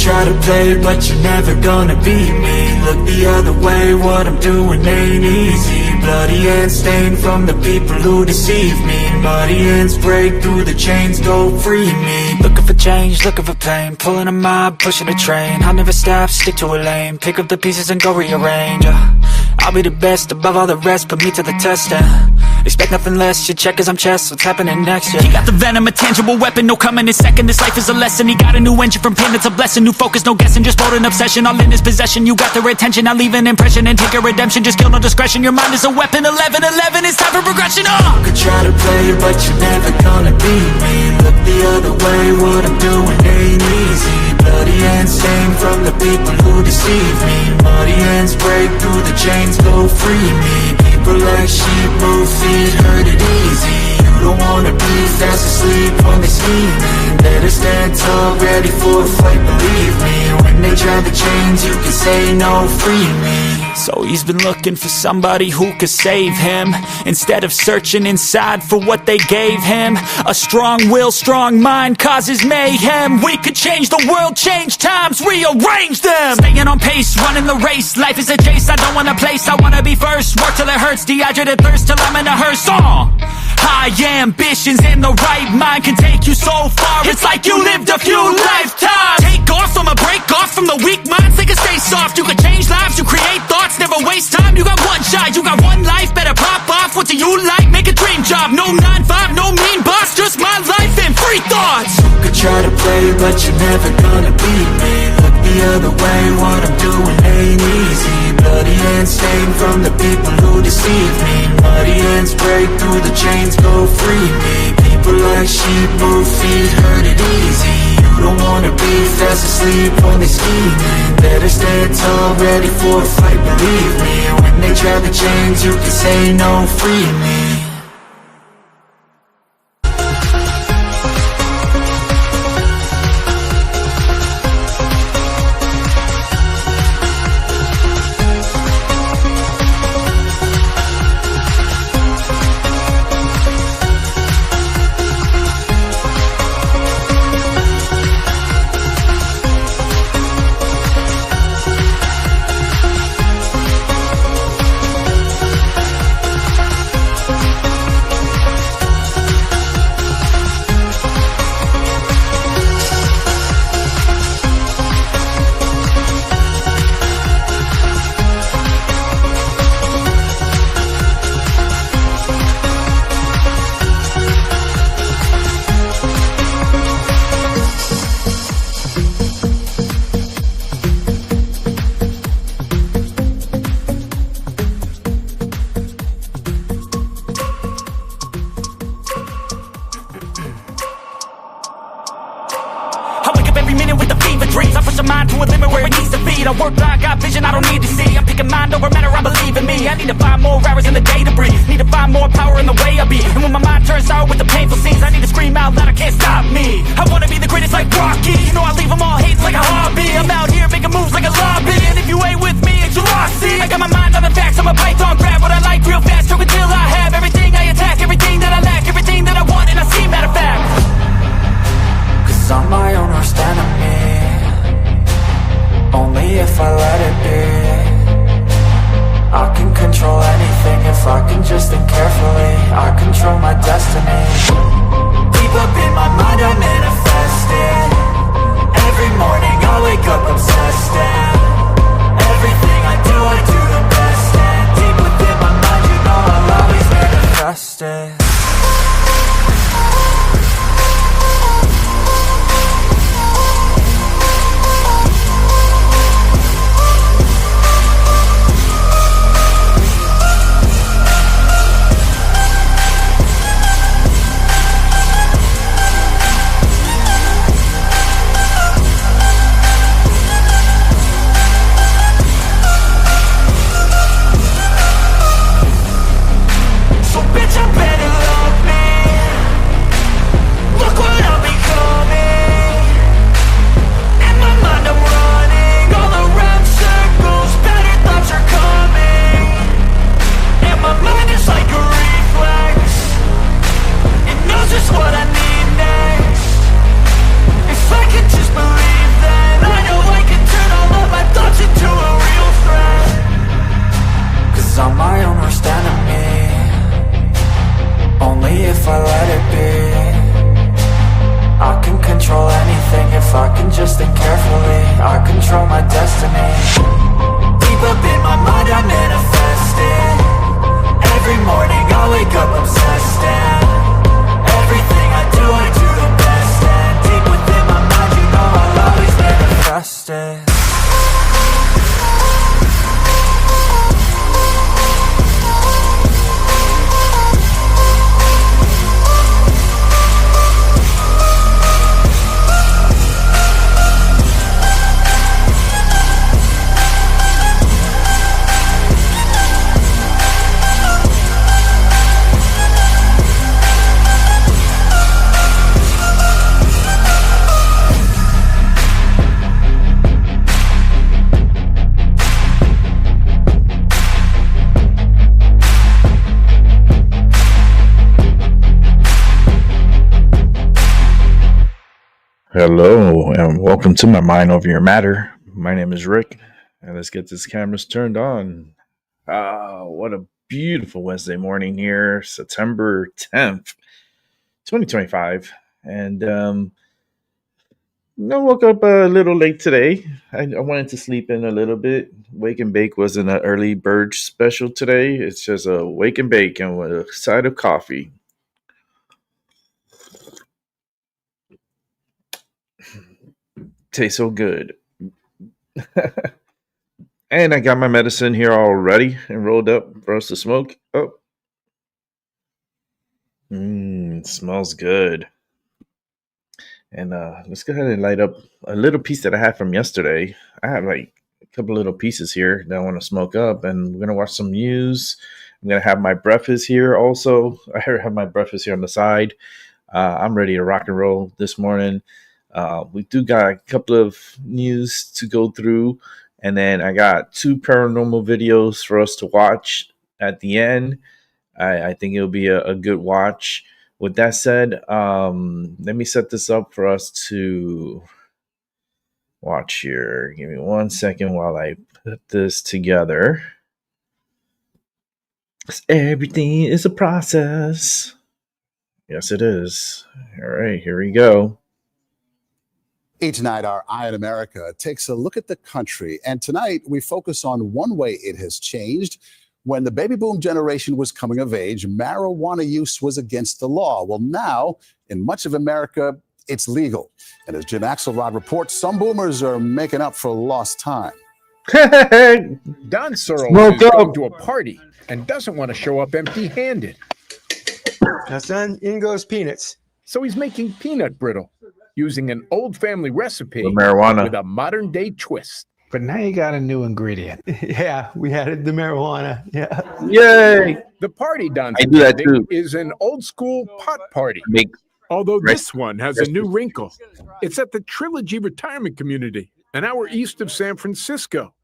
try to play, but you're never gonna beat me. Look the other way, what I'm doing ain't easy. Bloody hands stained from the people who deceive me. Muddy hands break through the chains, go free me. Looking for change, looking for pain, pulling a mob, pushing a train. I'll never stop, stick to a lane, pick up the pieces and go rearrange. I'll be the best above all the rest, put me to the test, expect nothing less, you check as I'm chess, what's happening next, yeah. He got the venom, a tangible weapon, no coming in second. This life is a lesson, he got a new engine from pain, it's a blessing. New focus, no guessing, just bold and obsession, all in his possession. You got their attention, I leave an impression and take a redemption. Just kill, no discretion, your mind is a weapon. 11-11, it's time for progression, You could try to play, but you're never gonna beat me. Look the other way, what I'm doing ain't easy. Bloody hands stained from the people who deceive me. Muddy hands break through the chains, go free me. People like sheep move feet, hurt it easy. You don't wanna be fast asleep when they scheming. Better stand tall, ready for a fight, believe me. When they try the chains, you can say no, free me. So he's been looking for somebody who could save him, instead of searching inside for what they gave him. A strong will, strong mind causes mayhem. We could change the world, change times, rearrange them. Staying on pace, running the race. Life is a chase, I don't want a place, I wanna be first. Work till it hurts, dehydrated thirst till I'm in a hearse. High ambitions and the right mind can take you so far. It's like you lived a few lifetimes. Take off, I'ma break off from the weak minds. They can stay soft, you can change lives, you create thoughts, never waste time. You got one shot, you got one life, better pop off. What do you like? Make a dream job. No 9-5, no mean boss, just my life and free thoughts. You could try to play, but you're never gonna beat me. Look the other way, what I'm doing ain't easy. Bloody hands stained from the people who deceive me. Muddy hands break through the chains, go free me. People like sheep move feet, hurt it easy. You don't wanna be fast asleep when they scheming. Better stand tall, ready for a fight, believe me. When they try the chains, you can say no, free me. I work blind, got vision I don't need to see. I'm picking mind over matter, I believe in me. I need to find more hours in the day to breathe. Need to find more power in the way I be. And when my mind turns sour with the painful scenes, I need to scream out loud, I can't stop me. I wanna be the greatest like Rocky. You know I leave them all hating like a hobby. I'm out here making moves like a lobby. And if you ain't with me, it's your loss. See, I got my mind on the facts, I'm a python, grab what I like real fast. Choke until I have everything I attack, everything that I lack, everything that I want, and I see, matter of fact. Cause I'm my own worst enemy. Only if I let it be. I can control anything if I can just think carefully. I control my destiny. Deep up in my mind I manifest it. Every morning I wake up obsessed, and everything I do the best. And deep within my mind, you know I'll always manifest it. Bitch, I better Hello and welcome to my Mind Over Your Matter. My name is Rick, and let's get this cameras turned on. What a beautiful Wednesday morning here, September 10th, 2025. And I woke up a little late today. I wanted to sleep in a little bit. Wake and Bake wasn't an early bird special today. It's just a wake and bake and with a side of coffee. Tastes so good. And I got my medicine here all ready and rolled up for us to smoke. Oh, smells good. And let's go ahead and light up a little piece that I had from yesterday. I have like a couple little pieces here that I want to smoke up, and we're gonna watch some news. I'm gonna have my breakfast here also. I have my breakfast here on the side. I'm ready to rock and roll this morning. We do got a couple of news to go through, and then I got 2 paranormal videos for us to watch at the end. I think it'll be a good watch. With that said, let me set this up for us to watch here. Give me 1 second while I put this together. Everything is a process. Yes, it is. All right, here we go. Each night, our Eye in America takes a look at the country. And tonight, we focus on one way it has changed. When the baby boom generation was coming of age, marijuana use was against the law. Well, now, in much of America, it's legal. And as Jim Axelrod reports, some boomers are making up for lost time. Don Searles is going to a party and doesn't want to show up empty-handed. Now, son, in goes peanuts. So he's making peanut brittle using an old family recipe With marijuana. with a modern-day twist. But now you got a new ingredient. Yeah, we had the marijuana. Yeah. Yay! The party Don's I do that attending too. is an old-school pot party. Make Although Right. this one has a new wrinkle. It's at the Trilogy Retirement Community, an hour east of San Francisco,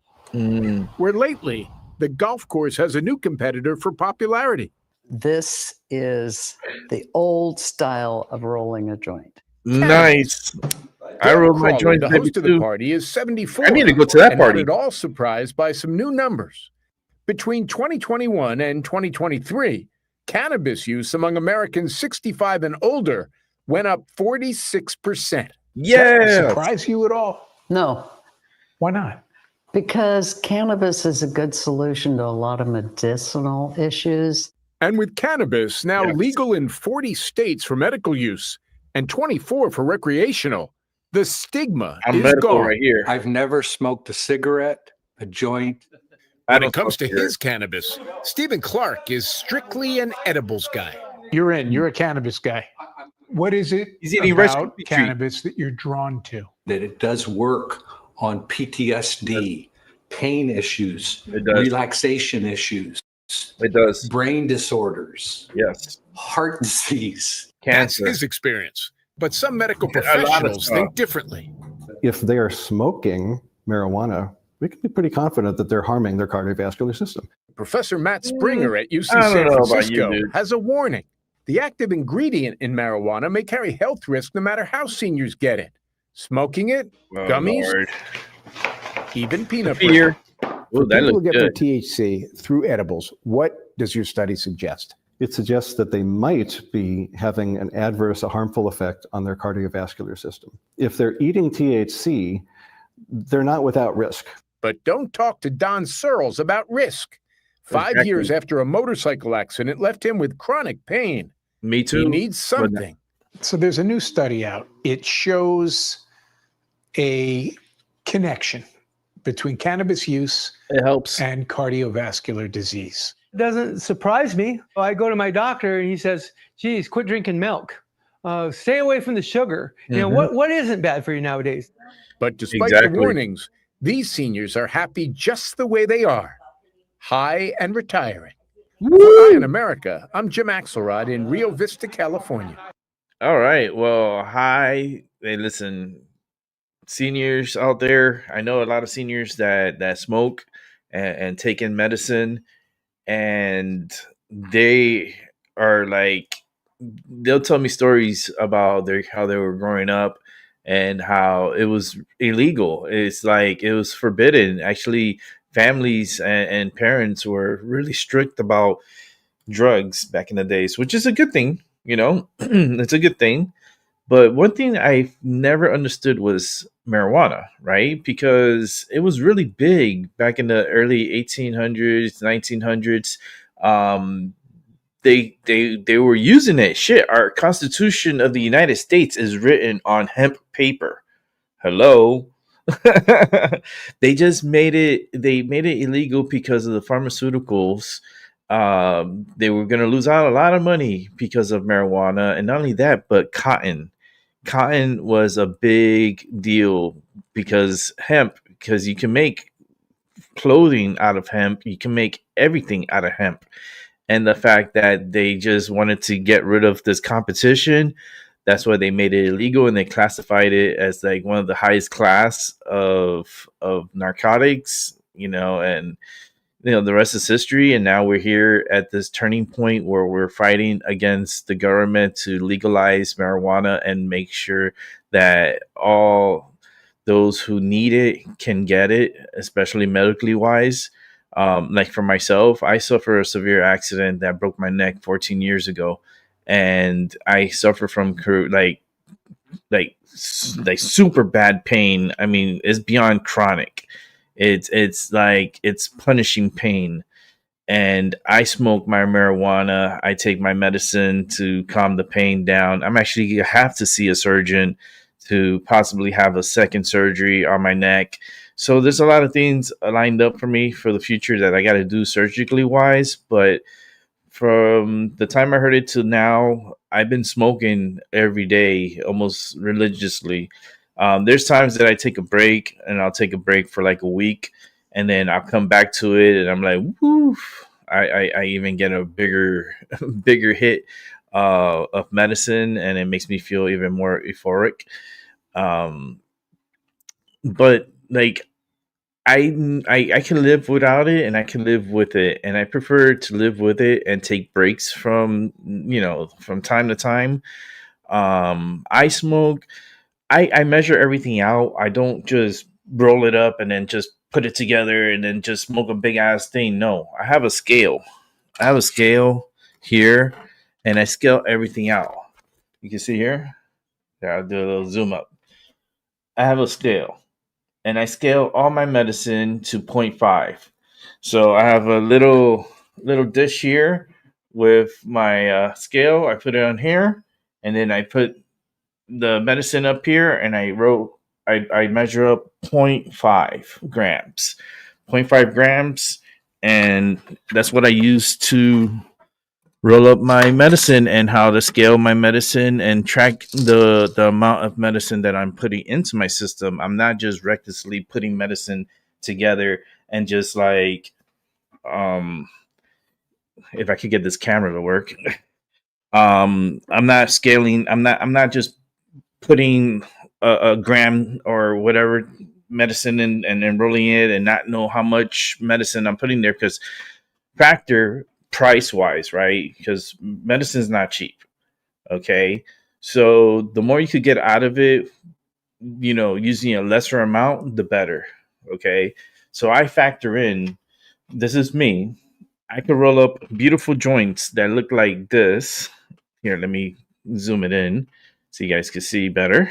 where lately the golf course has a new competitor for popularity. This is the old style of rolling a joint. nice. I rolled my Crawley, joint the baby host of the too. party, is 74. I need to go to that and party. not at all surprised by some new numbers. Between 2021 and 2023, cannabis use among Americans 65 and older went up 46%. Yeah. Surprise you at all? No, Why not? because cannabis is a good solution to a lot of medicinal issues. And with cannabis now Yes. legal in 40 states for medical use and 24 for recreational, the stigma I'm is medical gone. right here. I've never smoked a cigarette, a joint. I When don't it comes to smoke his cannabis, Stephen Clark is strictly an edibles guy. You're in. You're a cannabis guy. What is it He's eating Rice about Krispie treat. cannabis that you're drawn to? That it does work on PTSD, pain issues, It does. relaxation issues, It does. brain disorders, Yes. heart disease. That's Cancer. his experience. But some medical lot of professionals stuff. think differently. If they are smoking marijuana, we can be pretty confident that they're harming their cardiovascular system. Professor Matt Springer at UC I don't San know about Francisco you, dude. has a warning. The active ingredient in marijuana may carry health risk no matter how seniors get it. Smoking it, Oh, gummies, Lord. even peanut butter. Here. Ooh, that People who looks get their good. THC through edibles, what does your study suggest? It suggests that they might be having an adverse, a harmful effect on their cardiovascular system. If they're eating THC, they're not without risk. But don't talk to Don Searles about risk. 5 Exactly. years after a motorcycle accident left him with chronic pain. Me too. He needs something. So there's a new study out. It shows a connection between cannabis use It helps. and cardiovascular disease. It doesn't surprise me. I go to my doctor and he says, geez, quit drinking milk. Stay away from the sugar. You know, what isn't bad for you nowadays? But despite Exactly. the warnings, these seniors are happy just the way they are, high and retiring. For Eye in America, I'm Jim Axelrod in Rio Vista, California. All right. Well, hi. Hey, listen, seniors out there. I know a lot of seniors that smoke and take in medicine, and they are like, they'll tell me stories about how they were growing up, and how it was illegal. It's like it was forbidden. Actually, families and parents were really strict about drugs back in the days, which is a good thing. It's a good thing. But one thing I never understood was marijuana, right? Because it was really big back in the early 1800s, 1900s. Um, they were using it. Shit, our Constitution of the United States is written on hemp paper. Hello. They just made it. They made it illegal because of the pharmaceuticals. They were going to lose out a lot of money because of marijuana, and not only that, but cotton. Cotton was a big deal because hemp. Because you can make clothing out of hemp, you can make everything out of hemp. And the fact that they just wanted to get rid of this competition, that's why they made it illegal, and they classified it as like one of the highest class of narcotics, and the rest is history. And now we're here at this turning point where we're fighting against the government to legalize marijuana and make sure that all those who need it can get it, especially medically wise. Like for myself, I suffered a severe accident that broke my neck 14 years ago, and I suffer from like super bad pain. I mean, it's beyond chronic. It's like it's punishing pain. And I smoke my marijuana. I take my medicine to calm the pain down. I'm actually have to see a surgeon to possibly have a second surgery on my neck. So there's a lot of things lined up for me for the future that I got to do surgically wise. But from the time I heard it to now, I've been smoking every day, almost religiously. There's times that I take a break, and I'll take a break for like a week, and then I'll come back to it, and I'm like, woo! I even get a bigger hit of medicine, and it makes me feel even more euphoric. But like I can live without it, and I can live with it, and I prefer to live with it and take breaks from time to time. I smoke. I measure everything out. I don't just roll it up and then just put it together and then just smoke a big ass thing. No, I have a scale. I have a scale here, and I scale everything out. You can see here. Yeah, I'll do a little zoom up. I have a scale, and I scale all my medicine to 0.5. So I have a little dish here with my scale. I put it on here, and then I put the medicine up here, and I measure up 0.5 grams. 0.5 grams, and that's what I use to roll up my medicine, and how to scale my medicine and track the amount of medicine that I'm putting into my system. I'm not just recklessly putting medicine together and just like if I could get this camera to work. I'm not scaling. I'm not just putting a gram or whatever medicine in and then rolling it and not know how much medicine I'm putting there, because factor price wise, right? Because medicine is not cheap. Okay. So the more you could get out of it, using a lesser amount, the better. Okay. So I factor in, this is me. I could roll up beautiful joints that look like this. Here, let me zoom it in so you guys can see better.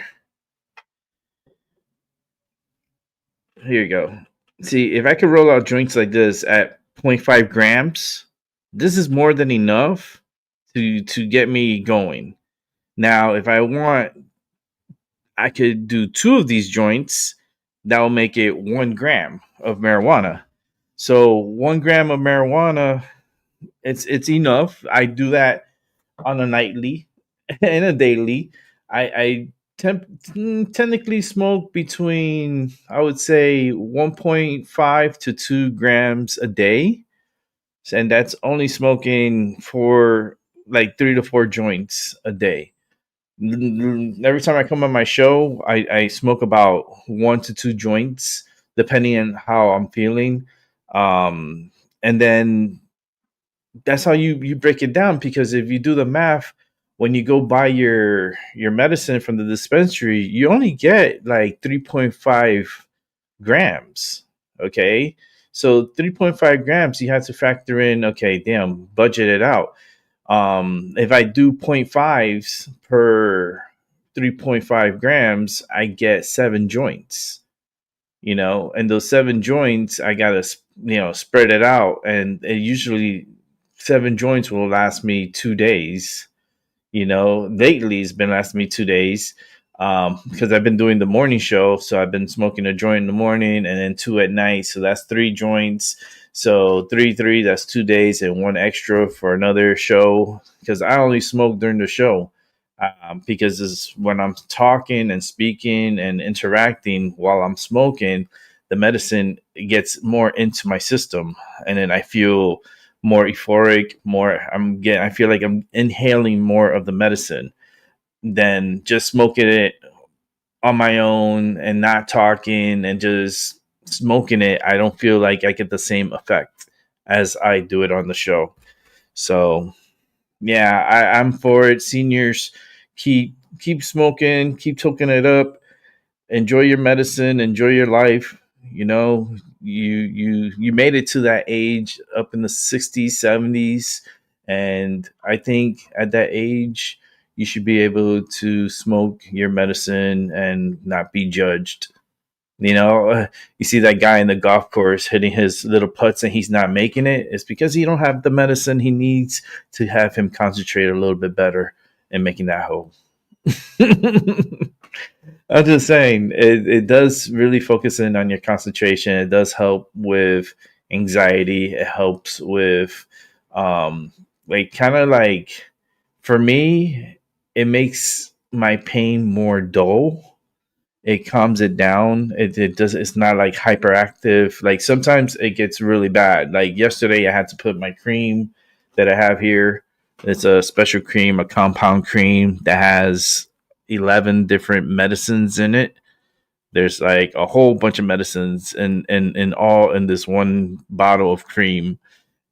Here you go. See, if I could roll out joints like this at 0.5 grams, this is more than enough to get me going. Now, if I want, I could do 2 of these joints. That will make it 1 gram of marijuana. So 1 gram of marijuana, it's enough. I do that on a nightly and a daily. I technically smoke between, I would say, 1.5 to 2 grams a day. And that's only smoking for like 3 to 4 joints a day. Every time I come on my show, I smoke about 1 to 2 joints, depending on how I'm feeling. And then that's how you break it down, because if you do the math, when you go buy your medicine from the dispensary, you only get like 3.5 grams. Okay. So 3.5 grams, you have to factor in, okay, damn, budget it out. If I do 0.5s per 3.5 grams, I get 7 joints, and those 7 joints, I got to, spread it out. And it usually 7 joints will last me 2 days. Lately it's been lasting me 2 days because I've been doing the morning show. So I've been smoking a joint in the morning and then 2 at night. So that's 3 joints. So 3, that's 2 days and 1 extra for another show because I only smoke during the show because it's when I'm talking and speaking and interacting while I'm smoking, the medicine gets more into my system and then I feel more euphoric, I feel like I'm inhaling more of the medicine than just smoking it on my own and not talking and just smoking it. I don't feel like I get the same effect as I do it on the show. So yeah, I'm for it. Seniors, keep smoking, keep toking it up, enjoy your medicine, enjoy your life. You made it to that age up in the 60s, 70s, and I think at that age you should be able to smoke your medicine and not be judged. You see that guy in the golf course hitting his little putts and he's not making it. It's because he don't have the medicine he needs to have him concentrate a little bit better in making that hole. I'm just saying, it does really focus in on your concentration. It does help with anxiety. It helps with, for me, it makes my pain more dull. It calms it down. It's not like hyperactive. Like sometimes it gets really bad. Like yesterday, I had to put my cream that I have here. It's a special cream, a compound cream that has 11 different medicines in it. There's like a whole bunch of medicines in all in this one bottle of cream.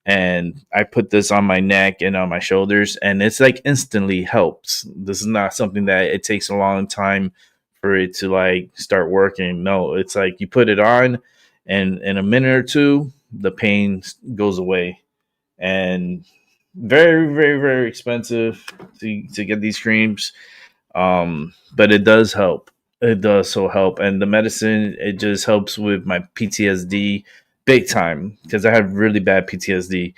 And I put this on my neck and on my shoulders, and it's like instantly helps. This is not something that it takes a long time for it to like start working. No, it's like you put it on, and in a minute or two, the pain goes away. And very, very, very expensive to get these creams. But it does help. It does so help. And the medicine, it just helps with my PTSD big time because I have really bad PTSD.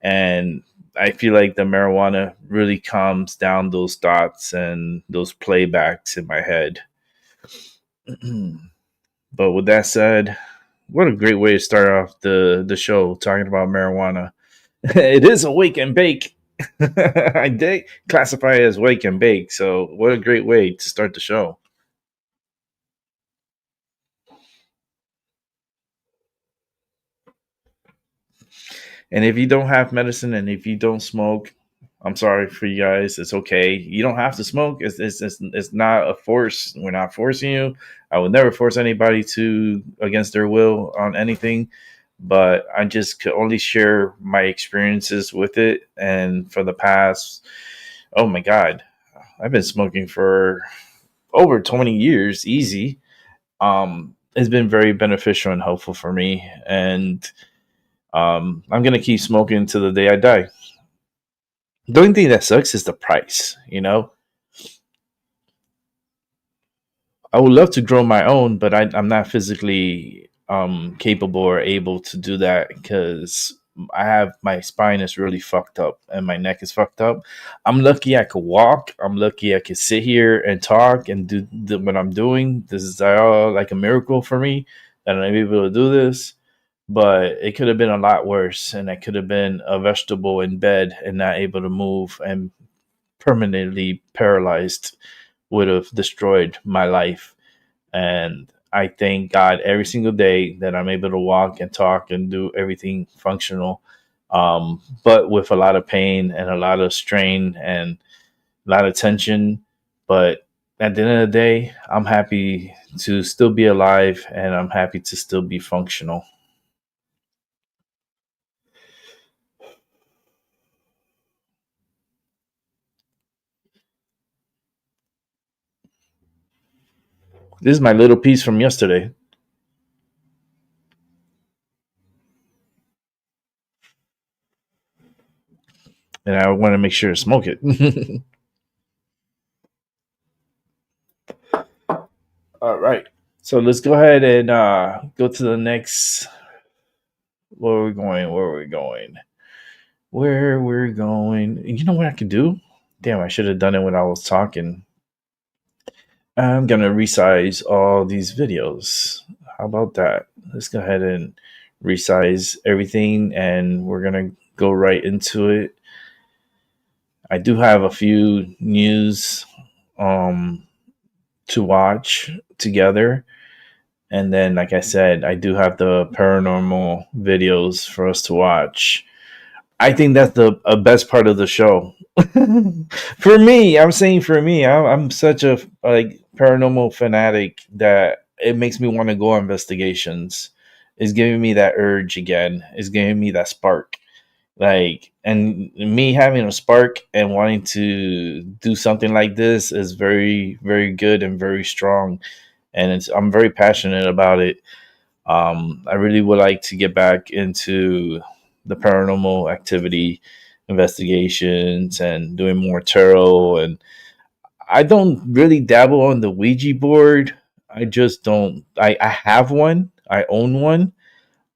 And I feel like the marijuana really calms down those thoughts and those playbacks in my head. But with that said, what a great way to start off the show talking about marijuana. It is a wake and bake. I did classify it as wake and bake. So what a great way to start the show. And if you don't have medicine and if you don't smoke, I'm sorry for you guys. It's okay. You don't have to smoke. It's not a force. We're not forcing you. I would never force anybody to against their will on anything. But I just could only share my experiences with it. And for the past, oh my God, I've been smoking for over 20 years, easy. It's been very beneficial and helpful for me. And I'm going to keep smoking until the day I die. The only thing that sucks is the price, I would love to grow my own, but I'm not physically capable or able to do that because my spine is really fucked up and my neck is fucked up. I'm lucky I could walk. I'm lucky I could sit here and talk and do what I'm doing. This is all like a miracle for me that I'm able to do this. But it could have been a lot worse, and I could have been a vegetable in bed and not able to move and permanently paralyzed. Would have destroyed my life. And I thank God every single day that I'm able to walk and talk and do everything functional, but with a lot of pain and a lot of strain and a lot of tension. But at the end of the day, I'm happy to still be alive and I'm happy to still be functional. This is my little piece from yesterday. And I want to make sure to smoke it. All right. So let's go ahead and go to the next. Where are we going? You know what I could do? Damn, I should have done it when I was talking. I'm going to resize all these videos. How about that? Let's go ahead and resize everything, and we're going to go right into it. I do have a few news to watch together. And then, like I said, I do have the paranormal videos for us to watch. I think that's the best part of the show. For me, I'm saying for me, I'm such a paranormal fanatic that it makes me want to go on investigations. It's giving me that urge again. It's giving me that spark. And me having a spark and wanting to do something like this is very, very good and very strong. And I'm very passionate about it. I really would like to get back into the paranormal activity, investigations, and doing more tarot. And I don't really dabble on the Ouija board. I just don't. I have one. I own one.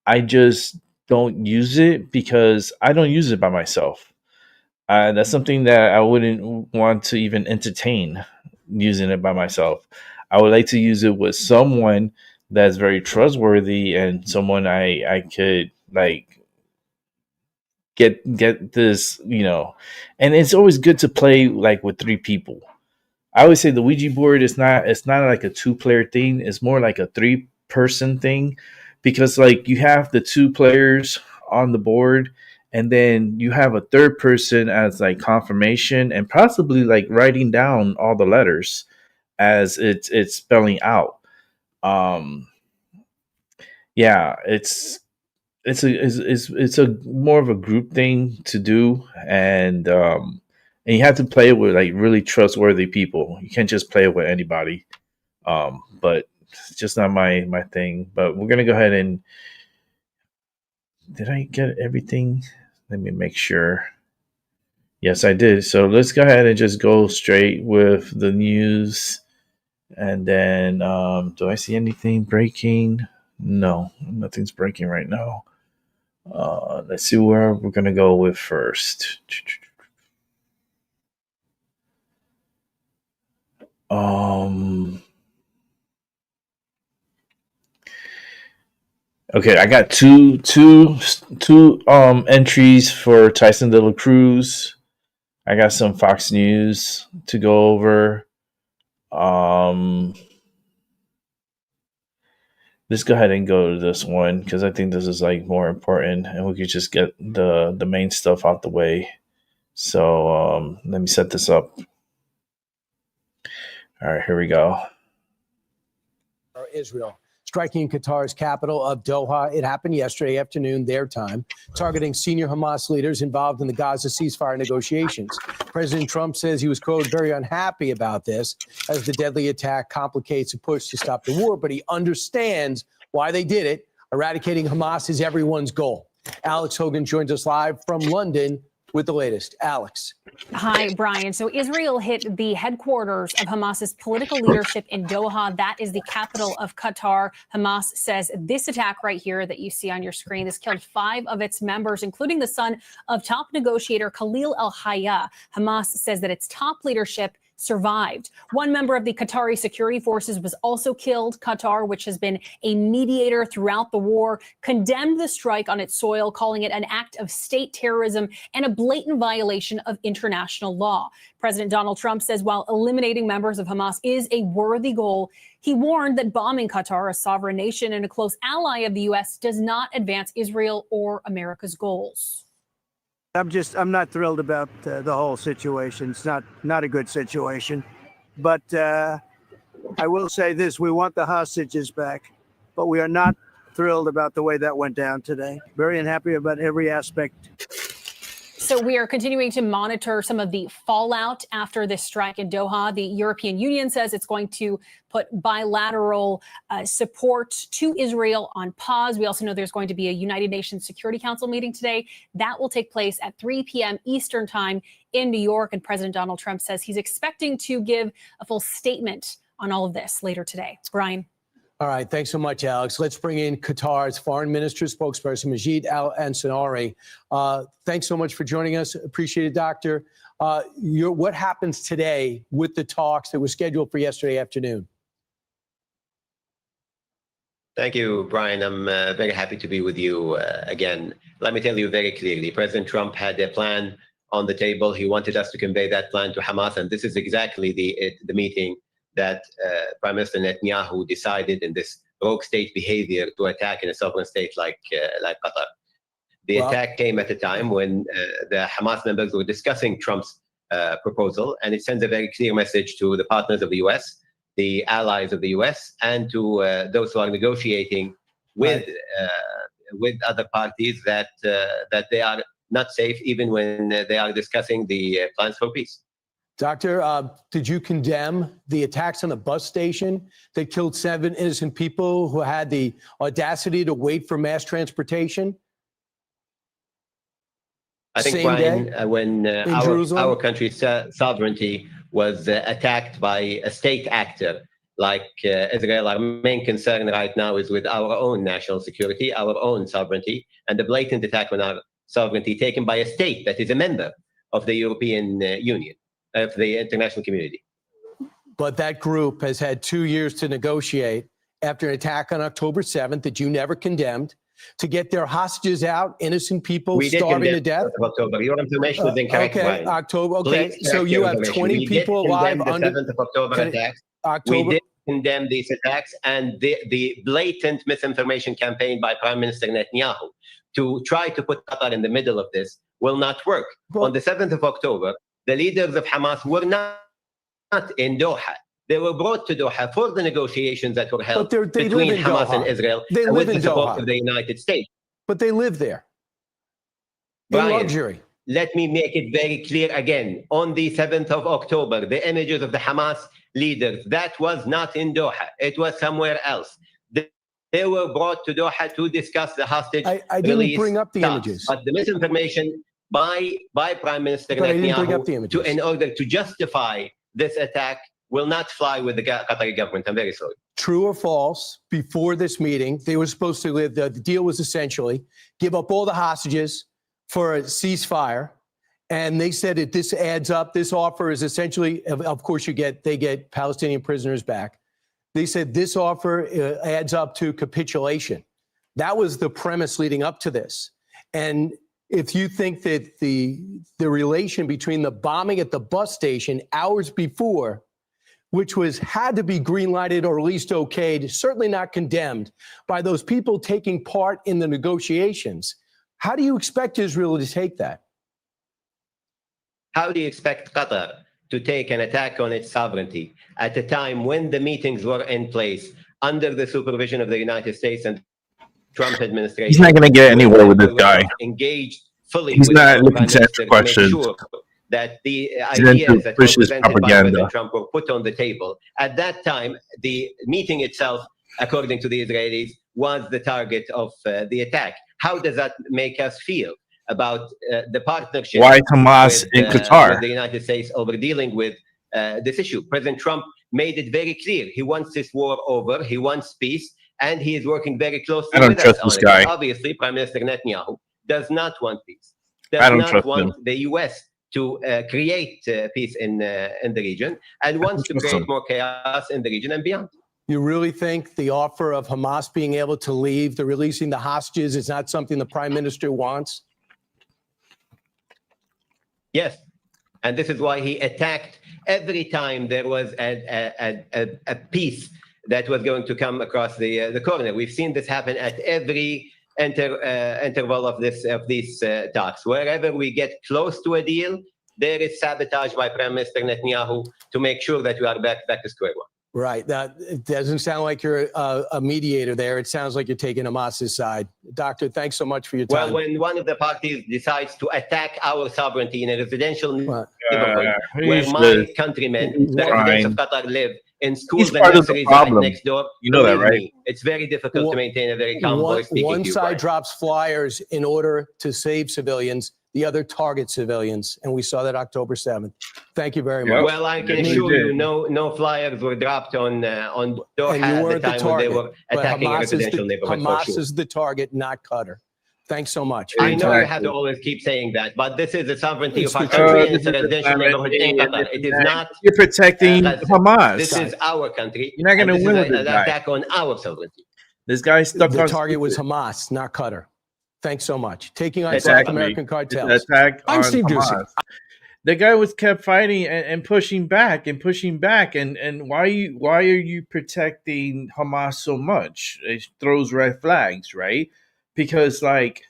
I just don't use it because I don't use it by myself. That's something that I wouldn't want to even entertain, using it by myself. I would like to use it with someone that's very trustworthy and someone I could get this, and it's always good to play with 3 people. I always say the Ouija board it's not like a 2-player thing. It's more like a 3-person thing, because you have the 2 players on the board, and then you have a 3rd person as confirmation and possibly writing down all the letters as it's spelling out. Yeah, it's a more of a group thing to do, and you have to play it with really trustworthy people. You can't just play it with anybody. But it's just not my thing. But we're gonna go ahead and did I get everything? Let me make sure. Yes, I did. So let's go ahead and just go straight with the news. And then, do I see anything breaking? No, nothing's breaking right now. Let's see where we're going to go with first. Okay, I got two entries for Tyson De La Cruz. I got some Fox News to go over. Let's go ahead and go to this one because I think this is more important, and we could just get the main stuff out the way. So let me set this up. All right, here we go. Israel striking Qatar's capital of Doha. It happened yesterday afternoon, their time, targeting senior Hamas leaders involved in the Gaza ceasefire negotiations. President Trump says he was, quote, very unhappy about this as the deadly attack complicates a push to stop the war, but he understands why they did it. Eradicating Hamas is everyone's goal. Alex Hogan joins us live from London with the latest. Alex. Hi, Brian. So Israel hit the headquarters of Hamas's political leadership in Doha. That is the capital of Qatar. Hamas says this attack right here that you see on your screen, this killed 5 of its members, including the son of top negotiator Khalil al-Hayya. Hamas says that its top leadership survived. One member of the Qatari security forces was also killed. Qatar, which has been a mediator throughout the war, condemned the strike on its soil, calling it an act of state terrorism and a blatant violation of international law. President Donald Trump says while eliminating members of Hamas is a worthy goal, he warned that bombing Qatar, a sovereign nation and a close ally of the U.S., does not advance Israel or America's goals. I'm not thrilled about the whole situation. It's not a good situation. But I will say this, we want the hostages back, but we are not thrilled about the way that went down today. Very unhappy about every aspect. So we are continuing to monitor some of the fallout after this strike in Doha. The European Union says it's going to put bilateral support to Israel on pause. We also know there's going to be a United Nations Security Council meeting today. That will take place at 3 p.m. Eastern time in New York. And President Donald Trump says he's expecting to give a full statement on all of this later today. Brian. All right. Thanks so much, Alex. Let's bring in Qatar's foreign minister spokesperson, Majid Al-Ansari. Thanks so much for joining us. Appreciate it, Doctor. What happens today with the talks that were scheduled for yesterday afternoon? Thank you, Brian. I'm very happy to be with you again. Let me tell you very clearly, President Trump had a plan on the table. He wanted us to convey that plan to Hamas, and this is exactly the meeting that Prime Minister Netanyahu decided in this rogue state behavior to attack in a sovereign state like Qatar. The attack came at a time when the Hamas members were discussing Trump's proposal, and it sends a very clear message to the partners of the U.S., the allies of the U.S., and to those who are negotiating with other parties that they are not safe even when they are discussing the plans for peace. Doctor, did you condemn the attacks on the bus station that killed 7 innocent people who had the audacity to wait for mass transportation? I think, Brian, when our country's sovereignty was attacked by a state actor like Israel, our main concern right now is with our own national security, our own sovereignty, and the blatant attack on our sovereignty taken by a state that is a member of the European Union, of the international community. But that group has had 2 years to negotiate after an attack on October 7th that you never condemned, to get their hostages out, innocent people starving to death. October. Your information is incorrect. Okay, Brian. October. Okay, so you have 20 people alive under the 7th of October attacks. We did condemn these attacks, and the blatant misinformation campaign by Prime Minister Netanyahu to try to put Qatar in the middle of this will not work. On the 7th of October, the leaders of Hamas were not in Doha. They were brought to Doha for the negotiations that were held between Hamas and Israel with the support of the United States. But they live there in luxury. Let me make it very clear again. On the 7th of October, the images of the Hamas leaders, that was not in Doha. It was somewhere else. They were brought to Doha to discuss the hostage release. I didn't bring up the images. But the misinformation by Prime Minister Netanyahu in order to justify this attack will not fly with the Qatari government. I'm very sorry. True or false, before this meeting, they were supposed to live, the deal was essentially give up all the hostages for a ceasefire. And they said that this adds up. This offer is essentially, of course, they get Palestinian prisoners back. They said this offer adds up to capitulation. That was the premise leading up to this. And if you think that the relation between the bombing at the bus station hours before, which had to be green-lighted or at least okayed, certainly not condemned by those people taking part in the negotiations, how do you expect Israel to take that? How do you expect Qatar to take an attack on its sovereignty at a time when the meetings were in place under the supervision of the United States and Trump administration? He's not going to get anywhere with this guy. Engaged fully. He's not looking to answer questions. Sure that the ideas that were presented by President Trump were put on the table. At that time, the meeting itself, according to the Israelis, was the target of the attack. How does that make us feel about the partnership? Why Hamas in Qatar? With the United States over dealing with this issue? President Trump made it very clear. He wants this war over. He wants peace. And he is working very closely with us on it. But obviously, Prime Minister Netanyahu does not want peace. Does not want the U.S. to create peace in the region, and wants to create more chaos in the region and beyond. You really think the offer of Hamas being able to leave, the releasing the hostages, is not something the Prime Minister wants? Yes, and this is why he attacked every time there was a peace that was going to come across the corner. We've seen this happen at every interval of these talks. Wherever we get close to a deal, there is sabotage by Prime Minister Netanyahu to make sure that we are back to square one. Right. That it doesn't sound like you're a mediator there. It sounds like you're taking Hamas's side. Doctor, thanks so much for your time. Well, when one of the parties decides to attack our sovereignty in a residential neighborhood where my countrymen, the residents of Qatar, live, in schools and nurseries right next door, you know that, believe right? me, it's very difficult to maintain a very calm voice speaking One to you, side Brian. drops flyers in order to save civilians. The other targets civilians, and we saw that October 7th. Thank you very much. Well, I can assure you, no flyers were dropped on Doha at the time when they were attacking a residential neighborhood. Hamas is the target, not Qatar. Thanks so much. I know you have to always keep saying that, but this is the sovereignty of our country, and it's a residential neighborhood in Qatar. It is not. You're protecting Hamas. This is our country. You're not going to win with an this guy. attack on our sovereignty. This guy stuck The on. target was Hamas, not Qatar. Thanks so much. Taking on Exactly. South American cartels. It's an attack I'm on Steve Doocy. Hamas. The guy was kept fighting and pushing back and pushing back. And why are you protecting Hamas so much? It throws red flags, right? Because like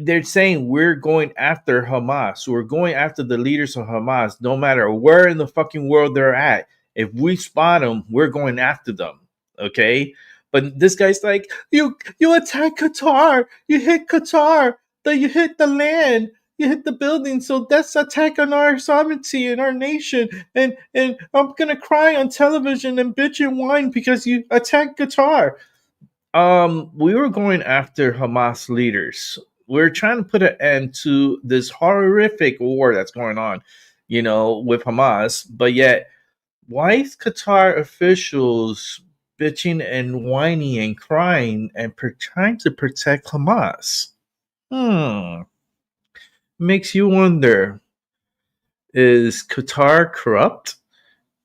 they're saying we're going after Hamas. We're going after the leaders of Hamas, no matter where in the fucking world they're at. If we spot them, we're going after them. Okay. But this guy's like, you attack Qatar, you hit Qatar, you hit the land, you hit the building, so that's attack on our sovereignty and our nation. And I'm gonna cry on television and bitch and whine because you attacked Qatar. We were going after Hamas leaders. We're trying to put an end to this horrific war that's going on, with Hamas. But yet, why is Qatar officials bitching and whining and crying and trying to protect Hamas? Makes you wonder, is Qatar corrupt?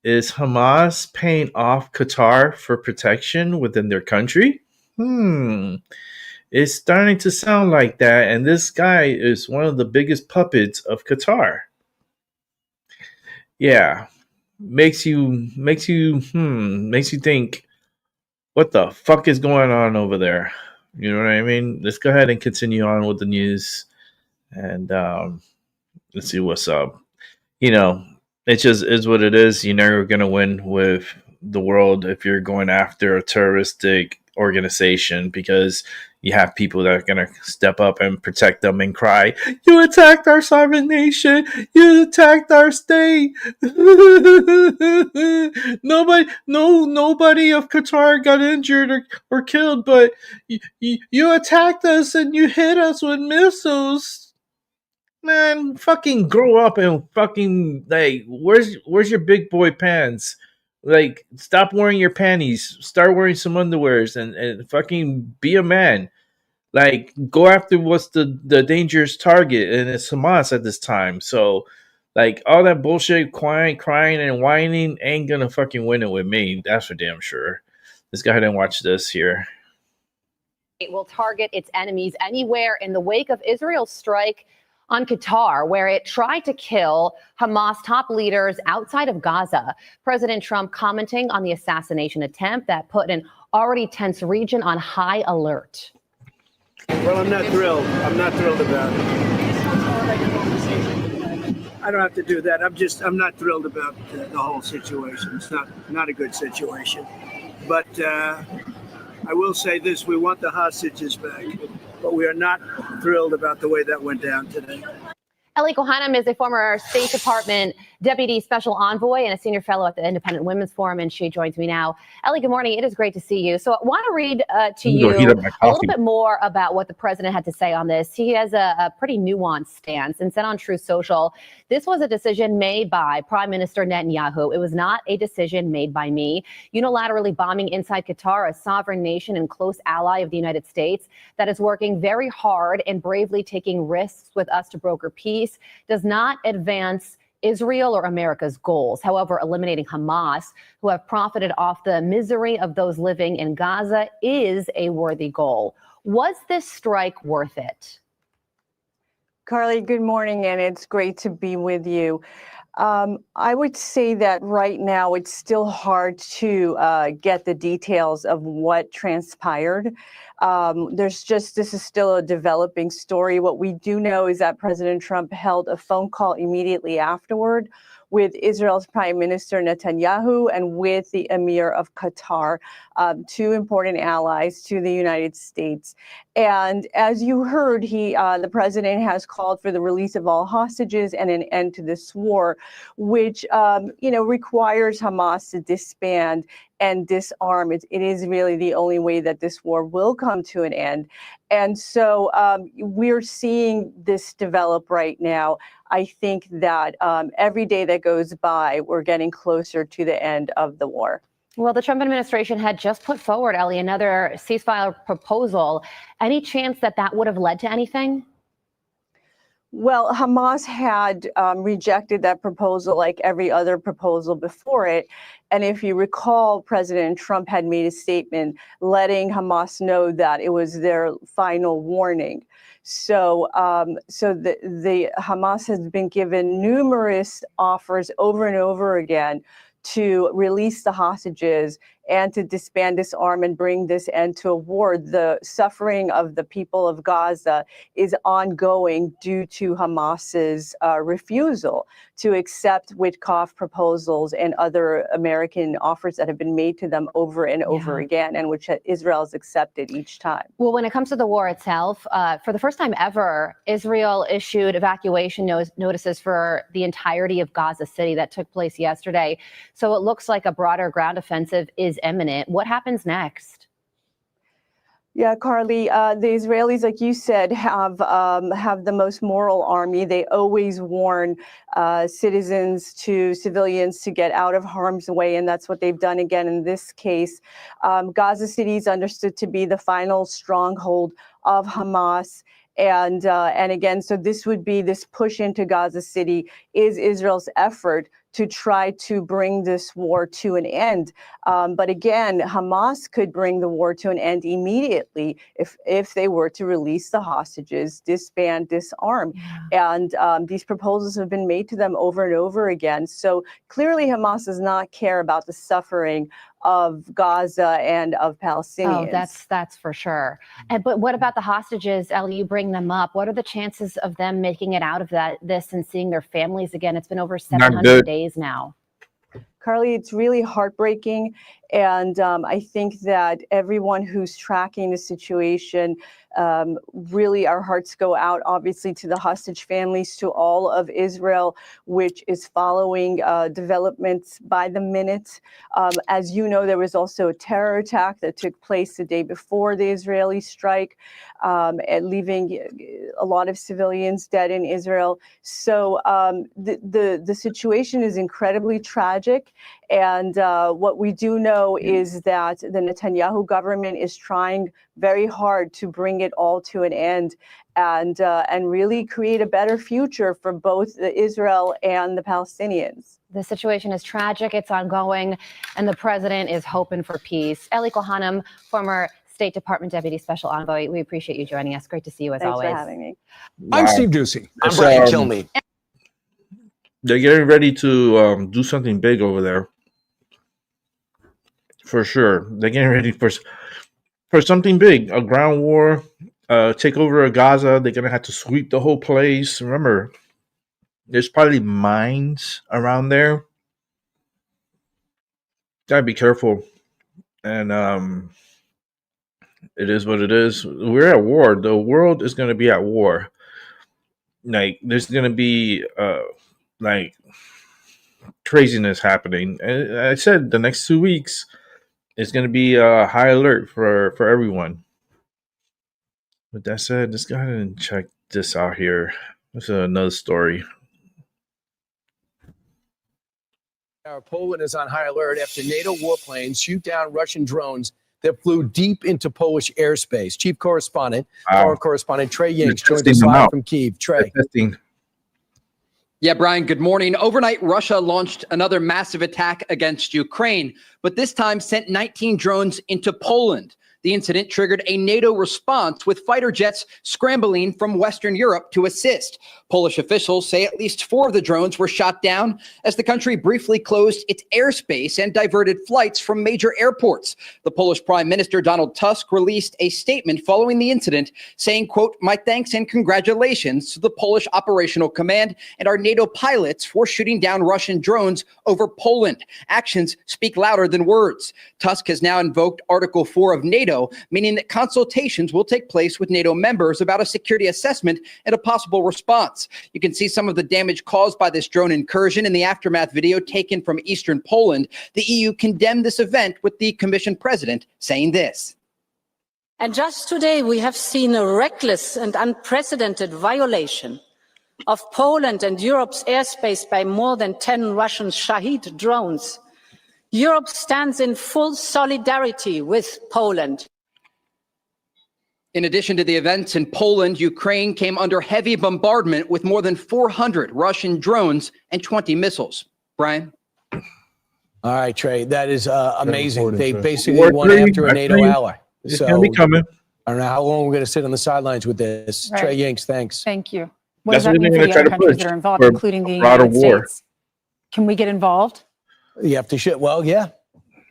Is Hamas paying off Qatar for protection within their country? It's starting to sound like that, and this guy is one of the biggest puppets of Qatar. Yeah, makes you think, what the fuck is going on over there? You know what I mean? Let's go ahead and continue on with the news, and let's see what's up. It just is what it is. You're never going to win with the world if you're going after a terroristic organization, because you have people that are going to step up and protect them and cry, you attacked our sovereign nation, you attacked our state. Nobody of Qatar got injured or killed, but you attacked us and you hit us with missiles. Man, fucking grow up and fucking, like, where's your big boy pants? Like, stop wearing your panties. Start wearing some underwears and fucking be a man. Like, go after what's the dangerous target, and it's Hamas at this time. So, like, all that bullshit, crying and whining ain't gonna fucking win it with me. That's for damn sure. Let's go ahead and watch this here. It will target its enemies anywhere in the wake of Israel's strike on Qatar, where it tried to kill Hamas top leaders outside of Gaza. President Trump commenting on the assassination attempt that put an already tense region on high alert. Well, I'm not thrilled. I'm not thrilled about it. I don't have to do that. I'm not thrilled about the whole situation. It's not a good situation. But I will say this: we want the hostages back, but we are not thrilled about the way that went down today. Ellie Kohanem is a former State Department Deputy Special Envoy and a senior fellow at the Independent Women's Forum, and she joins me now. Ellie, good morning. It is great to see you. So I want to read to you a little bit more about what the president had to say on this. He has a pretty nuanced stance and said on Truth Social, this was a decision made by Prime Minister Netanyahu. It was not a decision made by me. Unilaterally bombing inside Qatar, a sovereign nation and close ally of the United States that is working very hard and bravely taking risks with us to broker peace, does not advance Israel or America's goals. However, eliminating Hamas, who have profited off the misery of those living in Gaza, is a worthy goal. Was this strike worth it? Carly, good morning, and it's great to be with you. I would say that right now it's still hard to get the details of what transpired. This is still a developing story. What we do know is that President Trump held a phone call immediately afterward with Israel's Prime Minister Netanyahu and with the Emir of Qatar, two important allies to the United States. And as you heard, the president has called for the release of all hostages and an end to this war, which requires Hamas to disband and disarm. It is really the only way that this war will come to an end. And so we're seeing this develop right now. I think that every day that goes by, we're getting closer to the end of the war. Well, the Trump administration had just put forward, Ellie, another ceasefire proposal. Any chance that that would have led to anything? Well, Hamas had rejected that proposal like every other proposal before it. And if you recall, President Trump had made a statement letting Hamas know that it was their final warning. So, the Hamas has been given numerous offers over and over again to release the hostages and to disband, disarm, and bring this end to a war. The suffering of the people of Gaza is ongoing due to Hamas's refusal to accept Witkoff proposals and other American offers that have been made to them over and over again, and which Israel has accepted each time. Well, when it comes to the war itself, for the first time ever, Israel issued evacuation notices for the entirety of Gaza City. That took place yesterday. So it looks like a broader ground offensive is imminent. What happens next? Yeah, Carly, the Israelis, like you said, have the most moral army. They always warn civilians to get out of harm's way, and that's what they've done again in this case. Gaza City is understood to be the final stronghold of Hamas. And again, so this push into Gaza City is Israel's effort to try to bring this war to an end. But again, Hamas could bring the war to an end immediately if they were to release the hostages, disband, disarm. And these proposals have been made to them over and over again. So clearly Hamas does not care about the suffering of Gaza and of Palestinians. Oh, that's for sure. But what about the hostages, Ellie? You bring them up. What are the chances of them making it out of this and seeing their families again? It's been over 700 days now. Carly, it's really heartbreaking. And I think that everyone who's tracking the situation, really our hearts go out, obviously, to the hostage families, to all of Israel, which is following developments by the minute. As you know, there was also a terror attack that took place the day before the Israeli strike, and leaving a lot of civilians dead in Israel. So the situation is incredibly tragic. And what we do know is that the Netanyahu government is trying very hard to bring it all to an end and really create a better future for both Israel and the Palestinians. The situation is tragic, it's ongoing, and the president is hoping for peace. Ellie Kohanim, former State Department Deputy Special Envoy, we appreciate you joining us. Great to see you as always. Thanks for having me. I'm Steve Ducey. I'm Brian Kilmeade. They're getting ready to do something big over there. For sure. They're getting ready for something big. A ground war, take over Gaza. They're going to have to sweep the whole place. Remember, there's probably mines around there. Gotta be careful. And it is what it is. We're at war. The world is going to be at war. Like, there's going to be, craziness happening. And I said the next 2 weeks, it's going to be a high alert for everyone. With that said, let's go ahead and check this out here. This is another story. Poland is on high alert after NATO warplanes shoot down Russian drones that flew deep into Polish airspace. Chief correspondent, foreign correspondent Trey Yanks joins us live from Kyiv. Trey. Yeah, Brian, good morning. Overnight, Russia launched another massive attack against Ukraine, but this time sent 19 drones into Poland. The incident triggered a NATO response with fighter jets scrambling from Western Europe to assist. Polish officials say at least 4 of the drones were shot down as the country briefly closed its airspace and diverted flights from major airports. The Polish Prime Minister Donald Tusk released a statement following the incident saying, quote, "My thanks and congratulations to the Polish Operational Command and our NATO pilots for shooting down Russian drones over Poland. Actions speak louder than words." Tusk has now invoked Article 4 of NATO, meaning that consultations will take place with NATO members about a security assessment and a possible response. You can see some of the damage caused by this drone incursion in the aftermath video taken from eastern Poland. The EU condemned this event, with the Commission president saying this. And just today, we have seen a reckless and unprecedented violation of Poland and Europe's airspace by more than 10 Russian Shahid drones. Europe stands in full solidarity with Poland. In addition to the events in Poland, Ukraine came under heavy bombardment with more than 400 Russian drones and 20 missiles. Brian? All right, Trey, that is amazing. They Trey. basically went after a NATO ally. It's going to be coming. I don't know how long we're going to sit on the sidelines with this. Right. Trey Yanks, thanks. Thank you. What That's does that what mean they're for the gonna other try to countries push that are involved, for including the broader United war. States? Can we get involved? You have to shit. Well, yeah.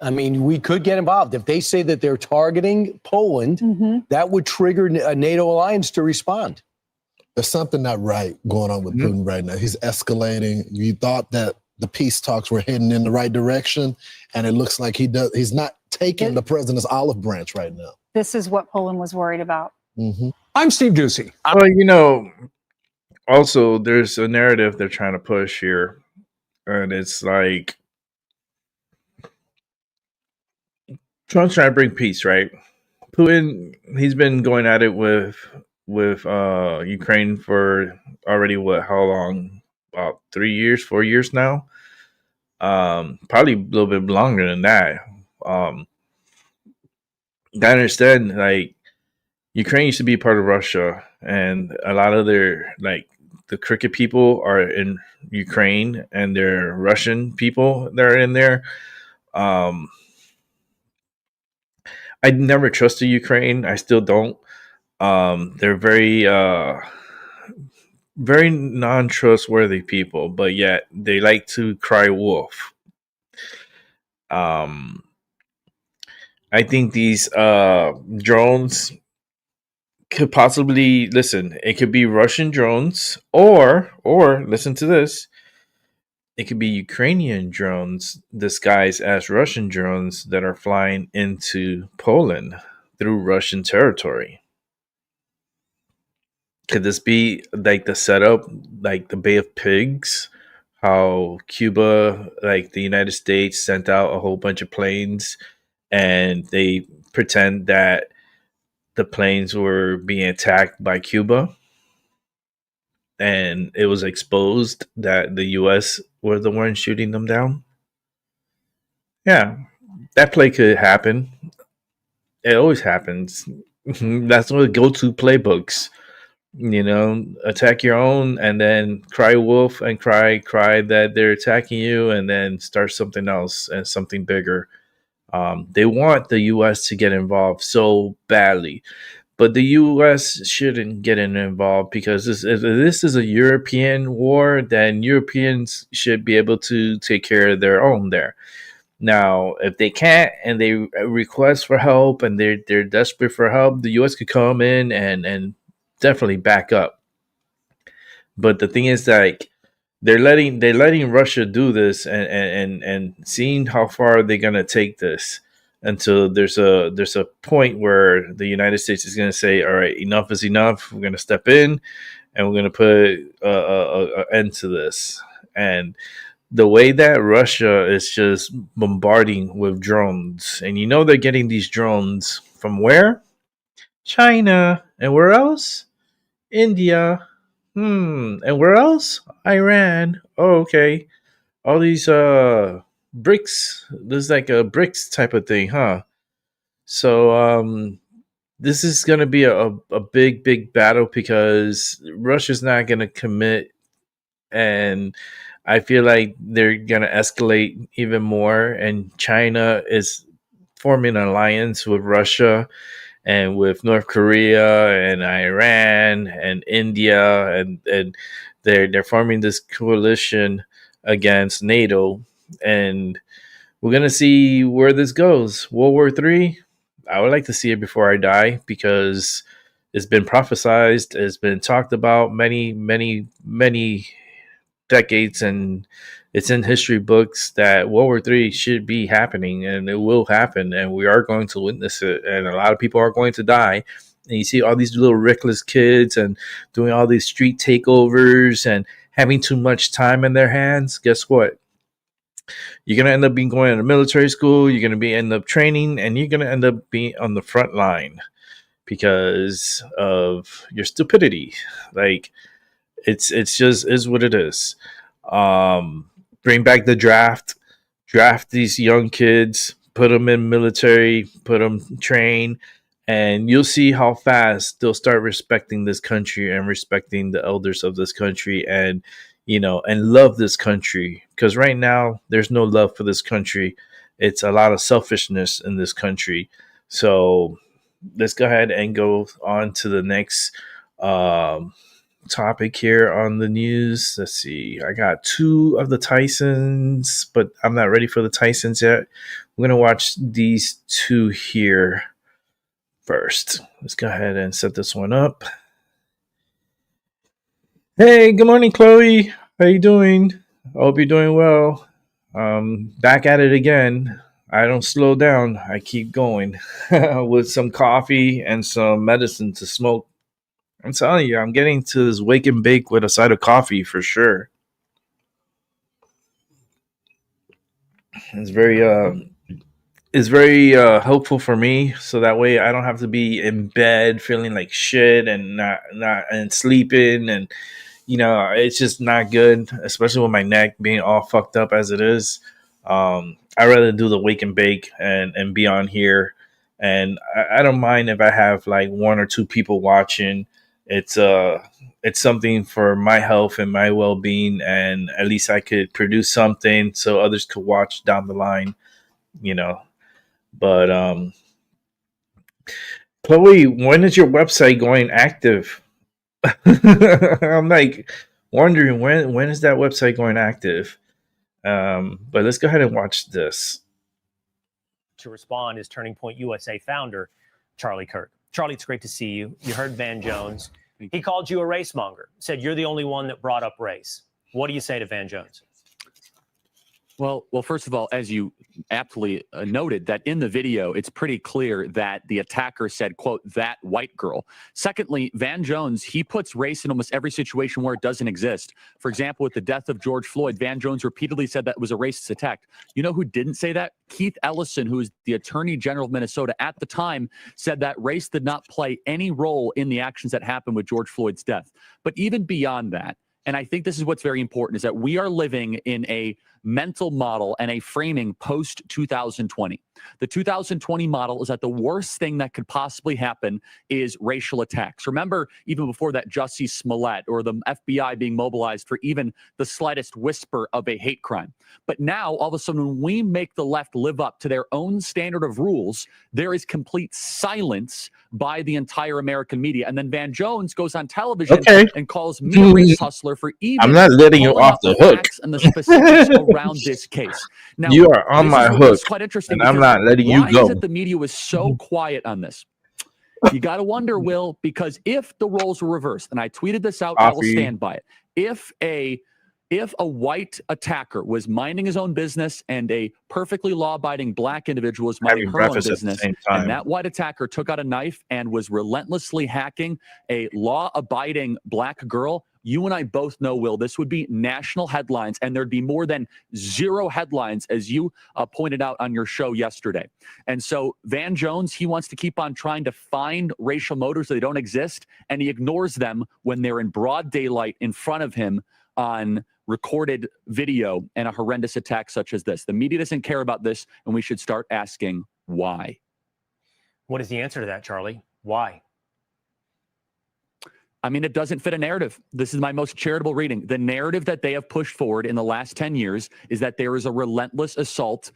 I mean, we could get involved. If they say that they're targeting Poland, that would trigger a NATO alliance to respond. There's something not right going on with Putin right now. He's escalating. You thought that the peace talks were heading in the right direction, and it looks like he's not taking the president's olive branch right now. This is what Poland was worried about. I'm Steve Doocy. Well, also there's a narrative they're trying to push here, and it's like Trump's trying to bring peace, right? Putin, he's been going at it with Ukraine for already how long? About 3 years, 4 years now. Probably a little bit longer than that. I understand, like, Ukraine used to be part of Russia, and a lot of their, like, the cricket people are in Ukraine, and they're Russian people that are in there. I never trusted Ukraine. I still don't. They're very, very non-trustworthy people, but yet they like to cry wolf. I think these drones could possibly, listen, it could be Russian drones, or listen to this, it could be Ukrainian drones disguised as Russian drones that are flying into Poland through Russian territory. Could this be like the setup, like the Bay of Pigs? How Cuba, like the United States, sent out a whole bunch of planes, and they pretend that the planes were being attacked by Cuba, and it was exposed that the U.S. were the ones shooting them down. Yeah, that play could happen. It always happens. That's one of the go-to playbooks. Attack your own, and then cry wolf, and cry that they're attacking you, and then start something else and something bigger. They want the U.S. to get involved so badly, but the U.S. shouldn't get involved, because if this is a European war, then Europeans should be able to take care of their own there. Now, if they can't, and they request for help, and they're desperate for help, the U.S. could come in and definitely back up. But the thing is, like, they're letting Russia do this, and seeing how far they're gonna take this, until there's a point where the United States is gonna say, all right, enough is enough. We're gonna step in, and we're gonna put an end to this. And the way that Russia is just bombarding with drones, and they're getting these drones from where? China. And where else? India. And where else? Iran. Oh, okay. All these BRICS. There's like a BRICS type of thing, huh? So this is going to be a big battle, because Russia's not going to commit, and I feel like they're going to escalate even more, and China is forming an alliance with Russia and with North Korea and Iran and India, and they're forming this coalition against NATO, and we're gonna see where this goes. World War III. I would like to see it before I die because it's been prophesized, it's been talked about many decades, and it's in history books that World War III should be happening, and it will happen, and we are going to witness it, and a lot of people are going to die. And you see all these little reckless kids and doing all these street takeovers and having too much time in their hands. Guess what? You're going to end up being going to military school, you're going to end up training, and you're going to end up being on the front line because of your stupidity. Like, it's just is what it is. Bring back the draft these young kids, put them in military, put them train, and you'll see how fast they'll start respecting this country and respecting the elders of this country, and and love this country. Because right now there's no love for this country. It's a lot of selfishness in this country. So let's go ahead and go on to the next topic here on the news. Let's see. I got 2 of the Tysons, but I'm not ready for the Tysons yet. We're going to watch these 2 here first. Let's go ahead and set this one up. Hey, good morning, Chloe. How you doing? I hope you're doing well. Back at it again. I don't slow down. I keep going with some coffee and some medicine to smoke. I'm telling you, I'm getting to this wake and bake with a side of coffee for sure. It's very helpful for me, so that way I don't have to be in bed feeling like shit and not sleeping, and it's just not good, especially with my neck being all fucked up as it is. I'd rather do the wake and bake and be on here, and I don't mind if I have like 1 or 2 people watching. It's something for my health and my well-being, and at least I could produce something so others could watch down the line, But Chloe, when is your website going active? I'm like wondering when is that website going active? But let's go ahead and watch this. To respond is Turning Point USA founder Charlie Kirk. Charlie, it's great to see you. You heard Van Jones. He called you a race monger, said you're the only one that brought up race. What do you say to Van Jones? Well, first of all, as you aptly noted, that in the video, it's pretty clear that the attacker said, quote, "that white girl." Secondly, Van Jones, he puts race in almost every situation where it doesn't exist. For example, with the death of George Floyd, Van Jones repeatedly said that was a racist attack. You know who didn't say that? Keith Ellison, who is the Attorney General of Minnesota at the time, said that race did not play any role in the actions that happened with George Floyd's death. But even beyond that, and I think this is what's very important, is that we are living in a mental model and a framing post 2020. The 2020 model is that the worst thing that could possibly happen is racial attacks. Remember, even before that, Jussie Smollett or the FBI being mobilized for even the slightest whisper of a hate crime. But now, all of a sudden, when we make the left live up to their own standard of rules, there is complete silence by the entire American media. And then Van Jones goes on television and calls me a race hustler for even I'm not letting you off the hook. and the specifics around this case. Now, you are on my hook, quite interesting, and I'm not letting you why go. is it the media was so quiet on this? You got to wonder, Will, because if the roles were reversed, and I tweeted this out, I will stand by it. If a white attacker was minding his own business and a perfectly law-abiding black individual was minding her own business, and that white attacker took out a knife and was relentlessly hacking a law-abiding black girl, you and I both know, Will, this would be national headlines, and there'd be more than 0 headlines, as you pointed out on your show yesterday. And so Van Jones, he wants to keep on trying to find racial motives that don't exist, and he ignores them when they're in broad daylight in front of him on recorded video and a horrendous attack such as this. The media doesn't care about this, and we should start asking why. What is the answer to that, Charlie? Why? I mean, it doesn't fit a narrative. This is my most charitable reading. The narrative that they have pushed forward in the last 10 years is that there is a relentless assault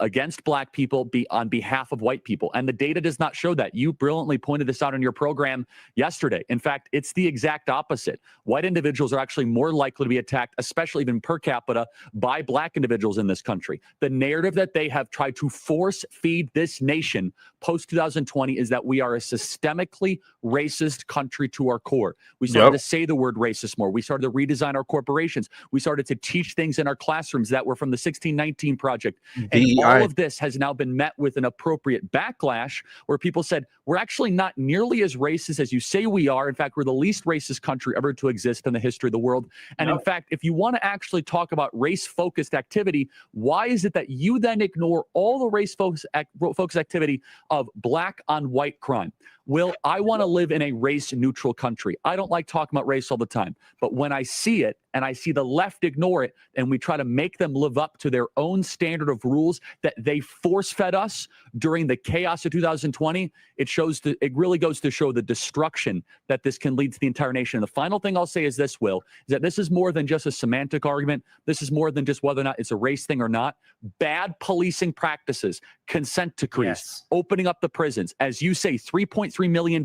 against black people on behalf of white people. And the data does not show that. You brilliantly pointed this out in your program yesterday. In fact, it's the exact opposite. White individuals are actually more likely to be attacked, especially even per capita, by black individuals in this country. The narrative that they have tried to force feed this nation post 2020 is that we are a systemically racist country to our core. We started to say the word racist more. We started to redesign our corporations. We started to teach things in our classrooms that were from the 1619 Project. And all of this has now been met with an appropriate backlash where people said, we're actually not nearly as racist as you say we are. In fact, we're the least racist country ever to exist in the history of the world. And in fact, if you want to actually talk about race-focused activity, why is it that you then ignore all the race-focused activity of black on white crime? Will, I want to live in a race-neutral country. I don't like talking about race all the time. But when I see it, and I see the left ignore it, and we try to make them live up to their own standard of rules that they force-fed us during the chaos of 2020, it really goes to show the destruction that this can lead to the entire nation. And the final thing I'll say is this, Will, is that this is more than just a semantic argument. This is more than just whether or not it's a race thing or not. Bad policing practices, consent decrees, opening up the prisons. As you say, $3.3 million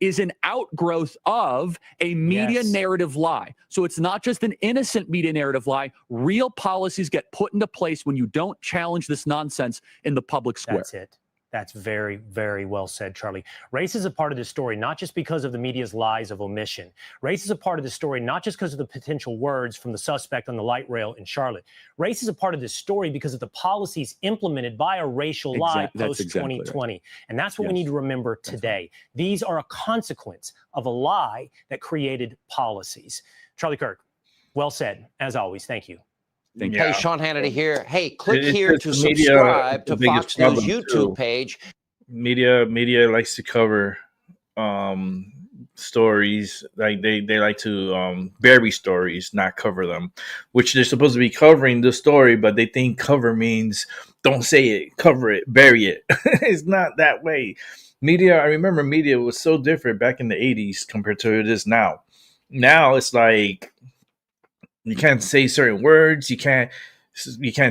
is an outgrowth of a media narrative lie. So it's not just an innocent media narrative lie. Real policies get put into place when you don't challenge this nonsense in the public square. That's it. That's very, very well said, Charlie. Race is a part of this story, not just because of the media's lies of omission. Race is a part of this story, not just because of the potential words from the suspect on the light rail in Charlotte. Race is a part of this story because of the policies implemented by a racial lie post-2020. And that's what we need to remember today. These are a consequence of a lie that created policies. Charlie Kirk, well said, as always. Thank you. Hey, Sean Hannity here. Hey, click here to subscribe to Fox News YouTube page. Media likes to cover stories. Like they like to bury stories, not cover them, which they're supposed to be covering the story, but they think cover means don't say it, cover it, bury it. It's not that way. Media, I remember media was so different back in the 80s compared to it is now. Now it's like you can't say certain words. You can't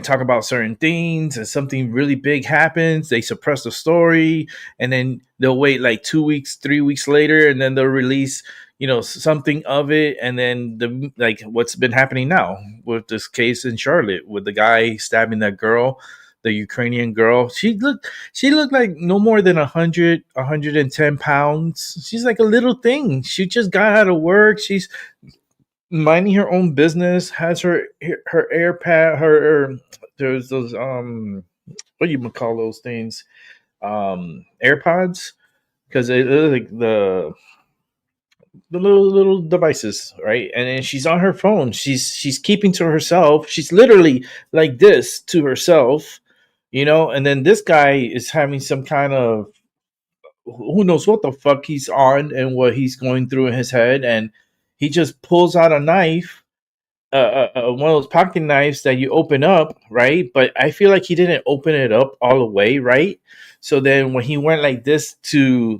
talk about certain things. And something really big happens, they suppress the story, and then they'll wait like 2 weeks, 3 weeks later, and then they'll release, something of it. And then like what's been happening now with this case in Charlotte with the guy stabbing that girl, the Ukrainian girl. She looked like no more than 100, 110 pounds. She's like a little thing. She just got out of work. She's minding her own business, has her AirPad, there's those what do you call those things, AirPods, because it like the little devices, right? And then she's on her phone. She's keeping to herself. She's literally like this to herself, And then this guy is having some kind of who knows what the fuck he's on and what he's going through in his head, and he just pulls out a knife, one of those pocket knives that you open up, right? But I feel like he didn't open it up all the way, right? So then when he went like this to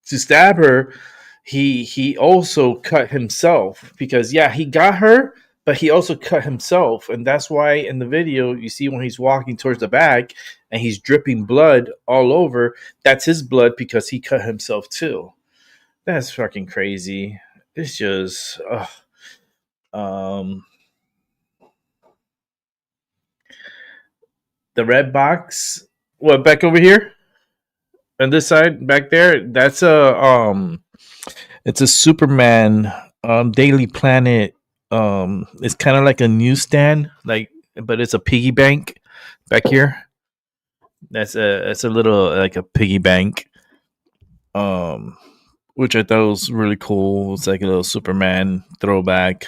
stab her, he also cut himself because, he got her, but he also cut himself. And that's why in the video, you see when he's walking towards the back and he's dripping blood all over, that's his blood because he cut himself too. That's fucking crazy. It's just, the red box. What, back over here? On this side, back there, that's it's a Superman Daily Planet. It's kind of like a newsstand, but it's a piggy bank back here. That's a little like a piggy bank. Which I thought was really cool. It's like a little Superman throwback.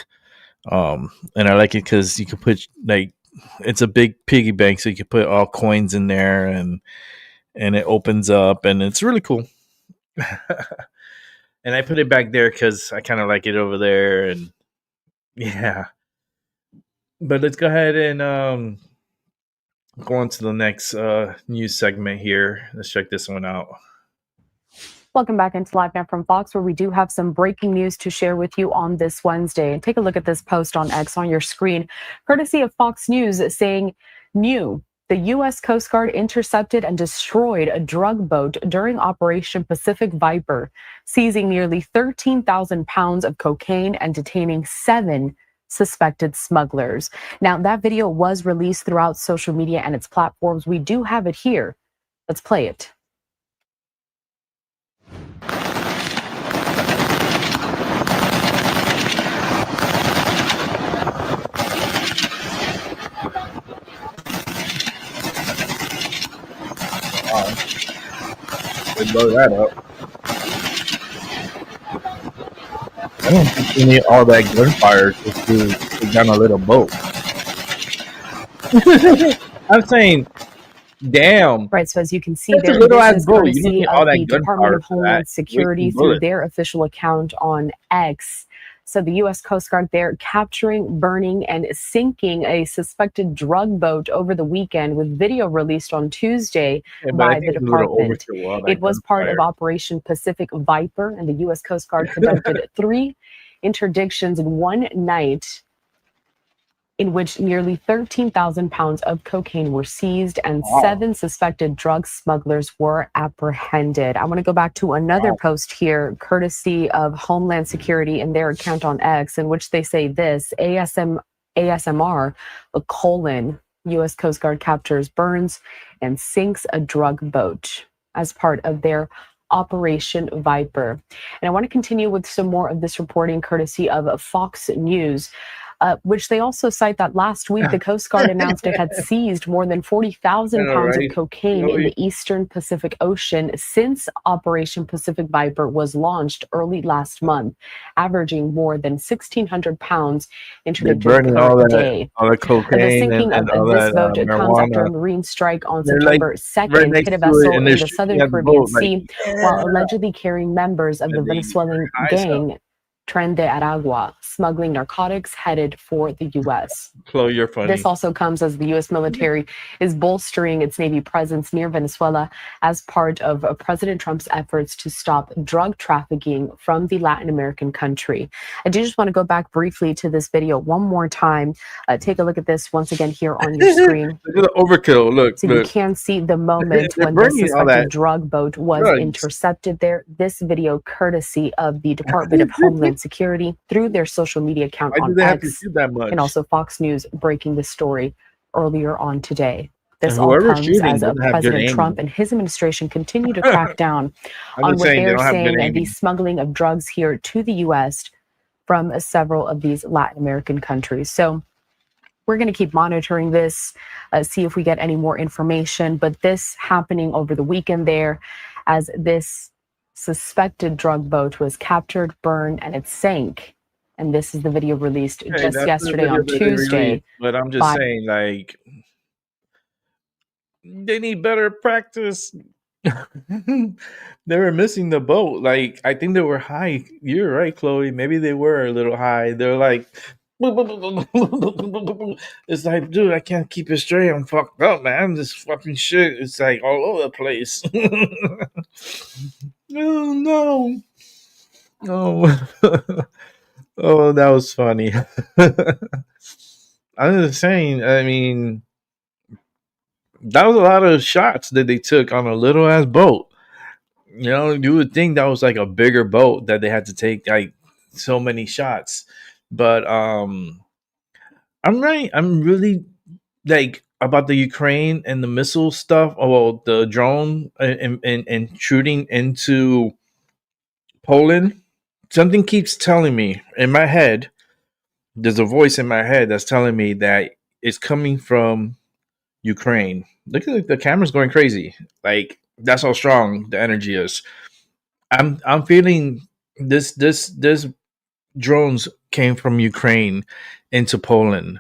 And I like it because you can put it's a big piggy bank, so you can put all coins in there and it opens up and it's really cool. And I put it back there because I kind of like it over there. And but let's go ahead and go on to the next news segment here. Let's check this one out. Welcome back into Live Now from Fox, where we do have some breaking news to share with you on this Wednesday. And take a look at this post on X on your screen, courtesy of Fox News, saying new The U.S. Coast Guard intercepted and destroyed a drug boat during Operation Pacific Viper, seizing nearly 13,000 pounds of cocaine and detaining 7 suspected smugglers. Now, that video was released throughout social media and its platforms. We do have it here. Let's play it. They blow that up. I don't think you need all that gunfire just to take down a little boat. I'm saying, damn. Right, so as you can see That's a there, little this ass is boat. You don't courtesy need all of that the Department gunfire of for Homeland that. Security Wasting through bullets. their official account on X. So the U.S. Coast Guard there capturing, burning, and sinking a suspected drug boat over the weekend, with video released on Tuesday Yeah, but I by think the it's a little department. overkill with all that It was part of gunfire. Operation Pacific Viper, and the U.S. Coast Guard conducted 3 interdictions in one night, in which nearly 13,000 pounds of cocaine were seized and 7 suspected drug smugglers were apprehended. I want to go back to another post here, courtesy of Homeland Security in their account on X, in which they say this: ASMR, U.S. Coast Guard captures, burns, and sinks a drug boat as part of their Operation Viper. And I want to continue with some more of this reporting, courtesy of Fox News. Which they also cite that last week the Coast Guard announced it had seized more than 40,000 pounds of cocaine in the eastern Pacific Ocean since Operation Pacific Viper was launched early last month, averaging more than 1,600 pounds They're interdicted burning per day. all the The cocaine sinking and of all this that boat comes after a marijuana. Marine strike on They're like September 2nd right next hit a to it, vessel and in they're the shooting southern at the Caribbean boat like, Sea while allegedly carrying members of the and they Venezuelan high as hell. gang Tren de Aragua, smuggling narcotics headed for the U.S. Chloe, you're funny. This also comes as the U.S. military is bolstering its Navy presence near Venezuela as part of President Trump's efforts to stop drug trafficking from the Latin American country. I do just want to go back briefly to this video one more time. Take a look at this once again here on your screen. Look at the overkill. Look, So you can see the moment They're when the burning all suspected that drug boat was drugs. intercepted there. This video courtesy of the Department of Homeland Security through their social media account Why do on they have to X, shoot that much? and also Fox News breaking this story earlier on today. This And all whoever's comes shooting as doesn't have good President aim. Trump and his administration continue to crack down I'm on just what saying they they're don't have good saying and aiming. the smuggling of drugs here to the U.S. from several of these Latin American countries. So we're going to keep monitoring this, see if we get any more information. But this happening over the weekend there, as this suspected drug boat was captured, burned, and it sank. And this is the video released Hey, just that's the yesterday video on that they Tuesday. released, but I'm just by saying, like, they need better practice. They were missing the boat. Like, I think they were high. You're right, Chloe. Maybe they were a little high. They're like, it's like, dude, I can't keep it straight. I'm fucked up, man. This fucking shit. It's like all over the place. Oh no. Oh. Oh, that was funny. I'm just saying, I mean, that was a lot of shots that they took on a little ass boat. You know, you would think that was like a bigger boat that they had to take like so many shots. But I'm really like about the Ukraine and the missile stuff. Oh, well, the drone and shooting into Poland. Something keeps telling me in my head. There's a voice in my head that's telling me that it's coming from Ukraine. Look at the camera's going crazy. Like, that's how strong the energy is. I'm feeling this drones came from Ukraine into Poland.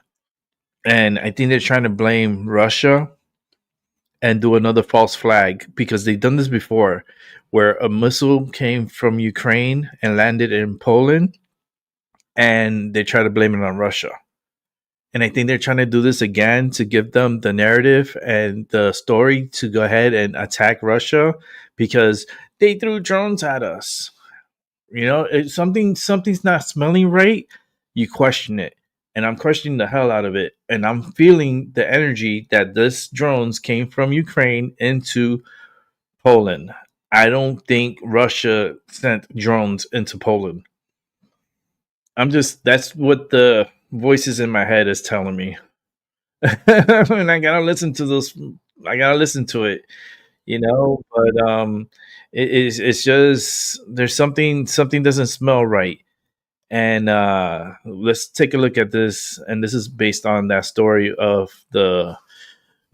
And I think they're trying to blame Russia and do another false flag, because they've done this before where a missile came from Ukraine and landed in Poland, and they try to blame it on Russia. And I think they're trying to do this again to give them the narrative and the story to go ahead and attack Russia because they threw drones at us. You know, if something's not smelling right, you question it. and I'm questioning the hell out of it. And I'm feeling the energy that this drones came from Ukraine into Poland. I don't think Russia sent drones into Poland. That's what the voices in my head is telling me. And I gotta listen to those. I gotta listen to it, but it's just there's something doesn't smell right. And let's take a look at this. And this is based on that story of the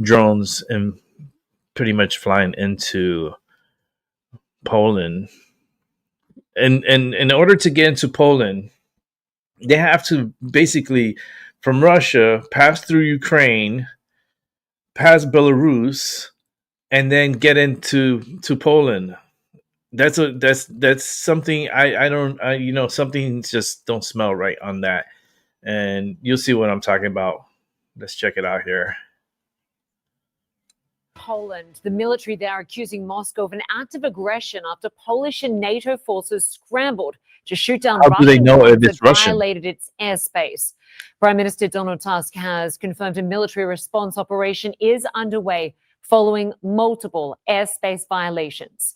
drones and pretty much flying into Poland. And in order to get into Poland, they have to basically from Russia pass through Ukraine, pass Belarus, and then get into Poland. That's something something just don't smell right on that. And you'll see what I'm talking about. Let's check it out here. Poland. The military there accusing Moscow of an act of aggression after Polish and NATO forces scrambled to shoot down How do they Russian know drones if it's that Russian? violated its airspace. Prime Minister Donald Tusk has confirmed a military response operation is underway following multiple airspace violations.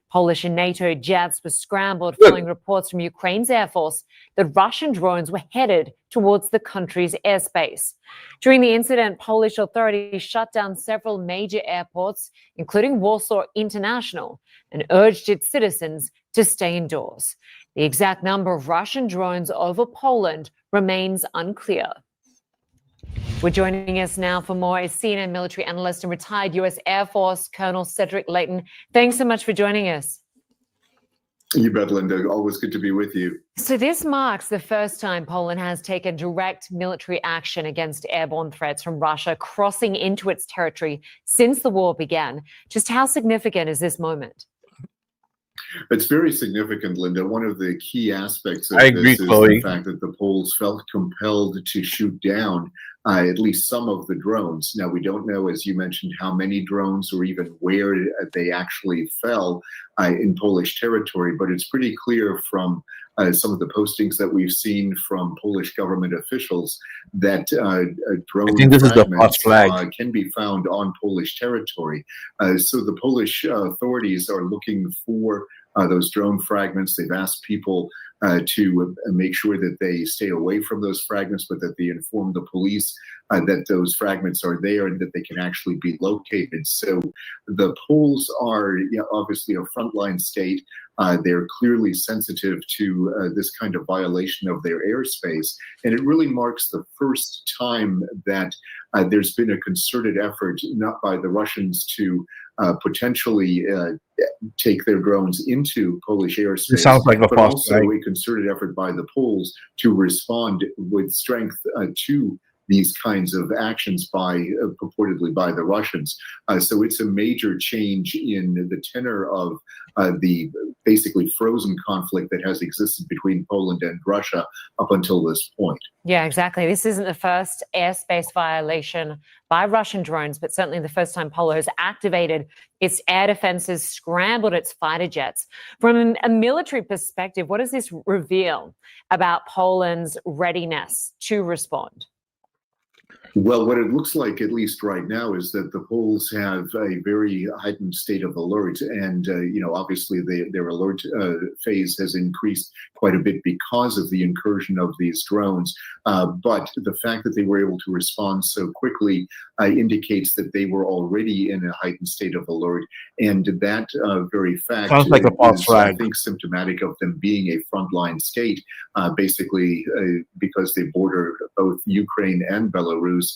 Polish and NATO jets were scrambled following reports from Ukraine's Air Force that Russian drones were headed towards the country's airspace. During the incident, Polish authorities shut down several major airports, including Warsaw International, and urged its citizens to stay indoors. The exact number of Russian drones over Poland remains unclear. We're joining us now for more is CNN military analyst and retired U.S. Air Force Colonel Cedric Leighton. Thanks so much for joining us. You bet, Linda. Always good to be with you. So this marks the first time Poland has taken direct military action against airborne threats from Russia crossing into its territory since the war began. Just how significant is this moment? It's very significant, Linda. One of the key aspects of this is Chloe. the fact that the Poles felt compelled to shoot down at least some of the drones. Now, we don't know, as you mentioned, how many drones or even where they actually fell in Polish territory, but it's pretty clear from some of the postings that we've seen from Polish government officials that drone I think this is the false fragments flag. can be found on Polish territory. So the Polish authorities are looking for those drone fragments. They've asked people to make sure that they stay away from those fragments, but that they inform the police that those fragments are there and that they can actually be located. So the Poles are obviously a frontline state. They're clearly sensitive to this kind of violation of their airspace. And it really marks the first time that there's been a concerted effort, not by the Russians, to potentially take their drones into Polish airspace. It sounds like a but false also flag. a concerted effort by the Poles to respond with strength to these kinds of actions purportedly by the Russians. So it's a major change in the tenor of the basically frozen conflict that has existed between Poland and Russia up until this point. Yeah, exactly. This isn't the first airspace violation by Russian drones, but certainly the first time Poland has activated its air defenses, scrambled its fighter jets. From a military perspective, what does this reveal about Poland's readiness to respond? Well, what it looks like, at least right now, is that the Poles have a very heightened state of alert. And, obviously their alert phase has increased quite a bit because of the incursion of these drones. But the fact that they were able to respond so quickly indicates that they were already in a heightened state of alert. And that very fact Sounds like a false is, flag. I think, symptomatic of them being a frontline state, basically because they border both Ukraine and Belarus.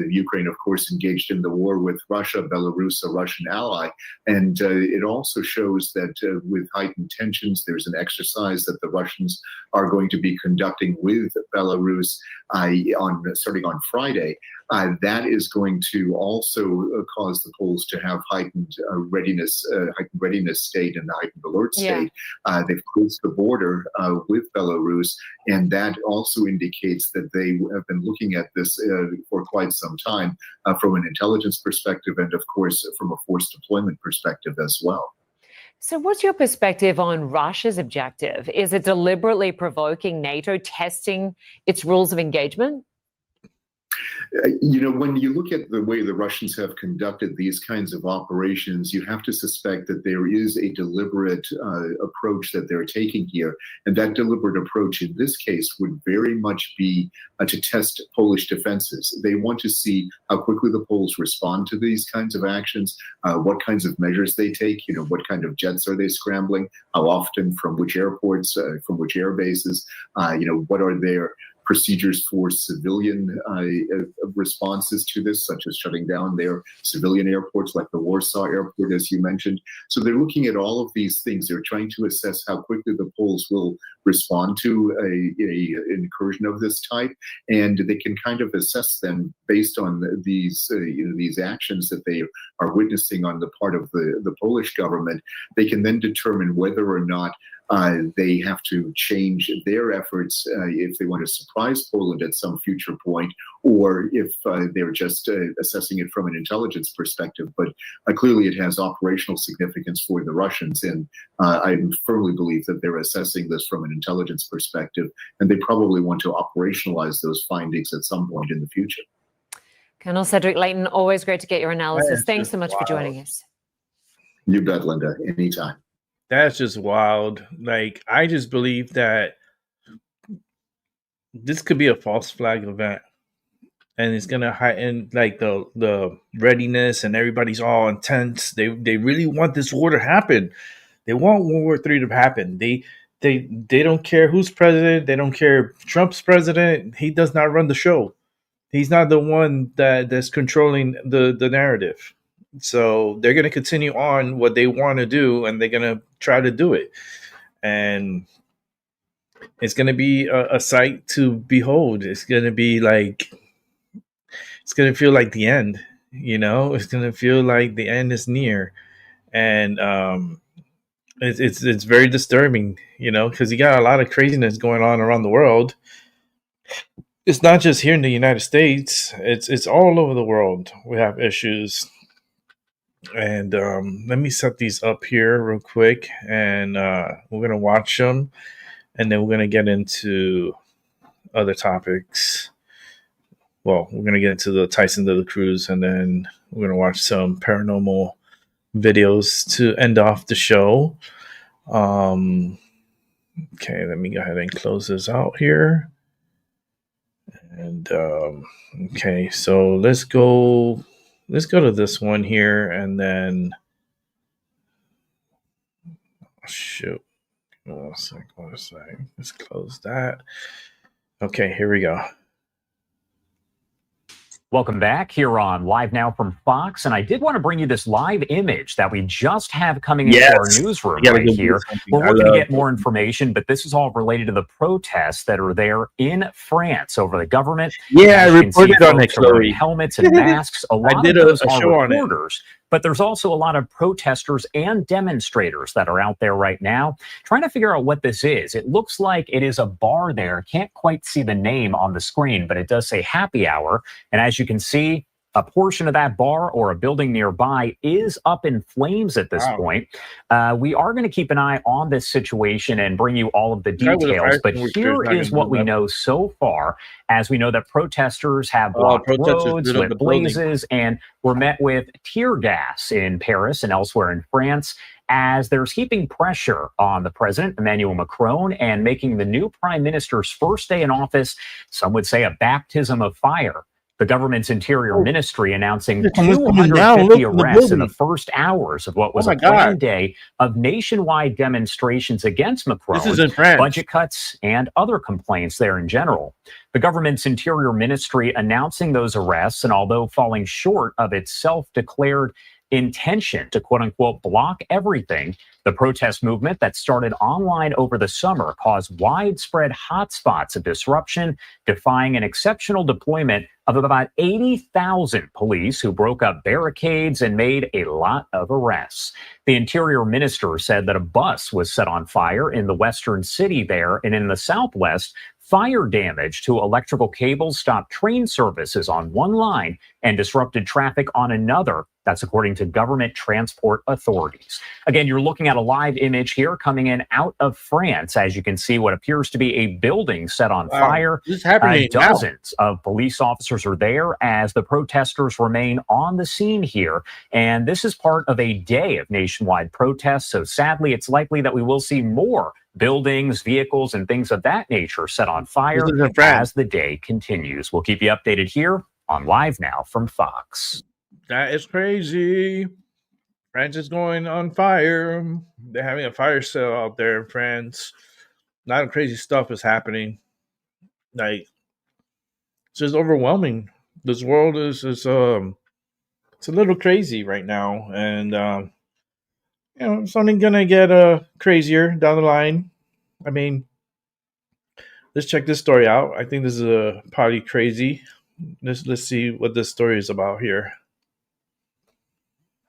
Ukraine, of course, engaged in the war with Russia, Belarus, a Russian ally. And it also shows that with heightened tensions, there's an exercise that the Russians are going to be conducting with Belarus starting on Friday. That is going to also cause the Poles to have heightened readiness state and the heightened alert state. They've closed the border with Belarus, and that also indicates that they have been looking at this for quite some time from an intelligence perspective and, of course, from a force deployment perspective as well. So what's your perspective on Russia's objective? Is it deliberately provoking NATO, testing its rules of engagement? You know, when you look at the way the Russians have conducted these kinds of operations, you have to suspect that there is a deliberate approach that they're taking here. And that deliberate approach in this case would very much be to test Polish defenses. They want to see how quickly the Poles respond to these kinds of actions, what kinds of measures they take, you know, what kind of jets are they scrambling, how often, from which airports, from which air bases, you know, what are their procedures for civilian responses to this, such as shutting down their civilian airports like the Warsaw airport, as you mentioned. So they're looking at all of these things. They're trying to assess how quickly the Poles will respond to an incursion of this type, and they can kind of assess them based on these these actions that they are witnessing on the part of the Polish government. They can then determine whether or not they have to change their efforts if they want to surprise Poland at some future point, or if they're just assessing it from an intelligence perspective. But clearly it has operational significance for the Russians, and I firmly believe that they're assessing this from an intelligence perspective, and they probably want to operationalize those findings at some point in the future. Colonel Cedric Layton, always great to get your analysis. Thanks so much for joining us. You bet, Linda. Anytime. That's just wild. Like, I just believe that this could be a false flag event, and it's gonna heighten like the readiness, and everybody's all intense. They really want this war to happen. They want World War III to happen. They don't care who's president. They don't care if Trump's president. He does not run the show. He's not the one that's controlling the narrative. So they're going to continue on what they want to do, and they're going to try to do it. And it's going to be a sight to behold. It's going to be like, it's going to feel like the end, you know? It's going to feel like the end is near. And it's very disturbing, you know, because you got a lot of craziness going on around the world. It's not just here in the United States. It's all over the world. We have issues. And let me set these up here real quick, and we're going to watch them, and then we're going to get into other topics. Well, we're going to get into the Tyson de la Cruz, and then we're going to watch some paranormal videos to end off the show. Okay, let me go ahead and close this out here. And okay, so let's go to this one here, and then shoot. One sec. Let's close that. Okay, here we go. Welcome back here on Live Now from Fox. And I did want to bring you this live image that we just have coming into our newsroom right here. We're looking to get more information, but this is all related to the protests that are there in France over the government. Yeah, I reported on it, Chloe. Helmets and masks. A lot I did of those a are show on it. reporters. But there's also a lot of protesters and demonstrators that are out there right now trying to figure out what this is. It looks like it is a bar there. Can't quite see the name on the screen, but it does say happy hour. And as you can see, a portion of that bar or a building nearby is up in flames at this point. We are going to keep an eye on this situation and bring you all of the details. But here is what we know so far, as we know that protesters have blocked roads with blazes and were met with tear gas in Paris and elsewhere in France, as there's heaping pressure on the president, Emmanuel Macron, and making the new prime minister's first day in office, some would say, a baptism of fire. The government's interior ministry announcing 250 arrests in the first hours of what was a planned day of nationwide demonstrations against Macron, budget cuts, and other complaints there in general. The government's interior ministry announcing those arrests, and although falling short of its self-declared intention to quote-unquote block everything, the protest movement that started online over the summer caused widespread hotspots of disruption, defying an exceptional deployment of about 80,000 police who broke up barricades and made a lot of arrests. The Interior Minister said that a bus was set on fire in the western city there, and in the southwest, fire damage to electrical cables stopped train services on one line and disrupted traffic on another, That's according to government transport authorities. Again, you're looking at a live image here coming in out of France. As you can see, what appears to be a building set on fire. This is happening now. Dozens of police officers are there as the protesters remain on the scene here. And this is part of a day of nationwide protests. So sadly, it's likely that we will see more buildings, vehicles, and things of that nature set on fire as the day continues. We'll keep you updated here on Live Now from Fox. That is crazy. France is going on fire. They're having a fire sale out there in France. A lot of crazy stuff is happening. Like, it's just overwhelming. This world is it's a little crazy right now, and it's only gonna get crazier down the line. I mean, let's check this story out. I think this is probably crazy. Let's see what this story is about here.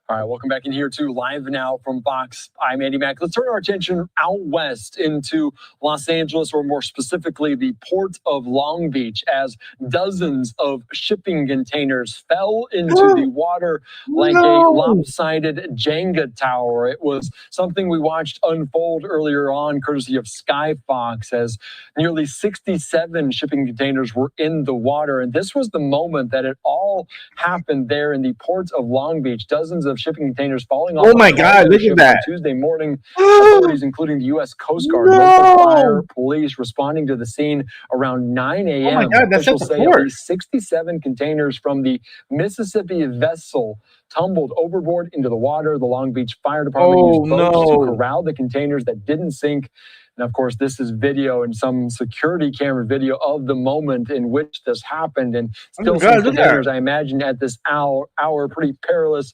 All right, welcome back in here to Live Now from Fox. I'm Andy Mack. Let's turn our attention out west into Los Angeles, or more specifically, the port of Long Beach, as dozens of shipping containers fell into the water like a lopsided Jenga tower. It was something we watched unfold earlier on, courtesy of Sky Fox, as nearly 67 shipping containers were in the water. And this was the moment that it all happened there in the port of Long Beach. Dozens of shipping containers falling off. Oh my God, look at that. Tuesday morning, authorities, including the U.S. Coast Guard, local fire, police, responding to the scene around 9 a.m. Oh my God, that's Officials at the say port. at least 67 containers from the Mississippi vessel tumbled overboard into the water. The Long Beach Fire Department used boats to corral the containers that didn't sink. And of course, this is video and some security camera video of the moment in which this happened. And still some containers, I imagine, at this hour pretty perilous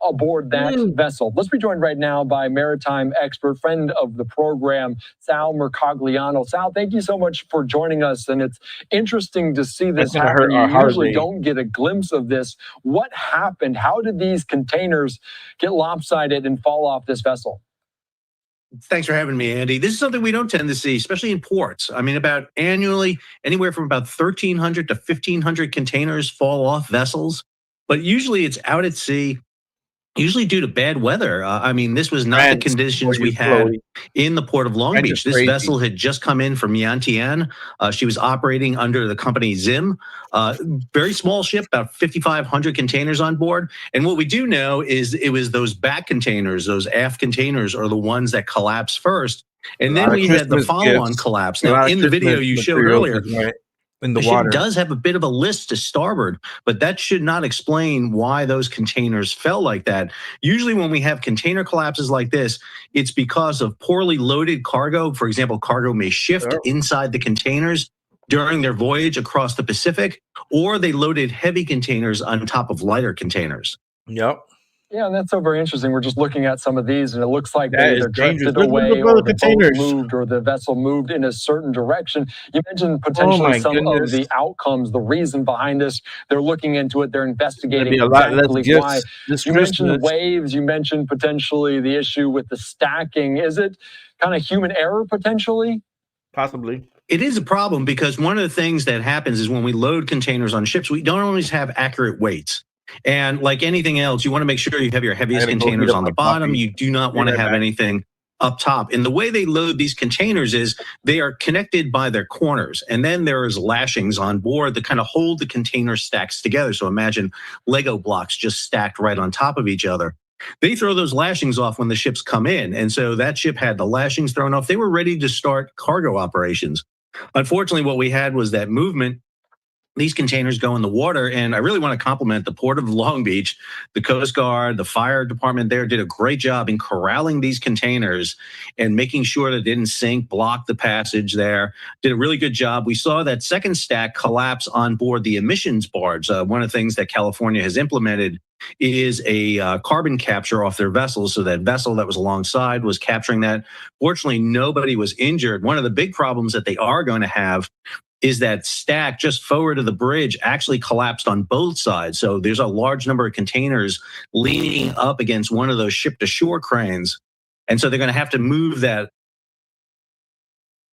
aboard that vessel. Let's be joined right now by maritime expert, friend of the program, Sal Mercogliano. Sal, thank you so much for joining us. And it's interesting to see this happen. You usually don't get a glimpse of this. What happened? How did these containers get lopsided and fall off this vessel? Thanks for having me, Andy. This is something we don't tend to see, especially in ports. I mean, about annually, anywhere from about 1,300 to 1,500 containers fall off vessels. But usually it's out at sea, usually due to bad weather. I mean, this was not the conditions we had in the port of Long Beach. This vessel had just come in from Yantian. She was operating under the company Zim. Very small ship, about 5,500 containers on board. And what we do know is it was those back containers, those aft containers are the ones that collapsed first. And then we had the follow-on collapse. Now, in the video you showed earlier, in the ship water does have a bit of a list to starboard, but that should not explain why those containers fell like that. Usually when we have container collapses like this, it's because of poorly loaded cargo. For example, cargo may shift inside the containers during their voyage across the Pacific, or they loaded heavy containers on top of lighter containers. Yep. Yeah, and that's so very interesting. We're just looking at some of these, and it looks like they either drifted Look away, at or the the containers. boat moved, or the vessel moved in a certain direction. You mentioned potentially some of the outcomes, the reason behind this. They're looking into it. They're investigating exactly why. You mentioned waves. You mentioned potentially the issue with the stacking. Is it kind of human error potentially? Possibly. It is a problem because one of the things that happens is when we load containers on ships, we don't always have accurate weights. And like anything else, you want to make sure you have your heaviest containers on the bottom. You do not want to have anything up top. And the way they load these containers is they are connected by their corners. And then there's lashings on board that kind of hold the container stacks together. So imagine Lego blocks just stacked right on top of each other. They throw those lashings off when the ships come in. And so that ship had the lashings thrown off. They were ready to start cargo operations. Unfortunately, what we had was that movement. These containers go in the water, and I really want to compliment the Port of Long Beach, the Coast Guard, the fire department there did a great job in corralling these containers and making sure that it didn't sink, block the passage there. Did a really good job. We saw that second stack collapse on board the emissions barge. One of the things that California has implemented is a carbon capture off their vessels. So that vessel that was alongside was capturing that. Fortunately, nobody was injured. One of the big problems that they are going to have is that stack just forward of the bridge actually collapsed on both sides. So there's a large number of containers leaning up against one of those ship-to-shore cranes. And so they're going to have to move that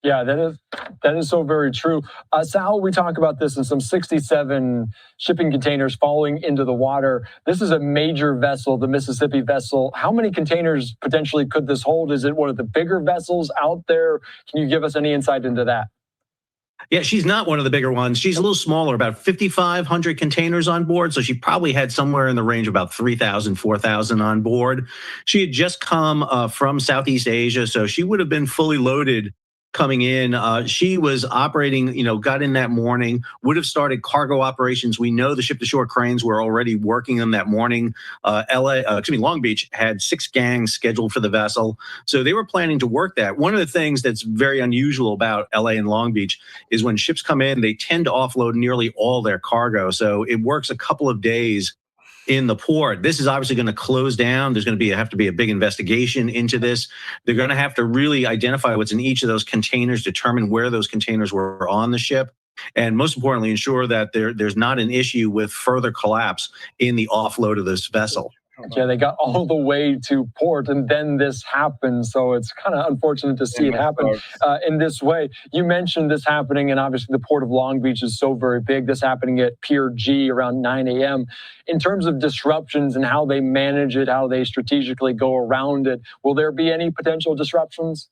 Yeah, that is so very true. Sal, we talk about this in some 67 shipping containers falling into the water. This is a major vessel, the Mississippi vessel. How many containers potentially could this hold? Is it one of the bigger vessels out there? Can you give us any insight into that? Yeah, she's not one of the bigger ones. She's a little smaller, about 5,500 containers on board. So she probably had somewhere in the range of about 3,000, 4,000 on board. She had just come from Southeast Asia, so she would have been fully loaded coming in. She was operating, got in that morning, would have started cargo operations. We know the ship-to-shore cranes were already working them that morning. Long Beach had 6 gangs scheduled for the vessel. So they were planning to work that. One of the things that's very unusual about LA and Long Beach is when ships come in, they tend to offload nearly all their cargo. So it works a couple of days in the port. This is obviously going to close down. There's going to have to be a big investigation into this. They're going to have to really identify what's in each of those containers, determine where those containers were on the ship, and most importantly, ensure that there's not an issue with further collapse in the offload of this vessel. Yeah, they got all the way to port and then this happened. So it's kind of unfortunate to see it happen in this way. You mentioned this happening, and obviously the Port of Long Beach is so very big. This happening at Pier G around 9 a.m. In terms of disruptions and how they manage it, how they strategically go around it, will there be any potential disruptions?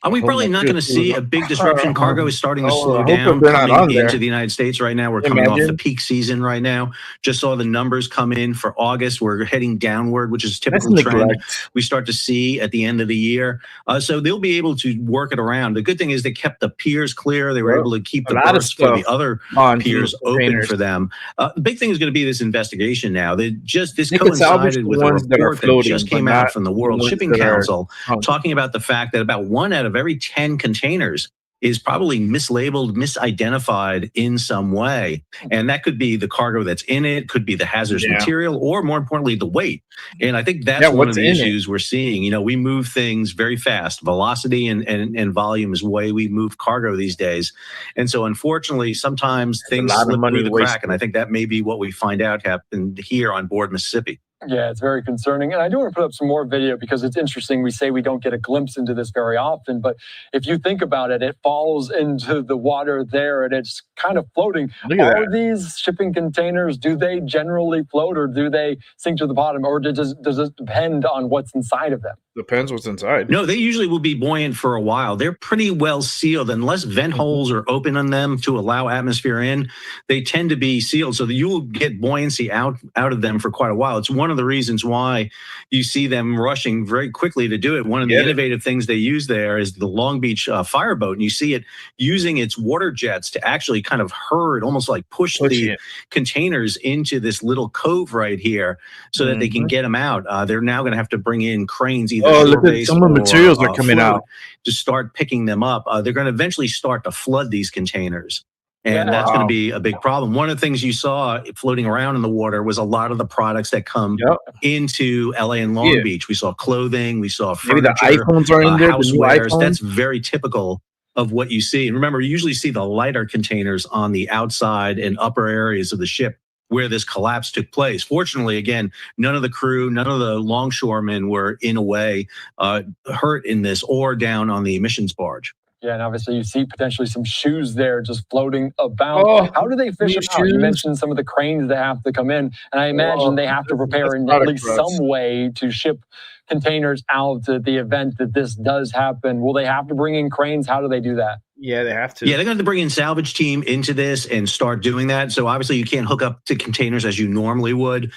Are we probably not going to see a big disruption? Cargo is starting to slow down coming into the United States right now. We're coming off the peak season right now. Just saw the numbers come in for August. We're heading downward, which is a typical trend we start to see at the end of the year. So they'll be able to work it around. The good thing is they kept the piers clear. They were able to keep the berths for the other piers open for them. The big thing is going to be this investigation now. This coincided with a report that just came out from the World Shipping Council talking about the fact that about 1 out of every 10 containers is probably mislabeled, misidentified in some way. And that could be the cargo that's in it, could be the hazardous material, or more importantly, the weight. And I think that's one of the issues we're seeing. We move things very fast. Velocity and volume is the way we move cargo these days. And so unfortunately, sometimes things slip through the crack. And I think that may be what we find out happened here on board Mississippi. Yeah, it's very concerning. And I do want to put up some more video because it's interesting. We say we don't get a glimpse into this very often, but if you think about it, it falls into the water there and it's kind of floating. Are these shipping containers, do they generally float or do they sink to the bottom, or does it depend on what's inside of them? Depends what's inside. No, they usually will be buoyant for a while. They're pretty well sealed. Unless vent holes are open on them to allow atmosphere in, they tend to be sealed so that you will get buoyancy out of them for quite a while. It's one of the reasons why you see them rushing very quickly to do it. One of the innovative things they use there is the Long Beach fireboat, and you see it using its water jets to actually kind of herd, almost like push the containers into this little cove right here so that they can get them out. They're now going to have to bring in cranes, look at some of the materials are coming out to start picking them up. They're going to eventually start to flood these containers. And that's going to be a big problem. One of the things you saw floating around in the water was a lot of the products that come into LA and Long Beach. We saw clothing, we saw furniture, maybe the iPhones are in there, housewares. That's very typical of what you see. And remember, you usually see the lighter containers on the outside and upper areas of the ship where this collapse took place. Fortunately, again, none of the crew, none of the longshoremen were in a way hurt in this or down on the emissions barge. Yeah, and obviously you see potentially some shoes there just floating about. How do they fish them out? You mentioned some of the cranes that have to come in, and I imagine they have to prepare in at least some way to ship containers out to the event that this does happen. Will they have to bring in cranes? How do they do that? Yeah, they have to. Yeah, they're going to bring in salvage team into this and start doing that. So obviously you can't hook up to containers as you normally would.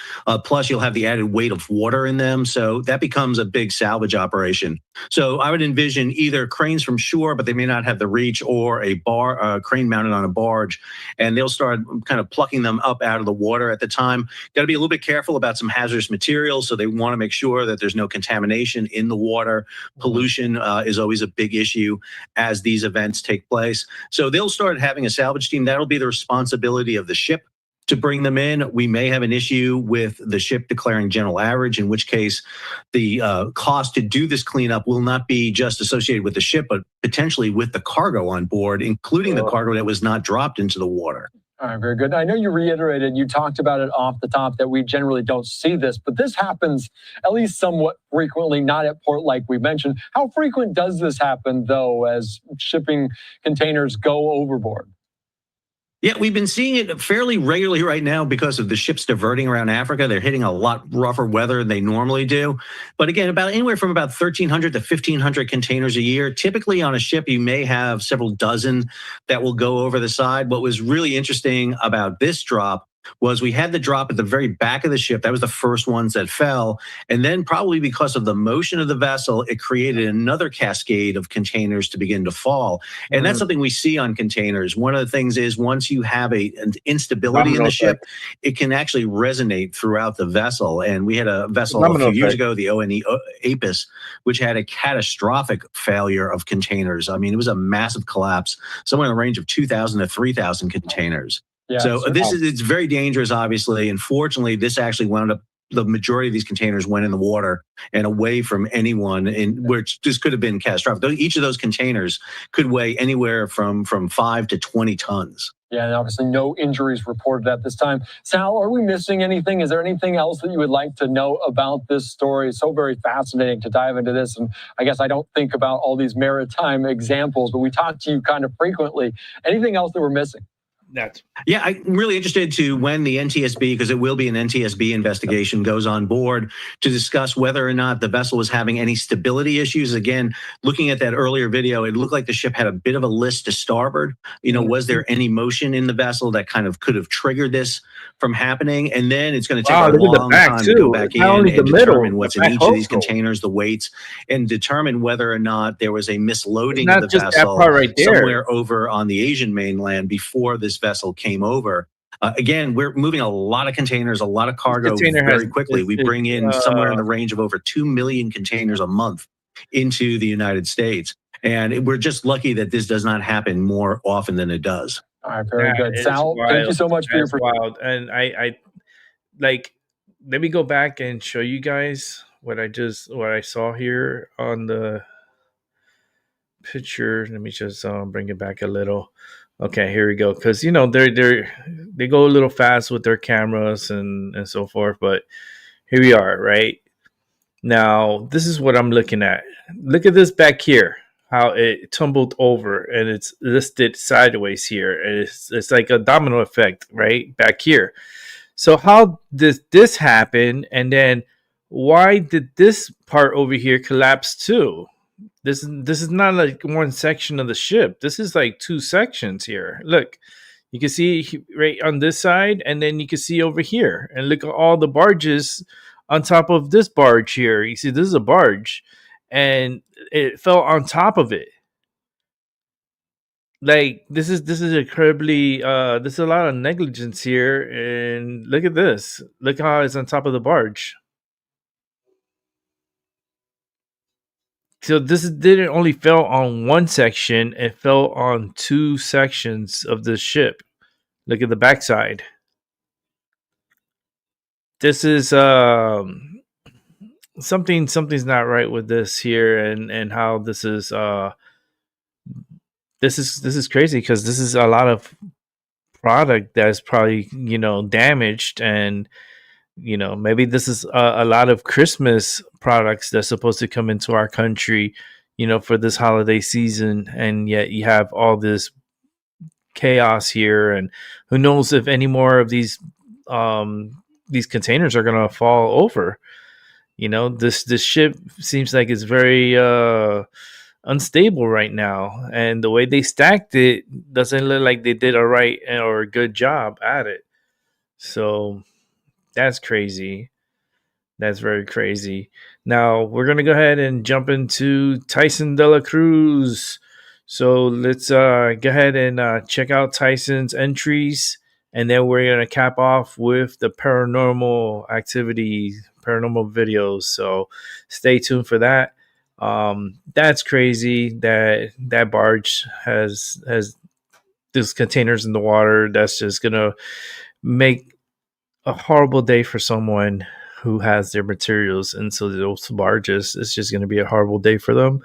Plus you'll have the added weight of water in them. So that becomes a big salvage operation. So I would envision either cranes from shore, but they may not have the reach, or a crane mounted on a barge. And they'll start kind of plucking them up out of the water at the time. Got to be a little bit careful about some hazardous materials. So they want to make sure that there's no contamination in the water. Pollution is always a big issue as these events take place. So they'll start having a salvage team. That'll be the responsibility of the ship to bring them in. We may have an issue with the ship declaring general average, in which case the cost to do this cleanup will not be just associated with the ship, but potentially with the cargo on board, including the cargo that was not dropped into the water. All right, very good. I know you reiterated, you talked about it off the top that we generally don't see this, but this happens at least somewhat frequently, not at port like we mentioned. How frequent does this happen, though, as shipping containers go overboard? Yeah, we've been seeing it fairly regularly right now because of the ships diverting around Africa. They're hitting a lot rougher weather than they normally do. But again, about anywhere from about 1,300 to 1,500 containers a year. Typically on a ship, you may have several dozen that will go over the side. What was really interesting about this drop was we had the drop at the very back of the ship. That was the first ones that fell. And then probably because of the motion of the vessel, it created another cascade of containers to begin to fall. And that's something we see on containers. One of the things is once you have an instability in the ship, it can actually resonate throughout the vessel. And we had a vessel a few years ago, the ONE Apis, which had a catastrophic failure of containers. I mean, it was a massive collapse, somewhere in the range of 2,000 to 3,000 containers. Yeah, so it's very dangerous, obviously. And fortunately, this actually wound up, the majority of these containers went in the water and away from anyone, which just could have been catastrophic. Each of those containers could weigh anywhere from 5 to 20 tons. Yeah, and obviously no injuries reported at this time. Sal, are we missing anything? Is there anything else that you would like to know about this story? It's so very fascinating to dive into this. And I guess I don't think about all these maritime examples, but we talk to you kind of frequently. Anything else that we're missing? Yeah, I'm really interested to when the NTSB, because it will be an NTSB investigation, goes on board to discuss whether or not the vessel was having any stability issues. Again, looking at that earlier video, it looked like the ship had a bit of a list to starboard. Was there any motion in the vessel that kind of could have triggered this from happening? And then it's going to take a long time to go back in and determine what's in each of these containers, the weights, and determine whether or not there was a misloading of the vessel somewhere over on the Asian mainland before this vessel came over. Again, we're moving a lot of containers, a lot of cargo very quickly. We bring in somewhere in the range of over 2 million containers a month into the United States. And we're just lucky that this does not happen more often than it does. All right, very good. Sal, thank you so much for your wild. And I like, let me go back and show you guys what I saw here on the picture. Let me just bring it back a little. Okay, here we go. Because they go a little fast with their cameras and so forth. But here we are, right? Now, this is what I'm looking at. Look at this back here, how it tumbled over and it's listed sideways here. And it's like a domino effect, right? Back here. So how did this happen? And then why did this part over here collapse too? This is not like one section of the ship. This is like two sections here. Look, you can see right on this side, and then you can see over here. And look at all the barges on top of this barge here. You see, this is a barge, and it fell on top of it. Like this is incredibly. There's a lot of negligence here, and look at this. Look how it's on top of the barge. So this didn't only fell on one section, it fell on two sections of the ship. Look at the backside. This is something's not right with this here, and how this is crazy, because this is a lot of product that's probably damaged, and maybe this is a lot of Christmas products that's supposed to come into our country, for this holiday season. And yet you have all this chaos here. And who knows if any more of these containers are going to fall over. This ship seems like it's very unstable right now. And the way they stacked it doesn't look like they did a right or a good job at it. So that's crazy. That's very crazy. Now we're going to go ahead and jump into Tyson De La Cruz. So let's go ahead and check out Tyson's entries. And then we're going to cap off with the paranormal activity, paranormal videos. So stay tuned for that. That's crazy that barge has these containers in the water. That's just going to make a horrible day for someone who has their materials into those barges. It's just going to be a horrible day for them.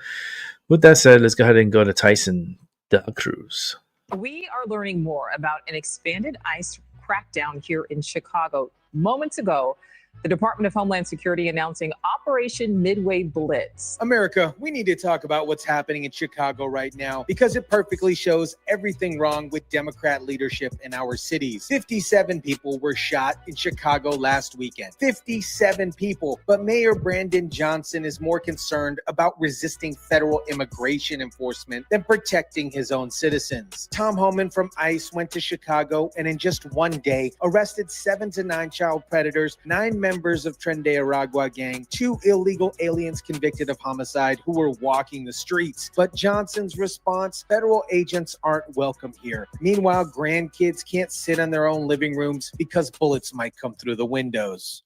With that said, let's go ahead and go to Tyson De La Cruz. We are learning more about an expanded ICE crackdown here in Chicago. Moments ago, the Department of Homeland Security announcing Operation Midway Blitz. America, we need to talk about what's happening in Chicago right now because it perfectly shows everything wrong with Democrat leadership in our cities. 57 people were shot in Chicago last weekend. 57 people. But Mayor Brandon Johnson is more concerned about resisting federal immigration enforcement than protecting his own citizens. Tom Homan from ICE went to Chicago and in just one day arrested 7 to 9 child predators, 9 members of Tren de Aragua gang, 2 illegal aliens convicted of homicide who were walking the streets. But Johnson's response, federal agents aren't welcome here. Meanwhile, grandkids can't sit in their own living rooms because bullets might come through the windows.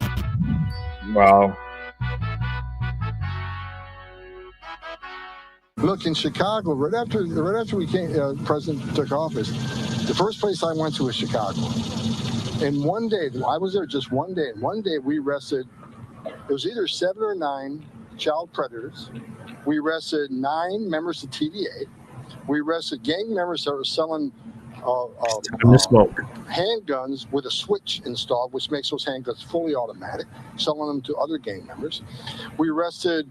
Wow. Look, in Chicago, right after we came, President took office, the first place I went to was Chicago. And one day, I was there just one day, and one day we arrested, it was either 7 or 9 child predators. We arrested 9 members of TVA. We arrested gang members that were selling handguns with a switch installed, which makes those handguns fully automatic, selling them to other gang members. We arrested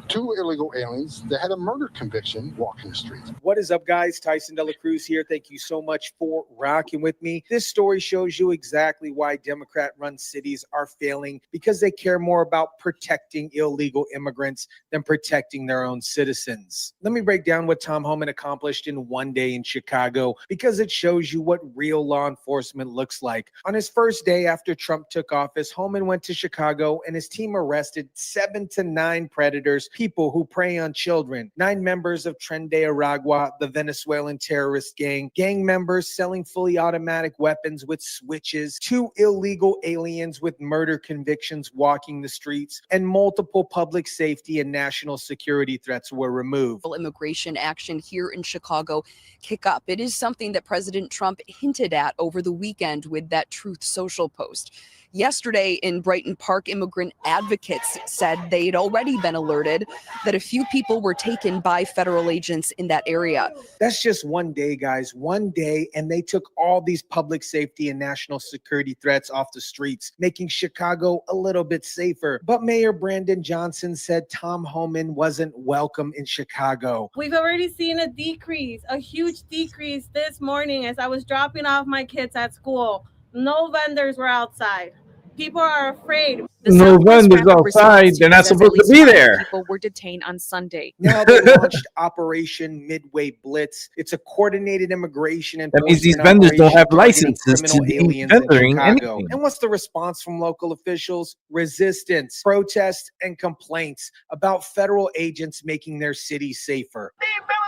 2 illegal aliens that had a murder conviction walking the streets. What is up, guys? Tyson De La Cruz here. Thank you so much for rocking with me. This story shows you exactly why Democrat-run cities are failing, because they care more about protecting illegal immigrants than protecting their own citizens. Let me break down what Tom Homan accomplished in one day in Chicago, because it shows you what real law enforcement looks like. On his first day after Trump took office, Homan went to Chicago and his team arrested 7 to 9 predators, people who prey on children, 9 members of Tren de Aragua, the Venezuelan terrorist gang members selling fully automatic weapons with switches, 2 illegal aliens with murder convictions walking the streets, and multiple public safety and national security threats were removed. Immigration action here in Chicago kick up. It is something that President Trump hinted at over the weekend with that Truth Social post. Yesterday in Brighton Park, immigrant advocates said they'd already been alerted that a few people were taken by federal agents in that area. That's just one day, guys, one day, and they took all these public safety and national security threats off the streets, making Chicago a little bit safer. But Mayor Brandon Johnson said Tom Homan wasn't welcome in Chicago. We've already seen a decrease, a huge decrease this morning as I was dropping off my kids at school. No vendors were outside. People are afraid. No vendors outside. They're not supposed to be there. People were detained on Sunday. Now they launched Operation Midway Blitz. It's a coordinated immigration and that means these vendors don't have licenses to be vending anything. And what's the response from local officials? Resistance, protests, and complaints about federal agents making their city safer.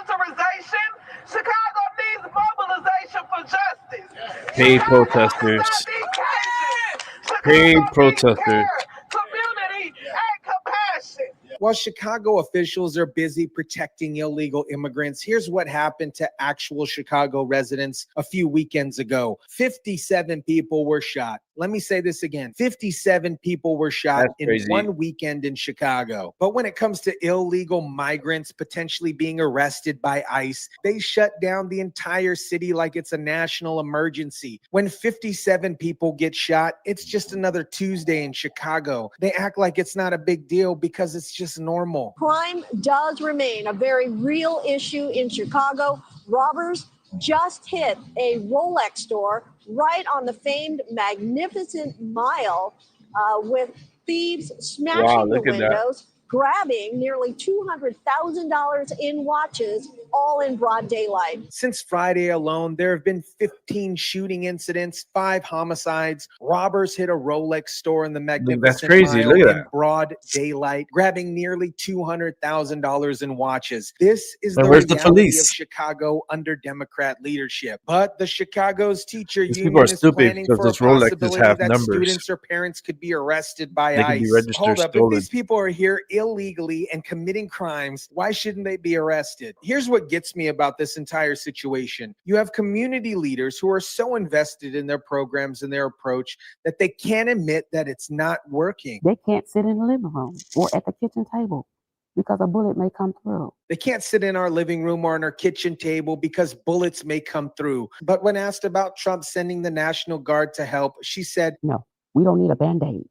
Militarization. Chicago needs mobilization for justice. Paid protesters. Paid protesters. Community and compassion. While Chicago officials are busy protecting illegal immigrants, here's what happened to actual Chicago residents a few weekends ago. 57 people were shot. Let me say this again. 57 people were shot in one weekend in Chicago. But when it comes to illegal migrants potentially being arrested by ICE, they shut down the entire city like it's a national emergency. When 57 people get shot, it's just another Tuesday in Chicago. They act like it's not a big deal because it's just normal. Crime does remain a very real issue in Chicago. Robbers just hit a Rolex store right on the famed Magnificent Mile with thieves smashing the windows, grabbing nearly $200,000 in watches, all in broad daylight. Since Friday alone, there have been 15 shooting incidents, 5 homicides. Robbers hit a Rolex store in the Magnificent Mile in broad daylight, grabbing nearly $200,000 in watches. This is the reality of Chicago under Democrat leadership. But the Chicago's teacher union is planning for a possibility that students or parents could be arrested by ICE. Hold up, if these people are here illegally and committing crimes, why shouldn't they be arrested? Here's what gets me about this entire situation. You have community leaders who are so invested in their programs and their approach that they can't admit that it's not working. They can't sit in the living room or at the kitchen table because a bullet may come through. They can't sit in our living room or on our kitchen table because bullets may come through. But when asked about Trump sending the National Guard to help, she said, No, we don't need a Band-Aid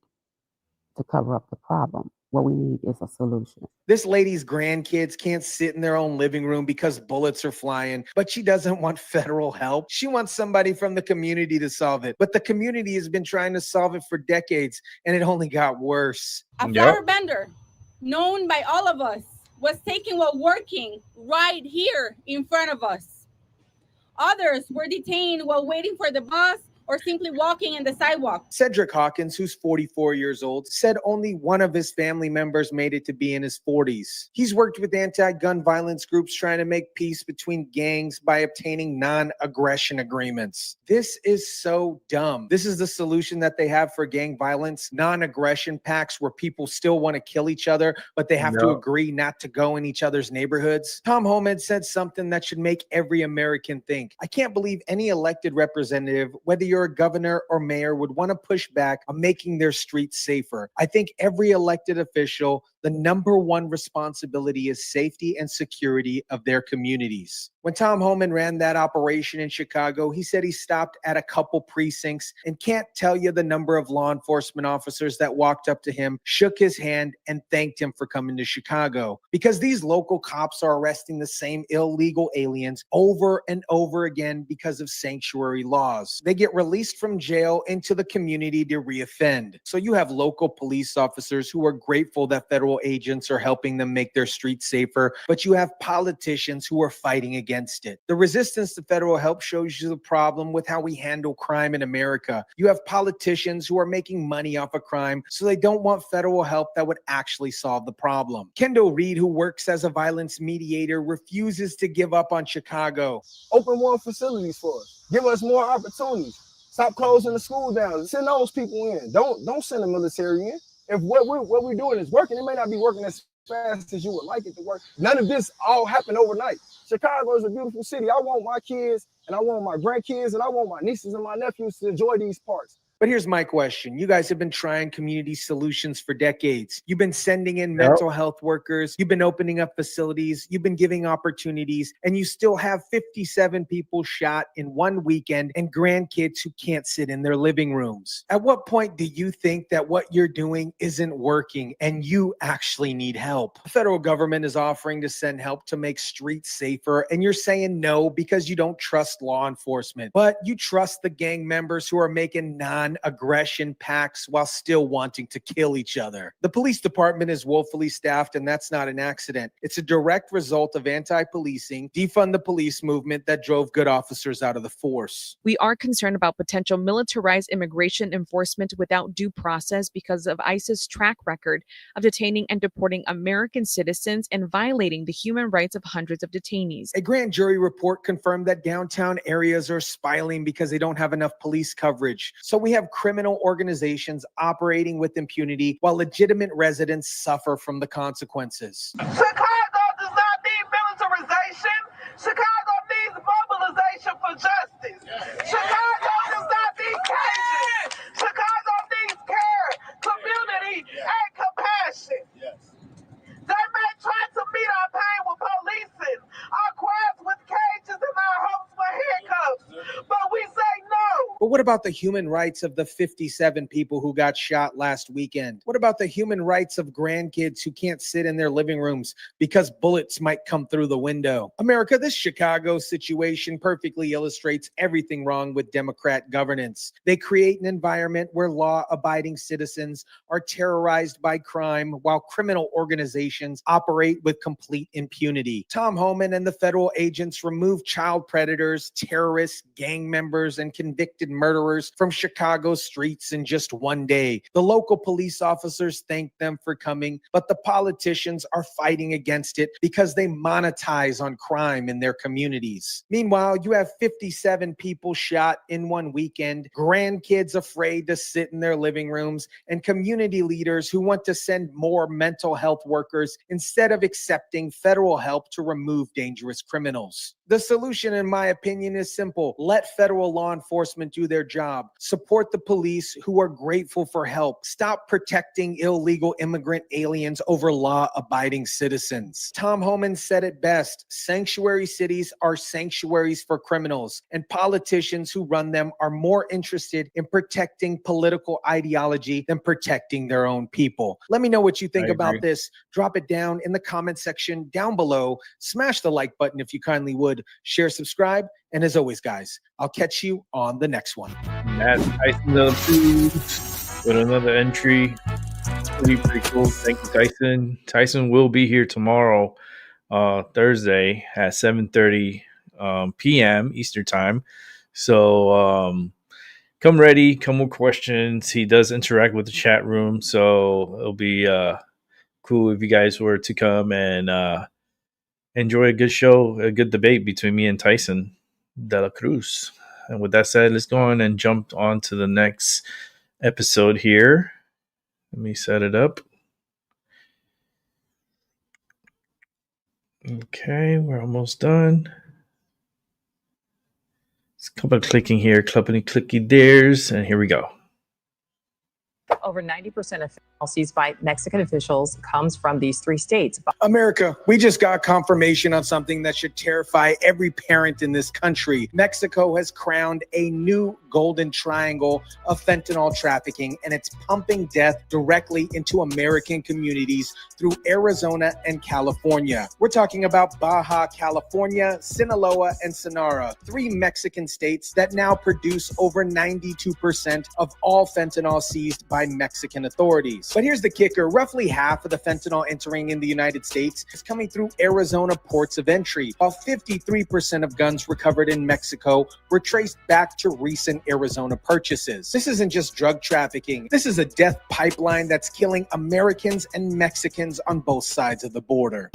to cover up the problem. What we need is a solution. This lady's grandkids can't sit in their own living room because bullets are flying, but she doesn't want federal help. She wants somebody from the community to solve it. But the community has been trying to solve it for decades, and it only got worse. A flower vendor, known by all of us, was taken while working right here in front of us. Others were detained while waiting for the bus or simply walking in the sidewalk. Cedric Hawkins, who's 44 years old, said only one of his family members made it to be in his 40s. He's worked with anti-gun violence groups trying to make peace between gangs by obtaining non-aggression agreements. This is so dumb. This is the solution that they have for gang violence, non-aggression pacts where people still want to kill each other, but they have to agree not to go in each other's neighborhoods. Tom Homan said something that should make every American think. I can't believe any elected representative, whether you're a governor or mayor, would want to push back on making their streets safer. I think every elected official, the number one responsibility is safety and security of their communities. When Tom Homan ran that operation in Chicago, he said he stopped at a couple precincts and can't tell you the number of law enforcement officers that walked up to him, shook his hand, and thanked him for coming to Chicago. Because these local cops are arresting the same illegal aliens over and over again because of sanctuary laws. They get released from jail into the community to reoffend. So you have local police officers who are grateful that federal agents are helping them make their streets safer, but you have politicians who are fighting against it. The resistance to federal help shows you the problem with how we handle crime in America. You have politicians who are making money off of crime, so they don't want federal help that would actually solve the problem. Kendall Reed, who works as a violence mediator, refuses to give up on Chicago. Open more facilities for us. Give us more opportunities. Stop closing the school down. Send those people in. Don't send the military in. If what we're doing is working, it may not be working as fast as you would like it to work. None of this all happened overnight. Chicago is a beautiful city. I want my kids and I want my grandkids and I want my nieces and my nephews to enjoy these parks. But here's my question. You guys have been trying community solutions for decades. You've been sending in mental health workers. You've been opening up facilities. You've been giving opportunities. And you still have 57 people shot in one weekend and grandkids who can't sit in their living rooms. At what point do you think that what you're doing isn't working and you actually need help? The federal government is offering to send help to make streets safer. And you're saying no because you don't trust law enforcement. But you trust the gang members who are making non-aggression pacts while still wanting to kill each other. The police department is woefully staffed, and that's not an accident. It's a direct result of anti-policing, defund the police movement that drove good officers out of the force. We are concerned about potential militarized immigration enforcement without due process because of ICE's track record of detaining and deporting American citizens and violating the human rights of hundreds of detainees. A grand jury report confirmed that downtown areas are spiraling because they don't have enough police coverage. So we have criminal organizations operating with impunity while legitimate residents suffer from the consequences. Chicago does not need militarization. Chicago needs mobilization for justice. Chicago does not need cages. Chicago needs care, community, and compassion. They may try to meet our pain with policing, our cries with cages, and our hopes for handcuffs, but we say no. But what about the human rights of the 57 people who got shot last weekend? What about the human rights of grandkids who can't sit in their living rooms because bullets might come through the window? America, this Chicago situation perfectly illustrates everything wrong with Democrat governance. They create an environment where law-abiding citizens are terrorized by crime while criminal organizations operate with complete impunity. Tom Homan and the federal agents remove child predators, terrorists, gang members, and convicted murderers from Chicago's streets in just one day. The local police officers thank them for coming, but the politicians are fighting against it because they monetize on crime in their communities. Meanwhile, you have 57 people shot in one weekend, grandkids afraid to sit in their living rooms, and community leaders who want to send more mental health workers instead of accepting federal help to remove dangerous criminals. The solution, in my opinion, is simple. Let federal law enforcement do their job. Support the police who are grateful for help. Stop protecting illegal immigrant aliens over law-abiding citizens. Tom Homan said it best. Sanctuary cities are sanctuaries for criminals, and politicians who run them are more interested in protecting political ideology than protecting their own people. Let me know what you think about this. Drop it down in the comment section down below. Smash the like button if you kindly would. Share, subscribe, and as always, guys, I'll catch you on the next one. That's Tyson with another entry. Pretty cool. Thank you, Tyson. Tyson will be here tomorrow, Thursday at 7:30 p.m. Eastern time. So come ready, come with questions. He does interact with the chat room, so it'll be cool if you guys were to come and enjoy a good show, a good debate between me and Tyson de la Cruz. And with that said, let's go on and jump on to the next episode here. Let me set it up. Okay, we're almost done. It's a couple of clicking here, clicky dares, and here we go. Over 90% of fentanyl seized by Mexican officials comes from these three states. America, we just got confirmation on something that should terrify every parent in this country. Mexico has crowned a new golden triangle of fentanyl trafficking, and it's pumping death directly into American communities through Arizona and California. We're talking about Baja California, Sinaloa, and Sonora, three Mexican states that now produce over 92% of all fentanyl seized by Mexican authorities. But here's the kicker. Roughly half of the fentanyl entering in the United States is coming through Arizona ports of entry, while 53% of guns recovered in Mexico were traced back to recent Arizona purchases. This isn't just drug trafficking. This is a death pipeline that's killing Americans and Mexicans on both sides of the border.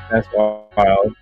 That's wild.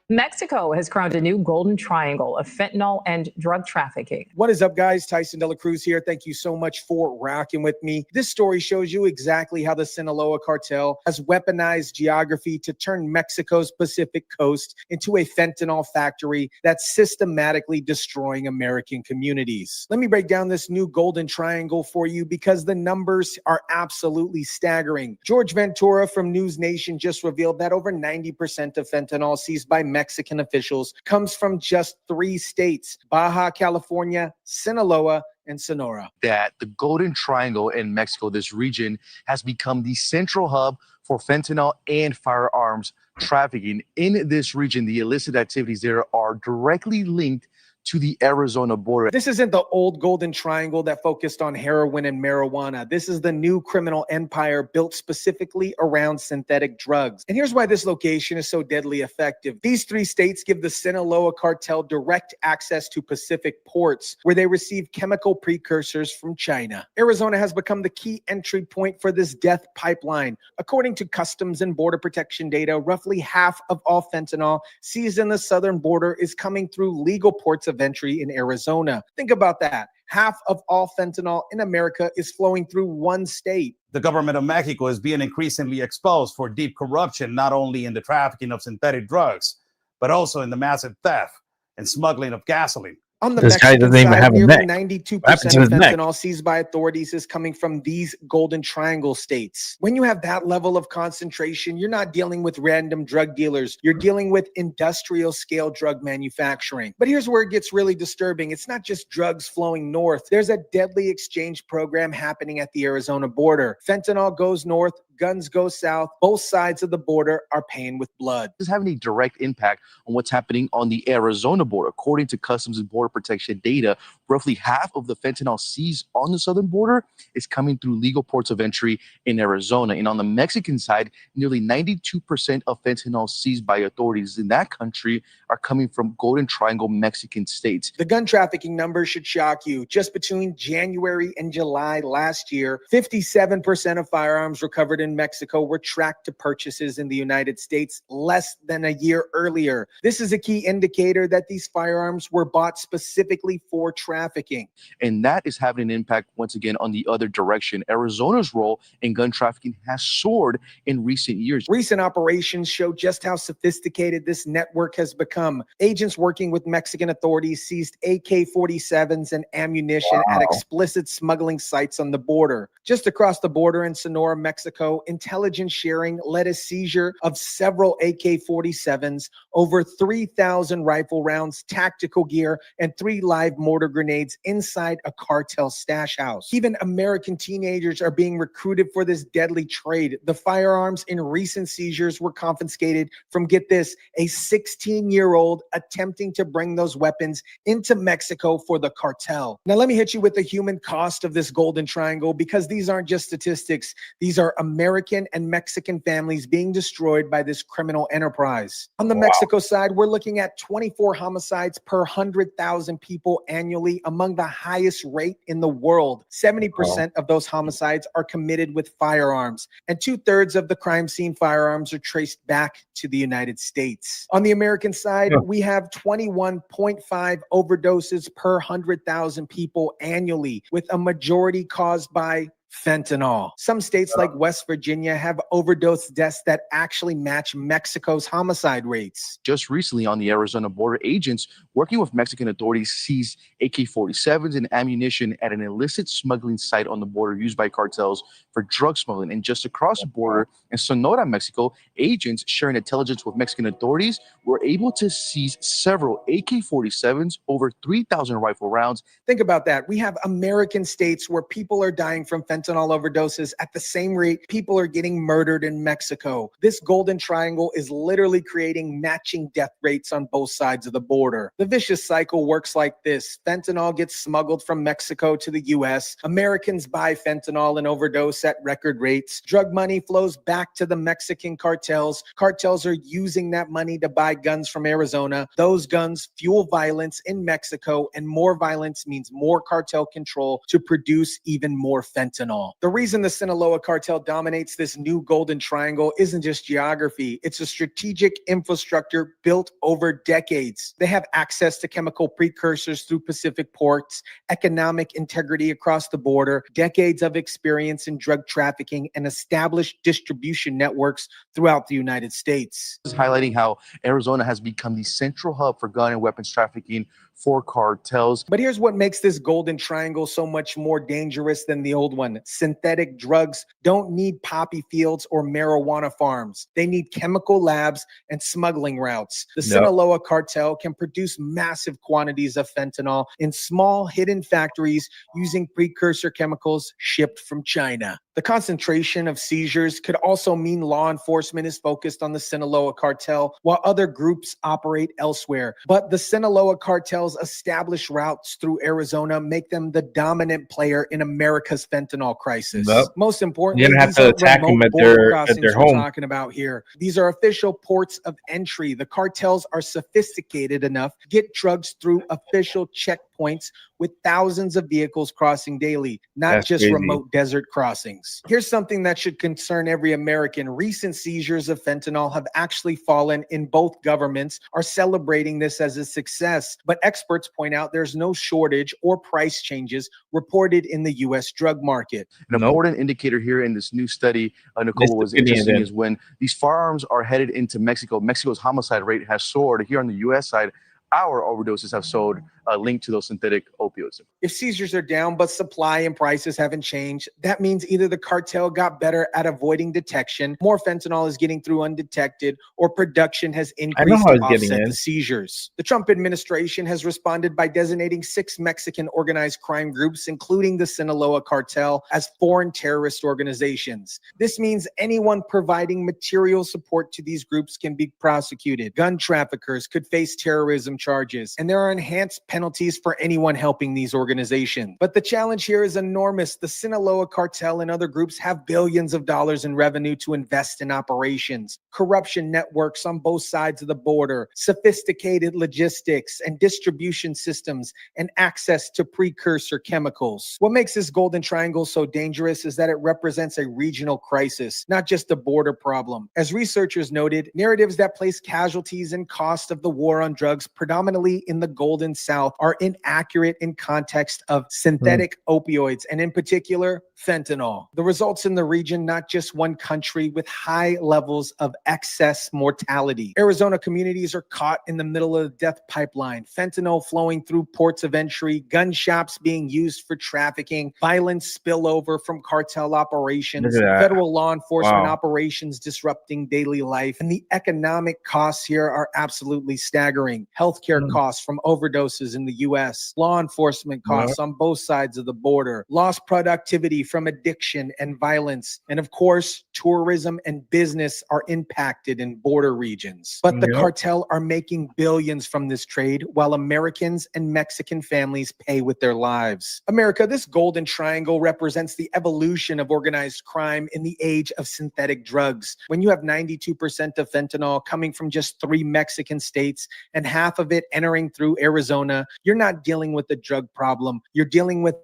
Mexico has crowned a new golden triangle of fentanyl and drug trafficking. What is up, guys? Tyson de la Cruz here. Thank you so much for rocking with me. This story shows you exactly how the Sinaloa cartel has weaponized geography to turn Mexico's Pacific coast into a fentanyl factory that's systematically destroying American communities. Let me break down this new golden triangle for you because the numbers are absolutely staggering. George Ventura from News Nation just revealed that over 90% of fentanyl seized by Mexican officials comes from just three states: Baja California, Sinaloa, and Sonora. That the Golden Triangle in Mexico, this region, has become the central hub for fentanyl and firearms trafficking. In this region, the illicit activities there are directly linked to the Arizona border. This isn't the old Golden Triangle that focused on heroin and marijuana. This is the new criminal empire built specifically around synthetic drugs. And here's why this location is so deadly effective. These three states give the Sinaloa cartel direct access to Pacific ports where they receive chemical precursors from China. Arizona has become the key entry point for this death pipeline. According to Customs and Border Protection data, roughly half of all fentanyl seized in the southern border is coming through legal ports of entry in Arizona. Think about that. Half of all fentanyl in America is flowing through one state. The government of Mexico is being increasingly exposed for deep corruption, not only in the trafficking of synthetic drugs, but also in the massive theft and smuggling of gasoline. On the This guy Mexican doesn't even side, have a nearly neck. 92% What happened to of his neck? fentanyl seized by authorities is coming from these Golden Triangle states. When you have that level of concentration, you're not dealing with random drug dealers. You're dealing with industrial scale drug manufacturing. But here's where it gets really disturbing. It's not just drugs flowing north. There's a deadly exchange program happening at the Arizona border. Fentanyl goes north, guns go south. Both sides of the border are paying with blood. This is having a direct impact on what's happening on the Arizona border. According to Customs and Border Protection data, roughly half of the fentanyl seized on the southern border is coming through legal ports of entry in Arizona. And on the Mexican side, nearly 92% of fentanyl seized by authorities in that country are coming from Golden Triangle Mexican states. The gun trafficking numbers should shock you. Just between January and July last year, 57% of firearms recovered in Mexico were tracked to purchases in the United States less than a year earlier. This is a key indicator that these firearms were bought specifically for trafficking. trafficking. And that is having an impact, once again, on the other direction. Arizona's role in gun trafficking has soared in recent years. Recent operations show just how sophisticated this network has become. Agents working with Mexican authorities seized AK-47s and ammunition at explicit smuggling sites on the border. Just across the border in Sonora, Mexico, intelligence sharing led a seizure of several AK-47s, over 3,000 rifle rounds, tactical gear, and 3 live mortar grenades inside a cartel stash house. Even American teenagers are being recruited for this deadly trade. The firearms in recent seizures were confiscated from, get this, a 16-year-old attempting to bring those weapons into Mexico for the cartel. Now, let me hit you with the human cost of this golden triangle, because these aren't just statistics. These are American and Mexican families being destroyed by this criminal enterprise. On the Mexico side, we're looking at 24 homicides per 100,000 people annually, among the highest rate in the world. 70% of those homicides are committed with firearms, and 2/3 of the crime scene firearms are traced back to the United States. On the American side, we have 21.5 overdoses per 100,000 people annually, with a majority caused by fentanyl. Some states like West Virginia have overdose deaths that actually match Mexico's homicide rates. Just recently on the Arizona border, agents working with Mexican authorities seized AK-47s and ammunition at an illicit smuggling site on the border used by cartels for drug smuggling. And just across the border in Sonora, Mexico, agents sharing intelligence with Mexican authorities were able to seize several AK-47s, over 3,000 rifle rounds. Think about that. We have American states where people are dying from fentanyl overdoses at the same rate people are getting murdered in Mexico. This golden triangle is literally creating matching death rates on both sides of the border. The vicious cycle works like this. Fentanyl gets smuggled from Mexico to the US. Americans buy fentanyl and overdose at record rates. Drug money flows back to the Mexican cartels. Cartels are using that money to buy guns from Arizona. Those guns fuel violence in Mexico, and more violence means more cartel control to produce even more fentanyl. The reason the Sinaloa cartel dominates this new golden triangle isn't just geography. It's a strategic infrastructure built over decades. They have access to chemical precursors through Pacific ports, economic integrity across the border, decades of experience in drug trafficking, and established distribution networks throughout the United States. This is highlighting how Arizona has become the central hub for gun and weapons trafficking for cartels. But here's what makes this golden triangle so much more dangerous than the old one. Synthetic drugs don't need poppy fields or marijuana farms. They need chemical labs and smuggling routes. The Sinaloa cartel can produce massive quantities of fentanyl in small hidden factories using precursor chemicals shipped from China. The concentration of seizures could also mean law enforcement is focused on the Sinaloa cartel while other groups operate elsewhere. But the Sinaloa cartel's established routes through Arizona make them the dominant player in America's fentanyl crisis. Most importantly, these are remote border crossings we're talking about here. These are official ports of entry. The cartels are sophisticated enough to get drugs through official checkpoints with thousands of vehicles crossing daily, not just remote desert crossings. Here's something that should concern every American. Recent seizures of fentanyl have actually fallen, in both governments are celebrating this as a success. But experts point out there's no shortage or price changes reported in the U.S. drug market. An important indicator here in this new study, Nicole, was interesting, is when these firearms are headed into Mexico, Mexico's homicide rate has soared. Here on the U.S. side, our overdoses have soared, linked to those synthetic opioids. If seizures are down, but supply and prices haven't changed, that means either the cartel got better at avoiding detection, more fentanyl is getting through undetected, or production has increased to offset the seizures. The Trump administration has responded by designating 6 Mexican organized crime groups, including the Sinaloa cartel, as foreign terrorist organizations. This means anyone providing material support to these groups can be prosecuted. Gun traffickers could face terrorism charges, and there are enhanced penalties for anyone helping these organizations. But the challenge here is enormous. The Sinaloa cartel and other groups have billions of dollars in revenue to invest in operations, corruption networks on both sides of the border, sophisticated logistics and distribution systems, and access to precursor chemicals. What makes this golden triangle so dangerous is that it represents a regional crisis, not just a border problem. As researchers noted, narratives that place casualties and cost of the war on drugs predominantly in the Golden South South are inaccurate in context of synthetic opioids, and in particular, fentanyl. The results in the region, not just one country, with high levels of excess mortality. Arizona communities are caught in the middle of the death pipeline. Fentanyl flowing through ports of entry, gun shops being used for trafficking, violence spillover from cartel operations, Look at that. federal law enforcement Wow. operations disrupting daily life, and the economic costs here are absolutely staggering. Healthcare costs from overdoses in the U.S., law enforcement costs on both sides of the border, lost productivity from addiction and violence, and of course, tourism and business are impacted in border regions. But the cartel are making billions from this trade, while Americans and Mexican families pay with their lives. America, this golden triangle represents the evolution of organized crime in the age of synthetic drugs. When you have 92% of fentanyl coming from just 3 Mexican states and half of it entering through Arizona, you're not dealing with a drug problem. You're dealing with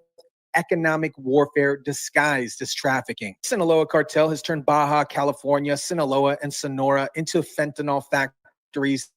economic warfare disguised as trafficking. Sinaloa cartel has turned Baja California, Sinaloa, and Sonora into fentanyl factories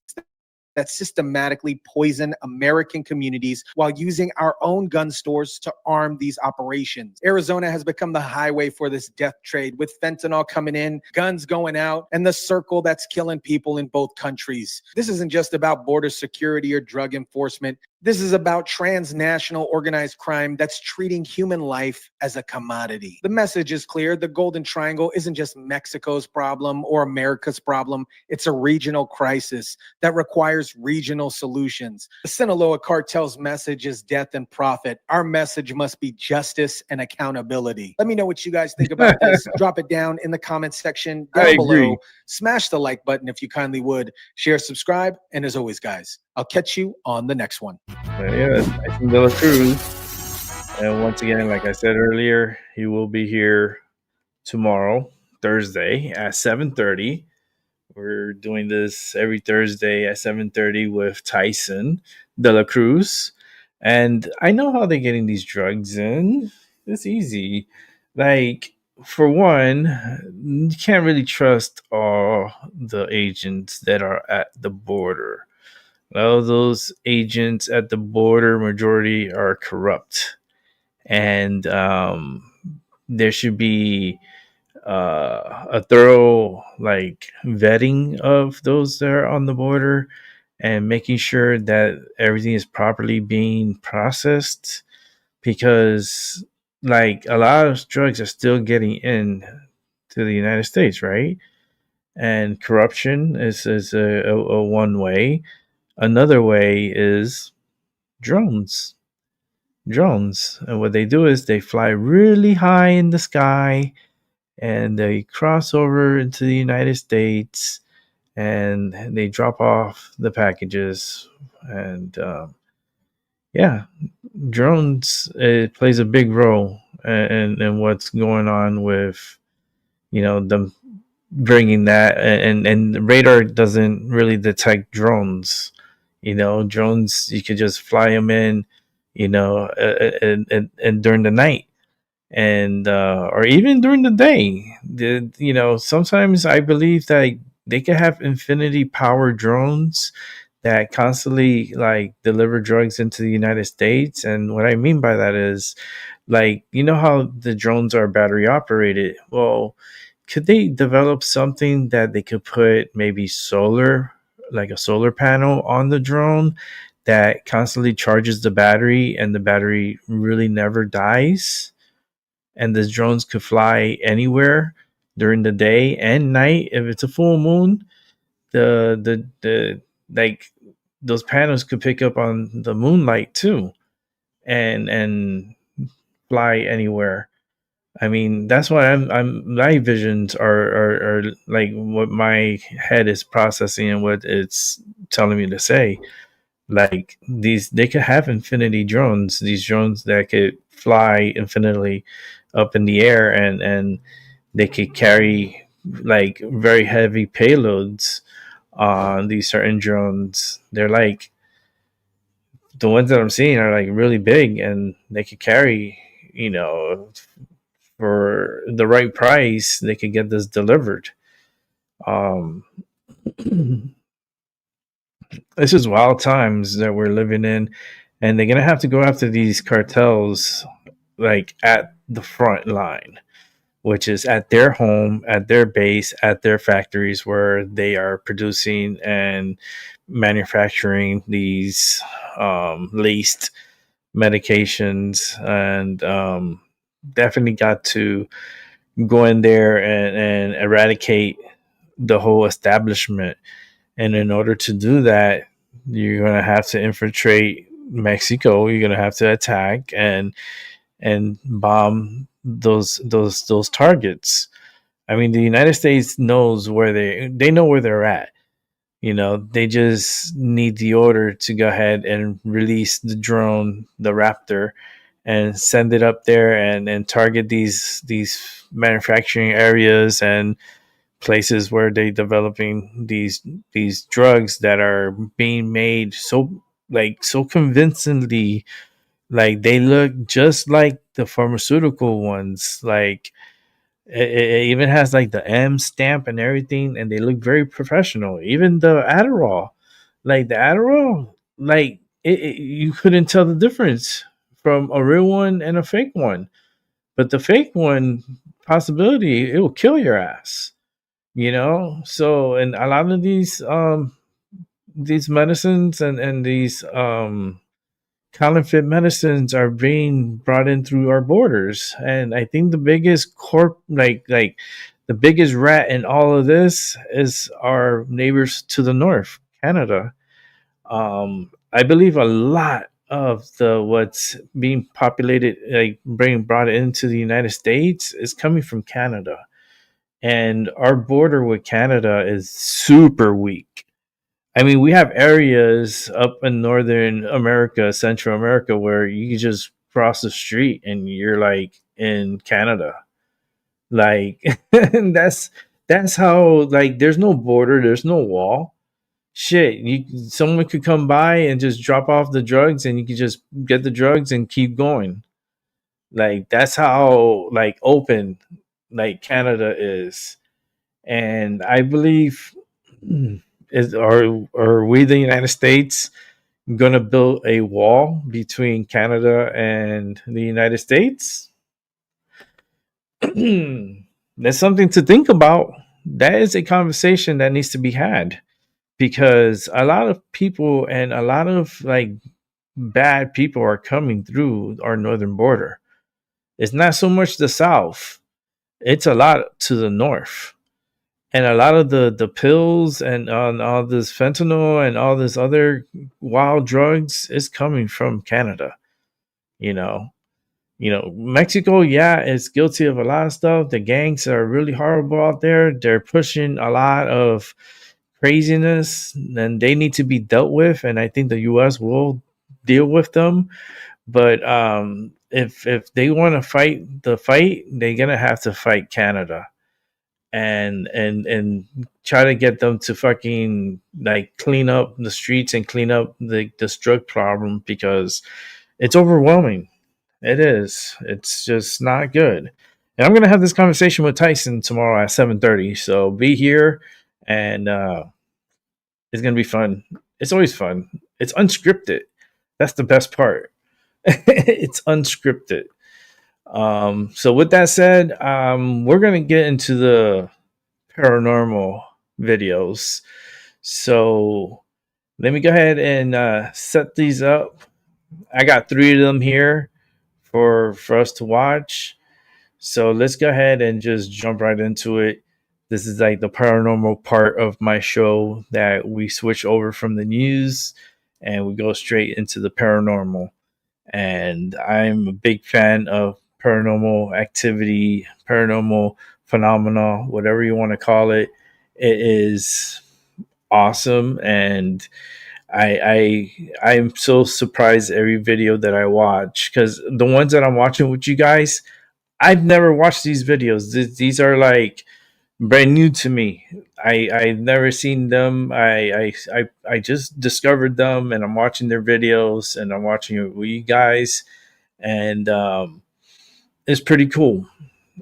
that systematically poison American communities while using our own gun stores to arm these operations. Arizona has become the highway for this death trade, with fentanyl coming in, guns going out, and the circle that's killing people in both countries. This isn't just about border security or drug enforcement. This is about transnational organized crime that's treating human life as a commodity. The message is clear. The Golden Triangle isn't just Mexico's problem or America's problem. It's a regional crisis that requires regional solutions. The Sinaloa cartel's message is death and profit. Our message must be justice and accountability. Let me know what you guys think about this. Drop it down in the comments section down below. Smash the like button if you kindly would. Share, subscribe, and as always, guys, I'll catch you on the next one. Yeah, Tyson De La Cruz. And once again, like I said earlier, he will be here tomorrow, Thursday at 7:30. We're doing this every Thursday at 7:30 with Tyson De La Cruz. And I know how they're getting these drugs in. It's easy. Like, for one, you can't really trust all the agents that are at the border. Well, those agents at the border, majority are corrupt. And there should be a thorough vetting of those that are on the border and making sure that everything is properly being processed, because a lot of drugs are still getting in to the United States, right? And corruption is a one way. Another way is drones. And what they do is they fly really high in the sky and they cross over into the United States and they drop off the packages. And drones, it plays a big role in what's going on with, them bringing that. And radar doesn't really detect drones. Drones, you could just fly them in, and during the night. And or even during the day. Sometimes I believe that they could have infinity power drones that constantly deliver drugs into the United States. And what I mean by that is, how the drones are battery operated. Well, could they develop something that they could put maybe solar, like a solar panel on the drone that constantly charges the battery and the battery really never dies? And the drones could fly anywhere during the day and night. If it's a full moon, the those panels could pick up on the moonlight too, and fly anywhere. I mean, that's why my visions are like what my head is processing and what it's telling me to say. Like they could have infinity drones, these drones that could fly infinitely up in the air, and they could carry very heavy payloads on these certain drones. They're the ones that I'm seeing are really big, and they could carry, for the right price, they could get this delivered. This is wild times that we're living in, and they're gonna have to go after these cartels like at the front line, which is at their home, at their base, at their factories where they are producing and manufacturing these laced medications, and definitely got to go in there and eradicate the whole establishment. And in order to do that, you're going to have to infiltrate Mexico. You're going to have to attack and bomb those targets. I mean, the United States knows where they know where they're at. They just need the order to go ahead and release the drone, the Raptor, and send it up there and target these manufacturing areas and places where they're developing these drugs that are being made so convincingly, like they look just like the pharmaceutical ones. Like it even has like the M stamp and everything, and they look very professional. Even the Adderall, like you couldn't tell the difference from a real one and a fake one. But the fake one, possibility, it will kill your ass. So, and a lot of these medicines and these counterfeit medicines are being brought in through our borders. And I think the biggest the biggest rat in all of this is our neighbors to the north, Canada. I believe a lot of what's being populated, like being brought into the United States, is coming from Canada. And our border with Canada is super weak. I mean, we have areas up in Northern America, Central America, where you can just cross the street and you're like in Canada. Like, and that's how, like, there's no border, there's no wall. Shit, someone could come by and just drop off the drugs, and you could just get the drugs and keep going. Like, that's how like open like Canada is. And I believe are we, the United States, gonna build a wall between Canada and the United States? That's something to think about. That is a conversation that needs to be had, because a lot of people and a lot of like bad people are coming through our northern border. It's not so much the south, it's a lot to the north. And a lot of the pills and all this fentanyl and all this other wild drugs is coming from Canada. Mexico, yeah, is guilty of a lot of stuff. The gangs are really horrible out there. They're pushing a lot of craziness, and they need to be dealt with. And I think the U.S. will deal with them. But if they want to fight the fight, they're gonna have to fight Canada. And try to get them to fucking like clean up the streets and clean up this drug problem, because it's overwhelming. It is. It's just not good. And I'm gonna have this conversation with Tyson tomorrow at 7:30. So be here, and it's gonna be fun. It's always fun. It's unscripted. That's the best part. It's unscripted. So with that said, we're gonna get into the paranormal videos. So let me go ahead and set these up. I got 3 of them here for us to watch. So let's go ahead and just jump right into it. This is like the paranormal part of my show, that we switch over from the news and we go straight into the paranormal. And I'm a big fan of paranormal activity, paranormal phenomena, whatever you want to call it. It is awesome, and I'm so surprised every video that I watch, because the ones that I'm watching with you guys, I've never watched these videos. These are like brand new to me. I've never seen them. I just discovered them, and I'm watching their videos, and I'm watching it with you guys, and it's pretty cool.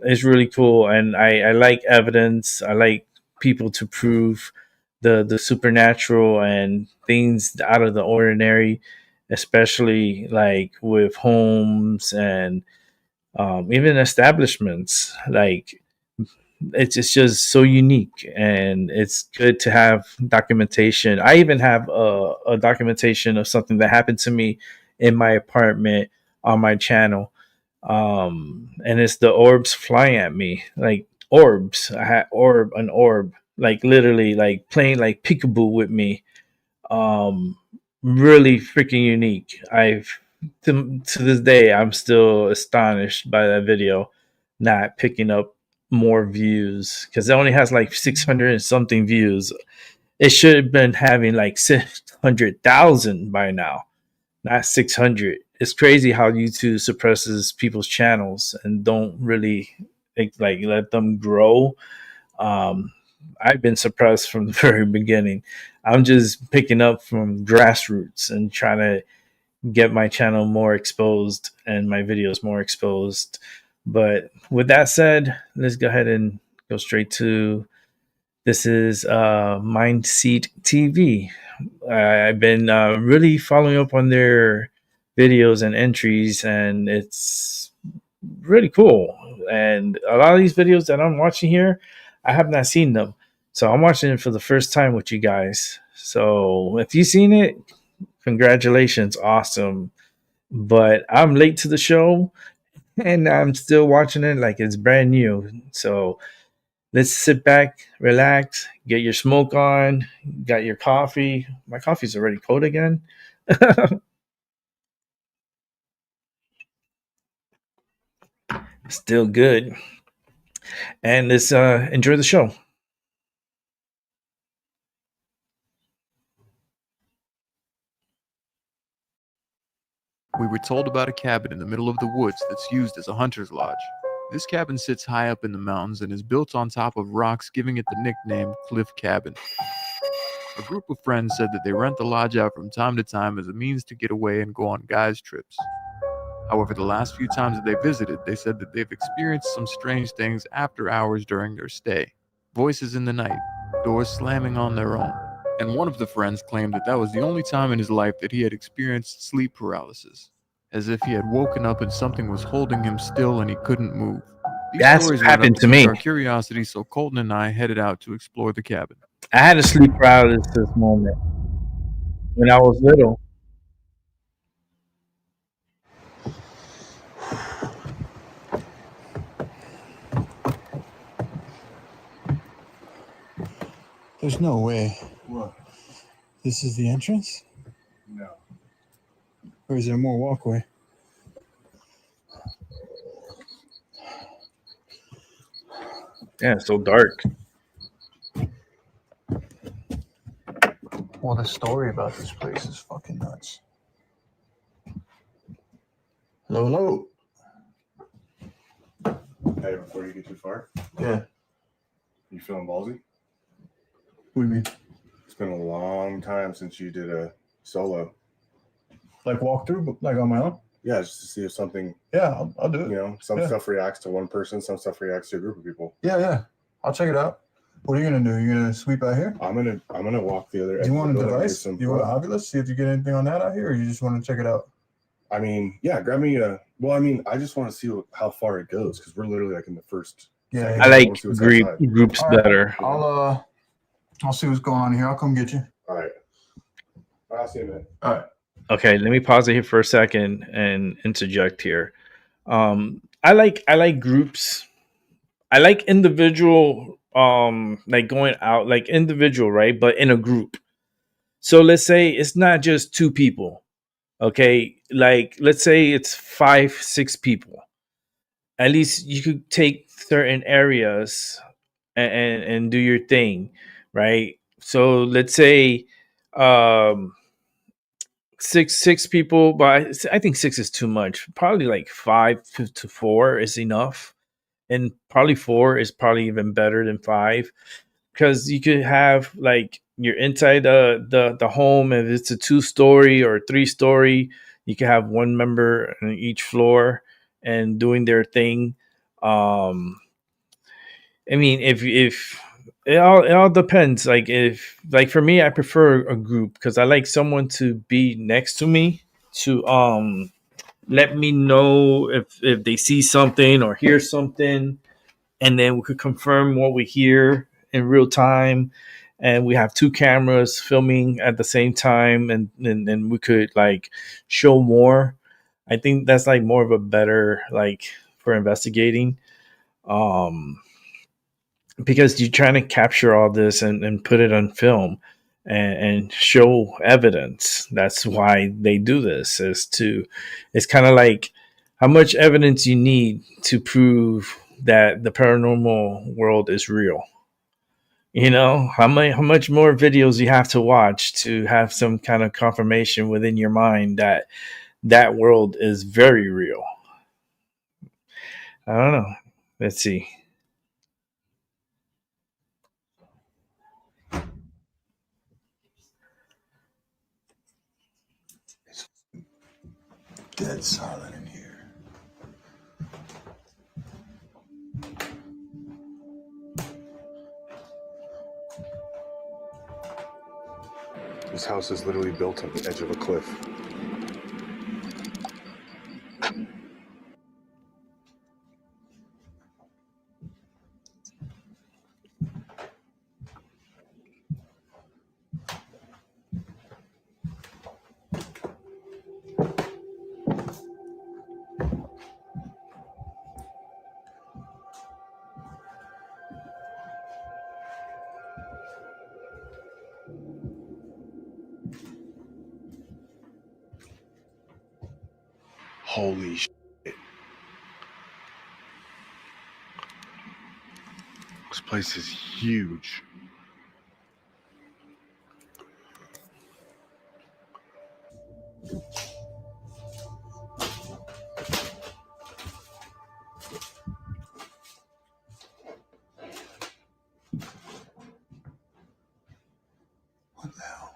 It's really cool, and I like evidence. I like people to prove the supernatural and things out of the ordinary. especially like with homes and even establishments. Like it's just so unique, and it's good to have documentation. I even have a documentation of something that happened to me in my apartment on my channel. And it's the orbs flying at me, like orbs. I had an orb, like literally like playing like peekaboo with me. um Really freaking unique. To this day I'm still astonished by that video not picking up more views, because it only has like 600 and something views. It should have been having like 600,000 by now, not 600. It's crazy how YouTube suppresses people's channels and don't really like let them grow. um I've been suppressed from the very beginning. I'm just picking up from grassroots and trying to get my channel more exposed and my videos more exposed. But with that said, let's go ahead and go straight to this is Mindseat TV. I've been really following up on their videos and entries, and it's really cool. And a lot of these videos that I'm watching here, I have not seen them. So I'm watching it for the first time with you guys. So if you've seen it, congratulations, awesome. But I'm late to the show and I'm still watching it like it's brand new. So let's sit back, relax, get your smoke on, got your coffee. My coffee's already cold again. Still good. And let's enjoy the show. We were told about a cabin in the middle of the woods that's used as a hunter's lodge. This cabin sits high up in the mountains and is built on top of rocks, giving it the nickname Cliff Cabin. A group of friends said that they rent the lodge out from time to time as a means to get away and go on guys' trips. However, the last few times that they visited, they said that they've experienced some strange things after hours during their stay. Voices in the night, doors slamming on their own. And one of the friends claimed that that was the only time in his life that he had experienced sleep paralysis, as if he had woken up and something was holding him still and he couldn't move. These That's stories happened led up to me. Our curiosity, so Colton and I headed out to explore the cabin. I had a sleep paralysis moment when I was little. There's no way. What? This is the entrance? No. Or is there more walkway? Yeah, it's so dark. Well, the story about this place is fucking nuts. Hello, hello. Hey, before you get too far, Yeah. you feeling ballsy? What do you mean? It's been a long time since you did a solo. Like walk through, but like on my own? Yeah, just to see if something. Yeah, I'll do it. You know, some Yeah. stuff reacts to one person, some stuff reacts to a group of people. Yeah. I'll check it out. What are you gonna do? You gonna sweep out here? I'm gonna walk the other. Do you want a edge of the building and do device? some- You want a Oculus? See if you get anything on that out here, or you just want to check it out? I mean, yeah, grab me a. Well, I mean, I just want to see how far it goes because we're literally like in the first. Yeah, second. yeah. I like wanna see what's outside. groups All right. better. I'll see what's going on here. I'll come get you. All right. I'll see you in a minute. All right. Okay, let me pause it here for a second and interject here. I like groups. I like individual, like going out, like individual, right? But in a group. So let's say it's not just two people. Okay, like let's say it's 5-6 people. At least you could take certain areas and do your thing, right? So let's say six people, but I think 6 is too much. Probably like 5 to 4 is enough, and probably 4 is probably even better than 5, because you could have like you're inside the home. If it's a 2-story or 3-story, you can have one member on each floor and doing their thing. I mean, if it all depends. Like if like for me, I prefer a group because I like someone to be next to me to let me know if they see something or hear something, and then we could confirm what we hear in real time. And we have two cameras filming at the same time, and we could like show more. I think that's like more of a better like for investigating. Um, because you're trying to capture all this and put it on film and show evidence. That's why they do this, is to, it's kind of like how much evidence you need to prove that the paranormal world is real. You know, how much more videos you have to watch to have some kind of confirmation within your mind that that world is very real. I don't know. Let's see. Dead silent in here. This house is literally built on the edge of a cliff. Holy shit. This place is huge. What the hell?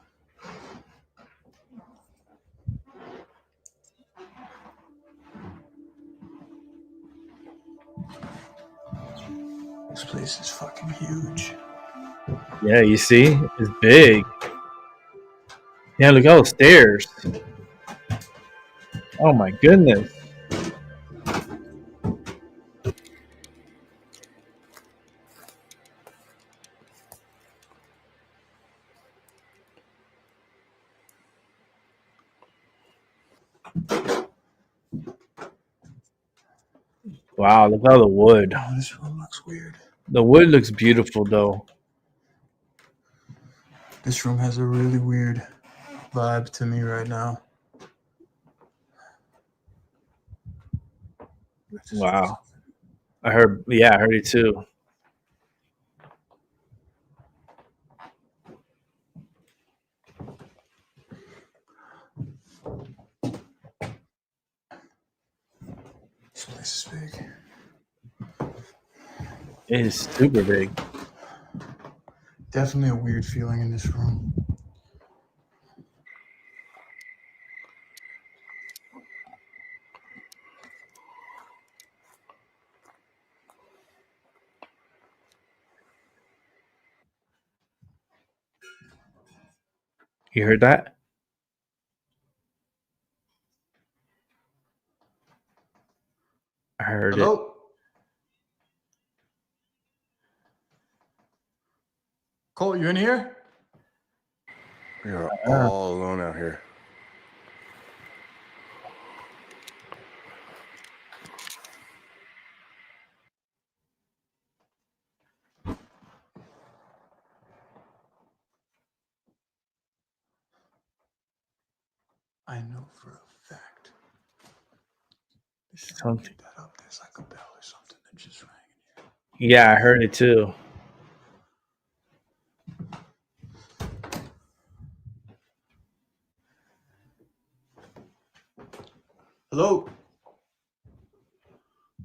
This place is fucking huge. Yeah, you see? It's big. Yeah, look at all the stairs. Oh my goodness. Wow, look at all the wood. Oh, this room looks weird. The wood looks beautiful though. This room has a really weird vibe to me right now. Wow. I heard it too. This place is big. It is super big. Definitely a weird feeling in this room. You heard that? I heard it. Hello? Colt, you in here? We are all alone out here. I know for a fact. Something. That up, there's like a bell or something that just rang in here. Yeah, I heard it too. Hello?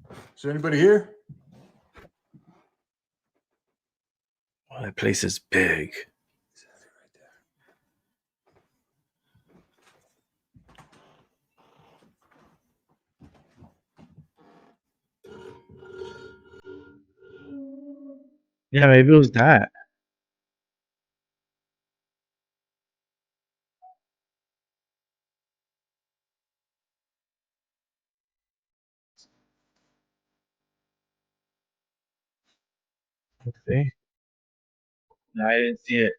Is there anybody here? Well, that place is big. Yeah, maybe it was that. See? No, I didn't see it.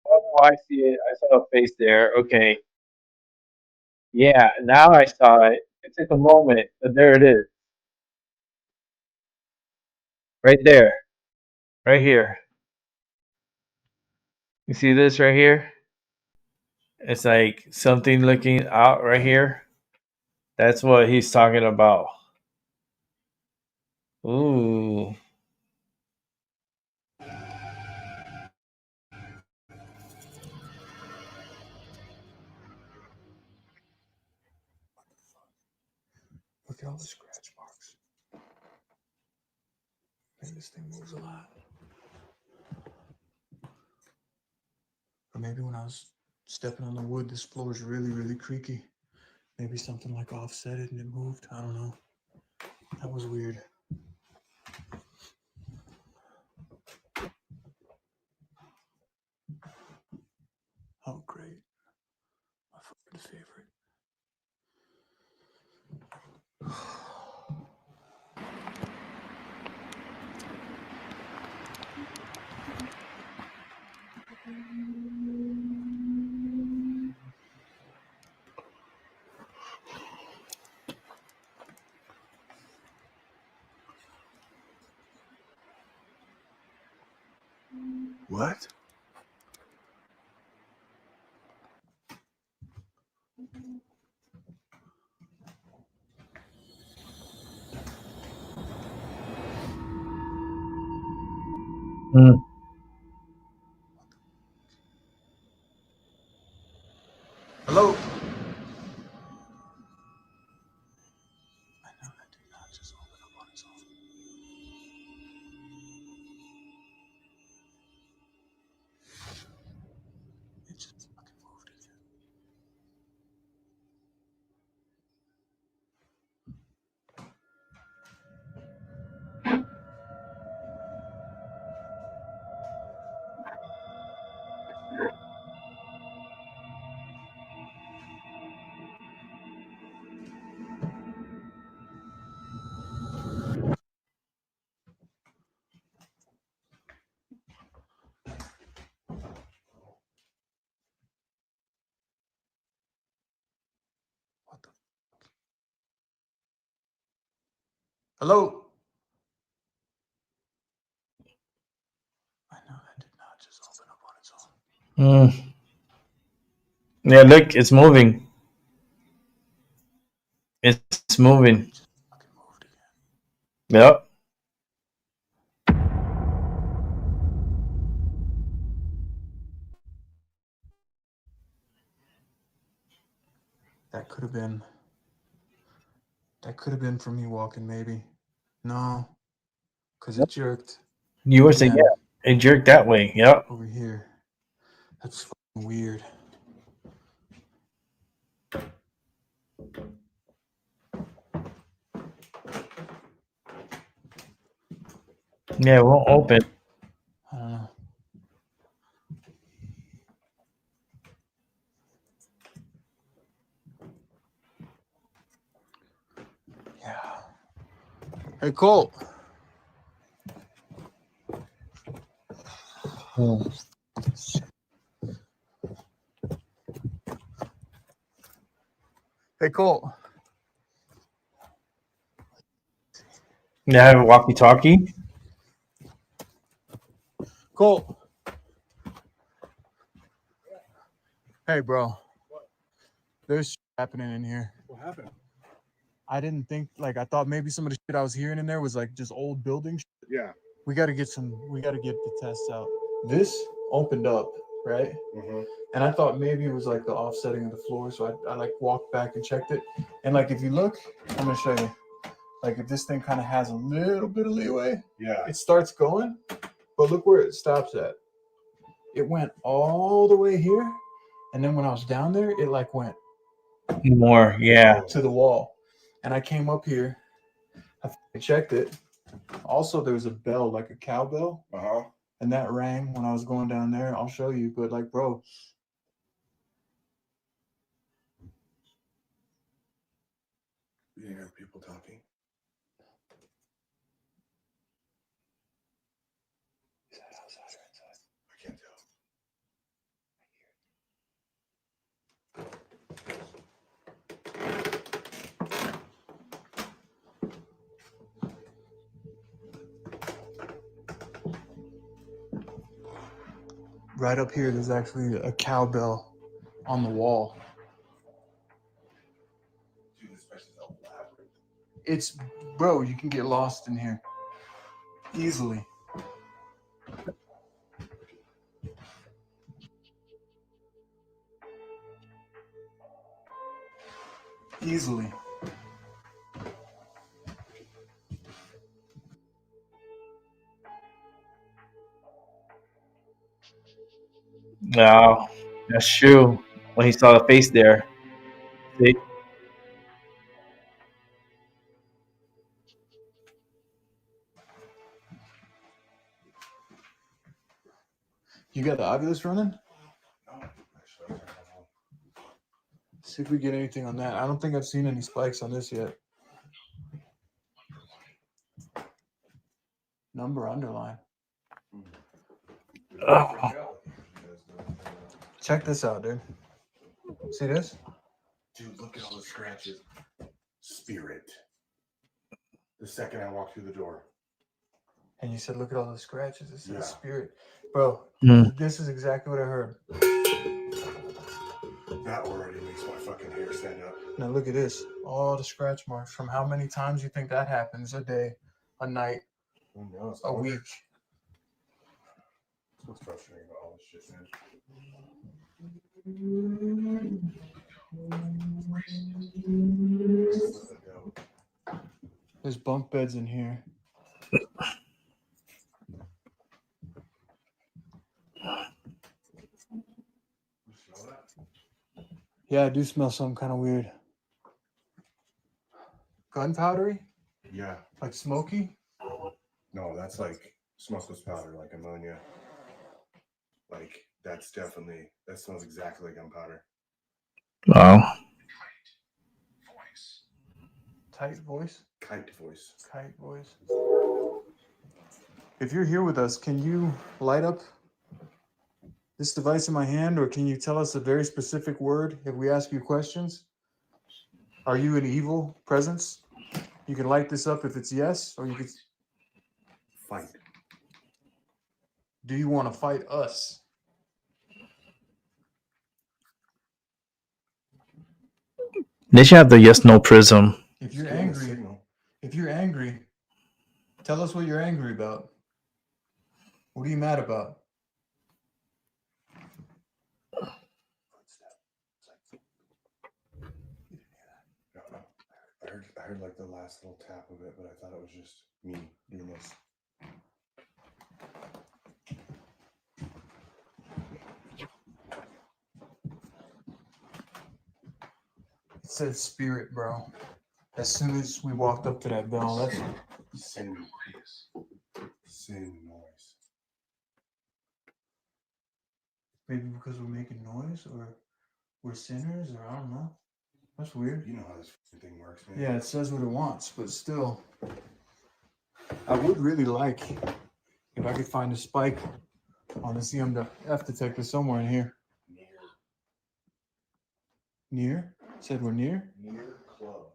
Oh, I see it. I saw a face there. Okay. Yeah, now I saw it. It took a moment, but there it is. Right there. Right here. You see this right here? It's like something looking out right here. That's what he's talking about. Ooh. Look at all the scratch marks. Man, this thing moves a lot. Or maybe when I was stepping on the wood, this floor is really, really creaky. Maybe something like offset it and it moved. I don't know. That was weird. Oh, great. My fucking favorite. What? Mm. Hello? I know that did not just open up on its own. It just fucking moved again. What the? Hello? I know that did not just open up on its own. Yeah, look, it's moving. It's moving. Yep. That could have been. That could have been for me walking, maybe. No, because it jerked. You were saying, Again. yeah, it jerked that way. Yep. Over here. That's fucking weird. Yeah, it won't open. I don't know. Yeah. Hey, Colt. Hey, Colt. You have a walkie-talkie? Colt. Hey, bro. There's shit happening in here. What happened? I didn't think, like, I thought maybe some of the shit I was hearing in there was like just old building shit. Yeah. We got to get the tests out. This opened up right? And I thought maybe it was like the offsetting of the floor, so I like walked back and checked it. And like if you look, I'm gonna show you. Like if this thing kind of has a little bit of leeway, it starts going, but look where it stops at. It went all the way here, and then when I was down there, it like went more, yeah, to the wall. And I came up here, I checked it. Also, there was a bell, like a cowbell, and that rang when I was going down there. I'll show you, but like, bro. You hear people talking? Is that outside or inside? I can't tell. Right up here, there's actually a cowbell on the wall. Dude, this place is a labyrinth. It's, bro, you can get lost in here easily. Easily. No, that's true. When he saw the face there. See? You got the Oculus running? See if we get anything on that. I don't think I've seen any spikes on this yet. Number underline. Oh. Check this out, dude. See this? Dude, look at all the scratches. Spirit. The second I walked through the door. And you said, look at all the scratches. This is spirit. Bro, this is exactly what I heard. That already makes my fucking hair stand up. Now look at this. All the scratch marks from how many times you think that happens a day, a night, Who knows? a week. That's what's frustrating about all this shit, man. There's bunk beds in here. Yeah, I do smell something kind of weird. Gunpowdery? Yeah. Like smoky? No, that's like smokeless powder, like ammonia. Like, that's definitely, that smells exactly like gunpowder. Wow. Tight voice? Kite voice. Kite voice. If you're here with us, can you light up this device in my hand, or can you tell us a very specific word if we ask you questions? Are you an evil presence? You can light this up if it's yes, or you could fight. Do you want to fight us? They should have the yes/no prism. If you're angry, tell us what you're angry about. What are you mad about? I heard like the last little tap of it, but I thought it was just me doing this. It says spirit, bro. As soon as we walked up to that bell, that's sin noise. Sin noise. Maybe because we're making noise, or we're sinners, or I don't know. That's weird. You know how this thing works, man. Yeah, it says what it wants, but still, I would really like if I could find a spike on this EMF detector somewhere in here. Near? Said we're near? Near club.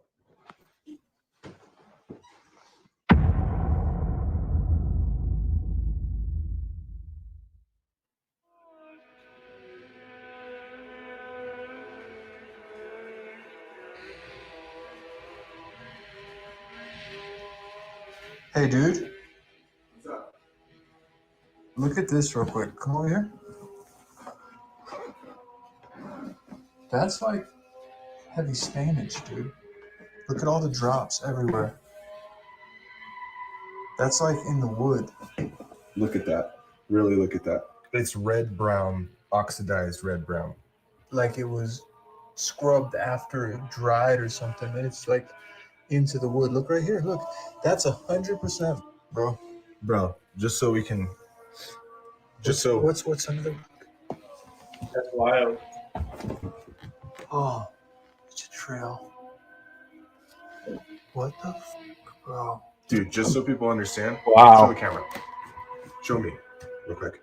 Hey, dude. What's up? Look at this real quick. Come over here. That's like heavy stainage, dude. Look at all the drops everywhere. That's like in the wood. Look at that. Really look at that. It's red brown, oxidized red brown. Like it was scrubbed after it dried or something. And it's like into the wood. Look right here. Look, that's 100%, bro. Bro, just so we can. What's under the? That's wild. Oh, it's a trail. What the fuck, bro? Dude, just so people understand. Wow. Show the camera. Show me, real quick.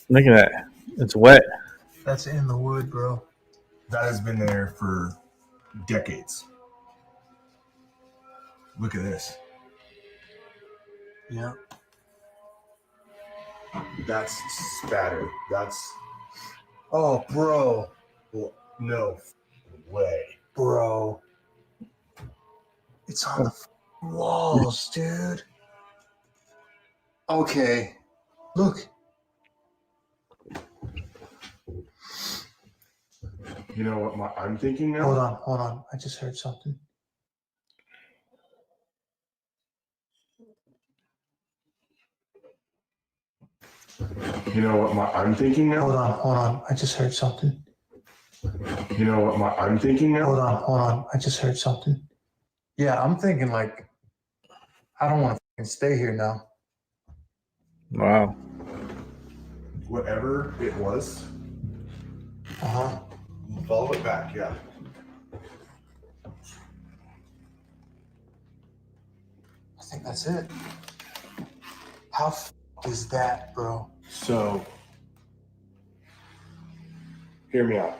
Look at that. It's wet. That's in the wood, bro. That has been there for decades. Look at this. Yeah. That's spatter. That's. Oh, bro. Well, no way. Bro. It's on the walls, dude. Okay. Look. You know what I'm thinking now? Hold on. I just heard something. You know what I'm thinking now? Hold on. I just heard something. You know what I'm thinking now? Hold on. I just heard something. Yeah, I'm thinking like, I don't want to stay here now. Wow. Whatever it was. Uh-huh. Follow it back, yeah. I think that's it. How is that, bro? So, hear me out.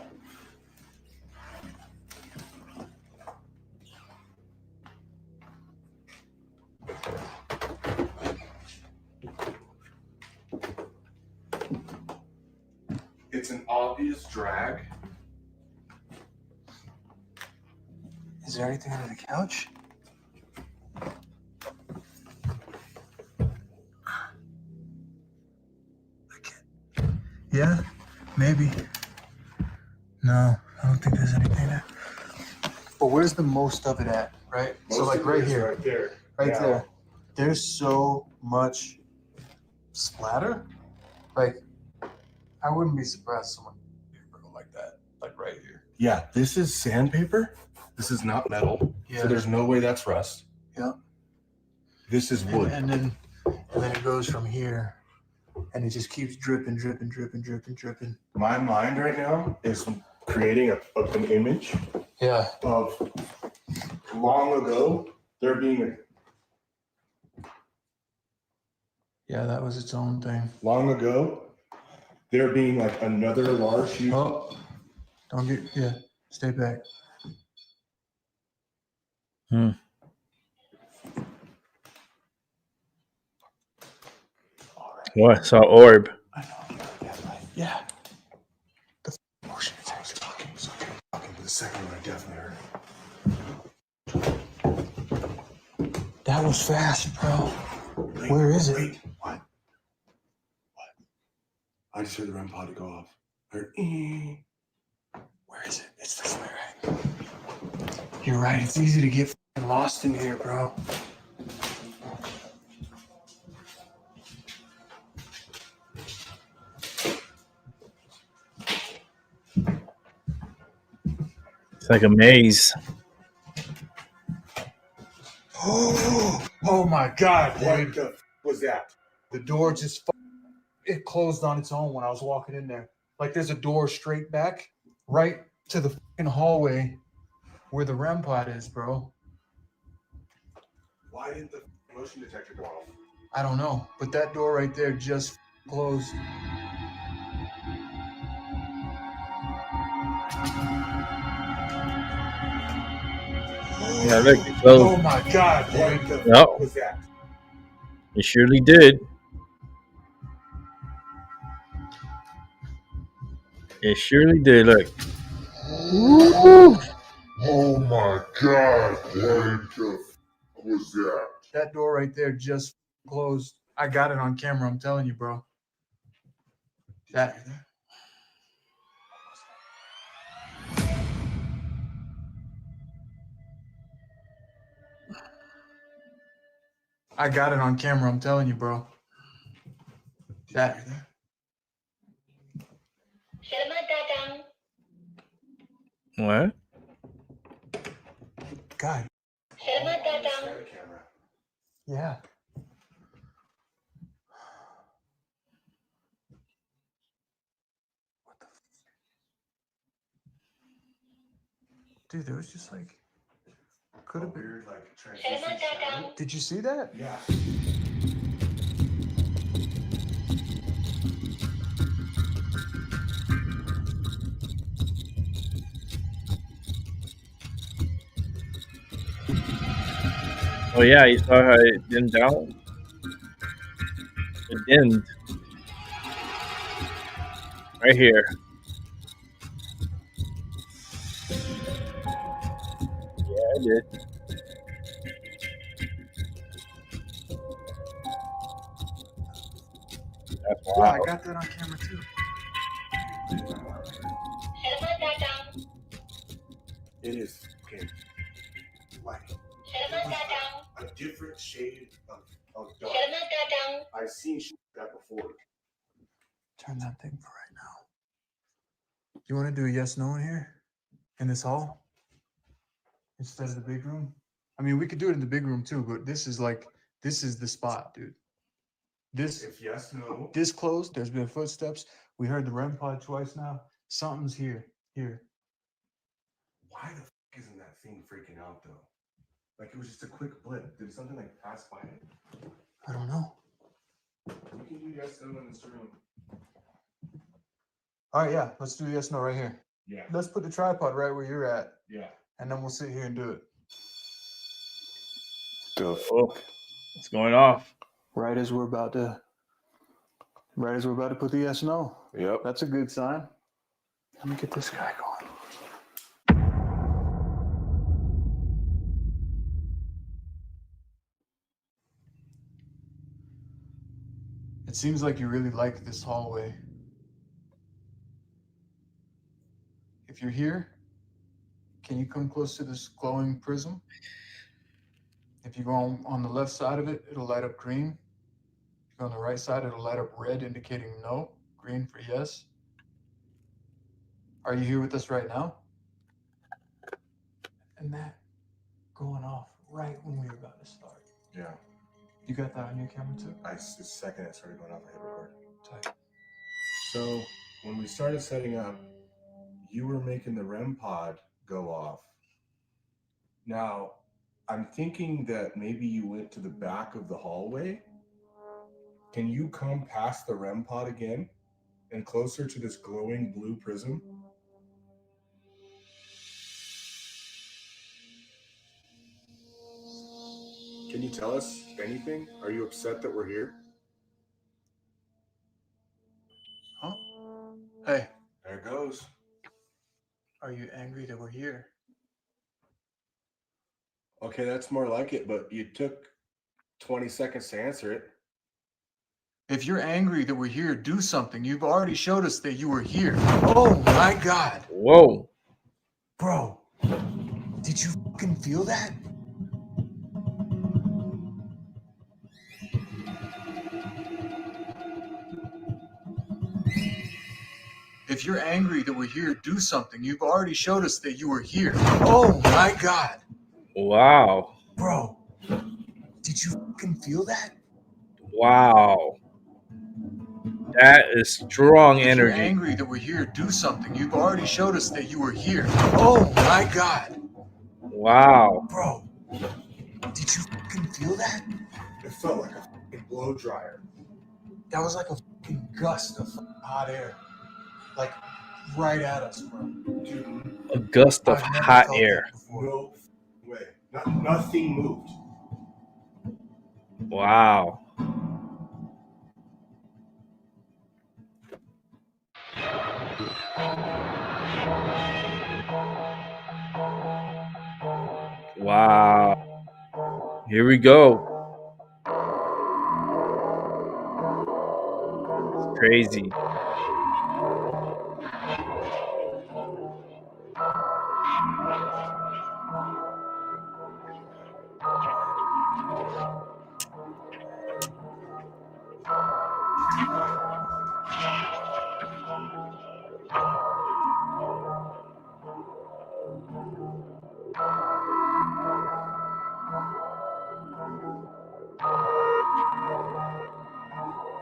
It's an obvious drag. Is there anything under the couch? Yeah, maybe. No, I don't think there's anything there. But where's the most of it at, right? So like right here. Right there. Right Yeah. there. There's so much splatter. Like, I wouldn't be surprised someone like that, like right here. Yeah, this is sandpaper. This is not metal. Yeah. So there's no way that's rust. Yeah. This is wood. And then it goes from here, and it just keeps dripping. My mind right now is creating an image Yeah. of long ago there being Yeah, that was its own thing. long ago there being like another large huge. Oh, don't get, yeah, stay back. What? Saw orb. Yeah. Motion detector talking. But the second one I definitely heard. That was fast, bro. Where is it? Wait, what? I just heard the REM pod go off. I heard, Where is it? It's this way, right? You're right. It's easy to get lost in here, bro. It's like a maze. Oh my God, dude. what the was that? The door just, it closed on its own when I was walking in there. Like there's a door straight back, right to the fucking hallway where the REM pod is, bro. Why didn't the motion detector go off? I don't know, but that door right there just closed. Yeah, look, it closed. Oh my God, dude. What the No. was that? It surely did. It surely did. Look. Oh my God! What the was that? That door right there just closed. I got it on camera. I'm telling you, bro. That. I got it on camera. I'm telling you, bro. That. What? God. Yeah. Dude, there was just like could have been like transition. Did you see that? Yeah. Oh yeah, you saw how it dimmed out? It dimmed. Right here. Yeah, I did. That's Yeah, I wild. got that on camera too. It is okay. Like a different shade of dark. I've seen shit like that before. Turn that thing for right now. You want to do a yes no in here? In this hall? Instead of the big room? I mean, we could do it in the big room too, but this is the spot, dude. This, if yes, no. This close, there's been footsteps. We heard the REM pod twice now. Something's here. Here. Why the fuck isn't that thing freaking out though? Like it was just a quick blip. Did something like pass by it? I don't know. We can do yes, no in this room. All right, yeah. Let's do yes no right here. Yeah. Let's put the tripod right where you're at. Yeah. And then we'll sit here and do it. Oh, it's going off. Right as we're about to put the yes no. Yep. That's a good sign. Let me get this guy going. It seems like you really like this hallway. If you're here, can you come close to this glowing prism? If you go on the left side of it, it'll light up green. If you go on the right side, it'll light up red, indicating no. Green for yes. Are you here with us right now? And that going off right when we were about to start. Yeah. You got that on your camera too? The second it started going off, I hit record. Tight. So when we started setting up, you were making the REM pod go off. Now, I'm thinking that maybe you went to the back of the hallway. Can you come past the REM pod again and closer to this glowing blue prism? Can you tell us anything? Are you upset that we're here? Huh? Hey. There it goes. Are you angry that we're here? Okay, that's more like it, but you took 20 seconds to answer it. If you're angry that we're here, do something. You've already showed us that you were here. Oh my God. Whoa. Bro, did you fucking feel that? If you're angry that we're here, do something. You've already showed us that you were here. Oh my God. Wow. Bro, did you fucking feel that? Wow. That is strong If energy. you're angry that we're here, do something. You've already showed us that you were here. Oh my God. Wow. Bro, did you fucking feel that? It felt like a fucking blow dryer. That was like a fucking gust of hot air. Like right at us, bro. Dude, A gust of I've never hot felt air. that before. no way. Nothing moved. Wow. Wow. Here we go. crazy.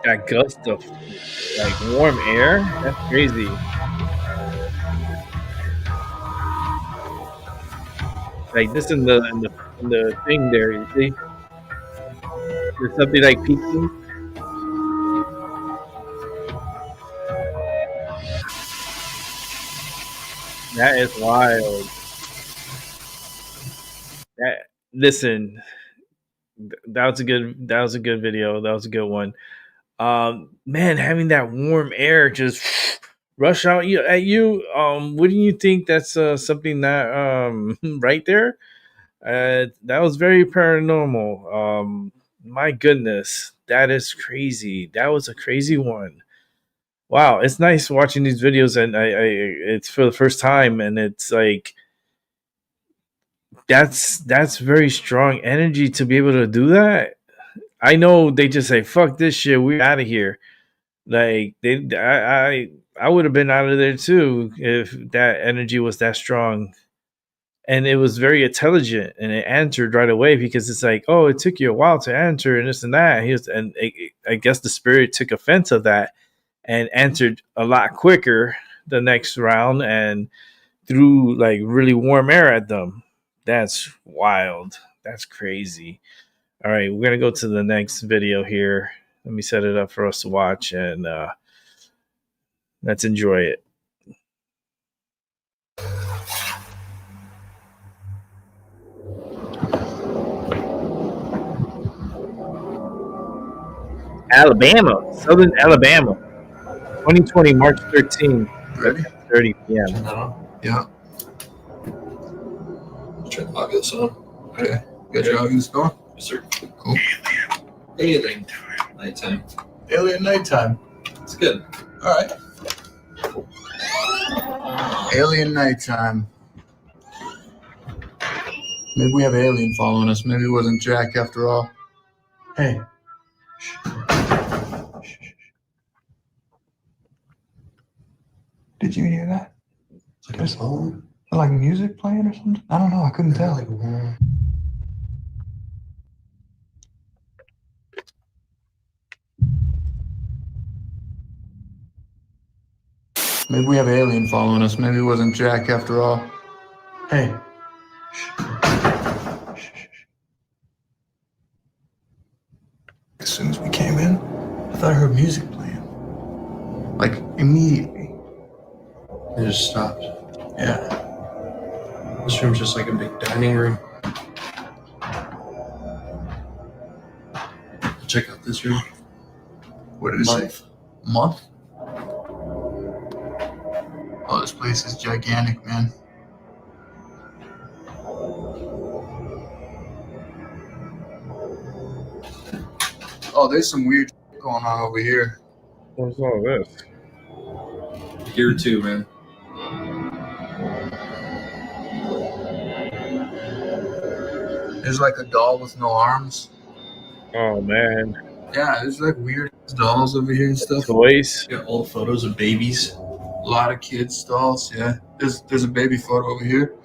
That gust of like warm air. That's crazy. Like this in the thing there. You see, there's something like peeking. That is wild. Listen, that was a good video. That was a good one. Man, having that warm air just rush out at you. Wouldn't you think that's something that right there? That was very paranormal. My goodness, that is crazy. That was a crazy one. Wow, it's nice watching these videos, and it's for the first time, and it's like that's very strong energy to be able to do that. I know they just say fuck this shit, we're out of here. Like I would have been out of there too if that energy was that strong. And it was very intelligent, and it answered right away because it's like, oh, it took you a while to answer, and this and that. I guess the spirit took offense of that and answered a lot quicker the next round and threw like really warm air at them. That's wild. That's crazy. All right, we're gonna go to the next video here. Let me set it up for us to watch, and let's enjoy it. Alabama, Southern Alabama, 2020, March 13th, 30 p.m. Yeah. Try to log this on. Okay. Got your audience going? Yes, sir. Cool. Alien nighttime. Alien nighttime. It's good. All right. Alien nighttime. Maybe we have an alien following us. Maybe it wasn't Jack after all. Hey. Did you hear that? Like a song? Like music playing or something? I don't know. I couldn't tell. Maybe we have an alien following us. Maybe it wasn't Jack after all. Hey. As soon as we came in, I thought I heard music playing. Like, immediately. It just stopped. Yeah. This room's just like a big dining room. Check out this room. What did it say? Month? Oh, this place is gigantic, man. Oh, there's some weird shit going on over here. What's all this? Here too, man. There's like a doll with no arms. Oh man. Yeah, there's like weird dolls over here and stuff. Toys. Got all the photos of babies. A lot of kids' dolls, yeah. There's a baby photo over here.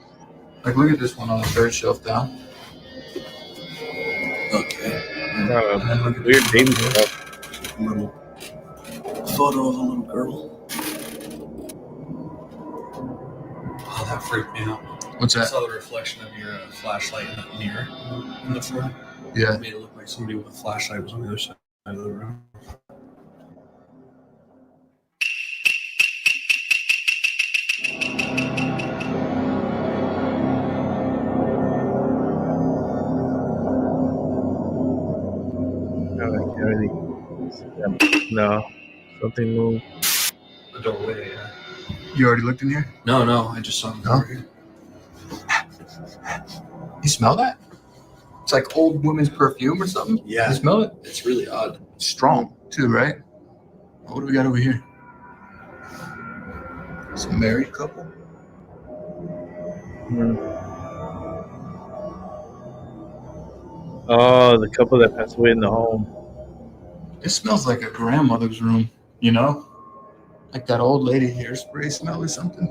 Like, look at this one on the third shelf down. Okay. And then look at weird baby stuff. A little photo of a little girl. Oh, that freaked me out. What's that? I saw the reflection of your flashlight in that mirror in the front. Yeah. It made it look like somebody with a flashlight was on the other side of the room. No, something moved. The doorway, yeah. You already looked in here? No, I just saw him over here. You smell that? It's like old woman's perfume or something? Yeah. You smell it? It's really odd. Strong, too, right? What do we got over here? Some married couple. Oh, the couple that passed away in the home. It smells like a grandmother's room, you know? Like that old lady hairspray smell or something.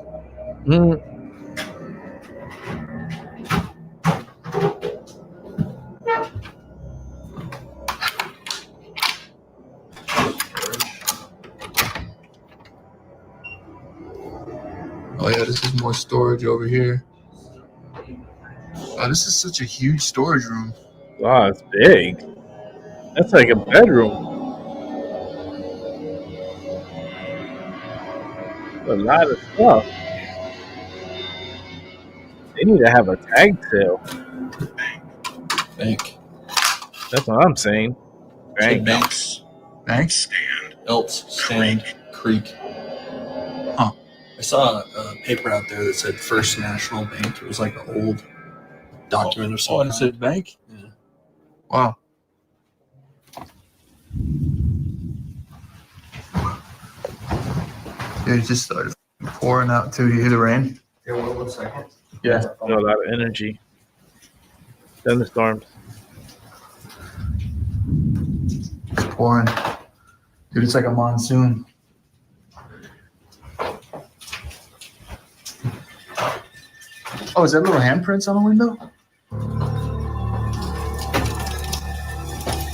Oh yeah, this is more storage over here. Oh, this is such a huge storage room. Wow, it's big. That's like a bedroom. A lot of stuff. They need to have a tag sale. Bank. That's what I'm saying. Bank. Banks. Banks? Elts. Stand. Creek. Huh. I saw a paper out there that said First National Bank. It was like an old document or something. Oh, and it said bank? Yeah. Wow. It just started pouring out too. Do you hear the rain? Yeah, 1 second. Yeah. A lot of energy. Thunderstorms. It's pouring. Dude, it's like a monsoon. Oh, is that little handprints on the window?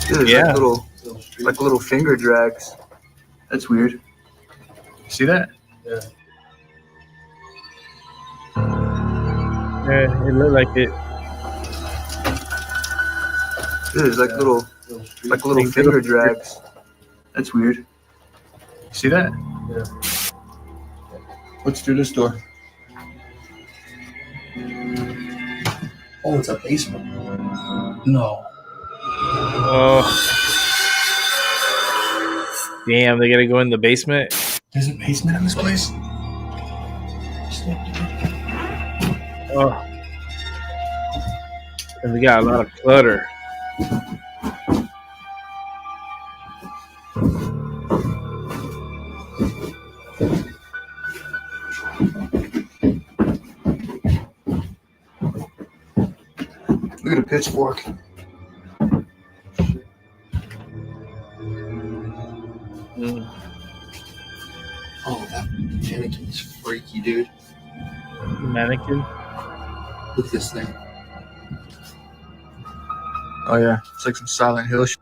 Dude, Yeah. like little finger drags. That's weird. See that? Yeah. Yeah, it looked like it. Dude, it's like little finger drags. That's weird. See that? Yeah. What's through this door? Oh, it's a basement. No. Oh. Damn, they gotta go in the basement. There's a basement in this place? Oh. And we got a lot of clutter. Look at a pitchfork. Oh, that mannequin is freaky, dude. Mannequin? Look at this thing. Oh yeah, it's like some Silent Hill shit.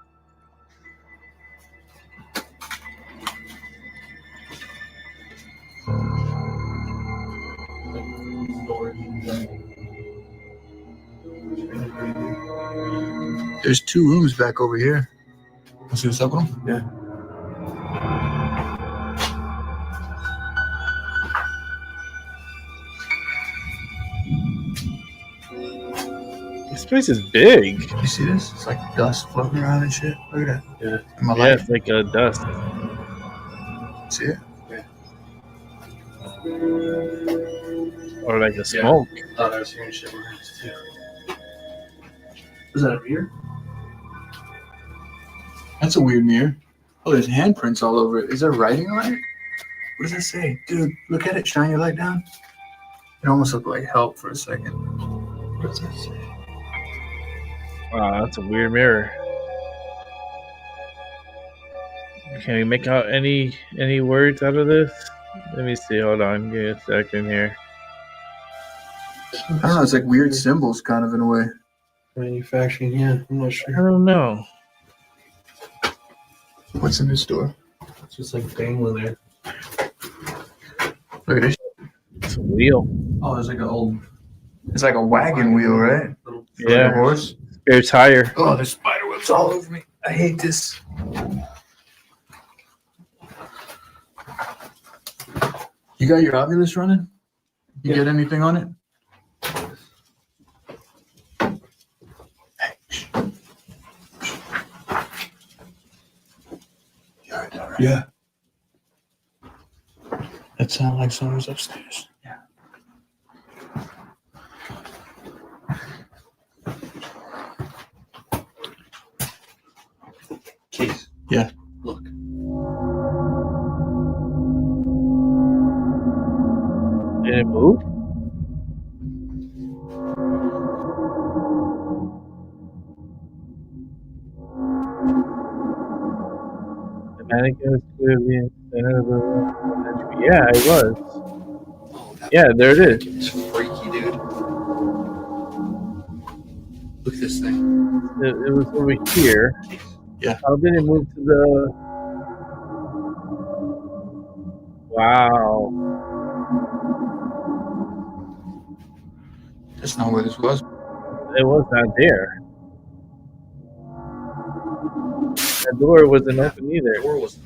There's 2 rooms back over here. Want to see what's up with them? Yeah. This place is big. You see this? It's like dust floating around and shit. Look at that. Yeah. Am I Yeah, lying? it's like dust. See it? Or like a smoke. Oh, I was hearing shit around too. Is that a mirror? That's a weird mirror. Oh, there's handprints all over it. Is there writing on it? What does it say? Dude, look at it. Shine your light down. It almost looked like help for a second. What does that say? Wow, that's a weird mirror. Can we make out any words out of this? Let me see. Hold on. Give me a second here. I don't know. It's like weird symbols, kind of, in a way. Manufacturing, yeah. I'm not I sure. don't know. What's in this door? It's just like dangling there. Look at this. It's a wheel. Oh, it's like an old. It's like a wagon wheel, right? Yeah. Like a horse. Spare tire. Oh, there's spider webs all over me. I hate this. You got your Oculus running? You get anything on it? Yeah. That sounded like someone was upstairs. Yeah. Keith. Yeah. Look. Did it move? The mannequin was clearly in the center of the room. Yeah, it was. Yeah, there it is. It's freaky, dude. Look at this thing. It was over here. Yeah. How did it move to the... Wow. That's not where this was. It was not there. That door wasn't open either. The door was.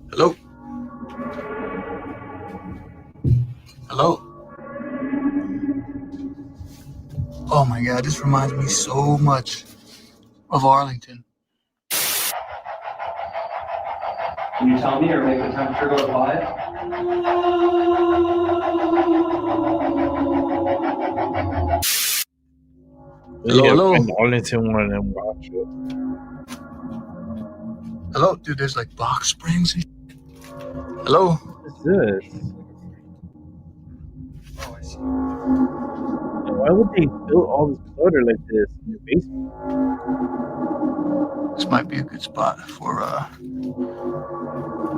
Hello? Hello? Oh my god, this reminds me so much of Arlington. Can you tell me or make the temperature go to 5? Hello? Arlington one and watch it. Hello? Dude, there's like box springs and shit. Hello? What is this? Oh, I see. Why would they build all this clutter like this in your basement? This might be a good spot for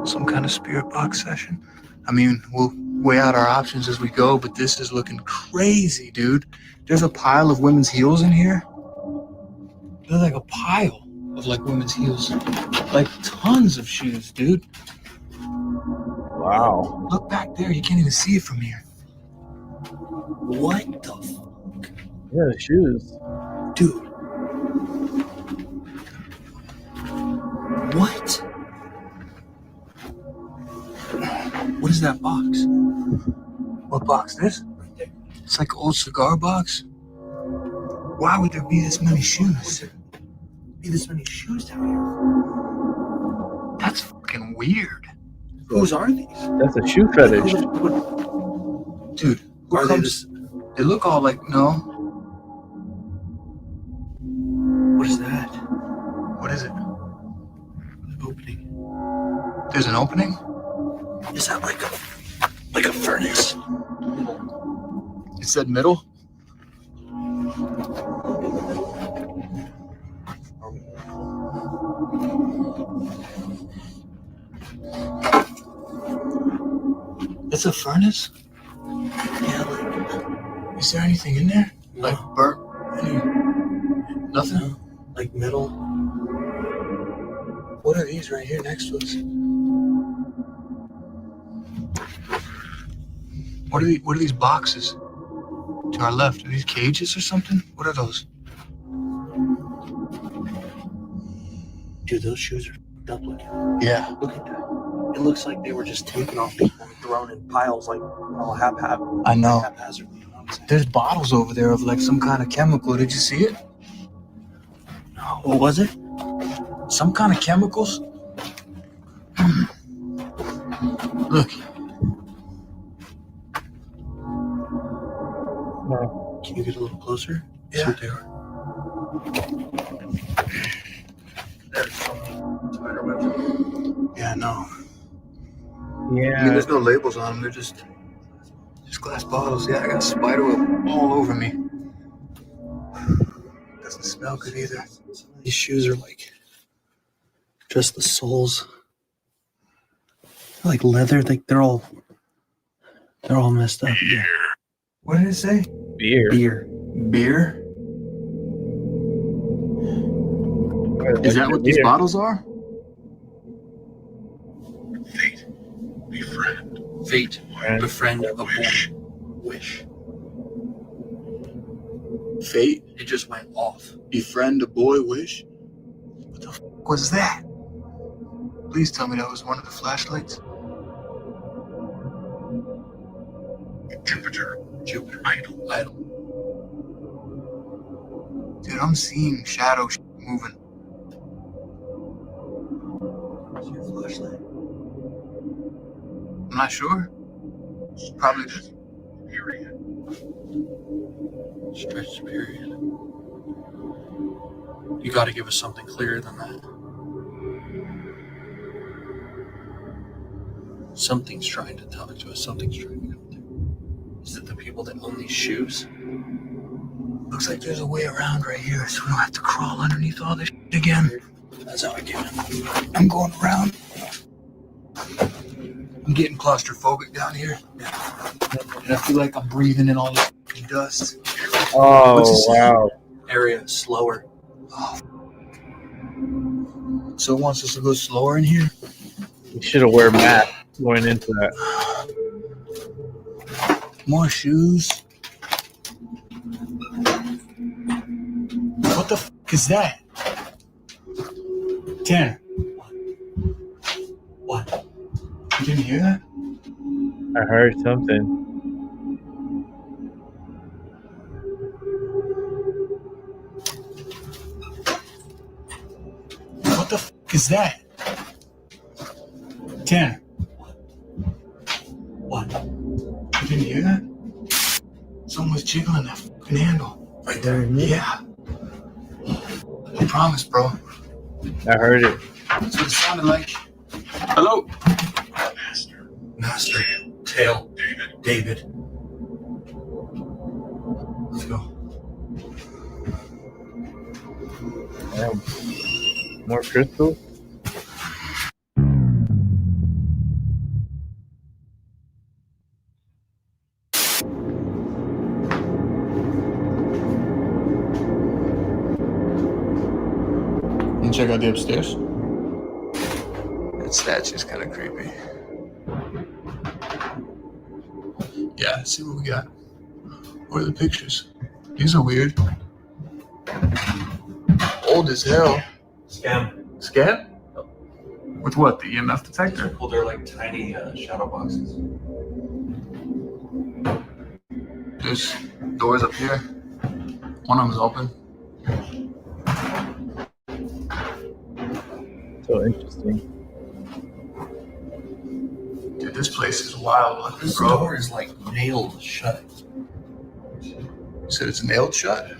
some kind of spirit box session. I mean, we'll weigh out our options as we go, but this is looking crazy, dude. There's a pile of women's heels in here. There's like a pile of like women's heels. Like tons of shoes, dude. Wow. Look back there. You can't even see it from here. What the fuck? Yeah, the shoes. Dude. What? What is that box? What box? This? It's like an old cigar box. Why would there be this many shoes? Be this many shoes down here? That's fucking weird. Whose are these? That's a shoe fetish. Dude, who are comes? They look all like no. What is that? What is it? An opening. There's an opening? Is that like a furnace? It said middle? It's a furnace? Yeah, like, is there anything in there? Like burnt? Nothing? Like metal? What are these right here next to us? What are these boxes to our left? Are these cages or something? What are those? Dude, those shoes are fucked up looking. Yeah. Look at that. It looks like they were just taken off people and thrown in piles like all haphazard. I know. Haphazardly. You know what I'm saying? There's bottles over there of like some kind of chemical. Did you see it? No. What was it? Some kind of chemicals? Look. Can you get a little closer? Yeah. See what they are. There's some spider webs. Yeah, no. Yeah. I mean, there's no labels on them. They're just glass bottles. Yeah, I got spider web all over me. Doesn't smell good either. These shoes are like just the soles. They're like leather. They're all messed up. Yeah. What did it say? Beer. Beer? Is that what these bottles are? Fate. Befriend. Fate. Befriend a boy. Wish. Fate? It just went off. Befriend a boy wish? What the fuck was that? Please tell me that was one of the flashlights. Jupiter. Idle. Dude, I'm seeing shadow moving. Where's your flashlight? I'm not sure. Probably just period. Stretched period. You gotta give us something clearer than that. Something's trying to talk to us. Something's trying to come through. Is it the people that own these shoes? Looks like there's a way around right here, so we don't have to crawl underneath all this shit again. That's how I get it. I'm going around. I'm getting claustrophobic down here. And I feel like I'm breathing in all this dust. Oh, wow. Area slower. Oh. So it wants us to go slower in here? You should have wear a mask going into that. More shoes. What the f is that? Tanner. What? You didn't hear that? I heard something. What the f is that? Tanner. What? You didn't hear that? Someone's jiggling that fucking handle. Right there? Yeah. I promise, bro. I heard it. That's what it sounded like. Hello? Master. Tail. David. Let's go. More crystals? You check out the upstairs? That statue's kind of creepy. Yeah, let's see what we got. What are the pictures? These are weird. Old as hell. Scam. Scan? With what? The EMF detector? Well, they're like tiny shadow boxes. There's doors up here. One of them's open. So interesting. Dude, this place is wild. This door is like nailed shut. You said it's nailed shut?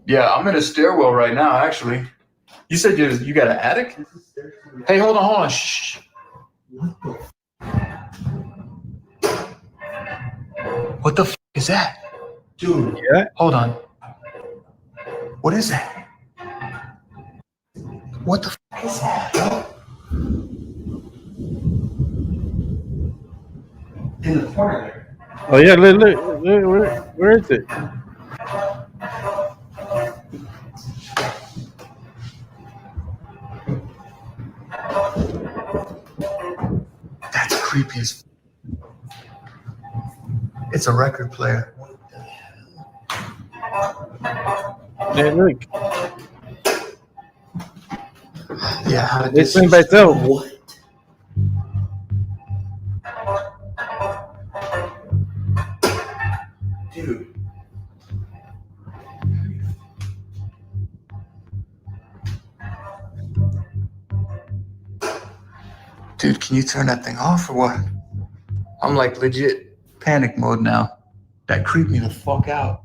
Yeah, I'm in a stairwell right now, actually. You said you got an attic? Hey, hold on. Shh. What the f is that? Dude. Yeah? Hold on. What is that? What the f is that? In the corner there. Oh, yeah, look, where is it? That's creepy as f. It's a record player. Hey, look. Yeah, how did It's this playing by itself. What? Dude. Dude, can you turn that thing off or what? I'm like legit panic mode now. That creeped me the fuck out.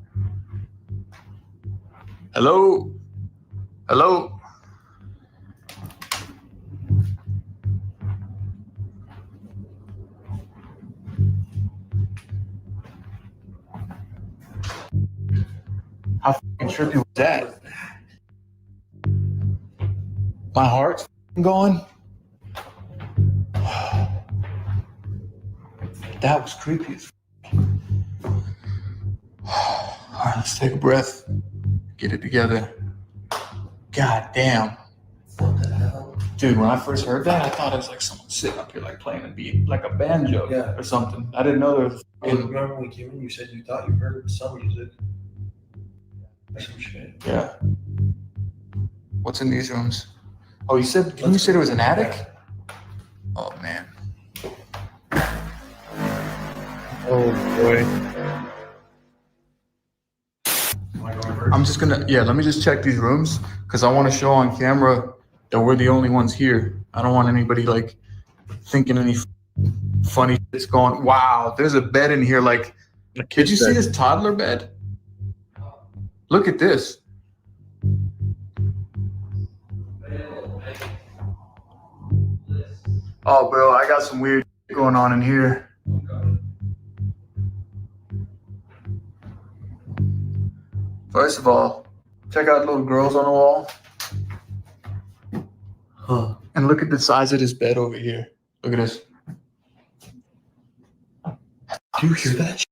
Hello? Hello? How fucking trippy was that? My heart's going. That was creepy as f. All right, let's take a breath. Get it together. God damn. What the hell? Dude, when I first heard that, I thought it was like someone sitting up here like playing a beat, like a banjo or something. I didn't know there was Remember when we came in, you said you thought you heard some music. Some shit. Yeah. What's in these rooms? Oh, you said it was an attic? Oh man. Oh, boy. I'm just gonna, let me just check these rooms because I want to show on camera that we're the only ones here. I don't want anybody like thinking any funny shit's going. Wow, there's a bed in here. Like, did you see this toddler bed? Look at this. Oh, bro, I got some weird shit going on in here. First of all, check out little girls on the wall. Huh. And look at the size of this bed over here. Look at this. Do you hear that shit?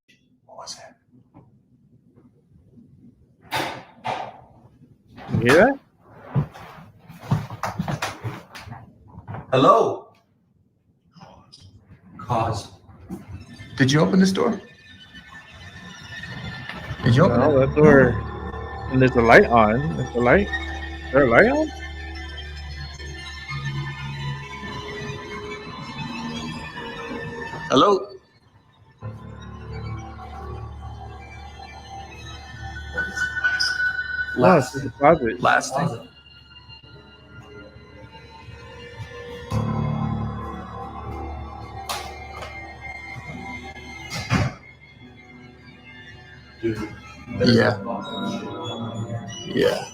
What was that? You hear that? Hello? Cause. Did you open this door? Did you open No, it? that door. And there's a light on. There's a light. Is there a light on? Hello? Last in the closet. Last thing. Dude. Yeah. Yeah.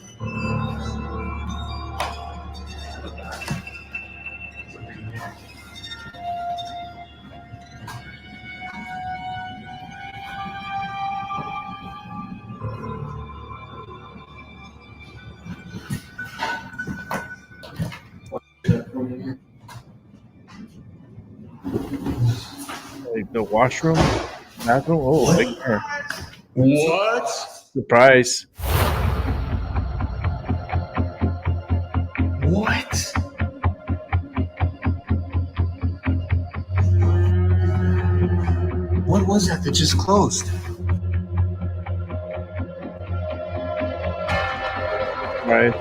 Like the washroom, bathroom. Oh, big door. What? Surprise. What? What was that just closed? Right.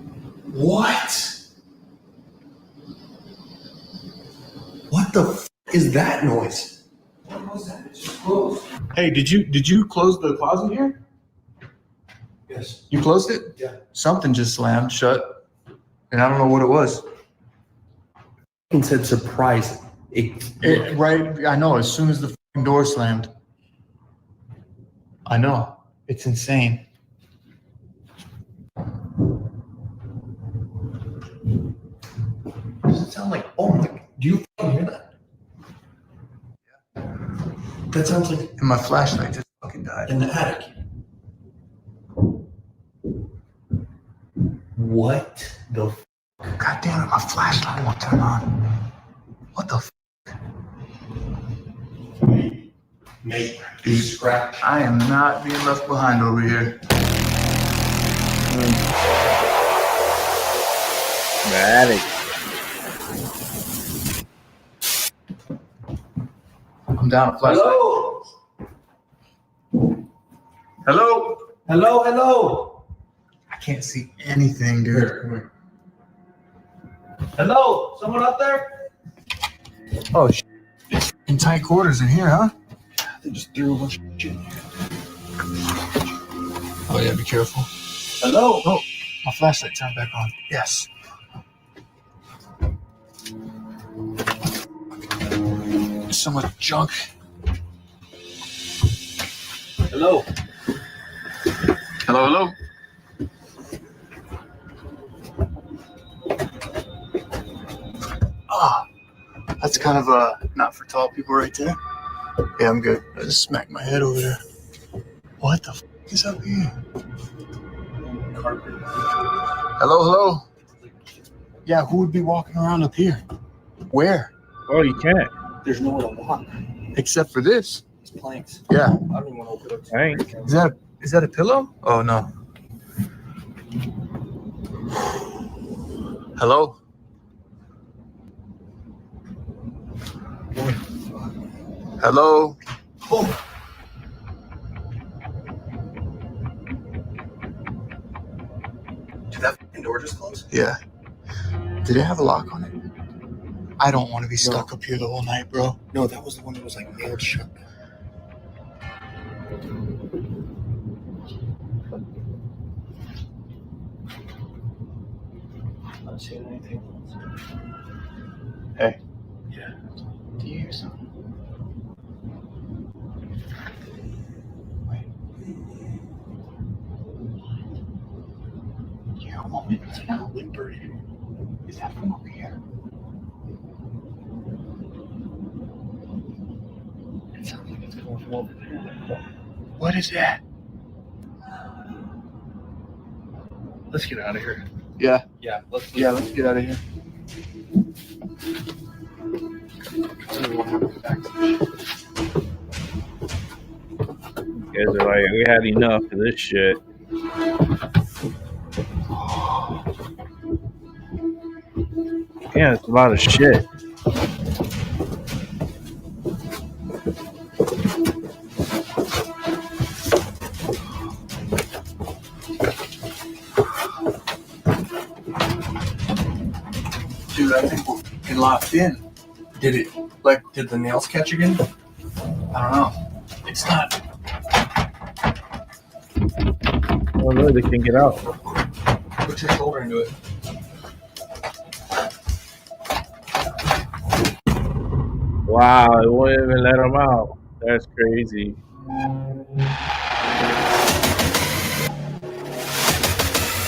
What? Surprise! What? What the f is that noise? What was that? It just closed. Hey, did you close the closet here? Yes. You closed it? Yeah. Something just slammed shut, and I don't know what it was. It said surprise. Right, I know. As soon as the fucking door slammed, I know. It's insane. Does it sound like, oh my, do you fucking hear that? Yeah. That sounds like. And my flashlight just fucking died. In the attic. What the f? God damn it, my flashlight won't turn on. What the f? Mate, you scratch. I am not being left behind over here. Attic. I'm down a flashlight. Hello? Hello? Hello, hello. I can't see anything, dude. Here, come here. Hello? Someone up there? Oh, in tight quarters in here, huh? They just threw a bunch of shit in here. Oh, yeah, be careful. Hello? Oh, my flashlight turned back on. Yes. There's so much junk. Hello? Hello, hello. Ah, that's kind of not for tall people right there. Yeah, I'm good. I just smacked my head over there. What the f is up here? Carpet. Hello, hello. Yeah, who would be walking around up here? Where? Oh, you can't. There's nowhere to walk. Except for this. It's planks. Yeah. I don't even want to open up. Plank. Is that a pillow? Oh no. Hello? Hello? Oh. door just closed? Yeah. Did it have a lock on it? I don't want to be stuck up here the whole night, bro. No, that was the one that was like nailed shut. Not seeing anything. Hey. Yeah. Do you hear something? Wait. You hear a woman? It's like a whimper. Is that from over here? It sounds like it's coming from over there. What is that? Let's get out of here. Yeah. Yeah, let's get out of here. You guys are like, we had enough of this shit. Yeah, it's a lot of shit. Dude, I think we're fucking locked in. Did the nails catch again? I don't know. It's not. Oh no, they can get out. Put your shoulder into it. Wow, it won't even let them out. That's crazy.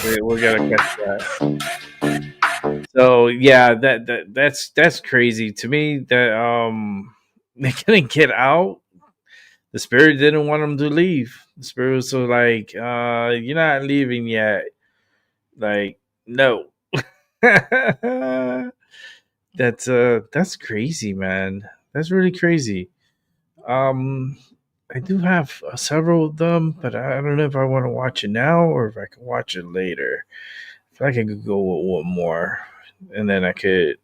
We gotta catch that. So yeah, that's crazy to me. That they couldn't get out. The spirit didn't want them to leave. The spirit was so like, you're not leaving yet. Like, no. That's crazy, man. That's really crazy. I do have several of them, but I don't know if I want to watch it now or if I can watch it later. If I could go with one more, and then I could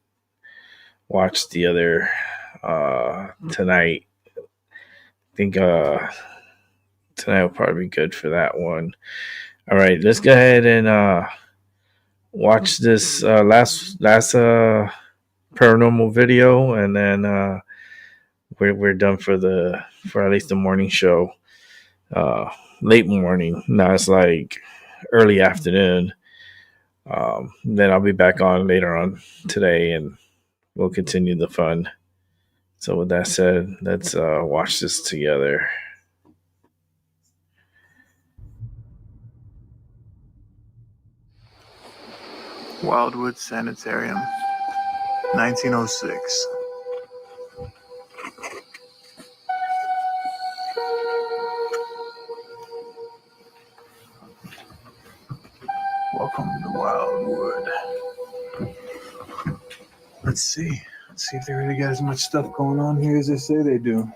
watch the other tonight. I think tonight will probably be good for that one. All right, let's go ahead and watch this last paranormal video, and then we're done for at least the morning show. Late morning. Now it's like early afternoon. Then I'll be back on later on today, and we'll continue the fun. So with that said, let's watch this together. Wildwood Sanitarium, 1906. Welcome to Wildwood. Let's see if they really got as much stuff going on here as they say they do.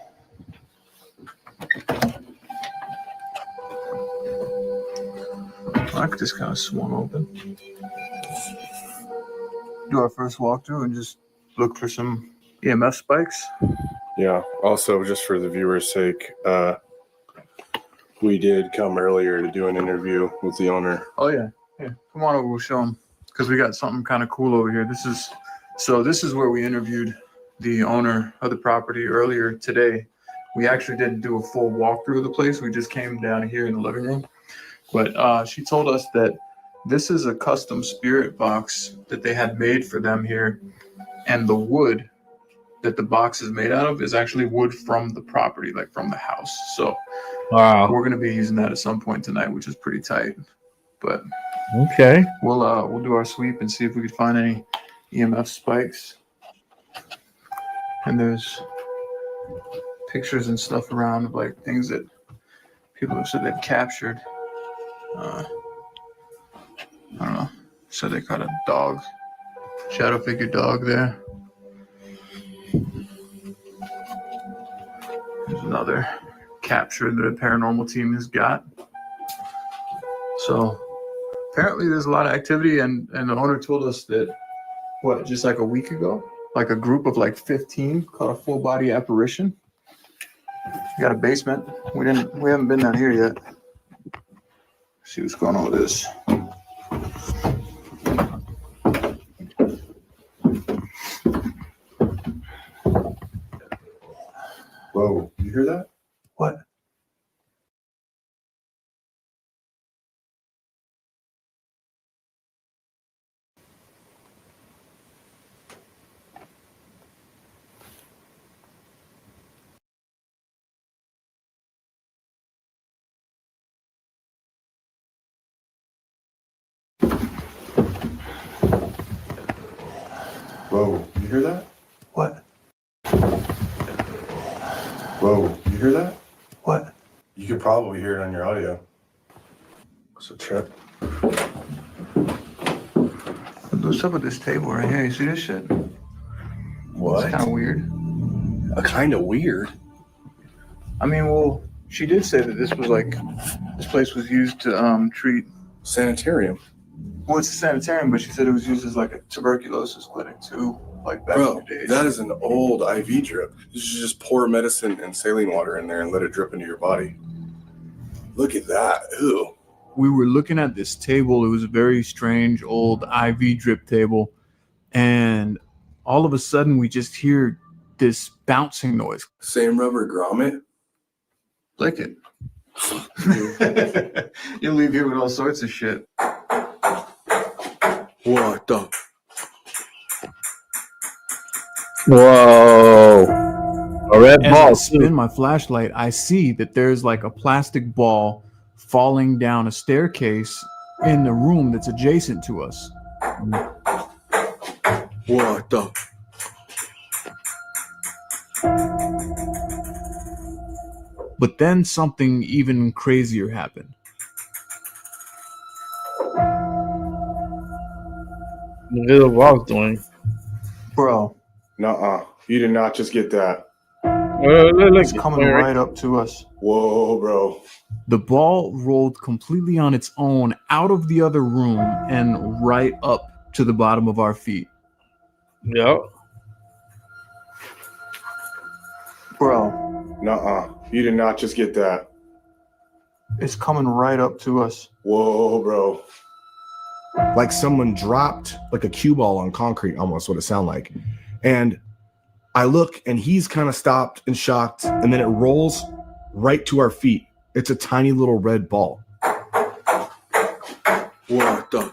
Lock just kind of swung open. Do our first walkthrough and just look for some EMF spikes. Yeah. Also, just for the viewers' sake, we did come earlier to do an interview with the owner. Oh yeah. Yeah. Come on over, we'll show them. Because we got something kind of cool over here. This is where we interviewed the owner of the property earlier today. We actually didn't do a full walkthrough of the place. We just came down here in the living room. But she told us that this is a custom spirit box that they had made for them here. And the wood that the box is made out of is actually wood from the property, like from the house. So wow, we're going to be using that at some point tonight, which is pretty tight. But okay, we'll do our sweep and see if we could find any EMF spikes. And there's pictures and stuff around of like things that people have said they've captured. I don't know. So they got a dog, shadow figure dog there. There's another capture that a paranormal team has got. So apparently there's a lot of activity, and the owner told us that, just like a week ago, like a group of like 15 caught a full body apparition. We got a basement. We haven't been down here yet. See what's going on with this. Whoa, you hear that? What? Whoa, you hear that? What? You could probably hear it on your audio. What's a trip? What's up with this table right here? You see this shit? What? It's kind of weird. Kind of weird. I mean, well, she did say that this place was used to treat sanitarium. Well, it's a sanitarium, but she said it was used as like a tuberculosis clinic too, like back Bro, in the day. that is an old IV drip. You should just pour medicine and saline water in there and let it drip into your body. Look at that. Ew. We were looking at this table. It was a very strange old IV drip table. And all of a sudden we just hear this bouncing noise. Same rubber grommet? Lick it. You'll leave here with all sorts of shit. What the? Whoa. A red As ball. I spin my flashlight, I see that there's like a plastic ball falling down a staircase in the room that's adjacent to us. What the? But then something even crazier happened. Look at the ball doing. Bro. Nuh-uh. You did not just get that. It's coming right up to us. Whoa, bro. The ball rolled completely on its own out of the other room and right up to the bottom of our feet. Yep. Bro. Nuh-uh. You did not just get that. It's coming right up to us. Whoa, bro. Like someone dropped like a cue ball on concrete, almost what it sounded like. And I look and he's kind of stopped and shocked, and then it rolls right to our feet. It's a tiny little red ball. What the?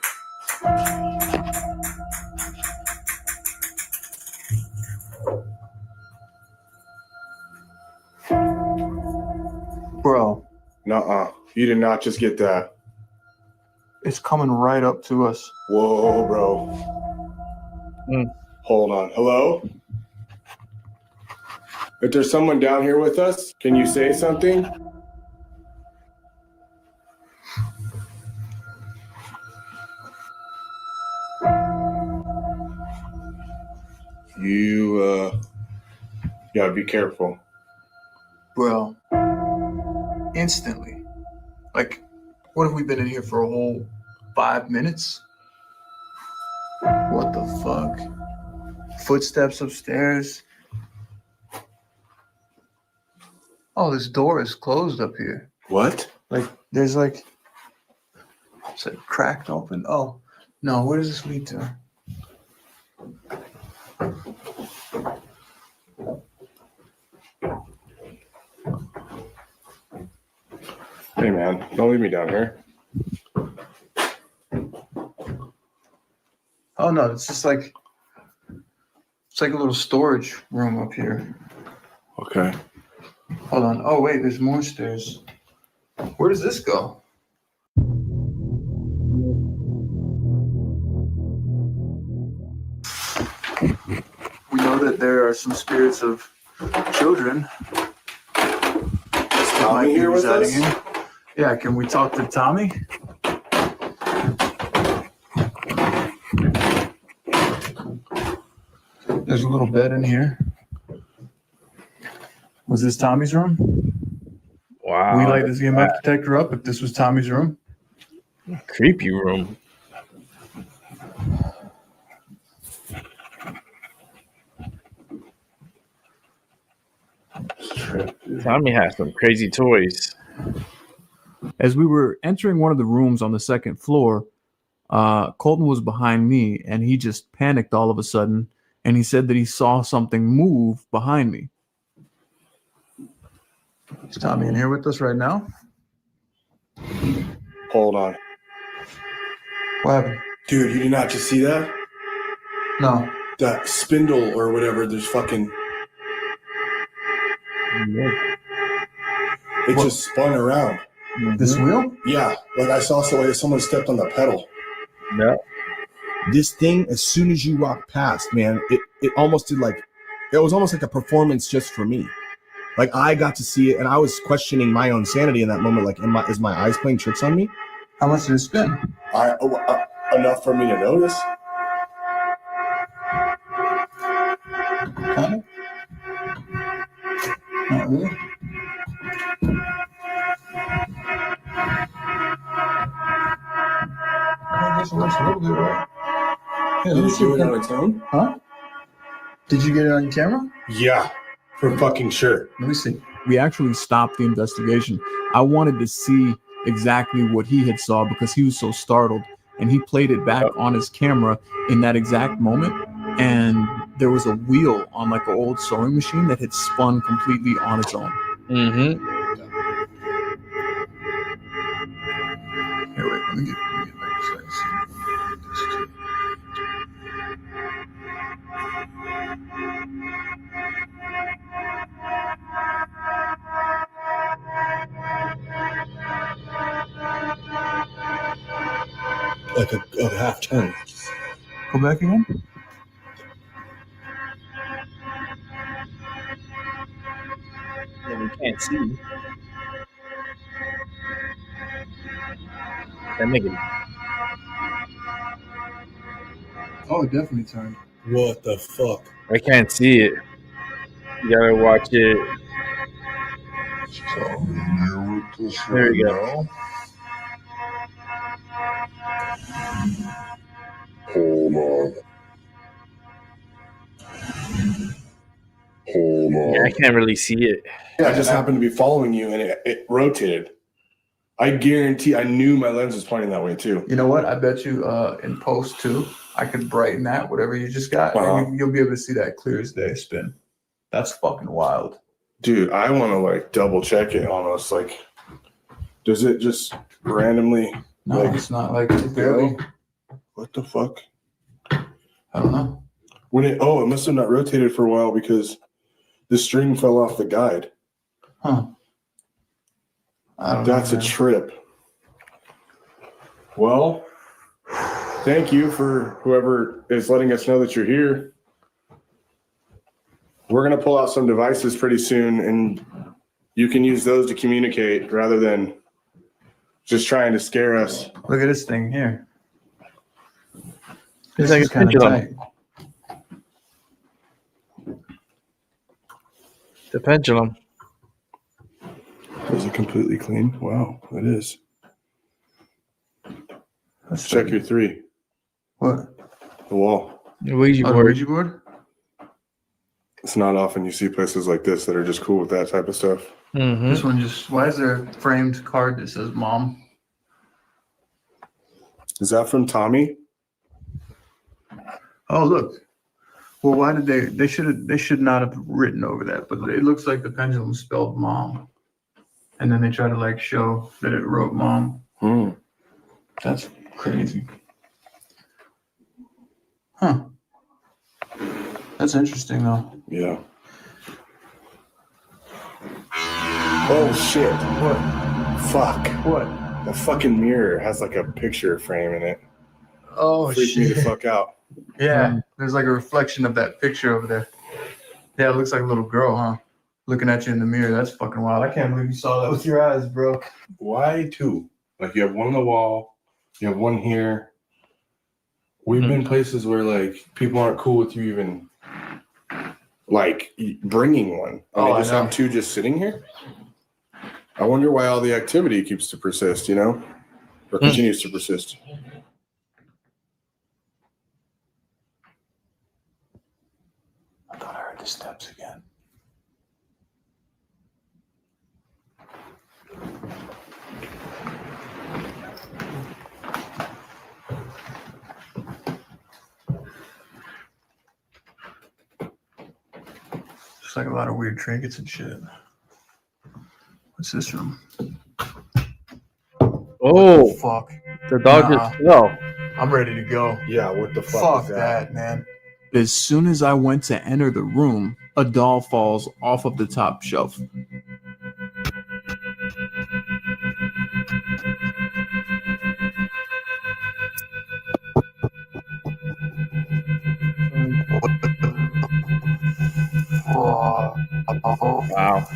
Bro. Nuh-uh. You did not just get that. It's coming right up to us. Whoa, bro. Hold on. Hello? If there's someone down here with us, can you say something? You gotta be careful. Bro. Instantly. Like, what have we been in here for a whole 5 minutes? What the fuck? Footsteps upstairs. Oh, this door is closed up here. What? Like, there's like, it's like cracked open. Oh, no, where does this lead to? Hey, man, don't leave me down here. Oh, no, it's just like, it's like a little storage room up here. Okay. Hold on. Oh, wait, there's more stairs. Where does this go? We know that there are some spirits of children. Is Tommy here with us? Here. Yeah, can we talk to Tommy? There's a little bed in here. Was this Tommy's room? Wow. We like this EMF detector up if this was Tommy's room. Creepy room. Tommy has some crazy toys. As we were entering one of the rooms on the second floor, Colton was behind me and he just panicked all of a sudden. And he said that he saw something move behind me. Is Tommy in here with us right now? Hold on. What happened? Dude, you did not just see that? No. That spindle or whatever, there's fucking... It just spun around. This wheel? Yeah, like I saw someone stepped on the pedal. Yeah. This thing, as soon as you walked past, man, it almost did like, it was almost like a performance just for me. Like I got to see it, and I was questioning my own sanity in that moment. Like, is my eyes playing tricks on me? How much did it spend? Enough for me to notice. Kind of? Not really. I guess it looks a little bit, right? Yeah, Did you do it on its own? Huh? Did you get it on camera? Yeah, for fucking sure. Let me see. We actually stopped the investigation. I wanted to see exactly what he had saw because he was so startled, and he played it back on his camera in that exact moment. And there was a wheel on like an old sewing machine that had spun completely on its own. Mm-hmm. Here, wait, let me get back to this. Like a half turn. Go back again. Yeah, we can't see. That nigga. Oh, it definitely turned. What the fuck? I can't see it. You gotta watch it. There we go. Hold on. Yeah, I can't really see it. Yeah, I just happened to be following you, and it rotated. I guarantee, I knew my lens was pointing that way too. You know what? I bet you in post too, I could brighten that, whatever you just got. And you'll be able to see that clear as day spin. That's fucking wild. Dude, I want to like double check it almost. Like, does it just randomly? No, like, it's not like it's barely. What the fuck? I don't know. When it must have not rotated for a while because the string fell off the guide. Huh. That's a trip. Well, thank you for whoever is letting us know that you're here. We're going to pull out some devices pretty soon, and you can use those to communicate rather than just trying to scare us. Look at this thing here. It's This like is a kind of pendulum. tight. The pendulum. Is it completely clean? Wow, it is. Let's check your 3. What? The wall. The Ouija Oh, the board. Ouija board? It's not often you see places like this that are just cool with that type of stuff. Mm-hmm. This one just, why is there a framed card that says mom? Is that from Tommy? Oh, look. Well, why did they should not have written over that, but it looks like the pendulum spelled mom. And then they try to like show that it wrote mom. That's crazy. Huh. That's interesting though. Yeah. Oh shit. What? Fuck. What? The fucking mirror has like a picture frame in it. Oh Freaked me shit. the fuck out. Yeah. There's like a reflection of that picture over there. Yeah, it looks like a little girl, huh? Looking at you in the mirror. That's fucking wild. I can't believe you saw that with your eyes, bro. Why 2? Like you have one on the wall, you have one here. We've been places where like people aren't cool with you even like bringing one. And they just have 2 just sitting here. I wonder why all the activity keeps to persist, you know? Or continues to persist. I thought I heard the steps again. It's like a lot of weird trinkets and shit. What's this room? Oh, Fuck. the dog just fell. I'm ready to go. Yeah, what the fuck? Fuck is that, man. As soon as I went to enter the room, a doll falls off of the top shelf. Wow.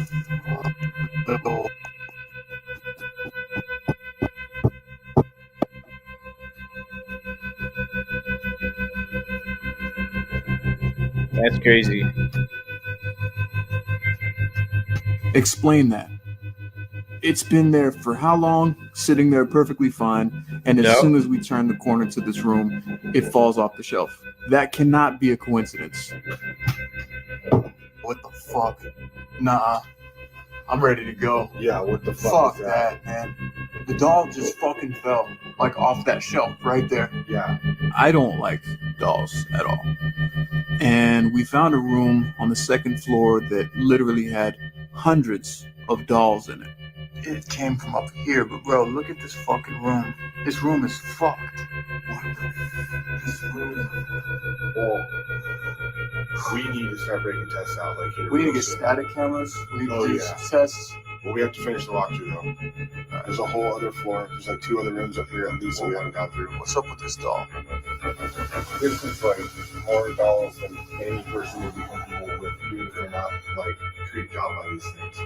That's crazy. Explain that. It's been there for how long? Sitting there perfectly fine. And as Yep. soon as we turn the corner to this room, it falls off the shelf. That cannot be a coincidence. What the fuck? Nah. I'm ready to go. Yeah, what the fuck Fuck is that? that, man. The doll just fucking fell, like off that shelf right there. Yeah. I don't like dolls at all. And we found a room on the second floor that literally had hundreds of dolls in it. It came from up here, but bro, look at this fucking room. This room is fucked. This room. Well, we need to start breaking tests out like here. We need to get static cameras. We need to do yeah. tests. Well, we have to finish the walkthrough though. There's a whole other floor. There's like 2 other rooms up here at least that we haven't gone through. What's up with this doll? This is like more dolls than any person would be comfortable with, even if they're not like creeped out by these things.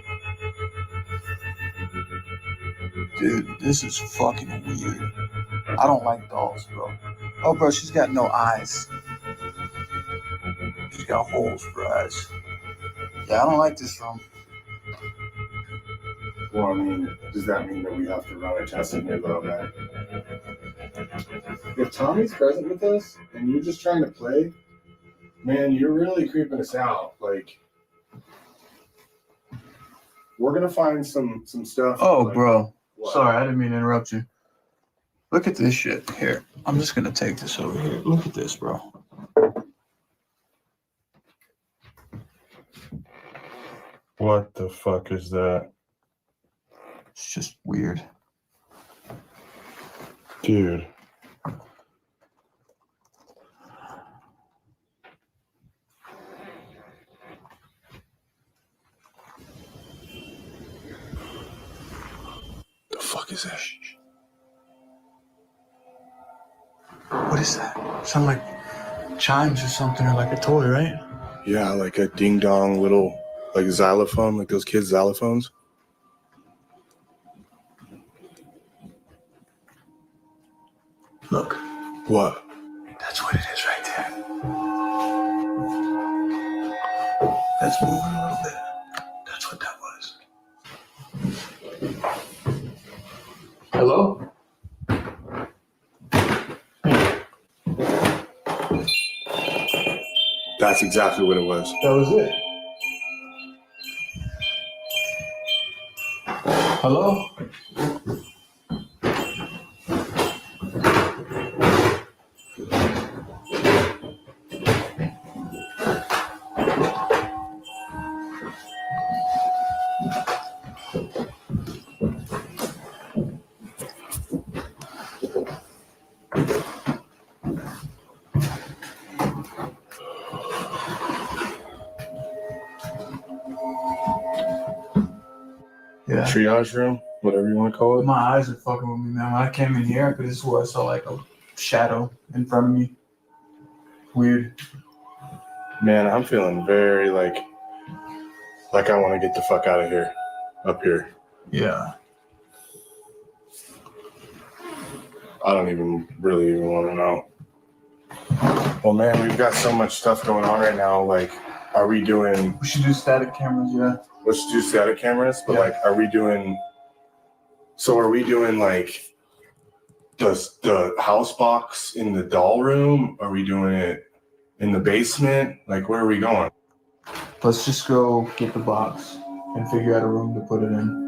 Dude, this is fucking weird. I don't like dolls, bro. Oh, bro, she's got no eyes. She's got holes for eyes. Yeah, I don't like this room. Well, I mean, does that mean that we have to run a test in here though, man? If Tommy's present with us and you're just trying to play, man, you're really creeping us out. Like, we're gonna find some stuff. Oh, like, bro. what? Sorry, I didn't mean to interrupt you. Look at this shit here. I'm just gonna take this over here. Look at this, bro. What the fuck is that? It's just weird. Dude. The fuck is that? What is that? Sound like chimes or something, or like a toy, right? Yeah, like a ding dong little like xylophone, like those kids' xylophones. Look. What? That's what it is right there. That's moving a little bit. That's what that was. Hello? That's exactly what it was. That was it. Hello? Yeah. Triage room, whatever you want to call it. My eyes are fucking with me, man. When I came in here, I could have swore I saw like a shadow in front of me. Weird. Man, I'm feeling very like I want to get the fuck out of here, up here. Yeah. I don't even really want to know. Well, man, we've got so much stuff going on right now. Like, are we doing? We should do static cameras, yeah. Let's do static cameras, but like, are we doing? So, are we doing like the house box in the doll room? Are we doing it in the basement? Like, where are we going? Let's just go get the box and figure out a room to put it in.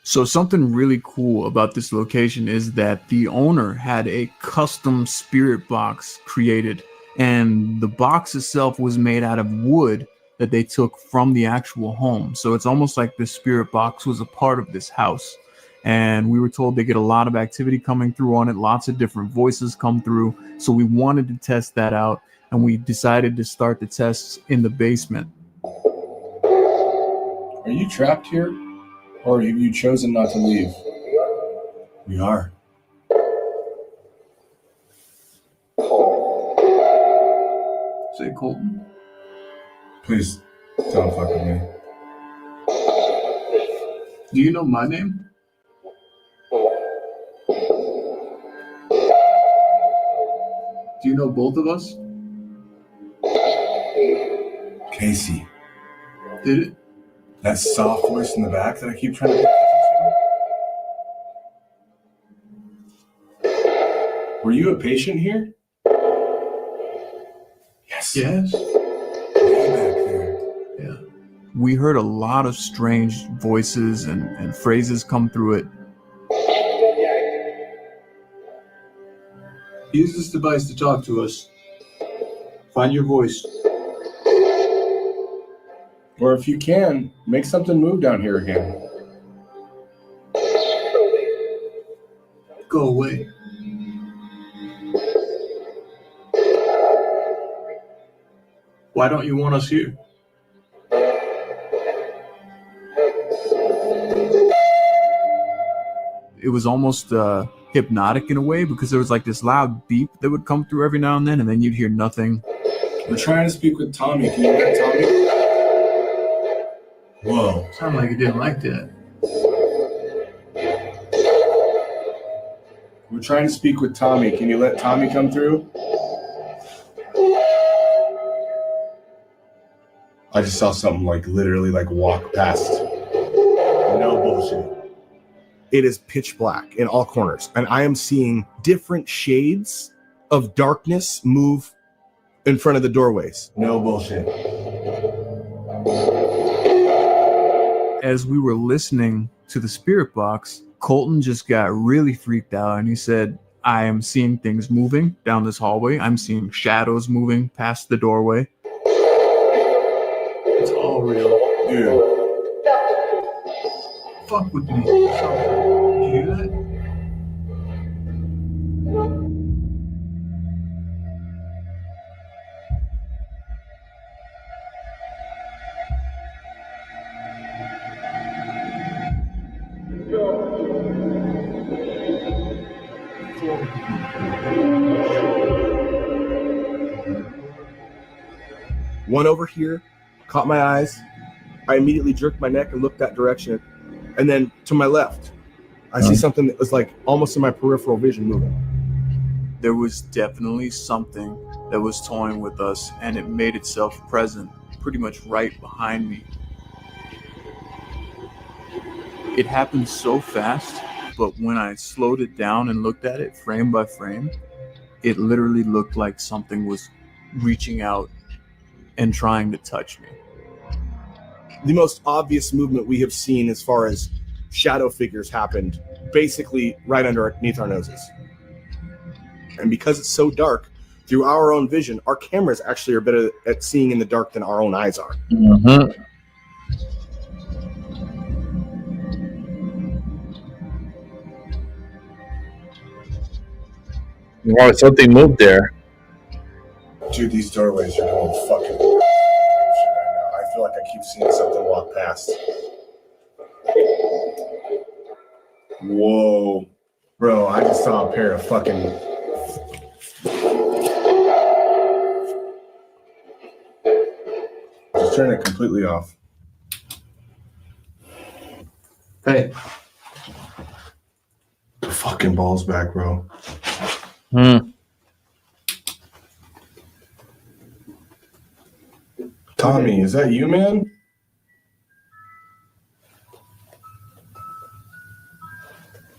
So something really cool about this location is that the owner had a custom spirit box created, and the box itself was made out of wood that they took from the actual home. So it's almost like the spirit box was a part of this house. And we were told they get a lot of activity coming through on it. Lots of different voices come through. So we wanted to test that out, and we decided to start the tests in the basement. Are you trapped here? Or have you chosen not to leave? We are. say Colton. Please don't fuck with me. Do you know my name? Do you know both of us? Casey. Did it? That soft voice in the back that I keep trying to pay attention to? Were you a patient here? Yes. Yes. Way back there. Yeah. We heard a lot of strange voices and phrases come through it. Use this device to talk to us. Find your voice. Or if you can, make something move down here again. Go away. Why don't you want us here? It was almost hypnotic in a way because there was like this loud beep that would come through every now and then you'd hear nothing. We're trying to speak with Tommy. Can you let Tommy? Whoa. Sounded like you didn't like that. We're trying to speak with Tommy. Can you let Tommy come through? I just saw something like literally like walk past. No bullshit. It is pitch black in all corners, and I am seeing different shades of darkness move in front of the doorways. No bullshit. As we were listening to the spirit box, Colton just got really freaked out and he said, I am seeing things moving down this hallway. I'm seeing shadows moving past the doorway. It's all real. Dude. Fuck with me. You hear that? One over here caught my eyes. I immediately jerked my neck and looked that direction. And then to my left, I see something that was like almost in my peripheral vision moving. There was definitely something that was toying with us, and it made itself present pretty much right behind me. It happened so fast, but when I slowed it down and looked at it frame by frame, it literally looked like something was reaching out and trying to touch me. The most obvious movement we have seen as far as shadow figures happened basically right underneath our noses. And because it's so dark, through our own vision, our cameras actually are better at seeing in the dark than our own eyes are. Mm-hmm. Wow, something moved there. Dude, these doorways are going fucking right now. I feel like I keep seeing something walk past. Whoa. Bro, I just saw a pair of fucking... Just turn it completely off. Hey. The fucking balls back, bro. Tommy, is that you, man?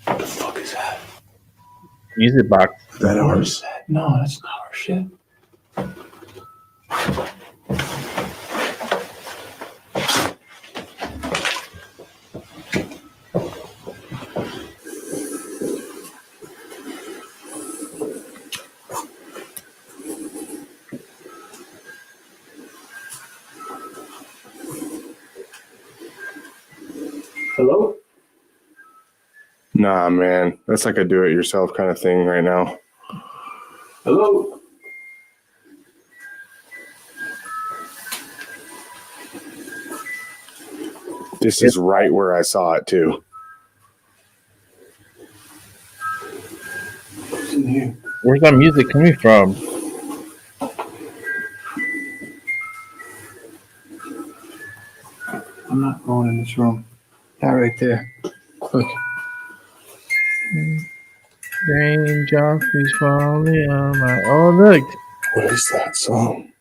What the fuck is that? Music box. Is that ours? No, that's not our shit. Hello? Nah, man. That's like a do-it-yourself kind of thing right now. Hello? This is right where I saw it, too. What's in here? Where's that music coming from? I'm not going in this room. That right there. Look. Raindrops keeps falling on my. Oh, look. What is that song?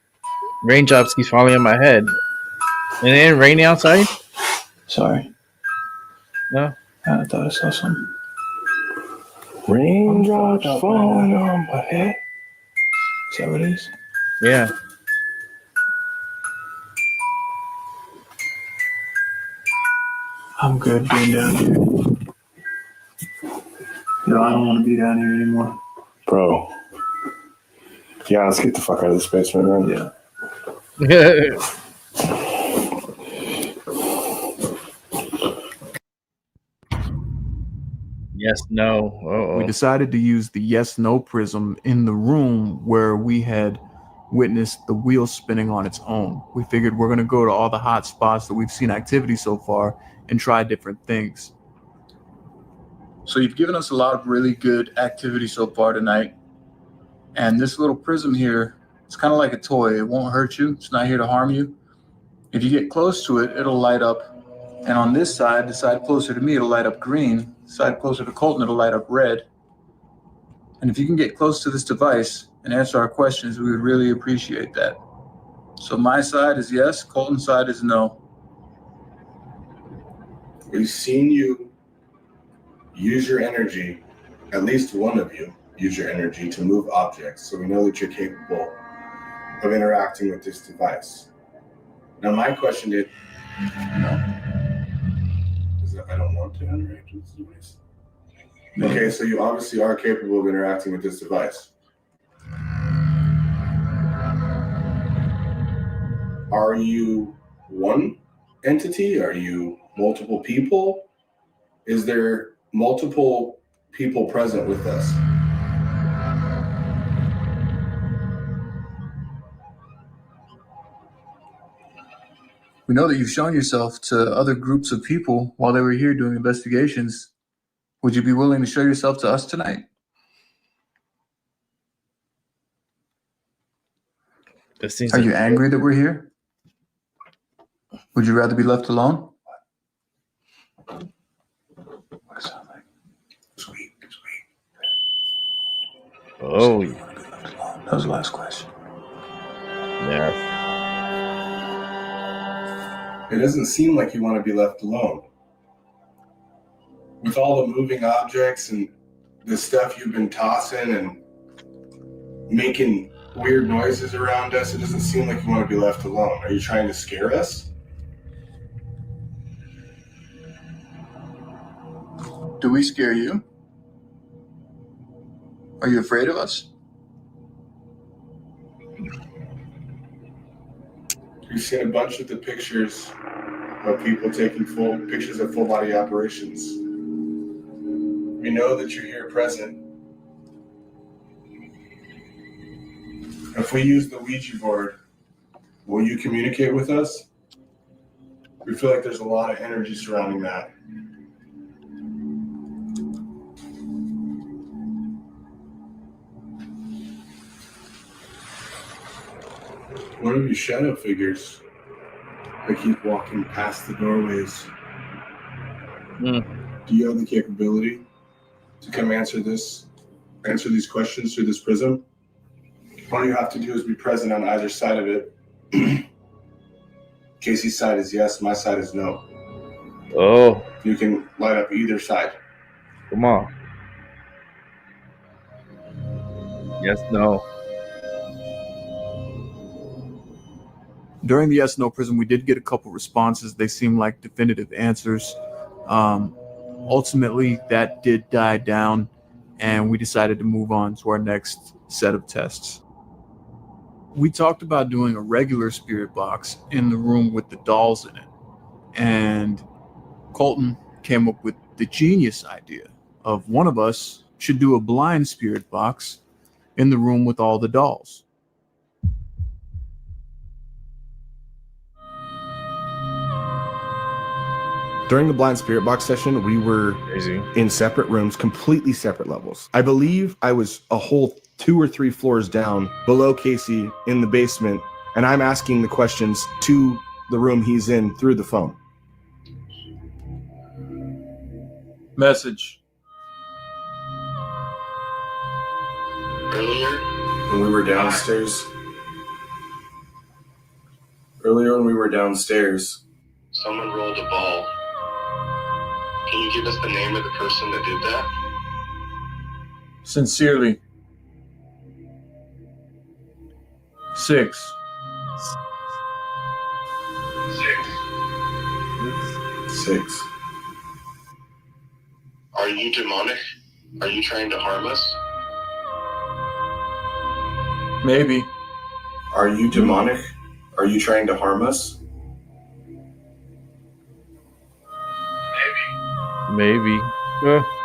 Raindrops keeps falling on my head. And it ain't raining outside? Sorry. No. I thought I saw something. Raindrops falling on my head. Is that what it is? Yeah. I'm good being down here. No, I don't want to be down here anymore. Bro. Yeah, let's get the fuck out of this basement, man. Yeah. Yes, no. Uh-oh. We decided to use the yes no prism in the room where we had witnessed the wheel spinning on its own. We figured we're going to go to all the hot spots that we've seen activity so far and try different things. So you've given us a lot of really good activity so far tonight. And this little prism here, it's kind of like a toy. It won't hurt you. It's not here to harm you. If you get close to it, it'll light up. And on this side, the side closer to me, it'll light up green. The side closer to Colton, it'll light up red. And if you can get close to this device and answer our questions, we would really appreciate that. So my side is yes, Colton's side is no. We've seen you use your energy, at least one of you use your energy to move objects, so we know that you're capable of interacting with this device. Now my question is that I don't want to interact with this device. Okay, so you obviously are capable of interacting with this device. Are you one entity? Are you multiple people? Is there multiple people present with us? We know that you've shown yourself to other groups of people while they were here doing investigations. Would you be willing to show yourself to us tonight? Are you angry that we're here? Would you rather be left alone? What does it sound like? It's weak. It's weak. Oh. That was the last question. Yeah. It doesn't seem like you want to be left alone. With all the moving objects and the stuff you've been tossing and making weird noises around us, it doesn't seem like you want to be left alone. Are you trying to scare us? Do we scare you? Are you afraid of us? We've seen a bunch of the pictures of people taking pictures of full body apparitions. We know that you're here present. If we use the Ouija board, will you communicate with us? We feel like there's a lot of energy surrounding that. One of these shadow figures that keep walking past the doorways. Do you have the capability to come answer these questions through this prism? All you have to do is be present on either side of it. Casey's side is yes, my side is no. Oh. You can light up either side. Come on. Yes, no. During the yes no prism, we did get a couple responses. They seemed like definitive answers. Ultimately, that did die down, and we decided to move on to our next set of tests. We talked about doing a regular spirit box in the room with the dolls in it, and Colton came up with the genius idea of one of us should do a blind spirit box in the room with all the dolls. During the blind spirit box session, we were in separate rooms, completely separate levels. I believe I was a whole 2 or 3 floors down below Casey in the basement, and I'm asking the questions to the room he's in through the phone. Message. Earlier, when we were downstairs. Earlier, when we were downstairs, someone rolled a ball. Can you give us the name of the person that did that? Sincerely. 6. 6. Are you demonic? Are you trying to harm us? Maybe. Are you demonic? Are you trying to harm us? Maybe.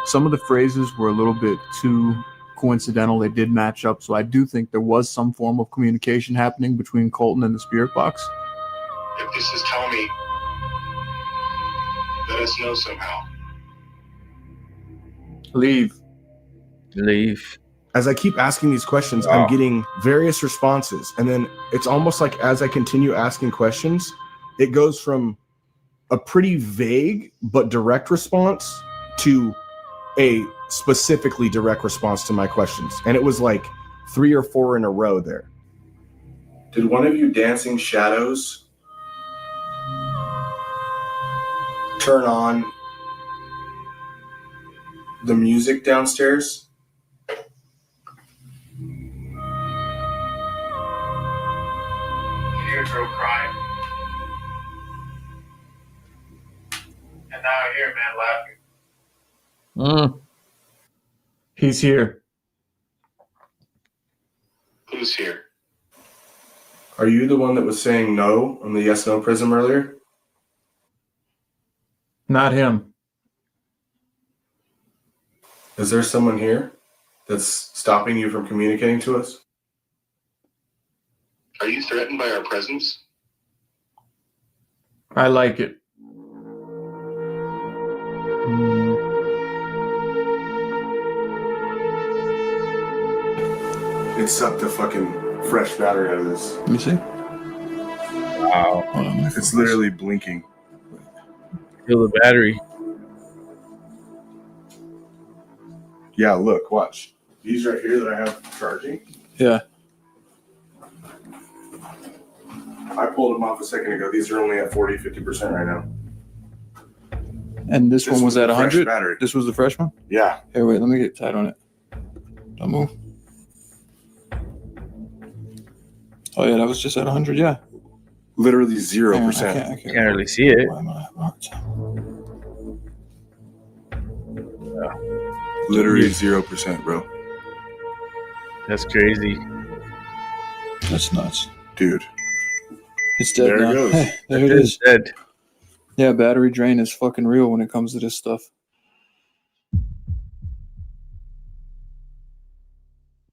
Some of the phrases were a little bit too coincidental. They did match up, so I do think there was some form of communication happening between Colton and the spirit box. If this is Tommy, let us know somehow. Leave. As I keep asking these questions, I'm getting various responses. And then it's almost like as I continue asking questions, it goes from a pretty vague but direct response to a specifically direct response to my questions. And it was like 3 or 4 in a row there. Did one of you dancing shadows turn on the music downstairs? Hear a girl crying. And now I hear a man laughing. He's here. Who's here? Are you the one that was saying no on the yes/no prism earlier? Not him. Is there someone here that's stopping you from communicating to us? Are you threatened by our presence? I like it. It sucked a fucking fresh battery out of this. Let me see. Wow. It's literally blinking. Feel the battery. Yeah, look, watch. These right here that I have charging, Yeah. I pulled them off a second ago. These are only at 40, 50% right now. And this one was at the fresh 100? battery. This was the fresh one? Yeah. Hey, wait, let me get tight on it. Don't move. Oh, yeah, that was just at 100, yeah. Literally 0%. I can't really see it. Literally 0%, bro. That's crazy. That's nuts. Dude. It's dead There it now. goes. There it is. Dead. Yeah, battery drain is fucking real when it comes to this stuff.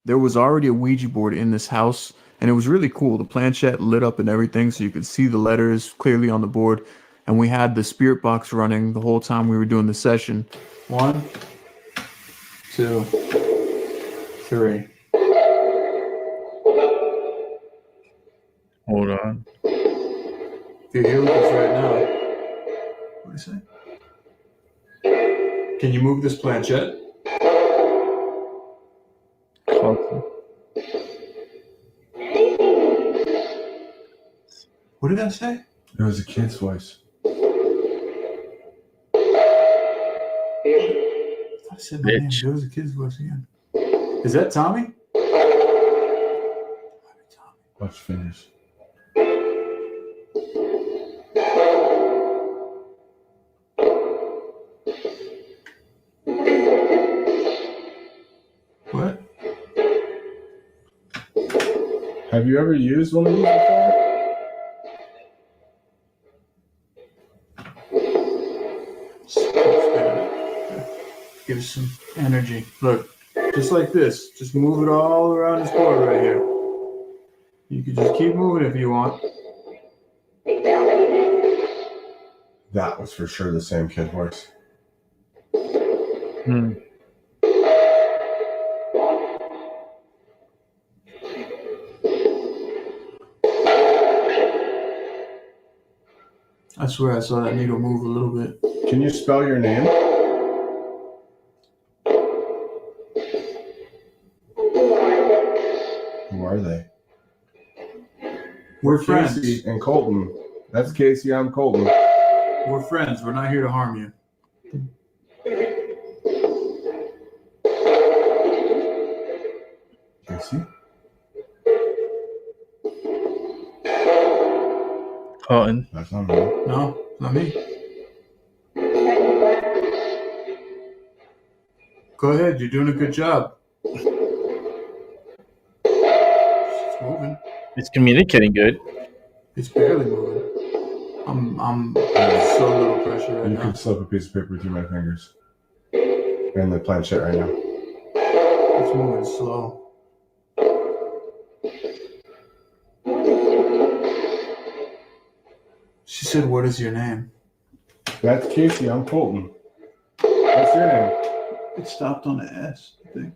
There was already a Ouija board in this house, and it was really cool. The planchette lit up and everything, so you could see the letters clearly on the board. And we had the spirit box running the whole time we were doing the session. 1, 2, 3. Hold on. If you're here with us right now, what do you say? Can you move this planchette? What did I say? It was a kid's voice. I said my name. There was a kid's voice again. Is that Tommy? Watch finish. What? Have you ever used one of these before? Give us some energy. Look, just like this. Just move it all around this board right here. You can just keep moving if you want. That was for sure the same kid voice. I swear I saw that needle move a little bit. Can you spell your name? We're friends. Casey and Colton. That's Casey. I'm Colton. We're friends. We're not here to harm you. Casey? Colton. That's not me. No, not me. Go ahead. You're doing a good job. It's moving. It's communicating good. It's barely moving. I'm so little pressure right You now. can slip a piece of paper through my fingers. And the planchette right now. It's moving slow. She said, "What is your name?" That's Casey. I'm Colton. What's your name? It stopped on the S, I think.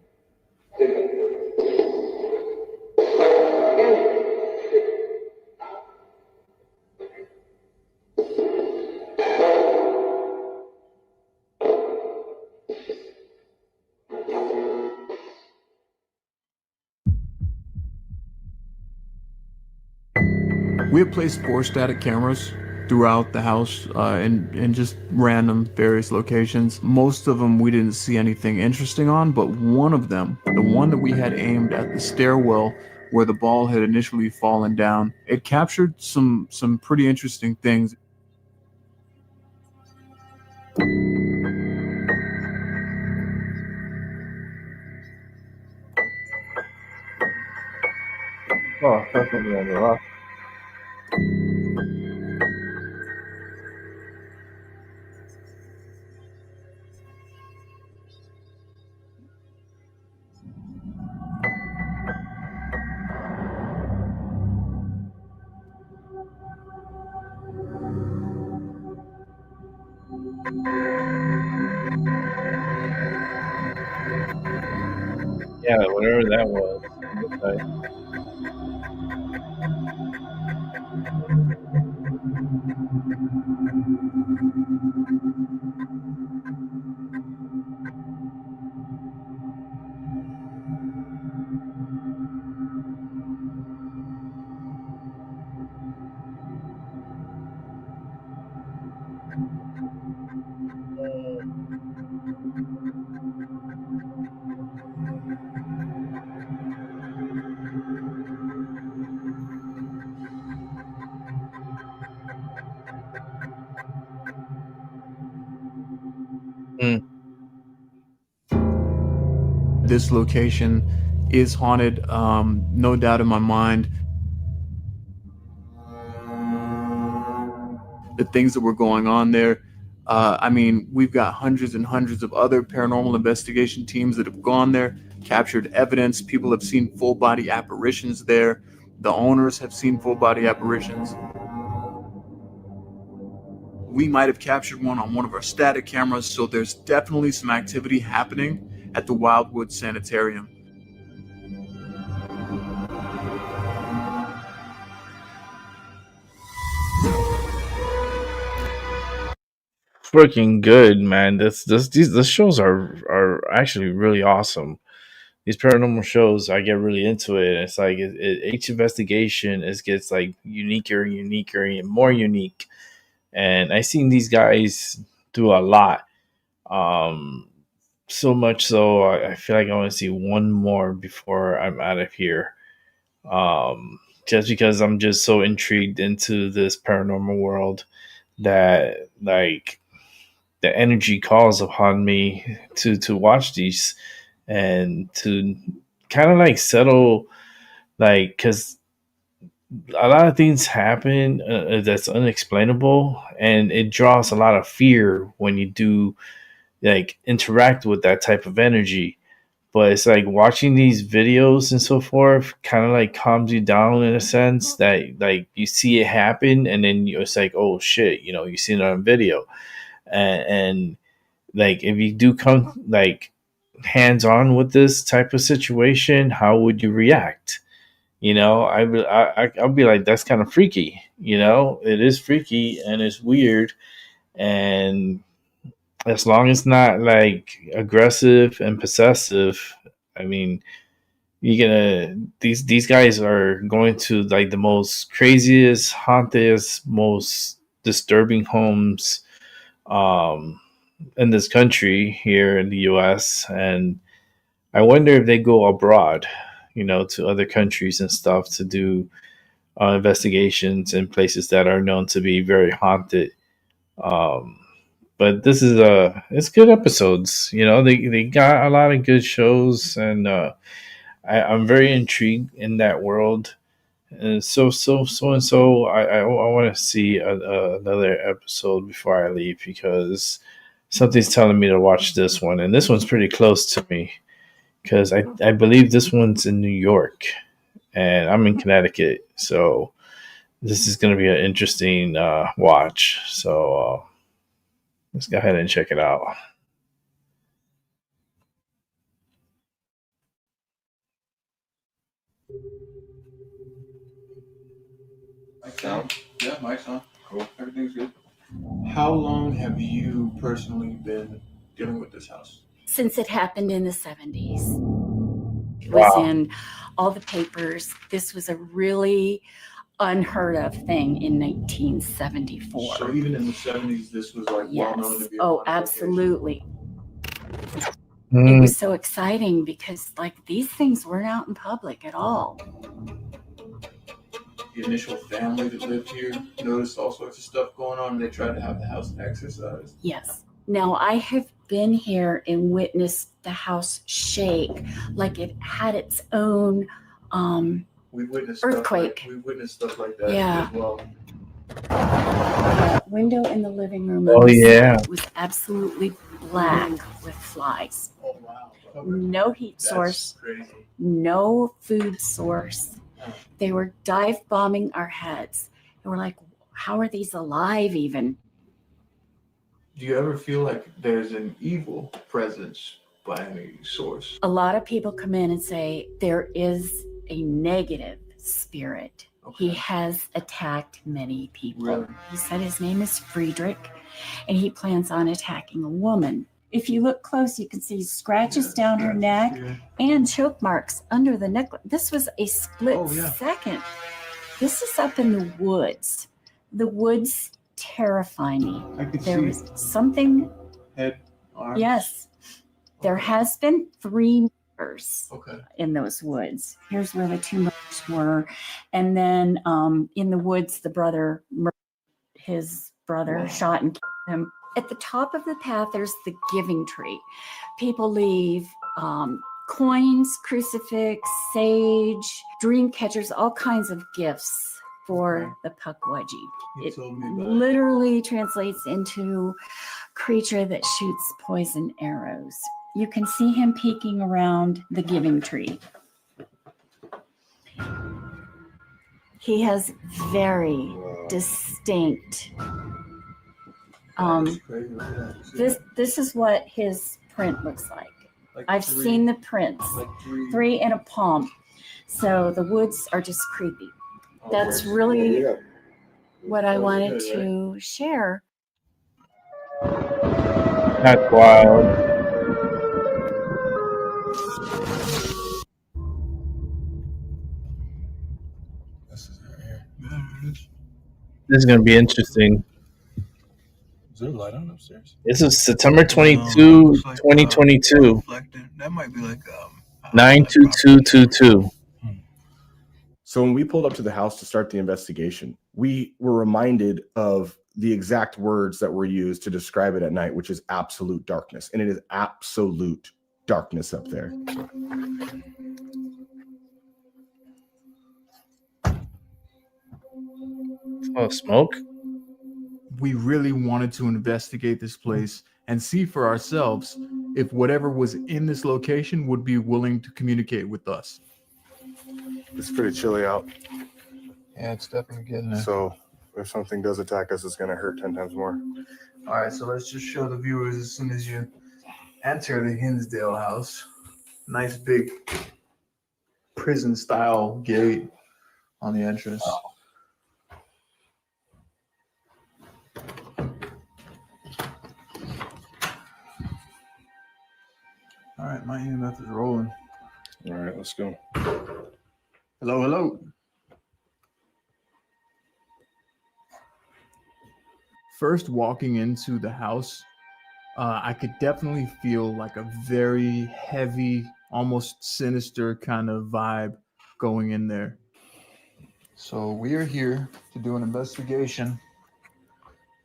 We have placed 4 static cameras throughout the house in just random various locations. Most of them we didn't see anything interesting on, but one of them, the one that we had aimed at the stairwell where the ball had initially fallen down, it captured some pretty interesting things. Oh, definitely on the rock. Yeah, whatever that was. This location is haunted, no doubt in my mind. The things that were going on there. I mean, we've got hundreds and hundreds of other paranormal investigation teams that have gone there, captured evidence. People have seen full body apparitions there. The owners have seen full body apparitions. We might have captured one on one of our static cameras, so there's definitely some activity happening at the Wildwood Sanitarium. Freaking good, man. These shows are actually really awesome. These paranormal shows, I get really into it. It's like each investigation gets like uniquer and more unique. And I've seen these guys do a lot. So much so I feel like I want to see one more before I'm out of here. Just because I'm just so intrigued into this paranormal world that like the energy calls upon me to watch these and to kind of like settle, like, because a lot of things happen that's unexplainable, and it draws a lot of fear when you do like interact with that type of energy. But it's like watching these videos and so forth kind of like calms you down in a sense that like you see it happen, and then it's like, oh shit, you see it on video. And like if you do come like hands on with this type of situation, how would you react? I'll be like, that's kind of freaky. It is freaky and it's weird, and as long as not like aggressive and possessive, I mean, these guys are going to like the most craziest, hauntedest, most disturbing homes in this country here in the US, and I wonder if they go abroad, to other countries and stuff to do investigations in places that are known to be very haunted. Um, but this is it's good episodes. They got a lot of good shows, and I'm very intrigued in that world. And so I want to see another episode before I leave because something's telling me to watch this one, and this one's pretty close to me because I believe this one's in New York, and I'm in Connecticut, so this is going to be an interesting watch. So let's go ahead and check it out. Mic's on? Yeah, mic's on. Cool. Everything's good. How long have you personally been dealing with this house? Since it happened in the 70s. It was in all the papers. This was a really unheard of thing in 1974. So even in the 70s, this was like well known to be. Oh, absolutely. It was so exciting because like these things weren't out in public at all. The initial family that lived here noticed all sorts of stuff going on, and they tried to have the house exorcised. Yes. Now I have been here and witnessed the house shake like it had its own We witnessed earthquake. We witnessed stuff like that Yeah. as well. The window in the living room was absolutely black with flies. Oh wow. No heat source, Crazy. no food source. They were dive bombing our heads. And we're like, how are these alive even? Do you ever feel like there's an evil presence by any source? A lot of people come in and say there is a negative spirit. He has attacked many people. Really? He said his name is Friedrich, and he plans on attacking a woman. If you look close, you can see scratches down her neck and choke marks under the necklace. This was a split second. This is up in the woods. The woods terrify me. I could There see was something. head, arms. Yes, there has been 3 murders Okay. in those woods. Here's where the 2 murders were, and then in the woods, the brother murdered his brother, shot and killed him. At the top of the path, there's the giving tree. People leave coins, crucifix, sage, dream catchers, all kinds of gifts for the Pukwudgie. It literally translates into creature that shoots poison arrows. You can see him peeking around the giving tree. He has very distinct. This is what his print looks like. I've seen the prints, 3 in a palm. So the woods are just creepy. That's really what I wanted to share. That's wild. This is going to be interesting. Is there a light on upstairs? This is September 22, 2022. That might be like 92222. So when we pulled up to the house to start the investigation, we were reminded of the exact words that were used to describe it at night, which is absolute darkness. And it is absolute darkness up there. Oh, smoke? We really wanted to investigate this place and see for ourselves if whatever was in this location would be willing to communicate with us. It's pretty chilly out. Yeah, it's definitely getting there. So if something does attack us, it's going to hurt 10 times more. All right, so let's just show the viewers as soon as you enter the Hinsdale house. Nice big prison-style gate on the entrance. All right, my EMF is rolling. All right, let's go. Hello, hello. First, walking into the house, I could definitely feel like a very heavy, almost sinister kind of vibe going in there. So we are here to do an investigation,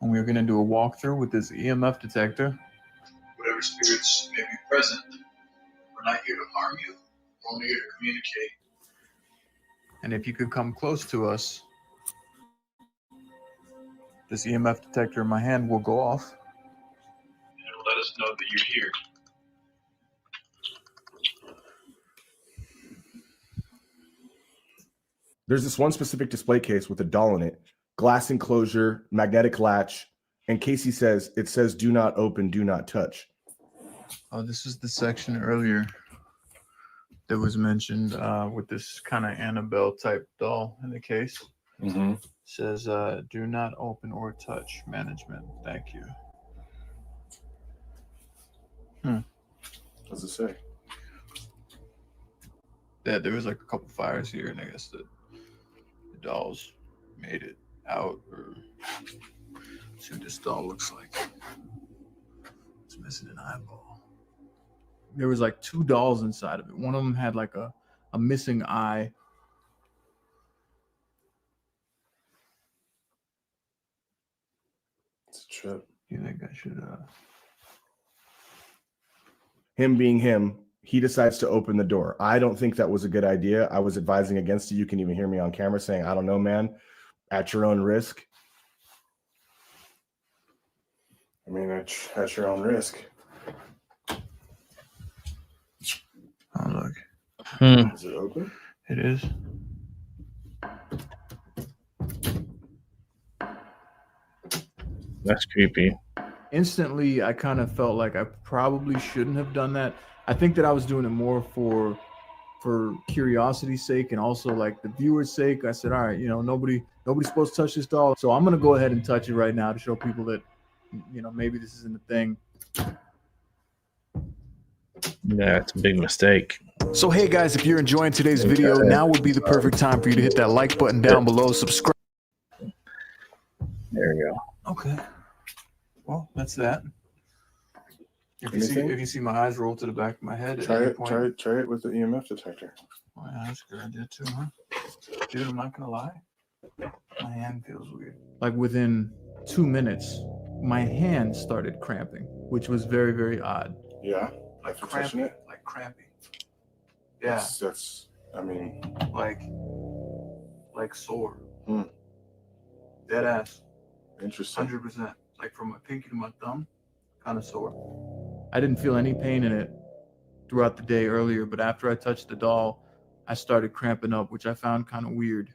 and we're going to do a walkthrough with this EMF detector. Whatever spirits may be present, we're not here to harm you. We're only here to communicate. And if you could come close to us, this EMF detector in my hand will go off. And it'll let us know that you're here. There's this one specific display case with a doll in it, glass enclosure, magnetic latch, and Casey says, it says do not open, do not touch. Oh, this is the section earlier that was mentioned with this kind of Annabelle type doll in the case. Mm-hmm. Says do not open or touch, management. Thank you. What does it say? Yeah, there was like a couple fires here, and I guess the dolls made it out. Or see what this doll looks like. It's missing an eyeball. There was like 2 dolls inside of it. One of them had like a missing eye. It's a trip. You think I should Him being him, he decides to open the door. I don't think that was a good idea. I was advising against it. You can even hear me on camera saying, I don't know, man, at your own risk. I mean, at your own risk. Oh, look. Is it open? It is. That's creepy. Instantly, I kind of felt like I probably shouldn't have done that. I think that I was doing it more for curiosity's sake and also like the viewer's sake. I said, all right, you know, nobody's supposed to touch this doll, so I'm gonna go ahead and touch it right now to show people that, you know, maybe this isn't a thing. Yeah, it's a big mistake. So hey guys, if you're enjoying today's video, now would be the perfect time for you to hit that like button down below, subscribe. There you go. Okay. Well, that's that. If you see my eyes roll to the back of my head, Try it with the EMF detector. Oh, yeah, that's a good idea too, huh? Dude, I'm not gonna lie. My hand feels weird. Like within 2 minutes, my hand started cramping, which was very, very odd. Yeah. Like After touching cramping. Like cramping. Yeah. That's I mean. Like sore. Hmm. Dead ass. Interesting. 100%. Like from my pinky to my thumb, kind of sore. I didn't feel any pain in it throughout the day earlier, but after I touched the doll, I started cramping up, which I found kind of weird.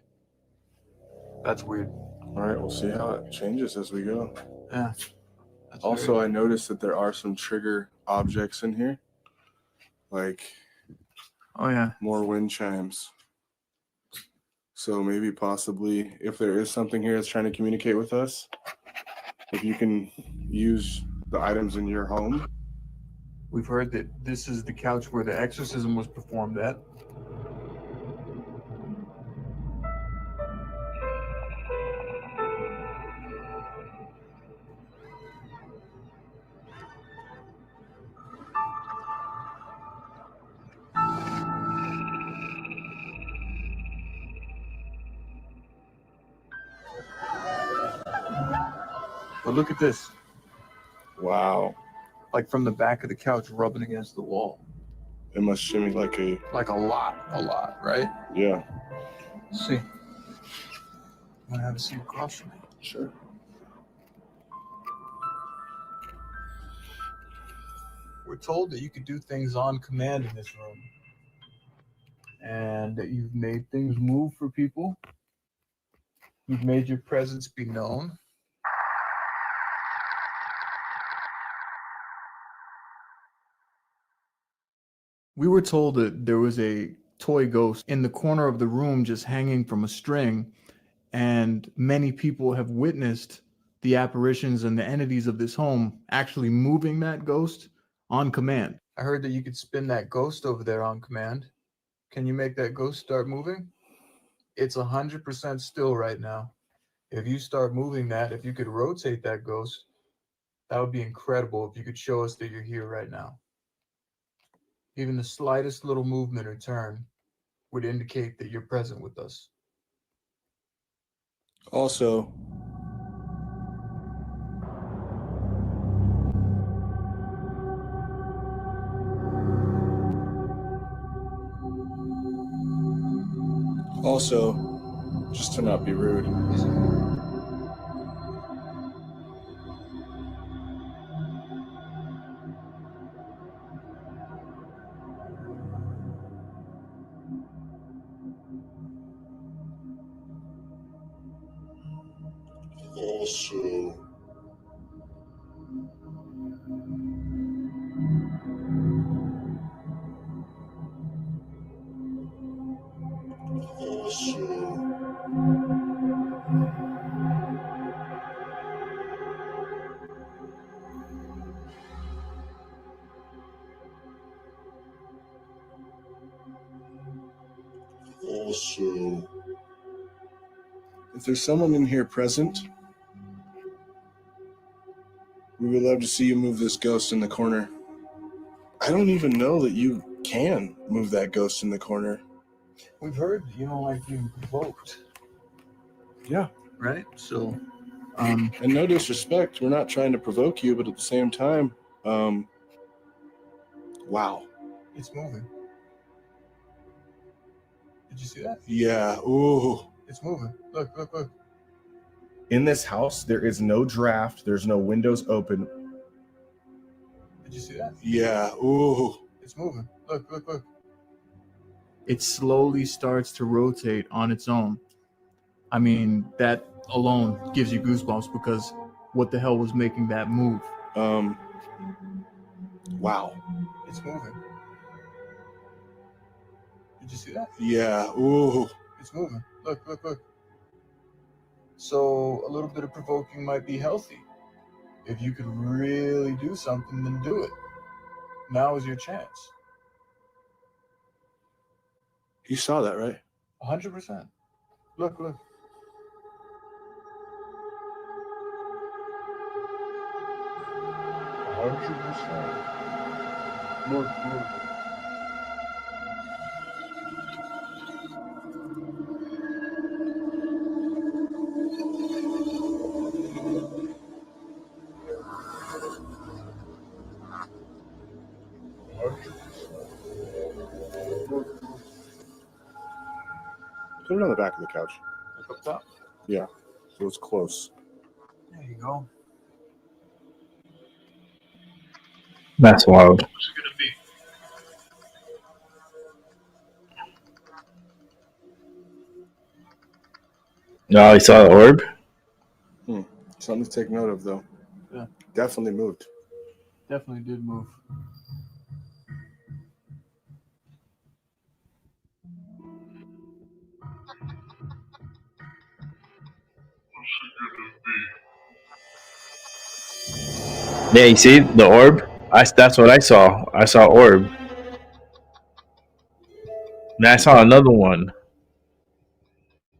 That's weird. All right, we'll see how it changes as we go. Yeah. Also, I noticed that there are some trigger objects in here, like oh yeah, more wind chimes. So maybe possibly if there is something here that's trying to communicate with us, if you can use the items in your home. We've heard that this is the couch where the exorcism was performed at. But look at this. Wow. Like from the back of the couch rubbing against the wall. It must shimmy like a lot, right? Yeah. Let's see. I'm gonna have a seat across from me. Sure. We're told that you could do things on command in this room. And that you've made things move for people. You've made your presence be known. We were told that there was a toy ghost in the corner of the room just hanging from a string, and many people have witnessed the apparitions and the entities of this home actually moving that ghost on command. I heard that you could spin that ghost over there on command. Can you make that ghost start moving? It's 100% still right now. If you start moving that, if you could rotate that ghost, that would be incredible if you could show us that you're here right now. Even the slightest little movement or turn would indicate that you're present with us. Also, just to not be rude. Also, if there's someone in here present, we would love to see you move this ghost in the corner. I don't even know that you can move that ghost in the corner. We've heard you don't like being provoked. Yeah. Right? So, and no disrespect, we're not trying to provoke you, but at the same time, wow. It's moving. Did you see that? Yeah. Ooh. It's moving. Look, look, look. In this house, there is no draft. There's no windows open. Did you see that? Yeah. Ooh. It's moving. Look, look, look. It slowly starts to rotate on its own. I mean, that alone gives you goosebumps because what the hell was making that move? Wow. It's moving. Did you see that? Yeah. Ooh. It's moving. Look, look, look. So a little bit of provoking might be healthy. If you could really do something, then do it. Now is your chance. You saw that, right? 100%. Look, look. More. Put it on the back of the couch. Up top. Yeah, so it's close. There you go. That's wild. What's it gonna be? No, you saw the orb? Something to take note of, though. Yeah. Definitely moved. Definitely did move. Yeah, you see the orb? That's what I saw. I saw orb. And I saw another one.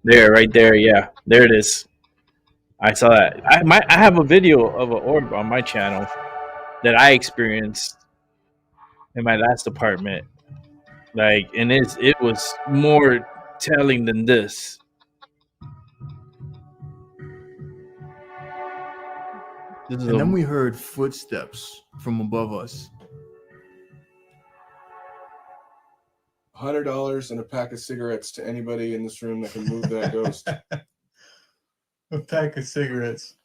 There, right there. Yeah, there it is. I saw that. I have a video of an orb on my channel that I experienced in my last apartment. Like, and it was more telling than this. And then we heard footsteps from above us. $100 and a pack of cigarettes to anybody in this room that can move that ghost. A pack of cigarettes.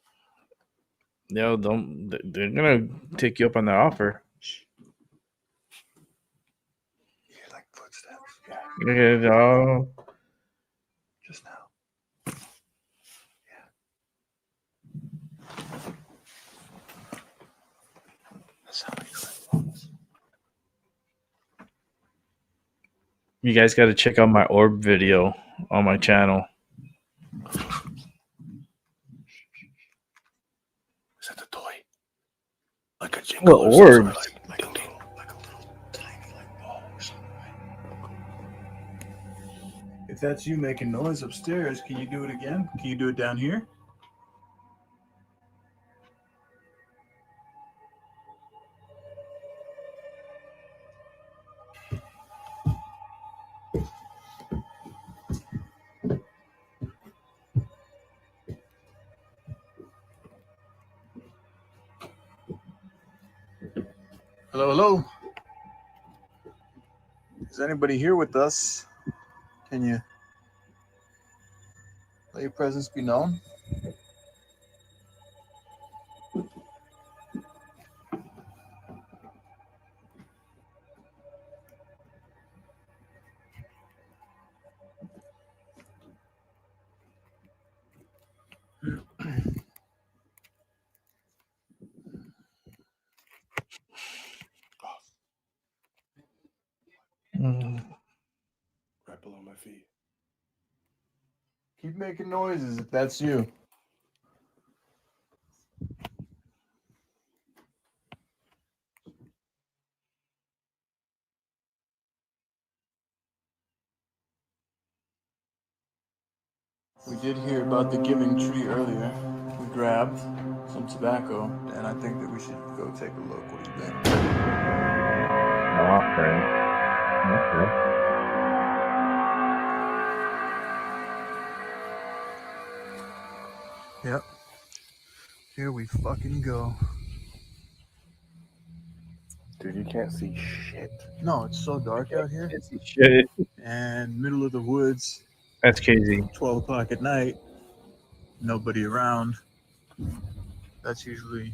They're gonna take you up on that offer. You hear like footsteps? Yeah. Yeah, Just now. That's how we collect. you guys got to check out my orb video on my channel. Is that the toy? Like a jingle? What orb? Like a little tiny like ball or something, right? If that's you making noise upstairs, can you do it again? Can you do it down here? Hello, hello. Is anybody here with us? Can you let your presence be known? Right below my feet. Keep making noises if that's you. We did hear about the giving tree earlier. We grabbed some tobacco, and I think that we should go take a look. What do you think? Offering. Okay. Yep. Here we fucking go. Dude, you can't see shit. No, it's so dark out here. Shit. And middle of the woods. That's crazy. 12 o'clock at night. Nobody around. That's usually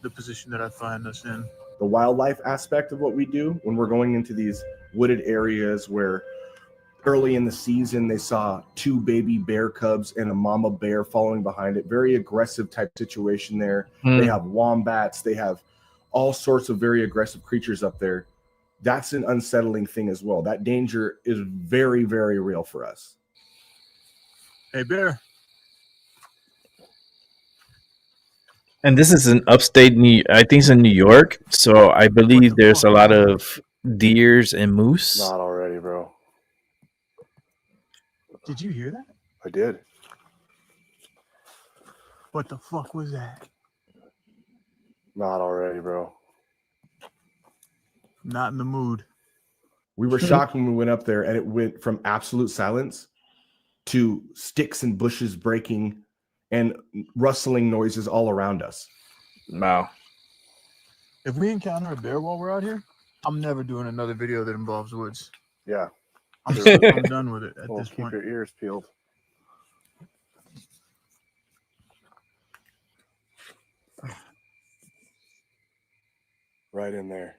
the position that I find us in. The wildlife aspect of what we do when we're going into these wooded areas where early in the season they saw 2 baby bear cubs and a mama bear following behind it. Very aggressive type situation there. They have wombats. They have all sorts of very aggressive creatures up there. That's an unsettling thing as well. That danger is very, very real for us. Hey, bear. And this is in upstate I think it's in New York. So I believe there's a lot of deers and moose. Not already, bro. Did you hear that? I did. What the fuck was that? Not already, bro. Not in the mood. We were shocked when we went up there and it went from absolute silence to sticks and bushes breaking and rustling noises all around us. Wow. If we encounter a bear while we're out here, I'm never doing another video that involves woods. Yeah. I'm done with it at this point. Keep your ears peeled. Right in there.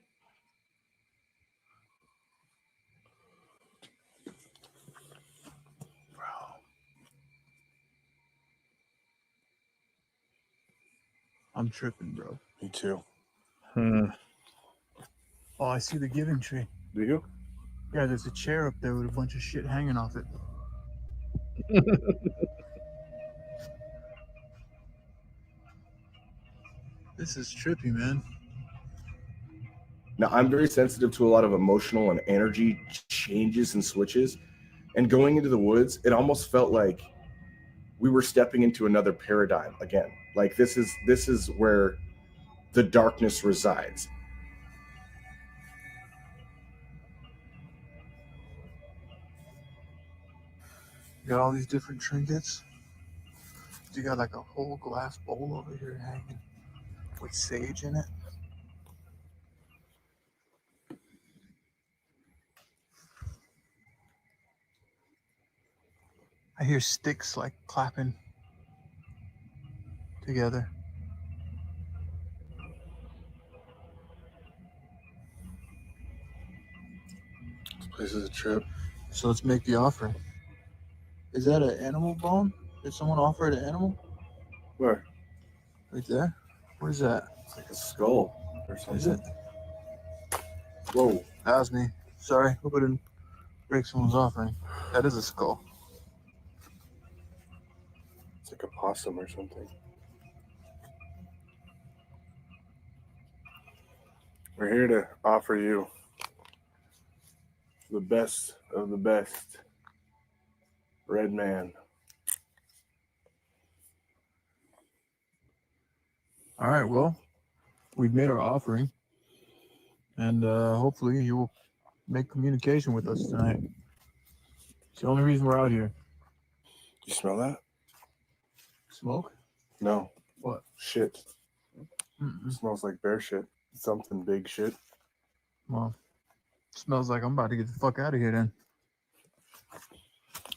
I'm tripping, bro. Me too. Oh, I see the giving tree. Do you? Yeah, there's a chair up there with a bunch of shit hanging off it. This is trippy, man. Now, I'm very sensitive to a lot of emotional and energy changes and switches. And going into the woods, it almost felt like we were stepping into another paradigm again. Like this is where the darkness resides. You got all these different trinkets. You got like a whole glass bowl over here hanging with sage in it. I hear sticks like clapping together. This place is a trip. So let's make the offering. Is that an animal bone? Did someone offer it an animal? Where? Right there? What is that? It's like a skull or something. Is it? Whoa. That was me. Sorry. Hope I didn't break someone's offering. That is a skull. It's like a possum or something. We're here to offer you the best of the best Red man. All right, well, we've made our offering, and hopefully you will make communication with us tonight. It's the only reason we're out here. You smell that? Smoke? No. What? Shit. It smells like bear shit. Something big shit. Well, smells like I'm about to get the fuck out of here then.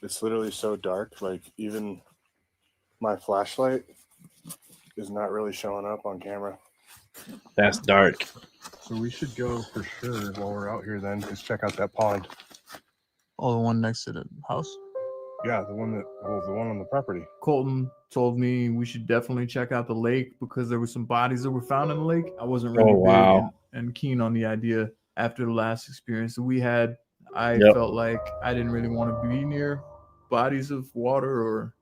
It's literally so dark, like even my flashlight is not really showing up on camera. That's dark. So we should go for sure while we're out here then. Just check out that pond. Oh, the one next to the house? Yeah, the one on the property. Colton told me we should definitely check out the lake because there were some bodies that were found in the lake. I wasn't really big and keen on the idea after the last experience that we had. I felt like I didn't really want to be near bodies of water or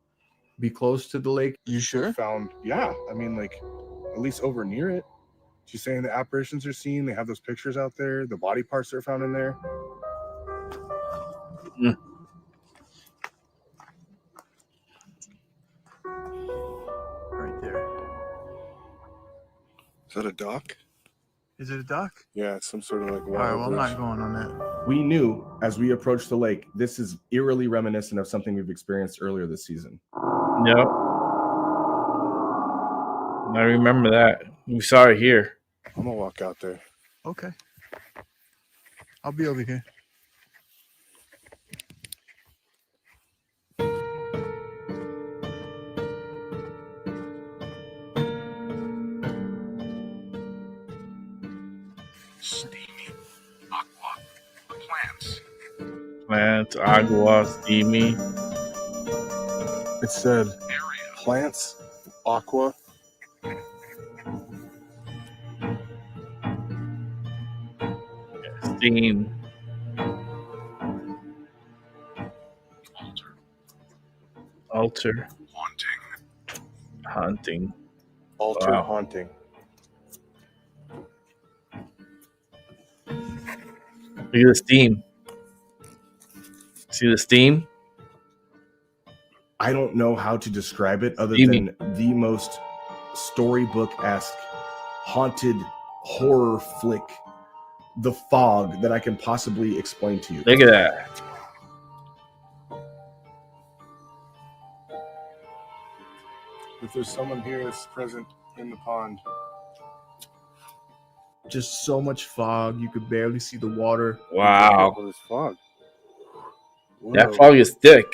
be close to the lake. You sure? Yeah, I mean, like, at least over near it. She's saying the apparitions are seen. They have those pictures out there. The body parts that are found in there. Right there. Is that a dock? Is it a dock? Yeah, it's some sort of like water. All right, well, I'm bridge. not going on that. We knew as we approached the lake, this is eerily reminiscent of something we've experienced earlier this season. Yep. I remember that. We saw it here. I'm gonna walk out there. Okay. I'll be over here. Steamy aqua plants. Plants, agua, steamy. It said plants, aqua. Steam. Altar. Haunting. Altar Wow. haunting. Look at the steam. See the steam? I don't know how to describe it other Steamy. than the most storybook-esque haunted horror flick, The Fog, that I can possibly explain to you. Look at that. If there's someone here that's present in the pond. Just so much fog. You could barely see the water. Wow. This fog. That fog is thick.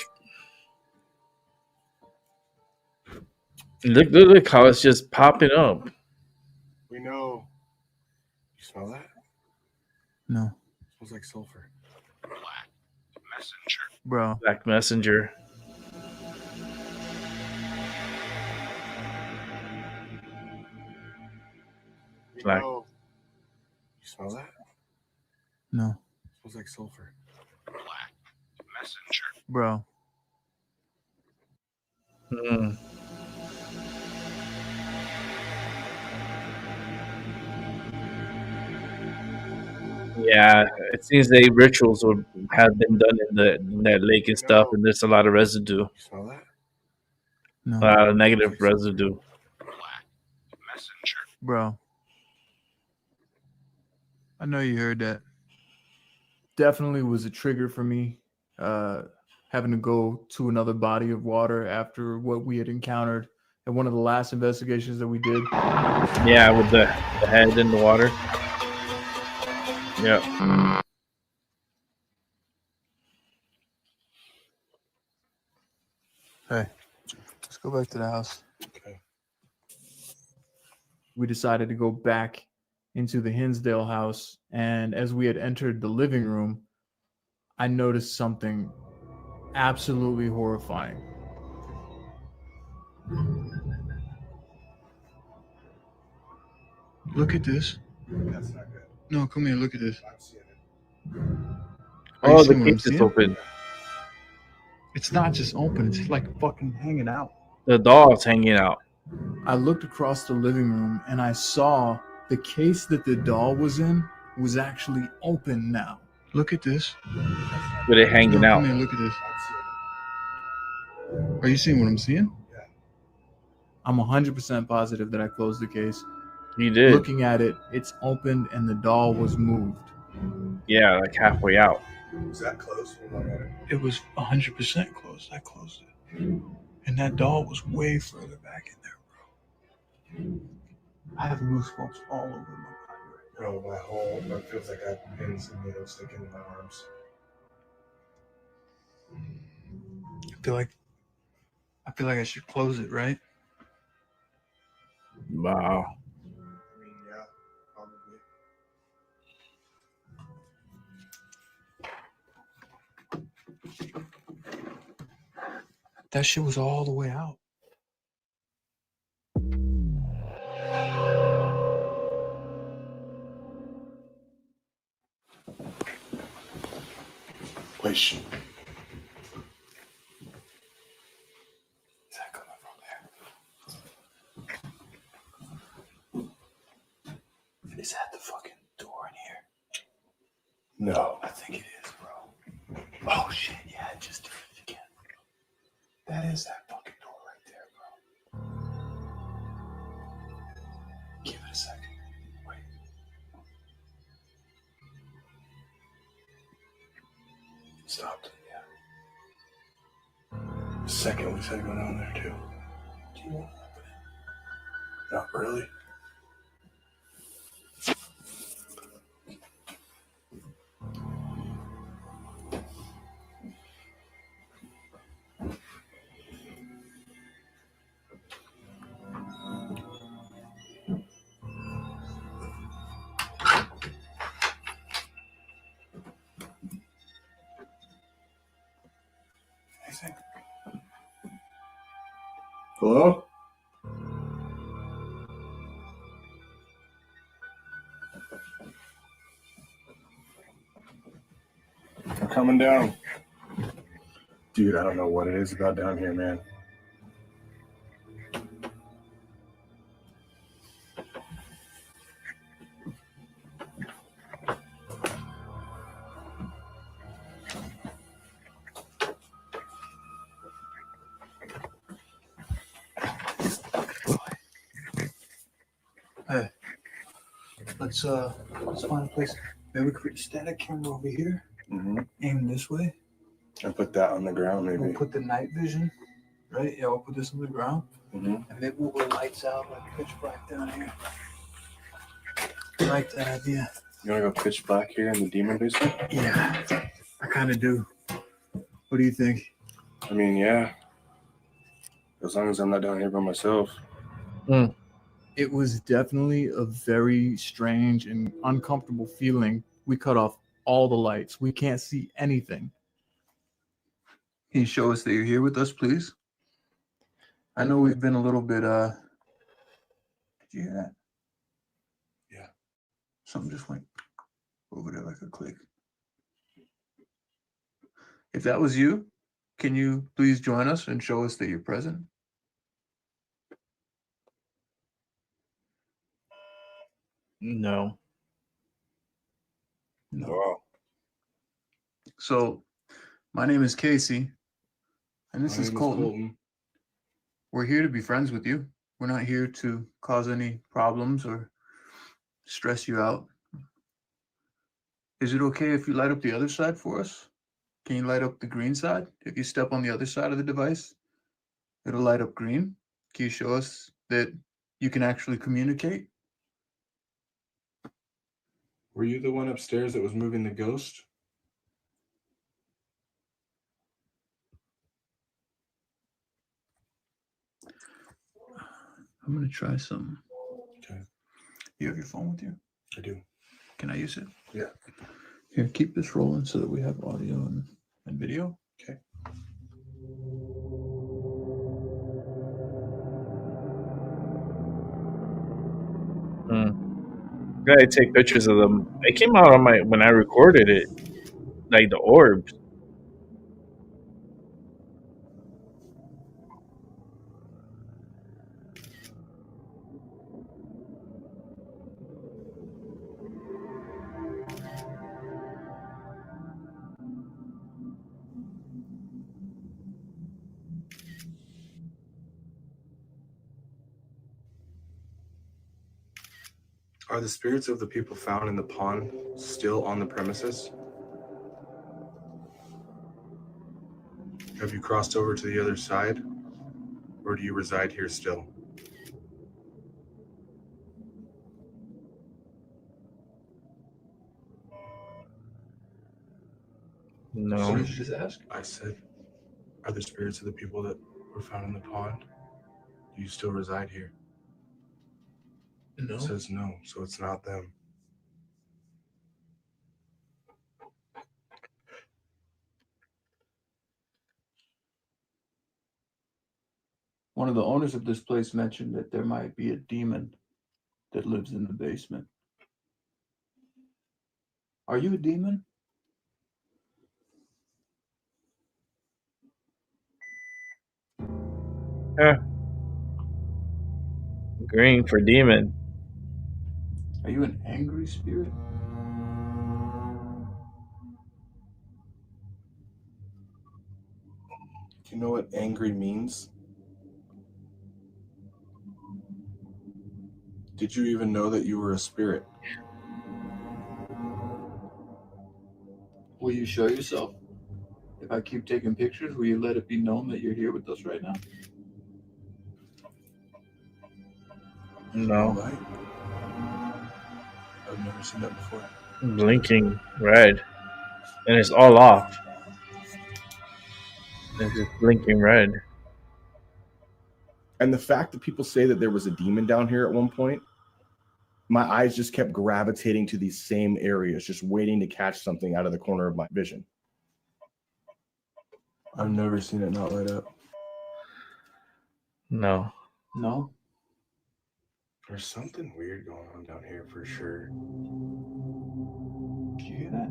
Look how it's just popping up. We know. You smell that? No. It smells like sulfur. Messenger. Bro. Black messenger. We Black. know. You smell that? No. It smells like sulfur. Black messenger. Bro. Hmm. Yeah, it seems the rituals would have been done in that lake and stuff, and there's a lot of residue. You smell that? No. A lot of negative residue. Messenger. Bro. I know you heard that. Definitely was a trigger for me, having to go to another body of water after what we had encountered at one of the last investigations that we did. Yeah, with the head in the water. Yep. Hey, let's go back to the house. Okay. We decided to go back into the Hinsdale house, and as we had entered the living room, I noticed something absolutely horrifying. Look at this. That's not good. No, come here. Look at this. I'm seeing it. Are you Oh, the seeing what I'm case is seeing? open. It's not just open. It's like fucking hanging out. The doll's hanging out. I looked across the living room and I saw the case that the doll was in was actually open now. Look at this. With it hanging out. Come here. Look at this. Are you seeing what I'm seeing? Yeah. I'm 100% positive that I closed the case. You did. Looking at it, it's opened and the doll was moved. Yeah, like halfway out. Was that close? It was 100% closed. I closed it. And that doll was way further back in there, bro. I have goosebumps all over my body. Bro, it feels like I have pins and needles sticking in my arms. I feel like I should close it, right? Wow. I mean, yeah, probably. That shit was all the way out. Wait, shit. Is that coming from there? Is that the fucking door in here? No. I think it is, bro. Oh shit, yeah, it just did it again. That is that fucking door right there, bro. Give it a second. Wait. Stopped. Yeah. The second we said go down there too. Do you want to open it? Not really. Anything? Hello? I'm coming down. Dude, I don't know what it is about down here, man. Hey, let's find a place. Maybe we could put a static camera over here. Mm-hmm. Aim this way. And put that on the ground, maybe. We'll put the night vision, right? Yeah, we'll put this on the ground. Mm-hmm. And maybe we'll put lights out like pitch black down here. I like that idea. You want to go pitch black here in the demon basement? Yeah, I kind of do. What do you think? I mean, yeah. As long as I'm not down here by myself. It was definitely a very strange and uncomfortable feeling. We cut off all the lights. We can't see anything. Can you show us that you're here with us, please? I know we've been a little bit, did you hear that? Yeah. Something just went over there like a click. If that was you, can you please join us and show us that you're present? No. No. Wow. So, my name is Casey, and this is Colton. We're here to be friends with you. We're not here to cause any problems or stress you out. Is it okay if you light up the other side for us? Can you light up the green side? If you step on the other side of the device, it'll light up green. Can you show us that you can actually communicate? Were you the one upstairs that was moving the ghost? I'm going to try something. Okay. You have your phone with you? I do. Can I use it? Yeah. Here, keep this rolling so that we have audio and video. Okay. I take pictures of them. It came out on my when I recorded it, like the orbs. Are the spirits of the people found in the pond still on the premises? Have you crossed over to the other side? Or do you reside here still? No. What did you just ask? I said, are the spirits of the people that were found in the pond? Do you still reside here? No. It says no, so it's not them. One of the owners of this place mentioned that there might be a demon that lives in the basement. Are you a demon? Green for demon. Are you an angry spirit? Do you know what angry means? Did you even know that you were a spirit? Will you show yourself? If I keep taking pictures, will you let it be known that you're here with us right now? No. Light? I've never seen that before. Blinking red. And it's all off. It's just blinking red. And the fact that people say that there was a demon down here at one point, my eyes just kept gravitating to these same areas, just waiting to catch something out of the corner of my vision. I've never seen it not light up. No. No? There's something weird going on down here for sure. Did you hear that?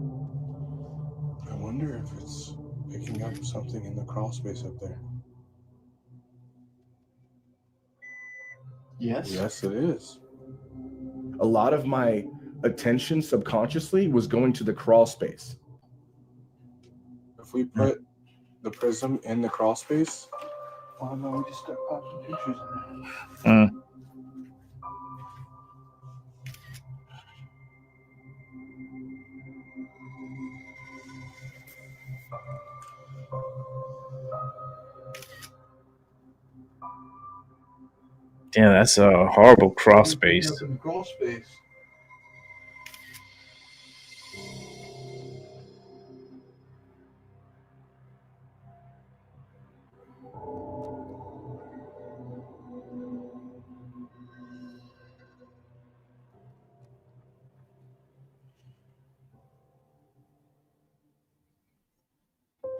I wonder if it's picking up something in the crawl space up there. Yes? Yes, it is. A lot of my attention subconsciously was going to the crawl space. If we put the prism in the crawl space, Oh no, we just start popping pictures in there. Damn, that's a horrible cross space. Up in the crawl space.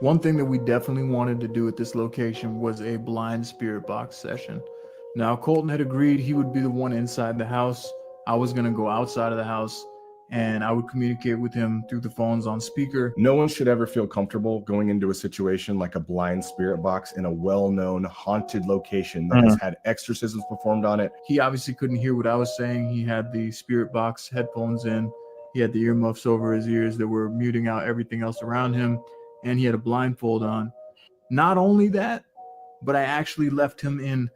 One thing that we definitely wanted to do at this location was a blind spirit box session. Now, Colton had agreed he would be the one inside the house. I was going to go outside of the house and I would communicate with him through the phones on speaker. No one should ever feel comfortable going into a situation like a blind spirit box in a well-known haunted location that has had exorcisms performed on it. He obviously couldn't hear what I was saying. He had the spirit box headphones in. He had the earmuffs over his ears that were muting out everything else around him. And he had a blindfold on. Not only that, but I actually left him in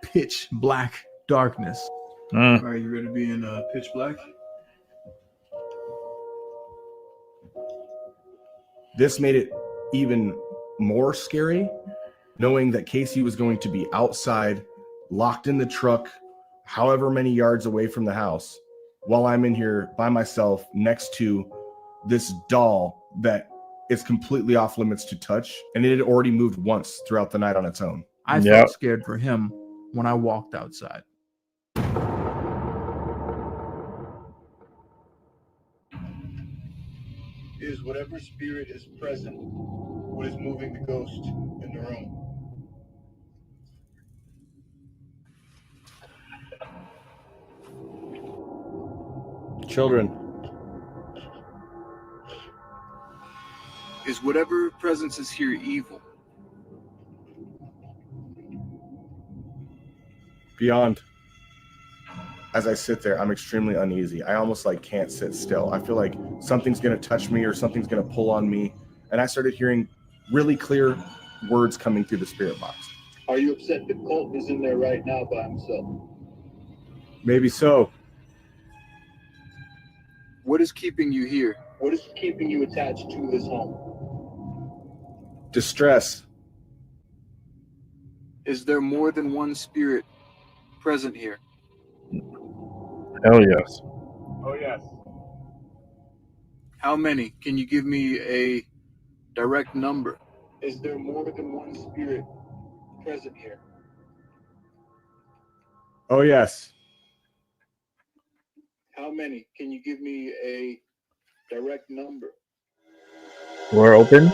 pitch black darkness. Are you ready to be in pitch black? This made it even more scary, knowing that Casey was going to be outside, locked in the truck, however many yards away from the house, while I'm in here by myself next to this doll that is completely off limits to touch, and it had already moved once throughout the night on its own. I felt scared for him when I walked outside. Is whatever spirit is present what is moving the ghost in the room. Children. Is whatever presence is here evil? Beyond. As I sit there, I'm extremely uneasy. I almost can't sit still. I feel like something's going to touch me or something's going to pull on me. And I started hearing really clear words coming through the spirit box. Are you upset that Colton is in there right now by himself? Maybe so. What is keeping you here? What is keeping you attached to this home? Distress. Is there more than one spirit present here? Hell yes. Oh, yes. How many? Can you give me a direct number? Is there more than one spirit present here? Oh, yes. How many? Can you give me a direct number? We're open.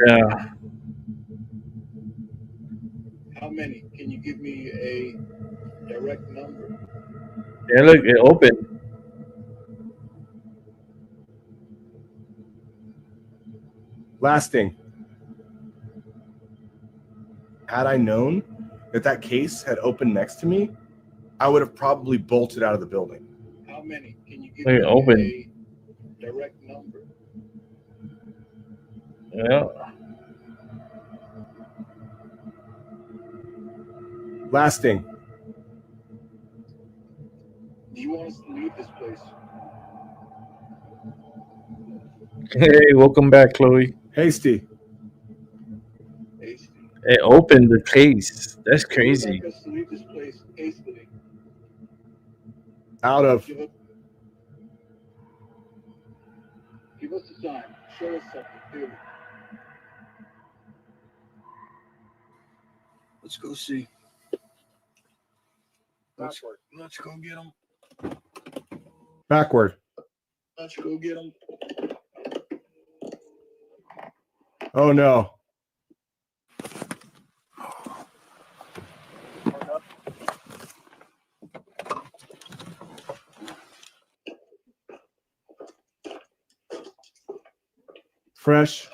Yeah. How many? Can you give me a direct number? Yeah, look, it opened. Last thing. Had I known that that case had opened next to me, I would have probably bolted out of the building. How many? Can you give Look, me it opened. a direct number? Yeah. Last thing. Do you want us to leave this place? Hey, welcome back, Chloe. Hasty. It opened the case. That's crazy. You would like us to leave this place hastily. Out of. Give us a sign. Show us something clearly. Let's go see. Let's go get them. Backward. Let's go get them. Oh, no. Fresh.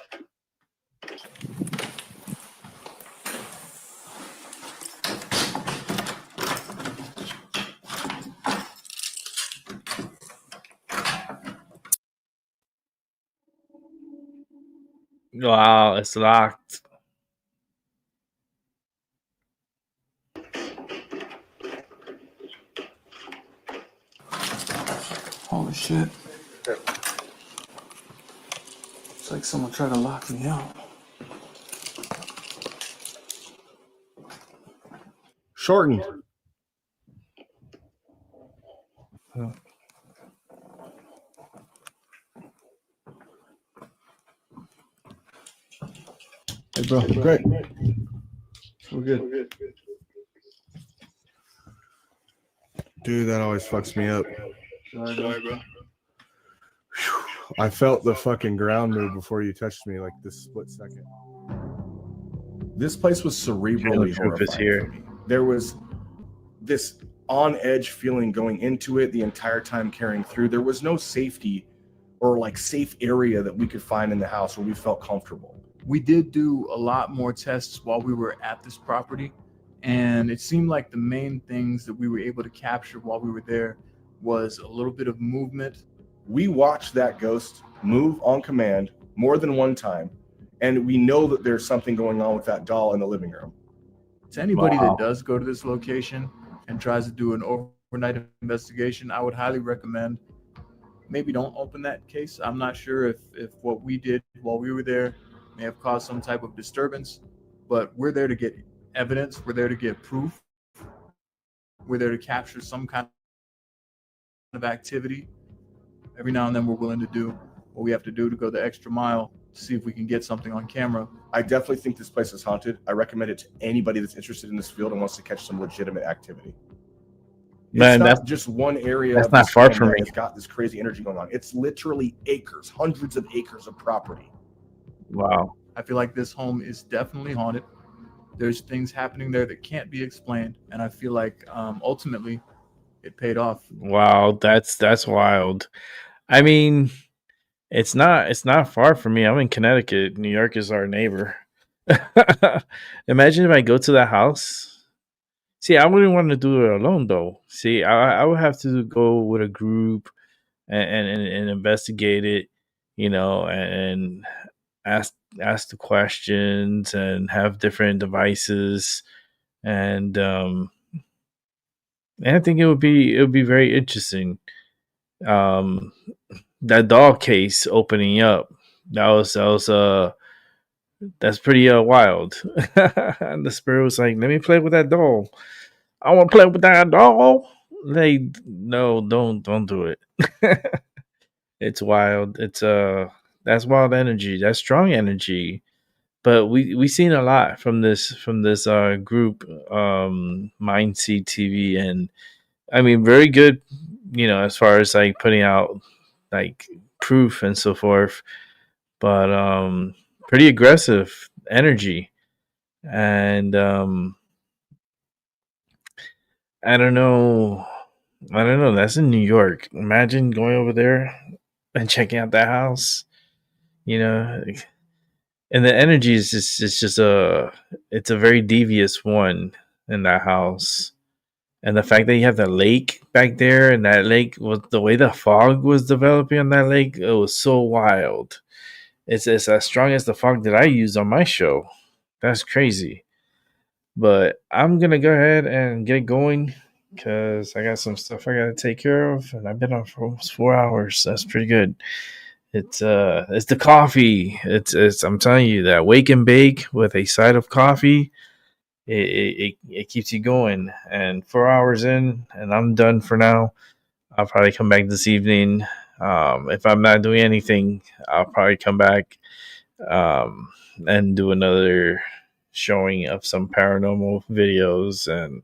Wow, it's locked. Holy shit. It's like someone tried to lock me out. Shortened. Hey, bro. Great. We're good. Dude, that always fucks me up. Sorry, bro. I felt the fucking ground move before you touched me, like this split second. This place was cerebrally horrifying here. for me. There was this on-edge feeling going into it the entire time carrying through. There was no safety or like safe area that we could find in the house where we felt comfortable. We did do a lot more tests while we were at this property, and it seemed like the main things that we were able to capture while we were there was a little bit of movement. We watched that ghost move on command more than one time, and we know that there's something going on with that doll in the living room. To anybody that does go to this location and tries to do an overnight investigation, I would highly recommend maybe don't open that case. I'm not sure if what we did while we were there may have caused some type of disturbance, but we're there to get evidence. We're there to get proof. We're there to capture some kind of activity. Every now and then we're willing to do what we have to do to go the extra mile to see if we can get something on camera. I definitely think this place is haunted. I recommend it to anybody that's interested in this field and wants to catch some legitimate activity. Man, it's that's not just one area. That's of not this far home from that me. has got this crazy energy going on. It's literally acres, hundreds of acres of property. Wow. I feel like this home is definitely haunted. There's things happening there that can't be explained, and I feel like ultimately it paid off. Wow, that's wild. I mean, it's not far from me. I'm in Connecticut. New York is our neighbor. Imagine if I go to that house. See, I wouldn't want to do it alone though. See, I would have to go with a group and investigate it, and ask the questions and have different devices and I think it would be very interesting. Um, that doll case opening up, that's pretty wild. And the spirit was like, "Let me play with that doll. I want to play with that doll." They no, don't do it. It's wild. It's that's wild energy. That's strong energy. But we seen a lot from this group, Mindseed TV, and I mean, very good, as far as like putting out like proof and so forth, but pretty aggressive energy. And I don't know. I don't know. That's in New York. Imagine going over there and checking out that house, you know, and the energy is just, it's a very devious one in that house. And the fact that you have the lake back there, and that lake was the way the fog was developing on that lake, it was so wild. It's as strong as the fog that I used on my show. That's crazy. But I'm gonna go ahead and get going because I got some stuff I gotta take care of, and I've been on for almost 4 hours. That's pretty good. It's the coffee. It's I'm telling you, that wake and bake with a side of coffee, it keeps you going. And 4 hours in, and I'm done for now. I'll probably come back this evening. If I'm not doing anything, I'll probably come back and do another showing of some paranormal videos, and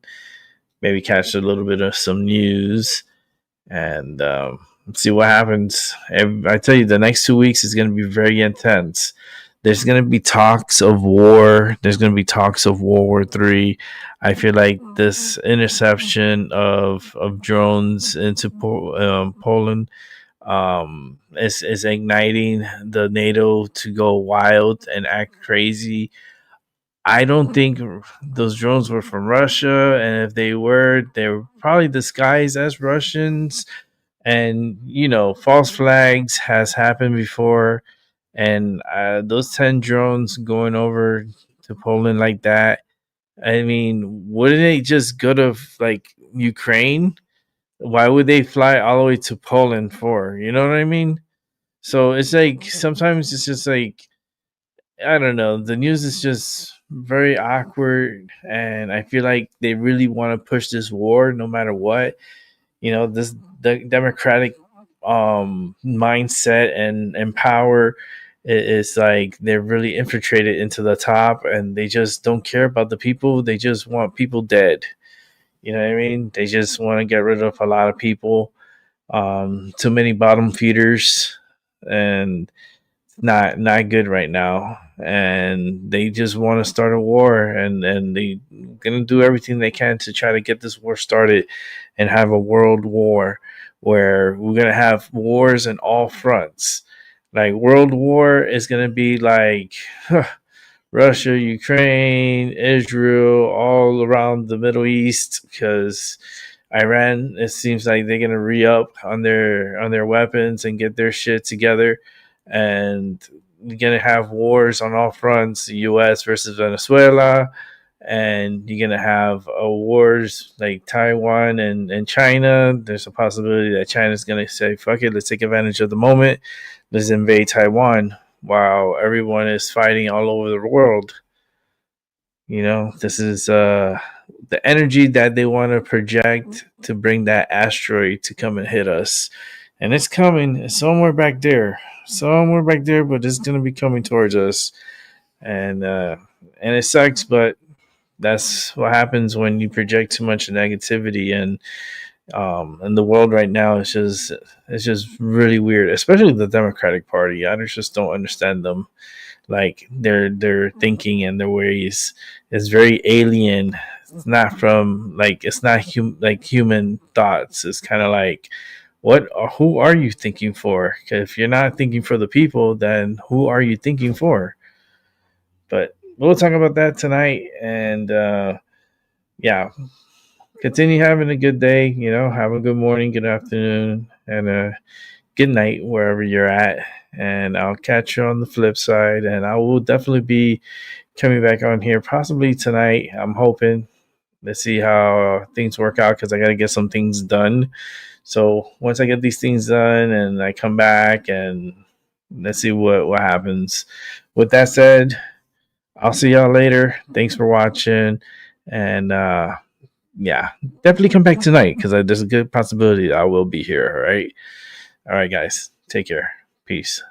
maybe catch a little bit of some news, and see what happens. I tell you, the next 2 weeks is going to be very intense. There's going to be talks of war. There's going to be talks of World War III. I feel like this interception of drones into Poland is igniting the NATO to go wild and act crazy. I don't think those drones were from Russia, and if they were probably disguised as Russians. And false flags has happened before, and those 10 drones going over to Poland like that. I mean, wouldn't they just go to like Ukraine? Why would they fly all the way to Poland for? You know what I mean? So it's like sometimes it's just like, I don't know. The news is just very awkward, and I feel like they really want to push this war no matter what. This the democratic mindset and power is like they're really infiltrated into the top, and they just don't care about the people. They just want people dead. You know what I mean? They just want to get rid of a lot of people. Too many bottom feeders, and not good right now. And they just want to start a war, and they gonna do everything they can to try to get this war started and have a world war where we're gonna have wars in all fronts. Like world war is gonna be like Russia, Ukraine, Israel, all around the Middle East, because Iran, it seems like they're gonna re-up on their weapons and get their shit together, and you're gonna have wars on all fronts. The U.S. versus Venezuela, and you're gonna have wars like Taiwan and China. There's a possibility that China's gonna say, "Fuck it, let's take advantage of the moment. Let's invade Taiwan," while everyone is fighting all over the world. This is the energy that they want to project to bring that asteroid to come and hit us. And it's coming. It's somewhere back there, but it's going to be coming towards us. And it sucks, but that's what happens when you project too much negativity. And the world right now is just really weird, especially the Democratic Party. I just don't understand them. Like their thinking and their ways is very alien. It's not from it's not human thoughts. It's kind of like, who are you thinking for? 'Cause if you're not thinking for the people, then who are you thinking for? But we'll talk about that tonight. And yeah, continue having a good day. Have a good morning, good afternoon, and good night wherever you're at. And I'll catch you on the flip side. And I will definitely be coming back on here possibly tonight. I'm hoping. let's see how things work out because I got to get some things done. So once I get these things done and I come back and let's see what happens. With that said, I'll see y'all later. Thanks for watching. And yeah, definitely come back tonight because there's a good possibility I will be here. All right. All right, guys. Take care. Peace.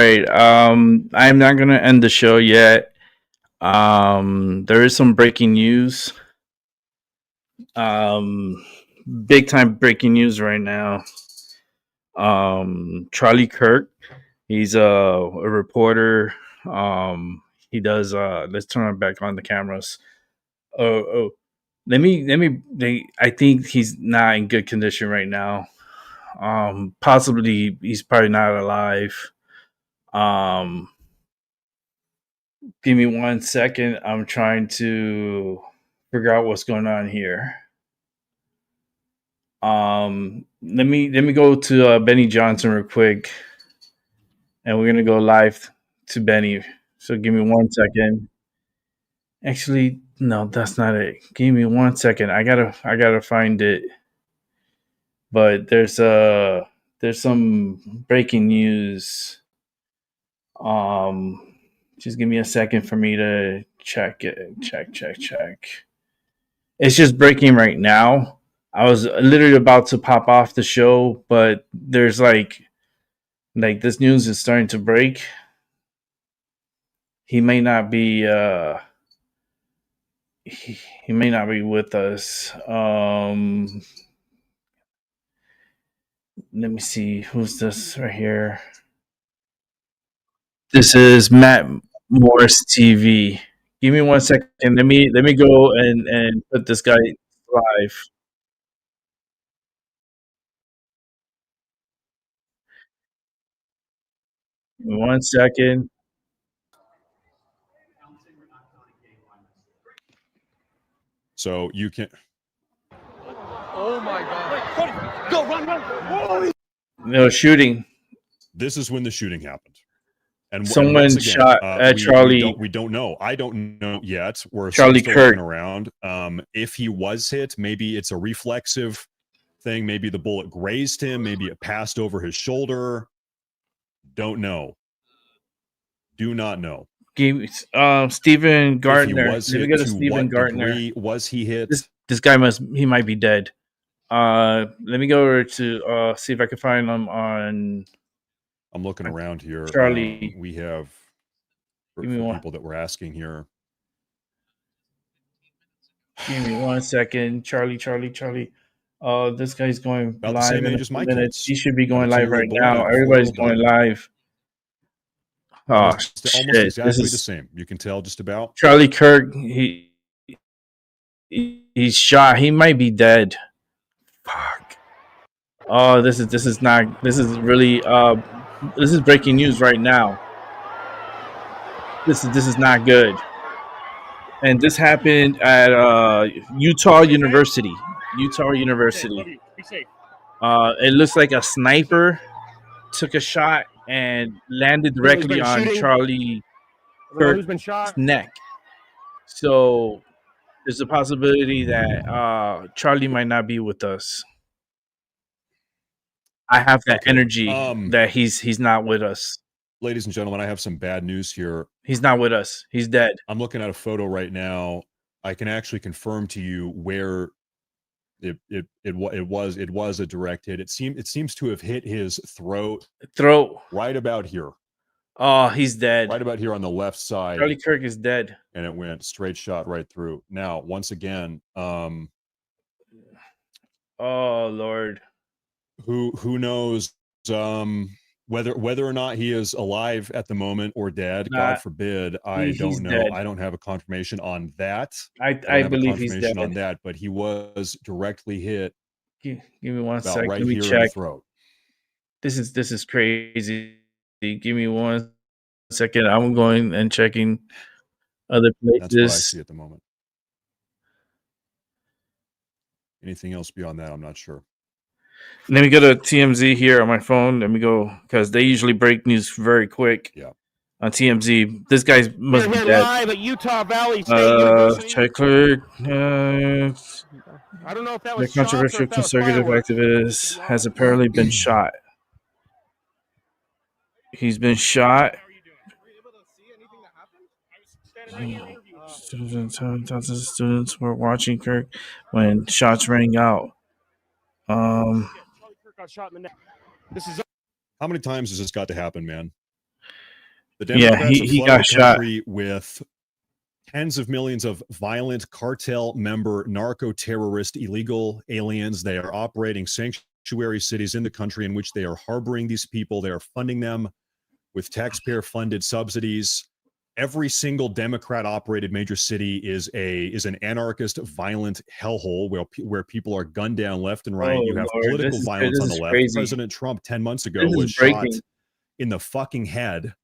right. I'm not gonna end the show yet. There is some breaking news. Big time breaking news right now. Charlie Kirk, he's a reporter. He does. Let's turn it back on the cameras. Oh. I think he's not in good condition right now. Possibly he's probably not alive. Give me 1 second. I'm trying to figure out what's going on here. Let me go to Benny Johnson real quick, and we're gonna go live to Benny. So give me 1 second. Actually, no, that's not it. Give me 1 second. I gotta find it. But there's some breaking news. Just give me a second for me to check it. Check. It's just breaking right now. I was literally about to pop off the show, but there's like this news is starting to break. He may not be he may not be with us. Let me see, who's this right here? This is Matt Morris TV. Give me 1 second. Let me go and put this guy live. Give me 1 second. So you can. Oh my God! Wait, go run! No shooting. This is when the shooting happened. And someone once again, shot at Charlie. We don't know. I don't know yet. We're Charlie still Kirk. looking around. If he was hit, maybe it's a reflexive thing. Maybe the bullet grazed him. Maybe it passed over his shoulder. Don't know. Do not know. Stephen Gardner. Let me go to Stephen Gardner. Was he hit? This guy he might be dead. Let me go over to see if I can find him on. I'm looking around here. Charlie. We have for people that we're asking here. Give me 1 second. Charlie. This guy's going About live the same in age a as my minute. kids. He should be going Got a live right 2-year-old boy now. and a Everybody's 4-year-old going daughter. live. Oh, Almost shit. exactly the same. You can tell just about. Charlie Kirk, he's shot. He might be dead. Fuck. Oh, this is breaking news right now. This is not good. And this happened at Utah University. It looks like a sniper took a shot and landed directly on Charlie Kirk's neck. So there's a possibility that Charlie might not be with us. I have that energy that he's not with us. Ladies and gentlemen, I have some bad news here. He's not with us. He's dead. I'm looking at a photo right now. I can actually confirm to you where it was a direct hit. It seems to have hit his throat right about here. Oh, he's dead. Right about here on the left side. Charlie Kirk is dead. And it went straight shot right through. Now, once again, oh Lord. Who knows whether or not he is alive at the moment or dead. God forbid. I don't know. Dead. I don't have a confirmation on that. I believe he's dead on that, but he was directly hit. Give me 1 second. Right Let me here check. in the throat. This is crazy. Give me 1 second. I'm going and checking other places. That's what I see at the moment. Anything else beyond that, I'm not sure. Let me go to TMZ here on my phone. Let me go because they usually break news very quick. Yeah. On TMZ, this guy must be dead. Live at Utah Valley State University. Check clear. I don't know if that The was controversial conservative activist has apparently been shot. He's been shot. Thousands of students were watching Kirk when shots rang out. This is How many times has this got to happen, man? The Democrats have he flooded got the shot. country with tens of millions of violent cartel member, narco-terrorist, illegal aliens. They are operating sanctuary cities in the country in which they are harboring these people. They are funding them with taxpayer-funded subsidies. Every single Democrat-operated major city is an anarchist, violent hellhole where people are gunned down left and right. Oh, You have Lord, political violence on the left. crazy. President Trump 10 months ago This is was shot breaking. in the fucking head.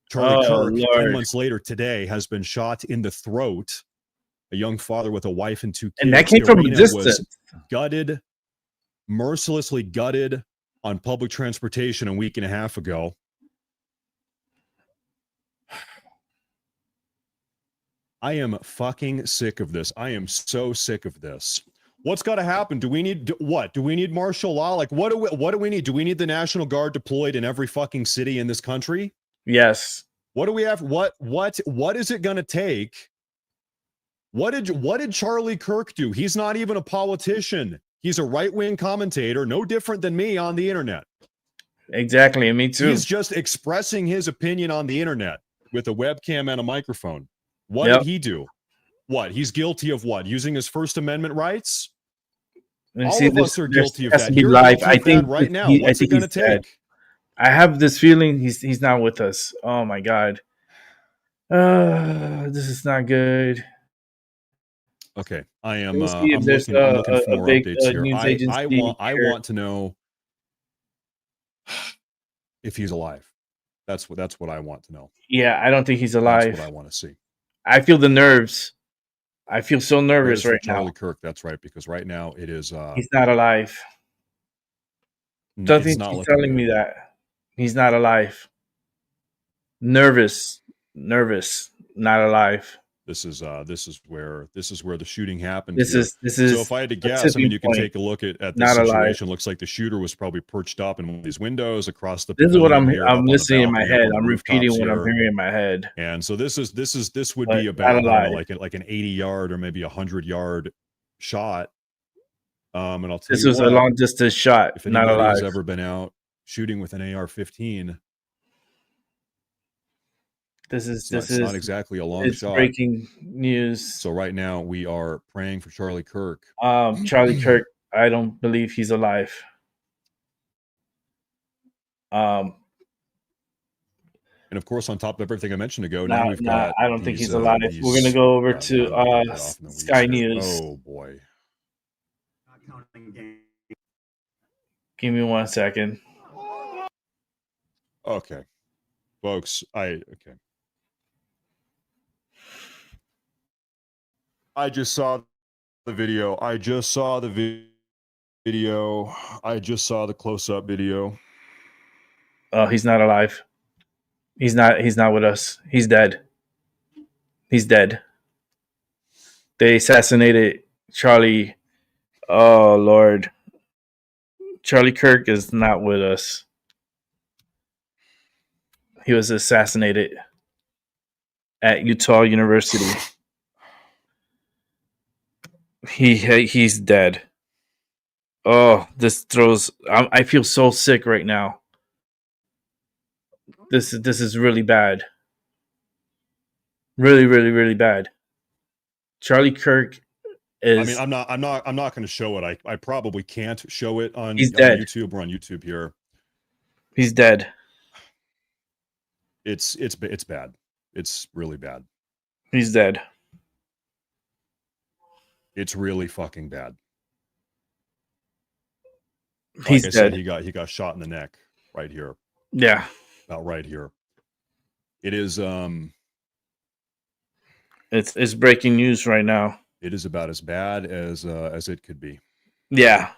Charlie Oh, Kirk, 10 Lord. months later today, has been shot in the throat. A young father with a wife and 2 kids. And that came from a Irina distance. was gutted, mercilessly gutted on public transportation a week and a half ago. I am fucking sick of this. I am so sick of this. What's got to happen? Do we need what? Do we need martial law? Like, what do we need? Do we need the National Guard deployed in every fucking city in this country? Yes. What do we have? What is it going to take? What did Charlie Kirk do? He's not even a politician. He's a right-wing commentator, no different than me on the internet. Exactly, and me too. He's just expressing his opinion on the internet with a webcam and a microphone. What Yep. did he do? What? He's guilty of what? Using his First Amendment rights? And All see, of this- us are there guilty of has that. to be You're live. guilty of that right now. I What's it think going to he's dead. take? I have this feeling he's not with us. Oh my god. This is not good. Okay, I am. We'll see if I'm there's looking a for more big updates here. news I agency here. want to know if he's alive. That's what I want to know. Yeah, I don't think he's alive. That's what I want to see. I feel the nerves. I feel so nervous Prayers for right now. Charlie Kirk. That's right, because right now it is. He's not alive. It's Something's not keep looking telling good. me that he's not alive. Nervous, not alive. This is where the shooting happened. This here. is So if I had to a guess, I mean, tipping you can point. take a look at this Not alive. situation. Looks like the shooter was probably perched up in one of these windows across the. This is what pavilion here, up on I'm the listening in my balcony, up head. on the I'm repeating rooftops what I'm here. hearing in my head. And so this would But be not about, I don't know, alive. like an 80-yard or maybe 100-yard shot. And I'll tell This you was a what, long distance shot. if Not anybody has alive. ever been out shooting with an AR-15, it's not exactly a long it's shot. breaking news. So right now we are praying for Charlie Kirk. Charlie Kirk, I don't believe he's alive. And of course, on top of everything I mentioned ago, now we've got. I don't think these, he's alive. We're gonna go over to Sky News. Oh boy. Give me 1 second. Okay, folks. Okay. I just saw the video. I just saw the video. I just saw the close-up video. Oh, he's not alive. He's not with us. He's dead. He's dead. They assassinated Charlie. Oh Lord. Charlie Kirk is not with us. He was assassinated at Utah University. He's dead. Oh, this throws. I feel so sick right now. This is really bad. Really, really, really bad. Charlie Kirk is. I mean, I'm not going to show it. I probably can't show it on dead. YouTube. We're on YouTube here. He's dead. It's bad. It's really bad. He's dead. It's really fucking bad. Like He's I said, dead. he got shot in the neck right here. Yeah. About right here. It is It's breaking news right now. it is about as bad as it could be. Yeah.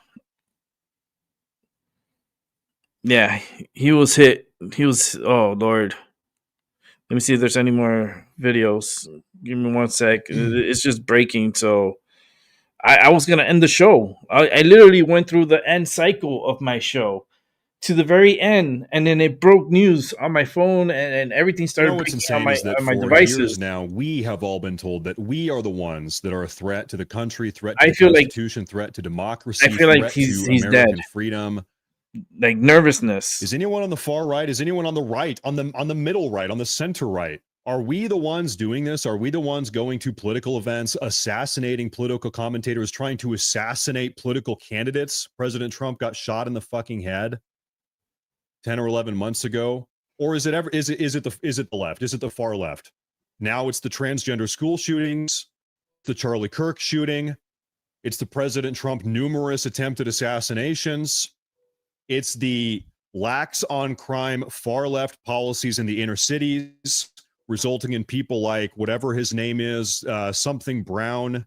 Yeah, he was hit. He was. Oh Lord. Let me see if there's any more videos. Give me 1 sec. It's just breaking. So I was gonna end the show. I literally went through the end cycle of my show to the very end, and then it broke news on my phone, and everything started What's breaking insane on my is that for devices. years now, we have all been told that we are the ones that are a threat to the country, threat to I the feel like- Constitution, threat to democracy, I feel like threat he's to American dead. freedom. like nervousness. Is anyone on the far right? Is anyone on the right? On the middle right? On the center right? Are we the ones doing this? Are we the ones going to political events, assassinating political commentators, trying to assassinate political candidates? President Trump got shot in the fucking head 10 or 11 months ago. Or is it the left? Is it the far left? Now it's the transgender school shootings, the Charlie Kirk shooting. It's the President Trump numerous attempted assassinations. It's the lax on crime, far left policies in the inner cities, resulting in people like whatever his name is, something Brown,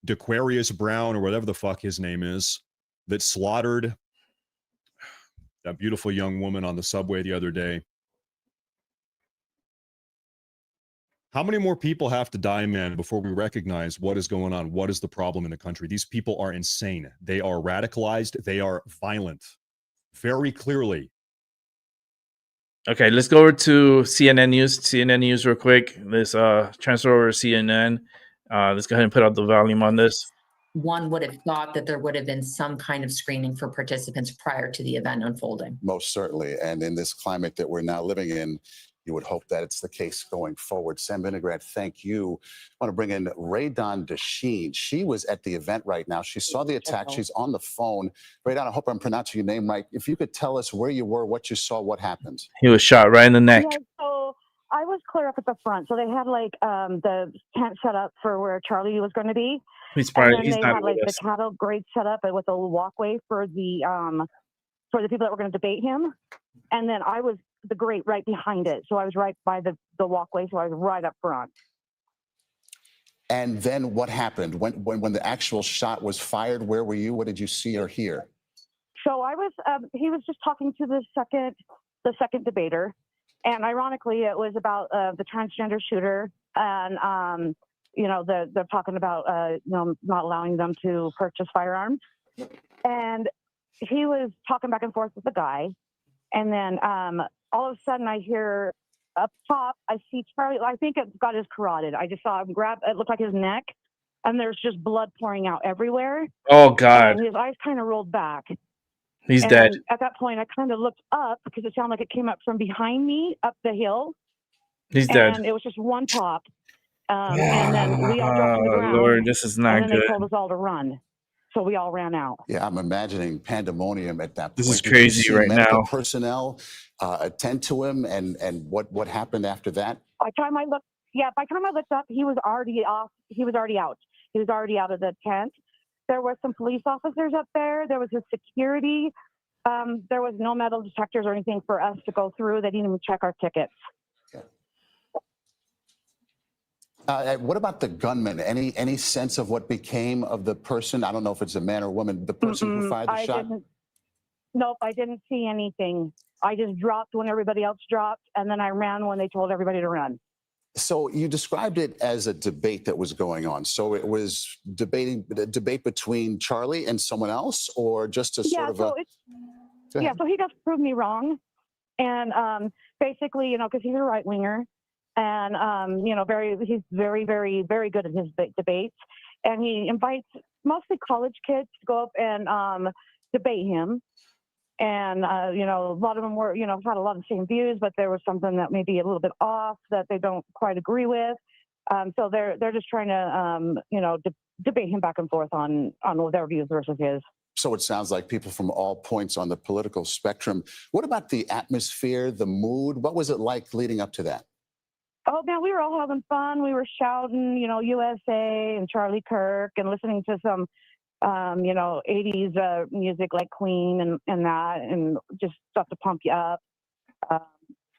DeQuarius Brown, or whatever the fuck his name is, that slaughtered that beautiful young woman on the subway the other day. How many more people have to die, man, before we recognize what is going on? What is the problem in the country? These people are insane. They are radicalized. They are violent. Very clearly. Okay, let's go over to CNN News. CNN News real quick. Let's transfer over to CNN. Let's go ahead and put out the volume on this. One would have thought that there would have been some kind of screening for participants prior to the event unfolding. Most certainly. And in this climate that we're now living in, you would hope that it's the case going forward. Sam Vinograd, thank you. I want to bring in Raydon Desheen. She was at the event right now. She saw the attack. She's on the phone. Raydon, I hope I'm pronouncing your name right. If you could tell us where you were, what you saw, what happened. He was shot right in the neck. Yeah, so I was clear up at the front. So they had like the tent set up for where Charlie was going to be. He's probably and then they had like the cattle grade set up with a walkway for the people that were going to debate him. And then I was the grate right behind it. So I was right by the walkway. So I was right up front. And then what happened? When the actual shot was fired, where were you? What did you see or hear? So I was, he was just talking to the second debater. And ironically, it was about the transgender shooter. And, they're talking about, not allowing them to purchase firearms. And he was talking back and forth with the guy. And then all of a sudden I hear up top, I see Charlie. I think it got his carotid. I just saw him grab, it looked like his neck. And there's just blood pouring out everywhere. Oh, God. And his eyes kind of rolled back. He's dead. At that point, I kind of looked up because it sounded like it came up from behind me up the hill. He's dead. And it was just one pop. And then we all dropped to the ground. Lord, this is not and then good. they told us all to run. So we all ran out. Yeah, I'm imagining pandemonium at that point. This is crazy right medical now. Personnel attend to him, and what happened after that? By the time I looked up, he was already off. He was already out. He was already out of the tent. There were some police officers up there. There was his security. There was no metal detectors or anything for us to go through. They didn't even check our tickets. What about the gunman? Any sense of what became of the person? I don't know if it's a man or woman. The person who fired the shot. Nope, I didn't see anything. I just dropped when everybody else dropped, and then I ran when they told everybody to run. So you described it as a debate that was going on. So it was a debate between Charlie and someone else, or just a sort of so he got to prove me wrong, and basically, because he's a right winger. And, he's very, very, very good at his debates. And he invites mostly college kids to go up and debate him. And, a lot of them were, had a lot of the same views, but there was something that may be a little bit off that they don't quite agree with. So they're just trying to, debate him back and forth on their views versus his. So it sounds like people from all points on the political spectrum. What about the atmosphere, the mood? What was it like leading up to that? Oh, man, we were all having fun. We were shouting, USA and Charlie Kirk and listening to some, 80s music like Queen and that, and just stuff to pump you up.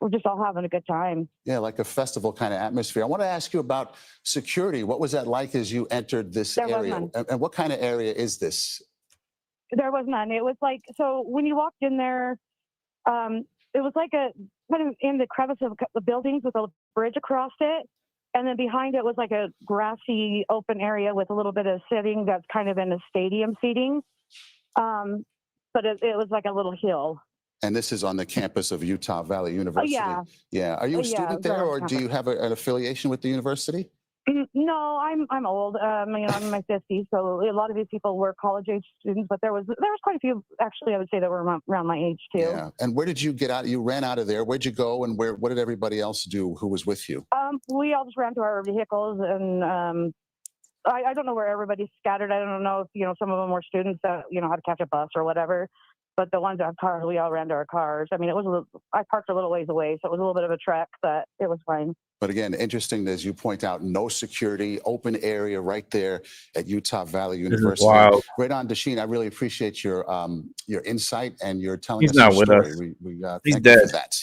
We're just all having a good time. Yeah, like a festival kind of atmosphere. I want to ask you about security. What was that like as you entered this area? And what kind of area is this? There was none. It was like, so when you walked in there, it was like a kind of in the crevice of the buildings with a bridge across it. And then behind it was like a grassy open area with a little bit of sitting that's kind of in a stadium seating. But it was like a little hill. And this is on the campus of Utah Valley University. Yeah. Yeah. Are you a student there, or do you have an affiliation with the university? No, I'm old. I'm in my 50s, so a lot of these people were college age students, but there was quite a few actually. I would say that were around my age too. Yeah. And where did you get out? You ran out of there. Where'd you go? And what did everybody else do who was with you? We all just ran to our vehicles, and I don't know where everybody's scattered. I don't know if some of them were students that had to catch a bus or whatever. But the ones that have cars, we all ran to our cars. I mean, I parked a little ways away, so it was a little bit of a trek, but it was fine. But again, interesting, as you point out, no security, open area right there at Utah Valley University. Wild. Radon Dasheen, I really appreciate your insight and your telling He's us not your with story. us. He's He's dead. dead. For that.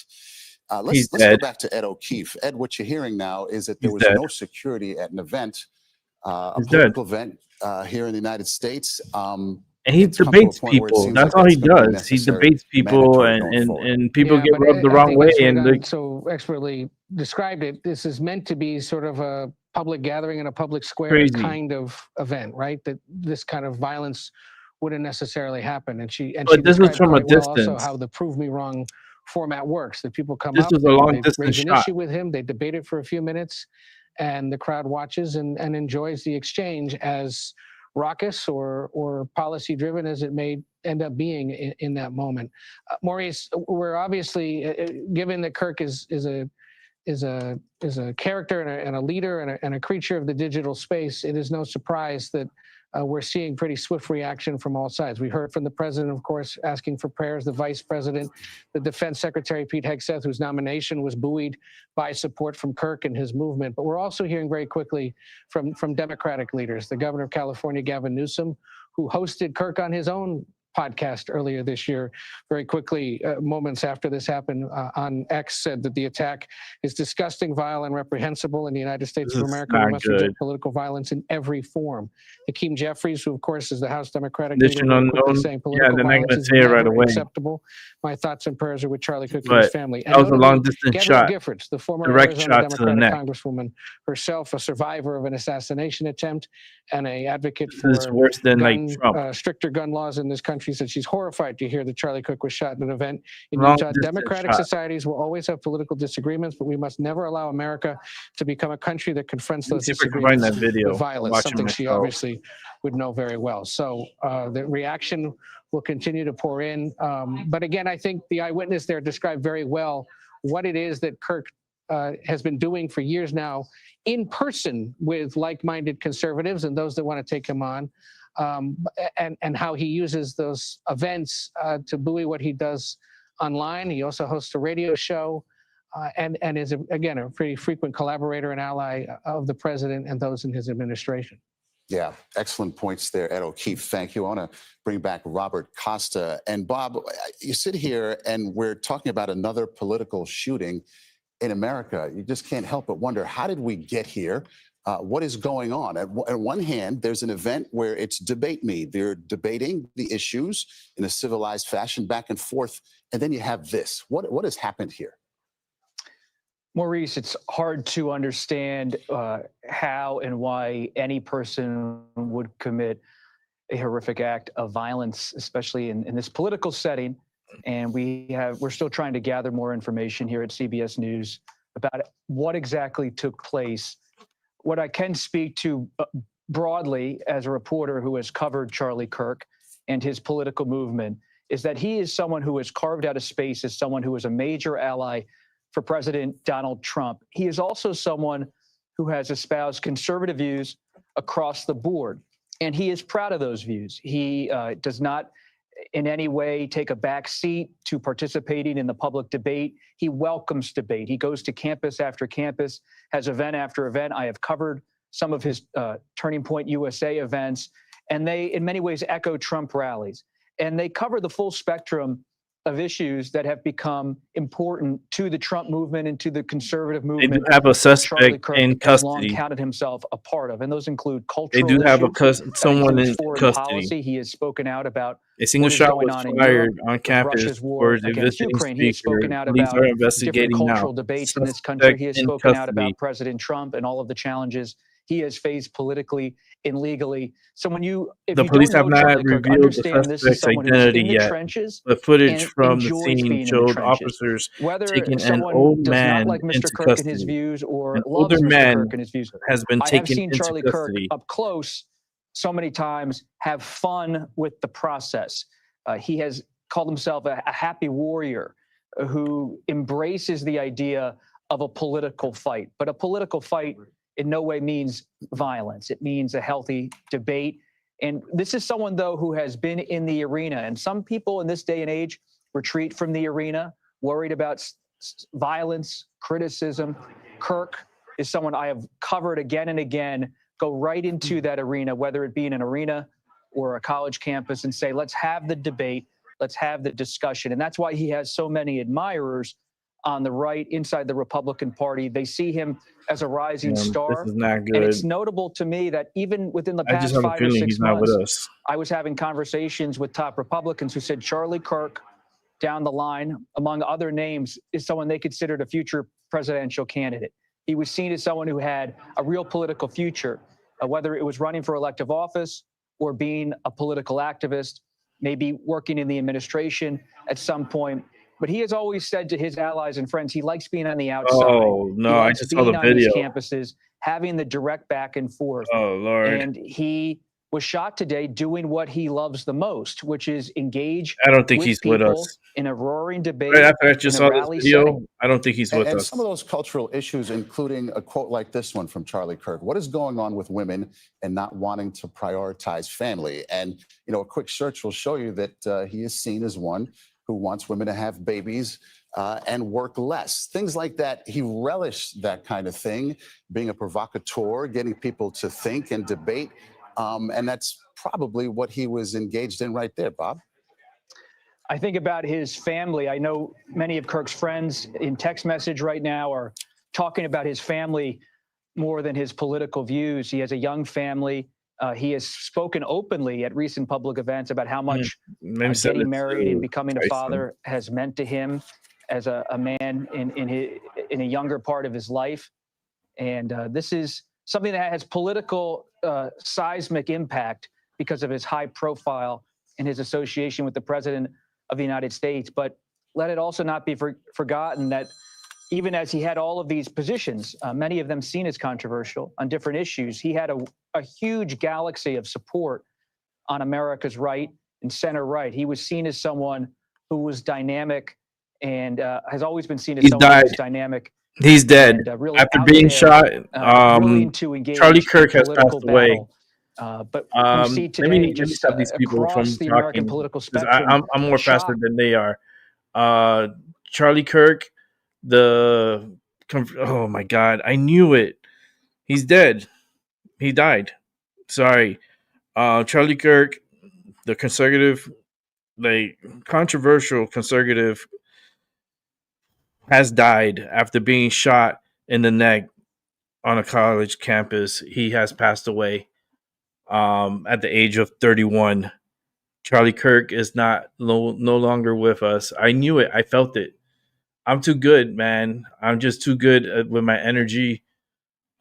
Let's go back to Ed O'Keefe. Ed, what you're hearing now is that there was no security at an event, a political event here in the United States. And he debates people. That's all he does. He debates people, and people get rubbed the wrong way. And so expertly described it. This is meant to be sort of a public gathering in a public square Crazy. kind of event, right? That this kind of violence wouldn't necessarily happen. And she But this was from a described quite well distance. also how the prove me wrong format works. That people come This up, was a long they distance raise an shot. issue with him, they debate it for a few minutes, and the crowd watches and enjoys the exchange, as raucous or policy driven as it may end up being in that moment. Maurice, we're obviously, given that Kirk is a character and a leader and a creature of the digital space, it is no surprise that we're seeing pretty swift reaction from all sides. We heard from the president, of course, asking for prayers, the vice president, the defense secretary, Pete Hegseth, whose nomination was buoyed by support from Kirk and his movement. But we're also hearing very quickly from Democratic leaders, the governor of California, Gavin Newsom, who hosted Kirk on his own podcast earlier this year, very quickly, moments after this happened, on X, said that the attack is disgusting, vile, and reprehensible in the United States of America. We must reject political violence in every form. Hakeem Jeffries, who of course is the House Democratic leader, very quickly saying political they're not violence going is to say it right never away. acceptable. My thoughts and prayers are with Charlie Kirk and But his family. that was a notably, long distance Gabrielle shot. Giffords, the former Direct Arizona shot to the Democratic neck. congresswoman, herself a survivor of an assassination attempt and a advocate This for is worse than like Trump. stricter gun laws in this country, said she's horrified to hear that Charlie Kirk was shot in an event in Long Utah. distance Democratic shot. societies will always have political disagreements, but we must never allow America to become a country that confronts those See if I can find disagreements that video. with violence, Watching something she myself. obviously would know very well. So the reaction will continue to pour in. But again, I think the eyewitness there described very well what it is that Kirk has been doing for years now in person with like-minded conservatives and those that want to take him on, and how he uses those events to buoy what he does online. He also hosts a radio show and is, again, a pretty frequent collaborator and ally of the president and those in his administration. Yeah, excellent points there, Ed O'Keefe. Thank you. I want to bring back Robert Costa. And Bob, you sit here and we're talking about another political shooting in America. You just can't help but wonder, how did we get here? What is going on? At one hand, there's an event where it's debate me. They're debating the issues in a civilized fashion, back and forth. And then you have this. What has happened here? Maurice, it's hard to understand how and why any person would commit a horrific act of violence, especially in this political setting. And we're still trying to gather more information here at CBS News about what exactly took place. What I can speak to broadly as a reporter who has covered Charlie Kirk and his political movement is that he is someone who has carved out a space as someone who is a major ally for President Donald Trump. He is also someone who has espoused conservative views across the board, and he is proud of those views. He does not in any way take a back seat to participating in the public debate. He welcomes debate. He goes to campus after campus, has event after event. I have covered some of his Turning Point USA events, and they in many ways echo Trump rallies. And they cover the full spectrum of issues that have become important to the Trump movement and to the conservative movement. They do have a suspect Charlie Kirk in has long custody. counted himself a part of, and those include cultural They do have issues, someone that in includes foreign custody. policy. He has spoken out about A single what is shot going was on in fired Europe on with campus Russia's war for the against visiting Ukraine. He has speaker. spoken out Police about are different investigating cultural now. debates in this country. He has Suspect in spoken out custody. about President Trump and all of the challenges he has faced politically and legally. So when you, if The you police don't have know not Charlie Kirk, revealed the understand this is suspect's someone who's identity in the yet. trenches The footage and from the enjoys scene being in the showed trenches. officers Whether taking an someone old does not man like Mr. into Kirk and his custody. views or An loves older Mr. man Kirk and his views, has been I have taken seen into Charlie Kirk custody. up close so many times, have fun with the process. He has called himself a happy warrior who embraces the idea of a political fight. But a political fight in no way means violence. It means a healthy debate. And this is someone, though, who has been in the arena. And some people in this day and age retreat from the arena, worried about violence, criticism. Kirk is someone I have covered again and again, go right into that arena, whether it be in an arena or a college campus, and say, let's have the debate, let's have the discussion. And that's why he has so many admirers on the right, inside the Republican Party. They see him as a rising star. This is not good. And it's notable to me that even within the I just past have a 5 or feeling 6 he's not with months, us. I was having conversations with top Republicans who said Charlie Kirk down the line, among other names, is someone they considered a future presidential candidate. He was seen as someone who had a real political future, whether it was running for elective office or being a political activist, maybe working in the administration at some point. But he has always said to his allies and friends, he likes being on the outside. Oh, no, he I likes just saw being the on these video. campuses, having the direct back and forth. Oh, Lord. And he was shot today doing what he loves the most, which is engage I don't think with he's people with us. in a roaring debate, Right after I just in a saw this rally video, setting. I don't think he's with And us. some of those cultural issues, including a quote like this one from Charlie Kirk. What is going on with women and not wanting to prioritize family? And, you know, a quick search will show you that he is seen as one who wants women to have babies and work less. Things like that. He relished that kind of thing, being a provocateur, getting people to think and debate. And that's probably what he was engaged in right there, Bob. I think about his family. I know many of Kirk's friends in text message right now are talking about his family more than his political views. He has a young family. He has spoken openly at recent public events about how much getting married and becoming a father has meant to him as a man in a younger part of his life. And this is something that has political seismic impact because of his high profile and his association with the president of the United States. But let it also not be forgotten that even as he had all of these positions, many of them seen as controversial on different issues, he had a huge galaxy of support on America's right and center right. He was seen as someone who was dynamic and has always been seen as someone who's dynamic. He's dead. And, really After out being there, shot, willing to engage Charlie Kirk in has passed political away. battle. But we see Let today me just stop these people across from the American talking, political 'cause spectrum. I'm more shock. faster than they are. Charlie Kirk, oh my God, I knew it. He's dead. He died. Sorry. Charlie Kirk, the conservative, controversial conservative, has died after being shot in the neck on a college campus. He has passed away at the age of 31. Charlie Kirk is no longer with us. I knew it. I felt it. I'm too good, man. I'm just too good with my energy.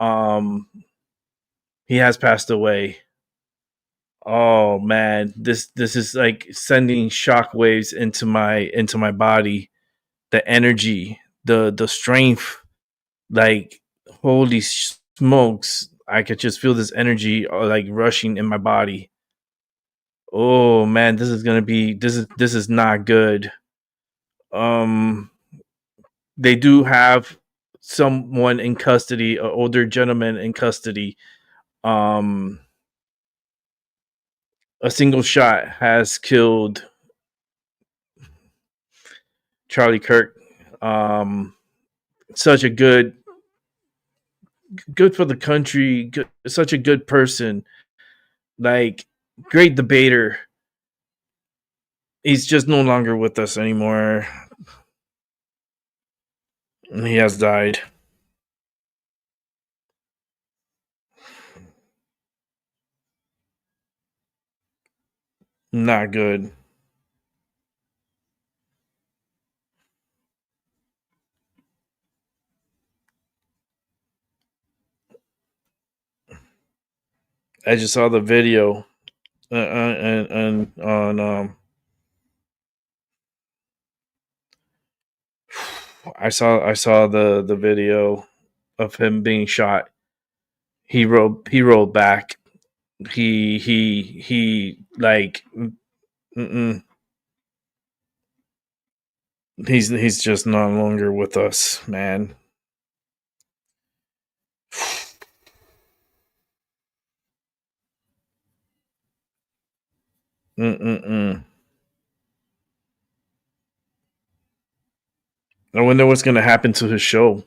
He has passed away. Oh man, this is like sending shockwaves into my body. The energy, the strength, like holy smokes! I could just feel this energy like rushing in my body. Oh man, this is not good. They do have someone in custody, an older gentleman in custody. A single shot has killed Charlie Kirk. Such a good for the country. Such a good person. Like great debater. He's just no longer with us anymore. He has died. Not good. I just saw the video and on I saw the video of him being shot. He rolled back. He like mm-mm. He's just no longer with us, man. Mm-mm-mm. I wonder what's gonna happen to his show.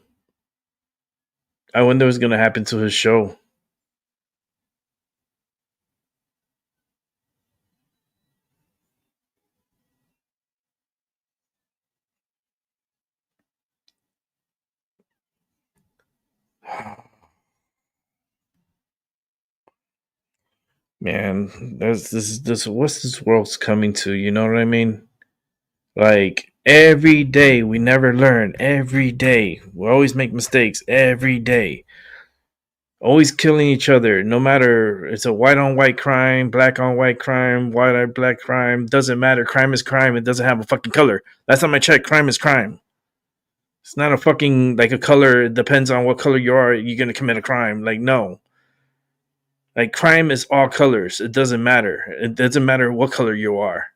I wonder what's gonna happen to his show. Man, this what's this world's coming to, you know what I mean? Like every day we never learn. Every day. We always make mistakes every day. Always killing each other, no matter it's a white on white crime, black on white crime, white on black crime, doesn't matter. Crime is crime. It doesn't have a fucking color. Last time I checked, crime is crime. It's not a fucking like a color. It depends on what color you are. You're gonna commit a crime. Like no. Like crime is all colors. It doesn't matter. It doesn't matter what color you are.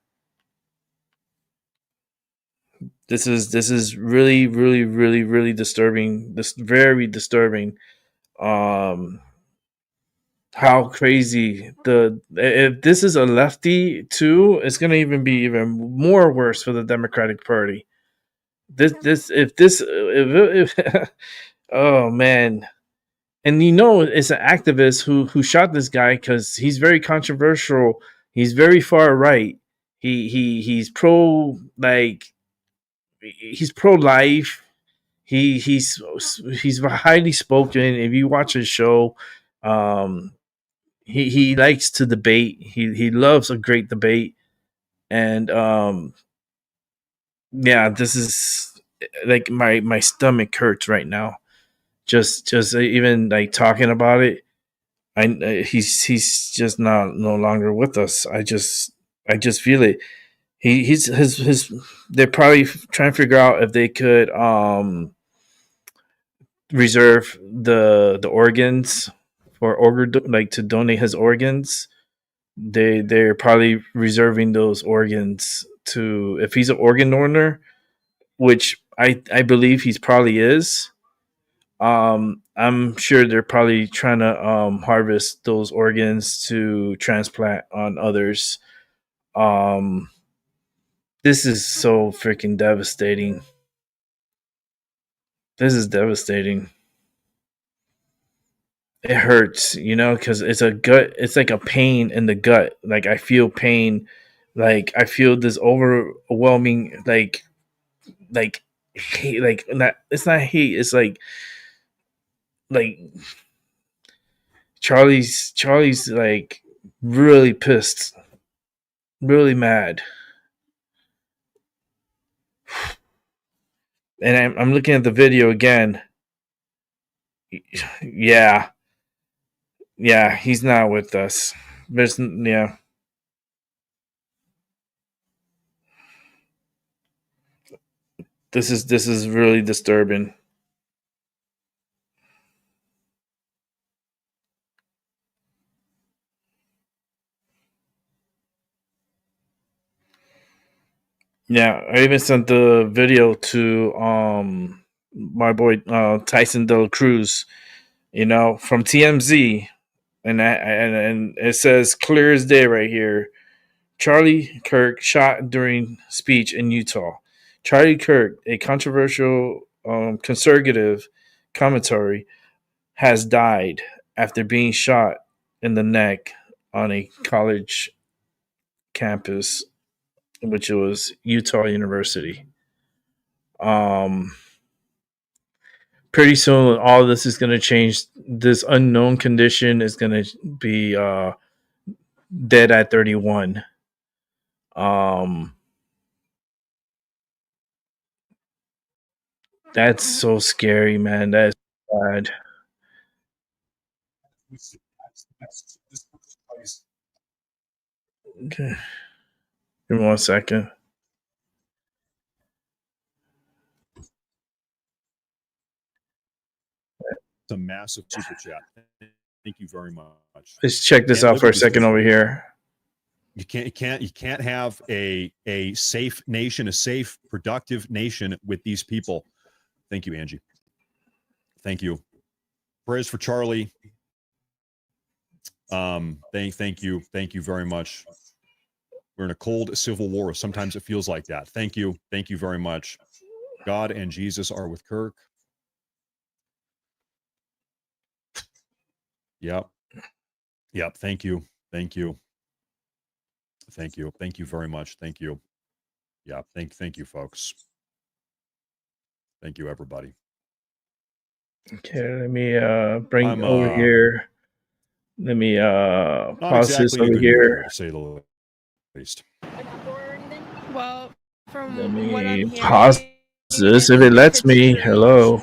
This is really really disturbing. This very disturbing. How crazy the if this is a lefty too, it's gonna even be even more worse for the Democratic Party. If oh man. And you know it's an activist who shot this guy because he's very controversial. He's very far right. He's pro like he's pro life. He's highly spoken. If you watch his show, um, he likes to debate. He loves a great debate, and yeah, this is like my stomach hurts right now. Just even like talking about it. He's just not no longer with us. I just feel it. He's his they're probably trying to figure out if they could reserve the organs for like to donate his organs. They're probably reserving those organs to if he's an organ donor, which I believe he's probably is. I'm sure they're probably trying to harvest those organs to transplant on others. Um, this is so freaking devastating. This is devastating. It hurts, you know, because it's a gut. It's like a pain in the gut. Like I feel pain. Like I feel this overwhelming, like hate. Like not. It's not hate. It's like Charlie's like really pissed, really mad. And I'm looking at the video again. Yeah, yeah, he's not with us. Yeah. This is really disturbing. Yeah, I even sent the video to my boy Tyson Del Cruz, you know, from TMZ, and it says clear as day right here. Charlie Kirk shot during speech in Utah. Charlie Kirk, a controversial conservative commentary, has died after being shot in the neck on a college campus, which was Utah University. Um, Pretty soon, all this is going to change. This unknown condition is going to be dead at 31. That's so scary, man. That's bad. Okay. Give me 1 second. It's a massive super chat. Thank you very much. Let's check this out for a second over here. You can't have a safe nation, a safe, productive nation with these people. Thank you, Angie. Thank you. Prayers for Charlie. Thank you very much. We're in a cold civil war. Sometimes it feels like that. Thank you very much. God and Jesus are with Kirk. Yep. Thank you very much. Thank you. Yeah. Thank you, folks. Thank you, everybody. Okay, let me bring over here. Let me pause exactly this over here. To say the least. Well, from Let what I'm me hearing, pause this if it lets me. Hello.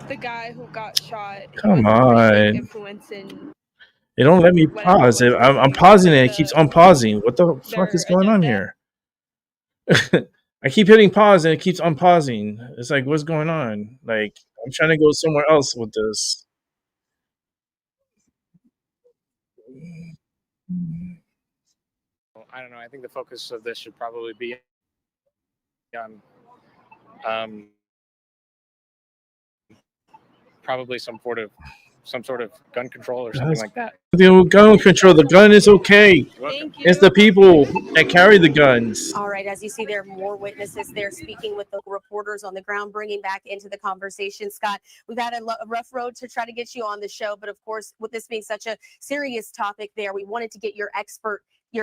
The guy who got shot Come was a pretty big on. influence in It don't let me pause it. I'm pausing it. It keeps unpausing. What the fuck is going on here? I keep hitting pause and it keeps unpausing. It's like, what's going on? Like, I'm trying to go somewhere else with this. I don't know. I think the focus of this should probably be on probably some sort of gun control or something like that. The gun control. The gun is okay. It's the people that carry the guns. All right, as you see, there are more witnesses there speaking with the reporters on the ground, bringing back into the conversation. Scott, we've had a rough road to try to get you on the show, but of course, with this being such a serious topic there, we wanted to get your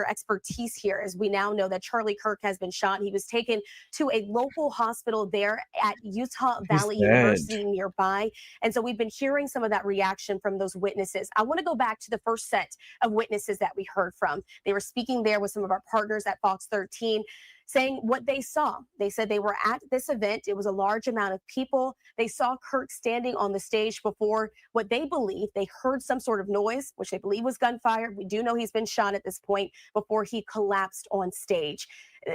expertise here, as we now know that Charlie Kirk has been shot. He was taken to a local hospital there at Utah Valley University nearby. And so we've been hearing some of that reaction from those witnesses. I want to go back to the first set of witnesses that we heard from. They were speaking there with some of our partners at Fox 13, saying what they saw. They said they were at this event. It was a large amount of people. They saw Kirk standing on the stage before what they believe they heard some sort of noise, which they believe was gunfire. We do know he's been shot at this point before he collapsed on stage.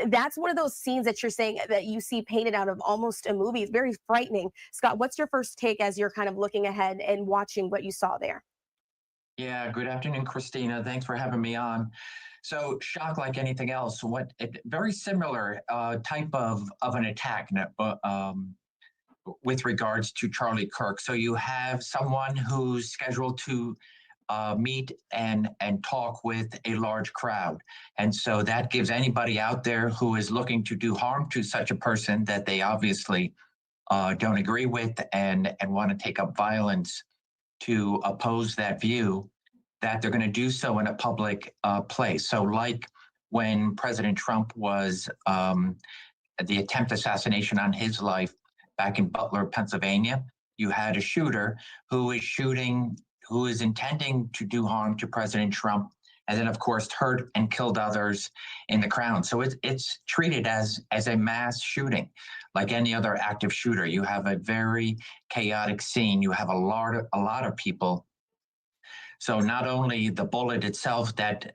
That's one of those scenes that you're saying that you see painted out of almost a movie. It's very frightening. Scott, what's your first take as you're kind of looking ahead and watching what you saw there? Yeah, good afternoon, Christina. Thanks for having me on. So, shock like anything else. Very similar type of an attack with regards to Charlie Kirk. So you have someone who's scheduled to meet and talk with a large crowd, and so that gives anybody out there who is looking to do harm to such a person that they obviously don't agree with and want to take up violence to oppose that view, that they're going to do so in a public place. So like when President Trump was the attempt assassination on his life back in Butler, Pennsylvania, you had a shooter who is intending to do harm to President Trump, and then of course hurt and killed others in the crowd. So it's treated as a mass shooting, like any other active shooter. You have a very chaotic scene. You have a lot of people. So not only the bullet itself that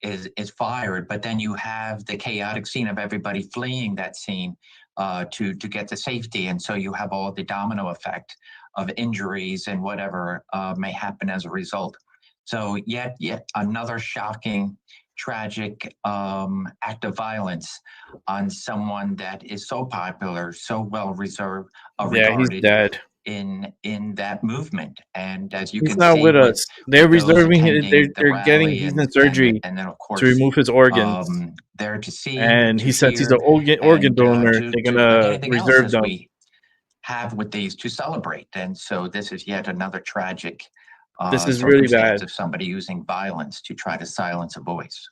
is fired, but then you have the chaotic scene of everybody fleeing that scene to get to safety, and so you have all the domino effect of injuries and whatever may happen as a result. So yet another shocking, tragic act of violence on someone that is so popular, so well regarded. He's dead. In that movement, and as you he's can not see, with us. They're reserving him. They're getting. He's in surgery and then of course to remove his organs. there to see, And he says he's an hear, organ donor. to, They're like gonna anything else, reserve as them. we have with these to celebrate. And so this is yet another tragic This is really circumstance bad. of somebody using violence to try to silence a voice.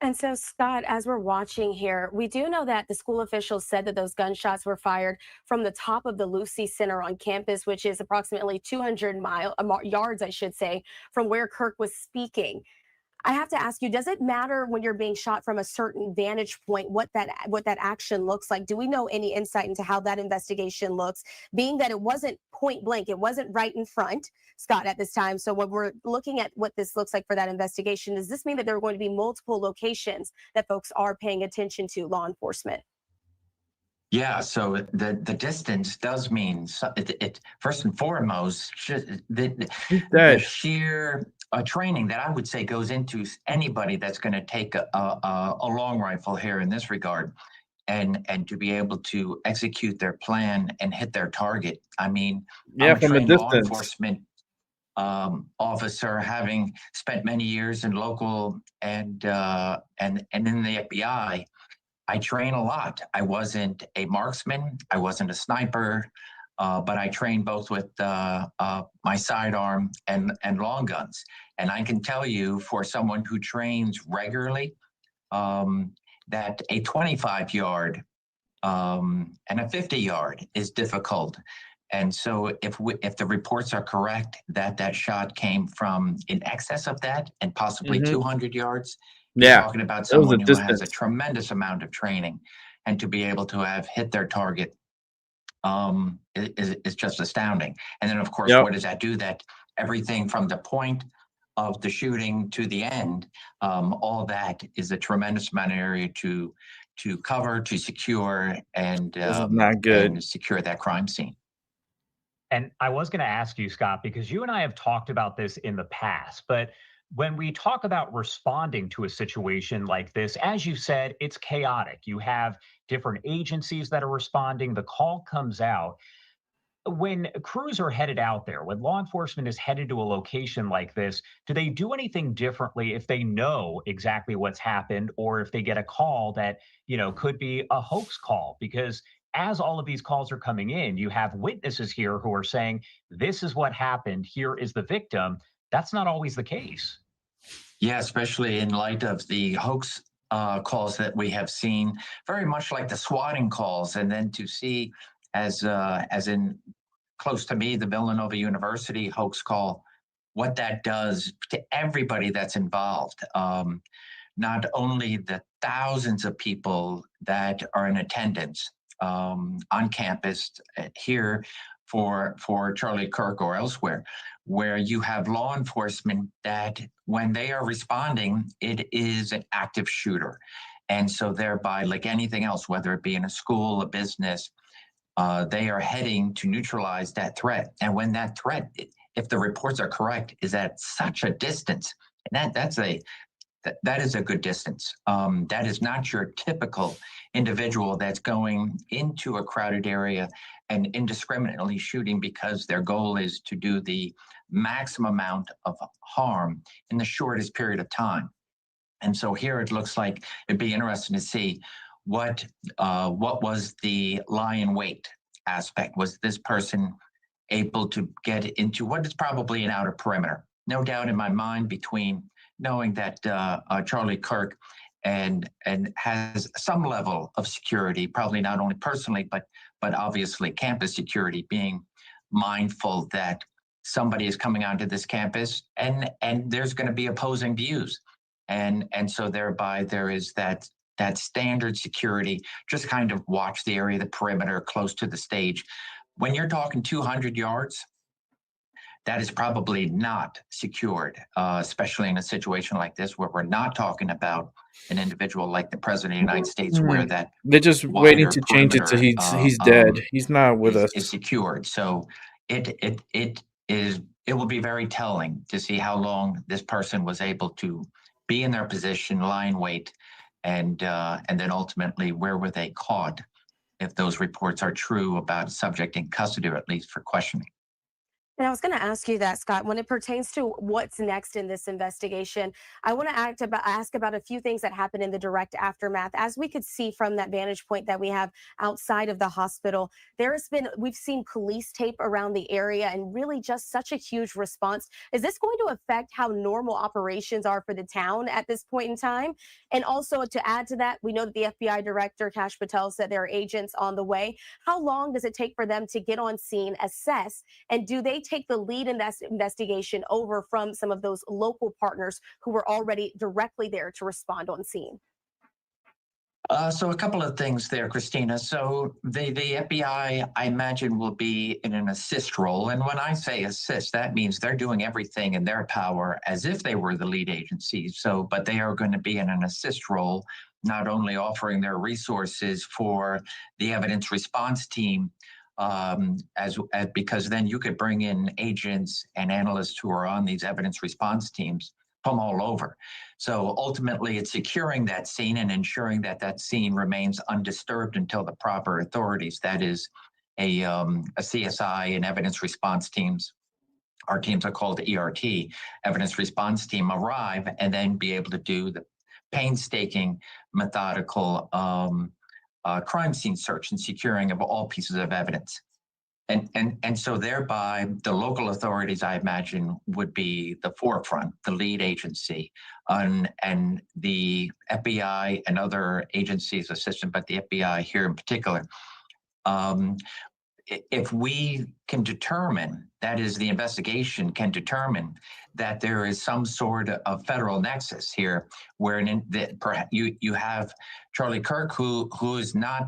And so, Scott, as we're watching here, we do know that the school officials said that those gunshots were fired from the top of the Lucy Center on campus, which is approximately 200 yards, I should say, from where Kirk was speaking. I have to ask you, does it matter when you're being shot from a certain vantage point what that action looks like? Do we know any insight into how that investigation looks, being that it wasn't point blank. It wasn't right in front, Scott, at this time. So when we're looking at what this looks like for that investigation, does this mean that there are going to be multiple locations that folks are paying attention to, law enforcement? Yeah, so the distance does mean it first and foremost the sheer training that I would say goes into anybody that's going to take a long rifle here in this regard, and to be able to execute their plan and hit their target. I mean, I'm a from a trained law distance. enforcement officer, having spent many years in local and in the FBI. I train a lot. I wasn't a marksman. I wasn't a sniper, but I trained both with my sidearm and long guns. And I can tell you, for someone who trains regularly, that a 25-yard and a 50-yard is difficult. And so if the reports are correct that shot came from in excess of that and possibly 200 yards, you're talking about someone who has a tremendous amount of training, and to be able to have hit their target is just astounding. And then, of course, what does that do? That everything from the point of the shooting to the end, all that is a tremendous amount of area to cover, to secure, and not good. and secure that crime scene. And I was going to ask you, Scott, because you and I have talked about this in the past, but when we talk about responding to a situation like this, as you said, it's chaotic. You have different agencies that are responding. The call comes out. When crews are headed out there, when law enforcement is headed to a location like this, do they do anything differently if they know exactly what's happened, or if they get a call that, could be a hoax call? Because as all of these calls are coming in, you have witnesses here who are saying, this is what happened, here is the victim. That's not always the case. Yeah, especially in light of the hoax calls that we have seen, very much like the swatting calls, and then to see as in close to me, the Villanova University hoax call, what that does to everybody that's involved. Not only the thousands of people that are in attendance on campus here for Charlie Kirk or elsewhere, where you have law enforcement that when they are responding, it is an active shooter. And so thereby, like anything else, whether it be in a school, a business, they are heading to neutralize that threat. And when that threat, if the reports are correct, is at such a distance, and that is a good distance. That is not your typical individual that's going into a crowded area and indiscriminately shooting because their goal is to do the maximum amount of harm in the shortest period of time. And so here it looks like it'd be interesting to see what was the lie in wait aspect. Was this person able to get into what is probably an outer perimeter? No doubt in my mind, between knowing that Charlie Kirk and has some level of security, probably not only personally, but obviously campus security, being mindful that somebody is coming onto this campus and there's going to be opposing views. And so thereby there is that standard security, just kind of watch the area, the perimeter close to the stage. When you're talking 200 yards, that is probably not secured, especially in a situation like this where we're not talking about an individual like the President of the United States, where that they're just waiting to change it to he's dead. He's not with us. Is secured. So it will be very telling to see how long this person was able to be in their position, lie in wait, and then ultimately where were they caught if those reports are true about a subject in custody, or at least for questioning. And I was going to ask you that, Scott, when it pertains to what's next in this investigation, I want to ask about a few things that happened in the direct aftermath. As we could see from that vantage point that we have outside of the hospital, we've seen police tape around the area and really just such a huge response. Is this going to affect how normal operations are for the town at this point in time? And also to add to that, we know that the FBI director, Kash Patel, said there are agents on the way. How long does it take for them to get on scene, assess, and do they take the lead in that investigation over from some of those local partners who were already directly there to respond on scene? So a couple of things there, Christina. So the FBI, I imagine, will be in an assist role. And when I say assist, that means they're doing everything in their power as if they were the lead agency. So, but they are going to be in an assist role, not only offering their resources for the evidence response team, as because then you could bring in agents and analysts who are on these evidence response teams from all over. So ultimately, it's securing that scene and ensuring that that scene remains undisturbed until the proper authorities, that is a CSI and evidence response teams, our teams are called ERT, evidence response team, arrive and then be able to do the painstaking, methodical crime scene search and securing of all pieces of evidence. And so thereby, the local authorities, I imagine, would be the forefront, the lead agency, and the FBI and other agencies assistant, but the FBI here in particular. If we can determine, that is, the investigation can determine that there is some sort of federal nexus here, where you have Charlie Kirk, who is not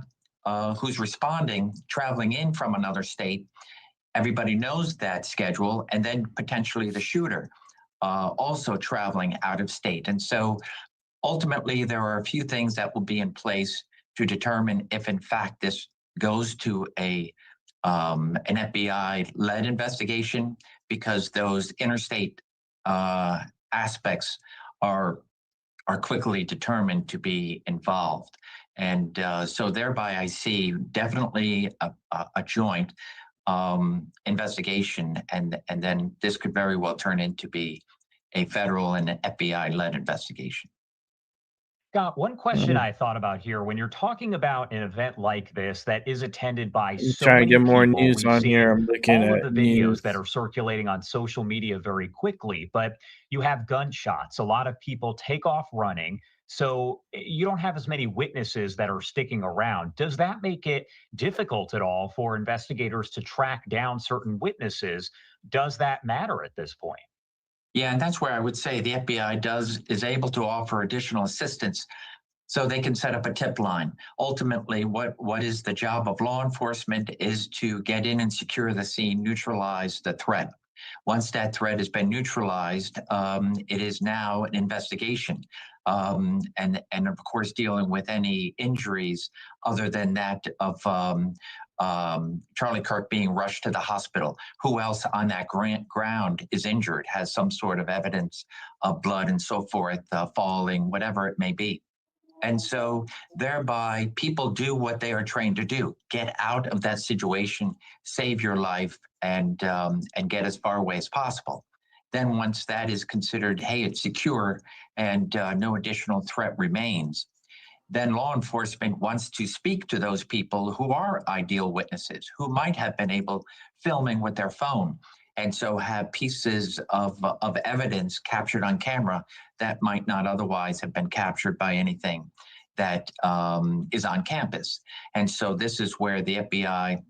who's responding, traveling in from another state. Everybody knows that schedule, and then potentially the shooter also traveling out of state. And so ultimately, there are a few things that will be in place to determine if, in fact, this goes to an FBI-led investigation, because those interstate aspects are quickly determined to be involved. And so thereby I see definitely a joint investigation, and then this could very well turn into be a federal and FBI-led investigation. Scott, one question I thought about here, when you're talking about an event like this that is attended by so Trying to many get more people, news we've on here. seen I'm looking all at of the videos news. that are circulating on social media very quickly, but you have gunshots. A lot of people take off running, so you don't have as many witnesses that are sticking around. Does that make it difficult at all for investigators to track down certain witnesses? Does that matter at this point? Yeah, and that's where I would say the FBI is able to offer additional assistance, so they can set up a tip line. Ultimately, what is the job of law enforcement is to get in and secure the scene, neutralize the threat. Once that threat has been neutralized, it is now an investigation, and of course dealing with any injuries other than that of Charlie Kirk being rushed to the hospital. Who else on that ground is injured, has some sort of evidence of blood and so forth, falling, whatever it may be. And so thereby people do what they are trained to do: get out of that situation, save your life, and get as far away as possible. Then once that is considered, hey, it's secure and no additional threat remains, then law enforcement wants to speak to those people who are ideal witnesses, who might have been able filming with their phone, and so have pieces of evidence captured on camera that might not otherwise have been captured by anything that is on campus. And so this is where the FBI,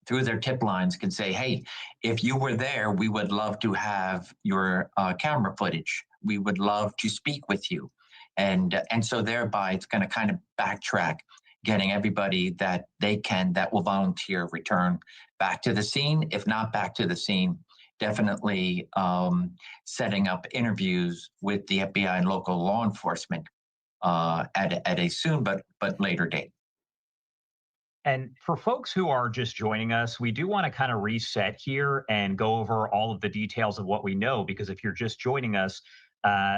through their tip lines, can say, hey, if you were there, we would love to have your camera footage. We would love to speak with you. And so thereby it's going to kind of backtrack, getting everybody that they can, that will volunteer, return back to the scene. If not back to the scene, definitely setting up interviews with the FBI and local law enforcement at a soon but later date. And for folks who are just joining us, we do want to kind of reset here and go over all of the details of what we know, because if you're just joining us,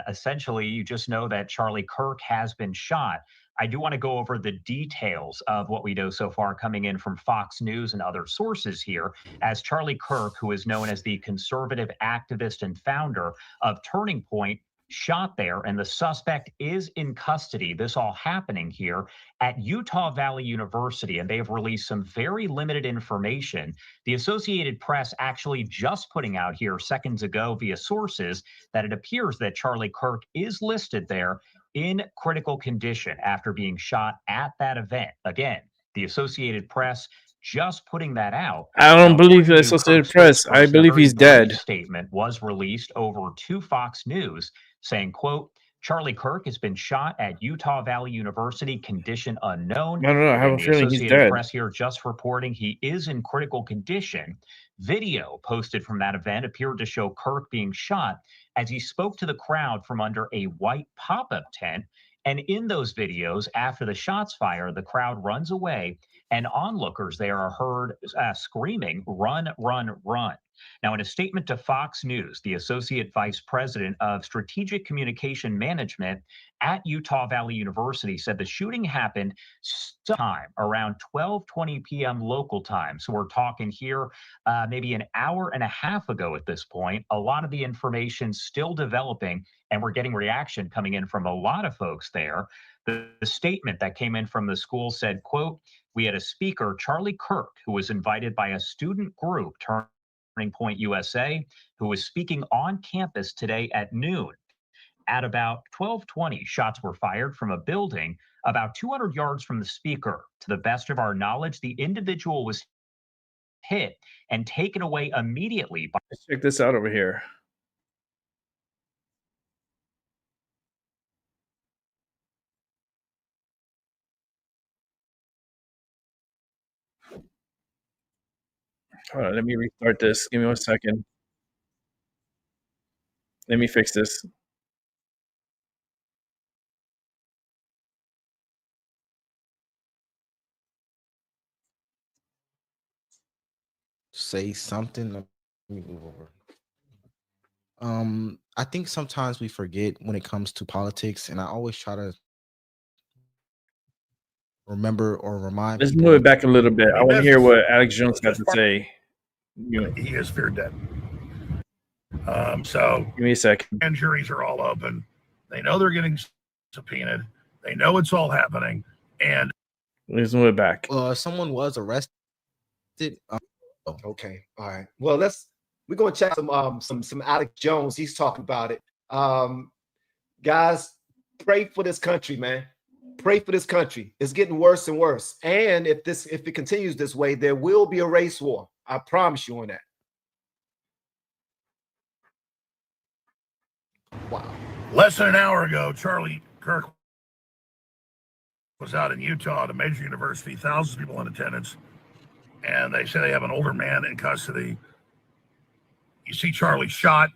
essentially you just know that Charlie Kirk has been shot. I do want to go over the details of what we know so far, coming in from Fox News and other sources here, as Charlie Kirk, who is known as the conservative activist and founder of Turning Point, shot there, and the suspect is in custody. This all happening here at Utah Valley University, and they've released some very limited information. The Associated Press actually just putting out here seconds ago via sources that it appears that Charlie Kirk is listed there in critical condition after being shot at that event. Again, the Associated Press just putting that out. I don't believe the Associated Press. I believe he's dead. Statement was released over to Fox News saying, quote, Charlie Kirk has been shot at Utah Valley University, condition unknown. No. I have a The feeling he's Associated dead. Press here just reporting he is in critical condition. Video posted from that event appeared to show Kirk being shot as he spoke to the crowd from under a white pop-up tent. And in those videos, after the shots fire, the crowd runs away, and onlookers there are heard screaming, "Run, run, run." Now, in a statement to Fox News, the Associate Vice President of Strategic Communication Management at Utah Valley University said the shooting happened sometime around 12:20 p.m. local time. So we're talking here maybe an hour and a half ago at this point. A lot of the information still developing, and we're getting reaction coming in from a lot of folks there. The statement that came in from the school said, quote, "We had a speaker, Charlie Kirk, who was invited by a student group, Turning Point USA, who was speaking on campus today at noon. At about 12:20, shots were fired from a building about 200 yards from the speaker. To the best of our knowledge, the individual was hit and taken away immediately by..." Let's check this out over here. Hold on, let me restart this. Give me 1 second. Let me fix this. Say something. Let me move over. I think sometimes we forget when it comes to politics, and I always try to remember or remind Let's people. move it back a little bit. I want to hear what Alex Jones got to say. He is feared dead. So give me a second. Grand juries are all open. They know they're getting subpoenaed. They know it's all happening. And let's move it back. Someone was arrested. Okay. All right. Well, we're gonna check some Alex Jones. He's talking about it. Guys, pray for this country, man. Pray for this country. It's getting worse and worse. And if it continues this way, there will be a race war. I promise you on that. wow. Less than an hour ago, Charlie Kirk was out in Utah at a major university, thousands of people in attendance. And they say they have an older man in custody. You see Charlie shot.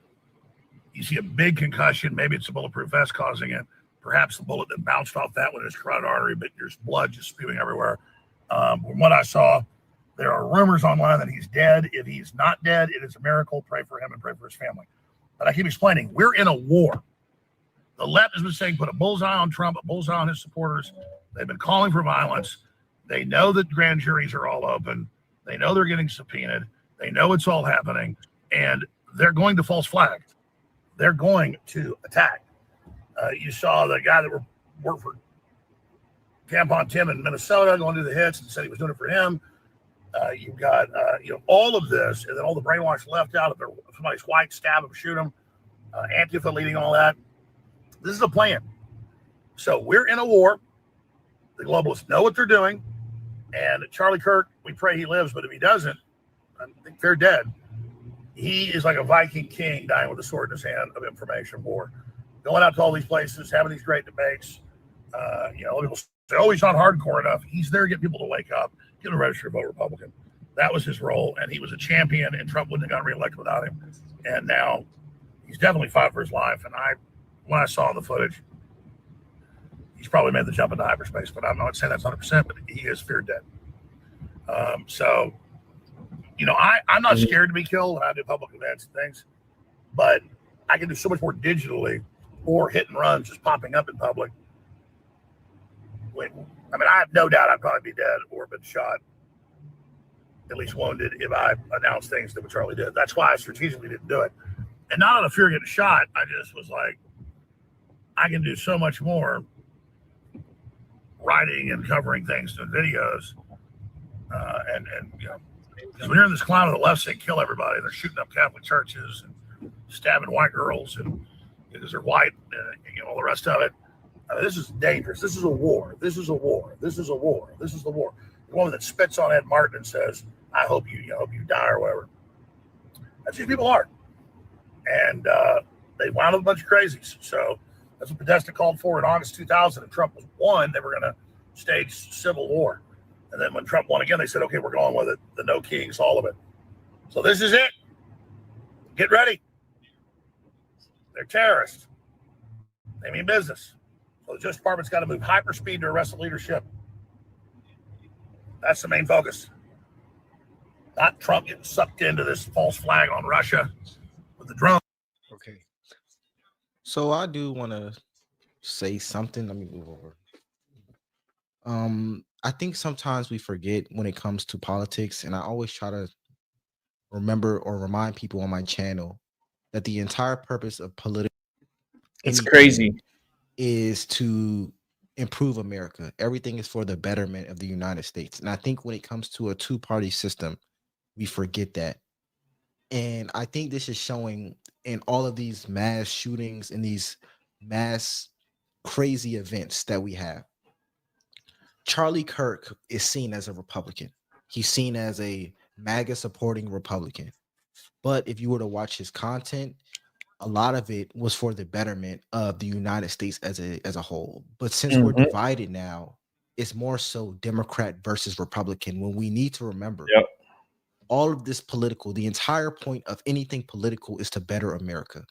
You see a big concussion. Maybe it's a bulletproof vest causing it. Perhaps the bullet that bounced off that one is carotid artery, but there's blood just spewing everywhere. From what I saw, there are rumors online that he's dead. If he's not dead, it is a miracle. Pray for him and pray for his family. But I keep explaining, we're in a war. The left has been saying put a bullseye on Trump, a bullseye on his supporters. They've been calling for violence. They know that grand juries are all open. They know they're getting subpoenaed. They know it's all happening. And they're going to false flag. They're going to attack. You saw the guy that worked for Tampon Tim in Minnesota going to the hits and said he was doing it for him. You've got all of this, and then all the brainwashed left out. If somebody's white, stab him, shoot him. Antifa leading all that. This is a plan. So we're in a war. The globalists know what they're doing. And Charlie Kirk, we pray he lives, but if he doesn't, I think they're dead. He is like a Viking king dying with a sword in his hand of information war. Going out to all these places, having these great debates. People say, oh, he's not hardcore enough. He's there to get people to wake up, get them registered to vote Republican. That was his role, and he was a champion, and Trump wouldn't have gotten reelected without him. And now he's definitely fought for his life. And when I saw the footage, he's probably made the jump into hyperspace, but I'm not saying that's 100%, but he is feared dead. I'm not scared to be killed when I do public events and things, but I can do so much more digitally or hit and run just popping up in public. I have no doubt I'd probably be dead or been shot, at least wounded, if I announced things that Charlie did. That's why I strategically didn't do it. And not out of fear of getting shot, I just was like, I can do so much more writing and covering things and videos. Because when you're in this clown of the left, they kill everybody. They're shooting up Catholic churches and stabbing white girls and because they're white, all the rest of it. This is dangerous. This is a war. This is a war. This is a war. This is the war. The woman that spits on Ed Martin and says, I hope you die or whatever. That's who people are. And they wound up a bunch of crazies. So That's what Podesta called for in August 2000. If Trump was won, they were going to stage civil war. And then when Trump won again, they said, okay, we're going with it. The no kings, all of it. So this is it. Get ready. They're terrorists. They mean business. So the Justice Department's got to move hyperspeed to arrest the leadership. That's the main focus. Not Trump getting sucked into this false flag on Russia with the drone. Okay. So I do want to say something. Let me move over. I think sometimes we forget when it comes to politics, and I always try to remember or remind people on my channel that the entire purpose of political It's crazy is to improve America. Everything is for the betterment of the United States. And I think when it comes to a two-party system, we forget that. And I think this is showing in all of these mass shootings and these mass crazy events that we have. Charlie Kirk is seen as a Republican. He's seen as a MAGA supporting Republican. But if you were to watch his content, a lot of it was for the betterment of the United States as a whole. But since we're divided now, it's more so Democrat versus Republican, when we need to remember all of this political, the entire point of anything political is to better America.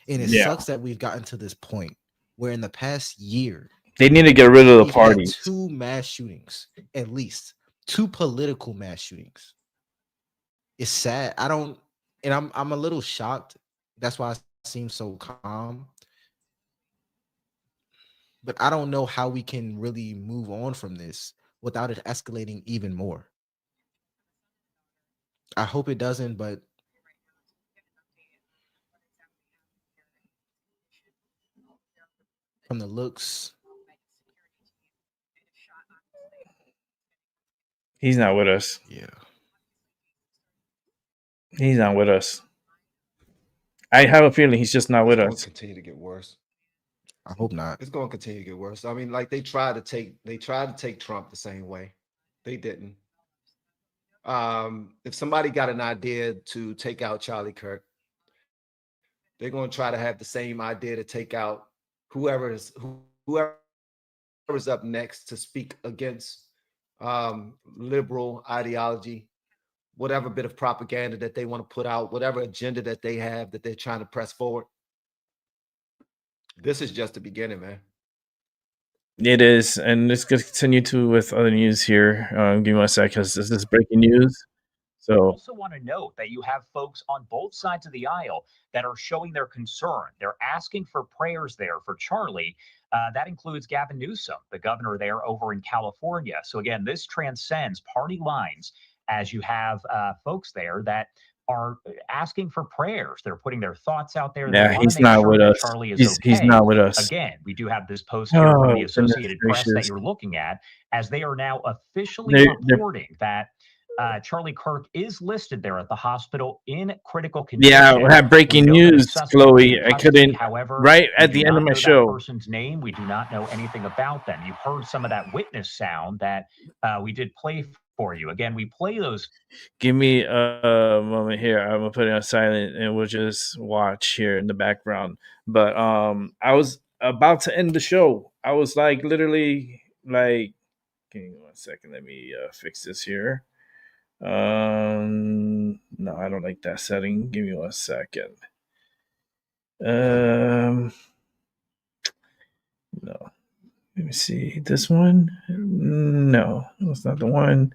And it sucks that we've gotten to this point where in the past year, they need to get rid of the we've had parties. 2 mass shootings, at least 2 political mass shootings. It's sad. I'm a little shocked. That's why I seem so calm. But I don't know how we can really move on from this without it escalating even more. I hope it doesn't, but from the looks, He's not with us. Yeah. He's not with us. I have a feeling he's just not with It's going us. to continue to get worse. I hope not. It's going to continue to get worse. I mean, like they tried to take Trump the same way. They didn't. If somebody got an idea to take out Charlie Kirk, they're going to try to have the same idea to take out whoever's up next to speak against liberal ideology, whatever bit of propaganda that they want to put out, whatever agenda that they have that they're trying to press forward. This is just the beginning, man. It is, and let's continue with other news here. Give me 1 sec, because this is breaking news. I So also want to note that you have folks on both sides of the aisle that are showing their concern. They're asking for prayers there for Charlie. That includes Gavin Newsom, the governor there over in California. So again, this transcends party lines as you have folks there that are asking for prayers. They're putting their thoughts out there. They yeah, want he's to make not sure with that us. Charlie is He's okay. not with us. Again, we do have this post here from Oh, the goodness Associated Press that gracious. you're looking at, as they are now officially They're reporting that Charlie Kirk is listed there at the hospital in critical condition. Yeah, we have breaking We know that a news, suspect Chloe. is in I custody. couldn't. However, Right we at do the end not of my know that show. person's name. We do not know anything about them. You've heard some of that witness sound that we did play for you. Again, we play those. Give me a moment here. I'm gonna put it on silent, and we'll just watch here in the background. But I was about to end the show. I was like, literally, like, give me 1 second. Let me fix this here. No, I don't like that setting. Give me 1 second. No. Let me see. This one? No, that's not the one.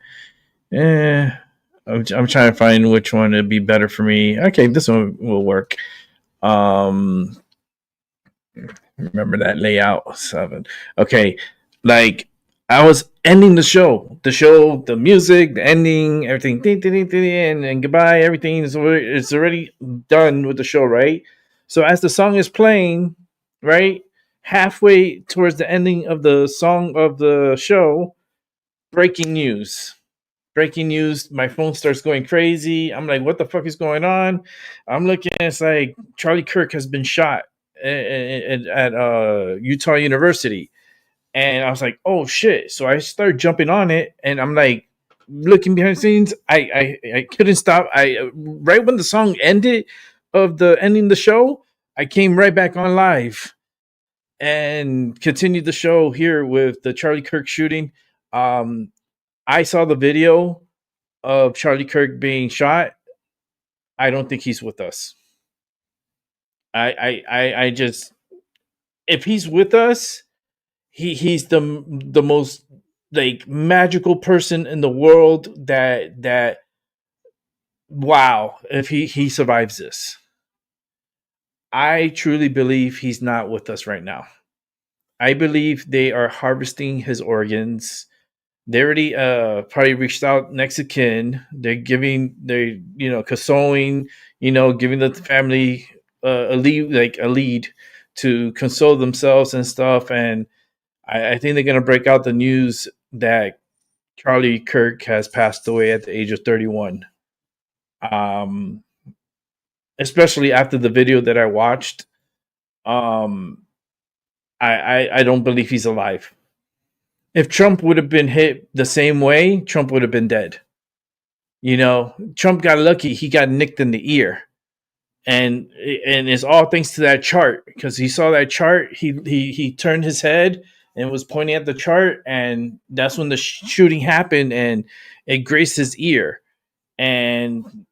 I'm trying to find which one would be better for me. Okay, this one will work. Remember that layout 7. Okay, like I was ending the show, the music, the ending, everything, and goodbye. Everything is already done with the show, right? So as the song is playing, right, halfway towards the ending of the song of the show, breaking news. Breaking news. My phone starts going crazy. I'm like, what the fuck is going on? I'm looking. It's like Charlie Kirk has been shot at Utah University. And I was like, oh shit. So I started jumping on it, and I'm like looking behind the scenes. I couldn't stop. Right when the song ended of the ending the show, I came right back on live. and continue the show here with the Charlie Kirk shooting. I saw the video of Charlie Kirk being shot. I don't think he's with us. I just, if he's with us, he's the most like magical person in the world that wow, if he survives this. I truly believe he's not with us right now. I believe they are harvesting his organs. They already probably reached out next of kin. They're consoling, giving the family a lead to console themselves and stuff. And I think they're gonna break out the news that Charlie Kirk has passed away at the age of 31. Especially after the video that I watched. I don't believe he's alive. If Trump would have been hit the same way, Trump would have been dead. Trump got lucky. He got nicked in the ear. And it's all thanks to that chart, because he saw that chart. He turned his head and was pointing at the chart, and that's when the shooting happened, and it grazed his ear. And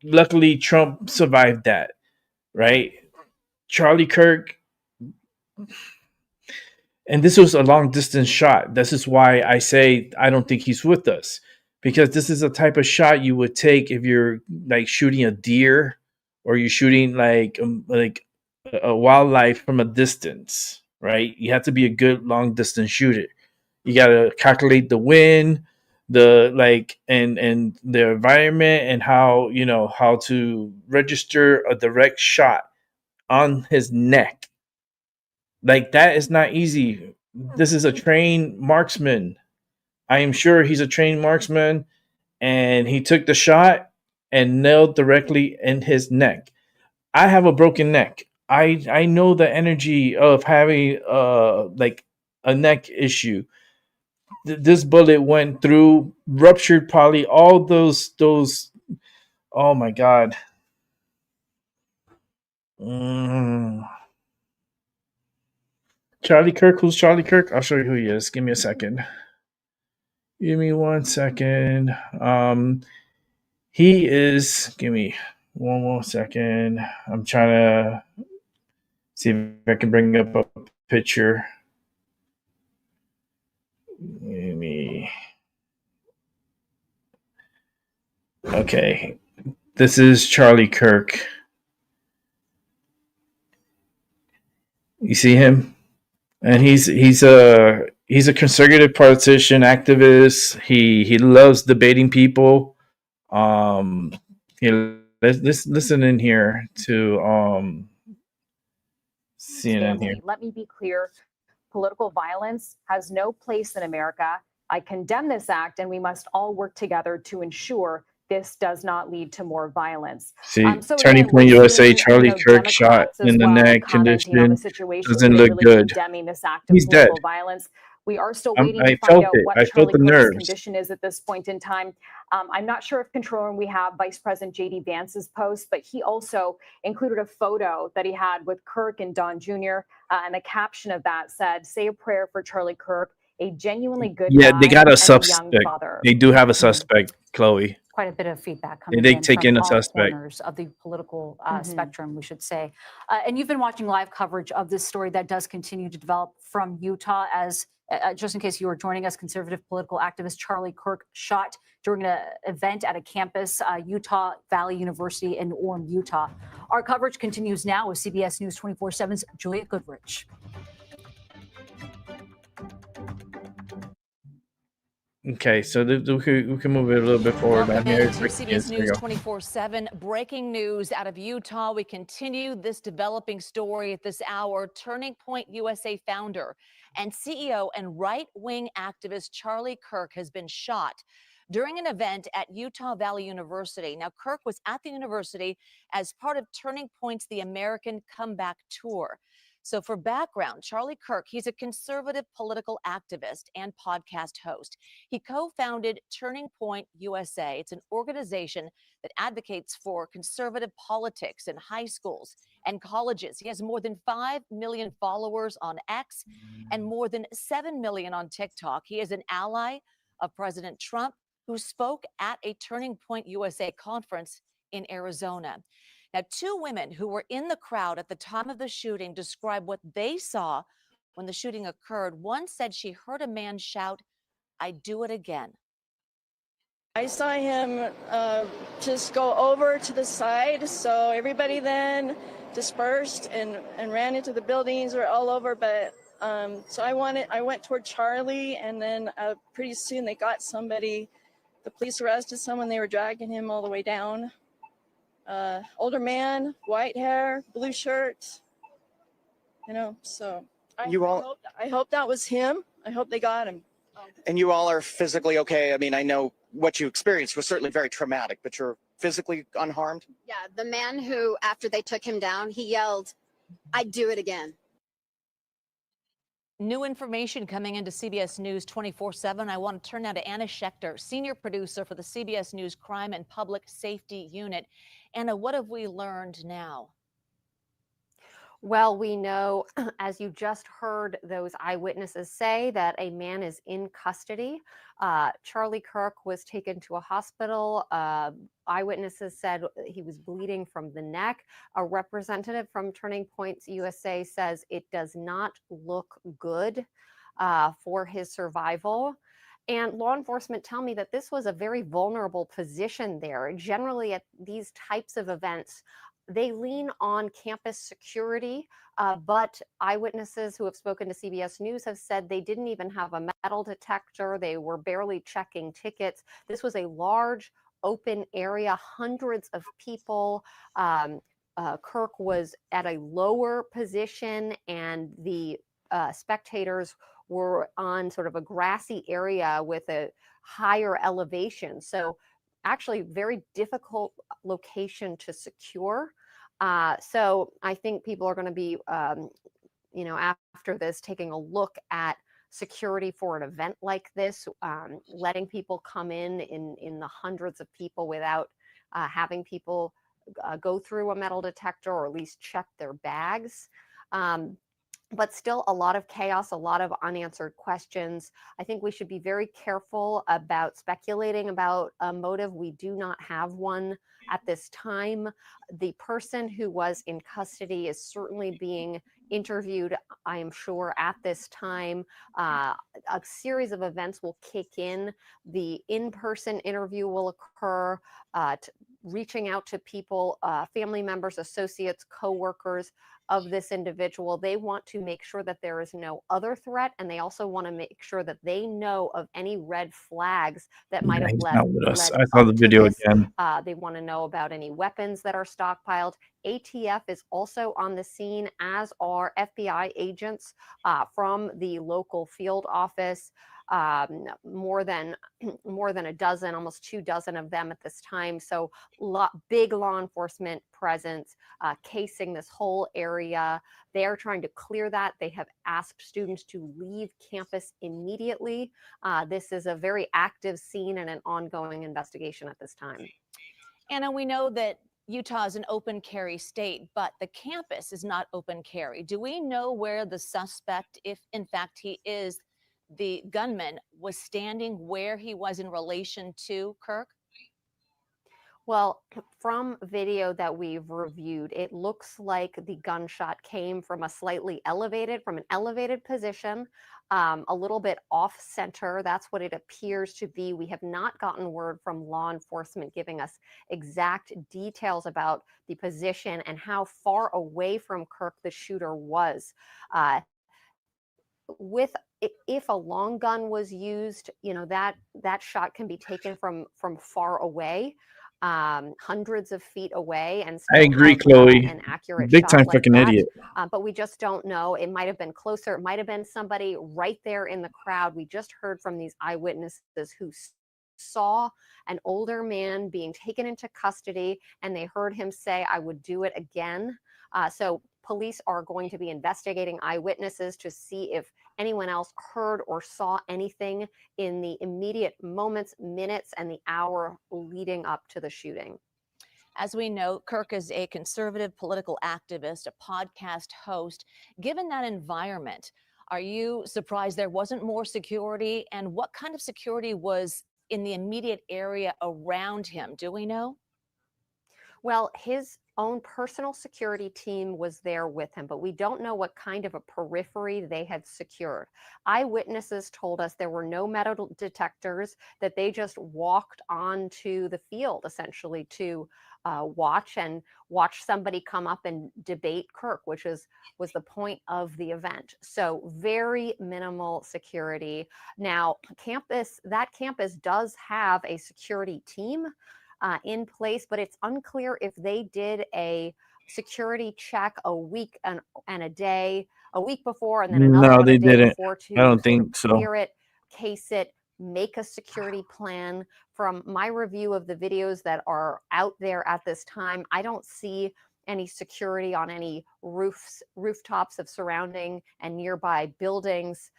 luckily, Trump survived that, right? Charlie Kirk, and this was a long distance shot. This is why I say I don't think he's with us, because this is a type of shot you would take if you're like shooting a deer, or you're shooting like a wildlife from a distance, right? You have to be a good long distance shooter. You got to calculate the wind, and the environment, and how to register a direct shot on his neck. Like, that is not easy. This is a trained marksman. I am sure he's a trained marksman, and he took the shot and nailed directly in his neck. I have a broken neck. I know the energy of having a neck issue. This bullet went through, ruptured probably all those. Oh my God. Charlie Kirk. Who's Charlie Kirk? I'll show you who he is. Give me a second. Give me 1 second. He is. Give me one more second. I'm trying to see if I can bring up a picture. Give me. Okay. This is Charlie Kirk. You see him? And he's a conservative politician, activist. He loves debating people. Let's listen in here to CNN here. Let me be clear. Political violence has no place in America. I condemn this act, and we must all work together to ensure this does not lead to more violence. See, Turning Point USA, Charlie Kirk shot in the neck, condition doesn't look good. Condemning this act of He's dead. political violence. We are still waiting to I find felt out it. what I Charlie felt the Kirk's nerves. condition is at this point in time. I'm not sure if control room we have Vice President J.D. Vance's post, but he also included a photo that he had with Kirk and Don Jr. And the caption of that said, "Say a prayer for Charlie Kirk, a genuinely good Yeah, guy they got and a a suspect. young father." They do have a suspect, Chloe. Quite a bit of feedback coming They in take from in a all suspect. corners of the political spectrum, we should say. And you've been watching live coverage of this story that does continue to develop from Utah. As just in case you were joining us, conservative political activist Charlie Kirk shot during an event at a campus, Utah Valley University in Orem, Utah. Our coverage continues now with CBS News 24/7's Julia Goodrich. Okay, so we can move it a little bit forward down here. To CBS News 24/7, breaking news out of Utah. We continue this developing story at this hour. Turning Point USA founder and CEO and right-wing activist Charlie Kirk has been shot during an event at Utah Valley University. Now, Kirk was at the university as part of Turning Point's The American Comeback Tour. So for background, Charlie Kirk, he's a conservative political activist and podcast host. He co-founded Turning Point USA. It's an organization that advocates for conservative politics in high schools and colleges. He has more than 5 million followers on X and more than 7 million on TikTok. He is an ally of President Trump, who spoke at a Turning Point USA conference in Arizona. Now, 2 women who were in the crowd at the time of the shooting describe what they saw when the shooting occurred. One said she heard a man shout, "I'd do it again." I saw him just go over to the side, so everybody then dispersed and ran into the buildings. We're all over, but so I went toward Charlie, and then pretty soon they got somebody. The police arrested someone. They were dragging him all the way down. Older man, white hair, blue shirt. So I hope that was him. I hope they got him. And you all are physically okay? I mean, I know what you experienced was certainly very traumatic, but you're physically unharmed? Yeah, the man who, after they took him down, he yelled, "I'd do it again." New information coming into CBS News 24/7. I want to turn now to Anna Schechter, senior producer for the CBS News Crime and Public Safety Unit. Anna, what have we learned now? Well, we know, as you just heard those eyewitnesses say, that a man is in custody. Charlie Kirk was taken to a hospital. Eyewitnesses said he was bleeding from the neck. A representative from Turning Point USA says it does not look good for his survival. And law enforcement tell me that this was a very vulnerable position there. Generally, at these types of events, they lean on campus security, but eyewitnesses who have spoken to CBS News have said they didn't even have a metal detector. They were barely checking tickets. This was a large open area, hundreds of people. Kirk was at a lower position, and the spectators were on sort of a grassy area with a higher elevation. So actually very difficult location to secure. So I think people are going to be, after this, taking a look at security for an event like this, letting people come in the hundreds of people without having people go through a metal detector or at least check their bags. But still a lot of chaos, a lot of unanswered questions. I think we should be very careful about speculating about a motive. We do not have one at this time. The person who was in custody is certainly being interviewed, I am sure, at this time. A series of events will kick in. The in-person interview will occur, reaching out to people, family members, associates, co-workers of this individual. They want to make sure that there is no other threat, and they also want to make sure that they know of any red flags that might have led I saw the video again. They want to know about any weapons that are stockpiled. ATF is also on the scene, as are FBI agents from the local field office. More than a dozen, almost 2 dozen of them at this time. So big law enforcement presence casing this whole area. They are trying to clear that. They have asked students to leave campus immediately. This is a very active scene and an ongoing investigation at this time. Anna, we know that Utah is an open carry state, but the campus is not open carry. Do we know where the suspect, if in fact he is the gunman, was standing, where he was in relation to Kirk? Well, from video that we've reviewed, it looks like the gunshot came from an elevated position, a little bit off center. That's what it appears to be. We have not gotten word from law enforcement giving us exact details about the position and how far away from Kirk the shooter was. If a long gun was used, that shot can be taken from far away, hundreds of feet away, and I agree, Chloe. an accurate Big shot time like fucking that. idiot. But we just don't know. It might have been closer. It might have been somebody right there in the crowd. We just heard from these eyewitnesses who saw an older man being taken into custody, and they heard him say, "I would do it again." So police are going to be investigating eyewitnesses to see if anyone else heard or saw anything in the immediate moments, minutes, and the hour leading up to the shooting. As we know, Kirk is a conservative political activist, a podcast host. Given that environment, are you surprised there wasn't more security? And what kind of security was in the immediate area around him? Do we know? Well, his own personal security team was there with him, but we don't know what kind of a periphery they had secured. Eyewitnesses told us there were no metal detectors, that they just walked onto the field essentially to watch somebody come up and debate Kirk, which was the point of the event. So very minimal security. Now, that campus does have a security team in place, but it's unclear if they did a security check a week and a day, a week before, and then another No, one they a day didn't. before to I don't sort of think so. clear it, case it, make a security plan. From my review of the videos that are out there at this time, I don't see any security on any rooftops of surrounding and nearby buildings.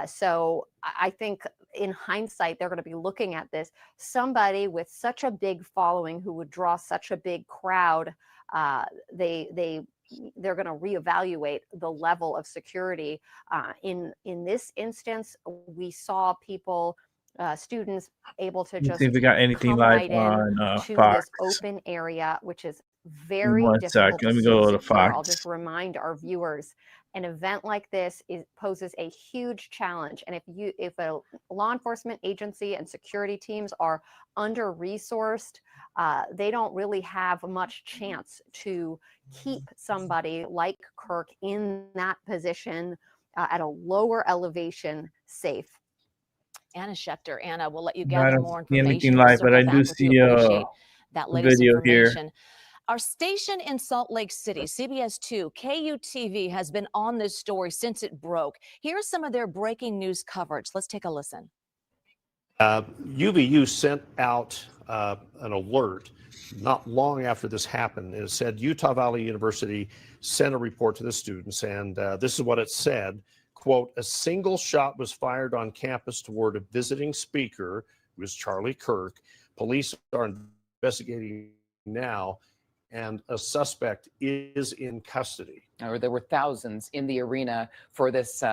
So I think in hindsight, they're going to be looking at this. Somebody with such a big following who would draw such a big crowd, they're going to reevaluate the level of security. In this instance, we saw people, students able to Let's just see if we got anything come live right in on to Fox. this open area, which is Give me very 1 difficult second. Let me to go to secure. I'll Fox. just remind our viewers, an event like this poses a huge challenge. And if a law enforcement agency and security teams are under-resourced, they don't really have much chance to keep somebody like Kirk in that position at a lower elevation safe. Anna Schechter. Anna, we'll let you I gather don't more see anything information. We'll live, but I circle do back with you. see Appreciate that a latest video here. information. Our station in Salt Lake City, CBS2, KUTV, has been on this story since it broke. Here's some of their breaking news coverage. Let's take a listen. UVU sent out an alert not long after this happened. It said Utah Valley University sent a report to the students, and this is what it said. Quote, a single shot was fired on campus toward a visiting speaker, who was Charlie Kirk. Police are investigating now, and a suspect is in custody. There were thousands in the arena for this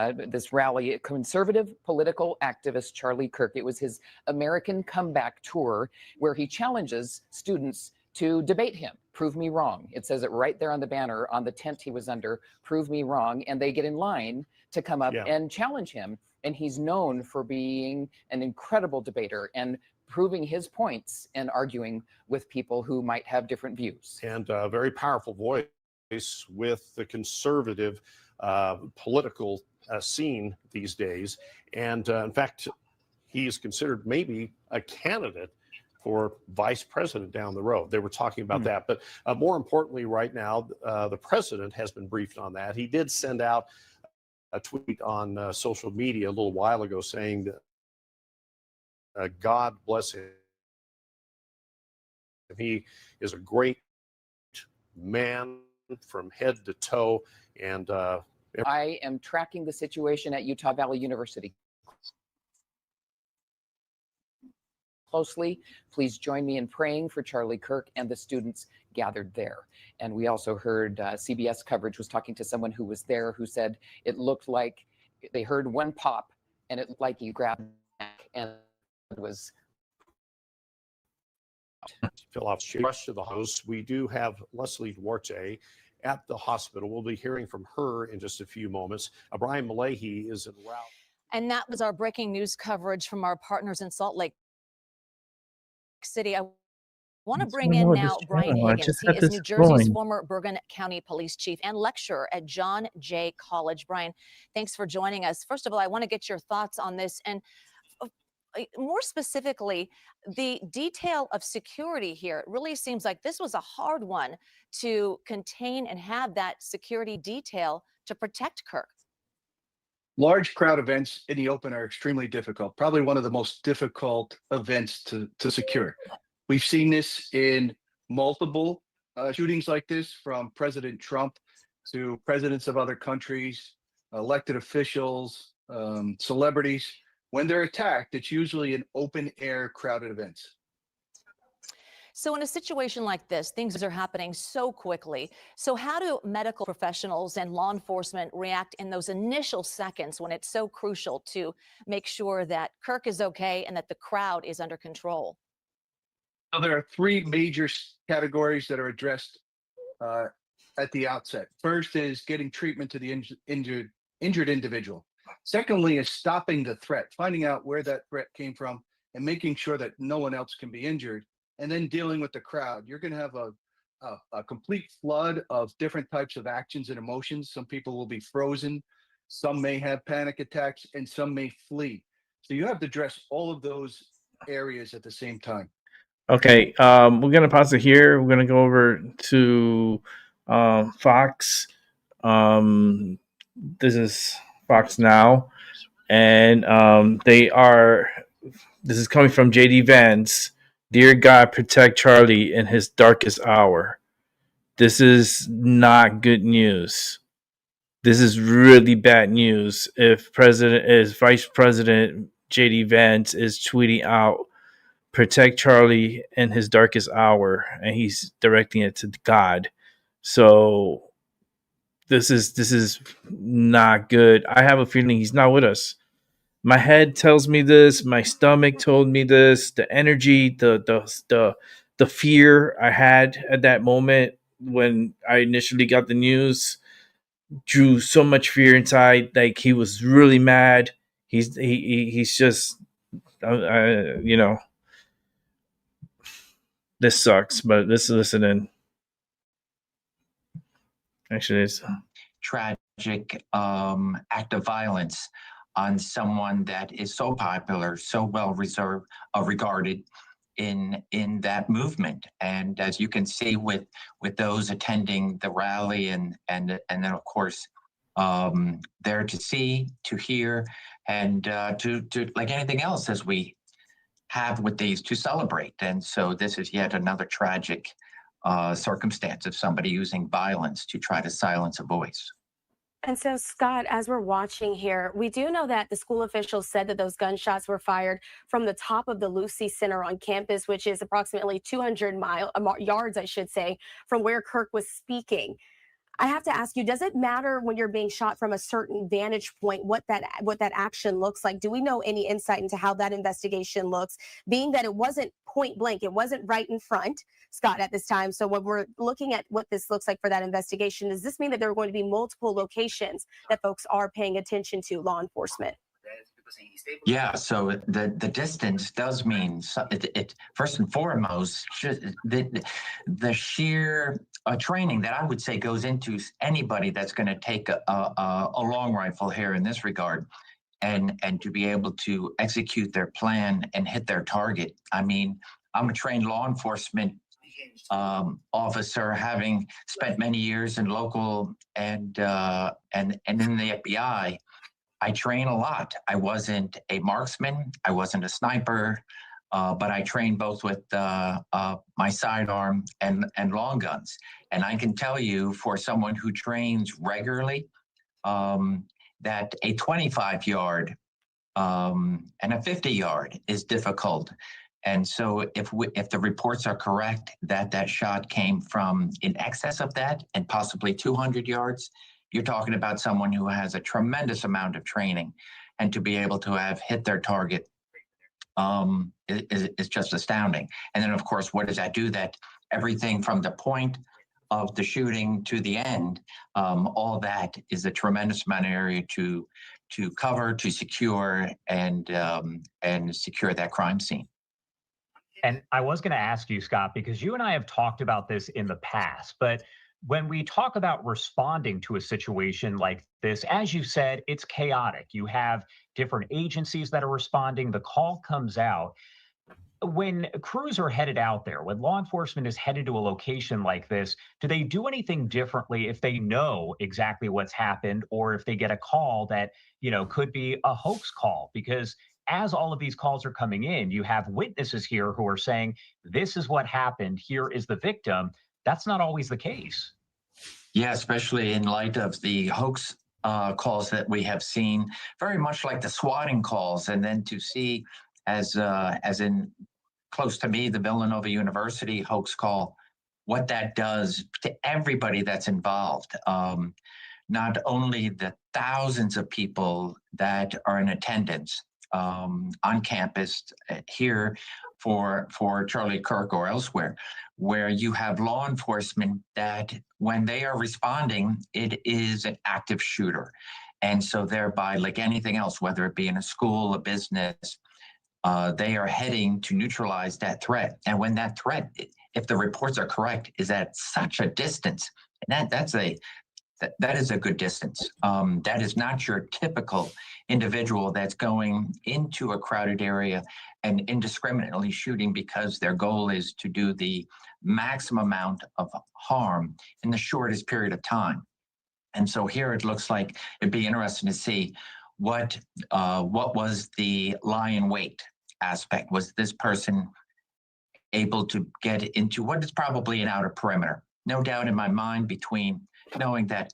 rally. Conservative political activist Charlie Kirk. It was his American Comeback Tour, where he challenges students to debate him. Prove me wrong. It says it right there on the banner on the tent he was under. Prove me wrong. And they get in line to come up and challenge him. And he's known for being an incredible debater and proving his points and arguing with people who might have different views. And a very powerful voice with the conservative political scene these days. And in fact, he is considered maybe a candidate for vice president down the road. They were talking about that. But more importantly, right now, the president has been briefed on that. He did send out a tweet on social media a little while ago saying that God bless him. He is a great man from head to toe. And I am tracking the situation at Utah Valley University closely. Please join me in praying for Charlie Kirk and the students gathered there. And we also heard CBS coverage was talking to someone who was there who said it looked like they heard one pop and it looked like he grabbed back and it was fill out rush to the house. We do have Leslie Duarte at the hospital. We'll be hearing from her in just a few moments. Brian Malahy is en route. And that was our breaking news coverage from our partners in Salt Lake City. I want to bring in now Brian Higgins. He is New Jersey's former Bergen County Police Chief and lecturer at John Jay College. Brian, thanks for joining us. First of all, I want to get your thoughts on this, and more specifically, the detail of security here. It really seems like this was a hard one to contain and have that security detail to protect Kirk. Large crowd events in the open are extremely difficult, probably one of the most difficult events to secure. We've seen this in multiple shootings like this, from President Trump to presidents of other countries, elected officials, celebrities. When they're attacked, it's usually in open air, crowded events. So in a situation like this, things are happening so quickly. So how do medical professionals and law enforcement react in those initial seconds when it's so crucial to make sure that Kirk is okay and that the crowd is under control? So there are three major categories that are addressed at the outset. First is getting treatment to the injured individual. Secondly is stopping the threat, finding out where that threat came from and making sure that no one else can be injured. And then dealing with the crowd. You're going to have a complete flood of different types of actions and emotions. Some people will be frozen, some may have panic attacks, and some may flee. So you have to address all of those areas at the same time. Okay, we're gonna pause it here. We're gonna go over to Fox. This is Fox Now, and they are. This is coming from JD Vance. Dear God, protect Charlie in his darkest hour. This is not good news. This is really bad news. If Vice President JD Vance is tweeting out, protect Charlie in his darkest hour, and he's directing it to God. So this is not good. I have a feeling he's not with us. My head tells me this. My stomach told me this. The energy, the fear I had at that moment when I initially got the news drew so much fear inside. Like, he was really mad. He's just, you know, this sucks. But let's listen in. Actually, it's tragic act of violence on someone that is so popular, so well regarded in that movement. And as you can see with those attending the rally and then of course there to see, to hear, and to like anything else as we have with these to celebrate. And so this is yet another tragic circumstance of somebody using violence to try to silence a voice. And so, Scott, as we're watching here, we do know that the school officials said that those gunshots were fired from the top of the Lucy Center on campus, which is approximately 200 yards, I should say, from where Kirk was speaking. I have to ask you, does it matter when you're being shot from a certain vantage point what that action looks like? Do we know any insight into how that investigation looks, being that it wasn't point blank, it wasn't right in front, Scott, at this time? So when we're looking at what this looks like for that investigation, does this mean that there are going to be multiple locations that folks are paying attention to, law enforcement? Yeah, so the distance does mean it first and foremost, the sheer training that I would say goes into anybody that's going to take a long rifle here in this regard, and to be able to execute their plan and hit their target. I mean, I'm a trained law enforcement officer, having spent many years in local and in the FBI. I train a lot. I wasn't a marksman. I wasn't a sniper, but I trained both with my sidearm and long guns. And I can tell you, for someone who trains regularly, that a 25-yard and a 50-yard is difficult. And so if the reports are correct that shot came from in excess of that and possibly 200 yards, you're talking about someone who has a tremendous amount of training, and to be able to have hit their target is just astounding. And then, of course, what does that do? That everything from the point of the shooting to the end, all that is a tremendous amount of area to cover, to secure, and secure that crime scene. And I was going to ask you, Scott, because you and I have talked about this in the past, but when we talk about responding to a situation like this, as you said, it's chaotic. You have different agencies that are responding. The call comes out. When crews are headed out there, when law enforcement is headed to a location like this, do they do anything differently if they know exactly what's happened, or if they get a call that, could be a hoax call? Because as all of these calls are coming in, you have witnesses here who are saying, this is what happened, here is the victim. That's not always the case. Yeah, especially in light of the hoax calls that we have seen, very much like the swatting calls, and then to see as in close to me, the Villanova University hoax call, what that does to everybody that's involved. Not only the thousands of people that are in attendance on campus here for Charlie Kirk or elsewhere, where you have law enforcement that when they are responding, it is an active shooter. And so thereby, like anything else, whether it be in a school, a business, they are heading to neutralize that threat. And when that threat, if the reports are correct, is at such a distance, and that is a good distance. That is not your typical individual that's going into a crowded area and indiscriminately shooting because their goal is to do the maximum amount of harm in the shortest period of time. And so here it looks like it'd be interesting to see what was the lie in wait aspect. Was this person able to get into what is probably an outer perimeter? No doubt in my mind, between knowing that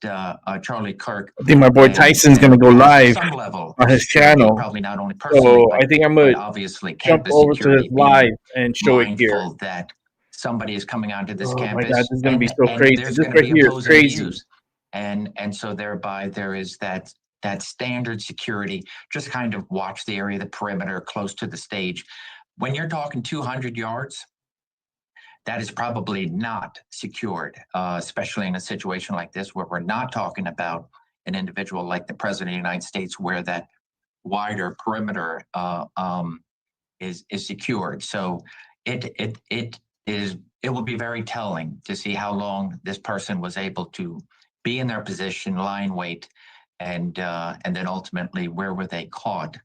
Charlie Kirk, I think my boy Tyson's going to go live some level on his channel. probably not only personally, So but, I think I'm going but to obviously jump campus over to security, his live being and show it here. mindful that somebody is coming onto this Oh my campus. God, this is going to be so and crazy. there's This going to right be here is opposing crazy. views. And so thereby there is that standard security. Just kind of watch the area, the perimeter close to the stage. When you're talking 200 yards, that is probably not secured, especially in a situation like this where we're not talking about an individual like the President of the United States, where that wider perimeter is secured. So it will be very telling to see how long this person was able to be in their position, lie in wait, and then ultimately where were they caught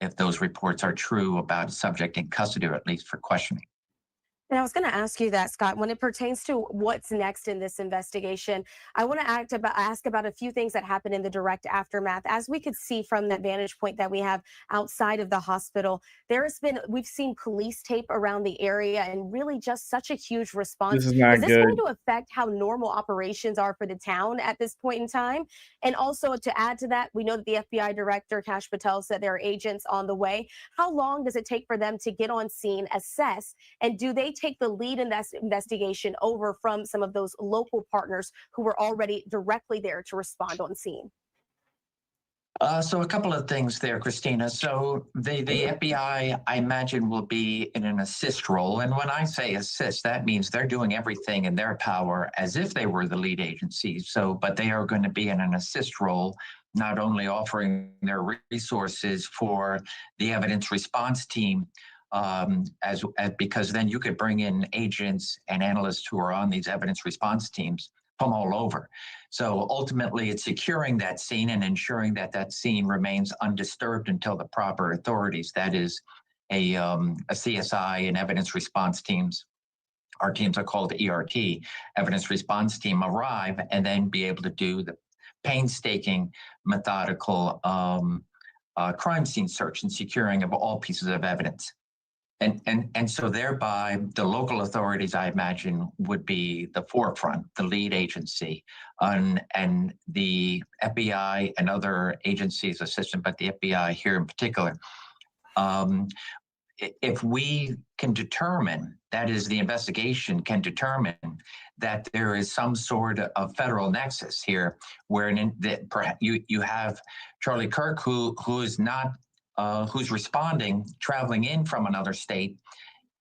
if those reports are true about a subject in custody, or at least for questioning. And I was going to ask you that, Scott, when it pertains to what's next in this investigation, I want to ask about a few things that happened in the direct aftermath. As we could see from that vantage point that we have outside of the hospital, we've seen police tape around the area and really just such a huge response. This is not this going good. to affect how normal operations are for the town at this point in time? And also to add to that, we know that the FBI director, Kash Patel, said there are agents on the way. How long does it take for them to get on scene, assess, and do they take the lead in that investigation over from some of those local partners who were already directly there to respond on scene? So a couple of things there, Christina. So the FBI, I imagine, will be in an assist role. And when I say assist, that means they're doing everything in their power as if they were the lead agency. But they are going to be in an assist role, not only offering their resources for the evidence response team, because then you could bring in agents and analysts who are on these evidence response teams from all over. So ultimately, it's securing that scene and ensuring that that scene remains undisturbed until the proper authorities, that is a CSI and evidence response teams, our teams are called ERT, evidence response team, arrive and then be able to do the painstaking, methodical crime scene search and securing of all pieces of evidence. And so thereby, the local authorities, I imagine, would be the forefront, the lead agency, and the FBI and other agencies assisted, but the FBI here in particular. If we can determine, that is, the investigation can determine that there is some sort of federal nexus here, where you have Charlie Kirk, who is not. Who's responding, traveling in from another state.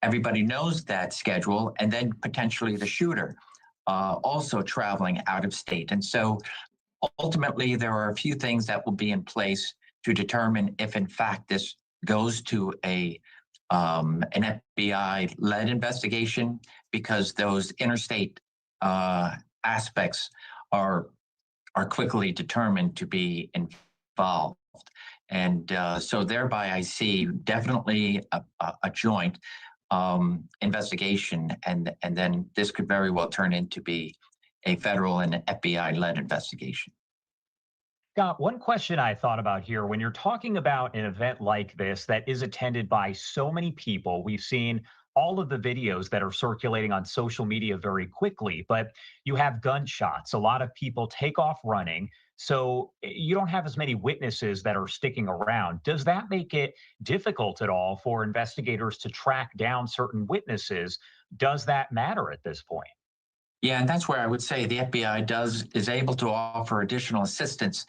Everybody knows that schedule, and then potentially the shooter also traveling out of state. And so ultimately, there are a few things that will be in place to determine if, in fact, this goes to an FBI-led investigation, because those interstate aspects are quickly determined to be involved. And so thereby, I see definitely a joint investigation, and then this could very well turn into be a federal and FBI-led investigation. Scott, one question I thought about here, when you're talking about an event like this that is attended by so many people, we've seen all of the videos that are circulating on social media very quickly, but you have gunshots. A lot of people take off running. So you don't have as many witnesses that are sticking around. Does that make it difficult at all for investigators to track down certain witnesses? Does that matter at this point? Yeah, and that's where I would say the FBI is able to offer additional assistance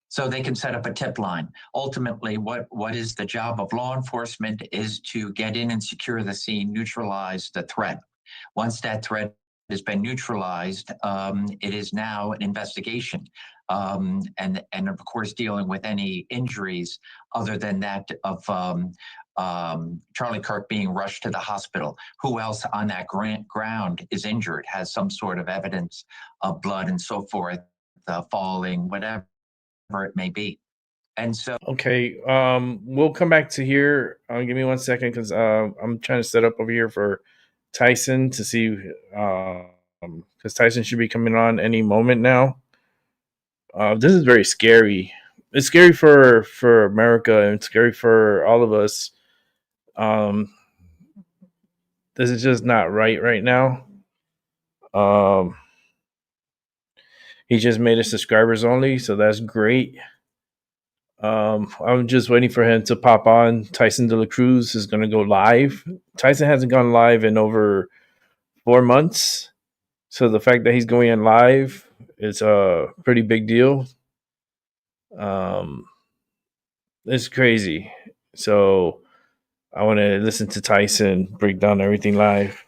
so they can set up a tip line. Ultimately, what is the job of law enforcement is to get in and secure the scene, neutralize the threat. Once that threat has been neutralized, it is now an investigation. And of course, dealing with any injuries other than that of Charlie Kirk being rushed to the hospital. Who else on that ground is injured, has some sort of evidence of blood and so forth, falling, whatever it may be. And so, Okay, we'll come back to here. Give me 1 second because I'm trying to set up over here for Tyson to see, because Tyson should be coming on any moment now. This is very scary. It's scary for America, and it's scary for all of us. This is just not right now. He just made us subscribers only, so that's great. I'm just waiting for him to pop on. Tyson De La Cruz is going to go live. Tyson hasn't gone live in over 4 months. So the fact that he's going in live is a pretty big deal. It's crazy. So I want to listen to Tyson break down everything live.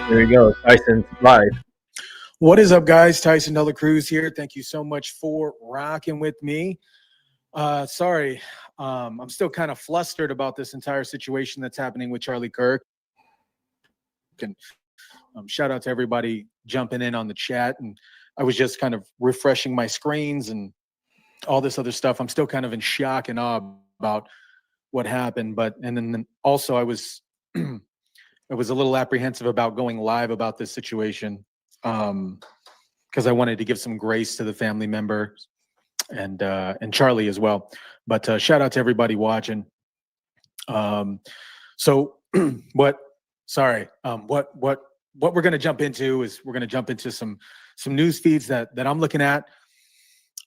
There we go. Tyson live. What is up, guys? Tyson De La Cruz here. Thank you so much for rocking with me. Sorry, I'm still kind of flustered about this entire situation that's happening with Charlie Kirk. And shout out to everybody jumping in on the chat. And I was just kind of refreshing my screens and all this other stuff. I'm still kind of in shock and awe about what happened. And then also I was I was a little apprehensive about going live about this situation, because I wanted to give some grace to the family member and Charlie as well. But shout out to everybody watching. So what we're going to jump into is we're going to jump into some news feeds that I'm looking at.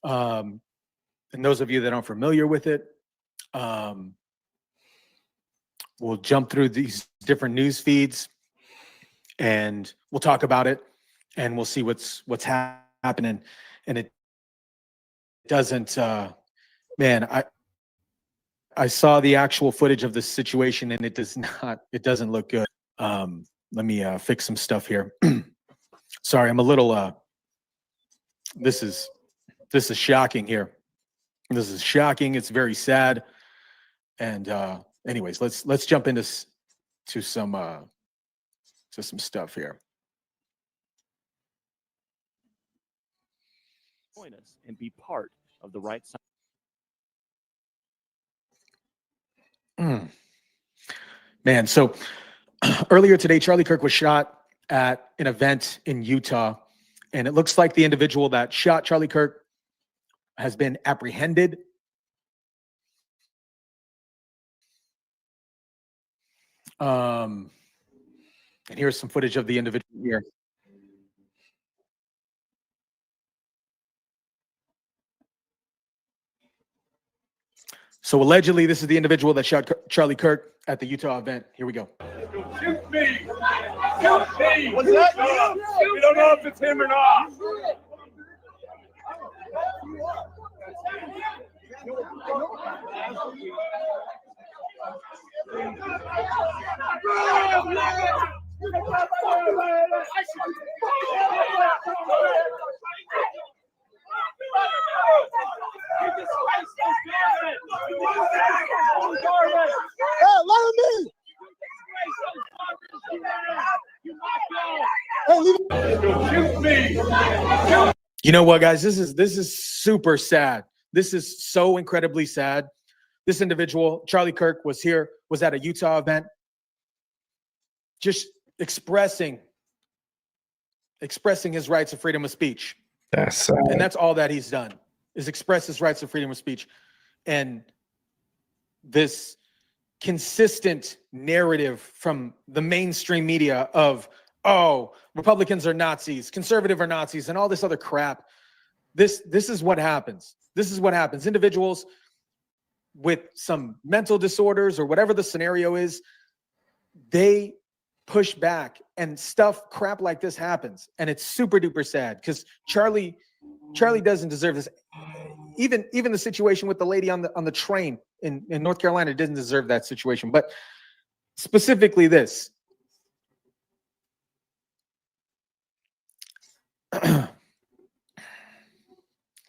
And those of you that aren't familiar with it, we'll jump through these different news feeds and we'll talk about it and we'll see what's happening. And it doesn't, man, I saw the actual footage of the situation and it doesn't look good. Let me fix some stuff here. Sorry, I'm a little, this is shocking here. This is shocking. It's very sad. And anyways, let's jump into some stuff here. Join us and be part of the right side. Man, so earlier today, Charlie Kirk was shot at an event in Utah, and it looks like the individual that shot Charlie Kirk has been apprehended. And here's some footage of the individual here. So allegedly, this is the individual that shot Charlie Kirk at the Utah event. Here we go. Shoot me! Shoot me! What's that? We don't know if it's him or not. You know what, guys? This is super sad. This is so incredibly sad. This individual, Charlie Kirk, was at a Utah event, just expressing expressing his rights of freedom of speech. That's And that's all that he's done, is express his rights of freedom of speech. And this consistent narrative from the mainstream media of, oh, Republicans are Nazis, conservative are Nazis, and all this other crap. This is what happens. This is what happens. Individuals with some mental disorders or whatever the scenario is, they push back and crap like this happens. And it's super duper sad because Charlie doesn't deserve this. Even the situation with the lady on the train in North Carolina didn't deserve that situation. But specifically this.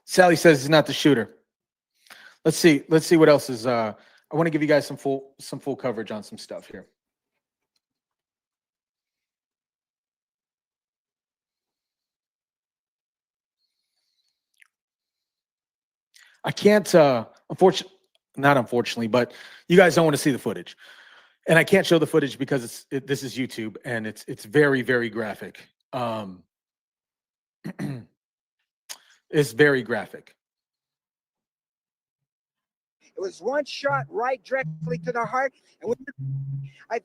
Sally says he's not the shooter. Let's see what else is. I want to give you guys some full coverage on some stuff here. I can't, not unfortunately, but you guys don't want to see the footage, and I can't show the footage because this is YouTube and it's very, very graphic. It's very graphic. It was one shot right directly to the heart, and I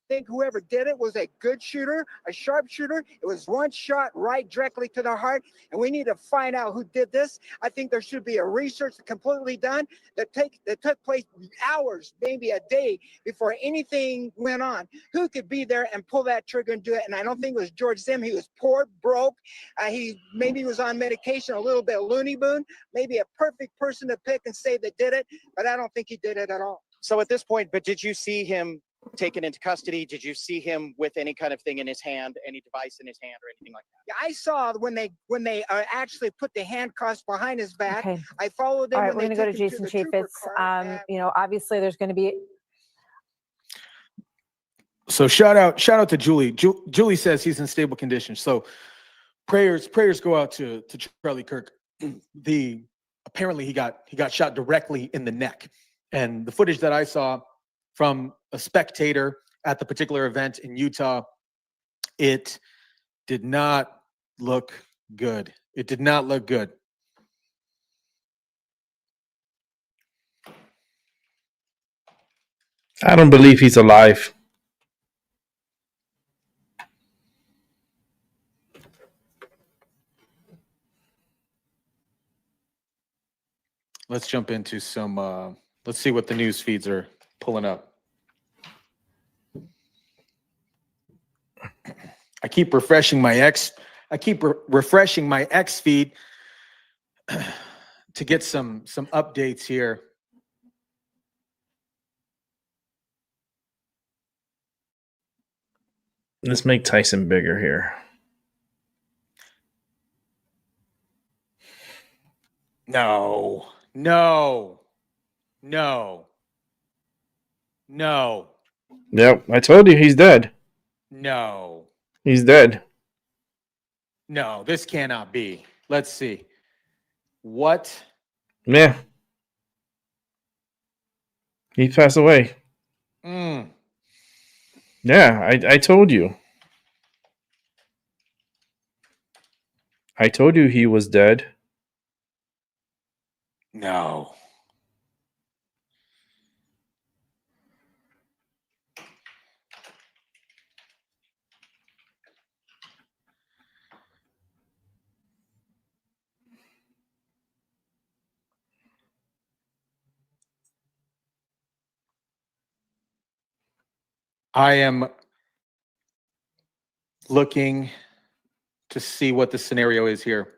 think whoever did it was a good shooter, a sharp shooter. It was one shot right directly to the heart, and we need to find out who did this. I think there should be a research completely done that took place hours, maybe a day before anything went on. Who could be there and pull that trigger and do it? And I don't think it was George Zim. He was poor, broke. He maybe was on medication, a little bit loony boon, maybe a perfect person to pick and say that did it, but I don't think he did it at all. So at this point, but did you see him taken into custody? Did you see him with any kind of thing in his hand, any device in his hand or anything like that? Yeah, I saw when they actually put the handcuffs behind his back. Okay. I followed them. All right, when we're they going to go to took him Jason the trooper Chaffetz. car. You know, obviously there's going to be. So shout out to Julie. Julie says he's in stable condition. So prayers go out to Charlie Kirk. Apparently he got shot directly in the neck, and the footage that I saw from a spectator at the particular event in Utah, it did not look good. It did not look good. I don't believe he's alive. Let's jump into some, let's see what the news feeds are pulling up. I keep refreshing my X feed to get some updates here. Let's make Tyson bigger here. No. Yep, I told you he's dead. No. He's dead. No, this cannot be. Let's see. What? Yeah. He passed away. Mm. Yeah, I told you. I told you he was dead. No. I am looking to see what the scenario is here.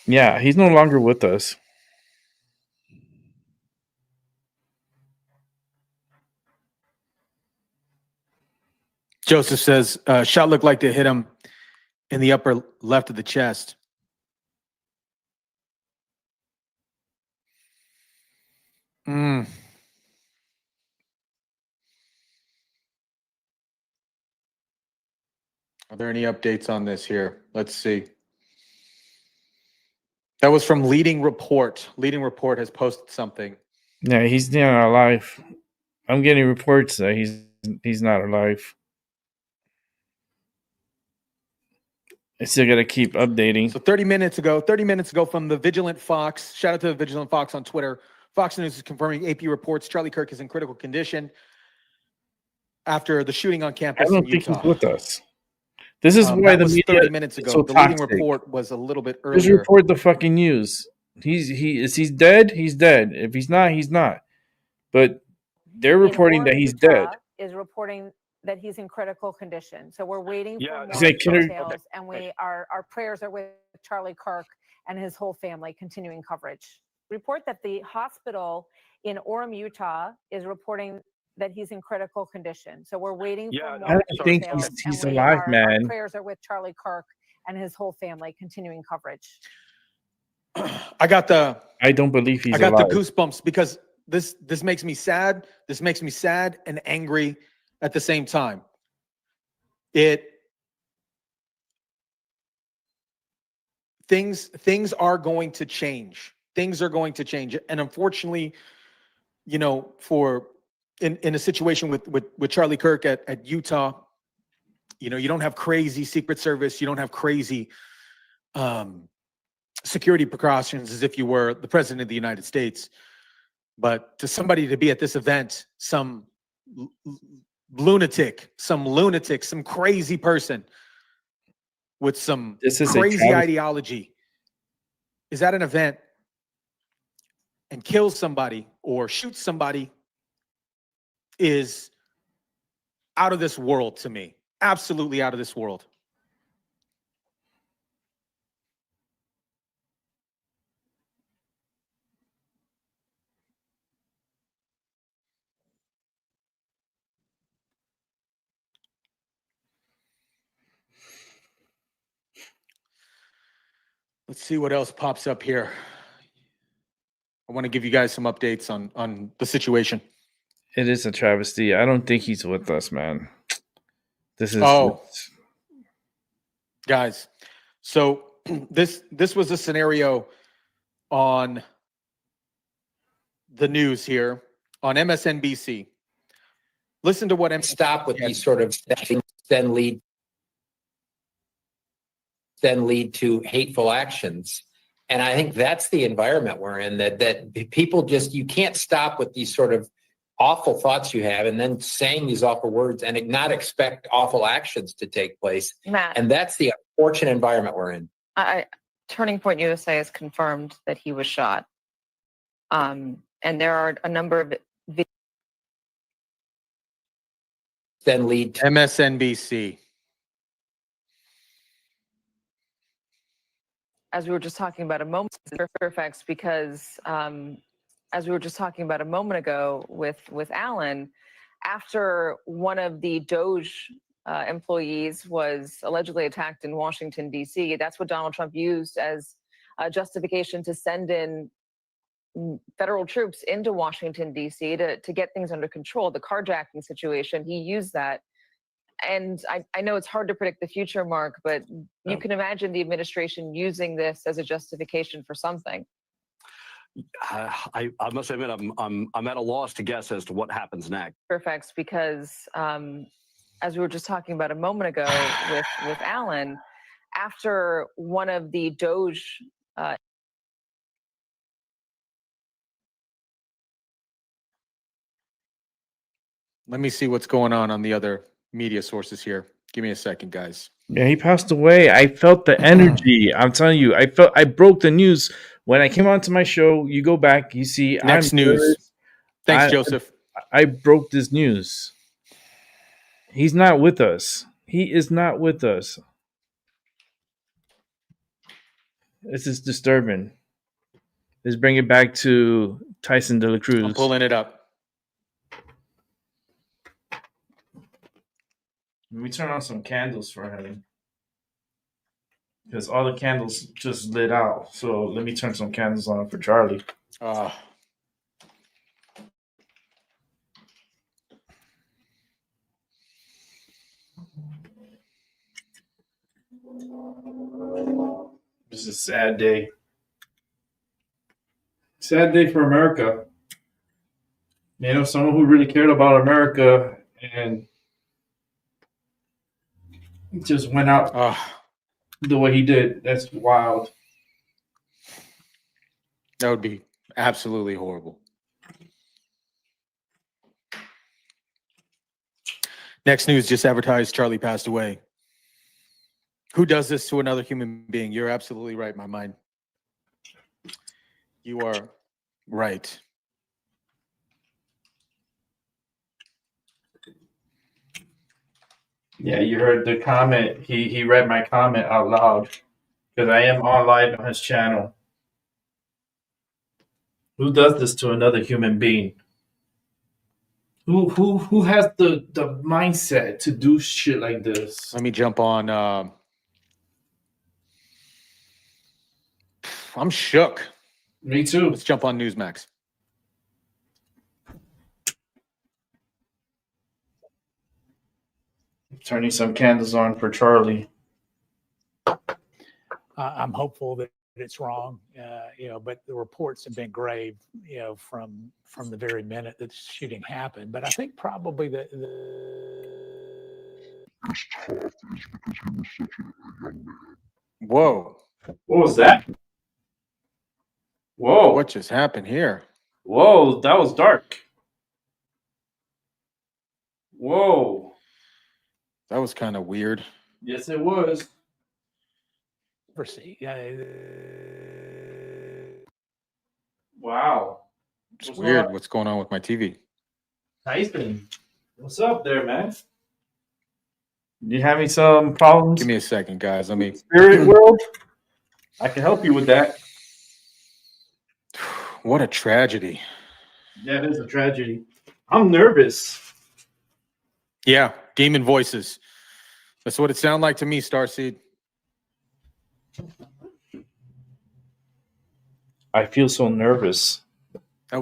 Yeah, he's no longer with us. Joseph says, shot looked like they hit him in the upper left of the chest. Mm. Are there any updates on this here? Let's see. That was from Leading Report. Leading Report has posted something. Yeah, he's not alive. I'm getting reports that he's He's not alive. I still got to keep updating. So 30 minutes ago from the Vigilant Fox, shout out to the Vigilant Fox on Twitter. Fox News is confirming AP reports Charlie Kirk is in critical condition after the shooting on I campus don't in think Utah. he's with us. This is why That the was media 30 minutes is ago. so The leading toxic. report was a little bit Just earlier. report the fucking news. He's dead. He's dead. If he's not, he's not. But they're reporting that he's dead. Is reporting that he's in critical condition. So we're waiting for more Is that killer- details, and our prayers are with Charlie Kirk and his whole family. Continuing coverage. Report that the hospital in Orem, Utah, is reporting that he's in critical condition. So we're waiting for more I don't think details. he's and alive, our man. prayers are with Charlie Kirk and his whole family. Continuing coverage. I don't believe he's I got alive. the goosebumps because this makes me sad. This makes me sad and angry at the same time. Things are going to change. Things are going to change. And unfortunately, you know, in a situation with Charlie Kirk at Utah, you know, you don't have crazy Secret Service, you don't have crazy security precautions as if you were the president of the United States. But to somebody to be at this event, some lunatic, some crazy person with some crazy ideology is at an event and kills somebody or shoots somebody is out of this world to me. Absolutely out of this world. Let's see what else pops up here. I want to give you guys some updates on the situation. It is a travesty. I don't think he's with us, man. This is guys. So this was a scenario on the news here on MSNBC. Listen to what stop with these sort of things then lead to hateful actions. And I think that's the environment we're in, that people just, you can't stop with these sort of awful thoughts you have and then saying these awful words and not expect awful actions to take place. Matt. And that's the unfortunate environment we're in. Turning Point USA has confirmed that he was shot. And there are a number of then lead to MSNBC. as we were just talking about a moment Fairfax, because as we were just talking about a moment ago with Alan, after one of the Doge employees was allegedly attacked in Washington, D.C., that's what Donald Trump used as a justification to send in federal troops into Washington, D.C. to get things under control. The carjacking situation, he used that. And I know it's hard to predict the future, Mark, but you can imagine the administration using this as a justification for something. I must admit, I'm at a loss to guess as to what happens next. Fairfax, because as we were just talking about a moment ago with Alan, after one of the Doge Let me see what's going on the other media sources here. Give me a second, guys. Yeah, he passed away. I felt the energy. I'm telling you, I broke the news when I came onto my show. You go back, you see Next news. Thanks, Joseph. I broke this news. He's not with us. He is not with us. This is disturbing. Let's bring it back to Tyson de la Cruz. I'm pulling it up. Let me turn on some candles for him. Because all the candles just lit out. So let me turn some candles on for Charlie. This is a sad day. Sad day for America. You know, someone who really cared about America and he just went out the way he did. That's wild. That would be absolutely horrible. Next news just advertised Charlie passed away. Who does this to another human being? You're absolutely right, my mind. You are right. Yeah, you heard the comment. He read my comment out loud because I am on live on his channel. Who does this to another human being? Who has the mindset to do shit like this? Let me jump on. I'm shook. Me too. Let's jump on Newsmax. Turning some candles on for Charlie. I'm hopeful that it's wrong, but the reports have been grave, from the very minute that the shooting happened. But I think probably the Whoa. What was that? Whoa. What just happened here? Whoa, that was dark. Whoa. That was kind of weird. Yes, it was. Wow. It's weird what's going on with my TV. Tyson, what's up there, man? You having some problems? Give me a second, guys. Let me. Spirit world? I can help you with that. What a tragedy. Yeah, it is a tragedy. I'm nervous. Yeah, demon voices. That's what it sounded like to me, Starseed. I feel so nervous. That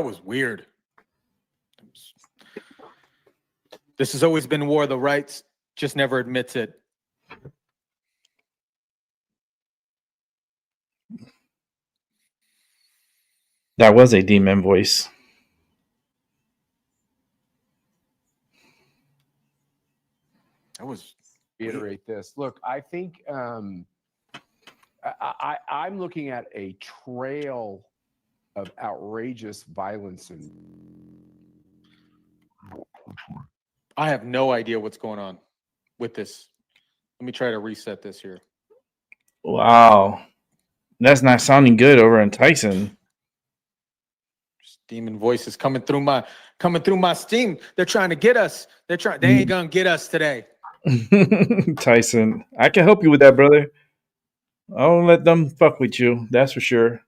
was weird. This has always been war. The right just never admits it. That was a demon voice. That was reiterate this. Look, I think I'm looking at a trail of outrageous violence and I have no idea what's going on with this. Let me try to reset this here. Wow. That's not sounding good over in Tyson. Demon voices coming through my Steam. They're trying to get us. They ain't gonna get us today. Tyson, I can help you with that, brother. I won't let them fuck with you. That's for sure.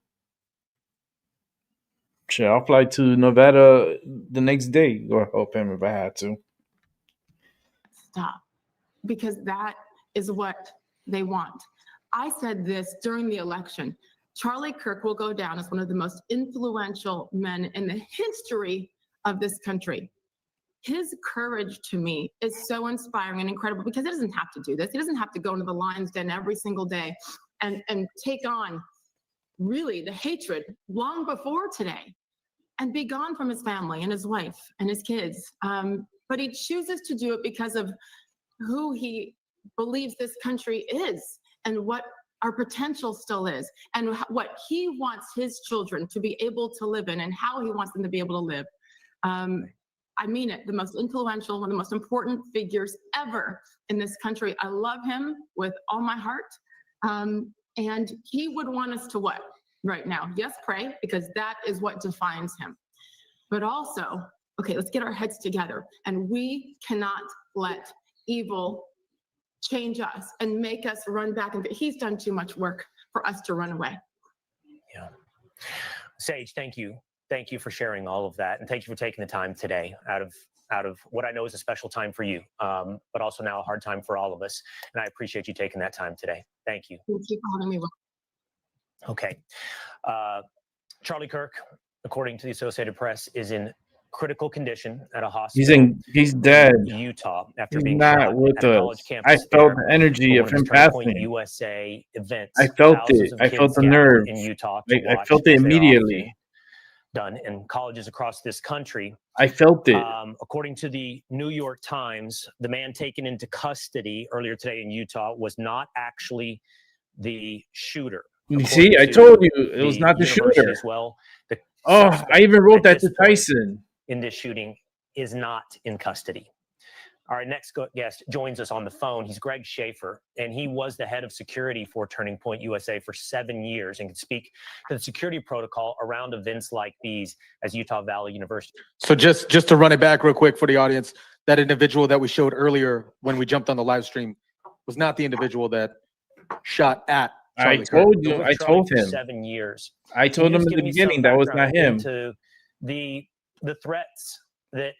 Shit, I'll fly to Nevada the next day or help him if I had to. Stop, because that is what they want. I said this during the election. Charlie Kirk will go down as one of the most influential men in the history of this country. His courage to me is so inspiring and incredible because he doesn't have to do this. He doesn't have to go into the lion's den every single day and take on really the hatred long before today and be gone from his family and his wife and his kids. But he chooses to do it because of who he believes this country is and what our potential still is and what he wants his children to be able to live in and how he wants them to be able to live. I mean it, the most influential, one of the most important figures ever in this country. I love him with all my heart. And he would want us to what right now? Yes, pray, because that is what defines him. But also, okay, let's get our heads together. And we cannot let evil change us and make us run back. And he's done too much work for us to run away. Yeah. Sage, thank you. Thank you for sharing all of that. And thank you for taking the time today out of what I know is a special time for you, but also now a hard time for all of us. And I appreciate you taking that time today. Thank you. Thank you for having me. Okay. Charlie Kirk, according to the Associated Press, is in critical condition at a hospital. He's dead. Utah after He's being not shot with at a college us. campus I felt there the energy for of one him Turning Point passing. USA events. I felt Thousands it. of I kids felt the gathered nerve. in Utah to I watch felt it as they're immediately. often done in colleges across this country. I felt it. According to the New York Times, the man taken into custody earlier today in Utah was not actually the shooter. You see, I told you it was not the university shooter. as well. The Oh, suspect I even wrote at that this to point Tyson. in this shooting is not in custody. Our next guest joins us on the phone. He's Greg Schaefer, and he was the head of security for Turning Point USA for 7 years and can speak to the security protocol around events like these as Utah Valley University. So just to run it back real quick for the audience, that individual that we showed earlier when we jumped on the live stream was not the individual that shot at Charlie Kirk. I told him. 7 years. I told him in the beginning that was not him. Into the threats that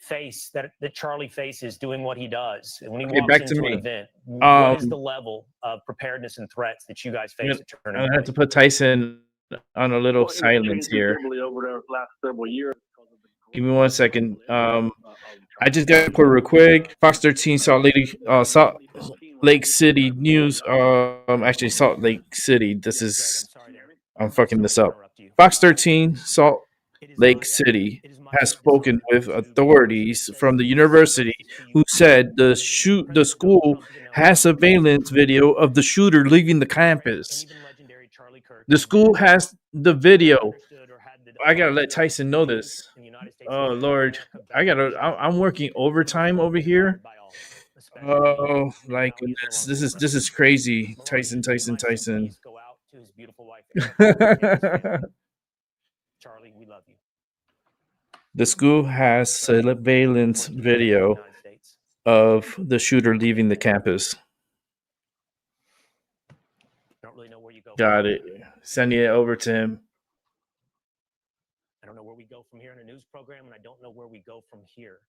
Charlie faces doing what he does. And when he Okay, walks back to into me. an event, what is the level of preparedness and threats that you guys face at Turning I Point? have to put Tyson on a little silence here. Over the last several years. Give me 1 second. I just got to put real quick. Fox 13 Salt Lake City News. Actually, Salt Lake City. This is. I'm fucking this up. Fox 13 Salt Lake City has spoken with authorities from the university who said the school has surveillance video of the shooter leaving the campus. The school has the video. I gotta let Tyson know this. Oh Lord, I'm working overtime over here. Oh my goodness, this is crazy. Tyson. Charlie, we love you. The school has surveillance video of the shooter leaving the campus. Got it. Sending it over to him. I don't know where we go from here in a news program, and I don't know where we go from here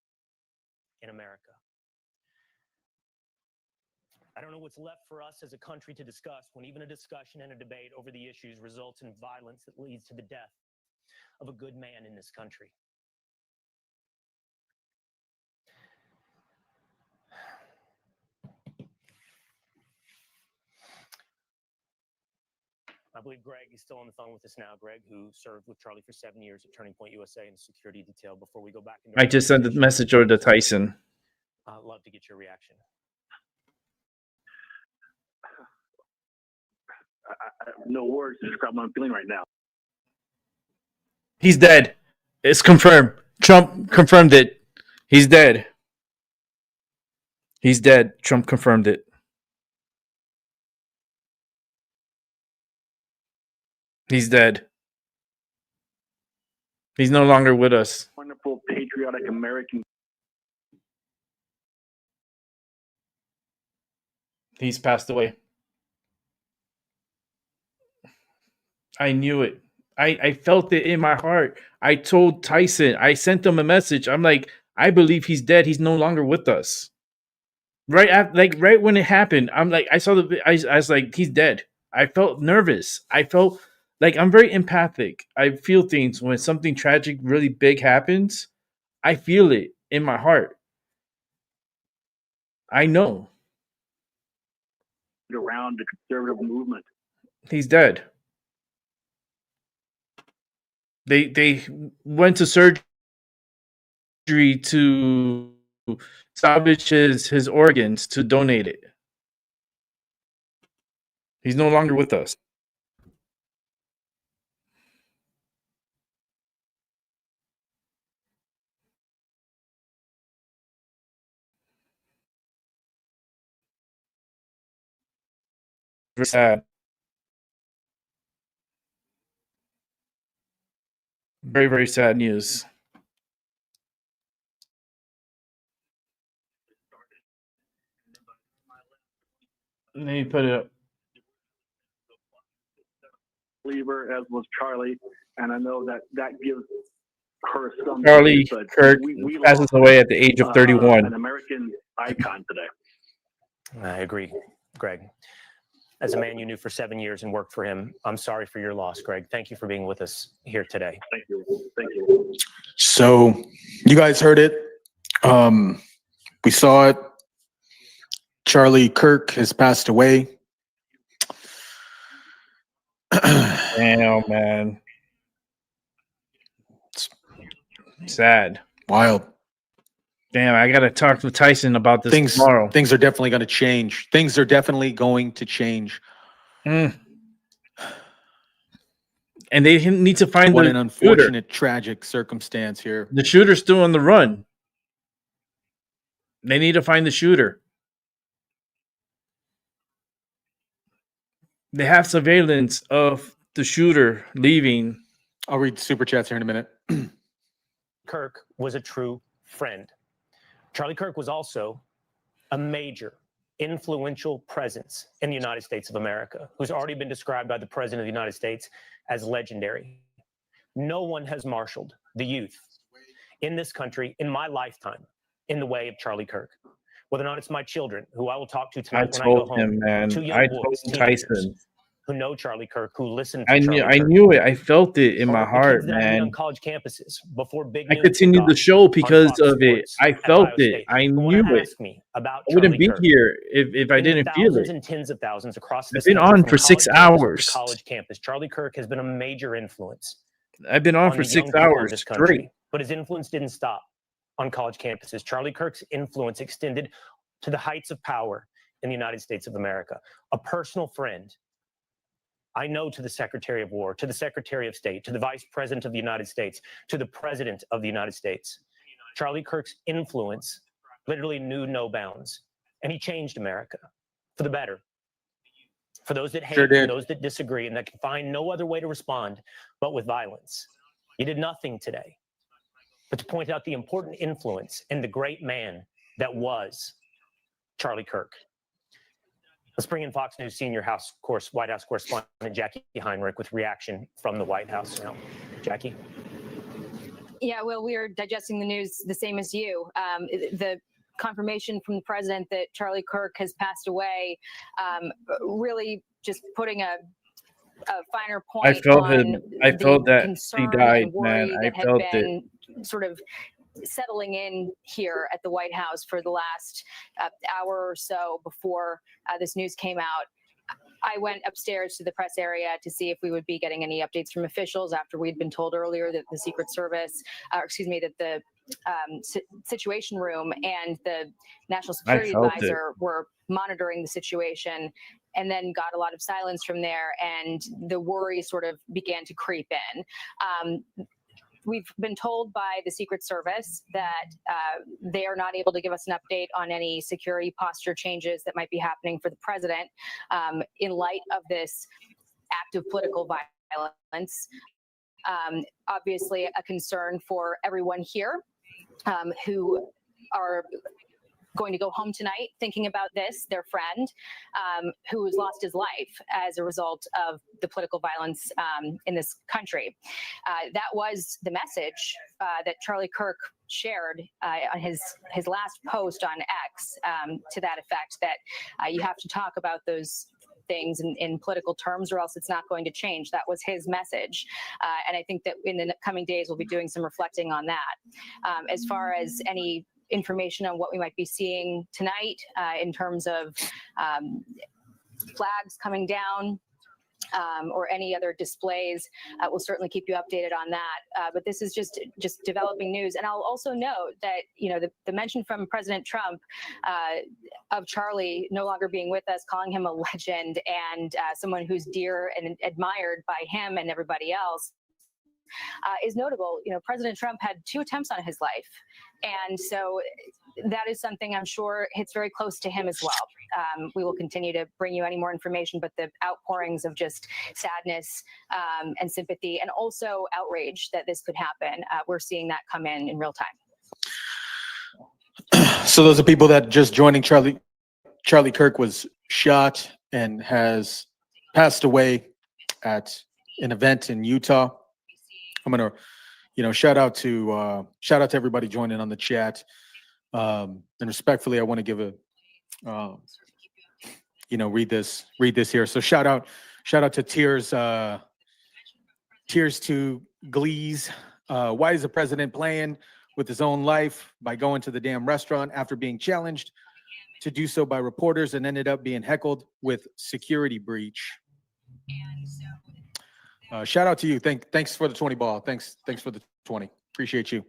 in America. I don't know what's left for us as a country to discuss when even a discussion and a debate over the issues results in violence that leads to the death of a good man in this country. I believe Greg is still on the phone with us now. Greg, who served with Charlie for 7 years at Turning Point USA in security detail. Before we go back, I just sent the message over to Tyson. I'd love to get your reaction. I have no words to describe what I'm feeling right now. He's dead. It's confirmed. Trump confirmed it. He's dead. He's dead. Trump confirmed it. He's dead. He's no longer with us. Wonderful, patriotic American. He's passed away. I knew it. I felt it in my heart. I told Tyson. I sent him a message. I'm like, I believe he's dead. He's no longer with us. Right when it happened, I'm like, I was like, he's dead. I felt nervous. I felt like I'm very empathic. I feel things when something tragic, really big happens. I feel it in my heart. I know. Around the conservative movement. He's dead. They went to surgery to salvage his organs to donate it. He's no longer with us. Very sad. Very, very sad news. Let me put it up. Believer, as was Charlie, and I know that gives her some. Charlie but Kirk we passes lost, away at the age of 31. An American icon today. I agree, Greg. As a man you knew for 7 years and worked for him, I'm sorry for your loss, Greg. Thank you for being with us here today. Thank you. Thank you. So you guys heard it. We saw it. Charlie Kirk has passed away. Damn, man. Sad. Wild. Damn, I gotta talk to Tyson about this tomorrow. Things are definitely going to change. Things are definitely going to change. And they need to find What the an shooter. unfortunate, tragic circumstance here. The shooter's still on the run. They need to find the shooter. They have surveillance of the shooter leaving. I'll read super chats here in a minute. Kirk was a true friend. Charlie Kirk was also a major, influential presence in the United States of America, who's already been described by the President of the United States as legendary. No one has marshaled the youth in this country in my lifetime in the way of Charlie Kirk. Whether or not it's my children, who I will talk to tonight when I go home. him, man. Two young I boys, told teenagers, Tyson. who know Charlie Kirk, who listen to I Charlie Kirk. knew it. I felt it in my Or the heart, kids that I meet on man. college campuses before big I news continued took the off show on because Fox of it. Sports I at felt Ohio it. State, I who knew wanna it. ask me about I wouldn't Charlie be Kirk. here if I In the didn't feel thousands it. and tens of thousands across I've this been country, on from for 6 college campus to hours. college campus. Charlie Kirk has been a major influence I've been on on for the 6 young people hours in this country. straight. But his influence didn't stop on college campuses. Charlie Kirk's influence extended to the heights of power in the United States of America. A personal friend, I know, to the Secretary of War, to the Secretary of State, to the Vice President of the United States, to the President of the United States. Charlie Kirk's influence literally knew no bounds, and he changed America for the better. For those that hate, Sure did. and those that disagree, and that can find no other way to respond but with violence. He did nothing today but to point out the important influence and the great man that was Charlie Kirk. Let's bring in Fox News senior White House correspondent Jackie Heinrich with reaction from the White House now. Jackie? Yeah, well, we are digesting the news the same as you. The confirmation from the president that Charlie Kirk has passed away, really just putting a finer point. I felt on him. I the felt that he concern died, and worry man. I that had felt been it. sort of settling in here at the White House for the last hour or so before this news came out. I went upstairs to the press area to see if we would be getting any updates from officials after we'd been told earlier that the Secret Service, that the Situation Room and the National Security felt it. Advisor were monitoring the situation, and then got a lot of silence from there, and the worry sort of began to creep in. We've been told by the Secret Service that they are not able to give us an update on any security posture changes that might be happening for the president in light of this act of political violence. Obviously, a concern for everyone here who are going to go home tonight thinking about this, their friend who has lost his life as a result of the political violence in this country. That was the message that Charlie Kirk shared on his last post on X, to that effect, that you have to talk about those things in political terms or else it's not going to change. That was his message. And I think that in the coming days, we'll be doing some reflecting on that. As far as any information on what we might be seeing tonight in terms of flags coming down or any other displays, we'll certainly keep you updated on that. But this is just developing news. And I'll also note that, the mention from President Trump of Charlie no longer being with us, calling him a legend and someone who's dear and admired by him and everybody else, is notable. President Trump had 2 attempts on his life. And so that is something I'm sure hits very close to him as well. We will continue to bring you any more information, but the outpourings of just sadness and sympathy and also outrage that this could happen, we're seeing that come in real time. So those are people that just joining. Charlie Kirk was shot and has passed away at an event in Utah. I'm gonna, shout out to everybody joining on the chat. And respectfully, I want to give a, read this here. So shout out to Tears to Glees. Why is the president playing with his own life by going to the damn restaurant after being challenged to do so by reporters and ended up being heckled with security breach? Shout out to you. Thanks for the 20 ball. Thanks for the 20. Appreciate you.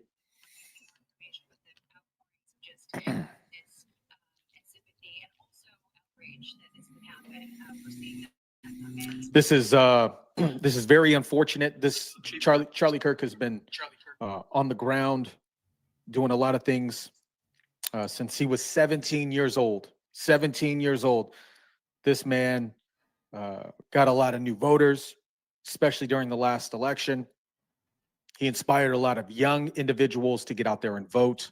This is this is very unfortunate. This Charlie Kirk has been on the ground doing a lot of things since he was 17 years old. 17 years old. This man got a lot of new voters, especially during the last election. He inspired a lot of young individuals to get out there and vote.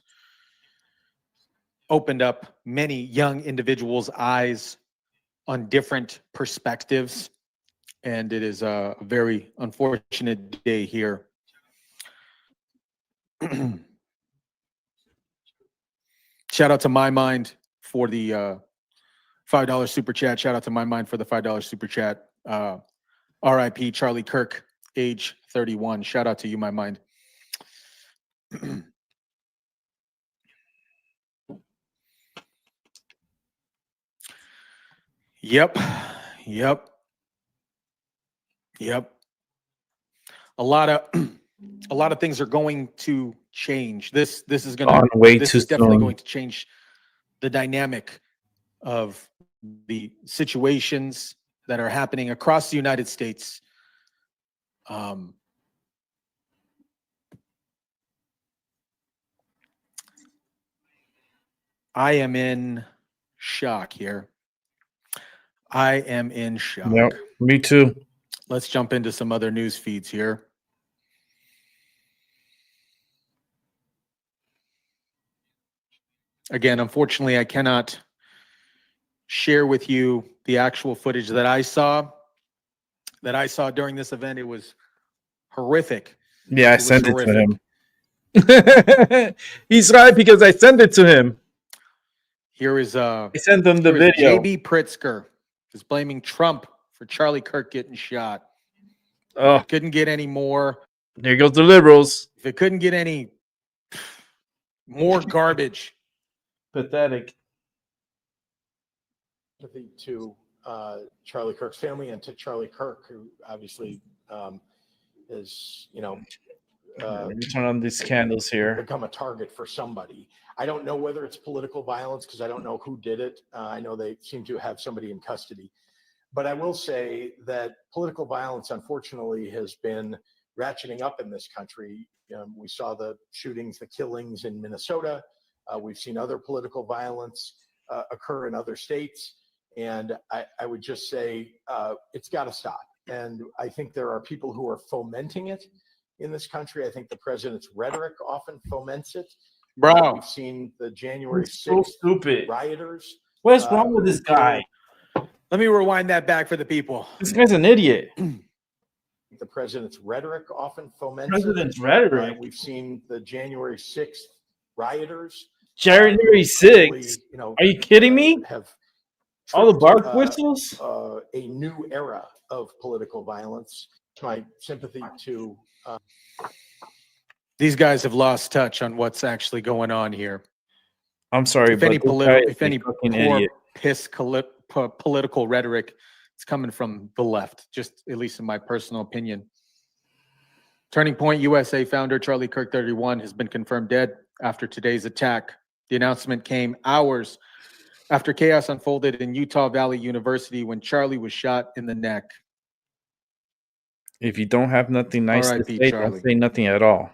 Opened up many young individuals' eyes on different perspectives. And it is a very unfortunate day here. Shout out to My Mind for the $5 super chat. Shout out to My Mind for the $5 super chat. RIP Charlie Kirk, age 31. Shout out to you, My Mind. Yep. A lot of things are going to change. This is going to this is definitely going to change the dynamic of the situations that are happening across the United States. I am in shock here. I am in shock. Yep, me too. Let's jump into some other news feeds here. Again, unfortunately, I cannot share with you the actual footage that I saw during this event. It was horrific. Yeah, I sent it to him. He's right because I sent it to him. Here is I sent them the video. JB Pritzker is blaming Trump for Charlie Kirk getting shot. Oh, couldn't get any more. There goes the liberals. If it couldn't get any more garbage. Pathetic. Sympathy to Charlie Kirk's family and to Charlie Kirk, who obviously is, Let me turn on these candles here. become a target for somebody. I don't know whether it's political violence because I don't know who did it. I know they seem to have somebody in custody. But I will say that political violence, unfortunately, has been ratcheting up in this country. We saw the shootings, the killings in Minnesota. We've seen other political violence occur in other states. And I would just say it's got to stop. And I think there are people who are fomenting it in this country. I think the president's rhetoric often foments it. Bro, we've seen the January 6th so stupid. rioters. What's wrong with this guy? Let me rewind that back for the people. This guy's an idiot. The president's rhetoric often foments President's it. rhetoric? We've seen the January 6th rioters. January 6th? Are you kidding me? Have all the bark whistles? A new era of political violence. My sympathy to. These guys have lost touch on what's actually going on here. I'm sorry, if any but this guy is if any a fucking poor idiot. piss political rhetoric, it's coming from the left, just at least in my personal opinion. Turning Point USA founder Charlie Kirk, 31, has been confirmed dead after today's attack. The announcement came hours after chaos unfolded in Utah Valley University when Charlie was shot in the neck. If you don't have nothing nice to R.I.P. say, Charlie. don't say nothing at all.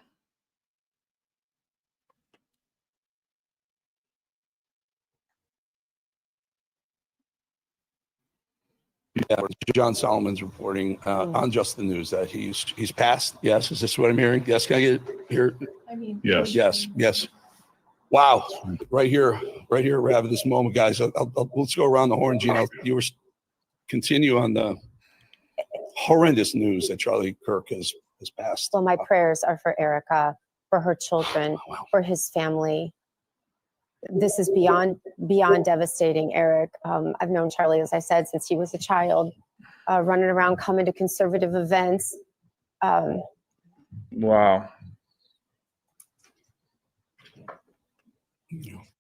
Yeah, John Solomon's reporting on Just the News that he's passed. Yes, is this what I'm hearing? Yes, can I get here? Yes. Yes. Wow, right here, we're having this moment, guys. Let's go around the horn, Gino. You were continue on the horrendous news that Charlie Kirk has passed. Well, my prayers are for Erica, for her children, for his family. This is beyond devastating, Eric. I've known Charlie, as I said, since he was a child, running around, coming to conservative events. Wow.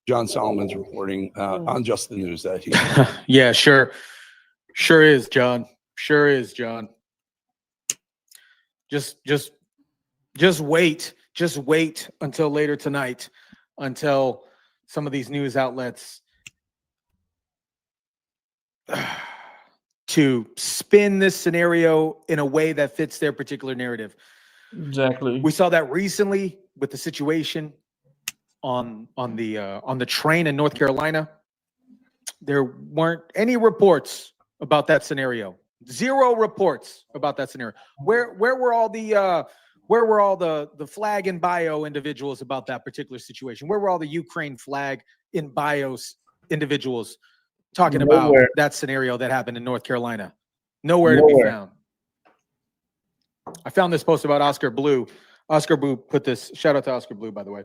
John Solomon's reporting on Just the News that he. Yeah, sure is, John. Sure is, John. Just wait. Just wait until later tonight, until some of these news outlets to spin this scenario in a way that fits their particular narrative. Exactly. We saw that recently with the situation on the train in North Carolina. There weren't any reports about that scenario. 0 reports about that scenario. Where were all the flag in bio individuals about that particular situation? Where were all the Ukraine flag in bios individuals talking about that scenario that happened in North Carolina? Nowhere to be found. I found this post about Oscar Blue. Oscar Blue put this. Shout out to Oscar Blue, by the way.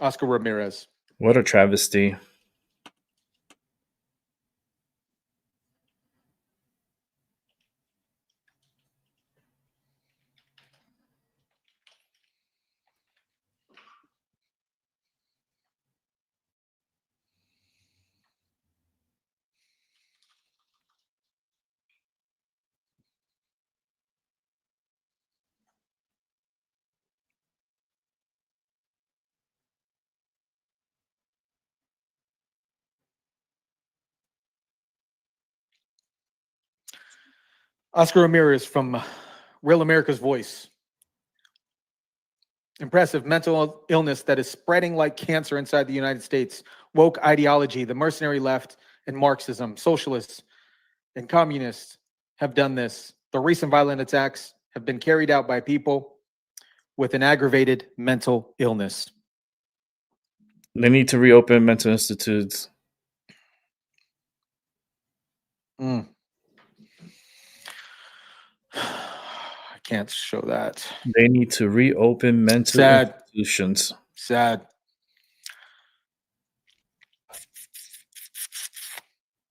Oscar Ramirez. What a travesty. Oscar Ramirez from Real America's Voice. Impressive mental illness that is spreading like cancer inside the United States. Woke ideology, the mercenary left, and Marxism. Socialists and communists have done this. The recent violent attacks have been carried out by people with an aggravated mental illness. They need to reopen mental institutes. I can't show that. They need to reopen mental institutions. Sad.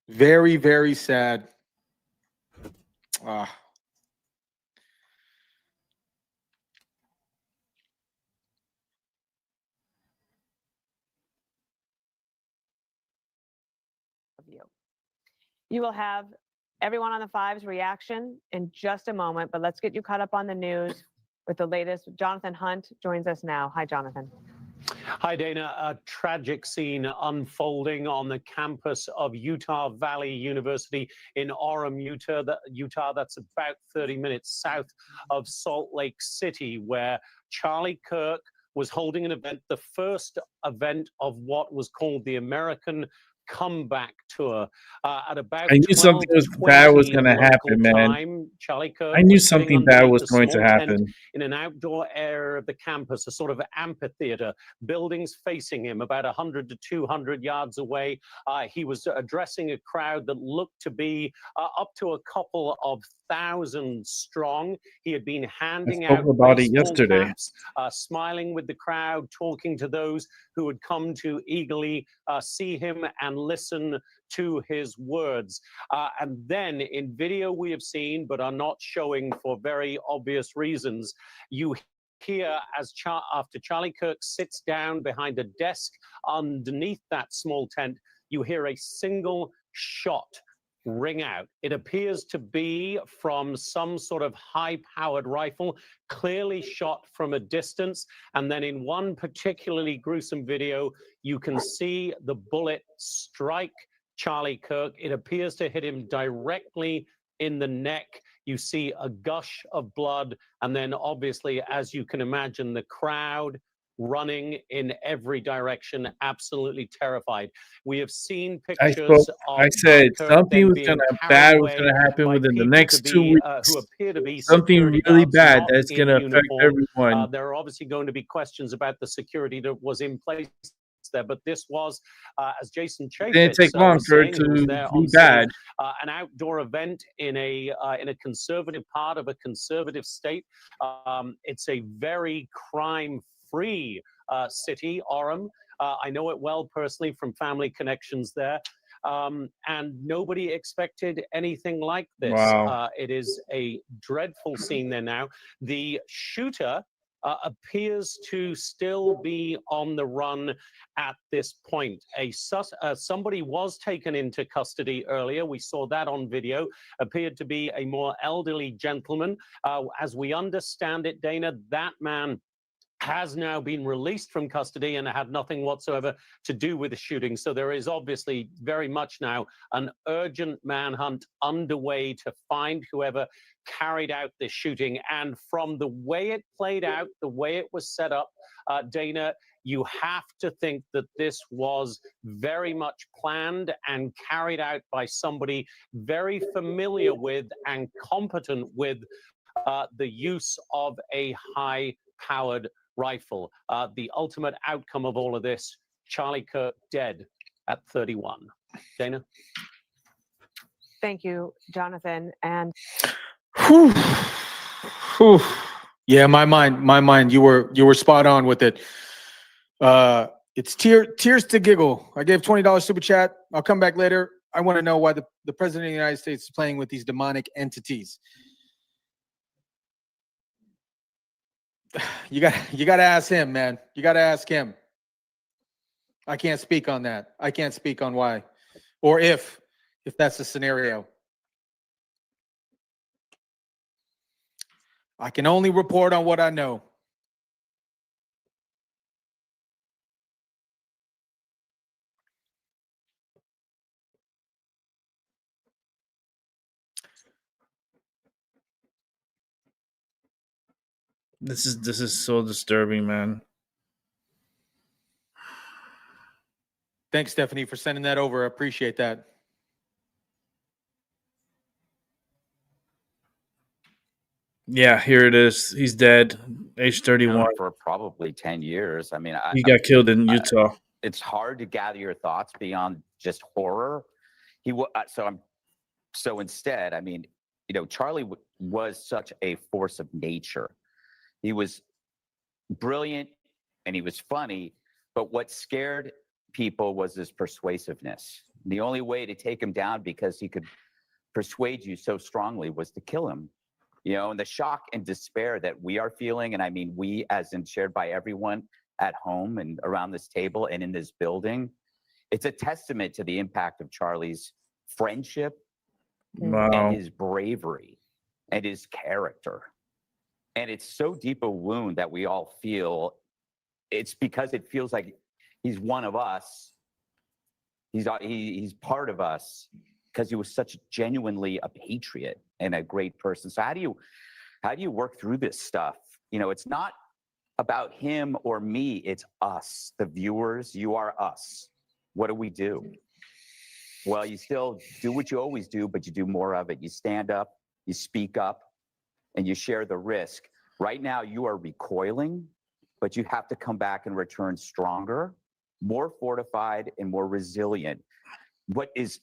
Very, very sad. You will have everyone on the Five's reaction in just a moment, but let's get you caught up on the news with the latest. Jonathan Hunt joins us now. Hi, Jonathan. Hi, Dana. A tragic scene unfolding on the campus of Utah Valley University in Orem, Utah. That's about 30 minutes south of Salt Lake City, where Charlie Kirk was holding an event, the first event of what was called the American Comeback Tour. At about I knew something bad was going to happen, man. time, Charlie Kirk I knew was sitting something bad underneath was a going to small tent happen. in an outdoor area of the campus, a sort of amphitheater, buildings facing him about 100 to 200 yards away. He was addressing a crowd that looked to be up to a couple of thousand strong. He had been handing spoke out about it baseball yesterday. caps, smiling with the crowd, talking to those who had come to eagerly see him and listen to his words. And then in video we have seen, but are not showing for very obvious reasons, you hear as after Charlie Kirk sits down behind a desk underneath that small tent, you hear a single shot ring out. It appears to be from some sort of high-powered rifle, clearly shot from a distance. And then in one particularly gruesome video, you can see the bullet strike Charlie Kirk. It appears to hit him directly in the neck. You see a gush of blood. And then obviously, as you can imagine, the crowd running in every direction, absolutely terrified. We have seen pictures of I said Kirk something then was being going to carried bad was away going to happen by within the people next to 2 be, weeks. who appear to be Something security really guards bad not that's in going to affect uniform. everyone. There are obviously going to be questions about the security that was in place there, but this was, as Jason It didn't Chaffetz take long was for it saying, who was to there be on bad. scene, an outdoor event in a conservative part of a conservative state. It's a very crime-free city, Orem. I know it well personally from family connections there. And nobody expected anything like this. Wow. It is a dreadful scene there now. The shooter appears to still be on the run at this point. Somebody was taken into custody earlier. We saw that on video. Appeared to be a more elderly gentleman. As we understand it, Dana, that man has now been released from custody and had nothing whatsoever to do with the shooting. So there is obviously very much now an urgent manhunt underway to find whoever carried out this shooting. And from the way it played out, the way it was set up, Dana, you have to think that this was very much planned and carried out by somebody very familiar with and competent with the use of a high-powered rifle. The ultimate outcome of all of this, Charlie Kirk dead at 31. Dana? Thank you, Jonathan. And Whew. Whew. Yeah, my mind. You were spot on with it. It's tears to giggle. I gave $20 super chat. I'll come back later. I want to know why the president of the United States is playing with these demonic entities. You got to ask him, man. You got to ask him. I can't speak on that. I can't speak on why, or if that's the scenario. I can only report on what I know. This is so disturbing, man. Thanks, Stephanie, for sending that over. I appreciate that. Yeah, here it is. He's dead, age 31. For probably 10 years. I mean, He got killed in Utah. It's hard to gather your thoughts beyond just horror. So instead, I mean, you know, Charlie was such a force of nature. He was brilliant and he was funny, but what scared people was his persuasiveness. The only way to take him down, because he could persuade you so strongly, was to kill him. You know, and the shock and despair that we are feeling, and I mean we as in shared by everyone at home and around this table and in this building, it's a testament to the impact of Charlie's friendship and his bravery and his character. And it's so deep a wound that we all feel. It's because it feels like he's one of us. He's part of us because he was such genuinely a patriot and a great person. So how do you work through this stuff? You know, it's not about him or me. It's us, the viewers. You are us. What do we do? Well, you still do what you always do, but you do more of it. You stand up, you speak up, and you share the risk. Right now, you are recoiling, but you have to come back and return stronger, more fortified, and more resilient. What is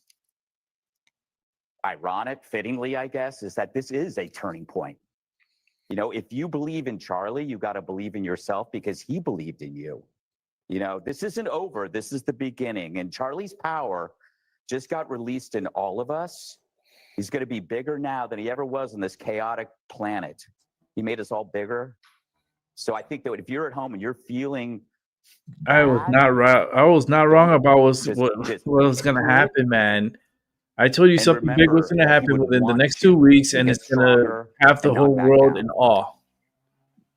ironic, fittingly, I guess, is that this is a turning point. You know, if you believe in Charlie, you got to believe in yourself because he believed in you. You know, this isn't over. This is the beginning. And Charlie's power just got released in all of us. He's going to be bigger now than he ever was on this chaotic planet. He made us all bigger. So I think that if you're at home and you're feeling I was not right. I was not wrong about what was going to happen, man. I told you something big was going to happen within the next 2 weeks, and it's going to have the whole world in awe.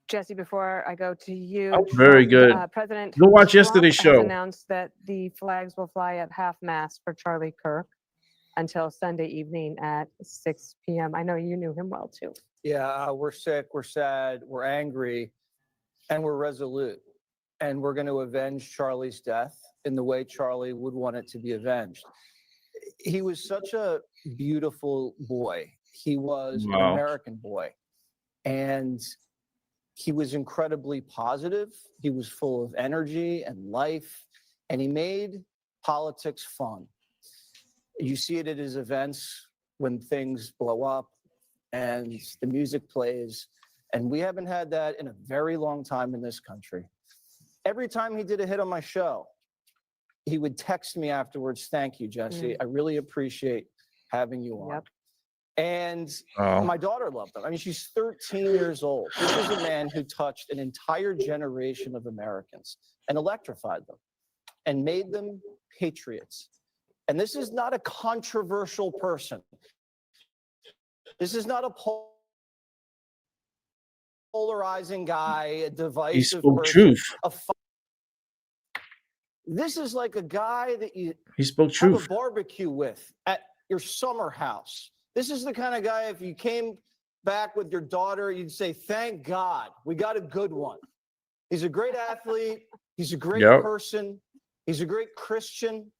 Jesse, before I go to you, Very good. President Go watch Trump yesterday's has show. announced that the flags will fly at half-mast for Charlie Kirk until Sunday evening at 6 p.m. I know you knew him well, too. Yeah, we're sick, we're sad, we're angry, and we're resolute. And we're going to avenge Charlie's death in the way Charlie would want it to be avenged. He was such a beautiful boy. He was an American boy. And he was incredibly positive. He was full of energy and life. And he made politics fun. You see it at his events when things blow up and the music plays. And we haven't had that in a very long time in this country. Every time he did a hit on my show, he would text me afterwards, "Thank you, Jesse. I really appreciate having you on." And my daughter loved him. I mean, she's 13 years old. This is a man who touched an entire generation of Americans and electrified them and made them patriots. And this is not a controversial person. This is not a polarizing guy, a He divisive spoke person. truth. This is like a guy that you He spoke have a truth. barbecue with at your summer house. This is the kind of guy, if you came back with your daughter, you'd say, thank God, we got a good one. He's a great athlete. He's a great Yep. person. He's a great Christian.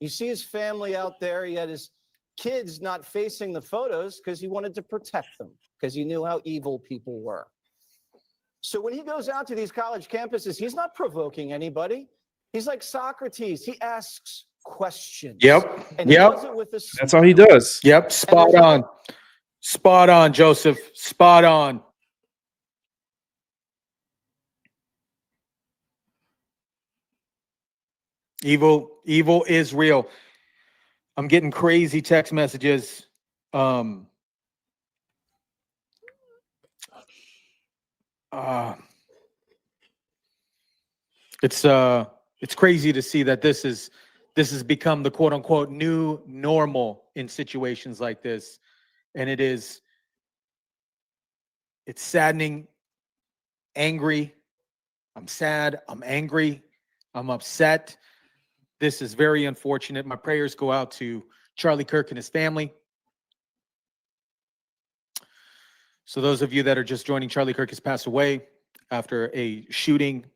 You see his family out there. He had his kids not facing the photos because he wanted to protect them, because he knew how evil people were. So when he goes out to these college campuses, he's not provoking anybody. He's like Socrates. He asks questions. Yep. And he Yep. does it with a That's all he does. Yep. Spot on. Spot on, Joseph. Spot on. Evil is real. I'm getting crazy text messages. It's crazy to see that this has become the quote unquote new normal in situations like this. And it's saddening, angry. I'm sad, I'm angry, I'm upset. This is very unfortunate. My prayers go out to Charlie Kirk and his family. So those of you that are just joining, Charlie Kirk has passed away after a shooting,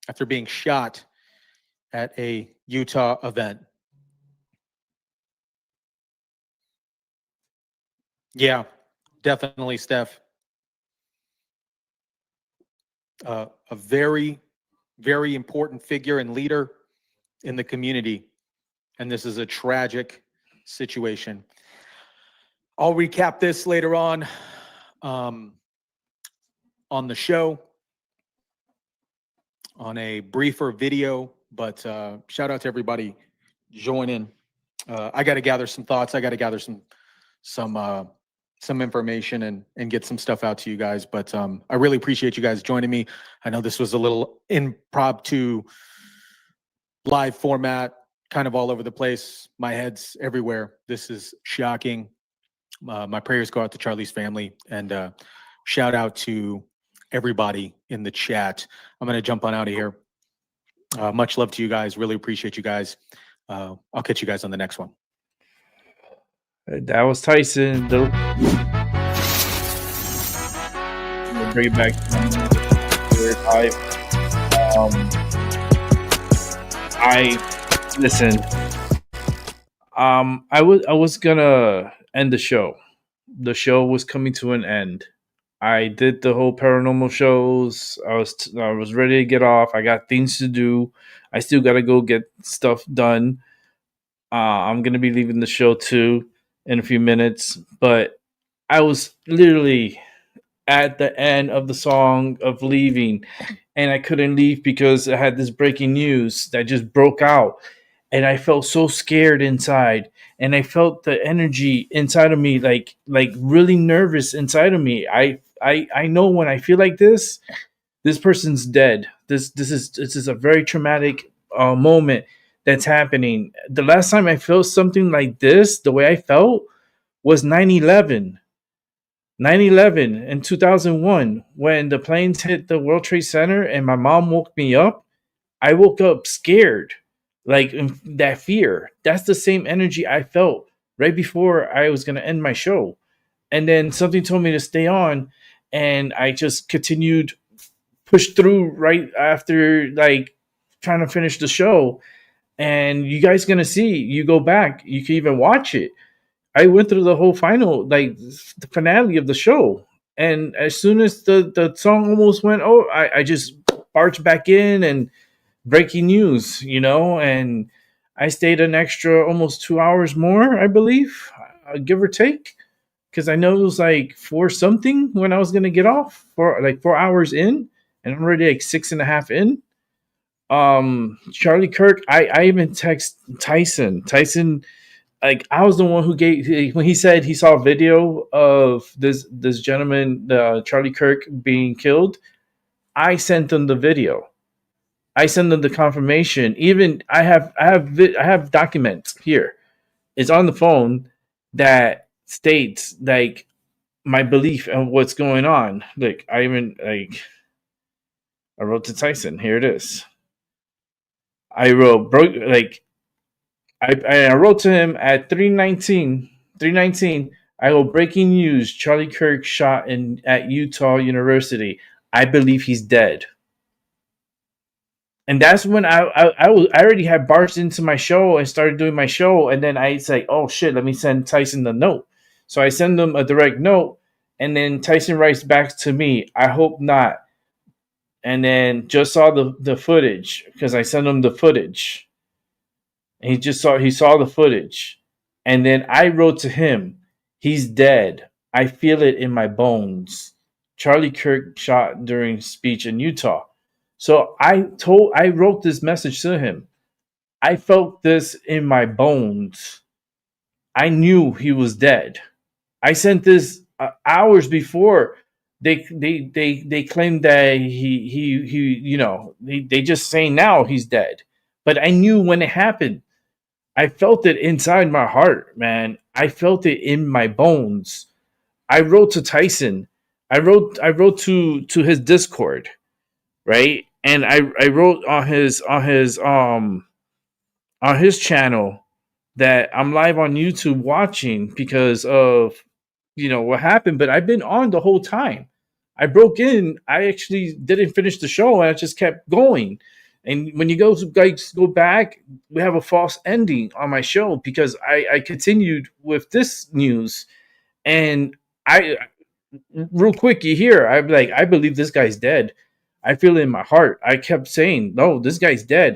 after being shot at a Utah event. Yeah, definitely, Steph. A very, very important figure and leader in the community. And this is a tragic situation. I'll recap this later on the show, on a briefer video, but shout out to everybody joining. I got to gather some thoughts. I got to gather some information and get some stuff out to you guys. But I really appreciate you guys joining me. I know this was a little impromptu live format, kind of all over the place. My head's everywhere. This is shocking. My prayers go out to Charlie's family, and shout out to everybody in the chat. I'm going to jump on out of here. Much love to you guys. Really appreciate you guys. I'll catch you guys on the next one. That was Tyson. We'll bring it back to live. I was gonna end the show. The show was coming to an end. I did the whole paranormal shows. I was ready to get off. I got things to do. I still gotta go get stuff done. I'm gonna be leaving the show too in a few minutes, but I was literally at the end of the song of leaving, and I couldn't leave because I had this breaking news that just broke out, and I felt so scared inside, and I felt the energy inside of me, like really nervous inside of me. I know when I feel like this person's dead. This is a very traumatic moment that's happening. The last time I felt something like this, the way I felt, was 9/11. 9/11 in 2001, when the planes hit the World Trade Center and my mom woke me up. I woke up scared, like in that fear. That's the same energy I felt right before I was going to end my show. And then something told me to stay on, and I just continued, pushed through right after, like, trying to finish the show. And you guys going to see, you go back, you can even watch it. I went through the whole final, like the finale of the show. And as soon as the song almost went, I just barged back in and breaking news, and I stayed an extra almost 2 hours more, I believe, give or take. Because I know it was like 4 something when I was going to get off, for like 4 hours in, and I'm already like 6.5 in. Charlie Kirk, I even text Tyson, like, I was the one who when he said he saw a video of this gentleman, Charlie Kirk, being killed. I sent him the video. I sent him the confirmation. Even I have documents here. It's on the phone that states, like, my belief and what's going on. Like I wrote to Tyson. Here it is. I wrote I wrote to him at 3:19. I go, breaking news: Charlie Kirk shot at Utah University. I believe he's dead. And that's when I already had barged into my show and started doing my show, and then I say, oh shit, let me send Tyson the note. So I send him a direct note, and then Tyson writes back to me, I hope not. And then just saw the footage because I sent him the footage. And he saw the footage. And then I wrote to him, he's dead. I feel it in my bones. Charlie Kirk shot during speech in Utah. So I wrote this message to him. I felt this in my bones. I knew he was dead. I sent this hours before they claimed that they just say now he's dead. But I knew when it happened. I felt it inside my heart, man. I felt it in my bones. I wrote to Tyson. I wrote to his Discord, right? And I wrote on his channel that I'm live on YouTube watching because of what happened, but I've been on the whole time. I broke in. I actually didn't finish the show, and I just kept going. And when you guys go back, we have a false ending on my show because I continued with this news, and real quick, you hear I'm like, I believe this guy's dead. I feel it in my heart. I kept saying, no, this guy's dead.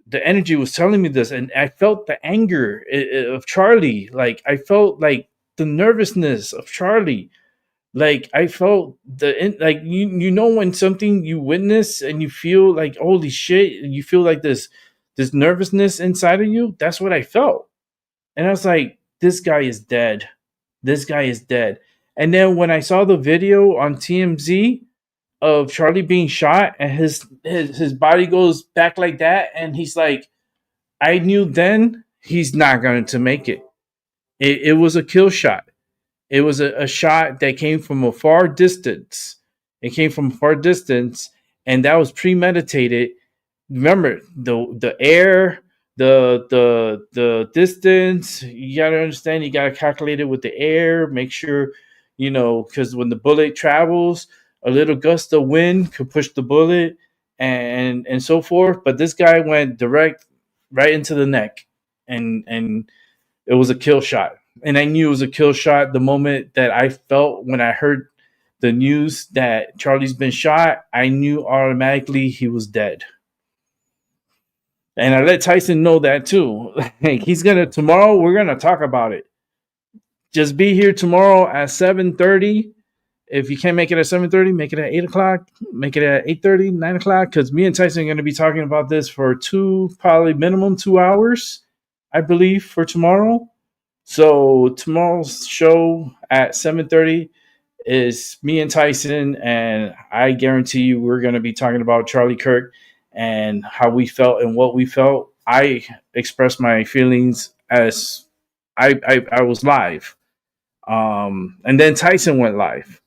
The energy was telling me this, and I felt the anger of Charlie. Like I felt like the nervousness of Charlie. Like I felt when something you witness and you feel like holy shit, and you feel like this nervousness inside of you. That's what I felt, and I was like, this guy is dead. This guy is dead. And then when I saw the video on TMZ of Charlie being shot and his body goes back like that, and he's like, I knew then he's not going to make it. It was a kill shot. It was a shot that came from a far distance. It came from a far distance, and that was premeditated. Remember the air, the distance. You gotta understand. You gotta calculate it with the air. Make sure because when the bullet travels, a little gust of wind could push the bullet and so forth. But this guy went direct right into the neck, and it was a kill shot. And I knew it was a kill shot the moment that I felt when I heard the news that Charlie's been shot. I knew automatically he was dead. And I let Tyson know that too. Like tomorrow we're gonna talk about it. Just be here tomorrow at 7:30. If you can't make it at 7:30, make it at 8 o'clock. Make it at 8:30, 9 o'clock. Because me and Tyson are going to be talking about this for probably minimum 2 hours, I believe, for tomorrow. So tomorrow's show at 7:30 is me and Tyson, and I guarantee you we're going to be talking about Charlie Kirk and how we felt and what we felt. I expressed my feelings as I was live. And then Tyson went live.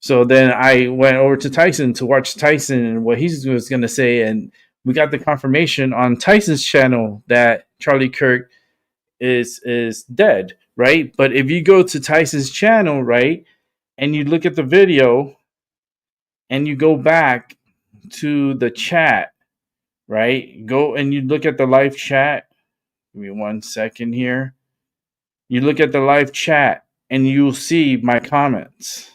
So then I went over to Tyson to watch Tyson and what he was going to say. And we got the confirmation on Tyson's channel that Charlie Kirk is dead, right? But if you go to Tyson's channel, right, and you look at the video and you go back to the chat, right, go and you look at the live chat. Give me 1 second here. You look at the live chat and you'll see my comments,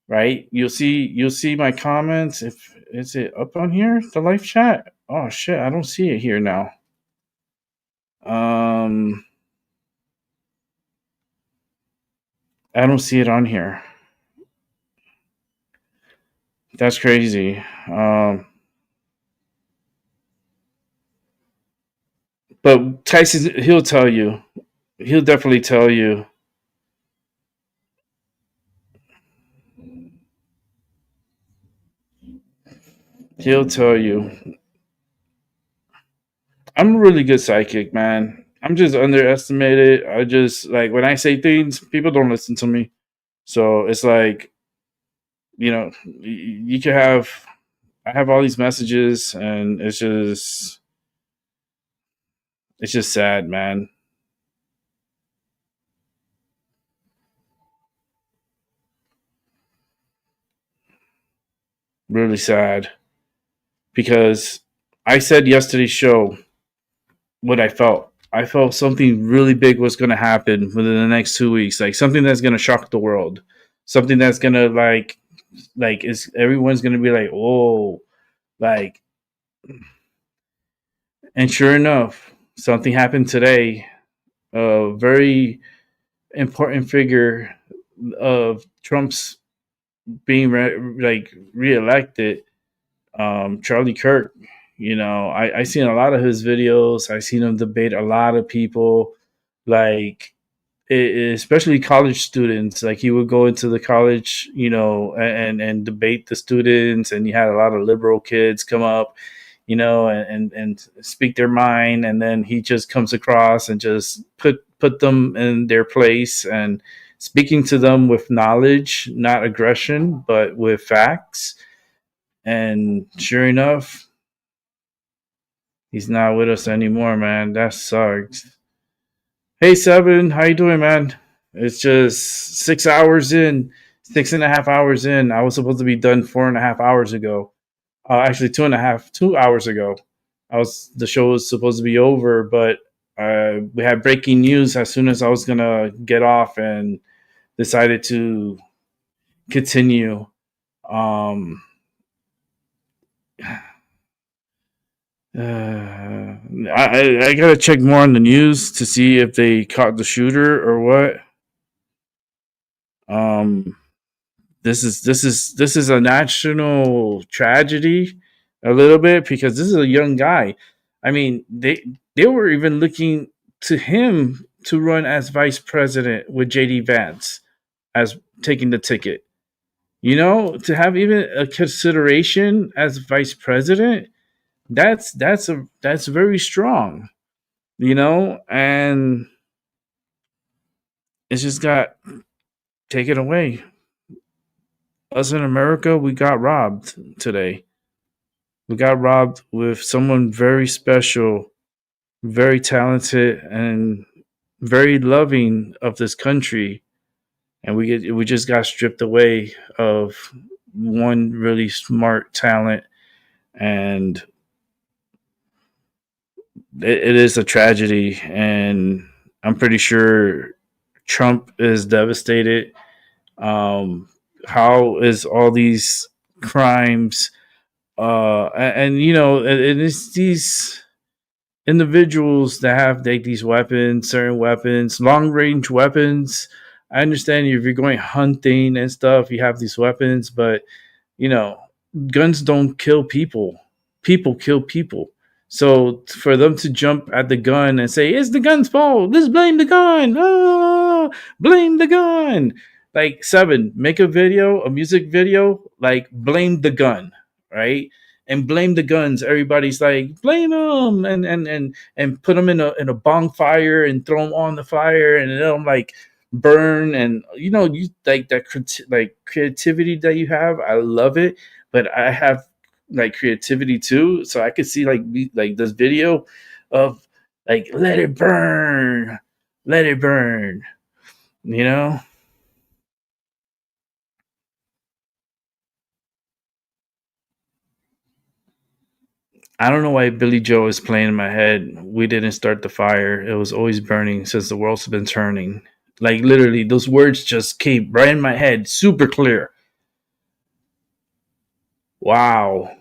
right? You'll see my comments. Is it up on here, the live chat? Oh shit, I don't see it here now. I don't see it on here. That's crazy. But Tyson, he'll tell you. He'll definitely tell you. He'll tell you. I'm a really good psychic, man. I'm just underestimated. I just like when I say things, people don't listen to me. So it's like, you know, you can have. I have all these messages, and it's just sad, man. Really sad because I said yesterday's show what I felt. I felt something really big was going to happen within the next 2 weeks, like something that's going to shock the world, something that's going to like is everyone's going to be like, oh, like, and sure enough, something happened today. A very important figure of Trump's being reelected, Charlie Kirk. You know, I seen a lot of his videos. I seen him debate a lot of people, like especially college students. Like he would go into the college, you know, and debate the students, and you had a lot of liberal kids come up, you know, and speak their mind, and then he just comes across and just put them in their place and speaking to them with knowledge, not aggression, but with facts. And sure enough, he's not with us anymore, man. That sucks. Hey, Seven, how you doing, man? It's just 6 hours in, 6.5 hours in. I was supposed to be done 4.5 hours ago. Actually, 2 hours ago. The show was supposed to be over, but we had breaking news as soon as I was gonna get off, and decided to continue. I gotta check more on the news to see if they caught the shooter or what. This is a national tragedy, a little bit, because this is a young guy. I mean, they were even looking to him to run as vice president with JD Vance as taking the ticket. You know, to have even a consideration as vice president, that's very strong, you know, and it's just got taken away. Us in America, we got robbed today. We got robbed with someone very special, very talented, and very loving of this country, and we just got stripped away of one really smart talent, and it is a tragedy, and I'm pretty sure Trump is devastated. How is all these crimes, and you know, and it's these individuals that have these weapons, certain weapons, long range weapons. I understand if you're going hunting and stuff, you have these weapons, but you know, guns don't kill people. People kill people. So for them to jump at the gun and say it's the gun's fault, let's blame the gun. Oh, blame the gun. Like, Seven, make a video, a music video, like blame the gun, right? And blame the guns. Everybody's like, blame them, and put them in a bonfire and throw them on the fire, and let them like burn. And you know, you like that like creativity that you have. I love it, but I have like creativity too, so I could see like this video of like let it burn, you know. I don't know why Billy Joe is playing in my head. We didn't start the fire. It was always burning since the world's been turning. Like, literally, those words just came right in my head, super clear. Wow.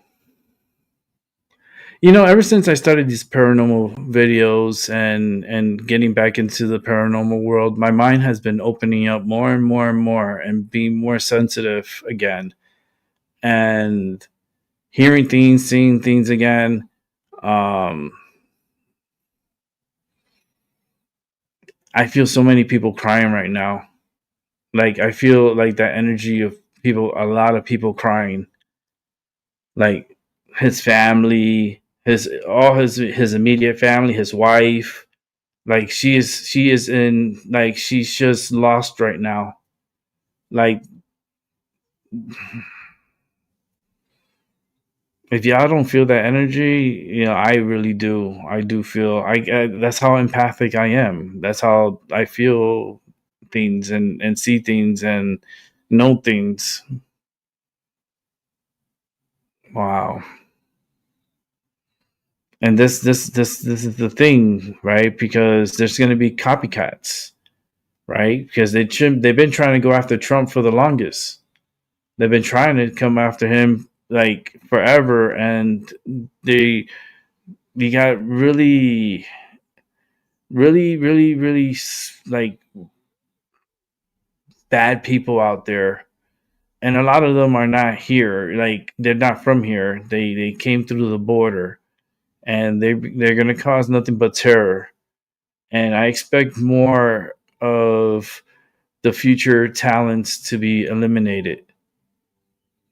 You know, ever since I started these paranormal videos and getting back into the paranormal world, my mind has been opening up more and more and more and being more sensitive again. And hearing things, seeing things again. I feel so many people crying right now. Like, I feel like that energy of people, a lot of people crying. Like his family, his immediate family, his wife, Like she is in, like, she's just lost right now. Like, if y'all don't feel that energy, I really do. I do feel. That's how empathic I am. That's how I feel things and see things and know things. Wow. And this is the thing, right? Because there's going to be copycats, right? Because they've been trying to go after Trump for the longest. They've been trying to come after him like forever, and they got really, really, really, really like bad people out there, and a lot of them are not here. Like, they're not from here. They came through the border, and they're gonna cause nothing but terror. And I expect more of the future talents to be eliminated.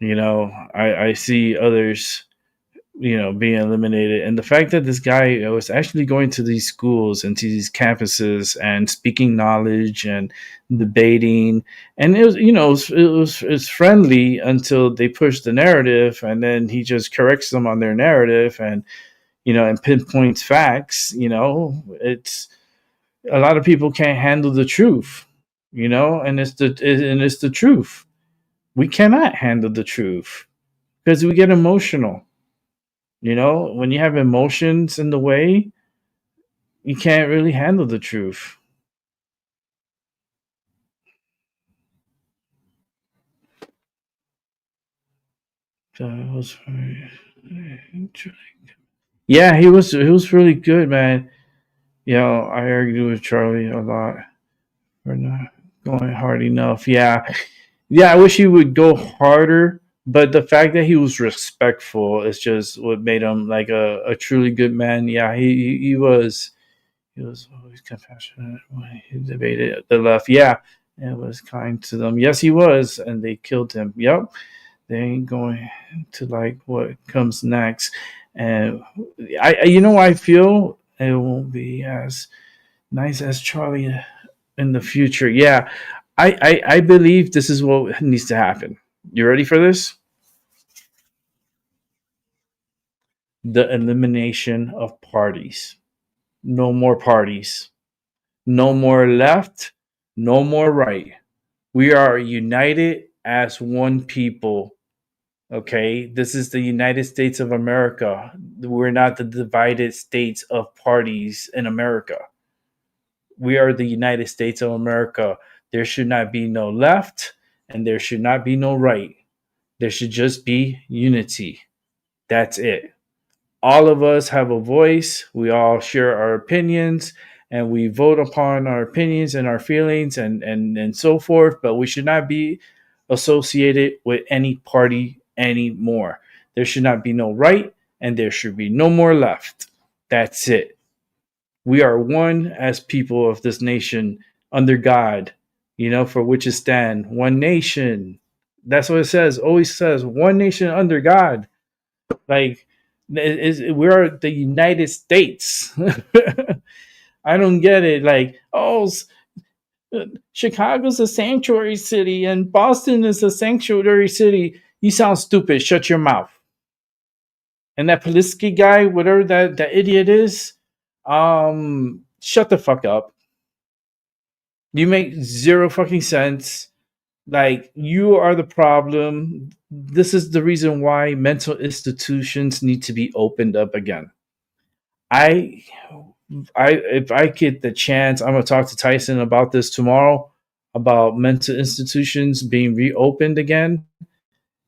I see others, being eliminated. And the fact that this guy was actually going to these schools and to these campuses and speaking knowledge and debating, and it was it's friendly until they push the narrative, and then he just corrects them on their narrative and and pinpoints facts. It's a lot of people can't handle the truth, and it's the truth. We cannot handle the truth because we get emotional. When you have emotions in the way, you can't really handle the truth. So it was yeah, he was really good, man. I argue with Charlie a lot. We're not going hard enough. Yeah, I wish he would go harder. But the fact that he was respectful is just what made him like a truly good man. Yeah, he was. He was always compassionate when he debated the left. Yeah, and was kind to them. Yes, he was, and they killed him. Yep, they ain't going to like what comes next. And I feel it won't be as nice as Charlie in the future. Yeah, I believe this is what needs to happen. You ready for this? The elimination of parties. No more parties. No more left. No more right. We are united as one people. Okay? This is the United States of America. We're not the divided states of parties in America. We are the United States of America. There should not be no left and there should not be no right. There should just be unity. That's it. All of us have a voice. We all share our opinions and we vote upon our opinions and our feelings and so forth. But we should not be associated with any party anymore. There should not be no right and there should be no more left. That's it. We are one as people of this nation under God, for which it stand. One nation. That's what it says. Always says one nation under God. Like, we are the United States. I don't get it. Like, Chicago's a sanctuary city and Boston is a sanctuary city. You sound stupid. Shut your mouth. And that Polisky guy, whatever that idiot is, shut the fuck up. You make zero fucking sense. Like, you are the problem. This is the reason why mental institutions need to be opened up again. If I get the chance, I'm gonna talk to Tyson about this tomorrow, about mental institutions being reopened again.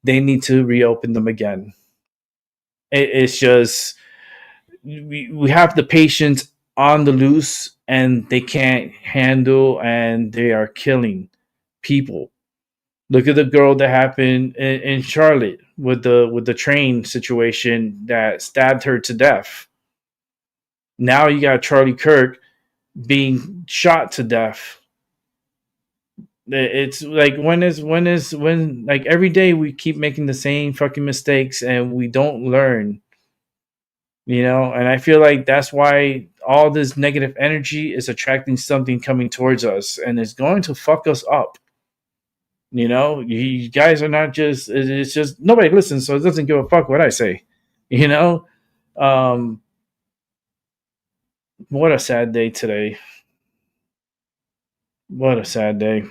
They need to reopen them again. It's just we have the patients on the loose and they can't handle and they are killing people. Look at the girl that happened in Charlotte with the train situation that stabbed her to death. Now you got Charlie Kirk being shot to death. It's like when like every day we keep making the same fucking mistakes and we don't learn. And I feel like that's why all this negative energy is attracting something coming towards us, and it's going to fuck us up. You know, you guys are not just, it's just nobody listens, so it doesn't give a fuck what I say. You know, what a sad day today. What a sad day.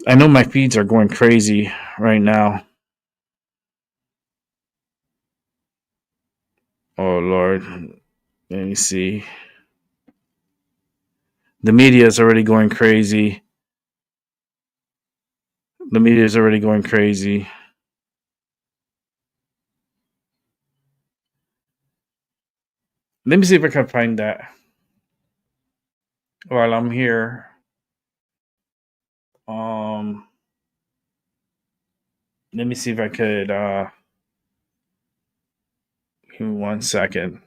I know my feeds are going crazy right now. Oh, Lord. Let me see. The media is already going crazy. The media is already going crazy. Let me see if I can find that while I'm here. Let me see if I could give me 1 second.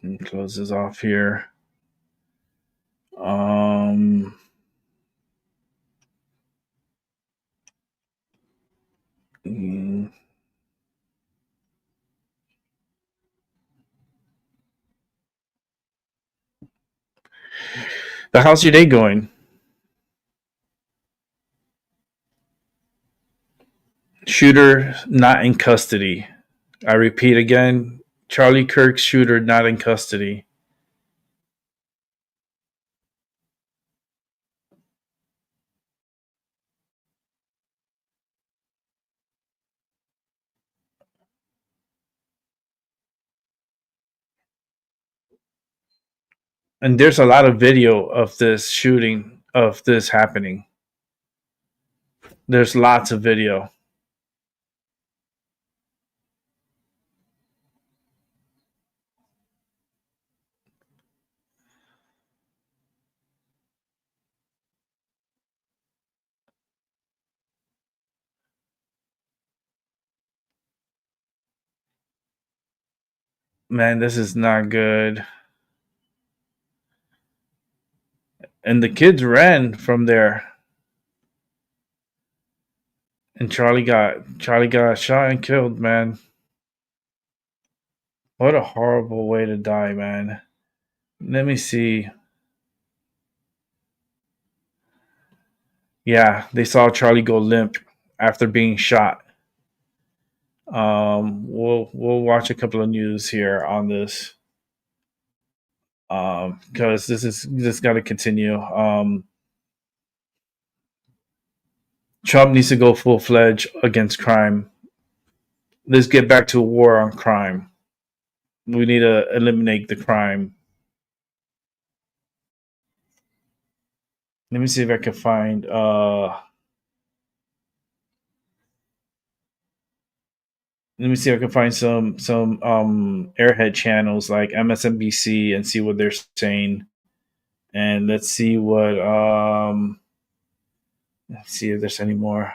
And close this off here. How's your day going? Shooter not in custody. I repeat again, Charlie Kirk shooter not in custody. And there's a lot of video of this shooting, of this happening. There's lots of video. Man, this is not good. And the kids ran from there. And Charlie got shot and killed, man. What a horrible way to die, man. Let me see. Yeah, they saw Charlie go limp after being shot. We'll watch a couple of news here on this. Because this got to continue. Trump needs to go full-fledged against crime. Let's get back to a war on crime. We need to eliminate the crime. Let me see if I can find some airhead channels like MSNBC and see what they're saying. And let's see what let's see if there's any more.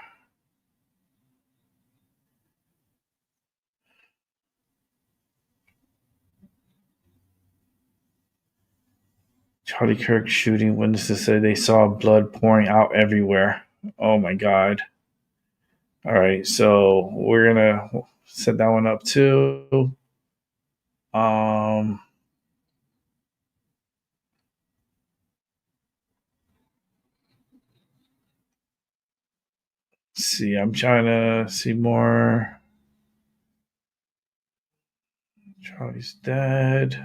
Charlie Kirk shooting. Witnesses say they saw blood pouring out everywhere. Oh my God. All right, so we're gonna set that one up too. Let's see, I'm trying to see more. Charlie's dead.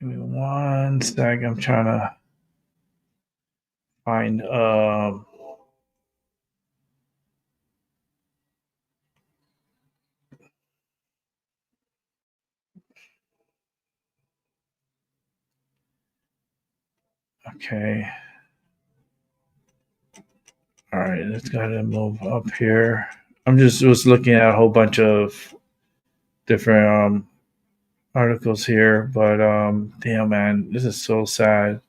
Give me 1 sec. I'm trying to find okay. All right, let's go ahead and move up here. I'm just was looking at a whole bunch of different articles here, but damn man, this is so sad.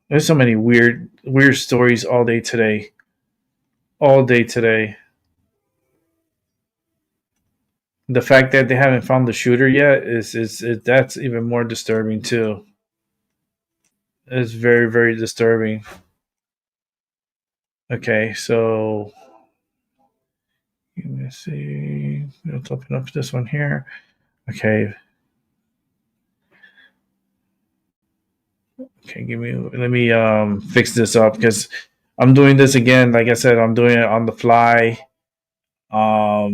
There's so many weird stories all day today. All day today. The fact that they haven't found the shooter yet is that's even more disturbing too. It's very, very disturbing. Okay, so let me see. Let's open up this one here. Okay. Okay, let me fix this up because I'm doing this again. Like I said, I'm doing it on the fly. Let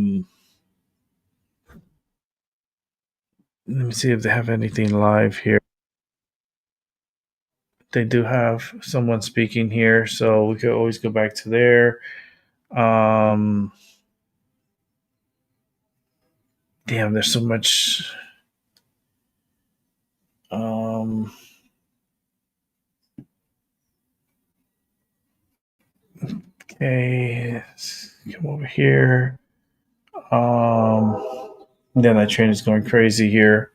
me see if they have anything live here. They do have someone speaking here, so we could always go back to there. Damn, there's so much. Okay, let's come over here. Then that train is going crazy here.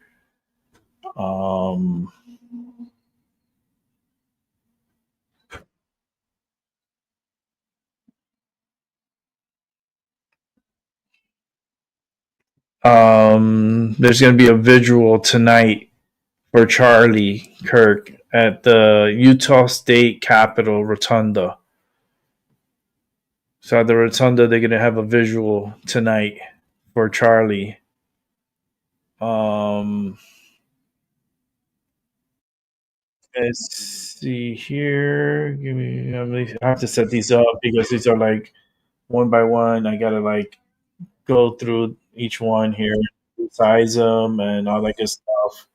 There's going to be a vigil tonight for Charlie Kirk at the Utah State Capitol Rotunda. So at the Rotunda, they're going to have a visual tonight for Charlie. Let's see here. Give me. I have to set these up because these are like one by one. I gotta like go through each one here, size them, and all that good stuff.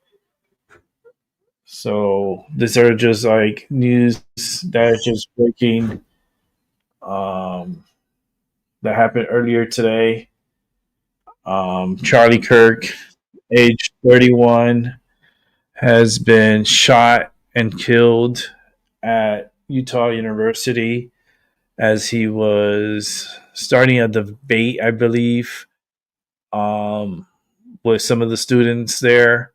So these are just like news that is just breaking. That happened earlier today. Charlie Kirk, age 31, has been shot and killed at Utah University as he was starting a debate, I believe, with some of the students there.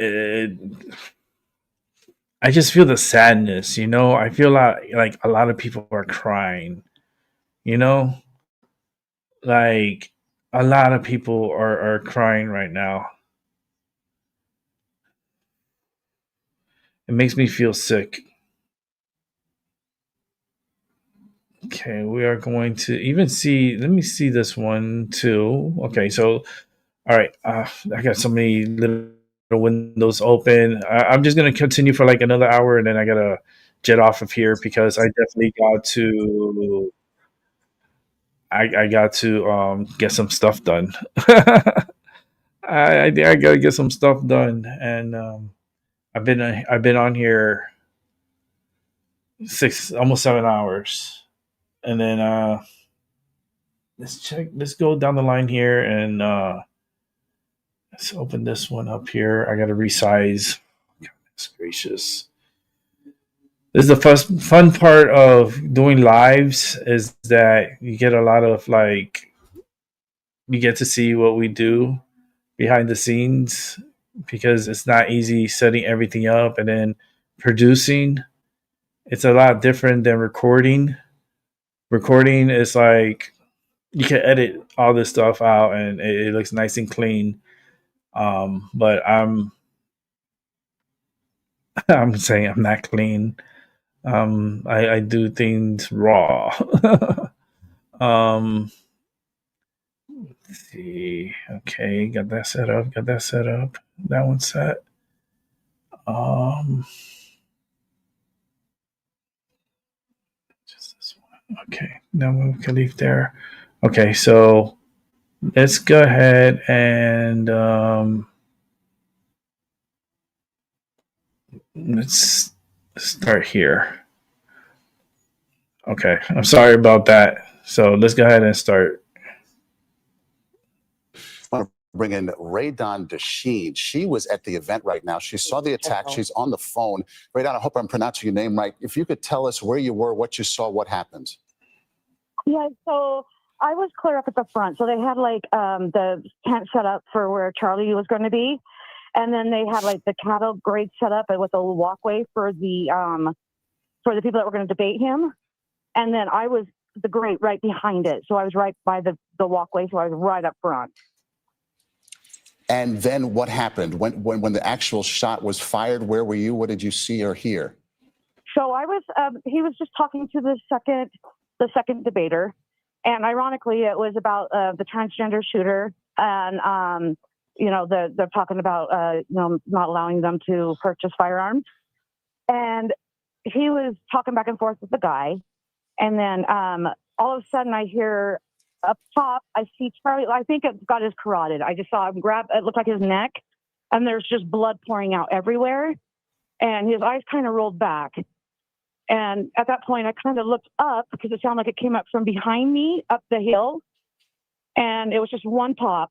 I just feel the sadness, you know. I feel like a lot of people are crying, you know, like a lot of people are crying right now. It makes me feel sick. Okay, we are going to even see. Let me see this one too. Okay, so all right, I got so many little windows open. I'm just gonna continue for like another hour, and then I gotta jet off of here because I definitely got to. I got to get some stuff done. I gotta get some stuff done, and I've been on here almost 7 hours, and then let's go down the line here and let's open this one up here. I gotta resize. Goodness gracious. This is the first fun part of doing lives is that you get a lot of like you get to see what we do behind the scenes because it's not easy setting everything up and then producing. It's a lot different than recording. Recording is like you can edit all this stuff out and it looks nice and clean. But I'm saying I'm not clean. I do things raw. Let's see. Okay, got that set up. That one's set. Just this one. Okay, now we can leave there. Okay, so let's go ahead and let's start here. Okay, I'm sorry about that. So let's go ahead and start. I want to bring in Raydon Desheen. She was at the event right now. She saw the attack. She's on the phone. Raydon, I hope I'm pronouncing your name right. If you could tell us where you were, what you saw, what happened. Yeah, so I was clear up at the front. So they had like the tent set up for where Charlie was going to be. And then they had like the cattle grade set up with a little walkway for the people that were going to debate him. And then I was the grate right behind it. So I was right by the walkway. So I was right up front. And then what happened when the actual shot was fired? Where were you? What did you see or hear? So I was, he was just talking to the second debater. And ironically, it was about the transgender shooter. And, you know, they're talking about, you know, not allowing them to purchase firearms. And he was talking back and forth with the guy. And then all of a sudden I hear up top, I see Charlie. I think it got his carotid. I just saw him grab, it looked like his neck. And there's just blood pouring out everywhere. And his eyes kind of rolled back. And at that point, I kind of looked up because it sounded like it came up from behind me up the hill. And it was just one pop.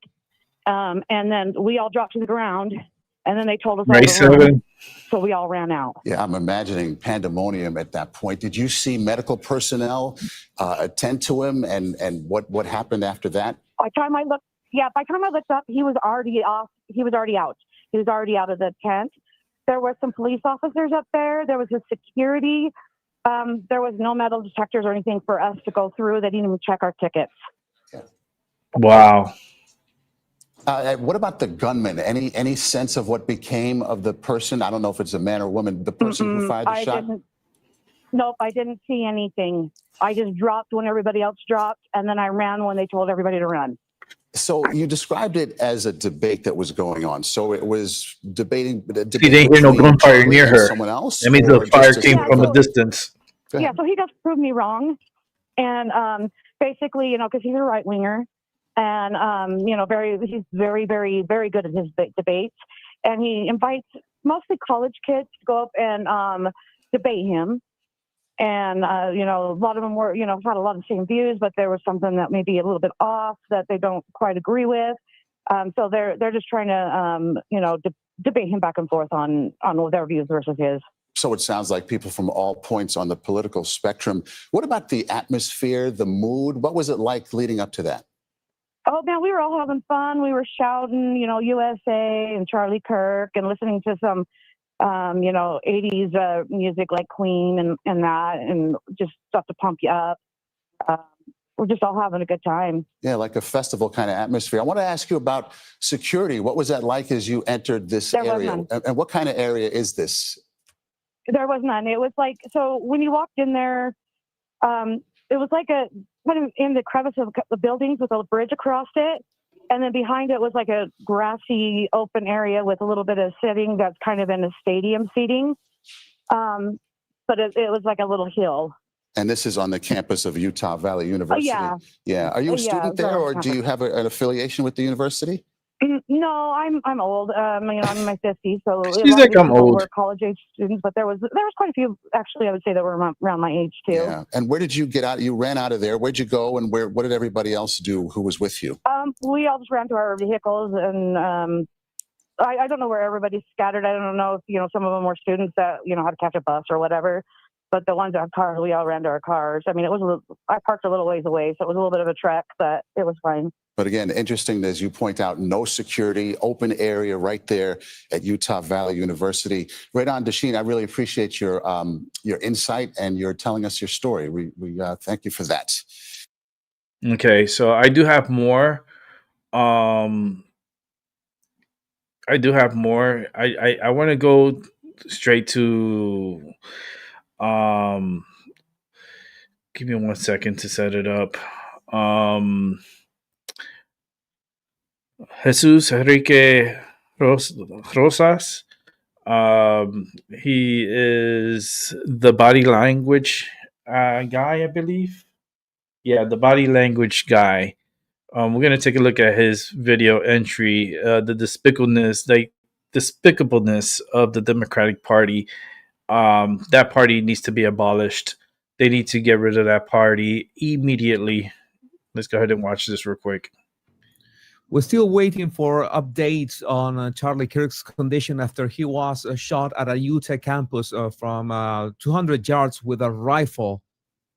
And then we all dropped to the ground. And then they told us all to run. So we all ran out. Yeah, I'm imagining pandemonium at that point. Did you see medical personnel attend to him? And what happened after that? By the time I looked up, he was already off. He was already out. He was already out of the tent. There were some police officers up there. There was a security. There was no metal detectors or anything for us to go through. They didn't even check our tickets. Wow. What about the gunman? Any sense of what became of the person? I don't know if it's a man or woman. The person who fired the shot? Nope, I didn't see anything. I just dropped when everybody else dropped, and then I ran when they told everybody to run. So you described it as a debate that was going on. So it was debating. He didn't hear no gunfire near her. Someone else? That means the fire came from a distance. Yeah, so he just proved me wrong. And basically, you know, because he's a right winger. And, you know, he's very, very, very good at his debates. And he invites mostly college kids to go up and debate him. And, you know, a lot of them were, you know, had a lot of the same views, but there was something that may be a little bit off that they don't quite agree with. So they're just trying to, you know, debate him back and forth on their views versus his. So it sounds like people from all points on the political spectrum. What about the atmosphere, the mood? What was it like leading up to that? Oh, man, we were all having fun. We were shouting, you know, USA and Charlie Kirk and listening to some, you know, 80s music like Queen and that, and just stuff to pump you up. We're just all having a good time. Yeah, like a festival kind of atmosphere. I want to ask you about security. What was that like as you entered this area? And what kind of area is this? There was none. It was like, so when you walked in there, it was like a kind of in the crevice of the buildings with a bridge across it. And then behind it was like a grassy open area with a little bit of sitting that's kind of in a stadium seating. But it was like a little hill. And this is on the campus of Utah Valley University. Yeah. Are you a student there, or do you have an affiliation with the university? No, I'm old. You know, I'm in my 50s, so she's like I'm old. We're college age students, but there was quite a few actually. I would say that were around my age too. Yeah. And where did you get out? You ran out of there. Where'd you go? And what did everybody else do who was with you? We all just ran to our vehicles, and I don't know where everybody's scattered. I don't know if, you know, some of them were students that, you know, had to catch a bus or whatever. But the ones that had cars, we all ran to our cars. I mean, I parked a little ways away, so it was a little bit of a trek, but it was fine. But again, interesting, as you point out, no security, open area right there at Utah Valley University. Radon Dasheen, I really appreciate your insight and your telling us your story. We thank you for that. Okay, so I do have more. I want to go straight to. Give me 1 second to set it up. Jesus Enrique Rosas. He is the body language guy, I believe. Yeah, the body language guy. We're gonna take a look at his video entry. The despicableness of the Democratic Party. That party needs to be abolished. They need to get rid of that party immediately. Let's go ahead and watch this real quick. We're still waiting for updates on Charlie Kirk's condition after he was shot at a Utah campus from 200 yards with a rifle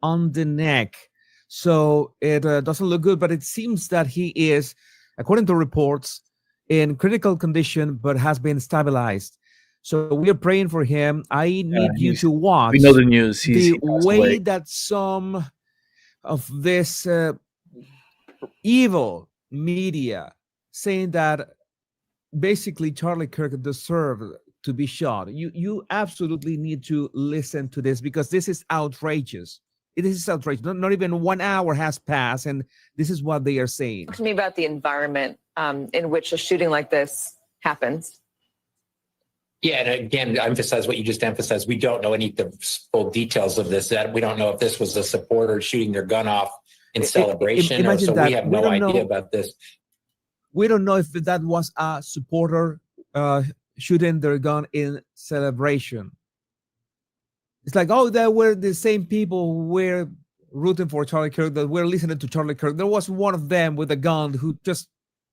on the neck. So it doesn't look good, but it seems that he is, according to reports, in critical condition, but has been stabilized. So we are praying for him. I need you to watch. We know the news. The He passed way away. that some of this evil media saying that basically Charlie Kirk deserved to be shot. You absolutely need to listen to this, because this is outrageous. It is outrageous. Not even 1 hour has passed, and this is what they are saying. Talk to me about the environment in which a shooting like this happens. Yeah, and again, to emphasize what you just emphasized, we don't know any of the full details of this. That we don't know if this was a supporter shooting their gun off in celebration, or so we have no idea about this. We don't know if that was a supporter shooting their gun in celebration. It's like, oh, there were the same people who were rooting for Charlie Kirk, that were listening to Charlie Kirk. There was one of them with a gun who just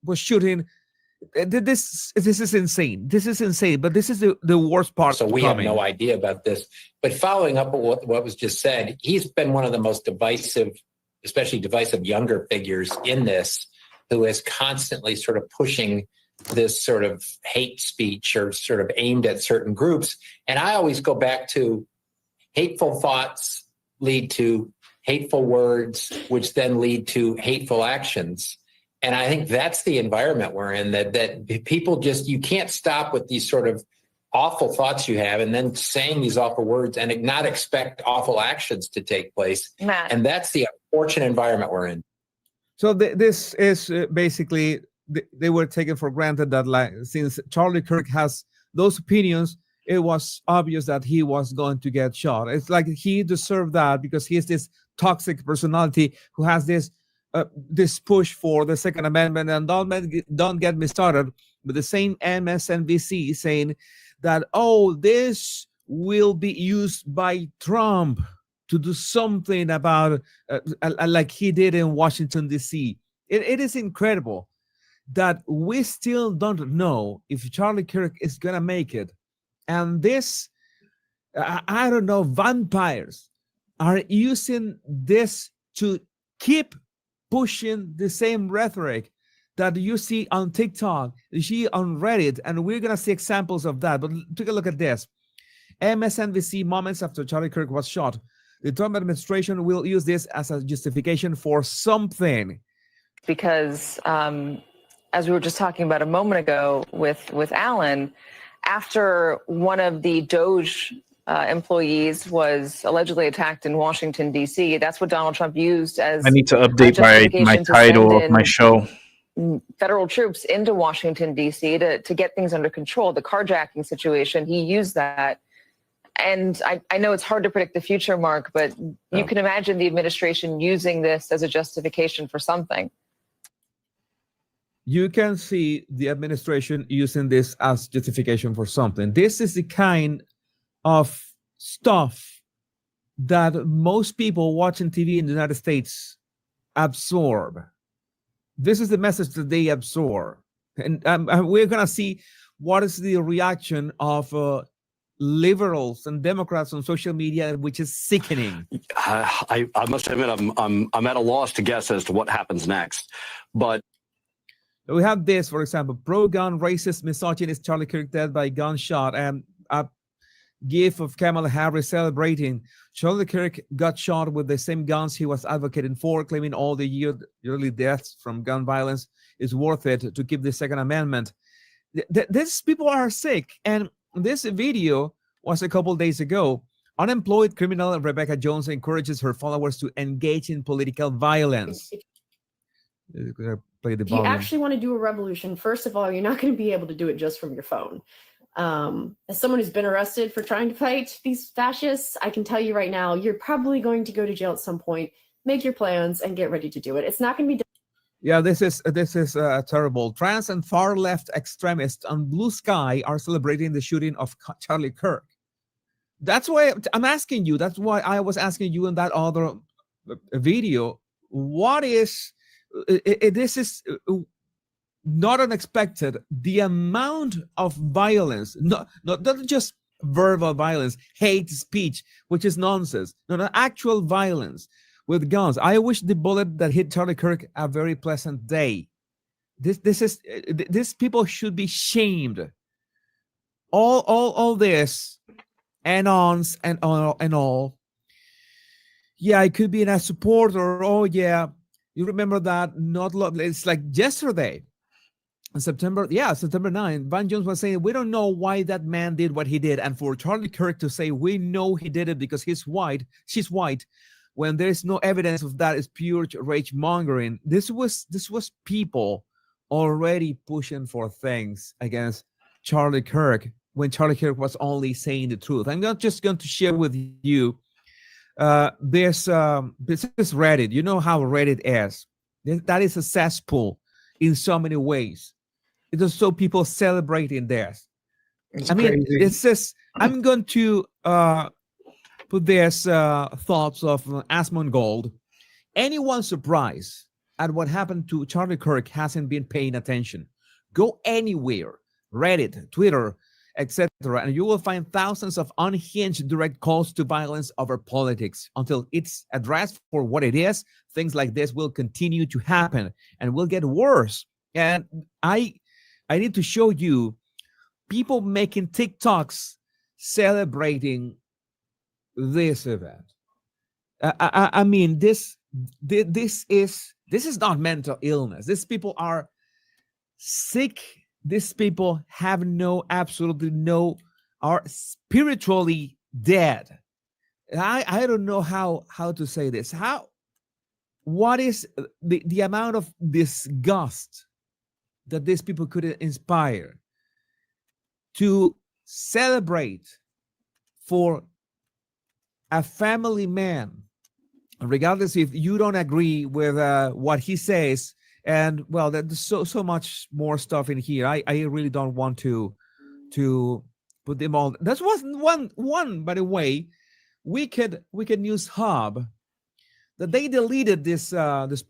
was shooting. This is insane. This is insane. But this is the worst part. So we have no idea about this. But following up on what was just said, he's been one of the most divisive, especially divisive younger figures in this, who is constantly sort of pushing this sort of hate speech or sort of aimed at certain groups. And I always go back to hateful thoughts lead to hateful words, which then lead to hateful actions. And I think that's the environment we're in, that people just, you can't stop with these sort of awful thoughts you have and then saying these awful words and not expect awful actions to take place. Matt. And that's the unfortunate environment we're in. So this is basically, they were taken for granted that, like, since Charlie Kirk has those opinions, it was obvious that he was going to get shot. It's like he deserved that because he is this toxic personality who has this push for the Second Amendment. And don't get me started with the same MSNBC saying that, oh, this will be used by Trump to do something about like he did in Washington, D.C. It is incredible that we still don't know if Charlie Kirk is going to make it. And this, I don't know, vampires are using this to keep pushing the same rhetoric that you see on TikTok, you see on Reddit, and we're going to see examples of that. But take a look at this. MSNBC moments after Charlie Kirk was shot. The Trump administration will use this as a justification for something. Because as we were just talking about a moment ago with Alan, after one of the Doge employees was allegedly attacked in Washington, D.C., that's what Donald Trump used as I need to update my title of my show. Federal troops into Washington, D.C. to get things under control. The carjacking situation, he used that. And I know it's hard to predict the future, Mark, but you can imagine the administration using this as a justification for something. You can see the administration using this as justification for something. This is the kind of stuff that most people watching TV in the United States absorb. This is the message that they absorb. And we're going to see what is the reaction of liberals and Democrats on social media, which is sickening. I must admit, I'm at a loss to guess as to what happens next. But we have this, for example, pro-gun, racist, misogynist Charlie Kirk dead by gunshot, and a gif of Kamala Harris celebrating. Charlie Kirk got shot with the same guns he was advocating for, claiming all the yearly deaths from gun violence is worth it to keep the Second Amendment. These people are sick, and this video was a couple days ago. Unemployed criminal Rebecca Jones encourages her followers to engage in political violence. Play the If you volume. actually want to do a revolution, first of all, you're not going to be able to do it just from your phone. As someone who's been arrested for trying to fight these fascists, I can tell you right now, you're probably going to go to jail at some point. Make your plans and get ready to do it. It's not going to be done. Yeah, this is terrible. Trans and far left extremists on Blue Sky are celebrating the shooting of Charlie Kirk. That's why I'm asking you. That's why I was asking you in that other video. What is this is not unexpected. The amount of violence, not just verbal violence, hate speech, which is nonsense. No, actual violence with guns. I wish the bullet that hit Charlie Kirk a very pleasant day. These people should be shamed. All this and-ons and all. Yeah, I could be in a supporter. Oh yeah, you remember that? Not long. It's like yesterday, September 9. Van Jones was saying we don't know why that man did what he did, and for Charlie Kirk to say we know he did it because she's white, when there's no evidence of that, is pure rage mongering. This was people already pushing for things against Charlie Kirk when Charlie Kirk was only saying the truth. I'm not just going to share with you this is Reddit. You know how Reddit is. That is a cesspool in so many ways. It is so people celebrating this. It says I'm going to put this thoughts of Asmongold. Anyone surprised at what happened to Charlie Kirk hasn't been paying attention. Go anywhere, Reddit, Twitter, etc., and you will find thousands of unhinged direct calls to violence over politics. Until it's addressed for what it is, things like this will continue to happen and will get worse. And I need to show you people making TikToks celebrating this event. This is not mental illness. These people are sick. These people have are spiritually dead. I don't know how to say this. What is the amount of disgust that these people could inspire to celebrate for a family man, regardless if you don't agree with what he says. And well, there's so much more stuff in here. I really don't want to put them all. That was one by the way, Wicked News Hub, that they deleted this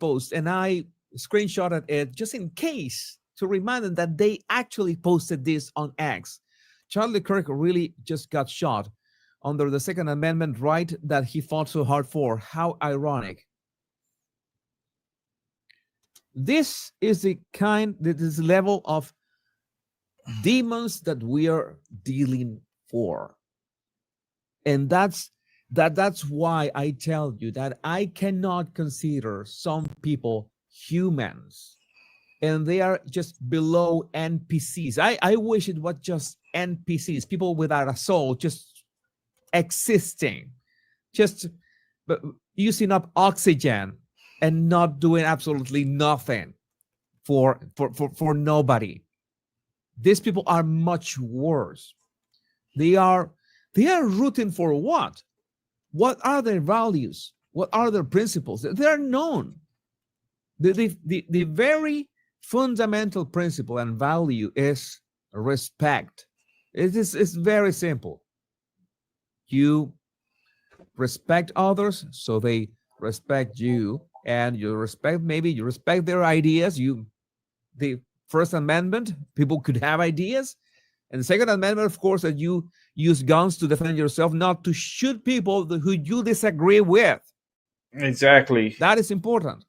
post, and I screenshotted it just in case to remind them that they actually posted this on X. Charlie Kirk really just got shot under the Second Amendment right that he fought so hard for. How ironic. This is this level of demons that we are dealing for. And that's why I tell you that I cannot consider some people humans, and they are just below NPCs. I wish it was just NPCs, people without a soul, just existing, just using up oxygen and not doing absolutely nothing for nobody. These people are much worse. They are rooting for what? What are their values? What are their principles? They are known. The very fundamental principle and value is respect. It's very simple. You respect others, so they respect you, and you respect their ideas. The First Amendment, people could have ideas, and the Second Amendment, of course, that you use guns to defend yourself, not to shoot people who you disagree with. Exactly. That is important.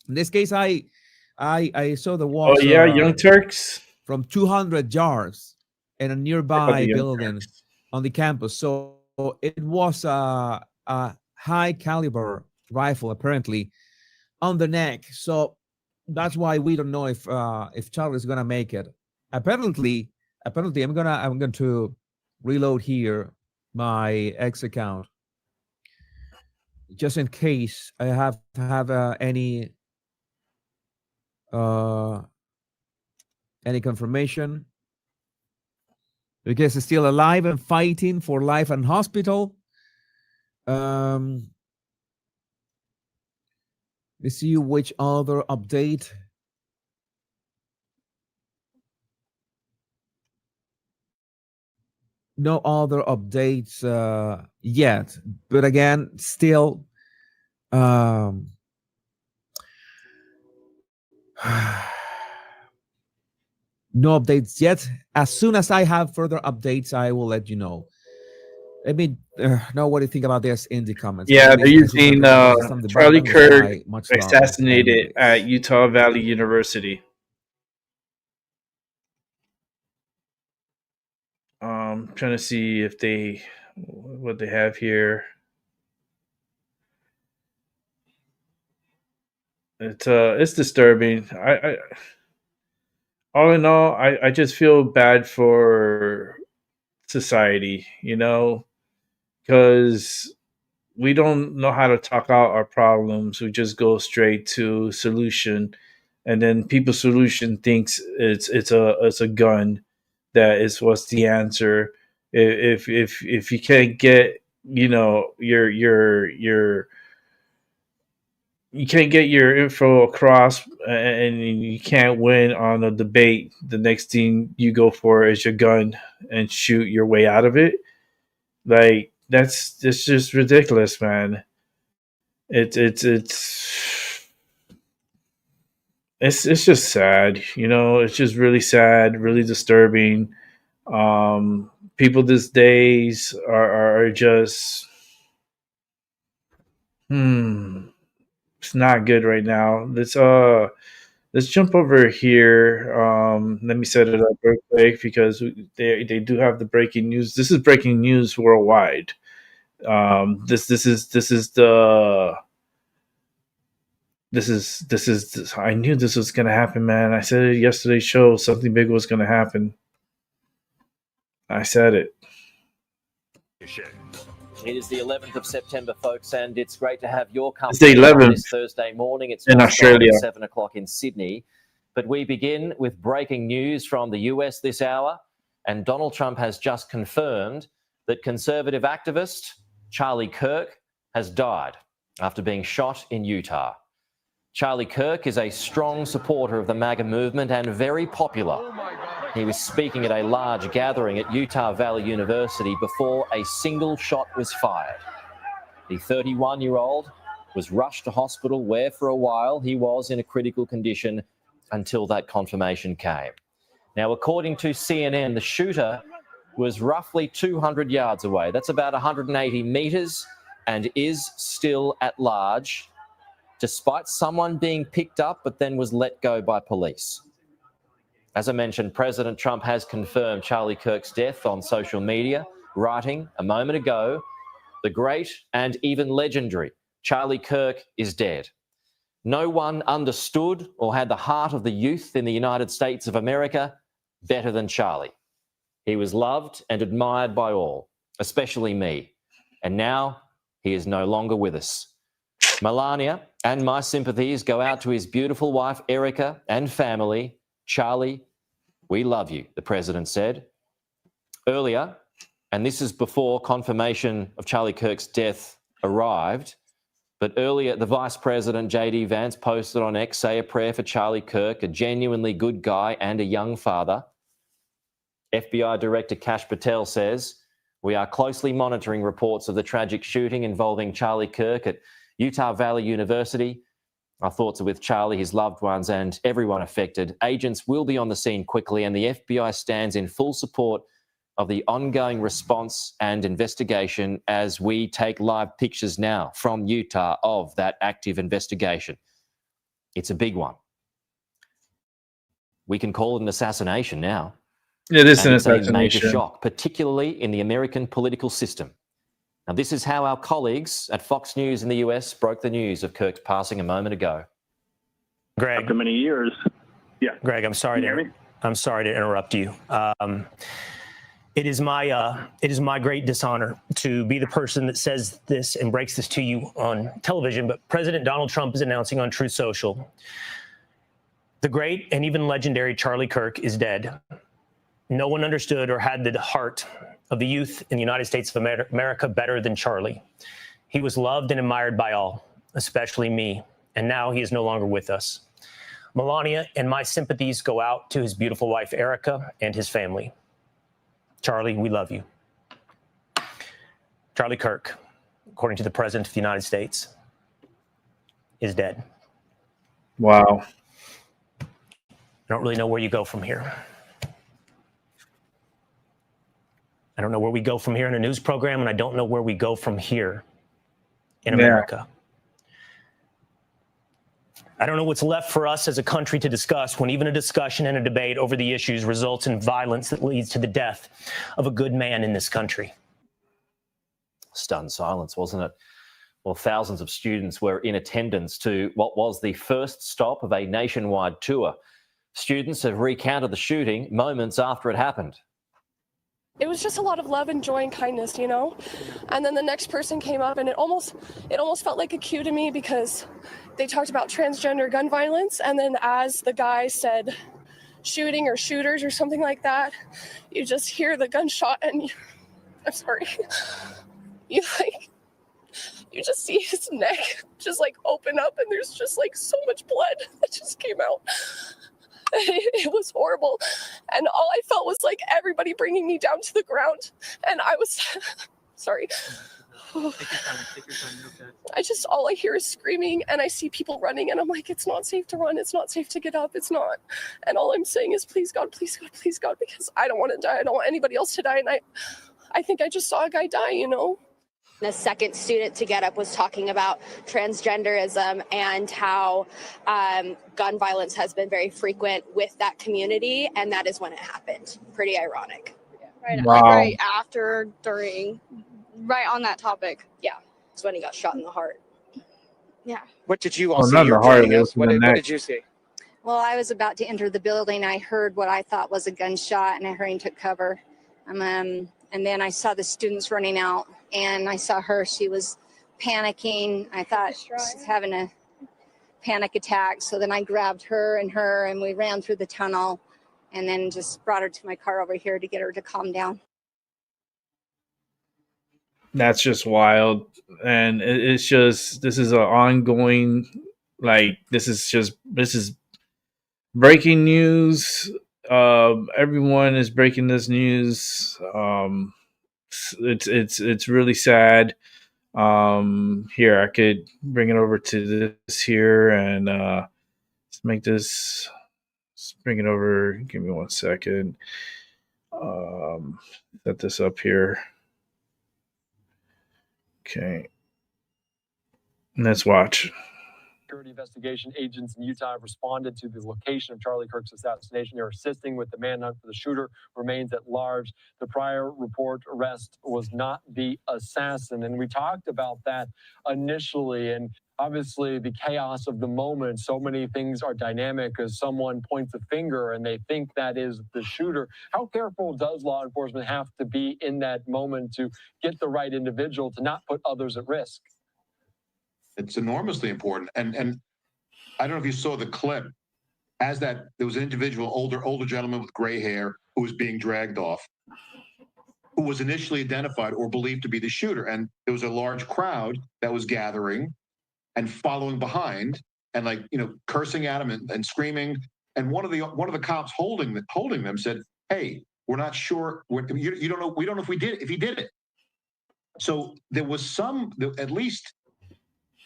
In this case, I saw the walls. Oh yeah, Young Turks from 200 yards in a nearby building on the campus. So it was a high caliber rifle, apparently, on the neck. So that's why we don't know if Charlie's gonna make it. Apparently, I'm going to reload here my X account just in case I have any confirmation, because he's still alive and fighting for life in hospital. Let's see which other update. No other updates yet, but again, still no updates yet. As soon as I have further updates, I will let you know. Let me know what you think about this in the comments. Yeah, they're using Charlie Kirk assassinated at Utah Valley University. Trying to see if what they have here. It's disturbing. I all in all, I just feel bad for society, because we don't know how to talk out our problems. We just go straight to solution, and then people's solution thinks it's a gun that is what's the answer. If you can't get you can't get your info across, and you can't win on a debate, the next thing you go for is your gun and shoot your way out of it. Like, that's just ridiculous, man. It's just sad, it's just really sad, really disturbing. People these days are just it's not good right now. Let's jump over here. Let me set it up real quick because they do have the breaking news. This is breaking news worldwide. This is I knew this was gonna happen, man. I said it yesterday's show. Something big was gonna happen. I said it. It is the 11th of September, folks, and it's great to have your company It's the 11th on this Thursday morning. It's in just gone Australia. 7 o'clock in Sydney. But we begin with breaking news from the US this hour, and Donald Trump has just confirmed that conservative activist Charlie Kirk has died after being shot in Utah. Charlie Kirk is a strong supporter of the MAGA movement and very popular. He was speaking at a large gathering at Utah Valley University before a single shot was fired. The 31-year-old was rushed to hospital where for a while he was in a critical condition until that confirmation came. Now, according to CNN, the shooter was roughly 200 yards away. That's about 180 meters and is still at large, despite someone being picked up but then was let go by police. As I mentioned, President Trump has confirmed Charlie Kirk's death on social media, writing a moment ago, "The great and even legendary Charlie Kirk is dead. No one understood or had the heart of the youth in the United States of America better than Charlie. He was loved and admired by all, especially me. And now he is no longer with us. Melania and my sympathies go out to his beautiful wife, Erica, and family. Charlie, we love you," the president said. Earlier, and this is before confirmation of Charlie Kirk's death arrived, but earlier the Vice President, J.D. Vance, posted on X, "Say a prayer for Charlie Kirk, a genuinely good guy and a young father." FBI Director Kash Patel says, "We are closely monitoring reports of the tragic shooting involving Charlie Kirk at Utah Valley University. Our thoughts are with Charlie, his loved ones, and everyone affected. Agents will be on the scene quickly, and the FBI stands in full support of the ongoing response and investigation as we take live pictures now from Utah of that active investigation." It's a big one. We can call it an assassination now. It is and an it's a major assassination. shock, particularly in the American political system. Now, this is how our colleagues at Fox News in the US broke the news of Kirk's passing a moment ago. Greg. After many years. Yeah. Greg, I'm sorry Can you hear me? I'm sorry to interrupt you. It is my great dishonor to be the person that says this and breaks this to you on television. But President Donald Trump is announcing on Truth Social, "The great and even legendary Charlie Kirk is dead. No one understood or had the heart of the youth in the United States of America better than Charlie. He was loved and admired by all, especially me, and now he is no longer with us. Melania and my sympathies go out to his beautiful wife, Erica, and his family. Charlie, we love you." Charlie Kirk, according to the President of the United States, is dead. Wow. I don't really know where you go from here. I don't know where we go from here in a news program, and I don't know where we go from here in America. I don't know what's left for us as a country to discuss when even a discussion and a debate over the issues results in violence that leads to the death of a good man in this country. Stunned silence, wasn't it? Well, thousands of students were in attendance to what was the first stop of a nationwide tour. Students have recounted the shooting moments after it happened. It was just a lot of love and joy and kindness, you know? And then the next person came up and it almost felt like a cue to me because they talked about transgender gun violence. And then as the guy said shooting or shooters or something like that, you just hear the gunshot and I'm sorry, you just see his neck just like open up and there's just like so much blood that just came out. It was horrible. And all I felt was like everybody bringing me down to the ground. And I was, sorry. All I hear is screaming and I see people running and I'm like, it's not safe to run. It's not safe to get up. It's not. And all I'm saying is, please God, please God, please God, because I don't want to die. I don't want anybody else to die. And I think I just saw a guy die, you know? The second student to get up was talking about transgenderism and how gun violence has been very frequent with that community, and that is when it happened. Pretty ironic. Right after, during, right on that topic. Yeah, it's when he got shot in the heart. Yeah. What did you all Well, see? not You the were heart, joining it us. was in the What neck. did you see? Well, I was about to enter the building. I heard what I thought was a gunshot, and I hurried and took cover. And then I saw the students running out, and I saw her. She was panicking. I thought she's having a panic attack. So then I grabbed her, and we ran through the tunnel, and then just brought her to my car over here to get her to calm down. That's just wild. And it's just, this is an ongoing, like, this is breaking news. Everyone is breaking this news. It's really sad. Here, I could bring it over to this here and let's make this, let's bring it over. Give me 1 second. Set this up here. Okay. Let's watch. Security investigation agents in Utah have responded to the location of Charlie Kirk's assassination. They're assisting with the manhunt for the shooter, remains at large. The prior report arrest was not the assassin. And we talked about that initially. And obviously the chaos of the moment, so many things are dynamic as someone points a finger and they think that is the shooter. How careful does law enforcement have to be in that moment to get the right individual to not put others at risk? It's enormously important. And I don't know if you saw the clip, as that there was an individual, older gentleman with gray hair who was being dragged off, who was initially identified or believed to be the shooter. And there was a large crowd that was gathering and following behind and, like, you know, cursing at him and screaming. And one of the cops holding them said, "Hey, we're not sure. You don't know. We don't know if he did it." So there was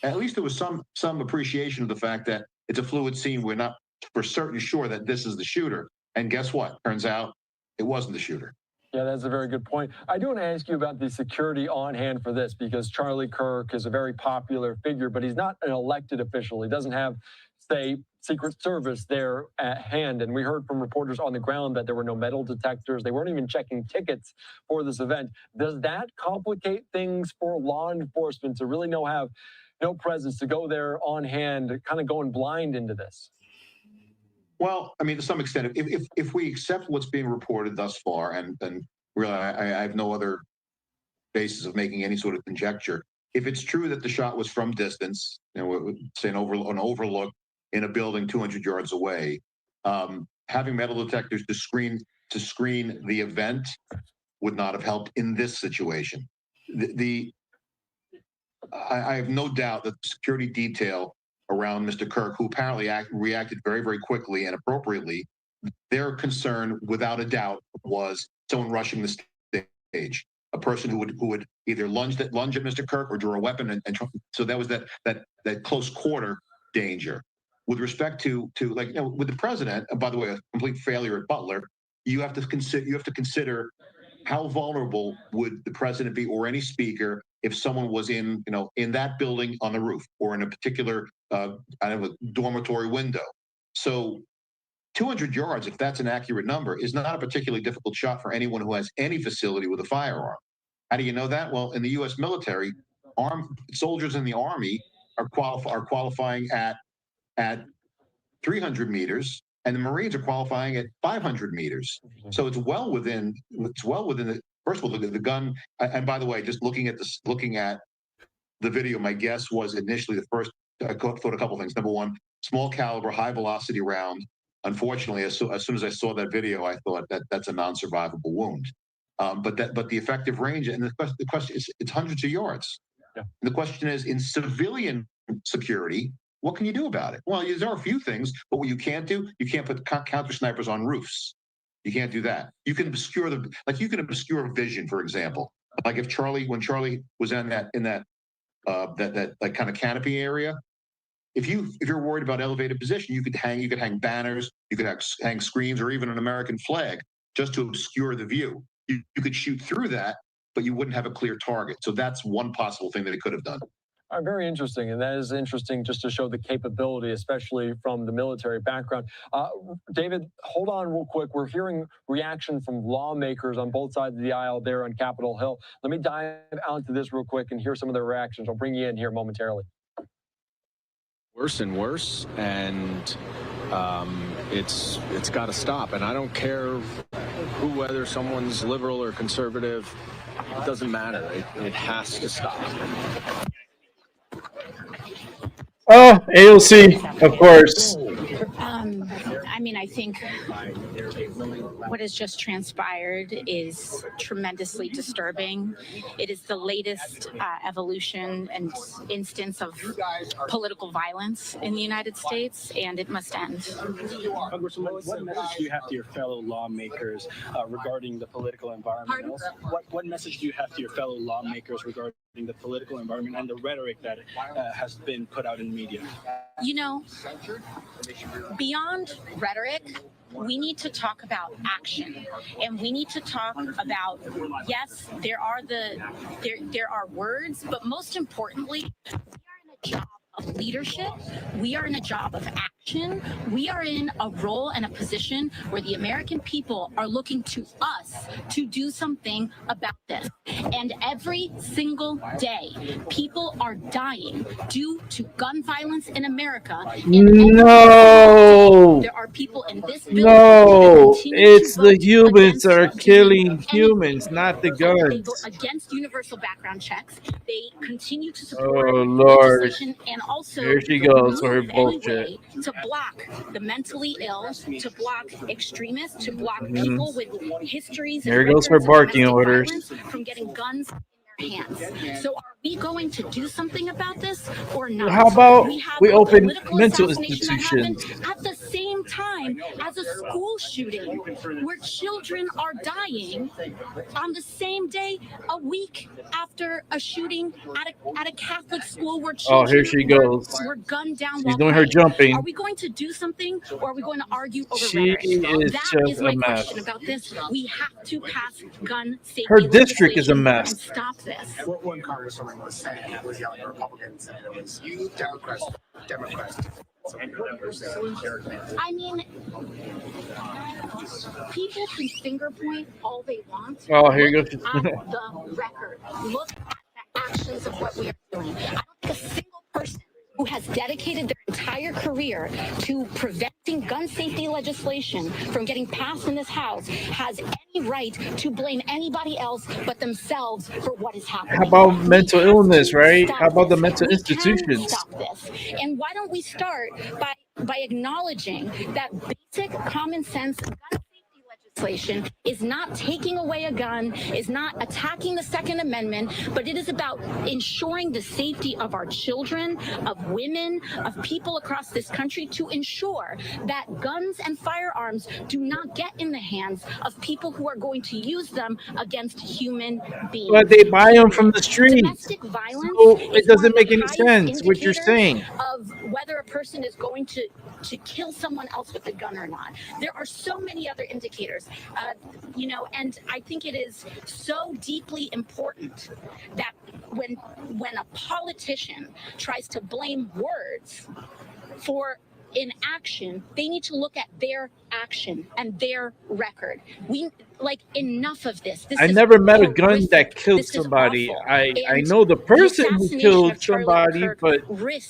at least there was some appreciation of the fact that it's a fluid scene. We're not for certain sure that this is the shooter. And guess what? Turns out it wasn't the shooter. Yeah, that's a very good point. I do want to ask you about the security on hand for this, because Charlie Kirk is a very popular figure, but he's not an elected official. He doesn't have, say, Secret Service there at hand. And we heard from reporters on the ground that there were no metal detectors. They weren't even checking tickets for this event. Does that complicate things for law enforcement to really have no presence, to go there on hand, kind of going blind into this? Well, I mean, to some extent, if we accept what's being reported thus far, and really, I have no other basis of making any sort of conjecture. If it's true that the shot was from distance, you know, say an overlook in a building 200 yards away, having metal detectors to screen the event would not have helped in this situation. I have no doubt that the security detail around Mr. Kirk, who apparently reacted very, very quickly and appropriately, their concern, without a doubt, was someone rushing the stage, a person who would either lunge at Mr. Kirk or draw a weapon, and so that was that close quarter danger. With respect to like, you know, with the president, and by the way, a complete failure at Butler, you have to consider how vulnerable would the president be, or any speaker, if someone was in that building on the roof, or in a particular out of a dormitory window. So 200 yards, if that's an accurate number, is not a particularly difficult shot for anyone who has any facility with a firearm. How do you know that? Well, in the U.S. military, soldiers in the Army are qualifying at 300 meters, and the Marines are qualifying at 500 meters. So it's well within the, first of all, the gun. And by the way, just looking at the video, my guess was initially the first. I thought a couple things. Number one, small caliber, high velocity round. Unfortunately, as soon as I saw that video, I thought that's a non-survivable wound. But the effective range, and the question is, it's hundreds of yards. Yeah. And the question is, in civilian security, what can you do about it? Well, there are a few things, but what you can't do, you can't put counter snipers on roofs. You can't do that. You can obscure vision, for example. Like when Charlie was in that like kind of canopy area. If you're worried about elevated position, you could hang banners, you could hang screens, or even an American flag just to obscure the view. You could shoot through that, but you wouldn't have a clear target. So that's one possible thing that it could have done. Very interesting, and that is interesting just to show the capability, especially from the military background. David, hold on real quick. We're hearing reaction from lawmakers on both sides of the aisle there on Capitol Hill. Let me dive out into this real quick and hear some of their reactions. I'll bring you in here momentarily. Worse and worse, and it's got to stop. And I don't care whether someone's liberal or conservative. It doesn't matter. It has to stop. Oh, AOC, of course. I mean, I think what has just transpired is tremendously disturbing. It is the latest evolution and instance of political violence in the United States, and it must end. Congresswoman, what message do you have to your fellow lawmakers regarding the political environment? What message do you have to your fellow lawmakers regarding the political environment and the rhetoric that has been put out in media? You know, beyond rhetoric, we need to talk about action, and we need to talk about, yes, there are words, but most importantly, we are in a job of leadership. We are in a job of action. We are in a role and a position where the American people are looking to us to do something about this. And every single day, people are dying due to gun violence in America. No. There are people in this building. No, it's the humans that are killing humans, not the They guns. vote against universal background checks. They continue to support Oh, Lord. legislation and also Here she goes for her move any bullshit. way to block the mentally ill, to block extremists, to block Mhm. people with histories. Here and goes her records of barking domestic orders. violence from getting guns in their hands. So are we going to do something about this or not? How about have we a open political mental assassination that institutions? happened at the same time as a school shooting where children are dying on the same day, a week after a shooting at a Catholic school where Oh, children here she goes. were gunned down She's while doing her praying. jumping. Are we going to do something or are we going to argue over She rhetoric? is That just is my a mess. question about this. We have to pass gun safety Her district is a legislation mess. and stop this. What one congresswoman was saying was yelling at Republicans, and it was you, Democrats. I mean, people can finger point all they want. Oh, here you Look go. at the record. Look at the actions of what we are doing. I don't think a single person who has dedicated their entire career to preventing gun safety legislation from getting passed in this House has any right to blame anybody else but themselves for what is happening. How about mental illness, right? Stop How about the this. mental We can institutions? stop this. And why don't we start by acknowledging that basic common sense gun safety legislation is not taking away a gun, is not attacking the Second Amendment, but it is about ensuring the safety of our children, of women, of people across this country, to ensure that guns and firearms do not get in the hands of people who are going to use them against human beings. But they buy them from the streets. Domestic violence So is it doesn't one of make the any highest sense what you're indicators saying. of whether a person is going to kill someone else with a gun or not. There are so many other indicators, and I think it is so deeply important that when a politician tries to blame words for inaction, they need to look at their action and their record. We enough of this. I never met a gun that killed somebody. I know the person who killed somebody, but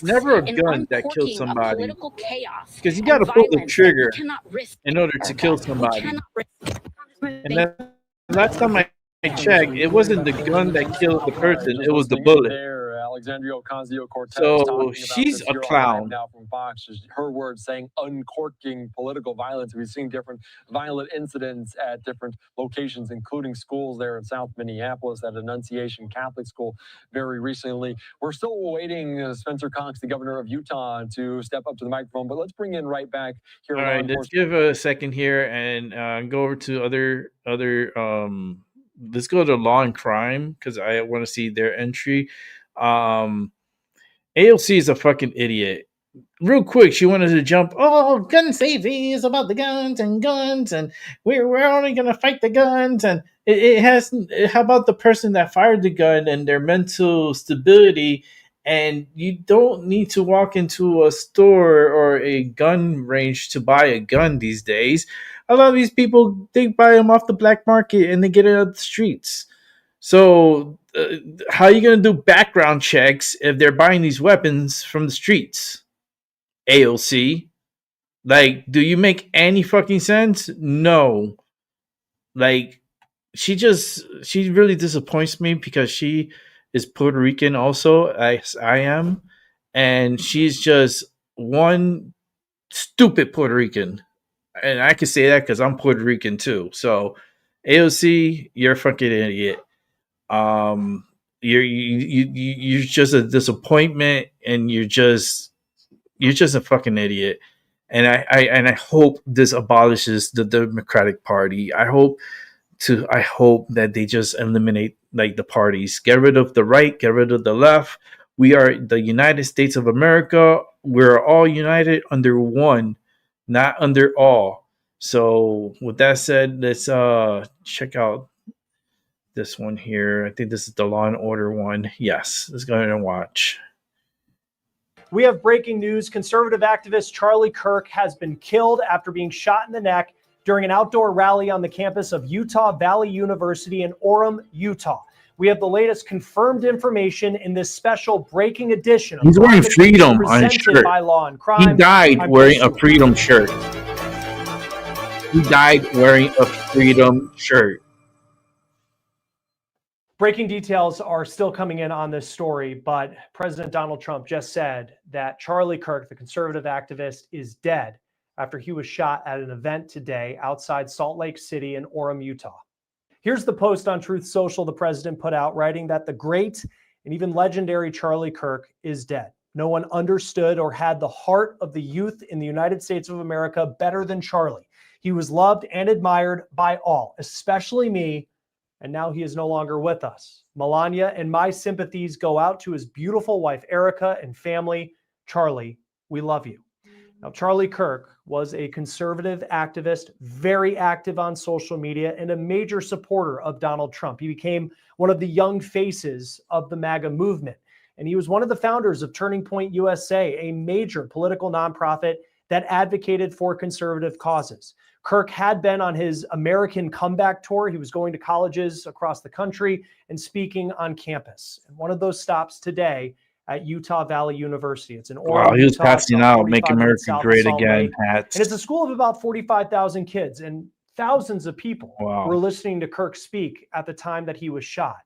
never a gun that killed somebody. Because you got to pull the trigger in order to kill somebody. And then last time I checked, it wasn't the gun that killed the person; it was the bullet. Alexandria Ocasio-Cortez. So she's a clown. Now from Fox, her words saying uncorking political violence. We've seen different violent incidents at different locations, including schools there in South Minneapolis, at Annunciation Catholic School very recently. We're still awaiting Spencer Cox, the governor of Utah, to step up to the microphone. But let's bring in right back here. All right, let's give a second here and go over to other. Let's go to law and crime because I want to see their entry. AOC is a fucking idiot. Real quick, she wanted to jump. Oh, gun safety is about the guns, and we're only gonna fight the guns. And it has. How about the person that fired the gun and their mental stability? And you don't need to walk into a store or a gun range to buy a gun these days. A lot of these people, they buy them off the black market and they get it out the streets. So how are you going to do background checks if they're buying these weapons from the streets? AOC. Do you make any fucking sense? No. She really disappoints me because she is Puerto Rican also, as I am. And she's just one stupid Puerto Rican. And I can say that because I'm Puerto Rican too. So AOC, you're a fucking idiot. You're just a disappointment, and you're just a fucking idiot. And I hope this abolishes the Democratic Party. I hope that they just eliminate the parties. Get rid of the right, get rid of the left. We are the United States of America. We're all united under one, not under all. So with that said, let's check out this one here. I think this is the Law and Order one. Yes, let's go ahead and watch. We have breaking news. Conservative activist Charlie Kirk has been killed after being shot in the neck during an outdoor rally on the campus of Utah Valley University in Orem, Utah. We have the latest confirmed information in this special breaking edition. He's wearing freedom on his shirt. By Law and Crime. He died wearing a freedom shirt. He died wearing a freedom shirt. Breaking details are still coming in on this story, but President Donald Trump just said that Charlie Kirk, the conservative activist, is dead after he was shot at an event today outside Salt Lake City in Orem, Utah. Here's the post on Truth Social the president put out, writing that the great and even legendary Charlie Kirk is dead. No one understood or had the heart of the youth in the United States of America better than Charlie. He was loved and admired by all, especially me, and now he is no longer with us. Melania and my sympathies go out to his beautiful wife, Erica, and family. Charlie, we love you. Now, Charlie Kirk was a conservative activist, very active on social media, and a major supporter of Donald Trump. He became one of the young faces of the MAGA movement. And he was one of the founders of Turning Point USA, a major political nonprofit that advocated for conservative causes. Kirk had been on his American comeback tour. He was going to colleges across the country and speaking on campus. And one of those stops today at Utah Valley University. It's in Orem, Wow, he was Utah, passing out Make America Great Again hats. And it's a school of about 45,000 kids, and thousands of people were listening to Kirk speak at the time that he was shot.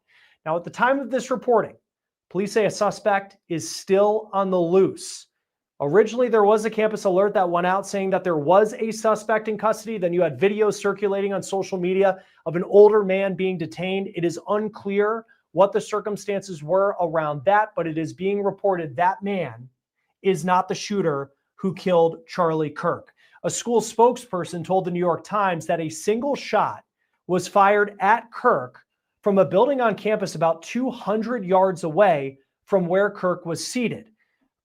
Now, at the time of this reporting, police say a suspect is still on the loose. Originally, there was a campus alert that went out saying that there was a suspect in custody. Then you had videos circulating on social media of an older man being detained. It is unclear what the circumstances were around that, but it is being reported that man is not the shooter who killed Charlie Kirk. A school spokesperson told the New York Times that a single shot was fired at Kirk from a building on campus about 200 yards away from where Kirk was seated.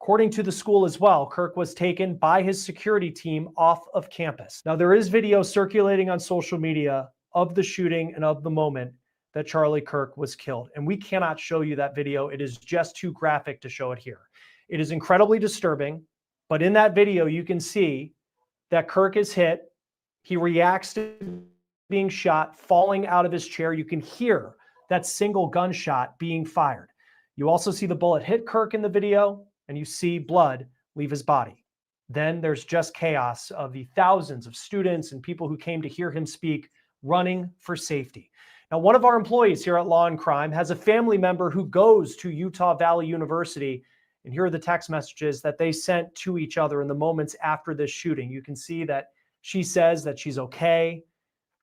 According to the school as well, Kirk was taken by his security team off of campus. Now, there is video circulating on social media of the shooting and of the moment that Charlie Kirk was killed. And we cannot show you that video. It is just too graphic to show it here. It is incredibly disturbing, but in that video, you can see that Kirk is hit. He reacts to being shot, falling out of his chair. You can hear that single gunshot being fired. You also see the bullet hit Kirk in the video, and you see blood leave his body. Then there's just chaos of the thousands of students and people who came to hear him speak, running for safety. Now, one of our employees here at Law and Crime has a family member who goes to Utah Valley University, and here are the text messages that they sent to each other in the moments after this shooting. You can see that she says that she's okay.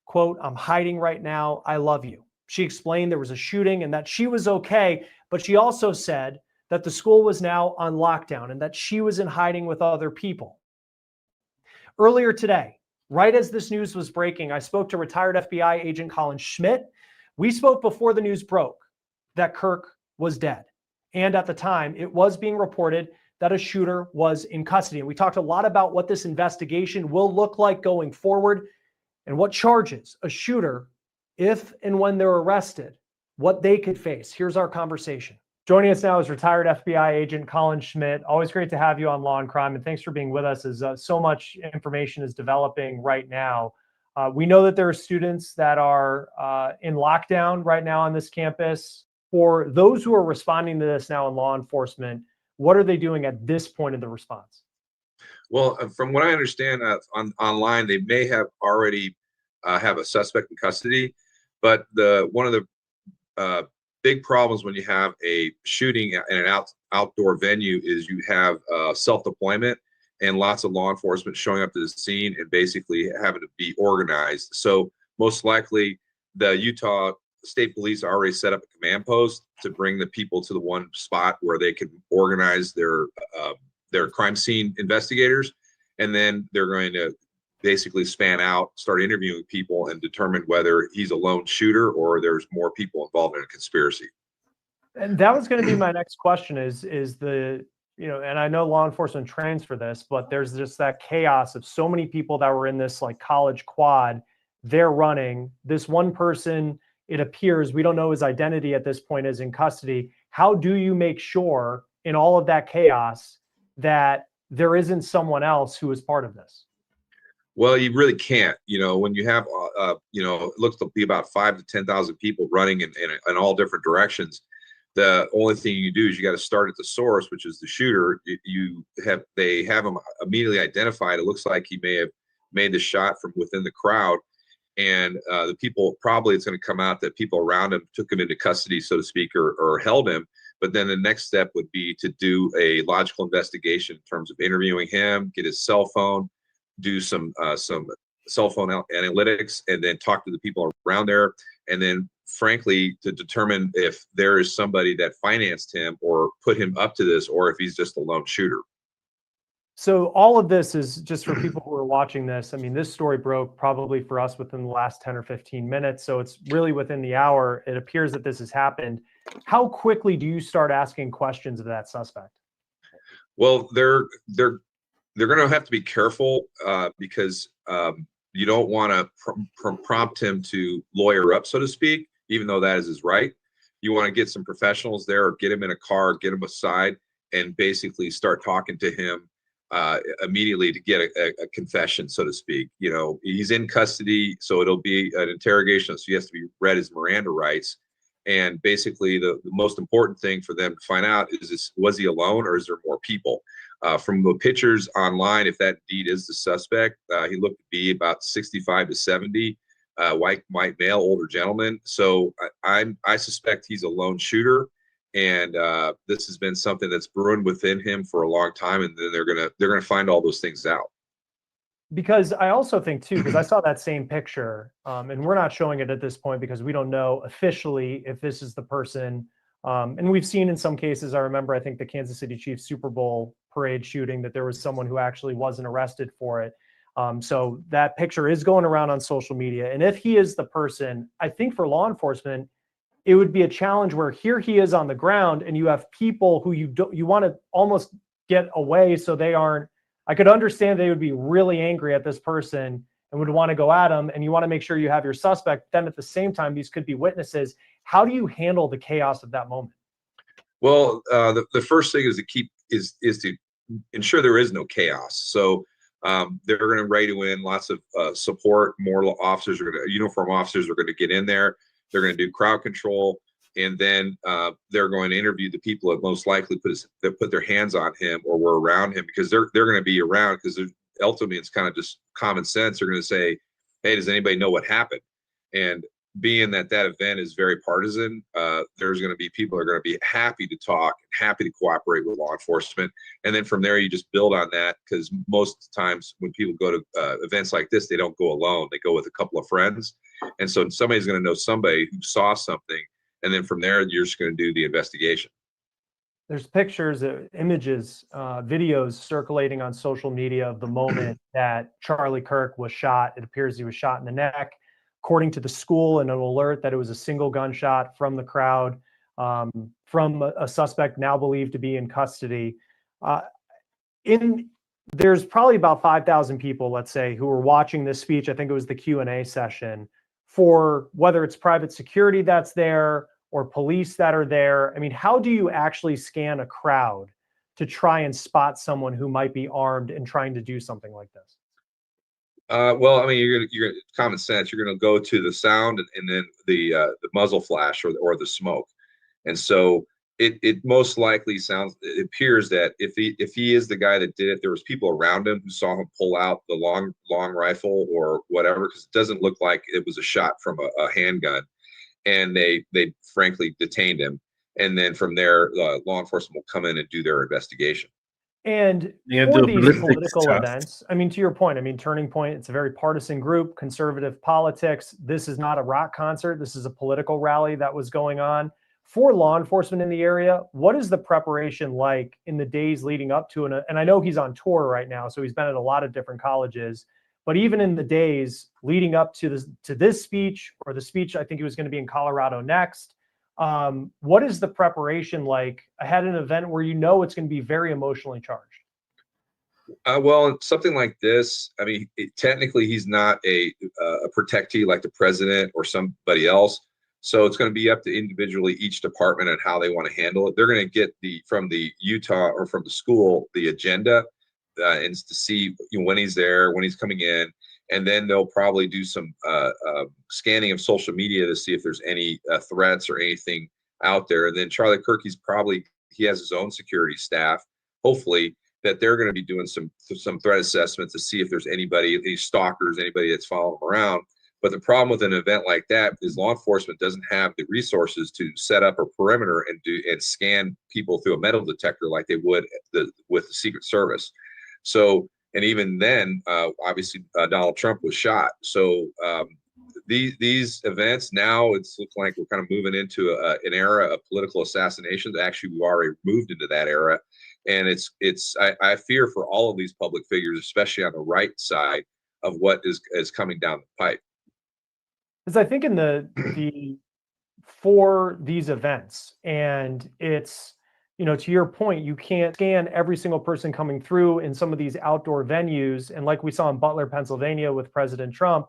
Quote, "I'm hiding right now. I love you." She explained there was a shooting and that she was okay, but she also said that the school was now on lockdown and that she was in hiding with other people. Earlier today, right as this news was breaking, I spoke to retired FBI agent Colin Schmidt. We spoke before the news broke that Kirk was dead. And at the time, it was being reported that a shooter was in custody. And we talked a lot about what this investigation will look like going forward and what charges a shooter, if and when they're arrested, what they could face. Here's our conversation. Joining us now is retired FBI agent Colin Schmidt. Always great to have you on Law and Crime, and thanks for being with us as so much information is developing right now. We know that there are students that are in lockdown right now on this campus. For those who are responding to this now in law enforcement, what are they doing at this point in the response? Well, from what I understand online, they may have already have a suspect in custody, but one of the big problems when you have a shooting in an outdoor venue is you have self-deployment and lots of law enforcement showing up to the scene and basically having to be organized. So most likely the Utah State Police already set up a command post to bring the people to the one spot where they can organize their crime scene investigators. And then they're going to basically span out, start interviewing people and determine whether he's a lone shooter or there's more people involved in a conspiracy. And that was going to be my next question is the, and I know law enforcement trains for this, but there's just that chaos of so many people that were in this like college quad, they're running. This one person, it appears, we don't know his identity at this point, is in custody. How do you make sure in all of that chaos that there isn't someone else who is part of this? Well, you really can't. When you have, it looks to be about 5,000 to 10,000 people running in all different directions. The only thing you do is you got to start at the source, which is the shooter. They have him immediately identified. It looks like he may have made the shot from within the crowd, and the people, probably it's going to come out that people around him took him into custody, so to speak, or held him. But then the next step would be to do a logical investigation in terms of interviewing him, get his cell phone, do some cell phone analytics, and then talk to the people around there. And then frankly, to determine if there is somebody that financed him or put him up to this, or if he's just a lone shooter. So all of this is just for people who are watching this. I mean, this story broke probably for us within the last 10 or 15 minutes. So it's really within the hour. It appears that this has happened. How quickly do you start asking questions of that suspect? Well, they're going to have to be careful because you don't want to prompt him to lawyer up, so to speak, even though that is his right. You want to get some professionals there, or get him in a car, get him aside, and basically start talking to him immediately to get a confession, so to speak. He's in custody, so it'll be an interrogation, so he has to be read his Miranda rights. And basically the most important thing for them to find out is was he alone, or is there more people? From the pictures online, if that indeed is the suspect, he looked to be about 65 to 70, white male, older gentleman. So I suspect he's a lone shooter, and this has been something that's brewing within him for a long time, and then they're gonna find all those things out. Because I also think too, because I saw that same picture, and we're not showing it at this point because we don't know officially if this is the person. And we've seen in some cases, I remember, I think the Kansas City Chiefs Super Bowl parade shooting, that there was someone who actually wasn't arrested for it. So that picture is going around on social media. And if he is the person, I think for law enforcement, it would be a challenge where here he is on the ground and you have people who you want to almost get away so they aren't. I could understand they would be really angry at this person and would want to go at them, and you want to make sure you have your suspect. Then at the same time, these could be witnesses. How do you handle the chaos of that moment? Well, the first thing is to ensure there is no chaos. So they're going to radio in lots of support. More officers are going to, uniform officers are going to get in there. They're going to do crowd control, and then they're going to interview the people that most likely put their hands on him or were around him, because they're going to be around, because ultimately it's kind of just common sense. They're going to say, hey, does anybody know what happened? And being that event is very partisan, there's going to be people that are going to be happy to talk, happy to cooperate with law enforcement. And then from there, you just build on that, because most times when people go to events like this, they don't go alone. They go with a couple of friends. And so somebody's going to know somebody who saw something. And then from there, you're just going to do the investigation. There's pictures, images, videos circulating on social media of the moment that Charlie Kirk was shot. It appears he was shot in the neck. According to the school, and an alert that it was a single gunshot from the crowd, from a suspect now believed to be in custody. There's probably about 5,000 people, let's say, who were watching this speech. I think it was the Q&A session, for whether it's private security that's there or police that are there. I mean, how do you actually scan a crowd to try and spot someone who might be armed and trying to do something like this? Well, I mean, you're common sense. You're going to go to the sound and then the muzzle flash or the smoke, and so it most likely it appears that if he is the guy that did it, there was people around him who saw him pull out the long rifle or whatever, because it doesn't look like it was a shot from a handgun, and they frankly detained him, and then from there, law enforcement will come in and do their investigation. And for these political events, I mean, to your point, I mean, Turning Point, it's a very partisan group, conservative politics. This is not a rock concert. This is a political rally that was going on. For law enforcement in the area, what is the preparation like in the days leading up to it? And I know he's on tour right now, so he's been at a lot of different colleges. But even in the days leading up to this speech, or the speech, I think he was going to be in Colorado next, what is the preparation like ahead of an event where you know it's going to be very emotionally charged? Well, something like this, I mean, technically he's not a protectee like the president or somebody else. So it's going to be up to individually each department and how they want to handle it. They're going to get from the Utah or from the school the agenda and to see when he's there, when he's coming in. And then they'll probably do some scanning of social media to see if there's any threats or anything out there. And then Charlie Kirk, he has his own security staff, hopefully, that they're going to be doing some threat assessments to see if there's any stalkers, anybody that's following him around. But the problem with an event like that is law enforcement doesn't have the resources to set up a perimeter and scan people through a metal detector like they would with the Secret Service. So, and even then, obviously, Donald Trump was shot. So these events now, it's looking like we're kind of moving into an era of political assassinations. Actually, we've already moved into that era, and I fear for all of these public figures, especially on the right side of what is coming down the pipe. Because I think in for these events, and it's, to your point, you can't scan every single person coming through in some of these outdoor venues. And like we saw in Butler, Pennsylvania with President Trump,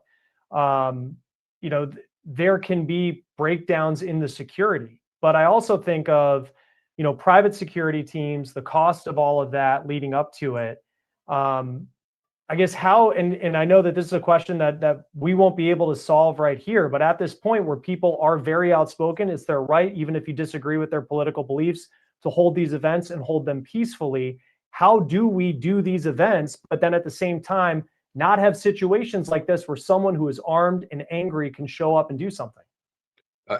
there can be breakdowns in the security. But I also think of, private security teams, the cost of all of that leading up to it. I guess how, and I know that this is a question that we won't be able to solve right here, but at this point where people are very outspoken, it's their right, even if you disagree with their political beliefs, to hold these events and hold them peacefully. How do we do these events, but then at the same time, not have situations like this where someone who is armed and angry can show up and do something?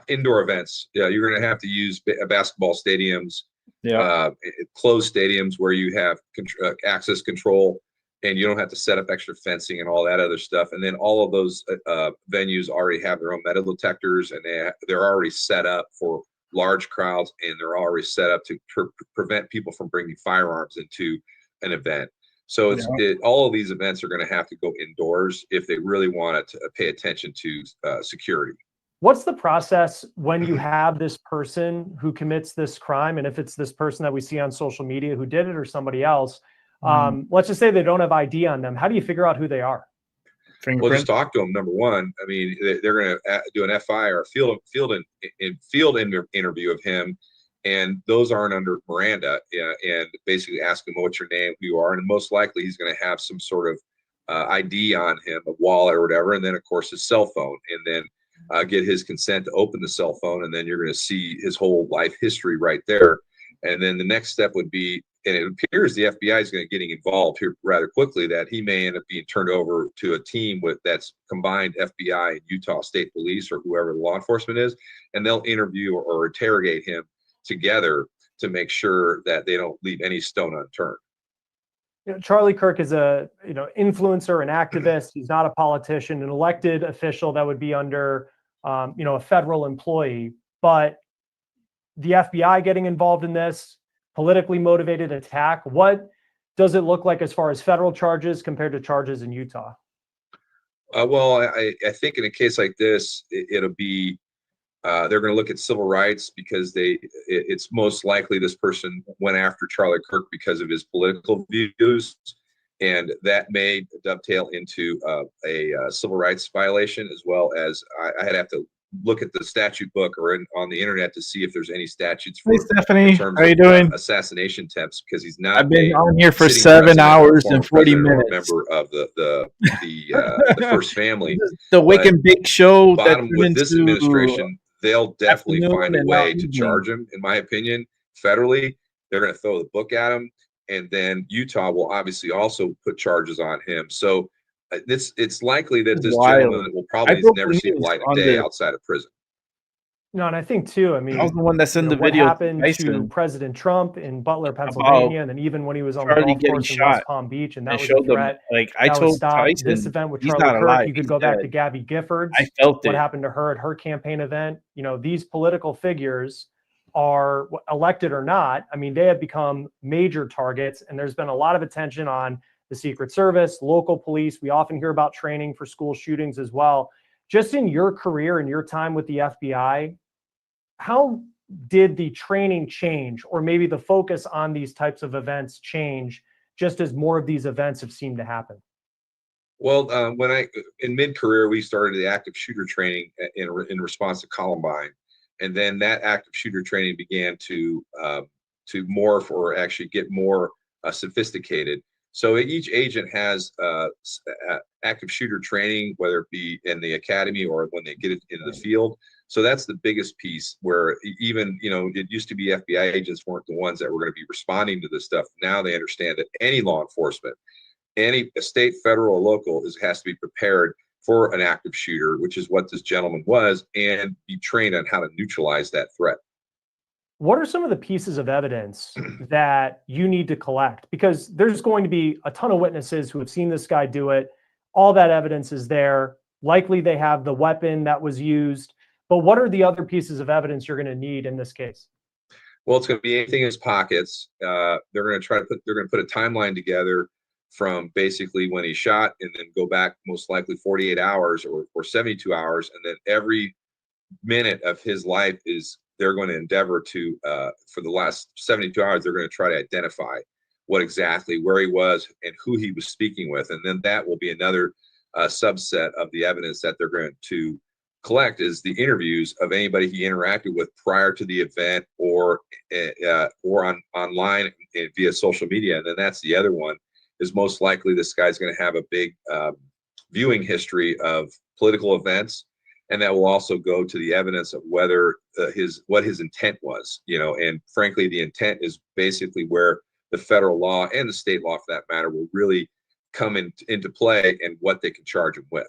Indoor events. Yeah, you're going to have to use basketball stadiums, Yeah. Closed stadiums where you have access control, and you don't have to set up extra fencing and all that other stuff. And then all of those venues already have their own metal detectors, and they're already set up for large crowds, and they're already set up to prevent people from bringing firearms into an event. So all of these events are going to have to go indoors if they really want to pay attention to security. What's the process when you have this person who commits this crime? And if it's this person that we see on social media who did it or somebody else, let's just say they don't have ID on them. How do you figure out who they are? Well, just talk to them. Number one, I mean, they're going to do an FI or a field interview of him, and those aren't under Miranda. And basically ask him what's your name, who you are, and most likely he's going to have some sort of ID on him, a wallet or whatever, and then of course his cell phone, and then get his consent to open the cell phone, and then you're going to see his whole life history right there. And then the next step would be, and it appears the FBI is going to getting involved here rather quickly, that he may end up being turned over to a team that's combined FBI and Utah State Police or whoever the law enforcement is, and they'll interview or interrogate him together to make sure that they don't leave any stone unturned. You know, Charlie Kirk is a influencer, an activist. He's not a politician, an elected official that would be under a federal employee. But the FBI getting involved in this politically motivated attack, what does it look like as far as federal charges compared to charges in Utah? Well, I think in a case like this, it'll be they're going to look at civil rights because it's most likely this person went after Charlie Kirk because of his political views, and that may dovetail into a civil rights violation, as well as I'd have to look at the statute book or on the internet to see if there's any statutes for Hey, Stephanie, in terms how you of, doing? Assassination attempts, because he's not. I've been a on here for sitting 7 president or hours former and 40 president or minutes. member of the first family. The Wake But and Bake show. bottom that with turned this into administration, they'll definitely afternoon find a and way not to evening. charge him. In my opinion, federally, they're going to throw the book at him, and then Utah will obviously also put charges on him. So it's likely that this Wild. gentleman will I probably broke never the see the news light of on day the- outside of prison. No, and I think too, I mean, I was the one that sent the what video to happened to Tyson President Trump in Butler, Pennsylvania, and then even when he was on the Charlie golf getting course in shot. West Palm Beach, and that I was a showed them, threat. like, I that was told stopped. Tyson, This event with he's Charlie not Kirk, alive, you could he's go back dead. to Gabby Giffords. I felt what it. happened to her at her campaign event. You know, these political figures are elected or not. I mean, they have become major targets, and there's been a lot of attention on the Secret Service, local police. We often hear about training for school shootings as well. Just in your career and your time with the FBI, how did the training change, or maybe the focus on these types of events change, just as more of these events have seemed to happen? Well, when in mid-career, we started the active shooter training in response to Columbine, and then that active shooter training began to morph or actually get more sophisticated. So each agent has active shooter training, whether it be in the academy or when they get it into the field. So that's the biggest piece, where even, it used to be FBI agents weren't the ones that were going to be responding to this stuff. Now they understand that any law enforcement, any state, federal, or local, has to be prepared for an active shooter, which is what this gentleman was, and be trained on how to neutralize that threat. What are some of the pieces of evidence that you need to collect? Because there's going to be a ton of witnesses who have seen this guy do it. All that evidence is there. Likely they have the weapon that was used. But what are the other pieces of evidence you're going to need in this case? Well, it's going to be anything in his pockets. They're going to put a timeline together from basically when he shot, and then go back most likely 48 hours or 72 hours. And then every minute of his life they're going to endeavor to, for the last 72 hours, they're going to try to identify where he was and who he was speaking with. And then that will be another subset of the evidence that they're going to collect, is the interviews of anybody he interacted with prior to the event or online via social media. And then that's the other one, is most likely this guy's going to have a big viewing history of political events. And that will also go to the evidence of whether what his intent was, and frankly, the intent is basically where the federal law and the state law, for that matter, will really come into play, and what they can charge him with.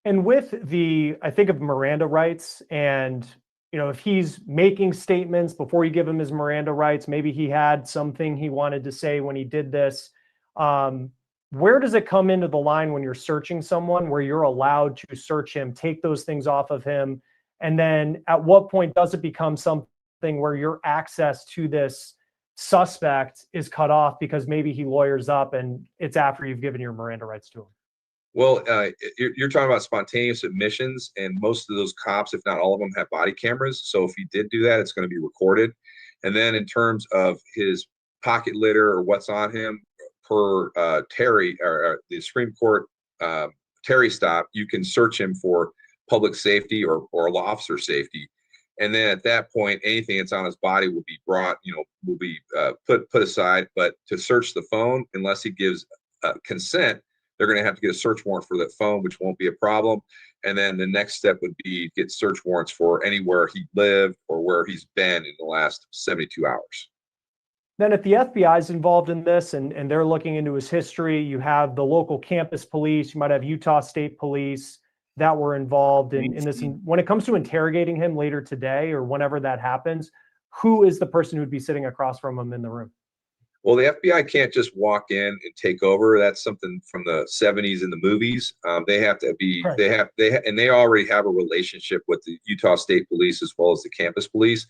And with I think of Miranda rights, and, if he's making statements before you give him his Miranda rights, maybe he had something he wanted to say when he did this. Where does it come into the line when you're searching someone, where you're allowed to search him, take those things off of him? And then at what point does it become something where your access to this suspect is cut off because maybe he lawyers up and it's after you've given your Miranda rights to him? Well, you're talking about spontaneous admissions, and most of those cops, if not all of them, have body cameras. So if he did do that, it's going to be recorded. And then in terms of his pocket litter or what's on him, per Terry or the Supreme Court Terry stop, you can search him for public safety or law officer safety. And then at that point, anything that's on his body will be brought, will be put aside. But to search the phone, unless he gives consent, they're going to have to get a search warrant for that phone, which won't be a problem. And then the next step would be get search warrants for anywhere he lived or where he's been in the last 72 hours. Then if the FBI is involved in this and they're looking into his history, you have the local campus police, you might have Utah State Police that were involved in this. And when it comes to interrogating him later today or whenever that happens, who is the person who would be sitting across from him in the room? Well, the FBI can't just walk in and take over. That's something from the 70s in the movies. They have to be, right. They already have a relationship with the Utah State Police as well as the campus police.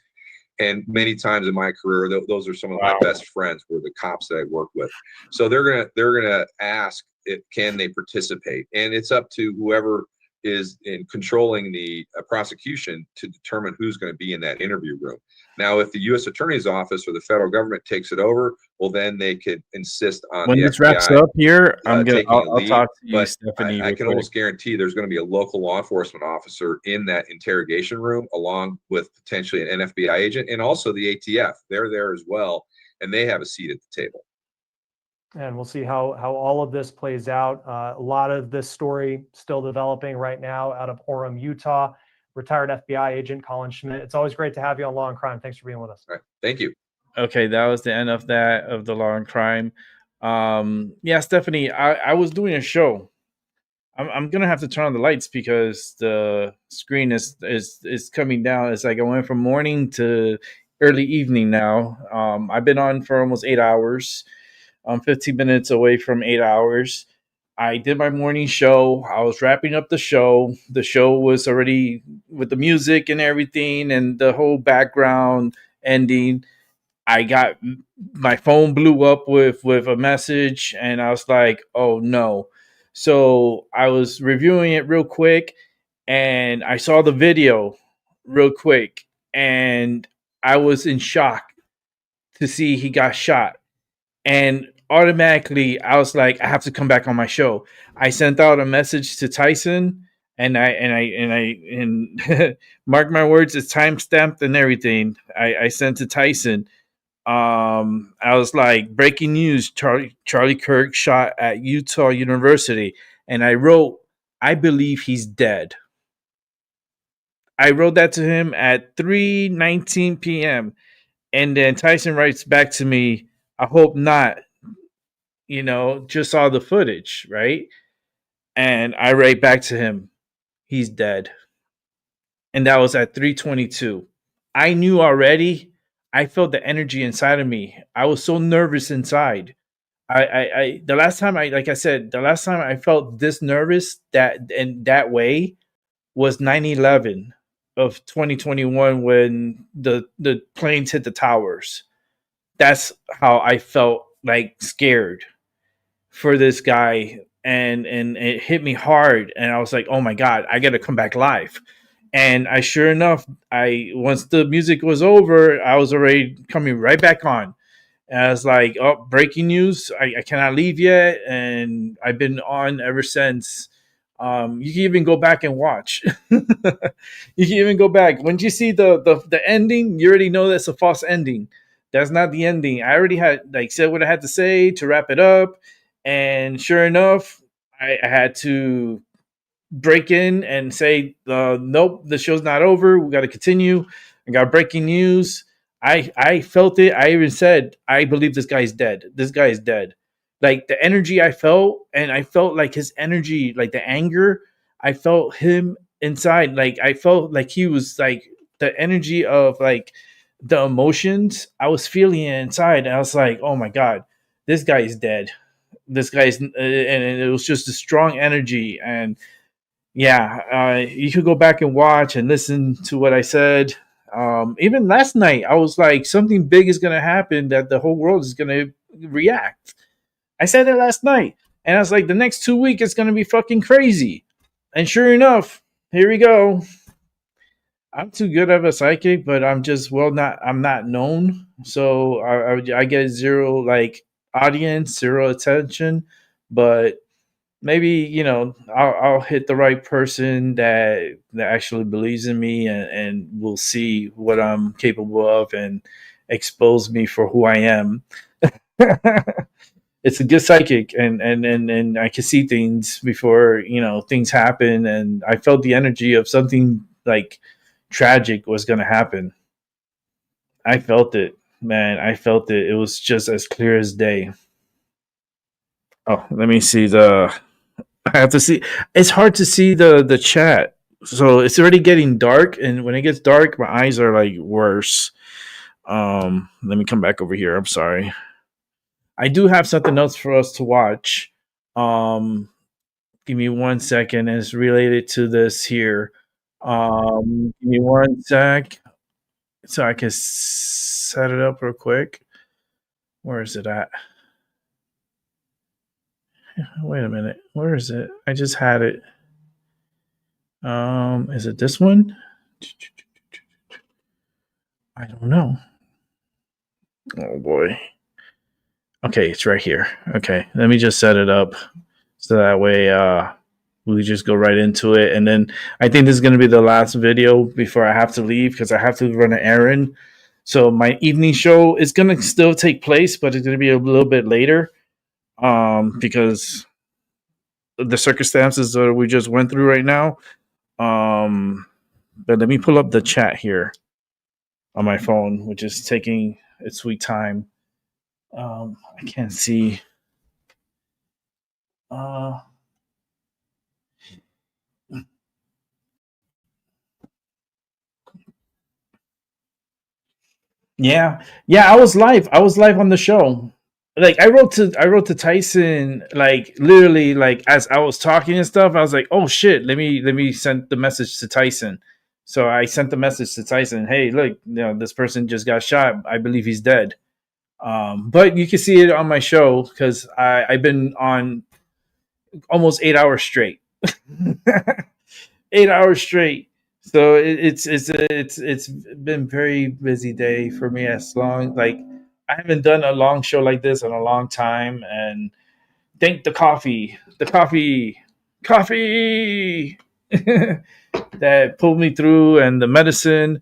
And many times in my career, those are some of my best friends were the cops that I work with. So they're gonna ask can they participate, and it's up to whoever is in controlling the prosecution to determine who's going to be in that interview room. Now, if the U.S. Attorney's Office or the federal government takes it over, well, then they could insist on when the this FBI, wraps up here, I'll talk to you, but Stephanie. I can almost guarantee there's going to be a local law enforcement officer in that interrogation room, along with potentially an FBI agent and also the ATF. They're there as well, and they have a seat at the table. And we'll see how all of this plays out. A lot of this story still developing right now out of Orem, Utah. Retired FBI agent Colin Schmidt. It's always great to have you on Law and Crime. Thanks for being with us. All right. Thank you. Okay, that was the end of the Law and Crime. Yeah, Stephanie, I was doing a show. I'm gonna have to turn on the lights because the screen is coming down. It's like I went from morning to early evening now. I've been on for almost 8 hours. I'm 15 minutes away from 8 hours. I did my morning show. I was wrapping up the show. The show was already with the music and everything and the whole background ending. I got my phone blew up with a message and I was like, oh no. So I was reviewing it real quick and I saw the video real quick and I was in shock to see he got shot. And automatically I was like, I have to come back on my show. I sent out a message to Tyson and I mark my words, it's time stamped and everything. I sent to Tyson. I was like, breaking news, Charlie Kirk shot at Utah University. And I wrote, I believe he's dead. I wrote that to him at 3:19 p.m. And then Tyson writes back to me, I hope not, just saw the footage, right? And I write back to him, he's dead. And that was at 3:22. I knew already. I felt the energy inside of me. I was so nervous inside. The last time I felt this nervous that way was 9/11 of 2021 when the planes hit the towers. That's how I felt, like scared for this guy, and it hit me hard, and I was like, oh my God, I gotta come back live. And sure enough, once the music was over, I was already coming right back on. And I was like, oh, breaking news, I cannot leave yet, and I've been on ever since. You can even go back and watch. You can even go back. When you see the ending, you already know that's a false ending. That's not the ending. I already had said what I had to say to wrap it up. And sure enough, I had to break in and say, nope, the show's not over. We got to continue. I got breaking news. I felt it. I even said, I believe this guy's dead. This guy is dead. Like the energy I felt, and I felt like his energy, like the anger, I felt him inside. Like I felt like he was like the energy of like the emotions. I was feeling it inside. And I was like, oh my God, this guy is dead. This guy's, and it was just a strong energy. And yeah, you could go back and watch and listen to what I said. Even last night, I was like, something big is going to happen that the whole world is going to react. I said it last night. And I was like, the next 2 weeks it's gonna be fucking crazy. And sure enough, here we go. I'm too good of a psychic, but I'm not known, so I get zero like audience, zero attention. But maybe I'll hit the right person that actually believes in me and will see what I'm capable of and expose me for who I am. It's a good psychic, and I can see things before things happen, and I felt the energy of something like tragic was going to happen. I felt it, man. I felt it. It was just as clear as day. Oh, let me see I have to see. It's hard to see the chat. So it's already getting dark, and when it gets dark, my eyes are like worse. Let me come back over here. I'm sorry. I do have something else for us to watch. Give me 1 second. It's related to this here. Give me 1 sec, so I can set it up real quick. Where is it at? Wait a minute. Where is it? I just had it. Is it this one? I don't know. Oh boy. Okay, it's right here. Okay, let me just set it up so that way we just go right into it. And then I think this is going to be the last video before I have to leave because I have to run an errand. So my evening show is going to still take place, but it's going to be a little bit later because of the circumstances that we just went through right now. But let me pull up the chat here on my phone, which is taking its sweet time. I can't see. Yeah, I was live. I was live on the show. Like I wrote to Tyson, like literally, like as I was talking and stuff. I was like, oh shit, let me send the message to Tyson. So I sent the message to Tyson. Hey, look, this person just got shot. I believe he's dead. But you can see it on my show because I've been on almost 8 hours straight. 8 hours straight. So it's been very busy day for me. As long like I haven't done a long show like this in a long time, and thank the coffee that pulled me through, and the medicine.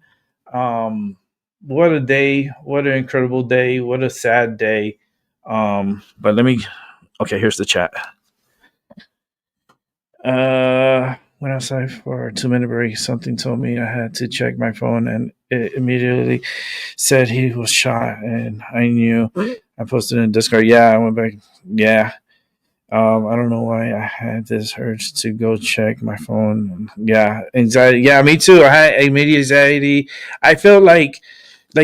What a day! What an incredible day! What a sad day. But let me. Okay, here's the chat. Went outside for a 2-minute break. Something told me I had to check my phone, and it immediately said he was shot, and I knew. I posted in Discord. Yeah, I went back. Yeah. I don't know why I had this urge to go check my phone. Yeah, anxiety. Yeah, me too. I had immediate anxiety. I felt like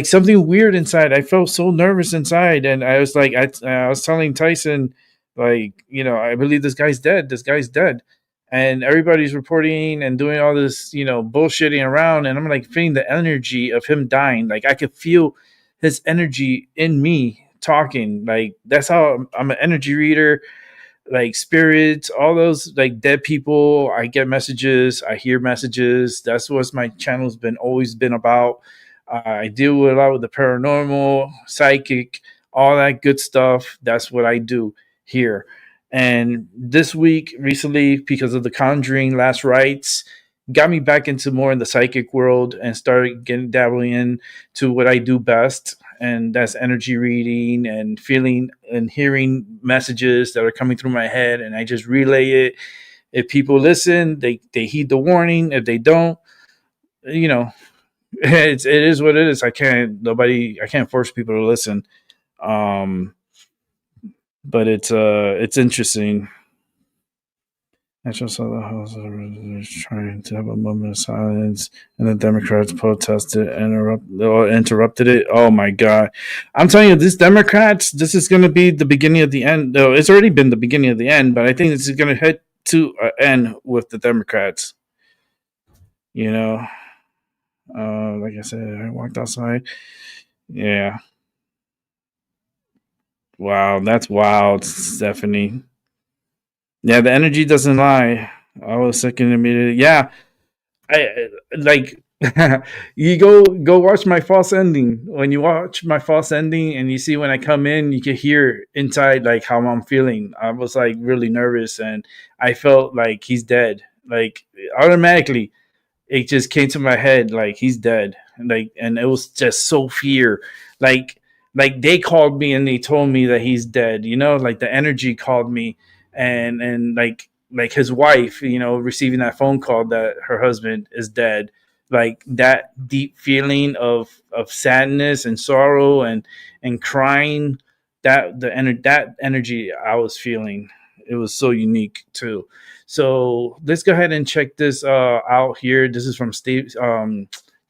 something weird inside. I felt so nervous inside, and I was like, I was telling Tyson, like, I believe this guy's dead. This guy's dead. And everybody's reporting and doing all this, bullshitting around. And I'm like feeling the energy of him dying. Like I could feel his energy in me talking. Like that's how I'm an energy reader, like spirits, all those like dead people. I get messages. I hear messages. That's what my channel's always been about. I deal with a lot with the paranormal, psychic, all that good stuff. That's what I do here. And this week, recently, because of the Conjuring Last Rites, got me back into more in the psychic world and started dabbling into what I do best. And that's energy reading and feeling and hearing messages that are coming through my head. And I just relay it. If people listen, they heed the warning. If they don't, it is what it is. I can't force people to listen. But it's interesting. I just saw the House of Representatives trying to have a moment of silence, and the Democrats protested and interrupted it. Oh my God! I'm telling you, these Democrats, this is going to be the beginning of the end. Though it's already been the beginning of the end, but I think this is going to head to an end with the Democrats. Like I said, I walked outside. Yeah. Wow, that's wild, Stephanie. Yeah, the energy doesn't lie. I was thinking immediately. Yeah, I like you go watch my false ending. When you watch my false ending and you see when I come in, you can hear inside like how I'm feeling. I was like really nervous and I felt like he's dead. Like automatically it just came to my head like he's dead. Like and it was just so fear. Like they called me and they told me that he's dead, you know, like the energy called me and like his wife, you know, receiving that phone call that her husband is dead, like that deep feeling of sadness and sorrow and crying, that energy I was feeling, it was so unique too. So let's go ahead and check this out here. This is from Steve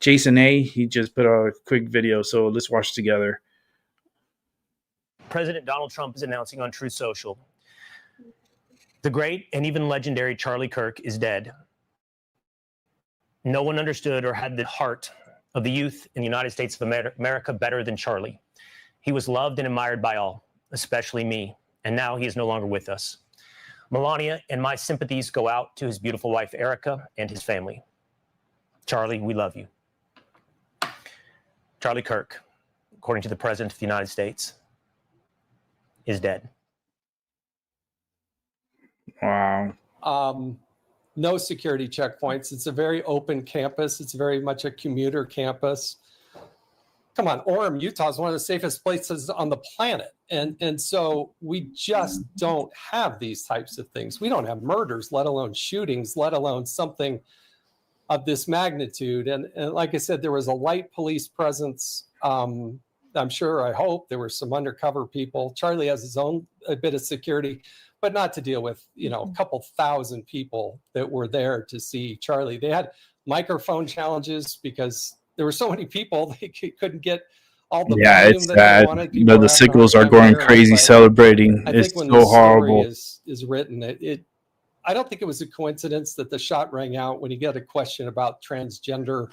Jason A. He just put a quick video, so let's watch together. President Donald Trump is announcing on Truth Social, the great and even legendary Charlie Kirk is dead. No one understood or had the heart of the youth in the United States of America better than Charlie. He was loved and admired by all, especially me, and now he is no longer with us. Melania and my sympathies go out to his beautiful wife, Erica, and his family. Charlie, we love you. Charlie Kirk, according to the President of the United States, is dead. Wow. No security checkpoints. It's a very open campus. It's very much a commuter campus. Come on, Orem, Utah is one of the safest places on the planet. And so we just don't have these types of things. We don't have murders, let alone shootings, let alone something of this magnitude. And like I said, there was a light police presence. I'm sure, I hope, there were some undercover people. Charlie has his own a bit of security, but not to deal with, you know, a couple thousand people that were there to see Charlie. They had microphone challenges because there were so many people they couldn't get all the volume It's that sad. they wanted. People But were the having a sickles hard are time going hearing, crazy but celebrating. I It's think when so the story horrible. is written, I don't think it was a coincidence that the shot rang out when he got a question about transgender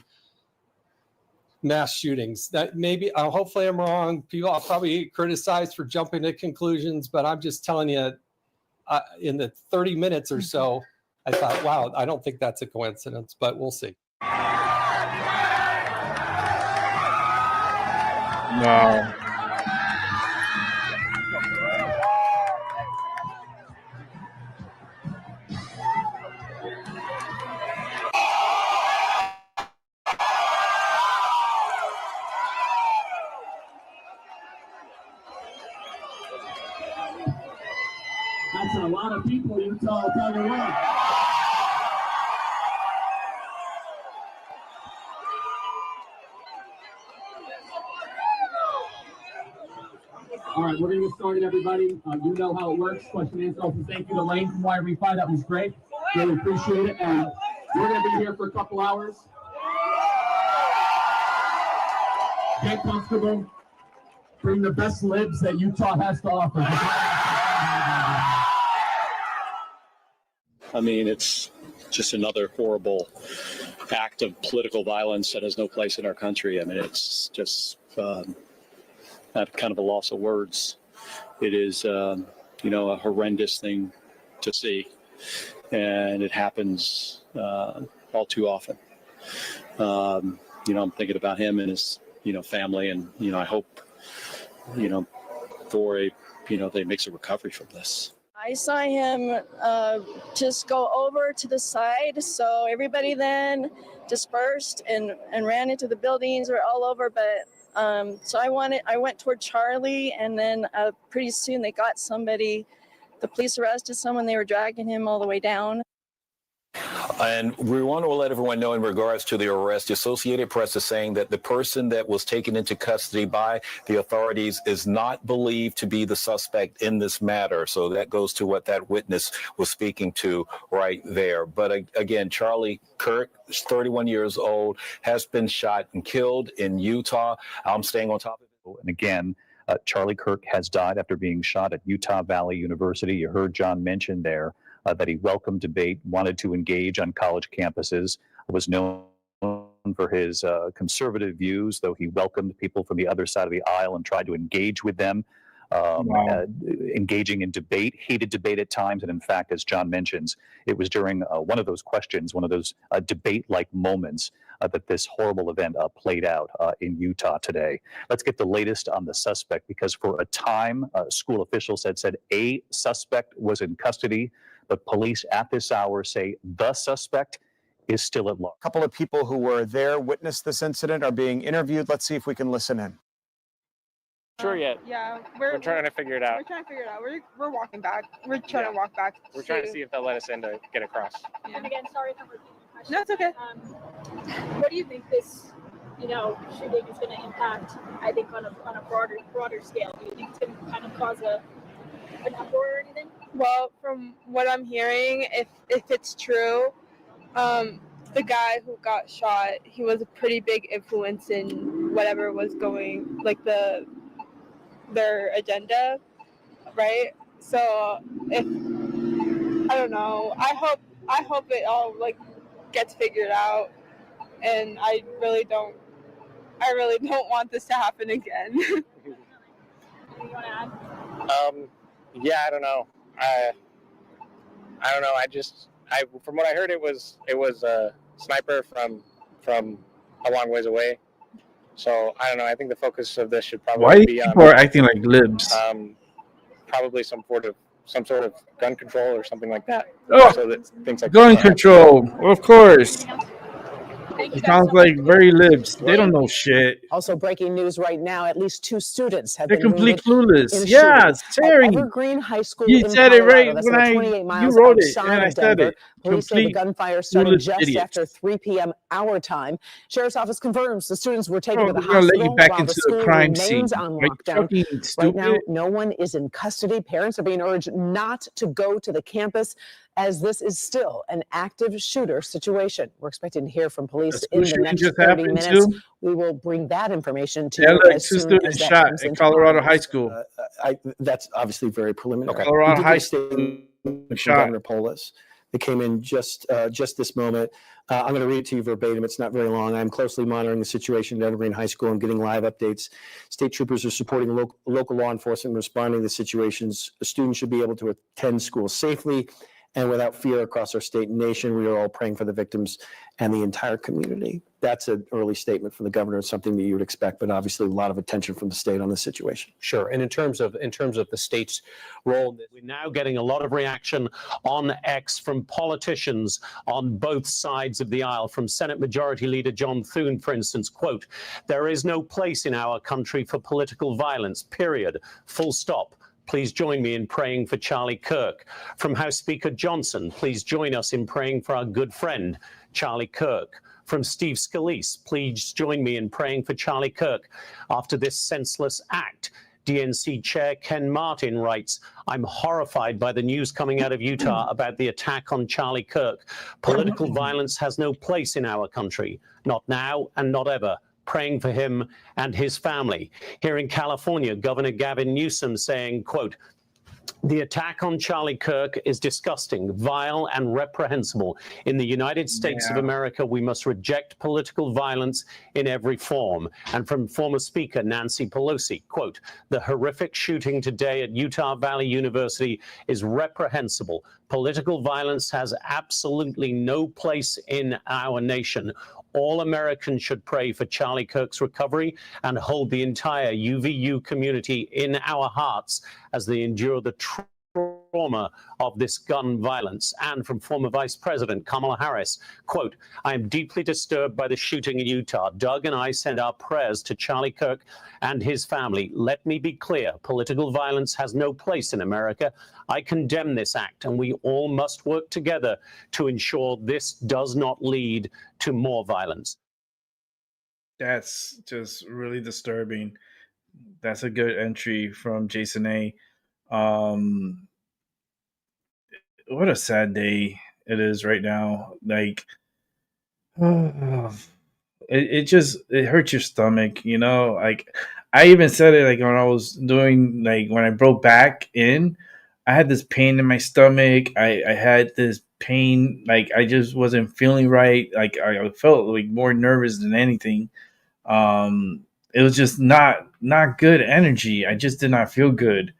mass shootings. That maybe, hopefully I'm wrong. People, I'll probably get criticized for jumping to conclusions, but I'm just telling you, in the 30 minutes or so, I thought, wow, I don't think that's a coincidence, but we'll see. Wow. That's a lot of people, Utah, I'll tell you what. All right, we're going to get started, everybody. You know how it works. Question and answer. Also, thank you to Lane from YRV5. That was great. Really appreciate it. And we're going to be here for a couple hours. Get comfortable. Bring the best libs that Utah has to offer. I mean, it's just another horrible act of political violence that has no place in our country. I mean, it's just at kind of a loss of words. It is, a horrendous thing to see, and it happens all too often. I'm thinking about him and his, family, and I hope, Thor, they makes a recovery from this. I saw him just go over to the side, so everybody then dispersed and ran into the buildings. We're all over, but so I went toward Charlie, and then pretty soon they got somebody. The police arrested someone. They were dragging him all the way down. And we want to let everyone know in regards to the arrest, the Associated Press is saying that the person that was taken into custody by the authorities is not believed to be the suspect in this matter. So that goes to what that witness was speaking to right there. But again, Charlie Kirk, 31 years old, has been shot and killed in Utah. I'm staying on top of it. And again, Charlie Kirk has died after being shot at Utah Valley University. You heard John mention there that he welcomed debate, wanted to engage on college campuses, was known for his conservative views, though he welcomed people from the other side of the aisle and tried to engage with them. engaging in debate, heated debate at times. And in fact, as John mentions, it was during one of those questions, one of those debate-like moments that this horrible event played out in Utah today. Let's get the latest on the suspect, because for a time, school officials had said a suspect was in custody, but police at this hour say the suspect is still at large. A couple of people who were there, witnessed this incident, are being interviewed. Let's see if we can listen in. Sure yet. Yeah, We're trying to figure it out. We're trying to figure it out. We're walking back. We're trying to walk back. We're trying to see if they'll let us in to get across. Yeah. And again, sorry if I'm repeating your question. No, it's okay. What do you think this, shooting is going to impact? I think on a broader scale. Do you think it's going to kind of cause an uproar or anything? Well, from what I'm hearing, if it's true, the guy who got shot, he was a pretty big influence in whatever was going, like their agenda, right? So if I don't know, I hope it all gets figured out, and I really don't want this to happen again. You want to add? Yeah, I don't know. I don't know. From what I heard, it was a sniper from a long ways away. So I don't know. I think the focus of this should probably Why be on people are acting like libs? probably some sort of gun control or something like that. Oh, so that things like gun that. control, of course. It sounds like very libs. They don't know shit. Also breaking news right now, at least 2 students have They're been complete wounded clueless. in a Yeah, shooting Terry. at Evergreen High School You in said it right Colorado. That's when about I 28 you miles wrote it, outside and I of said Denver. it. Police say the Complete gunfire started clueless just idiots. after 3 p.m. our time. Sheriff's office confirms the students were taken Oh, to the they're gonna let you hospital back while into the the school crime remains scene. on Are you lockdown. fucking Right now, stupid? no one is in custody. Parents are being urged not to go to the campus, as this is still an active shooter situation. We're expecting to hear from police in the shooting next just 30 happened minutes. too? We will bring that information to Yeah, you look, as 2 soon as students that shot comes at into Colorado our High news. School. That's obviously very preliminary. Colorado We did High get a School statement from shot. Governor Polis that came in just this moment. I'm going to read it to you verbatim. It's not very long. I'm closely monitoring the situation at Evergreen High School and getting live updates. State troopers are supporting local law enforcement and responding to situations. Students should be able to attend school safely and without fear across our state and nation. We are all praying for the victims and the entire community. That's an early statement from the governor. It's something that you would expect, but obviously a lot of attention from the state on this situation. Sure. And in terms of the state's role, we're now getting a lot of reaction on X from politicians on both sides of the aisle. From Senate Majority Leader John Thune, for instance, quote, "There is no place in our country for political violence, period, full stop. Please join me in praying for Charlie Kirk." From House Speaker Johnson, "Please join us in praying for our good friend, Charlie Kirk." From Steve Scalise, "Please join me in praying for Charlie Kirk after this senseless act." DNC Chair Ken Martin writes, "I'm horrified by the news coming out of Utah about the attack on Charlie Kirk. Political violence has no place in our country, not now and not ever. Praying for him and his family." Here in California, Governor Gavin Newsom saying, quote, "The attack on Charlie Kirk is disgusting, vile, and reprehensible. In the United States of America, we must reject political violence in every form." And from former Speaker Nancy Pelosi, quote, "The horrific shooting today at Utah Valley University is reprehensible. Political violence has absolutely no place in our nation. All Americans should pray for Charlie Kirk's recovery and hold the entire UVU community in our hearts as they endure the trauma of this gun violence." And from former Vice President Kamala Harris, quote, "I am deeply disturbed by the shooting in Utah. Doug and I send our prayers to Charlie Kirk and his family. Let me be clear, political violence has no place in America. I condemn this act, and we all must work together to ensure this does not lead to more violence." That's just really disturbing. That's a good entry from Jason A. What a sad day it is right now. Like, it hurts your stomach, you know? Like, I even said it, like, when I was doing, like, when I broke back in, I had this pain in my stomach. I had this pain, like, I just wasn't feeling right. Like, I felt, like, more nervous than anything. it was just not good energy. I just did not feel good.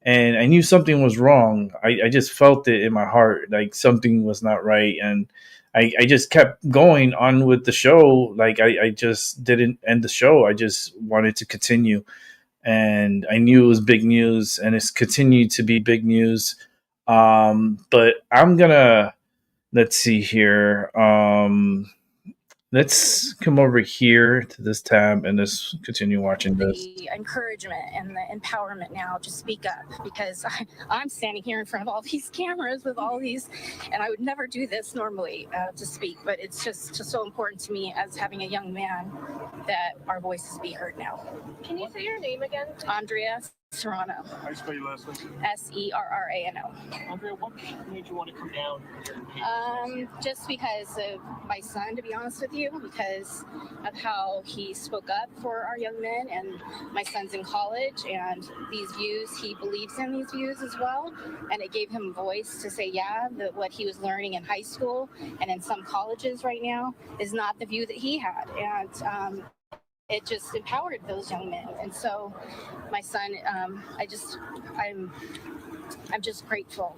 And I knew something was wrong. I just felt it in my heart, like something was not right. And I just kept going on with the show. Like I just didn't end the show. I just wanted to continue. And I knew it was big news, and it's continued to be big news. But I'm gonna, let's see here. Let's come over here to this tab and let's continue watching this. The encouragement and the empowerment now to speak up, because I'm standing here in front of all these cameras with all these, and I would never do this normally to speak, but it's just so important to me as having a young man that our voices be heard now. Can you say your name again? Andrea Serrano. How do you spell your last name? Serrano. Andrea, what made you want to come down? Just because of my son, to be honest with you, because of how he spoke up for our young men, and my son's in college, and these views, he believes in these views as well, and it gave him a voice to say, yeah, that what he was learning in high school and in some colleges right now is not the view that he had, and it just empowered those young men. And so my son, I'm just grateful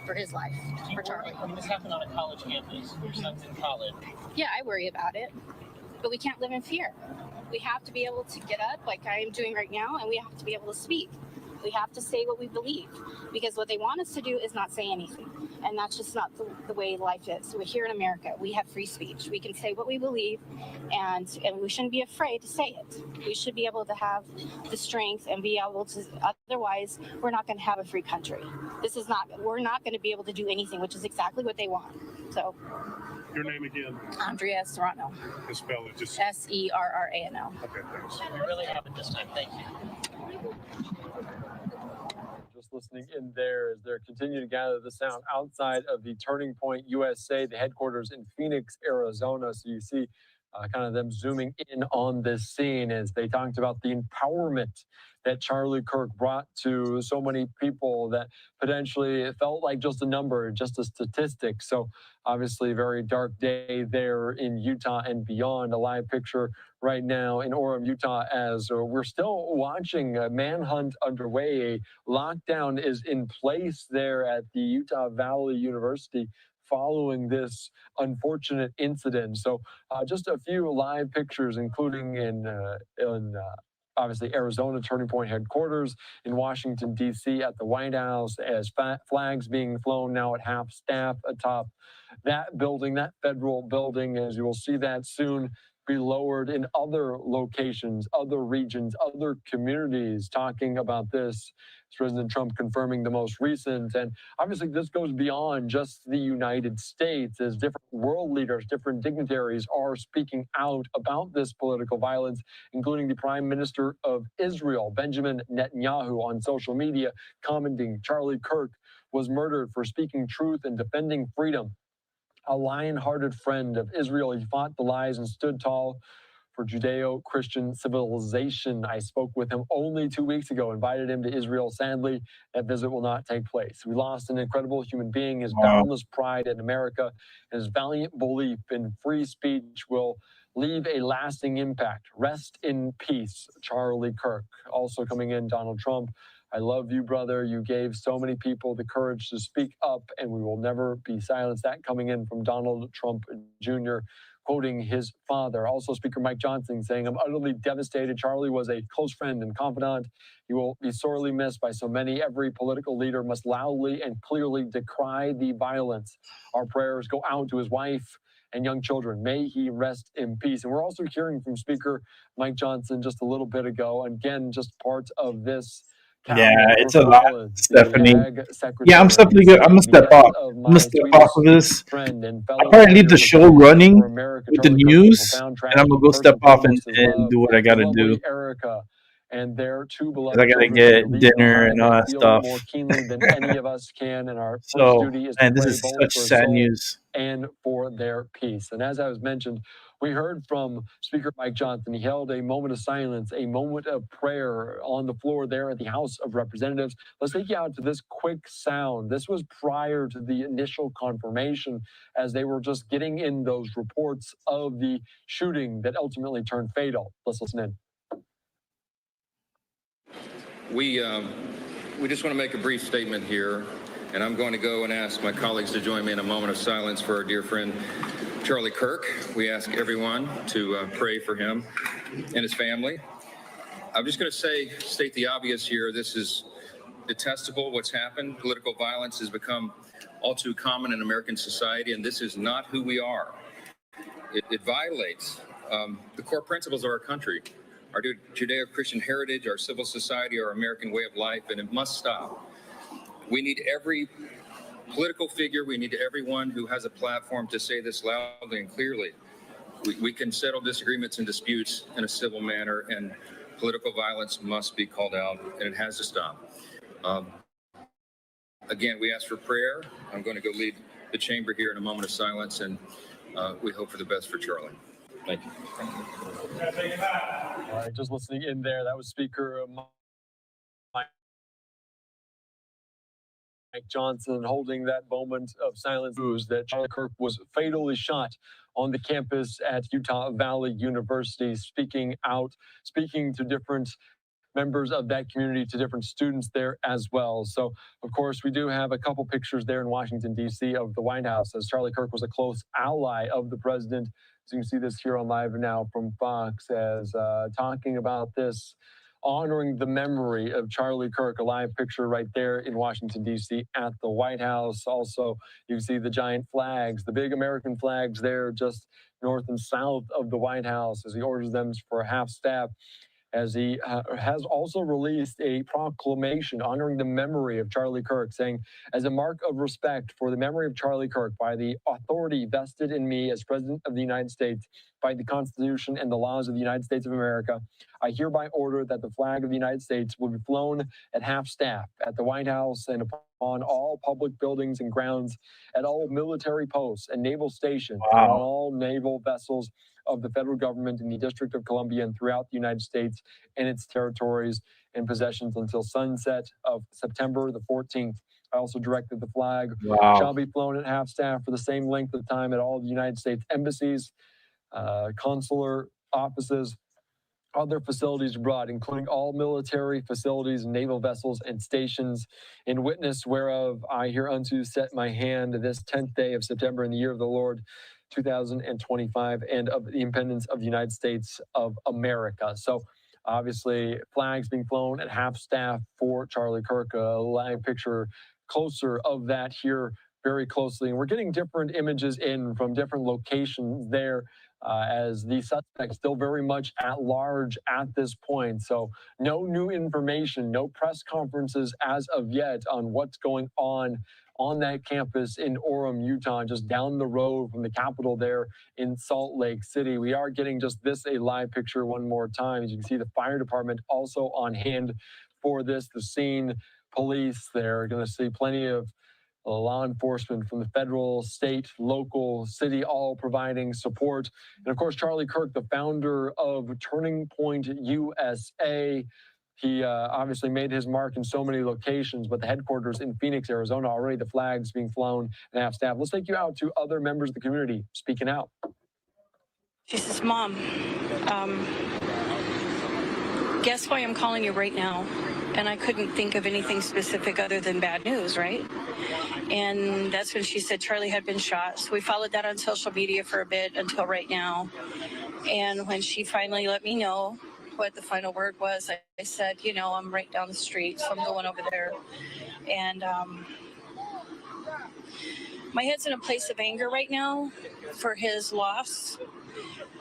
for his life, for Charlie. I mean, this happened on a college campus. Your son's in college. Yeah, I worry about it, but we can't live in fear. We have to be able to get up like I am doing right now, and we have to be able to speak. We have to say what we believe, because what they want us to do is not say anything. And that's just not the way life is. We're here in America. We have free speech. We can say what we believe, and we shouldn't be afraid to say it. We should be able to have the strength and be able to, otherwise we're not going to have a free country. We're not going to be able to do anything, which is exactly what they want. So. Your name again? Andrea Serrano. Spell it, just Serrano. Okay, thanks. We really have it this time. Thank you. Just listening in there as they're continuing to gather the sound outside of the Turning Point USA, the headquarters in Phoenix, Arizona. So you see kind of them zooming in on this scene as they talked about the empowerment that Charlie Kirk brought to so many people that potentially it felt like just a number, just a statistic. So obviously a very dark day there in Utah and beyond. A live picture right now in Orem, Utah, as we're still watching a manhunt underway. A lockdown is in place there at the Utah Valley University following this unfortunate incident. So just a few live pictures, including in obviously Arizona Turning Point headquarters, in Washington, D.C. at the White House, as flags being flown now at half staff atop that building, that federal building, as you will see that soon be lowered in other locations, other regions, other communities. Talking about this, President Trump confirming the most recent. And obviously this goes beyond just the United States, as different world leaders, different dignitaries are speaking out about this political violence, including the Prime Minister of Israel, Benjamin Netanyahu, on social media, commenting Charlie Kirk was murdered for speaking truth and defending freedom. A lion-hearted friend of Israel, he fought the lies and stood tall for Judeo-Christian civilization. I spoke with him only 2 weeks ago, invited him to Israel. Sadly, that visit will not take place. We lost an incredible human being. His boundless pride in America and his valiant belief in free speech will leave a lasting impact. Rest in peace, Charlie Kirk. Also coming in, Donald Trump. I love you, brother. You gave so many people the courage to speak up, and we will never be silenced. That coming in from Donald Trump Jr., quoting his father. Also, Speaker Mike Johnson saying, I'm utterly devastated. Charlie was a close friend and confidant. He will be sorely missed by so many. Every political leader must loudly and clearly decry the violence. Our prayers go out to his wife and young children. May he rest in peace. And we're also hearing from Speaker Mike Johnson just a little bit ago. Again, just part of this. Yeah, it's a lot, Stephanie. Yeah, I'm definitely good. I'm gonna step off. I'm gonna step off of this. I'll probably leave the show running with the news, and I'm gonna go step off and do what I gotta do. And their two Because beloved I gotta children get dinner and all that feel stuff. more keenly than any of us can, and our So, first duty is to man, this pray is both such for sad soul news. and for their peace. And as I was mentioned, we heard from Speaker Mike Johnson. He held a moment of silence, a moment of prayer on the floor there at the House of Representatives. Let's take you out to this quick sound. This was prior to the initial confirmation, as they were just getting in those reports of the shooting that ultimately turned fatal. Let's listen in. We just want to make a brief statement here, and I'm going to go and ask my colleagues to join me in a moment of silence for our dear friend Charlie Kirk. We ask everyone to pray for him and his family. I'm just going to state the obvious here. This is detestable, what's happened. Political violence has become all too common in American society, and this is not who we are. It violates the core principles of our country, our Judeo-Christian heritage, our civil society, our American way of life, and it must stop. We need every political figure, we need everyone who has a platform to say this loudly and clearly. We can settle disagreements and disputes in a civil manner, and political violence must be called out, and it has to stop. Again, we ask for prayer. I'm going to go lead the chamber here in a moment of silence, and we hope for the best for Charlie. Thank you. All right, just listening in there, that was Speaker Mike Johnson holding that moment of silence news that Charlie Kirk was fatally shot on the campus at Utah Valley University, speaking to different members of that community, to different students there as well. So, of course, we do have a couple pictures there in Washington, D.C. of the White House, as Charlie Kirk was a close ally of the president. So you can see this here on Live Now from Fox as talking about this, honoring the memory of Charlie Kirk, a live picture right there in Washington, D.C. at the White House. Also, you can see the giant flags, the big American flags there just north and south of the White House as he orders them for half-staff, as he has also released a proclamation honoring the memory of Charlie Kirk, saying, as a mark of respect for the memory of Charlie Kirk by the authority vested in me as President of the United States by the Constitution and the laws of the United States of America, I hereby order that the flag of the United States will be flown at half-staff at the White House and upon all public buildings and grounds, at all military posts and naval stations, and on all naval vessels of the federal government in the District of Columbia and throughout the United States and its territories and possessions until sunset of September the 14th. I also directed the flag shall be flown at half-staff for the same length of time at all the United States embassies, consular offices, other facilities abroad, including all military facilities, naval vessels, and stations, in witness whereof I hereunto set my hand this 10th day of September in the year of the Lord, 2025, and of the independence of the United States of America. So obviously flags being flown at half-staff for Charlie Kirk, a live picture closer of that here very closely. And we're getting different images in from different locations there, as the suspect still very much at large at this point. So no new information, no press conferences as of yet on what's going on that campus in Orem, Utah, just down the road from the Capitol there in Salt Lake City. We are getting just this, a live picture one more time. As you can see, the fire department also on hand for this. The scene police, they're going to see plenty of law enforcement from the federal, state, local, city, all providing support. And of course, Charlie Kirk, the founder of Turning Point USA, he obviously made his mark in so many locations, but the headquarters in Phoenix, Arizona, already the flags being flown and half-staff. Let's take you out to other members of the community speaking out. She says, Mom, guess why I'm calling you right now? And I couldn't think of anything specific other than bad news, right? And that's when she said Charlie had been shot. So we followed that on social media for a bit until right now. And when she finally let me know what the final word was, I said, you know, I'm right down the street, so I'm going over there. And my head's in a place of anger right now for his loss.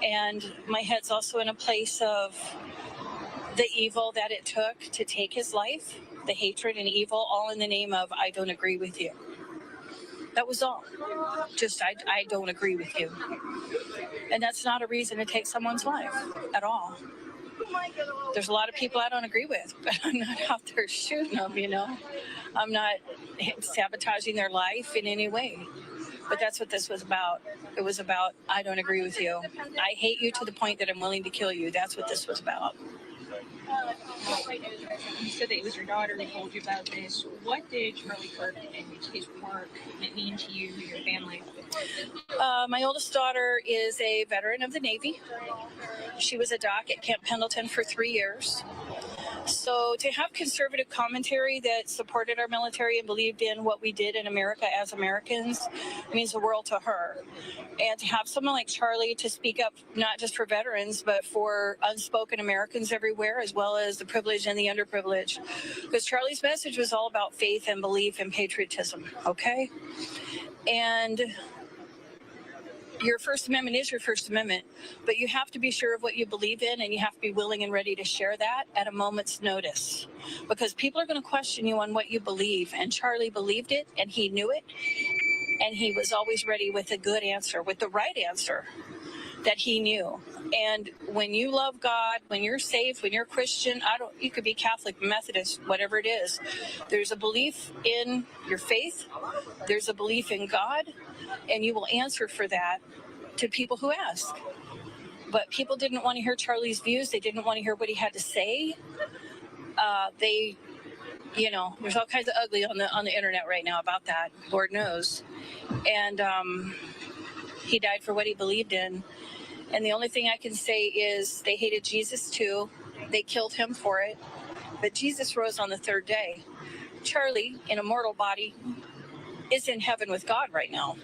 And my head's also in a place of the evil that it took to take his life, the hatred and evil, all in the name of, I don't agree with you. That was all. Just, I don't agree with you. And that's not a reason to take someone's life at all. There's a lot of people I don't agree with, but I'm not out there shooting them, you know. I'm not sabotaging their life in any way. But that's what this was about. It was about, I don't agree with you. I hate you to the point that I'm willing to kill you. That's what this was about. You said that it was your daughter who told you about this. What did Charlie Kirk and his work mean to you and your family? My oldest daughter is a veteran of the Navy. She was a doc at Camp Pendleton for 3 years. So to have conservative commentary that supported our military and believed in what we did in America as Americans means the world to her. And to have someone like Charlie to speak up, not just for veterans, but for unspoken Americans everywhere, as well as the privileged and the underprivileged. Because Charlie's message was all about faith and belief and patriotism, okay? And your First Amendment is your First Amendment, but you have to be sure of what you believe in, and you have to be willing and ready to share that at a moment's notice, because people are going to question you on what you believe. And Charlie believed it, and he knew it, and he was always ready with a good answer, with the right answer that he knew. And when you love God, when you're safe, when you're Christian, you could be Catholic, Methodist, whatever it is, there's a belief in your faith, there's a belief in God, and you will answer for that to people who ask. But people didn't want to hear Charlie's views. They didn't want to hear what he had to say. There's all kinds of ugly on the internet right now about that, Lord knows. And he died for what he believed in. And the only thing I can say is they hated Jesus too. They killed him for it. But Jesus rose on the third day. Charlie, in a mortal body, is in heaven with God right now.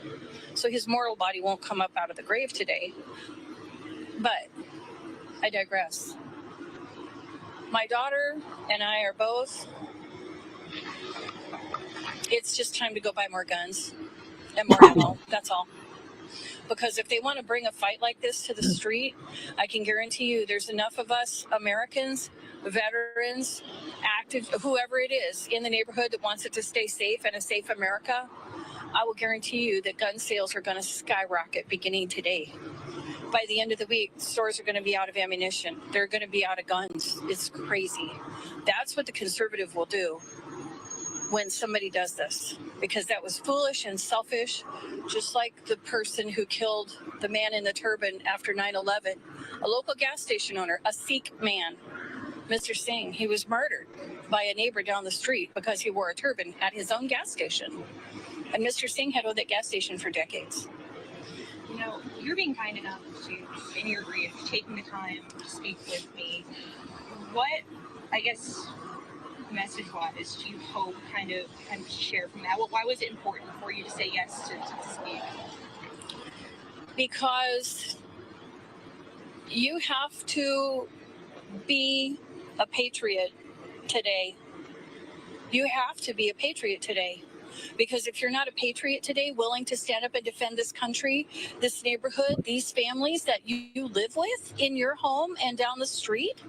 So his mortal body won't come up out of the grave today. But I digress. My daughter and I are both, it's just time to go buy more guns and more ammo. That's all. Because if they want to bring a fight like this to the street, I can guarantee you there's enough of us Americans, veterans, active, whoever it is in the neighborhood that wants it to stay safe and a safe America. I will guarantee you that gun sales are going to skyrocket beginning today. By the end of the week, stores are going to be out of ammunition. They're going to be out of guns. It's crazy. That's what the conservative will do when somebody does this, because that was foolish and selfish, just like the person who killed the man in the turban after 9/11, a local gas station owner, a Sikh man, Mr. Singh. He was murdered by a neighbor down the street because he wore a turban at his own gas station. And Mr. Singh had owned that gas station for decades. You know, you're being kind enough to, in your grief, taking the time to speak with me. What, I guess, message-wise, do you hope kind of share from that? Why was it important for you to say yes to speak? Because you have to be a patriot today. You have to be a patriot today. Because if you're not a patriot today, willing to stand up and defend this country, this neighborhood, these families that you live with in your home and down the street,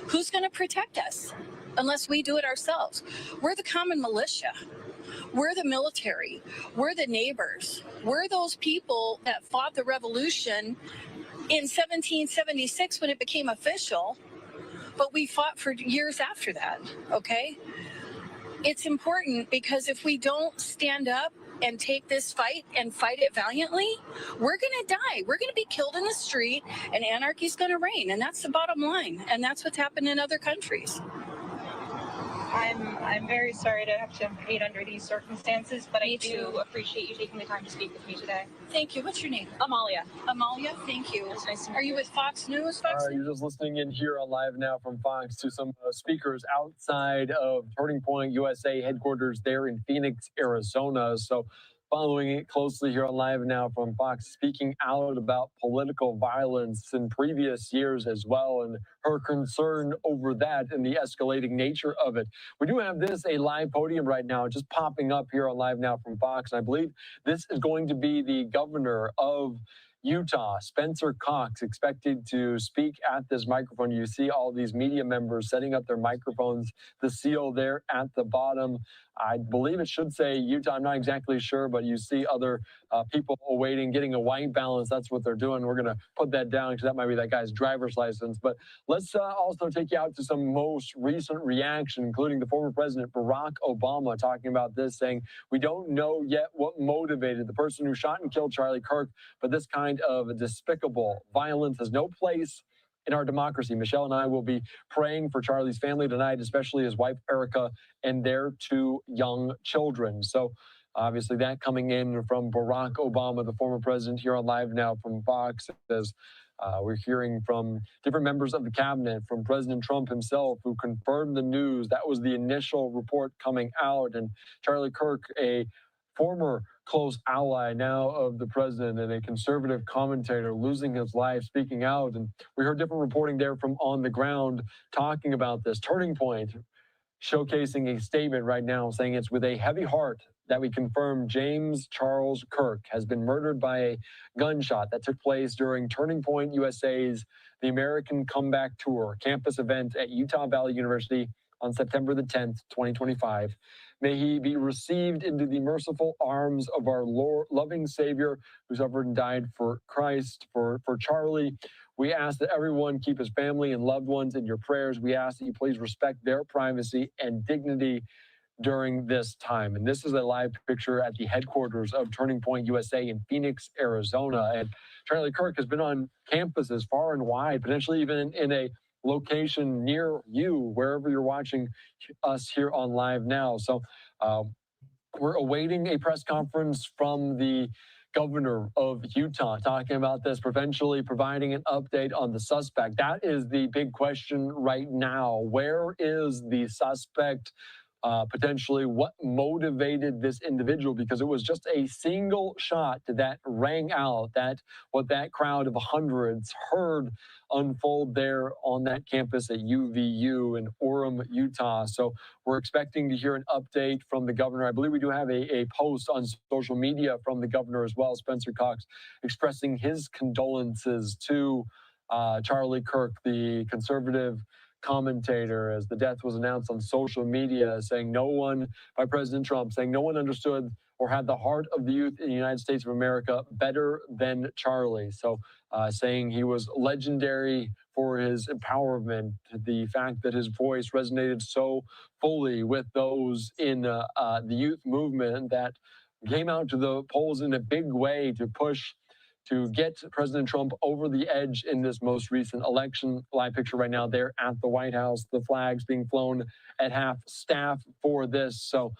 who's going to protect us unless we do it ourselves? We're the common militia. We're the military. We're the neighbors. We're those people that fought the revolution in 1776 when it became official, but we fought for years after that, okay? It's important because if we don't stand up and take this fight and fight it valiantly, we're going to die. We're going to be killed in the street, and anarchy's going to reign. And that's the bottom line. And that's what's happened in other countries. I'm very sorry to have to meet under these circumstances, but I do appreciate you taking the time to speak with me today. Thank you. What's your name? Amalia. Amalia, thank you. It's nice to meet Are you with Fox News? Fox News? You're just listening in here on Live Now from Fox to some speakers outside of Turning Point USA headquarters there in Phoenix, Arizona. So following it closely here on Live Now from Fox, speaking out about political violence in previous years as well, and her concern over that and the escalating nature of it. We do have a live podium right now, just popping up here on Live Now from Fox. And I believe this is going to be the governor of Utah, Spencer Cox, expected to speak at this microphone. You see all these media members setting up their microphones, the seal there at the bottom. I believe it should say Utah. I'm not exactly sure, but you see other people awaiting, getting a white balance. That's what they're doing. We're going to put that down because that might be that guy's driver's license. But let's also take you out to some most recent reaction, including the former president, Barack Obama, talking about this, saying, we don't know yet what motivated the person who shot and killed Charlie Kirk, but this kind of despicable violence has no place in our democracy. Michelle and I will be praying for Charlie's family tonight, especially his wife, Erica, and their 2 young children. So obviously that coming in from Barack Obama, the former president, here on Live Now from Fox, as We're hearing from different members of the cabinet, from President Trump himself, who confirmed the news. That was the initial report coming out. And Charlie Kirk, a former close ally now of the president and a conservative commentator, losing his life, speaking out. And we heard different reporting there from on the ground talking about this turning point, showcasing a statement right now saying it's with a heavy heart that we confirm James Charles Kirk has been murdered by a gunshot that took place during Turning Point USA's The American Comeback Tour campus event at Utah Valley University on September the 10th, 2025. May he be received into the merciful arms of our loving Savior who suffered and died for Christ, for Charlie. We ask that everyone keep his family and loved ones in your prayers. We ask that you please respect their privacy and dignity during this time. And this is a live picture at the headquarters of Turning Point USA in Phoenix, Arizona. And Charlie Kirk has been on campuses far and wide, potentially even in a location near you, wherever you're watching us here on Live Now. So we're awaiting a press conference from the governor of Utah talking about this, potentially providing an update on the suspect. That is the big question right now. Where is the suspect? Potentially what motivated this individual, because it was just a single shot that rang out, that what that crowd of hundreds heard unfold there on that campus at UVU in Orem, Utah. So we're expecting to hear an update from the governor. I believe we do have a post on social media from the governor as well, Spencer Cox, expressing his condolences to Charlie Kirk, the conservative commentator, as the death was announced on social media, saying no one, by President Trump, saying no one understood or had the heart of the youth in the United States of America better than Charlie. So saying he was legendary for his empowerment, the fact that his voice resonated so fully with those in the youth movement that came out to the polls in a big way to push to get President Trump over the edge in this most recent election. Live picture right now there at the White House, the flags being flown at half staff for this. So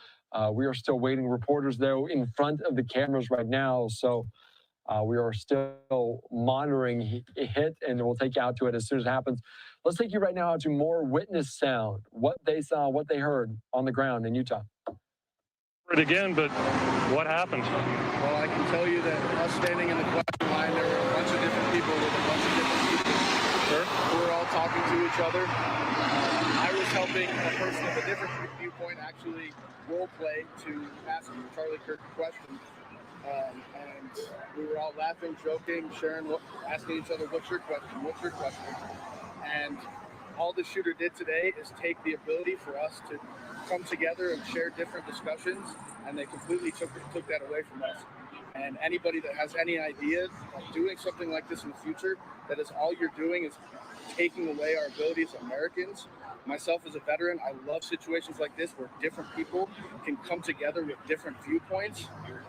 we are still waiting. Reporters, though, in front of the cameras right now. So we are still monitoring it, and we'll take you out to it as soon as it happens. Let's take you right now out to more witness sound, what they saw, what they heard on the ground in Utah. It again, but what happened? Well, I can tell you that us standing in the question line, there were a bunch of different people with a bunch of different people. Sure. Who were all talking to each other. I was helping a person with a different viewpoint actually role play to ask Charlie Kirk a question. And we were all laughing, joking, sharing, asking each other, what's your question? What's your question? And all the shooter did today is take the ability for us to come together and share different discussions, and they completely took that away from us. And anybody that has any idea of doing something like this in the future, that is all you're doing is taking away our ability as Americans. Myself as a veteran, I love situations like this where different people can come together with different viewpoints,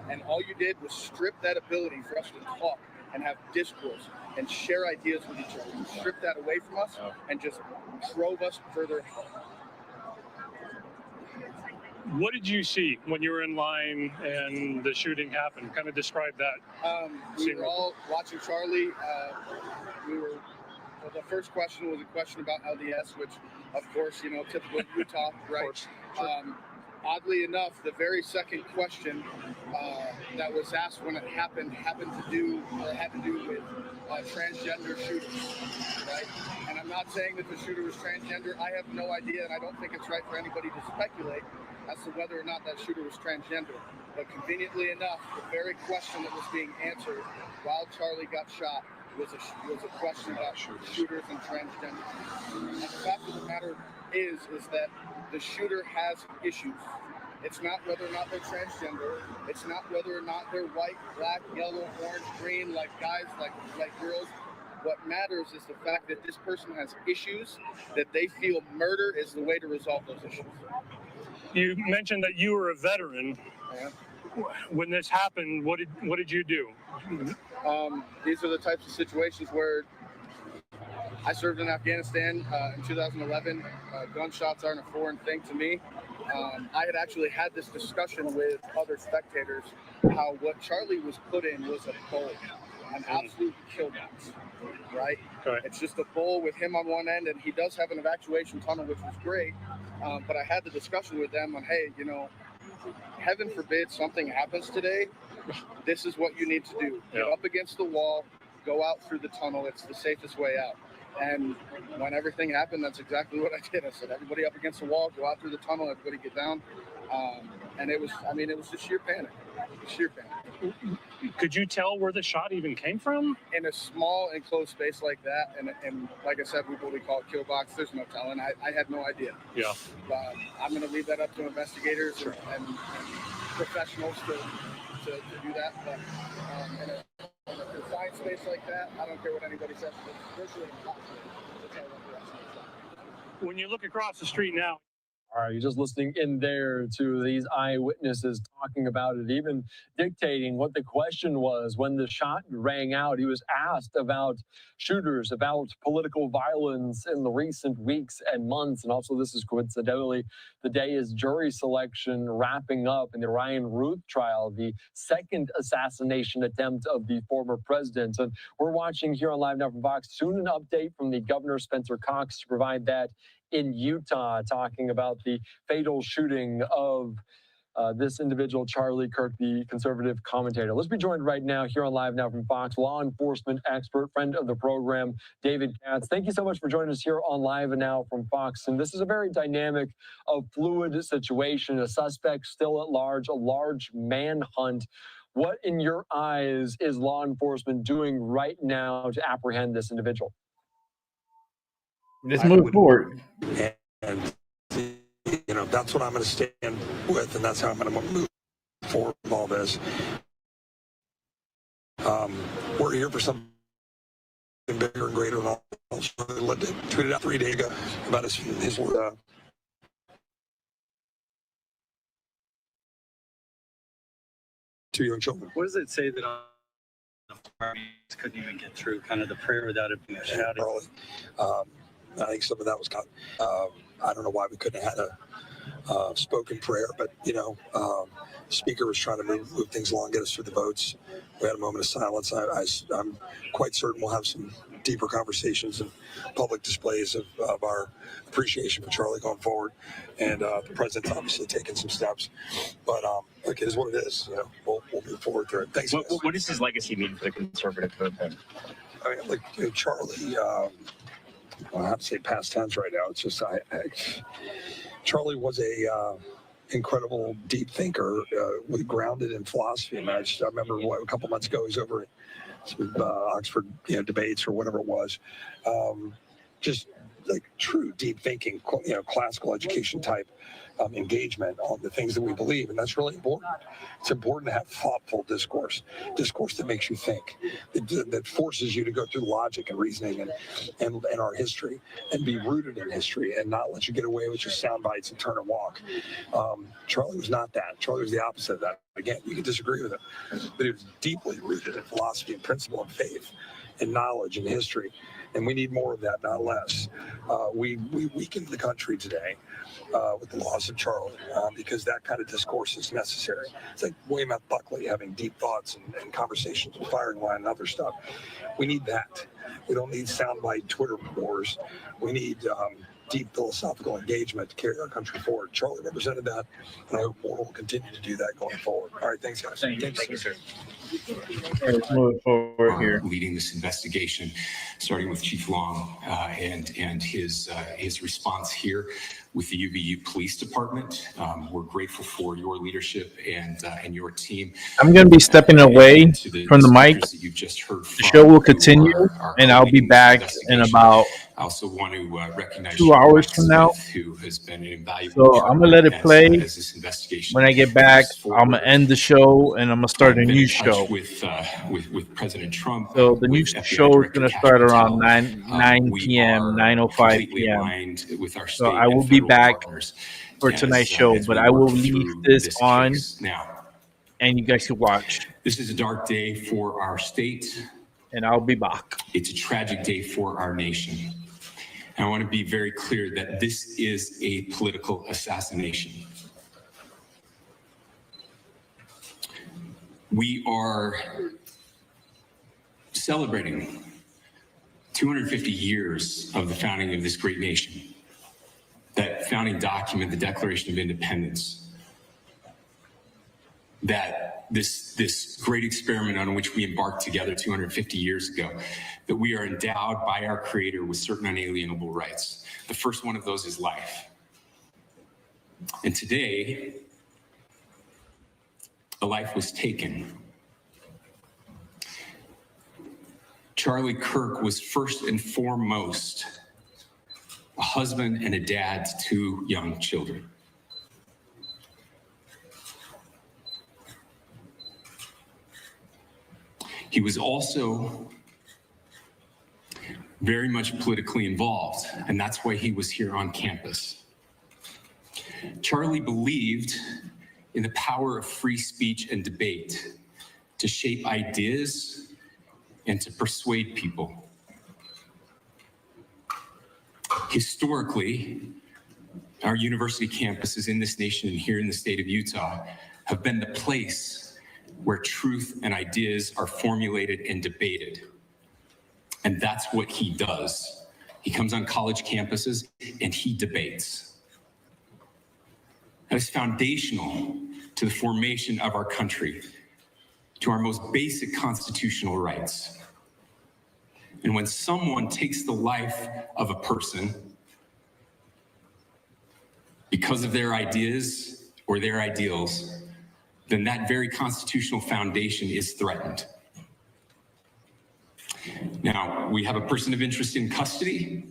and all you did was strip that ability for us to talk and have discourse and share ideas with each other. You stripped that away from us and just drove us further ahead. What did you see when you were in line and the shooting happened? Kind of describe that. We were all watching Charlie. The first question was a question about LDS, which, of course, typical Utah, right? Oddly enough, the very second question that was asked when it happened had to do with transgender shooters, right? And I'm not saying that the shooter was transgender. I have no idea, and I don't think it's right for anybody to speculate as to whether or not that shooter was transgender. But conveniently enough, the very question that was being answered while Charlie got shot was a question about shooters and transgender. And the fact of the matter is that the shooter has issues. It's not whether or not they're transgender. It's not whether or not they're white, black, yellow, orange, green, like guys, like girls. What matters is the fact that this person has issues, that they feel murder is the way to resolve those issues. You mentioned that you were a veteran. Yeah. When this happened, what did you do? These are the types of situations where I served in Afghanistan in 2011. Gunshots aren't a foreign thing to me. I had actually had this discussion with other spectators, how what Charlie was put in was a goal. an absolute kill box, right? It's just a bowl with him on one end, and he does have an evacuation tunnel, which was great. But I had the discussion with them on, hey, heaven forbid something happens today. This is what you need to do. Get up against the wall, go out through the tunnel. It's the safest way out. And when everything happened, that's exactly what I did. I said, everybody up against the wall, go out through the tunnel, everybody get down. And it was just sheer panic. Could you tell where the shot even came from? In a small enclosed space like that, and like I said, we call it kill box. There's no telling. I had no idea. Yeah. I'm going to leave that up to investigators and professionals to do that. But in a confined space like that, I don't care what anybody says. It's virtually impossible to tell what direction it's from. When you look across the street now. All right, you're just listening in there to these eyewitnesses talking about it, even dictating what the question was when the shot rang out. He was asked about shooters, about political violence in the recent weeks and months. And also, this is coincidentally the day is jury selection wrapping up in the Ryan Ruth trial, the second assassination attempt of the former president. And we're watching here on Live Now from Fox. Soon an update from the governor, Spencer Cox, to provide that in Utah, talking about the fatal shooting of this individual, Charlie Kirk, the conservative commentator. Let's be joined right now here on Live Now from Fox, law enforcement expert, friend of the program, David Katz. Thank you so much for joining us here on Live Now from Fox. And this is a very dynamic, fluid situation, a suspect still at large, a large manhunt. What, in your eyes, is law enforcement doing right now to apprehend this individual? Let's move forward. And, that's what I'm going to stand with, and that's how I'm going to move forward with all this. We're here for something bigger and greater than all. Tweeted out 3 days ago about his two young children. What does it say that couldn't even get through kind of the prayer without it being shouted? I think some of that was cut. I don't know why we couldn't have had a spoken prayer, but speaker was trying to move things along, get us through the votes. We had a moment of silence. I'm quite certain we'll have some deeper conversations and public displays of our appreciation for Charlie going forward. And the president's obviously taken some steps, but look, it is what it is. We'll move forward through it. Thanks. What does his legacy mean for the conservative movement? I mean, Charlie. I have to say past tense right now. It's just Charlie was a incredible deep thinker, grounded in philosophy. And I remember a couple months ago, he was over at Oxford debates or whatever it was. Just like true deep thinking, classical education type engagement on the things that we believe, and that's really important. It's important to have thoughtful discourse that makes you think, that forces you to go through logic and reasoning and our history, and be rooted in history, and not let you get away with just sound bites and turn and walk. Charlie was not that. Charlie was the opposite of that. Again, you can disagree with him, but he was deeply rooted in philosophy and principle and faith and knowledge and history. And we need more of that, not less. We weakened the country today with the loss of Charlie because that kind of discourse is necessary. It's like William F. Buckley having deep thoughts and conversations with firing line and other stuff. We need that. We don't need soundbite Twitter wars. We need deep philosophical engagement to carry our country forward. Charlie represented that, and I hope more will continue to do that going forward. All right, thanks, guys. Thank you, sir. Let's move forward here. Leading this investigation, starting with Chief Long and his response here with the UVU Police Department. We're grateful for your leadership and your team. I'm going to be stepping away from the mic. The show will continue, and I'll be back in about I also want to recognize 2 hours from now. Who has been an invaluable. So I'm gonna let it play. As this investigation when I get back, I'm gonna end the show and I'm gonna start a new show. With President Trump. So the new show is gonna start around 9 p.m., 9:05 p.m. So I will be back for tonight's show, but I will leave this on now, and you guys can watch. This is a dark day for our state, and I'll be back. It's a tragic day for our nation. And I want to be very clear that this is a political assassination. We are celebrating 250 years of the founding of this great nation. That founding document, the Declaration of Independence, that this great experiment on which we embarked together 250 years ago, that we are endowed by our Creator with certain unalienable rights. The first one of those is life. And today, a life was taken. Charlie Kirk was first and foremost a husband and a dad to 2 young children. He was also very much politically involved, and that's why he was here on campus. Charlie believed in the power of free speech and debate to shape ideas and to persuade people. Historically, our university campuses in this nation and here in the state of Utah have been the place where truth and ideas are formulated and debated. And that's what he does. He comes on college campuses and he debates. That is foundational to the formation of our country, to our most basic constitutional rights. And when someone takes the life of a person because of their ideas or their ideals, then that very constitutional foundation is threatened. Now, we have a person of interest in custody.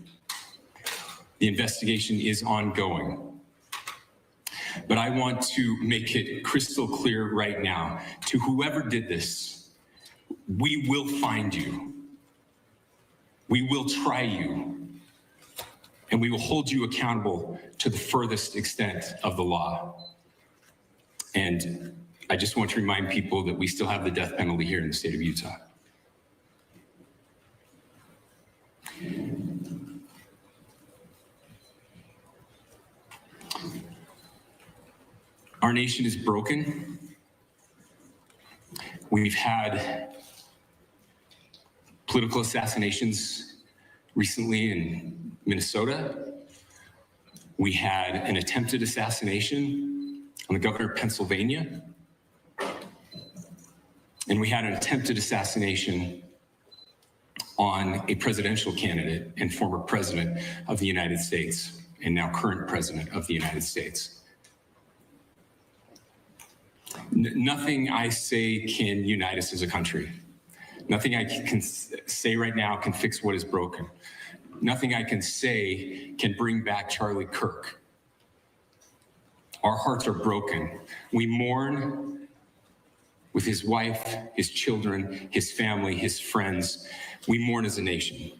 The investigation is ongoing. But I want to make it crystal clear right now to whoever did this, we will find you. We will try you. And we will hold you accountable to the furthest extent of the law. And I just want to remind people that we still have the death penalty here in the state of Utah. Our nation is broken. We've had political assassinations recently in Minnesota. We had an attempted assassination on the governor of Pennsylvania. And we had an attempted assassination on a presidential candidate and former president of the United States, and now current president of the United States. Nothing I say can unite us as a country. Nothing I can say right now can fix what is broken. Nothing I can say can bring back Charlie Kirk. Our hearts are broken. We mourn with his wife, his children, his family, his friends. We mourn as a nation.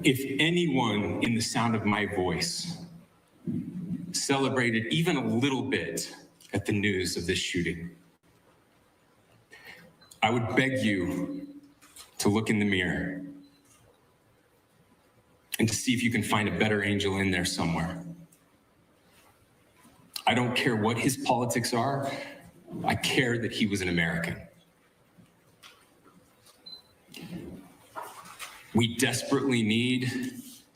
If anyone in the sound of my voice celebrated even a little bit at the news of this shooting, I would beg you to look in the mirror and to see if you can find a better angel in there somewhere. I don't care what his politics are. I care that he was an American. We desperately need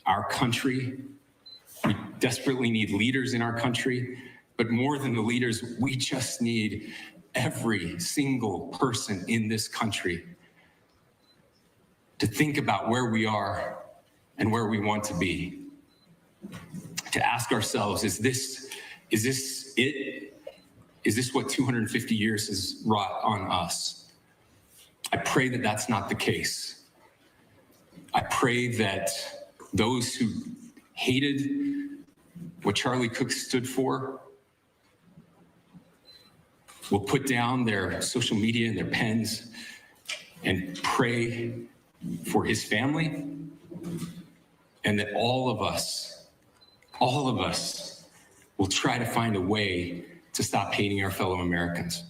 our country. We desperately need leaders in our country. But more than the leaders, we just need every single person in this country to think about where we are and where we want to be. To ask ourselves, is this it? Is this what 250 years has wrought on us? I pray that that's not the case. I pray that those who hated what Charlie Kirk stood for will put down their social media and their pens and pray for his family, and that all of us will try to find a way to stop hating our fellow Americans.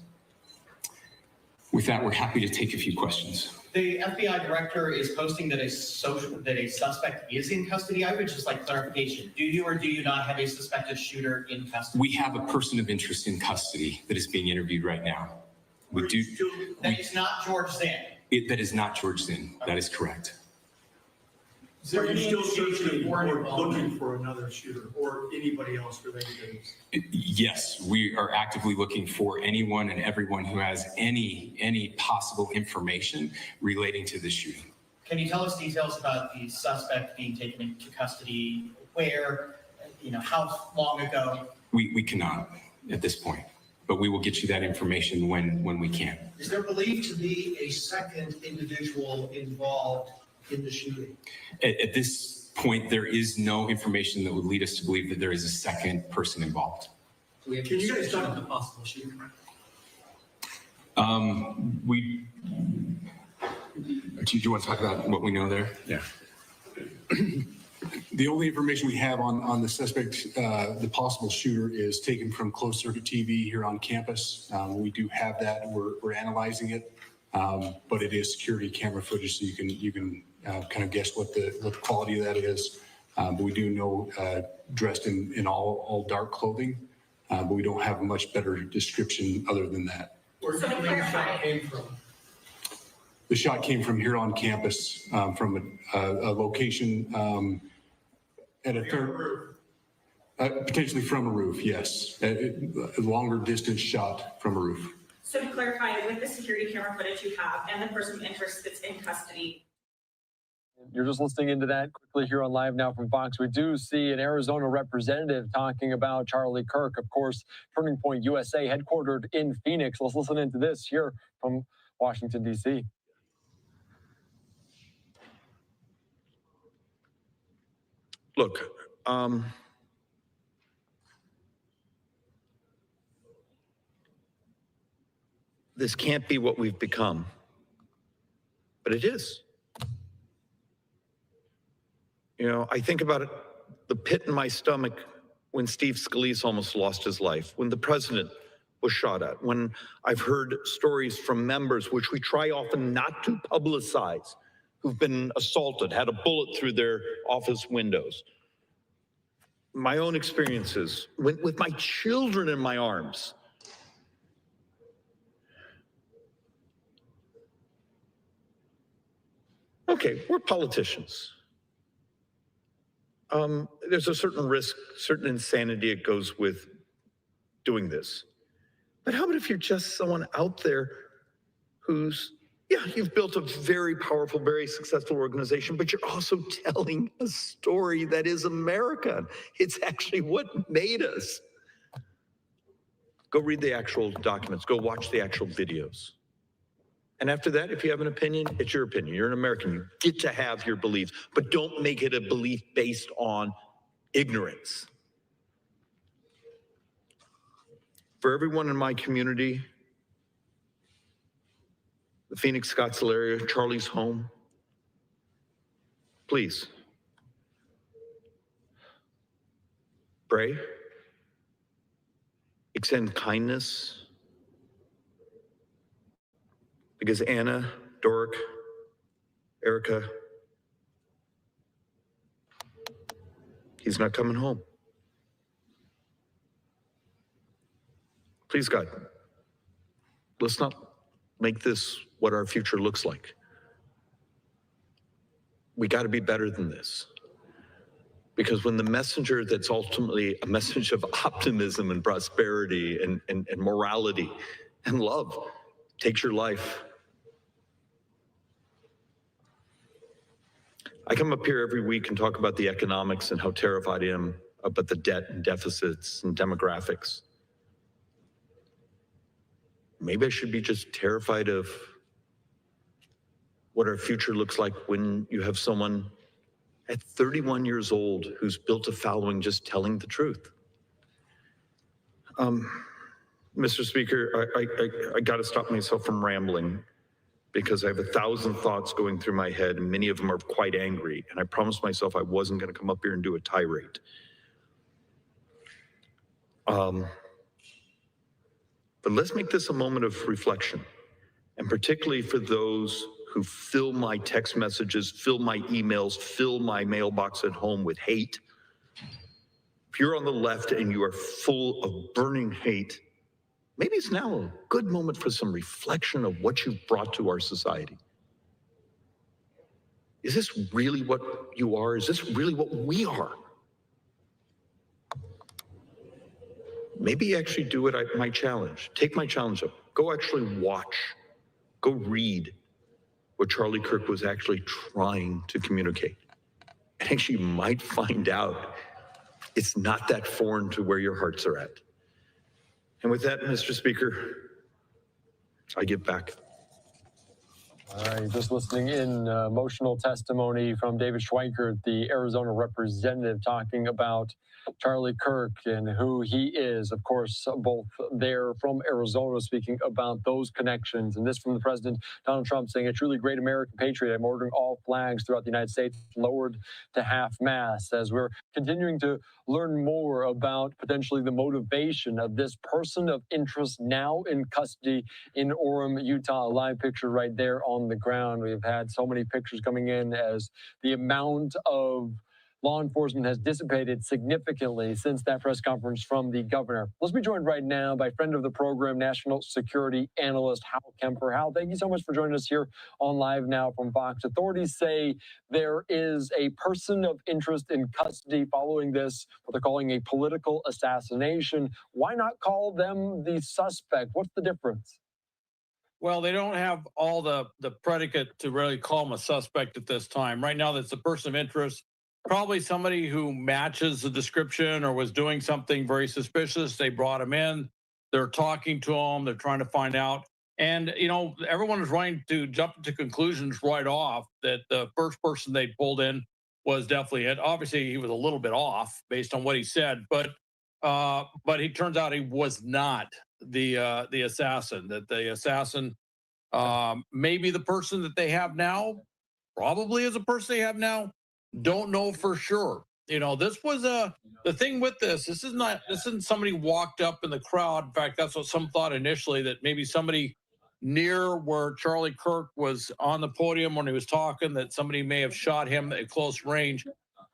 With that, we're happy to take a few questions. The FBI director is posting that a suspect is in custody. I would just like clarification. Do you or do you not have a suspected shooter in custody? We have a person of interest in custody that is being interviewed right now. We do. That is not George Zinn. That is not George Zinn. That is correct. So you're still searching or looking for another shooter or anybody else related to this? Yes, we are actively looking for anyone and everyone who has any possible information relating to this shooting. Can you tell us details about the suspect being taken into custody? Where, how long ago? We cannot at this point, but we will get you that information when we can. Is there believed to be a second individual involved in the shooting? At this point, there is no information that would lead us to believe that there is a second person involved. Can you guys talk about the possible shooter? Do you want to talk about what we know there? Yeah. The only information we have on the suspect, the possible shooter, is taken from closed circuit TV here on campus. We do have that. We're analyzing it, but it is security camera footage, so you can kind of guess what the quality of that is. But we do know dressed in all dark clothing, but we don't have a much better description other than that. Where do you think the shot came from? The shot came from here on campus, from a location at a third, potentially from a roof, yes. A longer distance shot from a roof. So to clarify, with the security camera footage you have and the person of interest that's in custody. You're just listening into that quickly here on Live Now from Fox. We do see an Arizona representative talking about Charlie Kirk, of course, Turning Point USA, headquartered in Phoenix. Let's listen into this here from Washington, D.C. Look, this can't be what we've become, but it is. I think about it, the pit in my stomach when Steve Scalise almost lost his life, when the president was shot at, when I've heard stories from members, which we try often not to publicize, who've been assaulted, had a bullet through their office windows. My own experiences with my children in my arms. Okay, we're politicians. There's a certain risk, certain insanity that goes with doing this. But how about if you're just someone out there who's, you've built a very powerful, very successful organization, but you're also telling a story that is American. It's actually what made us. Go read the actual documents. Go watch the actual videos. And after that, if you have an opinion, it's your opinion. You're an American. You get to have your beliefs, but don't make it a belief based on ignorance. For everyone in my community, the Phoenix, Scottsdale area, Charlie's home, please pray, extend kindness, because Anna, Doric, Erica, he's not coming home. Please, God, let's not make this what our future looks like. We got to be better than this. Because when the messenger that's ultimately a message of optimism and prosperity and morality and love takes your life, I come up here every week and talk about the economics and how terrified I am about the debt and deficits and demographics. Maybe I should be just terrified of what our future looks like when you have someone at 31 years old who's built a following just telling the truth. Mr. Speaker, I got to stop myself from rambling because I have 1,000 thoughts going through my head, and many of them are quite angry. And I promised myself I wasn't going to come up here and do a tirade. But let's make this a moment of reflection, and particularly for those who fill my text messages, fill my emails, fill my mailbox at home with hate. If you're on the left and you are full of burning hate, maybe it's now a good moment for some reflection of what you've brought to our society. Is this really what you are? Is this really what we are? Maybe actually do it, my challenge. Take my challenge up. Go actually watch. Go read what Charlie Kirk was actually trying to communicate. And actually you might find out it's not that foreign to where your hearts are at. And with that, Mr. Speaker, I give back. All right, just listening in, emotional testimony from David Schweikert, the Arizona representative, talking about Charlie Kirk and who he is. Of course, both there from Arizona, speaking about those connections. And this from the president, Donald Trump, saying, a truly great American patriot. I'm ordering all flags throughout the United States lowered to half-mast, as we're continuing to learn more about potentially the motivation of this person of interest now in custody in Orem, Utah. A live picture right there on the ground. We've had so many pictures coming in as the amount of law enforcement has dissipated significantly since that press conference from the governor. Let's be joined right now by friend of the program, national security analyst Hal Kemper. Hal, thank you so much for joining us here on Live Now from Fox. Authorities say there is a person of interest in custody following this, what they're calling a political assassination. Why not call them the suspect? What's the difference? Well, they don't have all the predicate to really call him a suspect at this time. Right now, that's a person of interest. Probably somebody who matches the description or was doing something very suspicious. They brought him in. They're talking to him. They're trying to find out. And, you know, everyone is running to jump to conclusions right off that the first person they pulled in was definitely it. Obviously, he was a little bit off based on what he said, but he turns out he was not the assassin. That the assassin, maybe the person that they have now, probably is a person they have now. Don't know for sure. You know, this was the thing with this. This isn't somebody walked up in the crowd. In fact, that's what some thought initially, that maybe somebody near where Charlie Kirk was on the podium when he was talking, that somebody may have shot him at close range.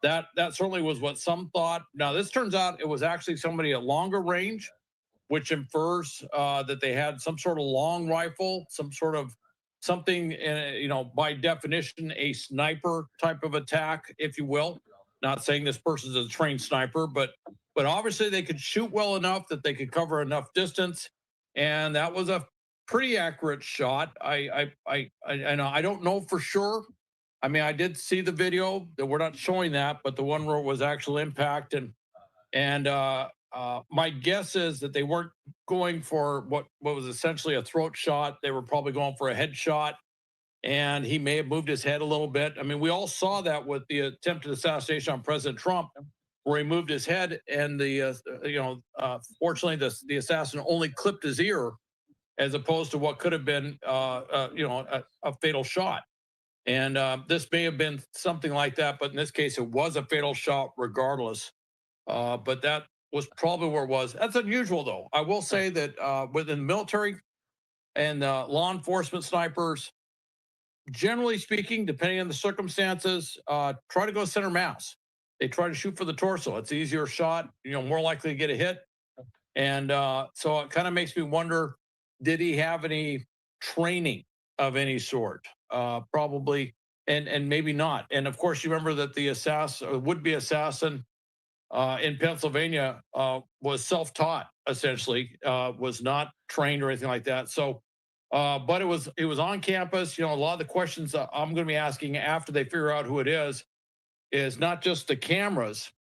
That certainly was what some thought. Now, this turns out it was actually somebody at longer range, which infers that they had some sort of long rifle, some sort of something, you know, by definition, a sniper type of attack, if you will. Not saying this person's a trained sniper, but obviously they could shoot well enough that they could cover enough distance, and that was a pretty accurate shot. I don't know for sure. I mean, I did see the video that we're not showing that, but the one where it was actual impact, and my guess is that they weren't going for what was essentially a throat shot. They were probably going for a head shot, and he may have moved his head a little bit. I mean, we all saw that with the attempted assassination on President Trump, where he moved his head, and fortunately, the assassin only clipped his ear, as opposed to what could have been, a fatal shot. And this may have been something like that, but in this case, it was a fatal shot regardless. But that was probably where it was. That's unusual, though. I will say that within the military and law enforcement, snipers, generally speaking, depending on the circumstances, try to go center mass. They try to shoot for the torso. It's an easier shot, you know, more likely to get a hit. And so it kind of makes me wonder, did he have any training of any sort? Probably, and maybe not. And of course, you remember that the assassin, would-be assassin, in Pennsylvania was self-taught, essentially, was not trained or anything like that. So, but it was on campus. You know, a lot of the questions I'm going to be asking after they figure out who it is not just the cameras,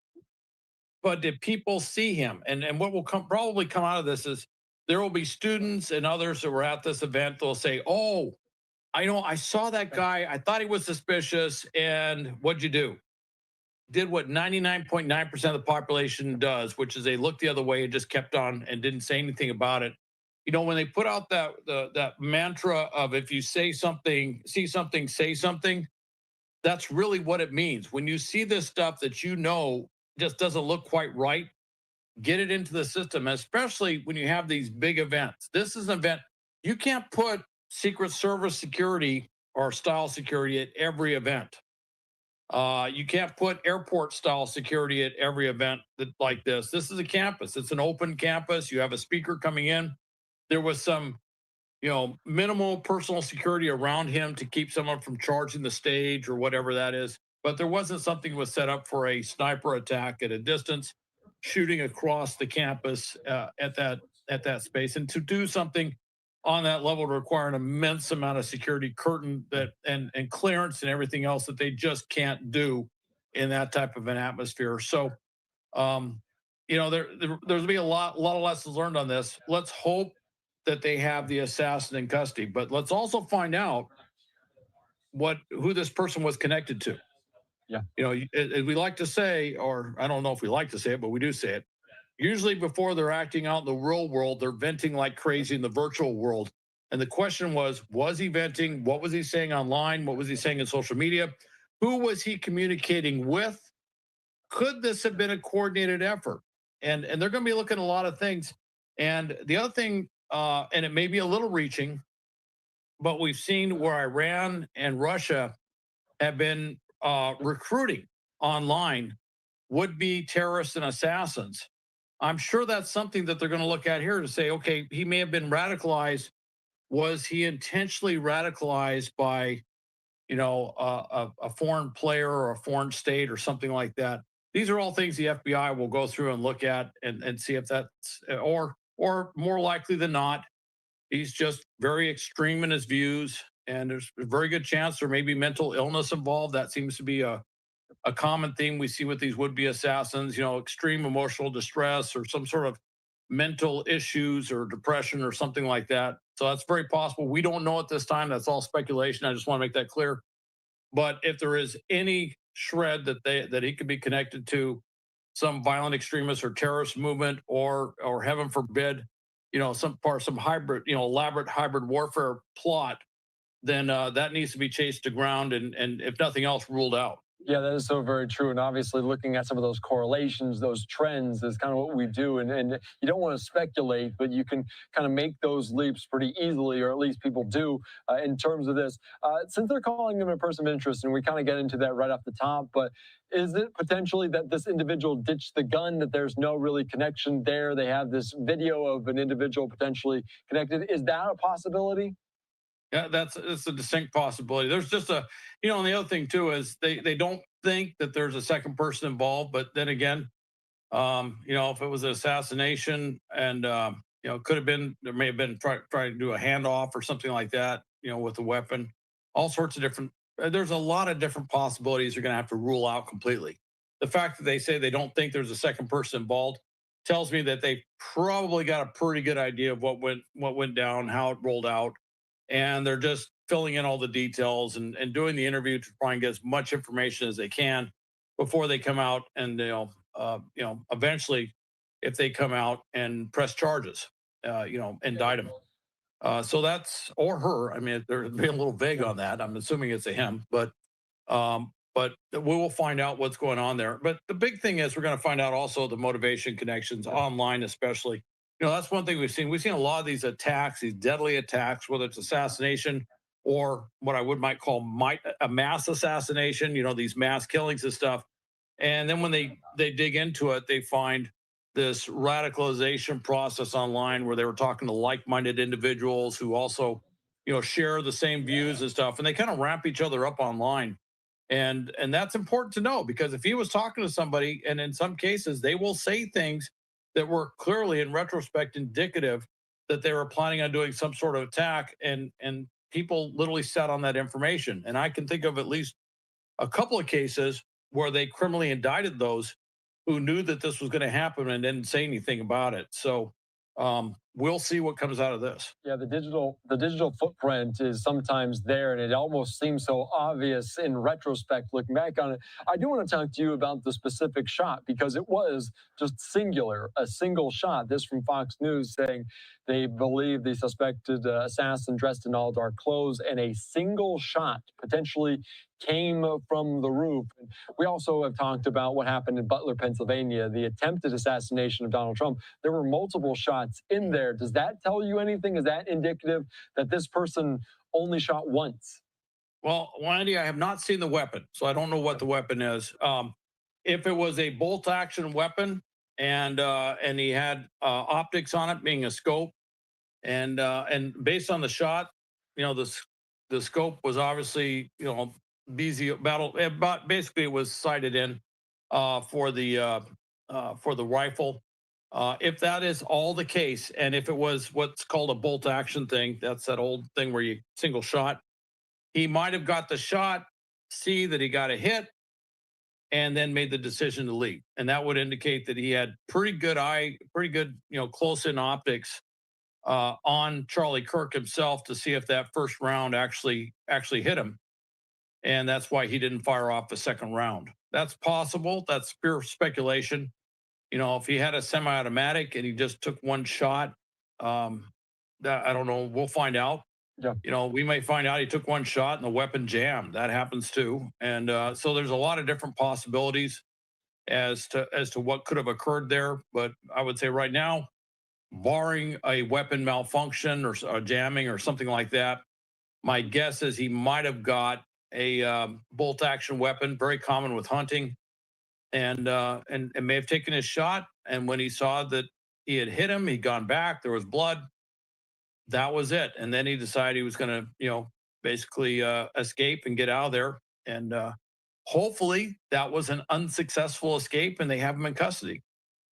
but did people see him? And what will probably come out of this is there will be students and others that were at this event. They'll say, "Oh, I saw that guy. I thought he was suspicious. And what'd you do?" Did what 99.9% of the population does, which is they looked the other way and just kept on and didn't say anything about it. You know, when they put out that mantra of if you say something, see something, say something, that's really what it means. When you see this stuff that you know just doesn't look quite right, get it into the system, especially when you have these big events. This is an event. You can't put Secret Service security or style security at every event. You can't put airport style security at every event like this. This is a campus. It's an open campus. You have a speaker coming in. There was some minimal personal security around him to keep someone from charging the stage or whatever that is. But there wasn't something was set up for a sniper attack at a distance, shooting across the campus at that space, and to do something on that level to require an immense amount of security curtain that and clearance and everything else that they just can't do in that type of an atmosphere. So, there's be a lot of lessons learned on this. Let's hope that they have the assassin in custody, but let's also find out who this person was connected to. Yeah. As we like to say, or I don't know if we like to say it, but we do say it. Usually before they're acting out in the real world, they're venting like crazy in the virtual world. And the question was he venting? What was he saying online? What was he saying in social media? Who was he communicating with? Could this have been a coordinated effort? And they're going to be looking at a lot of things. And the other thing, and it may be a little reaching, but we've seen where Iran and Russia have been recruiting online would-be terrorists and assassins. I'm sure that's something that they're going to look at here to say, okay, he may have been radicalized. Was he intentionally radicalized by, a foreign player or a foreign state or something like that? These are all things the FBI will go through and look at and see if that's, or more likely than not, he's just very extreme in his views, and there's a very good chance there may be mental illness involved. That seems to be a common theme we see with these would-be assassins, extreme emotional distress or some sort of mental issues or depression or something like that. So that's very possible. We don't know at this time. That's all speculation. I just want to make that clear. But if there is any shred that he could be connected to some violent extremist or terrorist movement, or heaven forbid, some hybrid, elaborate hybrid warfare plot, then that needs to be chased to ground and if nothing else, ruled out. Yeah, that is so very true. And obviously looking at some of those correlations, those trends is kind of what we do. And you don't want to speculate, but you can kind of make those leaps pretty easily, or at least people do in terms of this. Since they're calling him a person of interest, and we kind of get into that right off the top, but is it potentially that this individual ditched the gun, that there's no really connection there? They have this video of an individual potentially connected. Is that a possibility? Yeah, it's a distinct possibility. There's just and the other thing too is they don't think that there's a second person involved, but then again, if it was an assassination and could have been, there may have been trying to do a handoff or something like that, with a weapon, all sorts of different. There's a lot of different possibilities you're going to have to rule out completely. The fact that they say they don't think there's a second person involved tells me that they probably got a pretty good idea of what went down, how it rolled out. And they're just filling in all the details and doing the interview to try and get as much information as they can before they come out and eventually, if they come out and press charges, indict him. So that's, or her. I mean, they're being a little vague on that. I'm assuming it's a him, but we will find out what's going on there. But the big thing is we're going to find out also the motivation connections online, especially. That's one thing we've seen. We've seen a lot of these attacks, these deadly attacks, whether it's assassination or what I might call a mass assassination, these mass killings and stuff. And then when they dig into it, they find this radicalization process online where they were talking to like-minded individuals who also, share the same views and stuff. And they kind of ramp each other up online. And that's important to know, because if he was talking to somebody, and in some cases they will say things that were clearly in retrospect indicative that they were planning on doing some sort of attack, and people literally sat on that information. And I can think of at least a couple of cases where they criminally indicted those who knew that this was going to happen and didn't say anything about it. So we'll see what comes out of this. Yeah, the digital footprint is sometimes there, and it almost seems so obvious in retrospect looking back on it. I do want to talk to you about the specific shot, because it was just a single shot. This from Fox News saying they believe the suspected assassin dressed in all dark clothes, and a single shot potentially came from the roof. We also have talked about what happened in Butler, Pennsylvania, the attempted assassination of Donald Trump. There were multiple shots in there. Does that tell you anything? Is that indicative that this person only shot once? Well, Wendy, I have not seen the weapon, so I don't know what the weapon is. If it was a bolt action weapon and he had optics on it, being a scope, And based on the shot, the scope was obviously, BZ battle, but basically it was sighted in for the rifle. If that is all the case, and if it was what's called a bolt action thing, that's that old thing where you single shot, he might have got the shot, see that he got a hit, and then made the decision to leave. And that would indicate that he had pretty good, close in optics on Charlie Kirk himself to see if that first round actually hit him. And that's why he didn't fire off the second round. That's possible. That's pure speculation. If he had a semi-automatic and he just took one shot, I don't know. We'll find out. Yeah. We may find out he took one shot and the weapon jammed. That happens too. And so there's a lot of different possibilities as to what could have occurred there. But I would say right now, barring a weapon malfunction or a jamming or something like that, my guess is he might have got a bolt action weapon, very common with hunting, and may have taken his shot. And when he saw that he had hit him, he'd gone back, there was blood. That was it. And then he decided he was going to, basically escape and get out of there. And hopefully that was an unsuccessful escape and they have him in custody.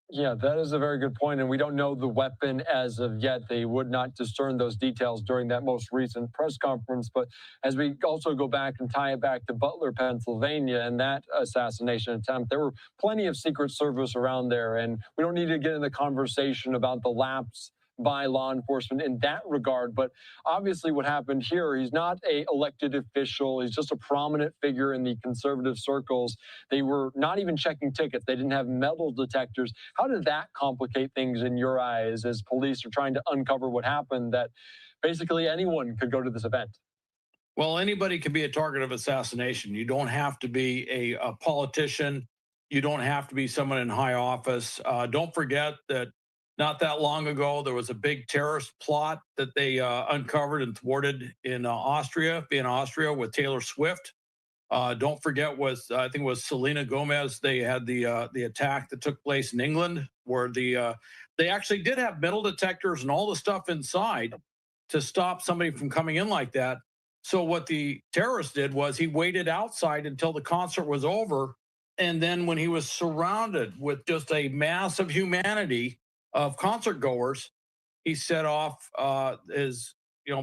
Yeah, that is a very good point. And we don't know the weapon as of yet. They would not discern those details during that most recent press conference. But as we also go back and tie it back to Butler, Pennsylvania, and that assassination attempt, there were plenty of Secret Service around there. And we don't need to get in the conversation about the lapse by law enforcement in that regard. But obviously what happened here, he's not an elected official. He's just a prominent figure in the conservative circles. They were not even checking tickets. They didn't have metal detectors. How did that complicate things in your eyes as police are trying to uncover what happened, that basically anyone could go to this event? Well, anybody can be a target of assassination. You don't have to be a politician. You don't have to be someone in high office. Don't forget that not that long ago, there was a big terrorist plot that they uncovered and thwarted in Vienna, Austria, with Taylor Swift. Don't forget, I think it was Selena Gomez. They had the attack that took place in England, where they actually did have metal detectors and all the stuff inside to stop somebody from coming in like that. So what the terrorist did was he waited outside until the concert was over, and then when he was surrounded with just a mass of humanity, of concert goers, he set off his,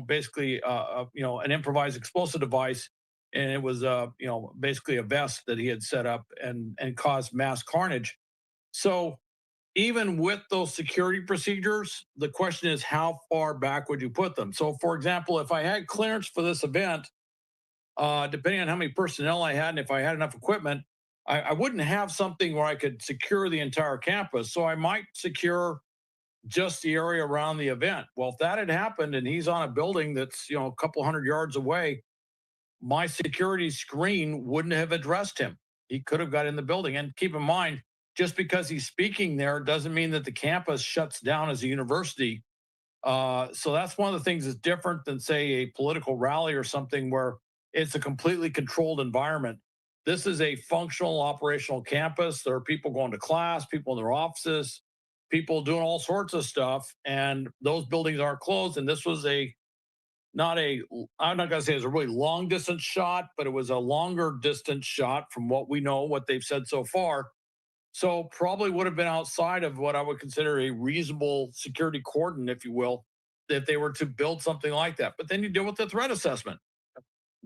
basically, an improvised explosive device, and it was, basically a vest that he had set up and caused mass carnage. So even with those security procedures, the question is, how far back would you put them? So, for example, if I had clearance for this event, depending on how many personnel I had and if I had enough equipment, I wouldn't have something where I could secure the entire campus. So I might secure just the area around the event. Well, if that had happened and he's on a building that's, a couple hundred yards away, my security screen wouldn't have addressed him. He could have got in the building. And keep in mind, just because he's speaking there doesn't mean that the campus shuts down as a university. So that's one of the things that's different than, say, a political rally or something where it's a completely controlled environment. This is a functional, operational campus. There are people going to class, people in their offices, people doing all sorts of stuff, and those buildings aren't closed. And this was I'm not going to say it was a really long distance shot, but it was a longer distance shot from what we know, what they've said so far. So probably would have been outside of what I would consider a reasonable security cordon, if you will, if they were to build something like that. But then you deal with the threat assessment.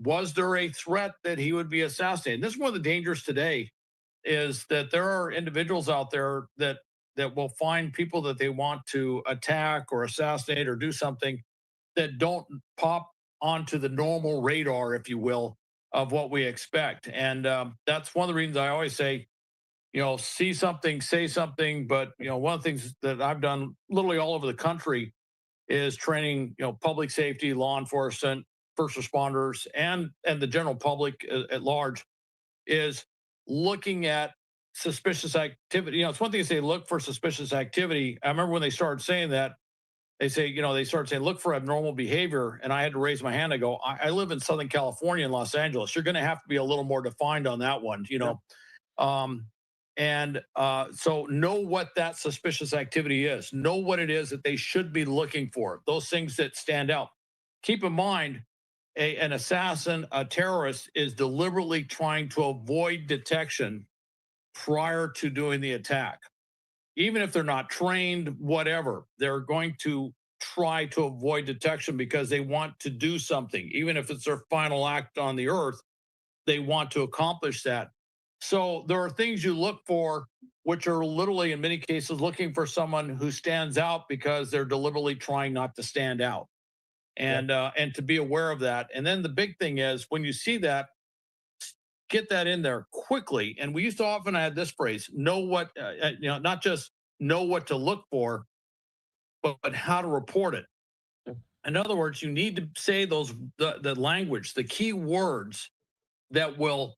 Was there a threat that he would be assassinated? This is one of the dangers today, is that there are individuals out there that will find people that they want to attack or assassinate or do something that don't pop onto the normal radar, if you will, of what we expect. And that's one of the reasons I always say, see something, say something. But, one of the things that I've done literally all over the country is training, public safety, law enforcement, first responders, and the general public at large, is looking at suspicious activity. It's one thing to say, look for suspicious activity. I remember when they started saying that, they say, they started saying, look for abnormal behavior. And I had to raise my hand. I go, I live in Southern California in Los Angeles. You're going to have to be a little more defined on that one, And so know what that suspicious activity is. Know what it is that they should be looking for. Those things that stand out. Keep in mind, an assassin, a terrorist, is deliberately trying to avoid detection prior to doing the attack. Even if they're not trained, whatever, they're going to try to avoid detection because they want to do something. Even if it's their final act on the earth, they want to accomplish that. So there are things you look for, which are literally, in many cases, looking for someone who stands out because they're deliberately trying not to stand out, and to be aware of that. And then the big thing is when you see that, get that in there quickly. And we used to often add this phrase: know what, not just know what to look for, but how to report it. In other words, you need to say the language, the key words that will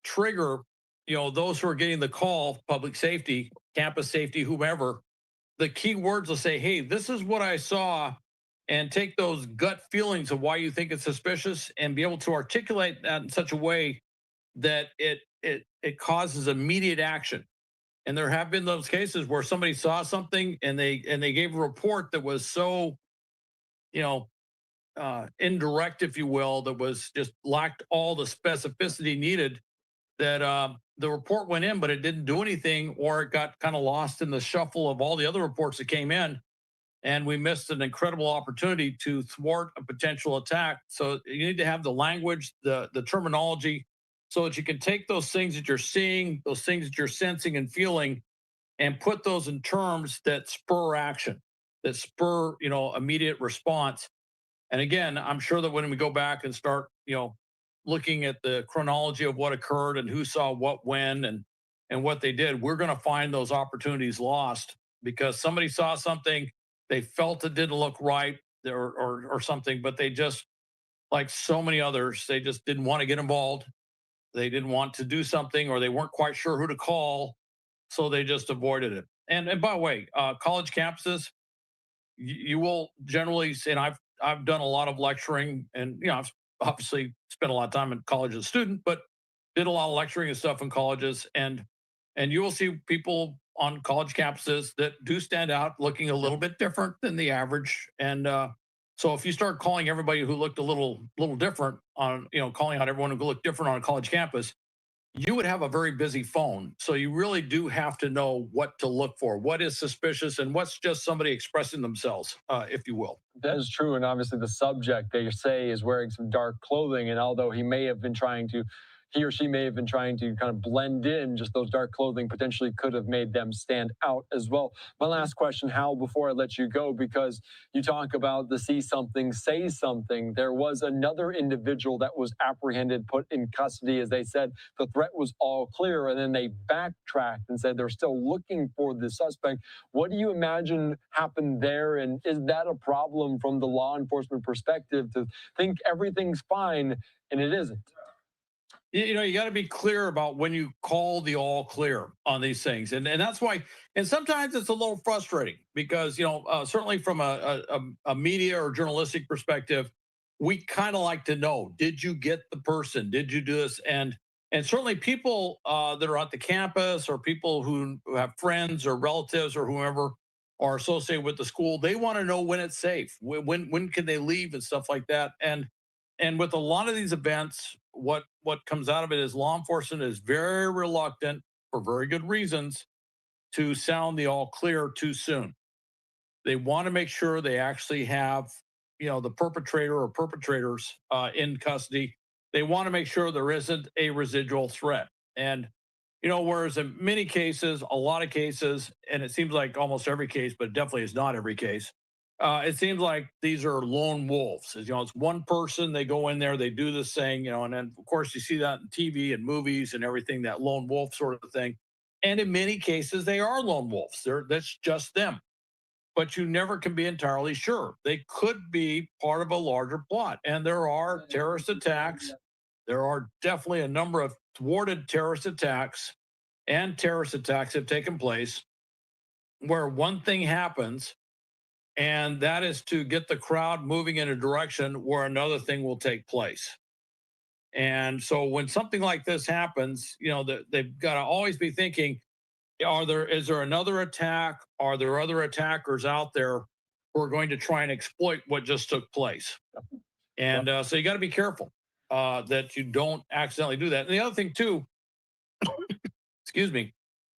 trigger, those who are getting the call, public safety, campus safety, whomever. The key words will say, hey, this is what I saw, and take those gut feelings of why you think it's suspicious and be able to articulate that in such a way that it causes immediate action. And there have been those cases where somebody saw something and they gave a report that was so, indirect, if you will, that was just lacked all the specificity needed, that the report went in, but it didn't do anything, or it got kind of lost in the shuffle of all the other reports that came in. And we missed an incredible opportunity to thwart a potential attack. So you need to have the language, the terminology, so that you can take those things that you're seeing, those things that you're sensing and feeling, and put those in terms that spur action, that spur, immediate response. And again, I'm sure that when we go back and start, looking at the chronology of what occurred and who saw what when and what they did, we're going to find those opportunities lost because somebody saw something, they felt it didn't look right, or something, but they just, like so many others, they just didn't want to get involved. They didn't want to do something, or they weren't quite sure who to call, so they just avoided it. And by the way, college campuses, you will generally see, and I've done a lot of lecturing, and I've obviously spent a lot of time in college as a student, but did a lot of lecturing and stuff in colleges, and you will see people on college campuses that do stand out, looking a little bit different than the average. And so if you start calling everybody who looked a little different on, calling out everyone who looked different on a college campus, you would have a very busy phone. So you really do have to know what to look for, what is suspicious, and what's just somebody expressing themselves, if you will. That is true. And obviously the subject, they say, is wearing some dark clothing. And although he or she may have been trying to kind of blend in, just those dark clothing potentially could have made them stand out as well. My last question, Hal, before I let you go, because you talk about the see something, say something. There was another individual that was apprehended, put in custody, as they said the threat was all clear, and then they backtracked and said they're still looking for the suspect. What do you imagine happened there? And is that a problem from the law enforcement perspective, to think everything's fine and it isn't? You got to be clear about when you call the all clear on these things. And that's why, and sometimes it's a little frustrating because, certainly from a media or journalistic perspective, we kind of like to know, did you get the person? Did you do this? And certainly people that are at the campus, or people who have friends or relatives or whoever are associated with the school, they want to know when it's safe, when can they leave and stuff like that. And with a lot of these events, what comes out of it is law enforcement is very reluctant, for very good reasons, to sound the all clear too soon. They want to make sure they actually have, the perpetrator or perpetrators in custody. They want to make sure there isn't a residual threat. And, whereas in many cases, a lot of cases, and it seems like almost every case, but definitely is not every case, it seems like these are lone wolves. It's one person, they go in there, they do this thing, and then of course you see that in TV and movies and everything, that lone wolf sort of thing. And in many cases, they are lone wolves. That's just them. But you never can be entirely sure. They could be part of a larger plot. And there are terrorist attacks. There are definitely a number of thwarted terrorist attacks, and terrorist attacks have taken place where one thing happens, and that is to get the crowd moving in a direction where another thing will take place. And so when something like this happens, they've got to always be thinking, is there another attack? Are there other attackers out there who are going to try and exploit what just took place? And so you got to be careful that you don't accidentally do that. And the other thing too, excuse me,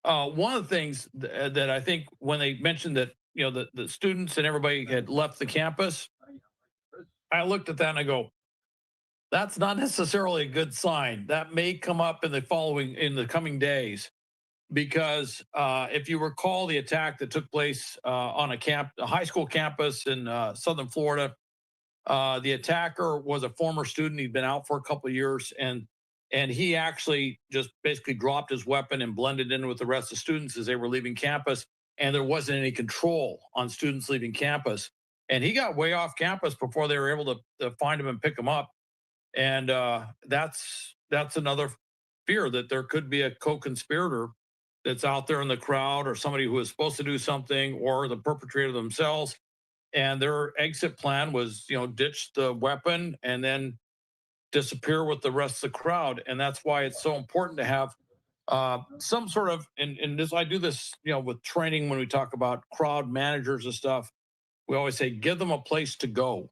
one of the things that I think when they mentioned that, the students and everybody had left the campus, I looked at that and I go, that's not necessarily a good sign. That may come up in the coming days, because if you recall the attack that took place on a high school campus in Southern Florida, the attacker was a former student. He'd been out for a couple of years, and he actually just basically dropped his weapon and blended in with the rest of the students as they were leaving campus. And there wasn't any control on students leaving campus. And he got way off campus before they were able to find him and pick him up. And that's another fear, that there could be a co-conspirator that's out there in the crowd, or somebody who is supposed to do something, or the perpetrator themselves. And their exit plan was, ditch the weapon and then disappear with the rest of the crowd. And that's why it's so important to have some sort of, and this, I do this, with training when we talk about crowd managers and stuff. We always say, give them a place to go.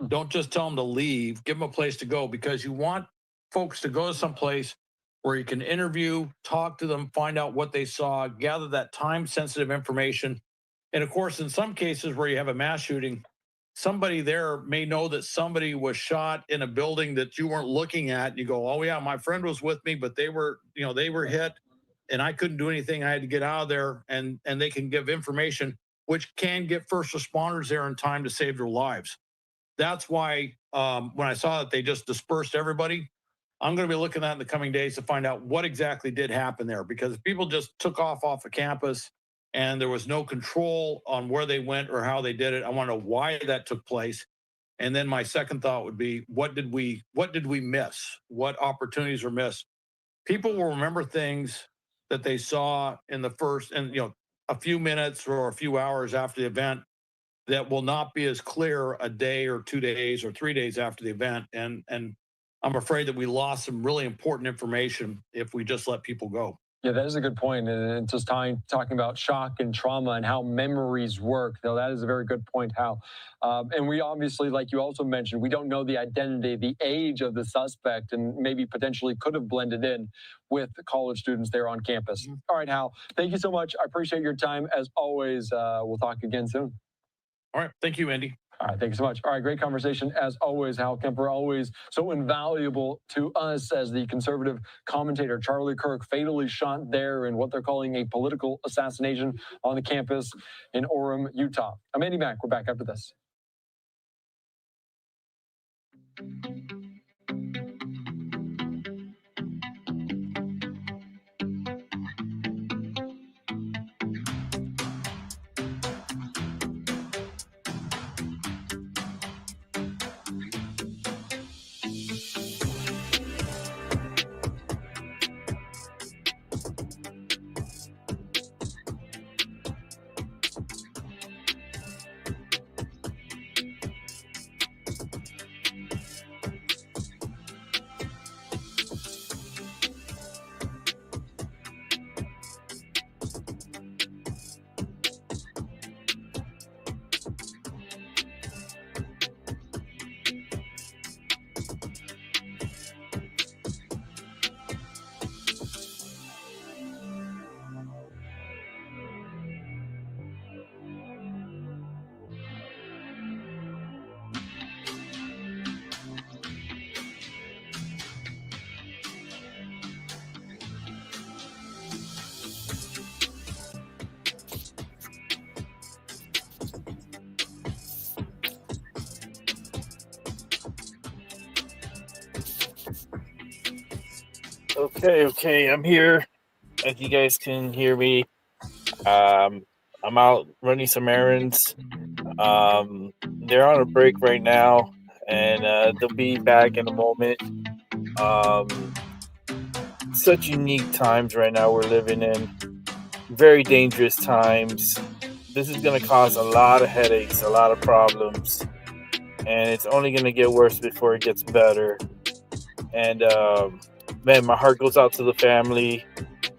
Don't just tell them to leave, give them a place to go, because you want folks to go to some place where you can interview, talk to them, find out what they saw, gather that time-sensitive information. And of course, in some cases where you have a mass shooting, somebody there may know that somebody was shot in a building that you weren't looking at. You go, oh yeah, my friend was with me, but they were hit and I couldn't do anything. I had to get out of there, and they can give information which can get first responders there in time to save their lives. That's why when I saw that they just dispersed everybody, I'm going to be looking at that in the coming days to find out what exactly did happen there. Because if people just took off of campus and there was no control on where they went or how they did it, I want to know why that took place. And then my second thought would be, what did we miss? What opportunities were missed? People will remember things that they saw in the first, and a few minutes or a few hours after the event, that will not be as clear a day or 2 days or 3 days after the event. And I'm afraid that we lost some really important information if we just let people go. Yeah, that is a good point. And just talking about shock and trauma and how memories work. Though that is a very good point, Hal. And we obviously, like you also mentioned, we don't know the identity, the age of the suspect, and maybe potentially could have blended in with the college students there on campus. Mm-hmm. All right, Hal, thank you so much. I appreciate your time. As always, we'll talk again soon. All right. Thank you, Andy. All right, thank you so much. All right, great conversation as always, Hal Kemper, always so invaluable to us as the conservative commentator. Charlie Kirk fatally shot there in what they're calling a political assassination on the campus in Orem, Utah. I'm Andy Mack. We're back after this. Okay, I'm here. As you guys can hear me, I'm out running some errands. They're on a break right now, and they'll be back in a moment. Such unique times right now we're living in. Very dangerous times. This is going to cause a lot of headaches, a lot of problems, and it's only going to get worse before it gets better. And man, my heart goes out to the family,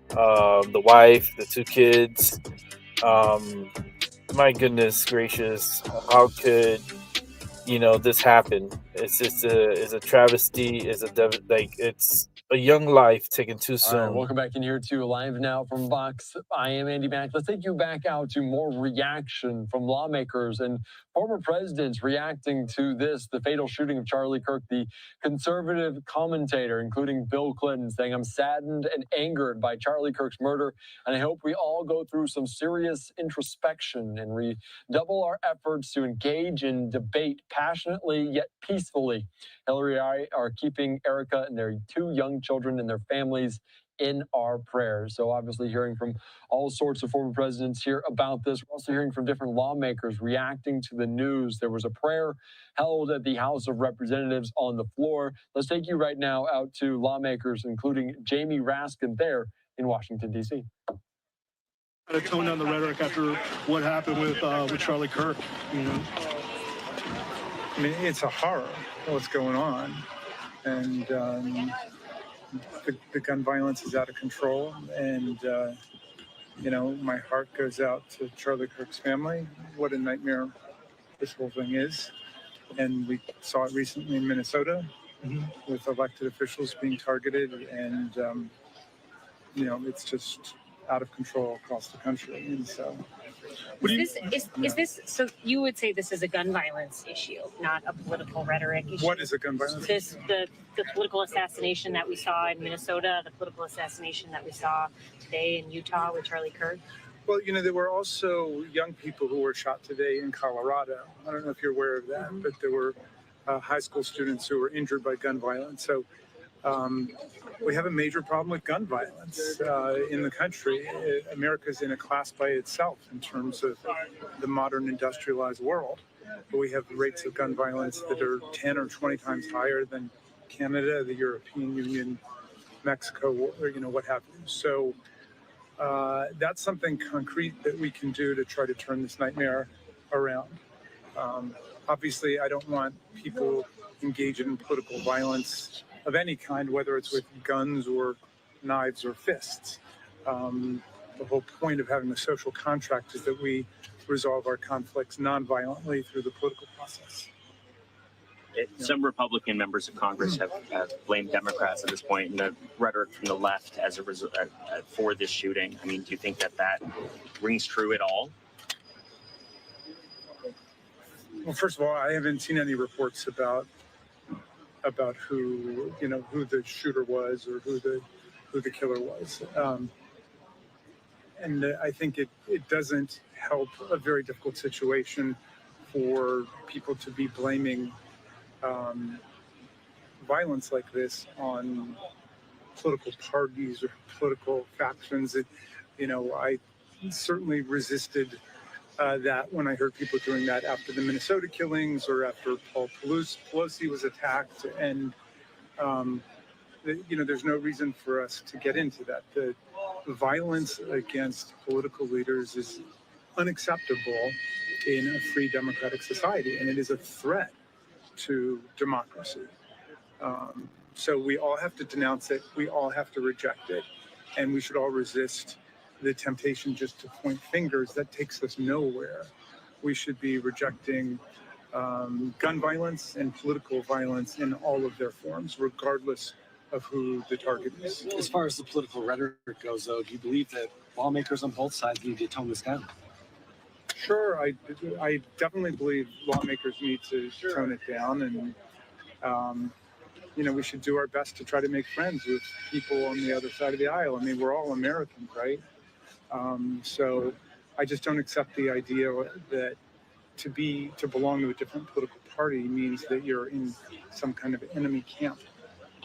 the wife, the 2 kids. My goodness gracious, how could this happen? It's just a travesty. It's a young life taken too soon. All right, welcome back in here to Live Now from Vox. I am Andy Mack. Let's take you back out to more reaction from lawmakers and former presidents reacting to this, the fatal shooting of Charlie Kirk. The conservative commentator, including Bill Clinton, saying, "I'm saddened and angered by Charlie Kirk's murder, and I hope we all go through some serious introspection and redouble our efforts to engage in debate passionately yet peacefully. Hillary and I are keeping Erica and their 2 young children and their families in our prayers." So obviously hearing from all sorts of former presidents here about this. We're also hearing from different lawmakers reacting to the news. There was a prayer held at the House of Representatives on the floor. Let's take you right now out to lawmakers, including Jamie Raskin there in Washington, D.C. To tone down the rhetoric after what happened with Charlie Kirk, I mean, it's a horror what's going on, and the gun violence is out of control. And my heart goes out to Charlie Kirk's family. What a nightmare this whole thing is. And we saw it recently in Minnesota with elected officials being targeted, and it's just out of control across the country. And so. Is this so? You would say this is a gun violence issue, not a political rhetoric issue. What is a gun violence? The political assassination that we saw in Minnesota, the political assassination that we saw today in Utah with Charlie Kirk. Well, there were also young people who were shot today in Colorado. I don't know if you're aware of that, but there were high school students who were injured by gun violence. So we have a major problem with gun violence in the country. America's in a class by itself in terms of the modern industrialized world. But we have rates of gun violence that are 10 or 20 times higher than Canada, the European Union, Mexico, or what have you. So that's something concrete that we can do to try to turn this nightmare around. Obviously, I don't want people engaged in political violence of any kind, whether it's with guns or knives or fists. The whole point of having a social contract is that we resolve our conflicts non-violently through the political process. Some Republican members of Congress have blamed Democrats at this point in the rhetoric from the left as a result for this shooting. I mean, do you think that rings true at all? Well, first of all, I haven't seen any reports about who the shooter was or who the killer was. And I think it doesn't help a very difficult situation for people to be blaming violence like this on political parties or political factions. I certainly resisted that when I heard people doing that after the Minnesota killings or after Paul Pelosi was attacked. And, there's no reason for us to get into that. The violence against political leaders is unacceptable in a free democratic society, and it is a threat to democracy. So we all have to denounce it. We all have to reject it. And we should all resist the temptation just to point fingers. That takes us nowhere. We should be rejecting gun violence and political violence in all of their forms, regardless of who the target is. As far as the political rhetoric goes, though, do you believe that lawmakers on both sides need to tone this down? Sure, I definitely believe lawmakers need to tone it down, and we should do our best to try to make friends with people on the other side of the aisle. I mean, we're all Americans, right? So I just don't accept the idea that to belong to a different political party means that you're in some kind of enemy camp.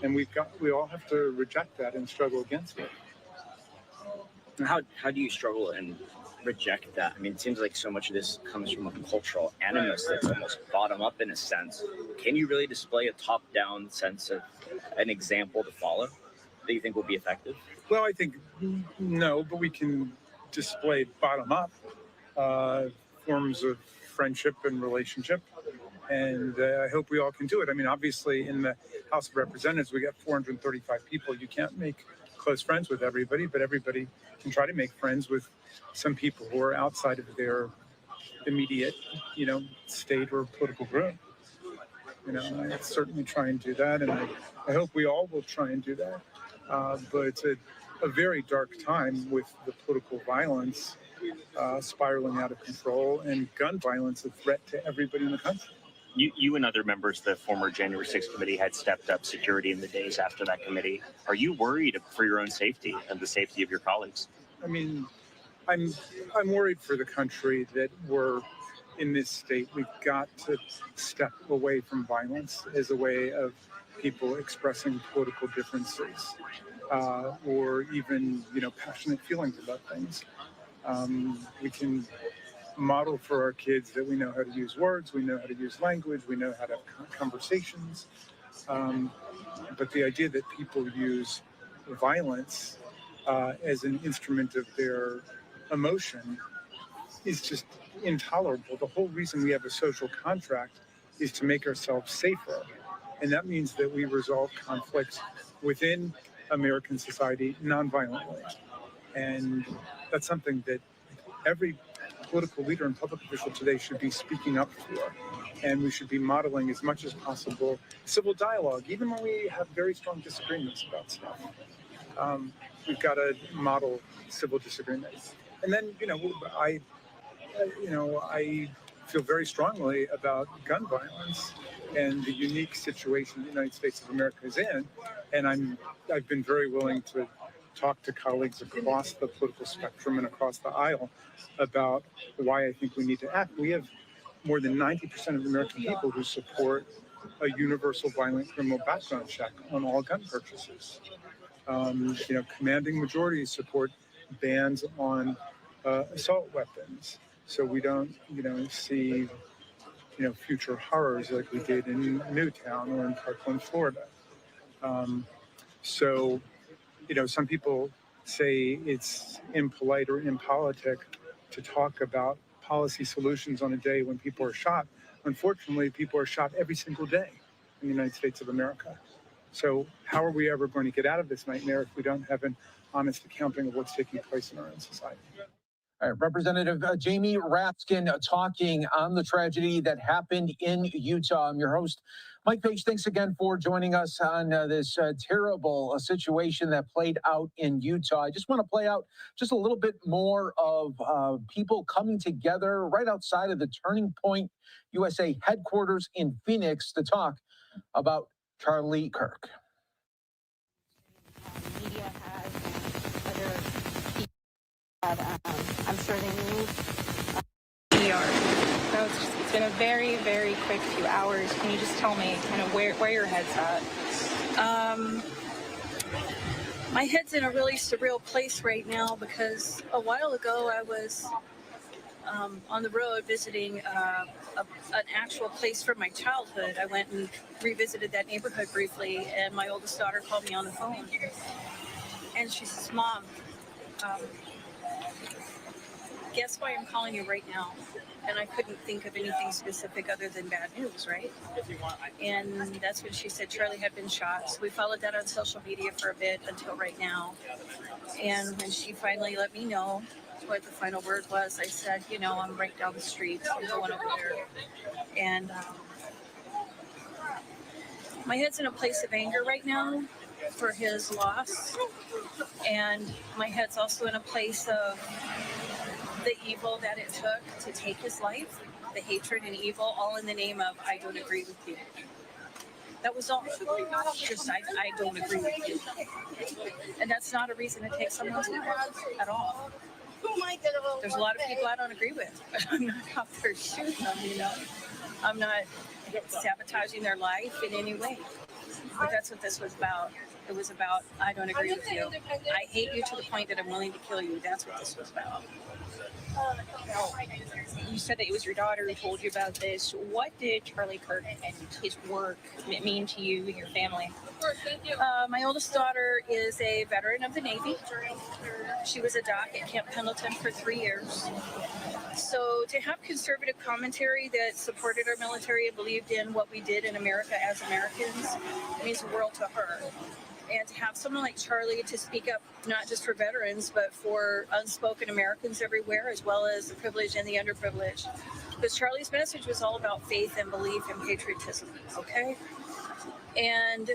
And we all have to reject that and struggle against it. How do you struggle and reject that? I mean, it seems like so much of this comes from a cultural animus that's almost bottom up in a sense. Can you really display a top-down sense of an example to follow that you think will be effective? Well, I think no, but we can display bottom up forms of friendship and relationship. And I hope we all can do it. I mean, obviously, in the House of Representatives, we got 435 people. You can't make close friends with everybody, but everybody can try to make friends with some people who are outside of their immediate, state or political group. I certainly try and do that, and I hope we all will try and do that. But it's a very dark time with the political violence spiraling out of control and gun violence a threat to everybody in the country. You and other members of the former January 6th committee had stepped up security in the days after that committee. Are you worried for your own safety and the safety of your colleagues? I mean, I'm worried for the country that we're in this state. We've got to step away from violence as a way of people expressing political differences or even, passionate feelings about things. We can model for our kids that we know how to use words, we know how to use language, we know how to have conversations. But the idea that people use violence as an instrument of their emotion is just intolerable. The whole reason we have a social contract is to make ourselves safer. And that means that we resolve conflicts within American society nonviolently. And that's something that every political leader and public official today should be speaking up for. And we should be modeling as much as possible civil dialogue, even when we have very strong disagreements about stuff. We've got to model civil disagreements. And then, I feel very strongly about gun violence and the unique situation the United States of America is in. And I've been very willing to talk to colleagues across the political spectrum and across the aisle about why I think we need to act. We have more than 90% of American people who support a universal violent criminal background check on all gun purchases. Commanding majorities support bans on assault weapons, so we don't, see, future horrors like we did in Newtown or in Parkland, Florida. Some people say it's impolite or impolitic to talk about policy solutions on a day when people are shot. Unfortunately, people are shot every single day in the United States of America. So how are we ever going to get out of this nightmare if we don't have an honest accounting of what's taking place in our own society? All right, Representative Jamie Raskin talking on the tragedy that happened in Utah. I'm your host, Mike Page. Thanks again for joining us on this terrible situation that played out in Utah. I just want to play out just a little bit more of people coming together right outside of the Turning Point USA headquarters in Phoenix to talk about Charlie Kirk. Media has other people that I'm sure they need. So it's been a very, very quick few hours. Can you just tell me kind of where your head's at? My head's in a really surreal place right now because a while ago I was on the road visiting an actual place from my childhood. I went and revisited that neighborhood briefly, and my oldest daughter called me on the phone. And she says, Mom, guess why I'm calling you right now? And I couldn't think of anything specific other than bad news, right? And that's when she said Charlie had been shot. So we followed that on social media for a bit until right now. And when she finally let me know what the final word was, I said, I'm right down the street. I'm going over there. And my head's in a place of anger right now for his loss. And my head's also in a place of the evil that it took to take his life, the hatred and evil, all in the name of, I don't agree with you. That was all. Just, I don't agree with you. And that's not a reason to take someone's life at all. There's a lot of people I don't agree with, but I'm not out there shooting them, I'm not sabotaging their life in any way. But that's what this was about. It was about, I don't agree with you. I hate you to the point that I'm willing to kill you. That's what this was about. You said that it was your daughter who told you about this. What did Charlie Kirk and his work mean to you and your family? My oldest daughter is a veteran of the Navy. She was a doc at Camp Pendleton for 3 years. So to have conservative commentary that supported our military and believed in what we did in America as Americans means the world to her. And to have someone like Charlie to speak up, not just for veterans, but for unspoken Americans everywhere, as well as the privileged and the underprivileged. Because Charlie's message was all about faith and belief and patriotism, okay? And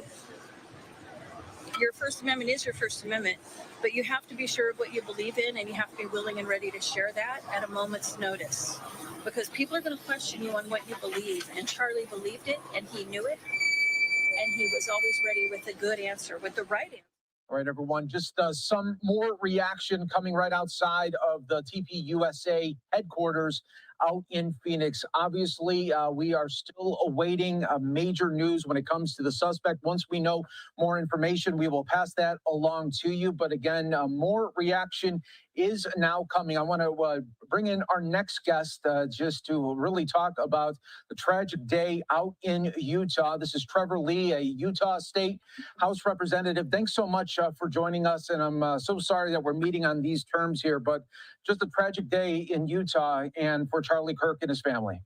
your First Amendment is your First Amendment, but you have to be sure of what you believe in, and you have to be willing and ready to share that at a moment's notice. Because people are going to question you on what you believe, and Charlie believed it, and he knew it, and he was always ready with a good answer, with the right answer. All right, everyone, just some more reaction coming right outside of the TPUSA headquarters out in Phoenix. Obviously, we are still awaiting major news when it comes to the suspect. Once we know more information, we will pass that along to you. But again, more reaction is now coming. I want to bring in our next guest just to really talk about the tragic day out in Utah. This is Trevor Lee, a Utah State House Representative. Thanks so much for joining us. And I'm so sorry that we're meeting on these terms here, but just a tragic day in Utah and for Charlie Kirk and his family.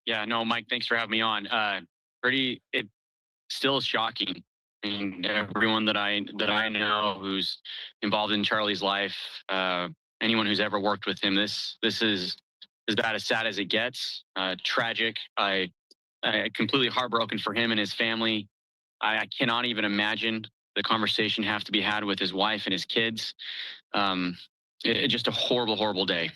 Yeah, no, Mike, thanks for having me on. It still is shocking. I mean, everyone that I know who's involved in Charlie's life, anyone who's ever worked with him, this is as bad as sad as it gets. Tragic. I completely heartbroken for him and his family. I cannot even imagine the conversation have to be had with his wife and his kids. Just a horrible, horrible day.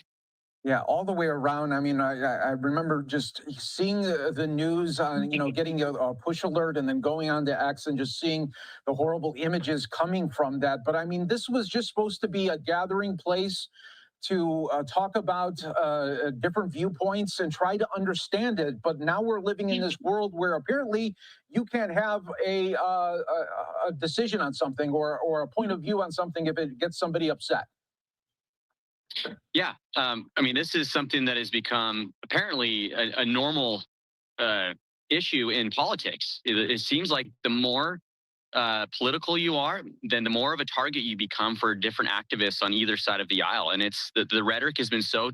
Yeah, all the way around. I mean, I remember just seeing the news on, getting a push alert and then going on to X and just seeing the horrible images coming from that. But I mean, this was just supposed to be a gathering place to talk about different viewpoints and try to understand it. But now we're living in this world where apparently you can't have a decision on something or a point of view on something if it gets somebody upset. Yeah, I mean, this is something that has become apparently a normal issue in politics. It seems like the more political you are, then the more of a target you become for different activists on either side of the aisle. And it's the rhetoric has been so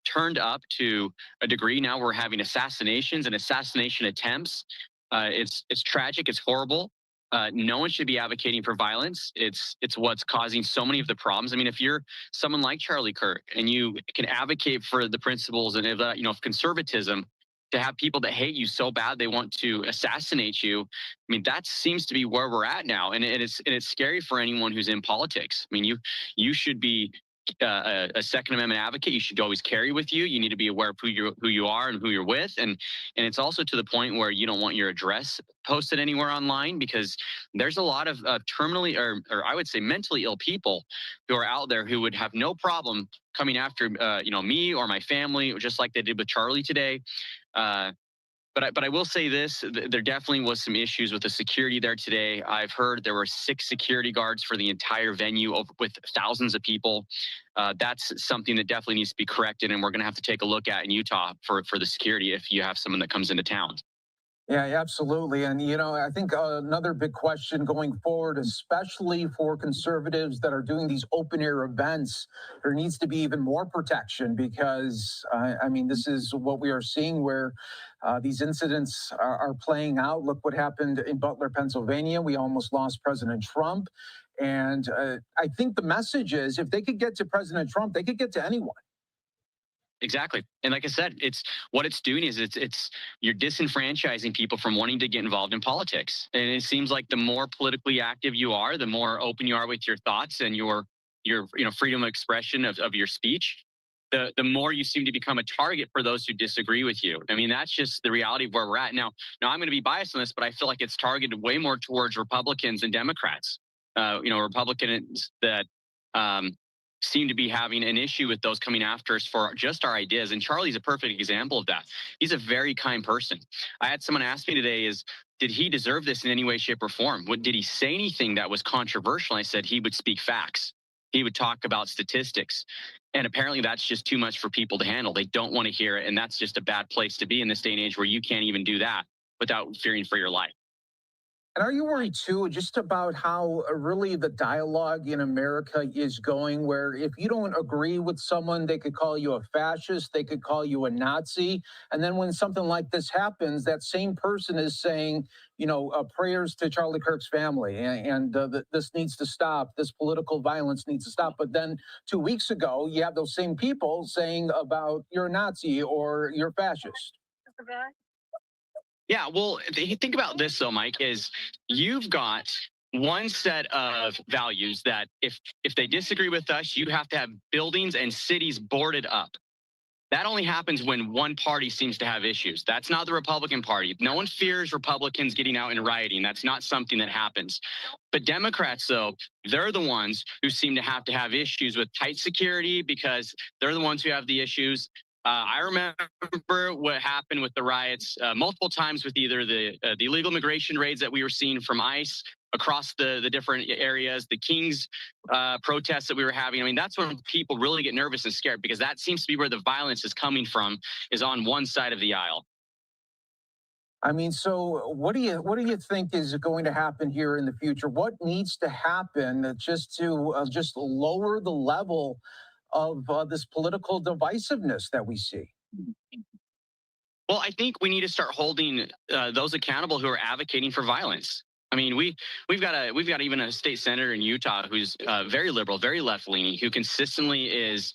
turned up to a degree now we're having assassinations and assassination attempts. It's tragic. It's horrible. No one should be advocating for violence. It's what's causing so many of the problems. I mean, if you're someone like Charlie Kirk and you can advocate for the principles and of conservatism, to have people that hate you so bad they want to assassinate you, I mean, that seems to be where we're at now, and it's scary for anyone who's in politics. I mean, you should be a Second Amendment advocate. You should always carry with you. You need to be aware of who you are and who you're with, and it's also to the point where you don't want your address posted anywhere online, because there's a lot of terminally or I would say mentally ill people who are out there who would have no problem coming after me or my family, just like they did with Charlie today. But I will say this, there definitely was some issues with the security there today. I've heard there were 6 security guards for the entire venue with thousands of people. That's something that definitely needs to be corrected, and we're going to have to take a look at in Utah for the security if you have someone that comes into town. Yeah, absolutely. And, I think another big question going forward, especially for conservatives that are doing these open air events, there needs to be even more protection because, I mean, this is what we are seeing where these incidents are playing out. Look what happened in Butler, Pennsylvania. We almost lost President Trump. And I think the message is if they could get to President Trump, they could get to anyone. Exactly. And like I said, it's what it's doing is it's you're disenfranchising people from wanting to get involved in politics. And it seems like the more politically active you are, the more open you are with your thoughts and your freedom of expression of your speech, the more you seem to become a target for those who disagree with you. I mean, that's just the reality of where we're at now. Now, I'm going to be biased on this, but I feel like it's targeted way more towards Republicans and Democrats. Republicans that seem to be having an issue with those coming after us for just our ideas. And Charlie's a perfect example of that. He's a very kind person. I had someone ask me today did he deserve this in any way, shape, or form? Did he say anything that was controversial? I said he would speak facts. He would talk about statistics. And apparently that's just too much for people to handle. They don't want to hear it. And that's just a bad place to be in this day and age where you can't even do that without fearing for your life. And are you worried too, just about how really the dialogue in America is going, where if you don't agree with someone, they could call you a fascist, they could call you a Nazi. And then when something like this happens, that same person is saying, prayers to Charlie Kirk's family, and this needs to stop. This political violence needs to stop. But then 2 weeks ago, you have those same people saying about you're a Nazi or you're fascist. Yeah, well, think about this though, Mike, is you've got one set of values that if they disagree with us, you have to have buildings and cities boarded up. That only happens when one party seems to have issues. That's not the Republican Party. No one fears Republicans getting out and rioting. That's not something that happens. But Democrats, though, they're the ones who seem to have issues with tight security because they're the ones who have the issues. I remember what happened with the riots multiple times with either the illegal immigration raids that we were seeing from ICE across the different areas, the Kings protests that we were having. I mean, that's when people really get nervous and scared because that seems to be where the violence is coming from, is on one side of the aisle. I mean, so what do you think is going to happen here in the future? What needs to happen just to just lower the level of this political divisiveness that we see? Well, I think we need to start holding those accountable who are advocating for violence. I mean, we've got even a state senator in Utah who's very liberal, very left leaning, who consistently is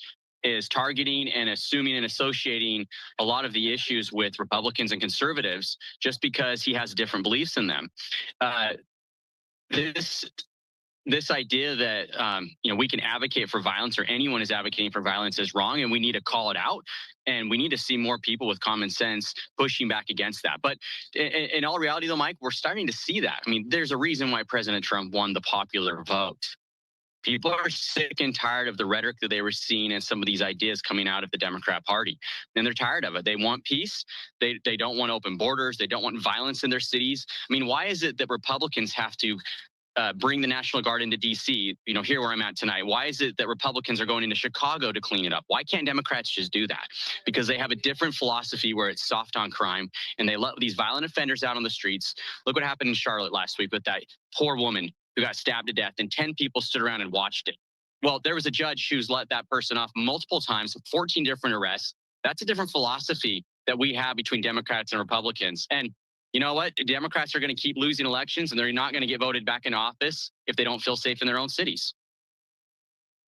targeting and assuming and associating a lot of the issues with Republicans and conservatives just because he has different beliefs in them. This idea that we can advocate for violence or anyone is advocating for violence is wrong, and we need to call it out, and we need to see more people with common sense pushing back against that. But in all reality, though, Mike, we're starting to see that. I mean, there's a reason why President Trump won the popular vote. People are sick and tired of the rhetoric that they were seeing and some of these ideas coming out of the Democrat Party. And they're tired of it. They want peace. They don't want open borders. They don't want violence in their cities. I mean, why is it that Republicans have to bring the National Guard into D.C., here where I'm at tonight? Why is it that Republicans are going into Chicago to clean it up? Why can't Democrats just do that? Because they have a different philosophy where it's soft on crime and they let these violent offenders out on the streets. Look what happened in Charlotte last week with that poor woman who got stabbed to death and 10 people stood around and watched it. Well, there was a judge who's let that person off multiple times, 14 different arrests. That's a different philosophy that we have between Democrats and Republicans. And you know what? Democrats are going to keep losing elections, and they're not going to get voted back in office if they don't feel safe in their own cities.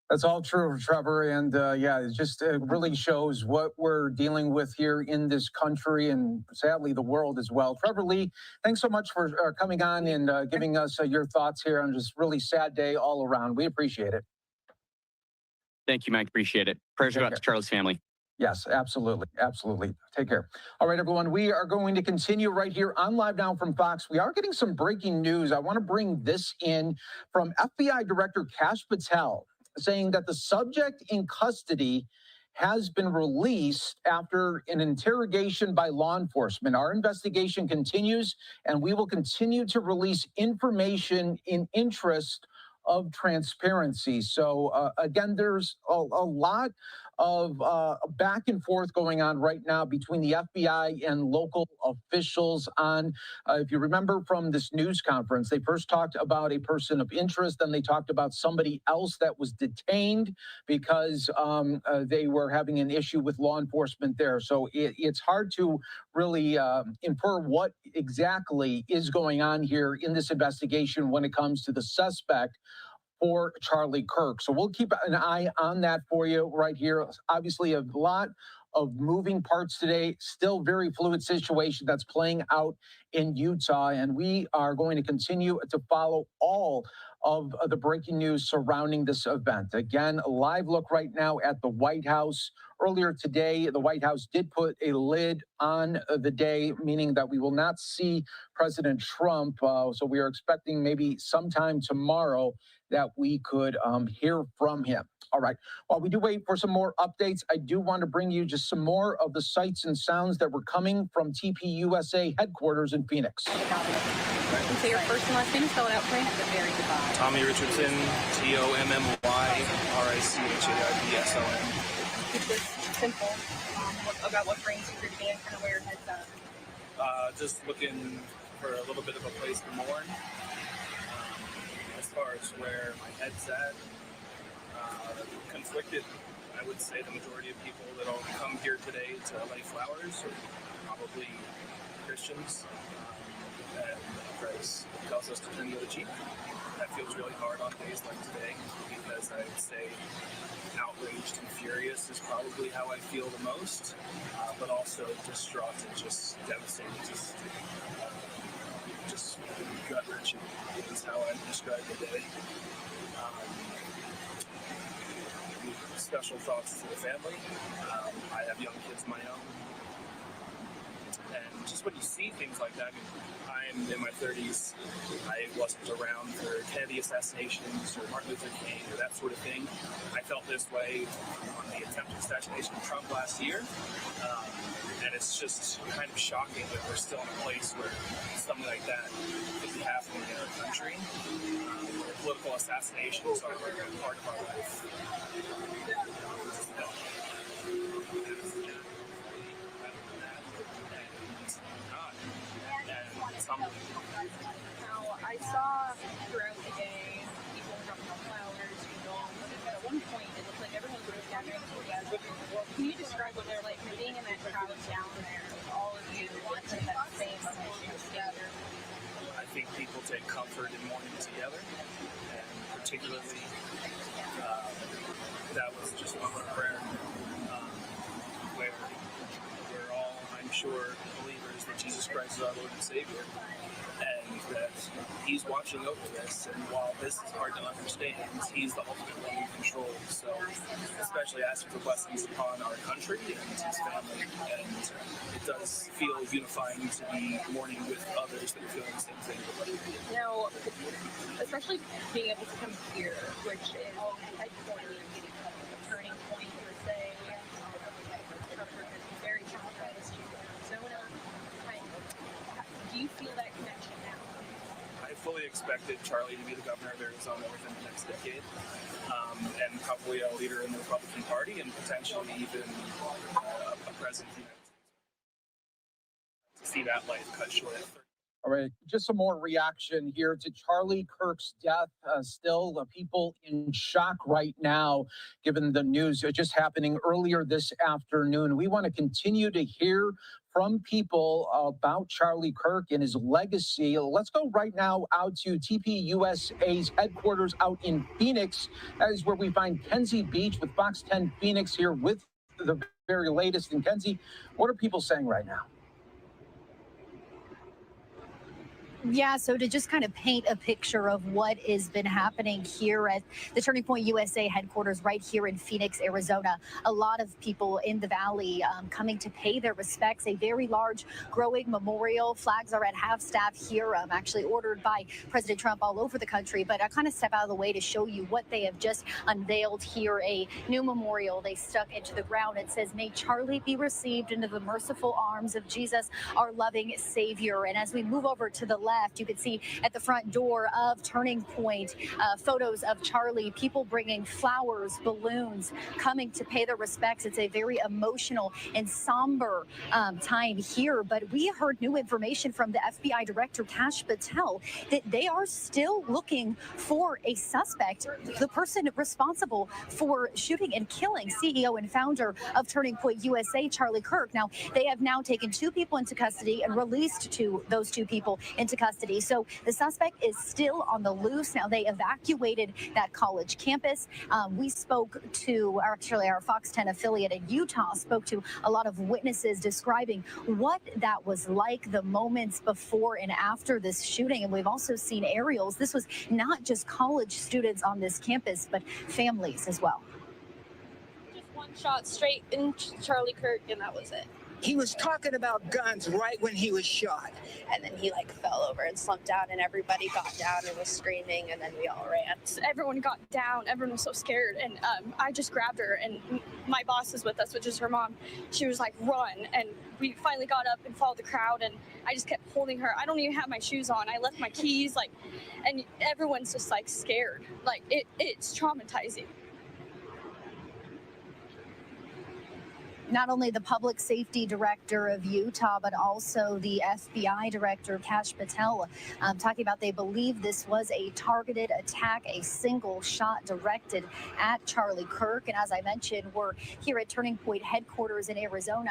That's all true, Trevor. And it really shows what we're dealing with here in this country and sadly the world as well. Trevor Lee, thanks so much for coming on and giving us your thoughts here on this really sad day all around. We appreciate it. Thank you, Mike. Appreciate it. Prayers go out to Charlie's family. Yes, absolutely. Absolutely. Take care. All right, everyone. We are going to continue right here on Live Now from Fox. We are getting some breaking news. I want to bring this in from FBI Director Kash Patel, saying that the subject in custody has been released after an interrogation by law enforcement. Our investigation continues, and we will continue to release information in interest of transparency. So again, there's a lot of back and forth going on right now between the FBI and local officials on, if you remember from this news conference, they first talked about a person of interest, then they talked about somebody else that was detained because they were having an issue with law enforcement there. So it's hard to really infer what exactly is going on here in this investigation when it comes to the suspect for Charlie Kirk. So we'll keep an eye on that for you right here. Obviously, a lot of moving parts today, still very fluid situation that's playing out in Utah, and we are going to continue to follow all of the breaking news surrounding this event. Again, a live look right now at the White House. Earlier today, the White House did put a lid on the day, meaning that we will not see President Trump. So we are expecting maybe sometime tomorrow that we could hear from him. All right. While we do wait for some more updates, I do want to bring you just some more of the sights and sounds that were coming from TPUSA headquarters in Phoenix. Say your first and last name, spell it out for me. At the very bottom. Tommy Richardson, TOMMYRICHARDSON. Keep this simple. About what brings you here today and kind of where your head's at. Just looking for a little bit of a place to mourn. As far as where my head's at, conflicted. I would say the majority of people that'll come here today to lay flowers are probably Christians, and Christ tells us to turn the other cheek. That feels really hard on days like today, because I would say outraged and furious is probably how I feel the most, but also distraught and just devastated, just gut-wrenching is how I describe the day. Special thoughts to the family. I have young kids of my own. And just when you see things like that, I'm in my 30s. I wasn't around for Kennedy assassinations or Martin Luther King or that sort of thing. I felt this way on the attempted assassination of Trump last year. And it's just kind of shocking that we're still in a place where something like that could be happening in our country. Political assassinations are a part of our life. Now, I saw throughout the day people dropping off flowers, at one point it looked like everyone was gathering together. Can you describe what they're like being in that crowd down there with all of you wanting that same mission together? I think people take comfort in mourning together, and particularly that was just one prayer where we're all, I'm sure, believers that Jesus Christ is our Lord and Savior, and that He's watching over this, and while this is hard to understand, He's the ultimate one in control. So especially asking for blessings upon our country and His family, and it does feel unifying to be mourning with others that are feeling the same thing. Now, especially being able to come here, which is headquarters, a turning point per se, very traumatized Arizona. Do you feel that connection now? I fully expected Charlie to be the governor of Arizona within the next decade, and probably a leader in the Republican Party, and potentially even a president of the United States. To see that life cut short at 30. All right, just some more reaction here to Charlie Kirk's death. Still, people in shock right now, given the news just happening earlier this afternoon. We want to continue to hear from people about Charlie Kirk and his legacy. Let's go right now out to TPUSA's headquarters out in Phoenix. That is where we find Kenzie Beach with Fox 10 Phoenix here with the very latest. And Kenzie, what are people saying right now? Yeah, so to just kind of paint a picture of what has been happening here at the Turning Point USA headquarters right here in Phoenix, Arizona, a lot of people in the valley coming to pay their respects. A very large, growing memorial. Flags are at half-staff here, actually ordered by President Trump all over the country. But I kind of step out of the way to show you what they have just unveiled here. A new memorial they stuck into the ground. It says, "May Charlie be received into the merciful arms of Jesus, our loving Savior." And as we move over to the left, you can see at the front door of Turning Point photos of Charlie, people bringing flowers, balloons, coming to pay their respects. It's a very emotional and somber time here, but we heard new information from the FBI Director Kash Patel that they are still looking for a suspect, the person responsible for shooting and killing CEO and founder of Turning Point USA, Charlie Kirk. Now, they have now taken 2 people into custody and released those 2 people into custody. So the suspect is still on the loose. Now, they evacuated that college campus. We spoke to, actually, our Fox 10 affiliate in Utah spoke to a lot of witnesses describing what that was like, the moments before and after this shooting. And we've also seen aerials. This was not just college students on this campus, but families as well. Just one shot straight into Charlie Kirk, and that was it. He was talking about guns right when he was shot. And then he fell over and slumped down, and everybody got down and was screaming, and then we all ran. So everyone got down. Everyone was so scared, and I just grabbed her, and my boss was with us, which is her mom. She was like, "Run!" And we finally got up and followed the crowd, and I just kept holding her. I don't even have my shoes on. I left my keys, and everyone's just scared. It's traumatizing. not only the public safety director of Utah, but also the FBI director, Kash Patel, talking about they believe this was a targeted attack, a single shot directed at Charlie Kirk. And as I mentioned, we're here at Turning Point headquarters in Arizona.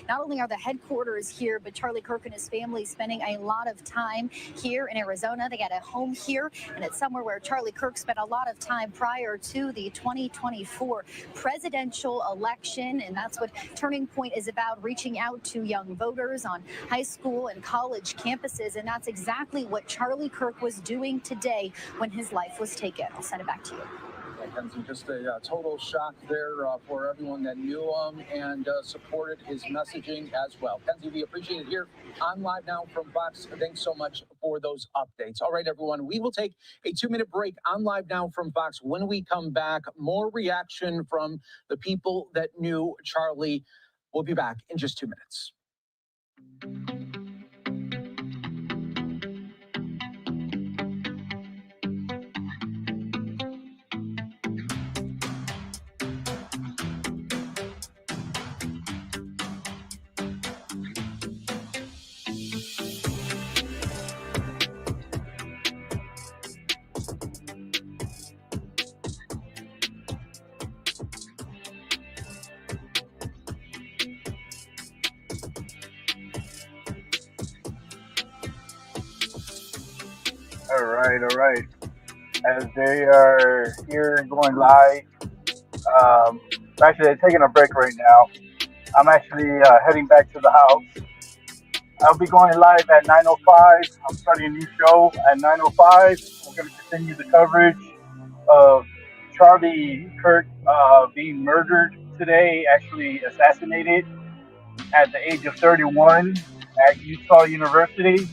Not only are the headquarters here, but Charlie Kirk and his family spending a lot of time here in Arizona. They got a home here, and it's somewhere where Charlie Kirk spent a lot of time prior to the 2024 presidential election. And that's what Turning Point is about, reaching out to young voters on high school and college campuses. And that's exactly what Charlie Kirk was doing today when his life was taken. I'll send it back to you. Kenzie, just a total shock there for everyone that knew him and supported his messaging as well. Kenzie, we appreciate it here on Live Now from Fox. Thanks so much for those updates. All right, everyone, we will take a 2-minute break on Live Now from Fox. When we come back, more reaction from the people that knew Charlie. We'll be back in just 2 minutes. All right. As they are here going live, actually they're taking a break right now. I'm actually heading back to the house. I'll be going live at 9:05. I'm starting a new show at 9:05. We're going to continue the coverage of Charlie Kirk being murdered today, actually assassinated at the age of 31 at Utah University.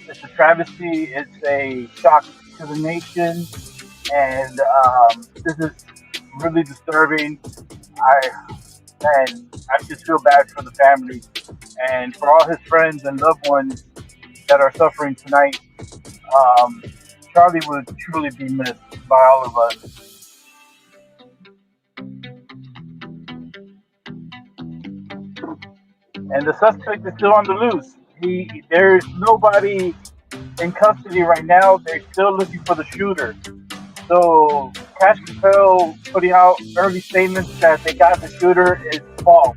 It's a travesty. It's a shock to the nation, and this is really disturbing. I just feel bad for the family and for all his friends and loved ones that are suffering tonight. Charlie would truly be missed by all of us. And the suspect is still on the loose. There's nobody in custody right now. They're still looking for the shooter. So Kash Patel putting out early statements that they got the shooter is false.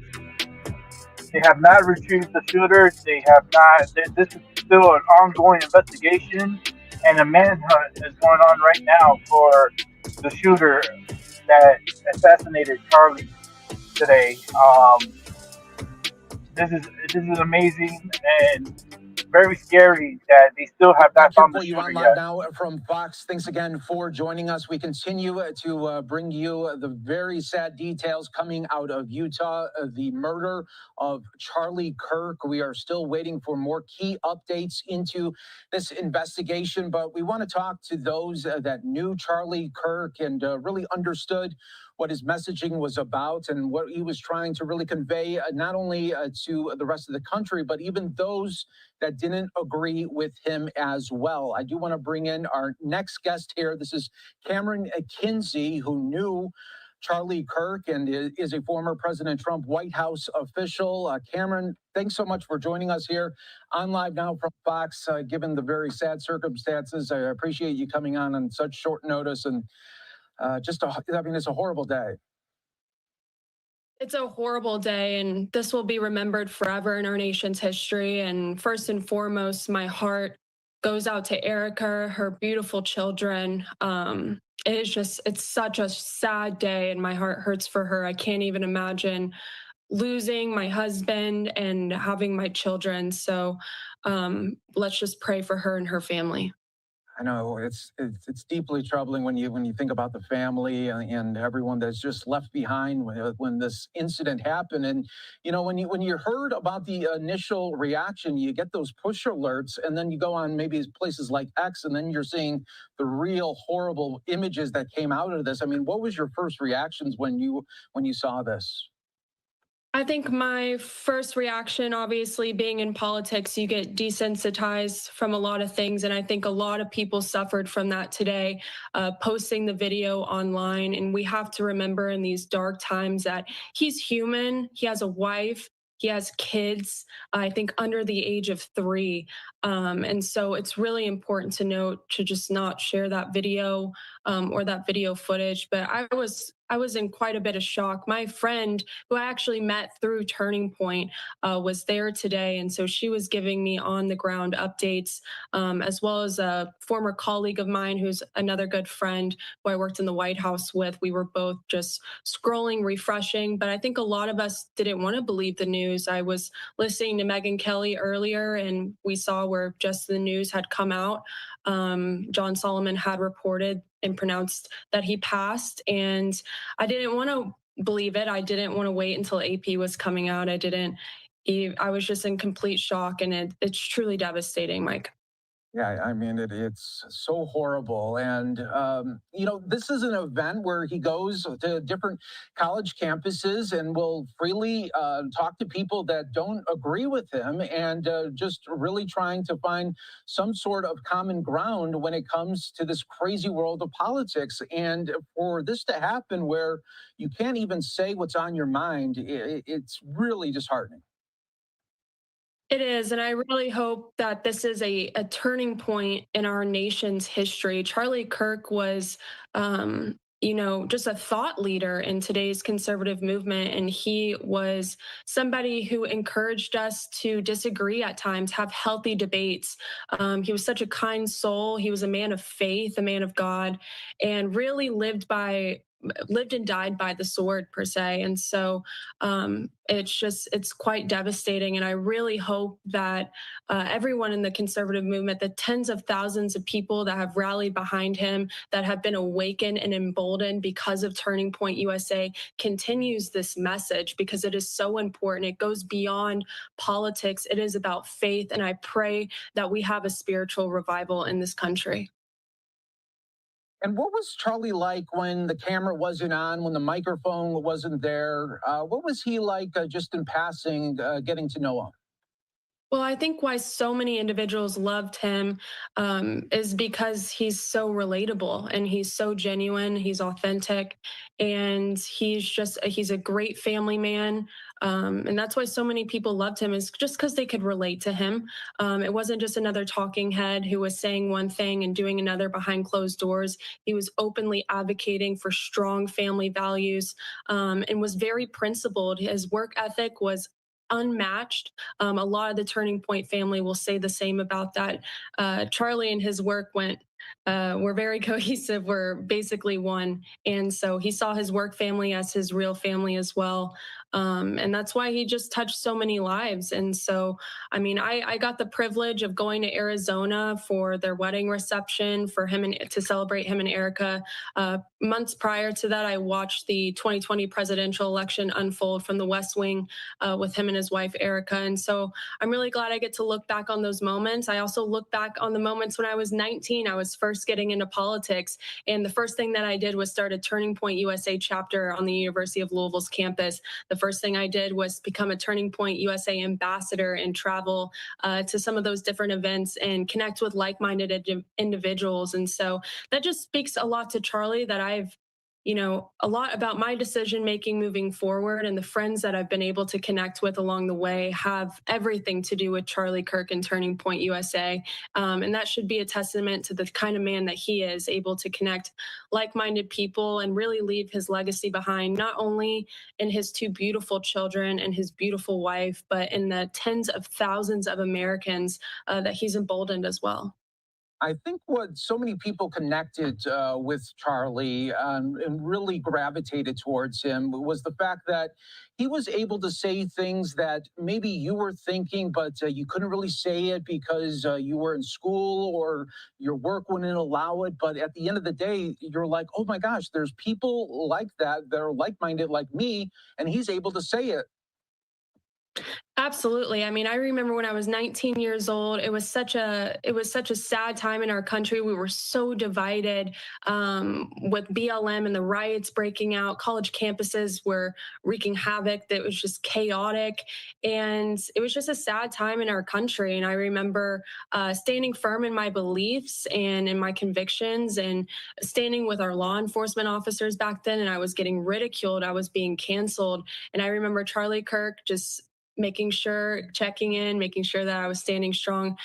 They have not retrieved the shooter. They have not. This is still an ongoing investigation, and a manhunt is going on right now for the shooter that assassinated Charlie today. This is amazing and very scary that they still have not found the shooter on yet. Live Now from Fox. Thanks again for joining us. We continue to bring you the very sad details coming out of Utah, the murder of Charlie Kirk. We are still waiting for more key updates into this investigation, but we want to talk to those that knew Charlie Kirk and really understood what his messaging was about and what he was trying to really convey, not only to the rest of the country, but even those that didn't agree with him as well. I do want to bring in our next guest here. This is Cameron Kinsey, who knew Charlie Kirk and is a former President Trump White House official. Cameron, thanks so much for joining us here on Live Now from Fox. Given the very sad circumstances, I appreciate you coming on such short notice, and it's a horrible day. It's a horrible day, and this will be remembered forever in our nation's history. And first and foremost, my heart goes out to Erica, her beautiful children. It's such a sad day, and my heart hurts for her. I can't even imagine losing my husband and having my children. So let's just pray for her and her family. I know it's deeply troubling when you think about the family and everyone that's just left behind when this incident happened. And when you heard about the initial reaction, you get those push alerts, and then you go on maybe places like X, and then you're seeing the real horrible images that came out of this. I mean, what was your first reactions when you saw this? I think my first reaction, obviously being in politics, you get desensitized from a lot of things. And I think a lot of people suffered from that today, posting the video online. And we have to remember in these dark times that he's human, he has a wife. He has kids, I think under the age of 3. And so it's really important to note to just not share that video or that video footage. But I was in quite a bit of shock. My friend, who I actually met through Turning Point, was there today, and so she was giving me on the ground updates, as well as a former colleague of mine who's another good friend who I worked in the White House with. We were both just scrolling, refreshing, but I think a lot of us didn't want to believe the news. I was listening to Megyn Kelly earlier, and we saw where just the news had come out. John Solomon had reported and pronounced that he passed, and I didn't want to believe it. I didn't want to wait until AP was coming out. I was just in complete shock, and it's truly devastating, Mike. Yeah, I mean, it's so horrible. And, this is an event where he goes to different college campuses and will freely talk to people that don't agree with him, and just really trying to find some sort of common ground when it comes to this crazy world of politics. And for this to happen where you can't even say what's on your mind, it's really disheartening. It is, and I really hope that this is a turning point in our nation's history. Charlie Kirk was, just a thought leader in today's conservative movement, and he was somebody who encouraged us to disagree at times, have healthy debates. He was such a kind soul. He was a man of faith, a man of God, and really lived and died by the sword, per se. And so it's quite devastating. And I really hope that everyone in the conservative movement, the tens of thousands of people that have rallied behind him, that have been awakened and emboldened because of Turning Point USA, continues this message, because it is so important. It goes beyond politics. It is about faith. And I pray that we have a spiritual revival in this country. And what was Charlie like when the camera wasn't on, when the microphone wasn't there? What was he like just in passing, getting to know him? Well, I think why so many individuals loved him is because he's so relatable and he's so genuine, he's authentic, and he's a great family man. And that's why so many people loved him, is just because they could relate to him. It wasn't just another talking head who was saying one thing and doing another behind closed doors. He was openly advocating for strong family values, and was very principled. His work ethic was unmatched. A lot of the Turning Point family will say the same about that. Charlie and his work were very cohesive. We're basically one. And so he saw his work family as his real family as well. And that's why he just touched so many lives. And so, I got the privilege of going to Arizona for their wedding reception for him and to celebrate him and Erica. Months prior to that, I watched the 2020 presidential election unfold from the West Wing with him and his wife, Erica. And so I'm really glad I get to look back on those moments. I also look back on the moments when I was 19. I was first getting into politics. And the first thing that I did was start a Turning Point USA chapter on the University of Louisville's campus. The first thing I did was become a Turning Point USA ambassador and travel to some of those different events and connect with like-minded individuals. And so that just speaks a lot to Charlie, that I've a lot about my decision making moving forward, and the friends that I've been able to connect with along the way have everything to do with Charlie Kirk and Turning Point USA. And that should be a testament to the kind of man that he is, able to connect like-minded people and really leave his legacy behind, not only in his 2 beautiful children and his beautiful wife, but in the tens of thousands of Americans that he's emboldened as well. I think what so many people connected with Charlie and really gravitated towards him was the fact that he was able to say things that maybe you were thinking, but you couldn't really say it because you were in school or your work wouldn't allow it. But at the end of the day, you're like, oh my gosh, there's people like that are like-minded like me, and he's able to say it. Absolutely. I mean, I remember when I was 19 years old, it was such a sad time in our country. We were so divided with BLM and the riots breaking out. College campuses were wreaking havoc. That was just chaotic, and it was just a sad time in our country. And I remember standing firm in my beliefs and in my convictions, and standing with our law enforcement officers back then. And I was getting ridiculed. I was being canceled. And I remember Charlie Kirk just making sure, checking in, making sure that I was standing strong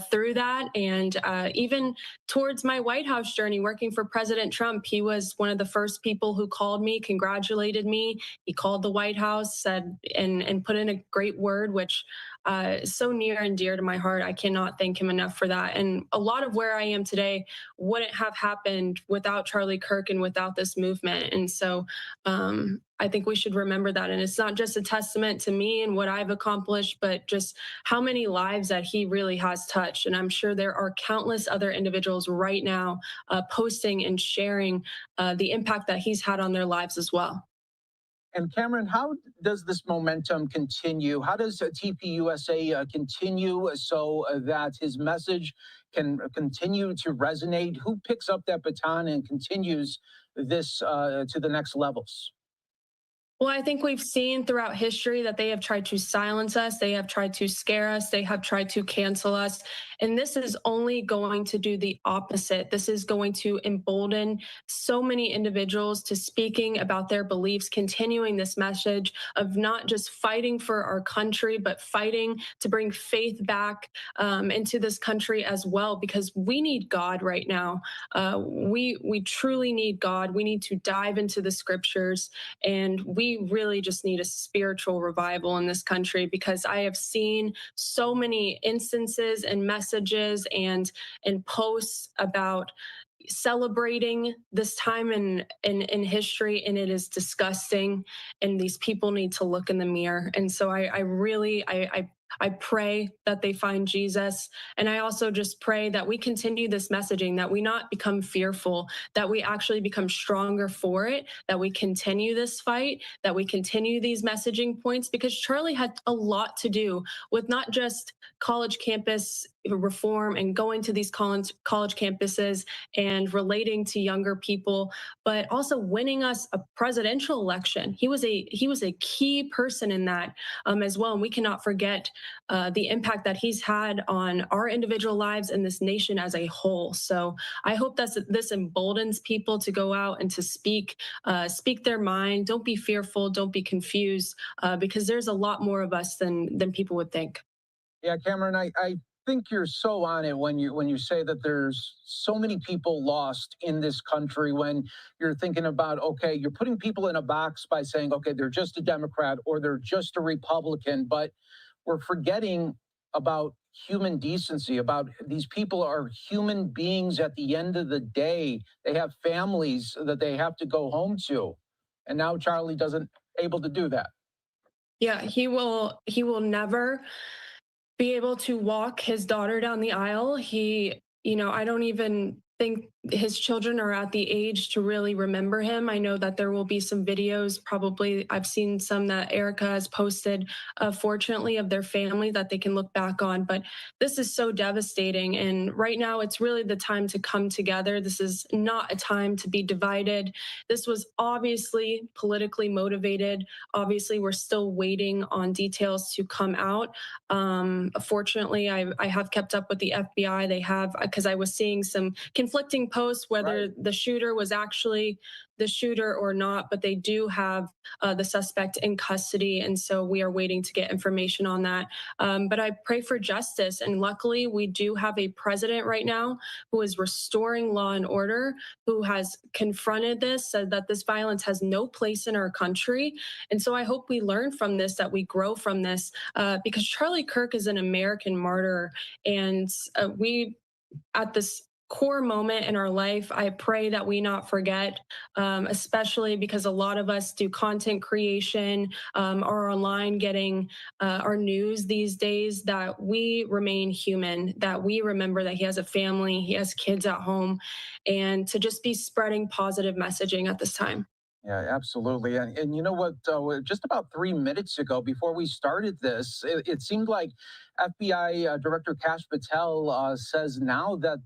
through that. And even towards my White House journey, working for President Trump, he was one of the first people who called me, congratulated me. He called the White House, said, and put in a great word, which is so near and dear to my heart. I cannot thank him enough for that. And a lot of where I am today wouldn't have happened without Charlie Kirk and without this movement. And so I think we should remember that. And it's not just a testament to me and what I've accomplished, but just how many lives that he really has touched. And I'm sure there are countless other individuals right now posting and sharing the impact that he's had on their lives as well. And Cameron, how does this momentum continue? How does TPUSA continue so that his message can continue to resonate? Who picks up that baton and continues this to the next levels? Well, I think we've seen throughout history that they have tried to silence us. They have tried to scare us. They have tried to cancel us. And this is only going to do the opposite. This is going to embolden so many individuals to speaking about their beliefs, continuing this message of not just fighting for our country, but fighting to bring faith back into this country as well, because we need God right now. We truly need God. We need to dive into the scriptures, and we really just need a spiritual revival in this country, because I have seen so many instances and messages and posts about celebrating this time in history, and it is disgusting, and these people need to look in the mirror. And so I pray that they find Jesus. And I also just pray that we continue this messaging, that we not become fearful, that we actually become stronger for it, that we continue this fight, that we continue these messaging points, because Charlie had a lot to do with not just college campus reform and going to these college campuses and relating to younger people, but also winning us a presidential election. He was a key person in that as well. And we cannot forget the impact that he's had on our individual lives and this nation as a whole. So I hope that this emboldens people to go out and to speak their mind. Don't be fearful. Don't be confused, because there's a lot more of us than people would think. Yeah, Cameron, I think you're so on it when you say that there's so many people lost in this country, when you're thinking about, okay, you're putting people in a box by saying, okay, they're just a Democrat or they're just a Republican, but we're forgetting about human decency, about these people are human beings at the end of the day. They have families that they have to go home to. And now Charlie doesn't able to do that. Yeah, he will never be able to walk his daughter down the aisle. I don't even think his children are at the age to really remember him. I know that there will be some videos, probably I've seen some that Erica has posted, fortunately, of their family that they can look back on. But this is so devastating. And right now, it's really the time to come together. This is not a time to be divided. This was obviously politically motivated. Obviously, we're still waiting on details to come out. Fortunately, I have kept up with the FBI. They have, because I was seeing some conflicting posts whether the shooter was actually the shooter or not, but they do have the suspect in custody. And so we are waiting to get information on that. But I pray for justice. And luckily, we do have a president right now who is restoring law and order, who has confronted this, said that this violence has no place in our country. And so I hope we learn from this, that we grow from this, because Charlie Kirk is an American martyr. And we, at this core moment in our life, I pray that we not forget, especially because a lot of us do content creation, are online getting our news these days, that we remain human, that we remember that he has a family, he has kids at home, and to just be spreading positive messaging at this time. Yeah, absolutely. And you know what? Just about 3 minutes ago, before we started this, it seemed like FBI Director Kash Patel says now that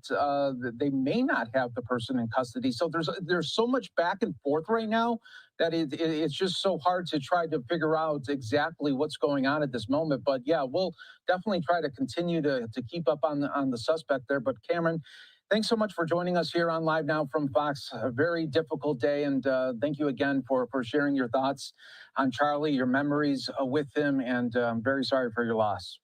they may not have the person in custody. So there's so much back and forth right now that it's just so hard to try to figure out exactly what's going on at this moment. But yeah, we'll definitely try to continue to keep up on the suspect there. But Cameron, thanks so much for joining us here on Live Now from Fox. A very difficult day, and thank you again for sharing your thoughts on Charlie, your memories with him, and I'm very sorry for your loss.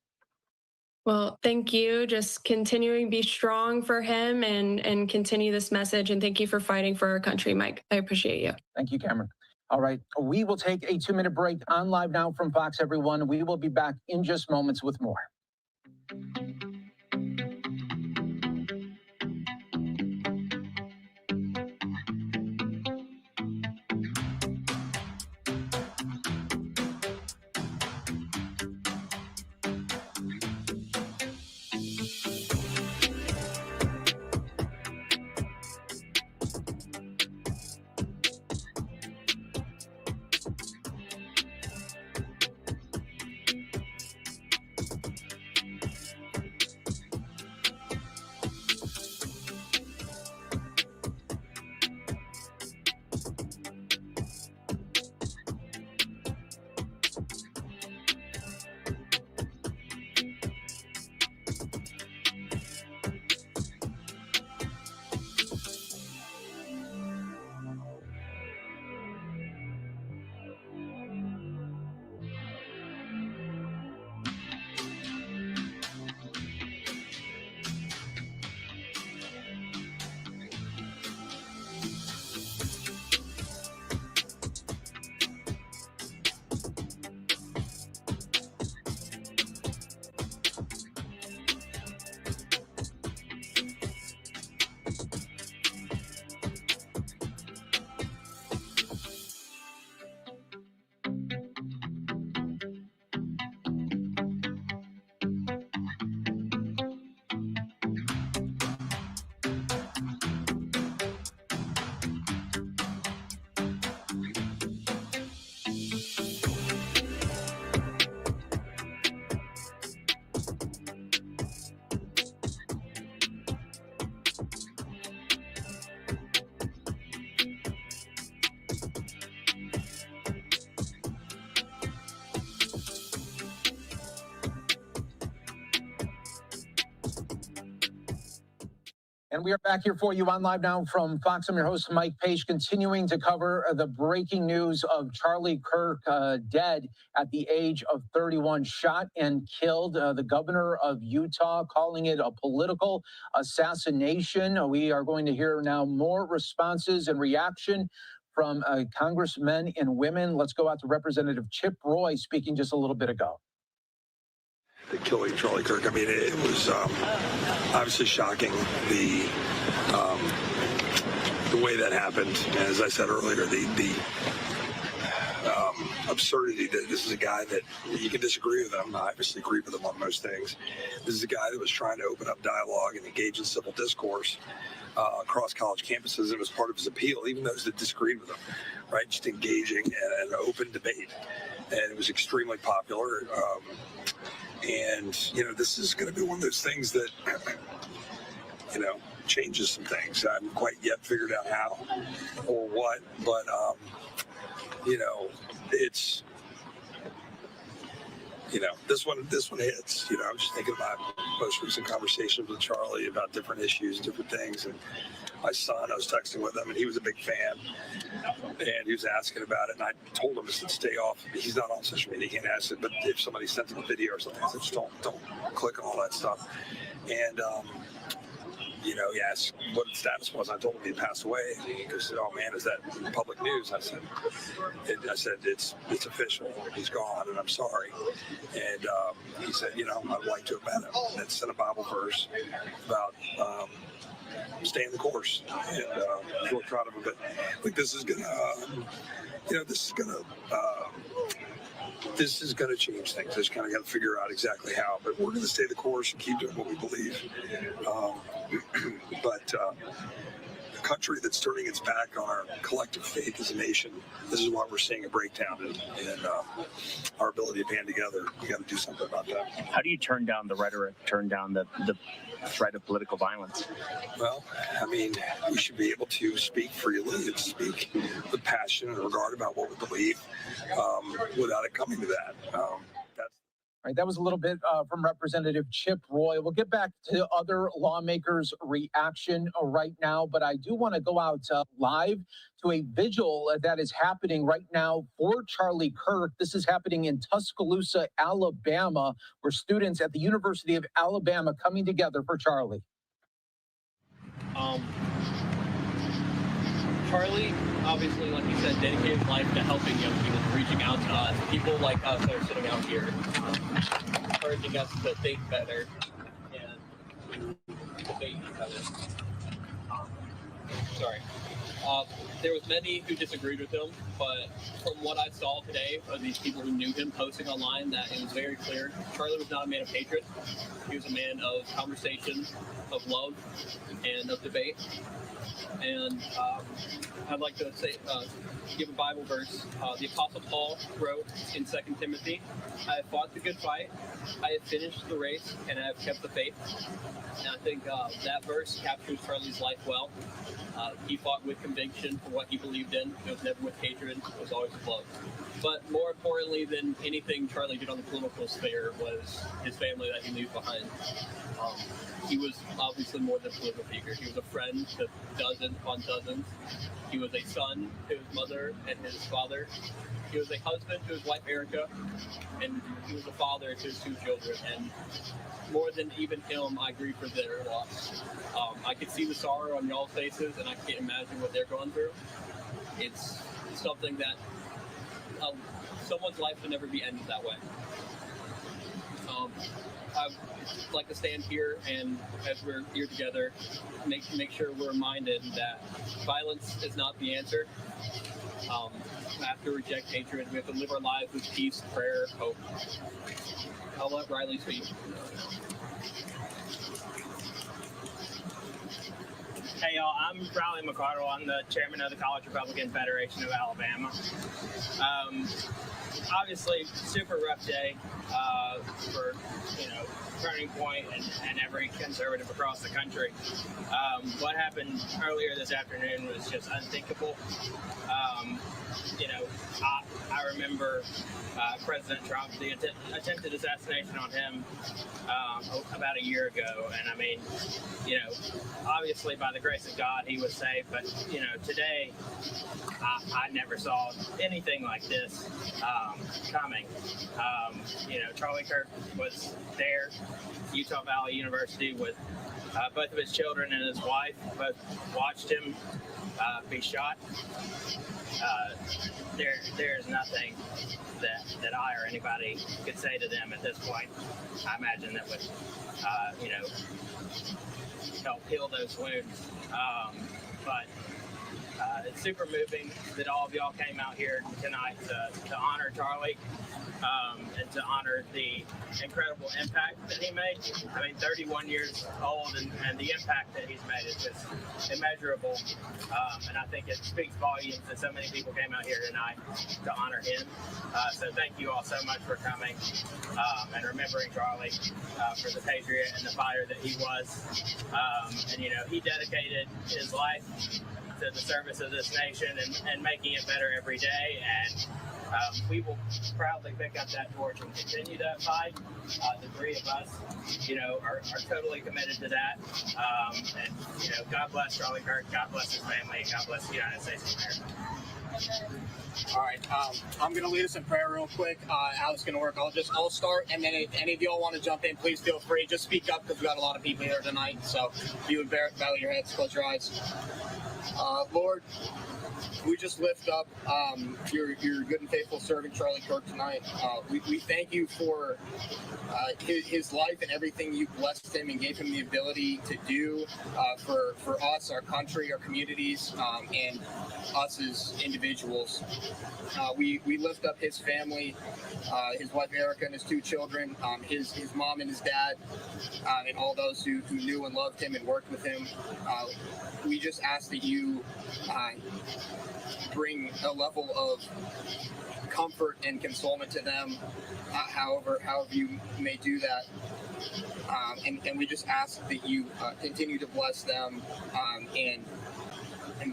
Well, thank you. Just continuing to be strong for him and continue this message. And thank you for fighting for our country, Mike. I appreciate you. Thank you, Cameron. All right, we will take a 2-minute break on Live Now from Fox, everyone. We will be back in just moments with more. And we are back here for you on Live Now from Fox. I'm your host, Mike Page, continuing to cover the breaking news of Charlie Kirk dead at the age of 31, shot and killed. The governor of Utah calling it a political assassination. We are going to hear now more responses and reaction from congressmen and women. Let's go out to Representative Chip Roy speaking just a little bit ago. The killing of Charlie Kirk, I mean, it was obviously shocking, the way that happened. As I said earlier, the absurdity that this is a guy that you can disagree with him. I obviously agree with him on most things. This is a guy that was trying to open up dialogue and engage in civil discourse across college campuses. It was part of his appeal, even those that disagreed with him, right? Just engaging in an open debate. And it was extremely popular. And, you know, this is going to be one of those things that, you know, changes some things. I haven't quite yet figured out how or what, but, you know, it's, you know, this one hits. You know, I'm just thinking about most recent conversations with Charlie about different issues, different things. And my son, I was texting with him, and he was a big fan. And he was asking about it, and I told him, I said, stay off. He's not on social media, he can't ask it, but if somebody sent him a video or something, I said, just don't click on all that stuff. And, you know, he asked what his status was. I told him he passed away. And he goes, oh man, is that public news? I said, it's official. He's gone, and I'm sorry. And he said, you know, I'd like to have met him. And sent a Bible verse about staying the course. And I'm really proud of him. But I think this is gonna, you know, this is gonna change things. Just kind of got to figure out exactly how. But we're gonna stay the course and keep doing what we believe. But country that's turning its back on our collective faith as a nation. This is why we're seeing a breakdown in our ability to band together. We got to do something about that. How do you turn down the rhetoric, turn down the threat of political violence? Well, I mean, we should be able to speak freely and speak with passion and regard about what we believe without it coming to that. All right, that was a little bit from Representative Chip Roy. We'll get back to other lawmakers' reaction right now, but I do want to go out live to a vigil that is happening right now for Charlie Kirk. This is happening in Tuscaloosa, Alabama, where students at the University of Alabama coming together for Charlie. Charlie, obviously, like you said, dedicated his life to helping young people, reaching out to us, people like us that are sitting out here, encouraging us to think better and debate each other. There was many who disagreed with him, but from what I saw today of these people who knew him posting online, that it was very clear Charlie was not a man of hatred. He was a man of conversation, of love, and of debate. And I'd like to say, give a Bible verse. The Apostle Paul wrote in 2 Timothy, I have fought the good fight, I have finished the race, and I have kept the faith. And I think that verse captures Charlie's life well. He fought with conviction for what he believed in. It was never with hatred, it was always with love. But more importantly than anything Charlie did on the political sphere was his family that he leaves behind. He was obviously more than a political figure. He was a friend to dozens upon dozens. He was a son to his mother and his father. He was a husband to his wife Erica, and he was a father to his 2 children. And more than even him, I grieve for their loss. I could see the sorrow on y'all's faces, and I can't imagine what they're going through. It's something that someone's life should never be ended that way. I'd like to stand here and, as we're here together, make sure we're reminded that violence is not the answer. We have to reject hatred. We have to live our lives with peace, prayer, hope. I'll let Riley speak. Hey y'all, I'm Riley McCardle. I'm the chairman of the College Republican Federation of Alabama. Obviously, super rough day for, Turning Point and every conservative across the country. What happened earlier this afternoon was just unthinkable. I remember President Trump, the attempted assassination on him about a year ago. And I mean, obviously by the grace of God, he was safe. But, today I never saw anything like this coming. Charlie Kirk was there, Utah Valley University, with both of his children and his wife. Both watched him be shot. There's nothing that I or anybody could say to them at this point. I imagine that would, help heal those wounds. But it's super moving that all of y'all came out here tonight to honor Charlie and to honor the incredible impact that he made. I mean, 31 years old, and the impact that he's made is just immeasurable. And I think it speaks volumes that so many people came out here tonight to honor him. So thank you all so much for coming and remembering Charlie for the patriot and the fighter that he was. And, he dedicated his life to the service of this nation and making it better every day. And we will proudly pick up that torch and continue that fight. The 3 of us, are totally committed to that. And, God bless Charlie Kirk, God bless his family, and God bless the United States of America. All right, I'm going to lead us in prayer real quick. How it's going to work, I'll start, and then if any of y'all want to jump in, please feel free. Just speak up because we've got a lot of people here tonight. So if you would bow your heads, close your eyes. Lord, we just lift up your good and faithful servant, Charlie Kirk, tonight. We thank you for his life and everything you blessed him and gave him the ability to do for us, our country, our communities, and us as individuals. We lift up his family, his wife Erica and his 2 children, his mom and his dad, and all those who knew and loved him and worked with him. We just ask that you you bring a level of comfort and consolement to them, however you may do that. And we just ask that you continue to bless them and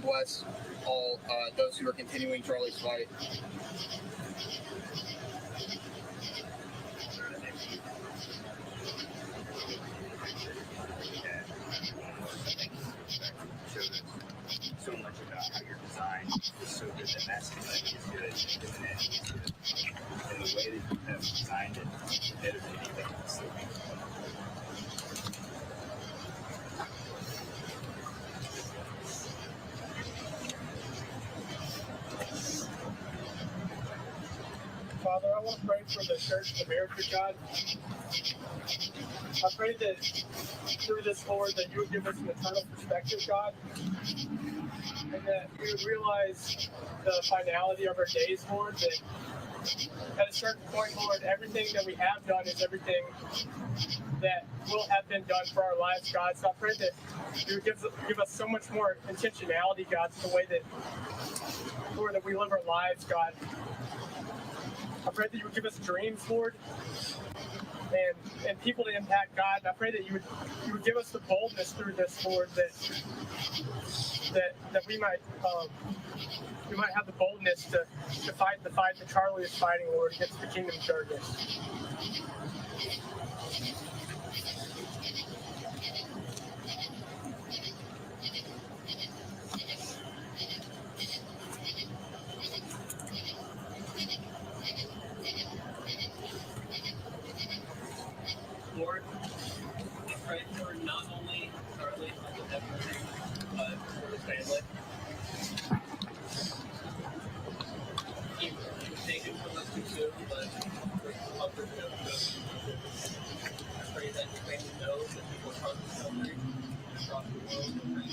bless all those who are continuing Charlie's fight. So much about how your design is so good that masculinity is good, femininity is good. And the way that you have designed it, the bit of anything that's so beautiful. Father, I want to pray for the Church of America, God. I pray that through this, Lord, that you would give us an eternal perspective, God, and that we would realize the finality of our days, Lord, that at a certain point, Lord, everything that we have done is everything that will have been done for our lives, God. So I pray that you would give us so much more intentionality, God, to the way that, Lord, that we live our lives, God. I pray that you would give us dreams, Lord, and people to impact, God. And I pray that you would give us the boldness through this, Lord, that we might have the boldness to fight the fight that Charlie is fighting, Lord, against the kingdom of darkness. Lord, I pray for not only Charlie, but for his family. He was taken from us too soon, but we're comfort to know. I pray that your family knows that people across the country and across the world will pray.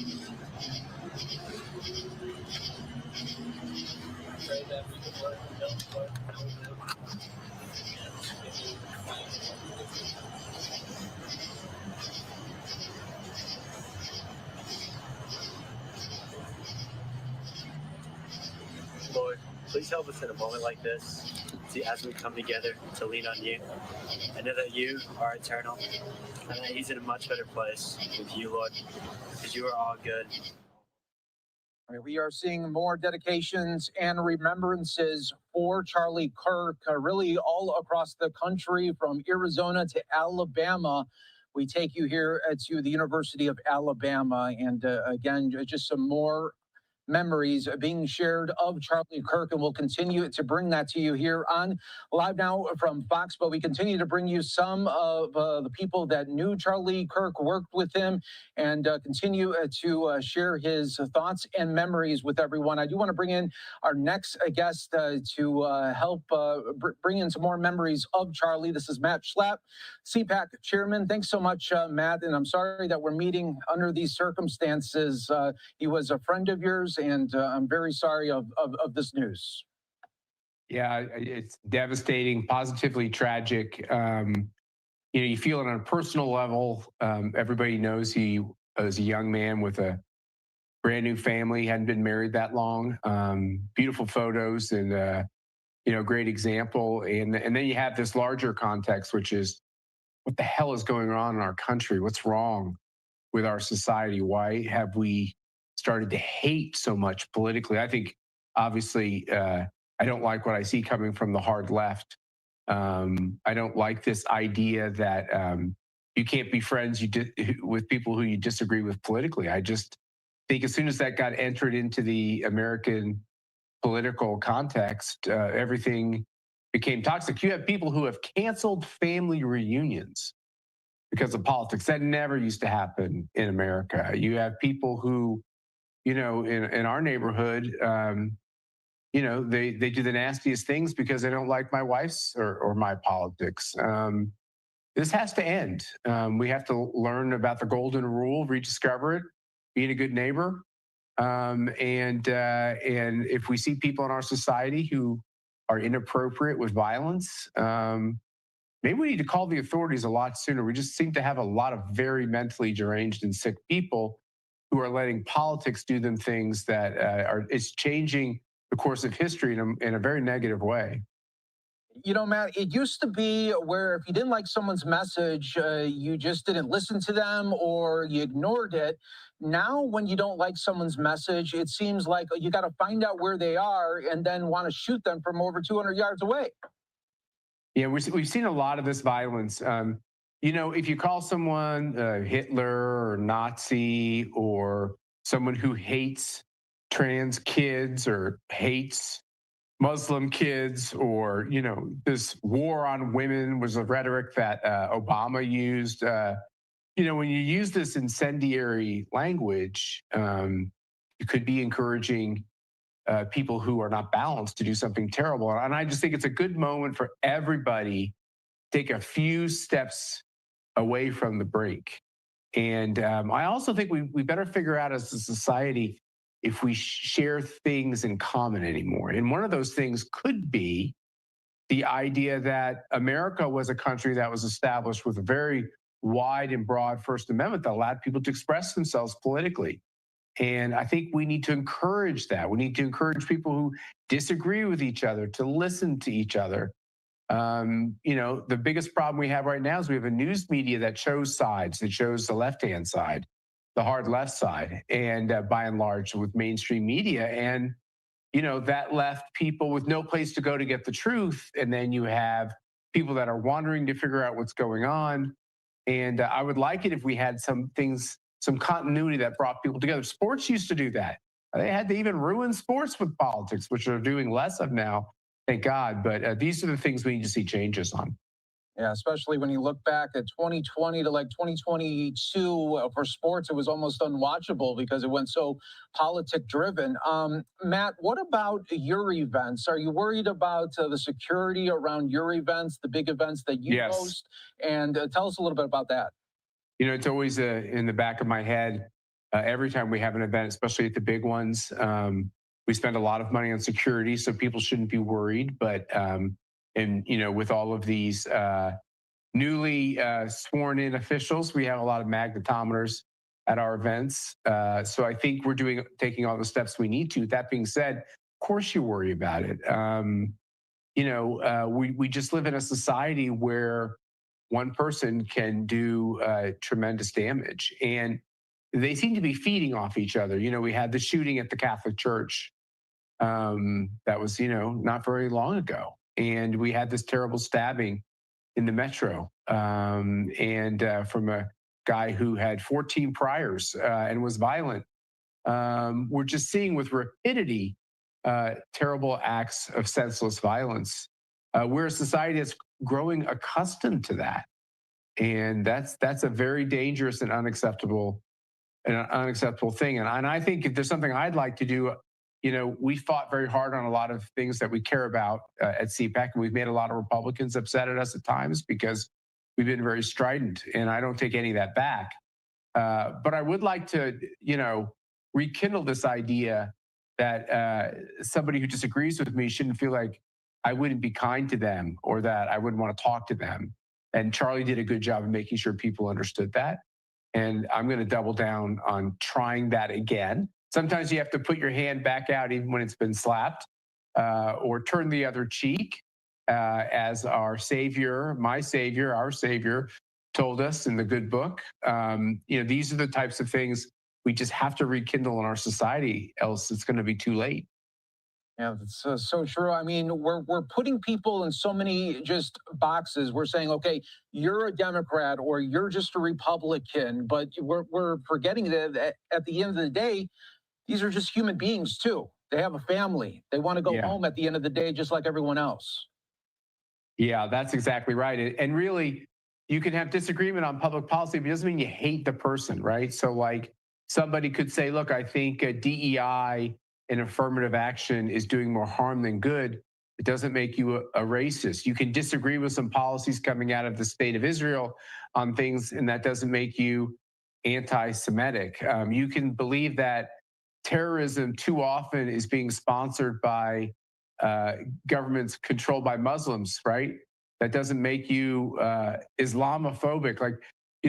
I pray that we can learn to know them. Lord, please help us in a moment like this, see, as we come together to lean on you. I know that you are eternal, and that he's in a much better place with you, Lord, because you are all good. All right, we are seeing more dedications and remembrances for Charlie Kirk, really all across the country, from Arizona to Alabama. We take you here to the University of Alabama, and again, just some more memories being shared of Charlie Kirk, and we'll continue to bring that to you here on Live Now from Fox. But we continue to bring you some of the people that knew Charlie Kirk, worked with him, and continue to share his thoughts and memories with everyone. I do want to bring in our next guest to help bring in some more memories of Charlie. This is Matt Schlapp, CPAC chairman. Thanks so much, Matt, and I'm sorry that we're meeting under these circumstances. He was a friend of yours, and I'm very sorry of this news. Yeah, it's devastating, positively tragic. You feel it on a personal level. Everybody knows he was a young man with a brand new family, hadn't been married that long. Beautiful photos and great example. And then you have this larger context, which is what the hell is going on in our country? What's wrong with our society? Why have we started to hate so much politically? I think, obviously, I don't like what I see coming from the hard left. I don't like this idea that you can't be friends with people who you disagree with politically. I just think as soon as that got entered into the American political context, everything became toxic. You have people who have canceled family reunions because of politics. That never used to happen in America. You have people who, in our neighborhood, they do the nastiest things because they don't like my wife's or my politics. This has to end. We have to learn about the golden rule, rediscover it, being a good neighbor. And if we see people in our society who are inappropriate with violence, maybe we need to call the authorities a lot sooner. We just seem to have a lot of very mentally deranged and sick people who are letting politics do them things that it's changing the course of history in a very negative way. You know, Matt, it used to be where if you didn't like someone's message, you just didn't listen to them or you ignored it. Now, when you don't like someone's message, it seems like you got to find out where they are and then want to shoot them from over 200 yards away. Yeah, we've seen a lot of this violence. You know, if you call someone Hitler or Nazi or someone who hates trans kids or hates Muslim kids, or, you know, this war on women was a rhetoric that Obama used. You know, when you use this incendiary language, you could be encouraging people who are not balanced to do something terrible. And I just think it's a good moment for everybody to take a few steps away from the brink. And I also think we better figure out as a society if we share things in common anymore. And one of those things could be the idea that America was a country that was established with a very wide and broad First Amendment that allowed people to express themselves politically. And I think we need to encourage that. We need to encourage people who disagree with each other to listen to each other. You know, the biggest problem we have right now is we have a news media that shows sides, that shows the left-hand side, the hard left side, and by and large with mainstream media. And, you know, that left people with no place to go to get the truth. And then you have people that are wandering to figure out what's going on. And I would like it if we had some things, some continuity that brought people together. Sports used to do that. They had to even ruin sports with politics, which they're doing less of now, thank God. But these are the things we need to see changes on. Yeah, especially when you look back at 2020 to like 2022 for sports, it was almost unwatchable because it went so politic driven. Matt, what about your events? Are you worried about the security around your events, the big events that you host? And tell us a little bit about that. You know, it's always in the back of my head every time we have an event, especially at the big ones. We spend a lot of money on security, so people shouldn't be worried. But and, you know, with all of these newly sworn in officials, we have a lot of magnetometers at our events. So I think we're taking all the steps we need to. That being said, of course you worry about it. You know, we just live in a society where one person can do tremendous damage. And they seem to be feeding off each other. You know, we had the shooting at the Catholic Church that was, you know, not very long ago. And we had this terrible stabbing in the metro from a guy who had 14 priors and was violent. We're just seeing with rapidity terrible acts of senseless violence. We're a society that's growing accustomed to that. And that's a very dangerous and unacceptable thing. And I think if there's something I'd like to do, you know, we fought very hard on a lot of things that we care about at CPAC, and we've made a lot of Republicans upset at us at times because we've been very strident, and I don't take any of that back. But I would like to, you know, rekindle this idea that somebody who disagrees with me shouldn't feel like I wouldn't be kind to them or that I wouldn't want to talk to them. And Charlie did a good job of making sure people understood that. And I'm going to double down on trying that again. Sometimes you have to put your hand back out even when it's been slapped, or turn the other cheek, as our Savior, my Savior, our Savior told us in the good book. You know, these are the types of things we just have to rekindle in our society, else it's going to be too late. Yeah, that's so true. I mean, we're putting people in so many just boxes. We're saying, okay, you're a Democrat or you're just a Republican, but we're forgetting that at the end of the day, these are just human beings too. They have a family. They want to go home at the end of the day, just like everyone else. Yeah, that's exactly right. And really, you can have disagreement on public policy, but it doesn't mean you hate the person, right? So like somebody could say, look, I think DEI and affirmative action is doing more harm than good. It doesn't make you a racist. You can disagree with some policies coming out of the state of Israel on things, and that doesn't make you anti-Semitic. You can believe that terrorism too often is being sponsored by governments controlled by Muslims, right? That doesn't make you Islamophobic. Like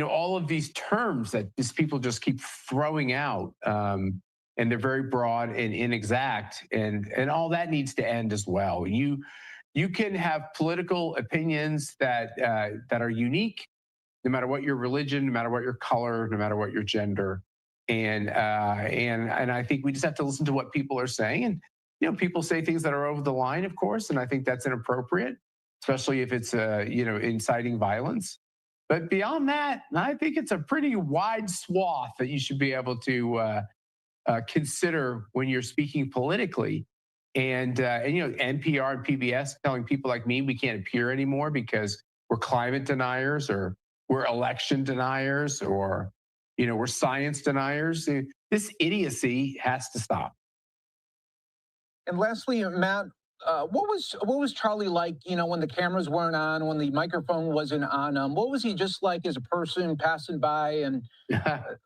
all of these terms that these people just keep throwing out, and they're very broad and inexact, and all that needs to end as well. You can have political opinions that are unique, no matter what your religion, no matter what your color, no matter what your gender, and I think we just have to listen to what people are saying. And people say things that are over the line, of course, and I think that's inappropriate, especially if it's inciting violence. But beyond that, I think it's a pretty wide swath that you should be able to consider when you're speaking politically. And NPR and PBS telling people like me we can't appear anymore because we're climate deniers, or we're election deniers, or we're science deniers. This idiocy has to stop. And lastly, Matt, what was Charlie like? When the cameras weren't on, when the microphone wasn't on him, what was he just like as a person passing by? And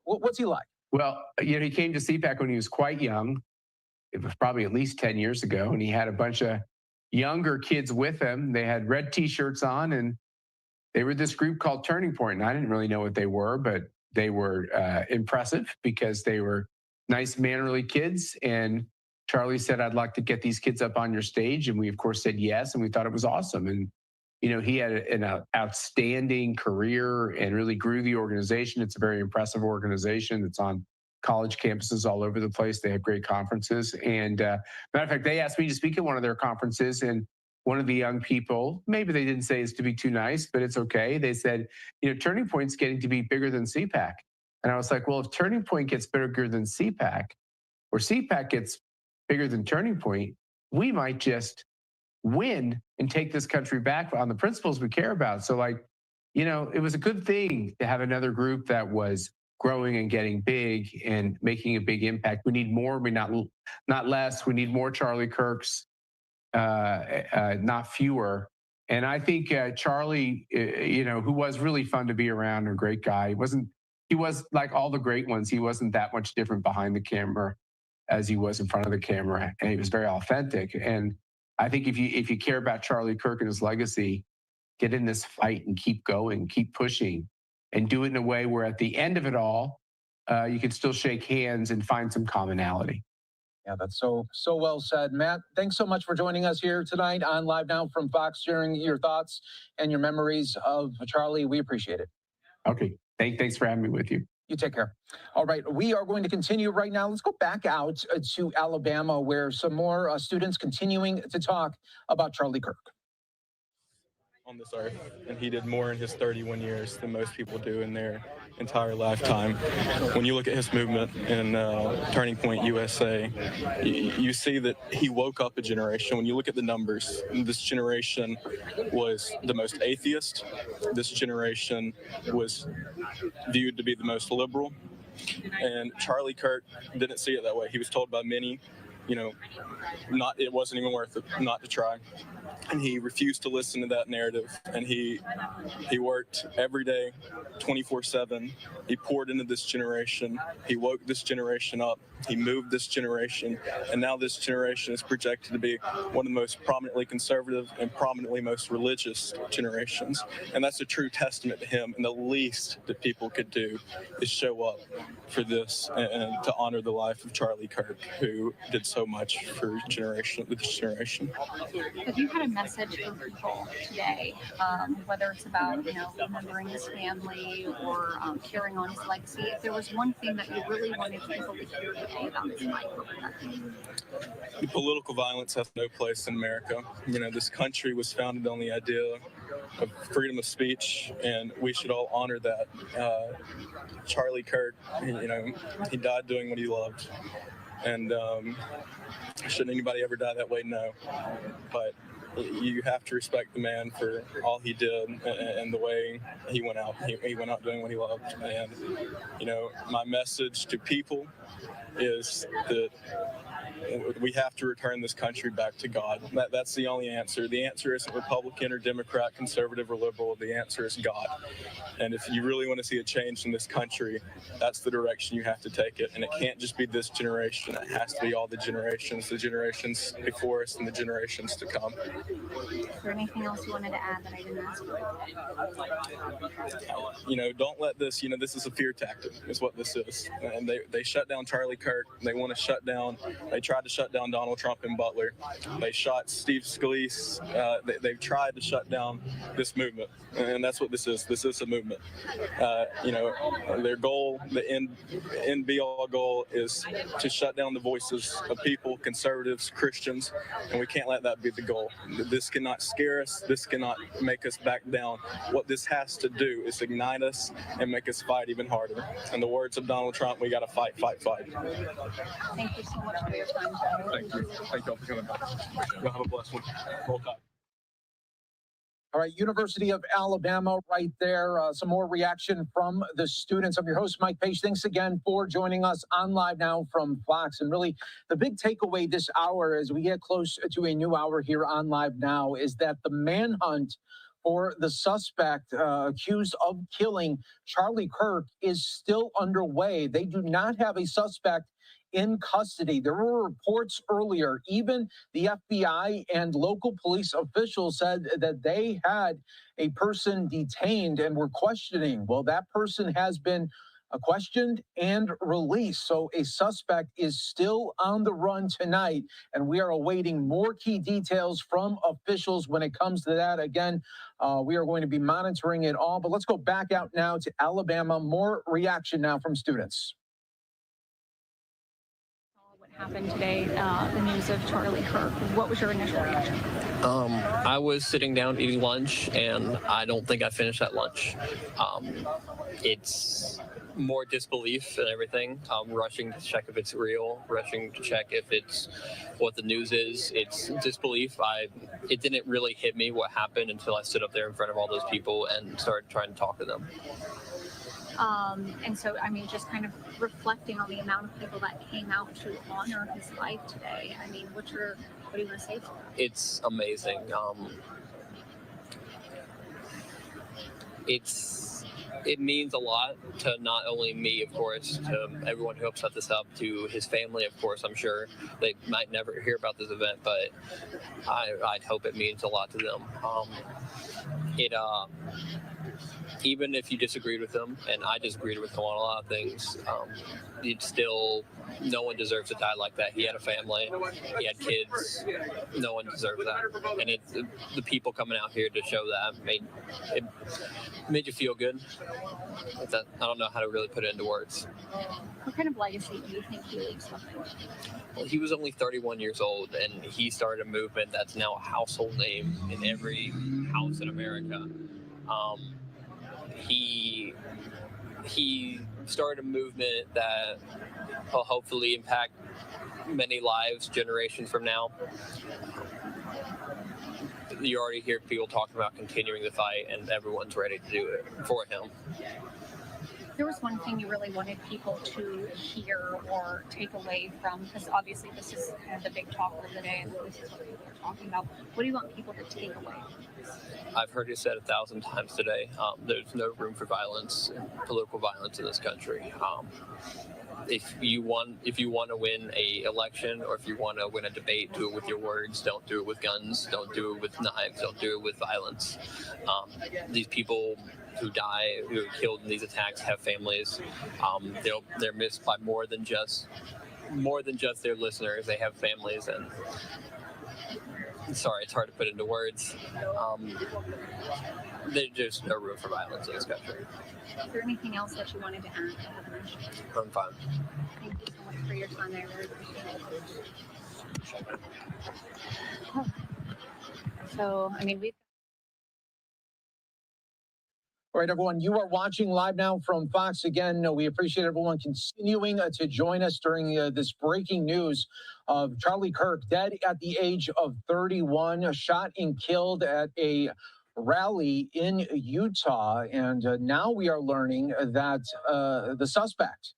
what's he like? Well, he came to CPAC when he was quite young. It was probably at least 10 years ago, and he had a bunch of younger kids with him. They had red T-shirts on, and they were this group called Turning Point. And I didn't really know what they were, but they were impressive because they were nice, mannerly kids. And Charlie said, "I'd like to get these kids up on your stage." And we, of course, said yes, and we thought it was awesome. And he had an outstanding career and really grew the organization. It's a very impressive organization. It's on college campuses all over the place. They have great conferences. And matter of fact, they asked me to speak at one of their conferences, and one of the young people, maybe they didn't say it's to be too nice, but it's okay. They said, Turning Point's getting to be bigger than CPAC. And I was like, well, if Turning Point gets bigger than CPAC, or CPAC gets bigger than Turning Point, we might just win and take this country back on the principles we care about. So it was a good thing to have another group that was growing and getting big and making a big impact. We need more, not less. We need more Charlie Kirks, not fewer. And I think Charlie, who was really fun to be around, a great guy. He was like all the great ones. He wasn't that much different behind the camera as he was in front of the camera, and he was very authentic. And I think if you care about Charlie Kirk and his legacy, get in this fight and keep going, keep pushing, and do it in a way where at the end of it all, you can still shake hands and find some commonality. Yeah, that's so well said. Matt, thanks so much for joining us here tonight on Live Now from Fox, sharing your thoughts and your memories of Charlie. We appreciate it. Okay. Thanks for having me with you. You take care. All right, we are going to continue right now. Let's go back out to Alabama, where some more students continuing to talk about Charlie Kirk. On this earth, and he did more in his 31 years than most people do in their entire lifetime. When you look at his movement in Turning Point USA, you see that he woke up a generation. When you look at the numbers, this generation was the most atheist. This generation was viewed to be the most liberal. And Charlie Kirk didn't see it that way. He was told by many, it wasn't even worth it not to try. And he refused to listen to that narrative. And he worked every day, 24/7. He poured into this generation. He woke this generation up. He moved this generation. And now this generation is projected to be one of the most prominently conservative and prominently most religious generations. And that's a true testament to him. And the least that people could do is show up for this and to honor the life of Charlie Kirk, who did so much for this generation. Have you had a message for people today, whether it's about remembering his family or carrying on his legacy? If there was one thing that you really wanted people to hear today about his life, what would that be? Political violence has no place in America. This country was founded on the idea of freedom of speech, and we should all honor that. Charlie Kirk, he died doing what he loved, and should anybody ever die that way? No. But you have to respect the man for all he did and the way he went out. He went out doing what he loved. And, my message to people is that We have to return this country back to God. That's the only answer. The answer isn't Republican or Democrat, conservative or liberal. The answer is God. And if you really want to see a change in this country, that's the direction you have to take it. And it can't just be this generation. It has to be all the generations before us and the generations to come. Is there anything else you wanted to add that I didn't ask for? Don't let this, this is a fear tactic is what this is. And they shut down Charlie Kirk. They want to they tried to shut down Donald Trump in Butler. They shot Steve Scalise. They've tried to shut down this movement. And that's what this is. This is a movement. Their goal, the end be all goal is to shut down the voices of people, conservatives, Christians, and we can't let that be the goal. This cannot scare us. This cannot make us back down. What this has to do is ignite us and make us fight even harder. In the words of Donald Trump, we got to fight, fight, fight. Thank you so much for your time, Joe. Thank you. Thank you all for coming back. Y'all have a blessed one. Roll Tide. All right, University of Alabama right there. Some more reaction from the students. I'm your host, Mike Page. Thanks again for joining us on Live Now from Fox. And really, the big takeaway this hour as we get close to a new hour here on Live Now is that the manhunt for the suspect accused of killing Charlie Kirk is still underway. They do not have a suspect in custody. There were reports earlier, even the FBI and local police officials said that they had a person detained and were questioning. Well, that person has been questioned and released. So a suspect is still on the run tonight, and we are awaiting more key details from officials when it comes to that. Again, we are going to be monitoring it all, but let's go back out now to Alabama. More reaction now from students. Happened today, the news of Charlie Kirk. What was your initial reaction? I was sitting down eating lunch, and I don't think I finished that lunch. It's more disbelief than everything. Rushing to check if it's real, rushing to check if it's what the news is. It's disbelief. It didn't really hit me what happened until I stood up there in front of all those people and started trying to talk to them. And so, I mean, just kind of reflecting on the amount of people that came out to honor his life today. I mean, what do you want to say about that? It's amazing. It means a lot to not only me, of course, to everyone who helped set this up, to his family, of course. I'm sure they might never hear about this event, but I'd hope it means a lot to them. Even if you disagreed with him, and I disagreed with him on a lot of things, it's still, no one deserves to die like that. He had a family, he had kids, no one deserves that. And the people coming out here to show that made you feel good. I don't know how to really put it into words. What kind of legacy do you think he leaves behind? Well, he was only 31 years old, and he started a movement that's now a household name in every house in America. He started a movement that will hopefully impact many lives generations from now. You already hear people talking about continuing the fight, and everyone's ready to do it for him. There was one thing you really wanted people to hear or take away from, because obviously this is kind of the big talk of the day, and this is what people are talking about. What do you want people to take away? I've heard it said 1,000 times today. There's no room for violence, political violence in this country. If you want to win a election, or if you want to win a debate, do it with your words. Don't do it with guns. Don't do it with knives. Don't do it with violence. These people who die, who are killed in these attacks, have families. They're missed by more than just their listeners. They have families, and sorry, it's hard to put into words. There's just no room for violence in this country. Is there anything else that you wanted to add? I'm fine. Thank you so much for your time. I really appreciate it. So, I mean, All right, everyone, you are watching Live Now from Fox. Again, we appreciate everyone continuing to join us during this breaking news of Charlie Kirk, dead at the age of 31, shot and killed at a rally in Utah. And now we are learning that the suspect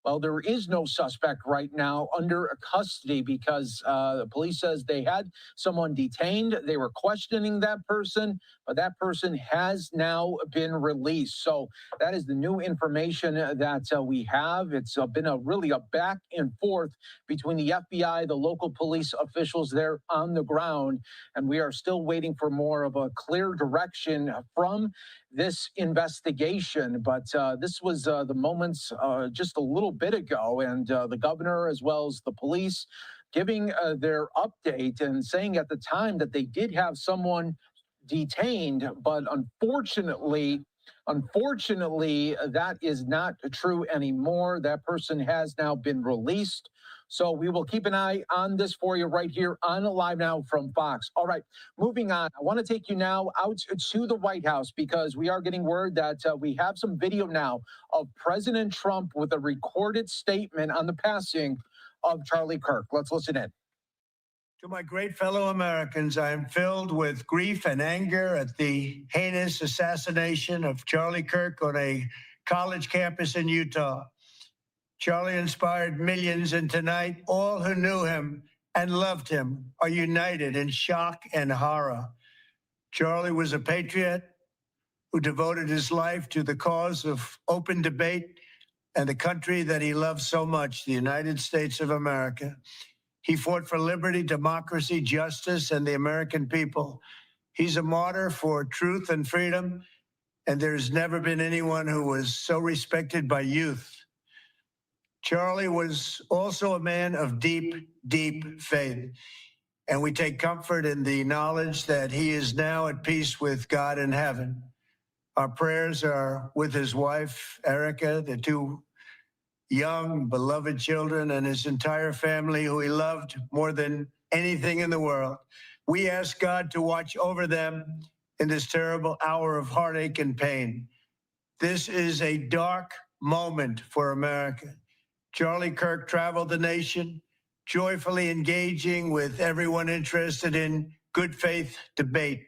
Well, there is no suspect right now under custody because the police says they had someone detained. They were questioning that person, but that person has now been released. So that is the new information that we have. It's been really a back and forth between the FBI, the local police officials there on the ground, and we are still waiting for more of a clear direction from this investigation. But this was the moments just a little bit ago, and the governor, as well as the police, giving their update and saying at the time that they did have someone detained, but unfortunately, that is not true anymore. That person has now been released. So we will keep an eye on this for you right here on Live Now from Fox. All right, moving on. I want to take you now out to the White House because we are getting word that we have some video now of President Trump with a recorded statement on the passing of Charlie Kirk. Let's listen in. To my great fellow Americans, I am filled with grief and anger at the heinous assassination of Charlie Kirk on a college campus in Utah. Charlie inspired millions, and tonight, all who knew him and loved him are united in shock and horror. Charlie was a patriot who devoted his life to the cause of open debate and the country that he loved so much, the United States of America. He fought for liberty, democracy, justice, and the American people. He's a martyr for truth and freedom, and there's never been anyone who was so respected by youth. Charlie was also a man of deep, deep faith, and we take comfort in the knowledge that he is now at peace with God in heaven. Our prayers are with his wife, Erica, the two young, beloved children, and his entire family, who he loved more than anything in the world. We ask God to watch over them in this terrible hour of heartache and pain. This is a dark moment for America. Charlie Kirk traveled the nation, joyfully engaging with everyone interested in good faith debate.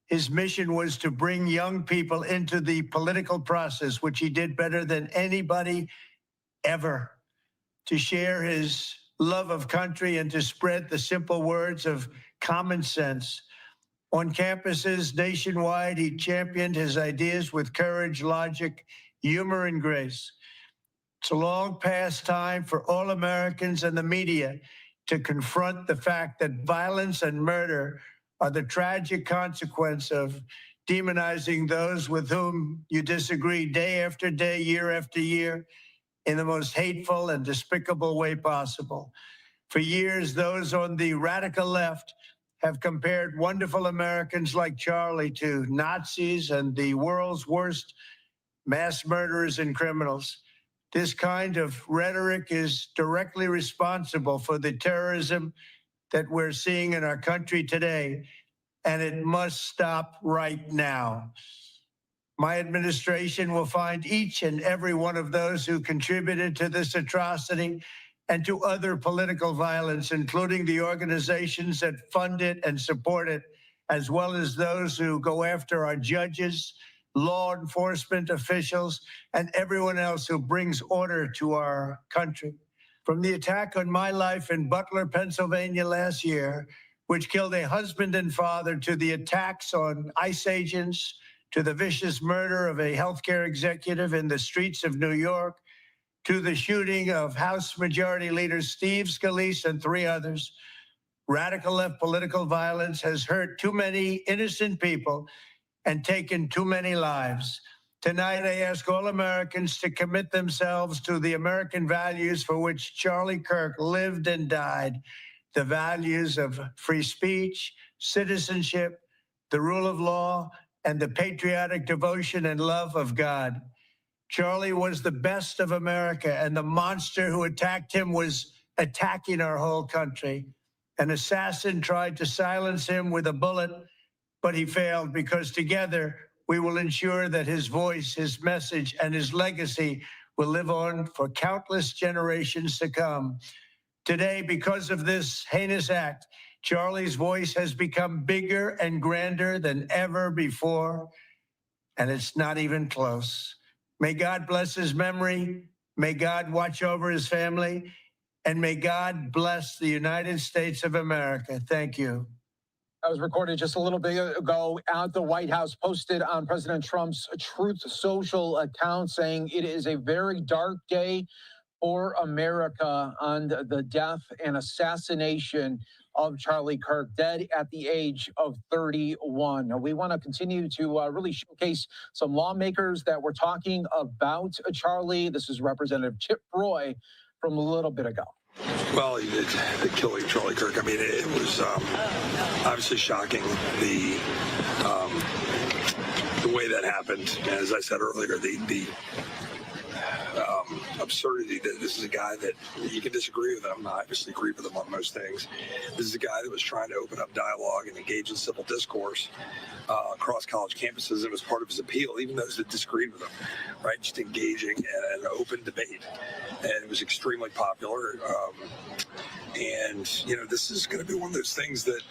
His mission was to bring young people into the political process, which he did better than anybody ever, to share his love of country and to spread the simple words of common sense. On campuses nationwide, he championed his ideas with courage, logic, humor, and grace. It's a long past time for all Americans and the media to confront the fact that violence and murder are the tragic consequence of demonizing those with whom you disagree day after day, year after year, in the most hateful and despicable way possible. For years, those on the radical left have compared wonderful Americans like Charlie to Nazis and the world's worst mass murderers and criminals. This kind of rhetoric is directly responsible for the terrorism that we're seeing in our country today, and it must stop right now. My administration will find each and every one of those who contributed to this atrocity and to other political violence, including the organizations that fund it and support it, as well as those who go after our judges, law enforcement officials, and everyone else who brings order to our country. From the attack on my life in Butler, Pennsylvania last year, which killed a husband and father, to the attacks on ICE agents, to the vicious murder of a healthcare executive in the streets of New York, to the shooting of House Majority Leader Steve Scalise and 3 others, radical left political violence has hurt too many innocent people and taken too many lives. Tonight, I ask all Americans to commit themselves to the American values for which Charlie Kirk lived and died, the values of free speech, citizenship, the rule of law, and the patriotic devotion and love of God. Charlie was the best of America, and the monster who attacked him was attacking our whole country. An assassin tried to silence him with a bullet, but he failed, because together we will ensure that his voice, his message, and his legacy will live on for countless generations to come. Today, because of this heinous act, Charlie's voice has become bigger and grander than ever before, and it's not even close. May God bless his memory. May God watch over his family, and may God bless the United States of America. Thank you. That was recorded just a little bit ago at the White House, posted on President Trump's Truth Social account, saying it is a very dark day for America on the death and assassination of Charlie Kirk, dead at the age of 31. We want to continue to really showcase some lawmakers that were talking about Charlie. This is Representative Chip Roy from a little bit ago. Well, the killing of Charlie Kirk, I mean, it was obviously shocking, the way that happened. And as I said earlier, the absurdity that this is a guy that you can disagree with him. I obviously agree with him on most things. This is a guy that was trying to open up dialogue and engage in civil discourse across college campuses. It was part of his appeal, even those that disagreed with him, right? Just engaging in an open debate. And it was extremely popular. And, you know, this is going to be one of those things that,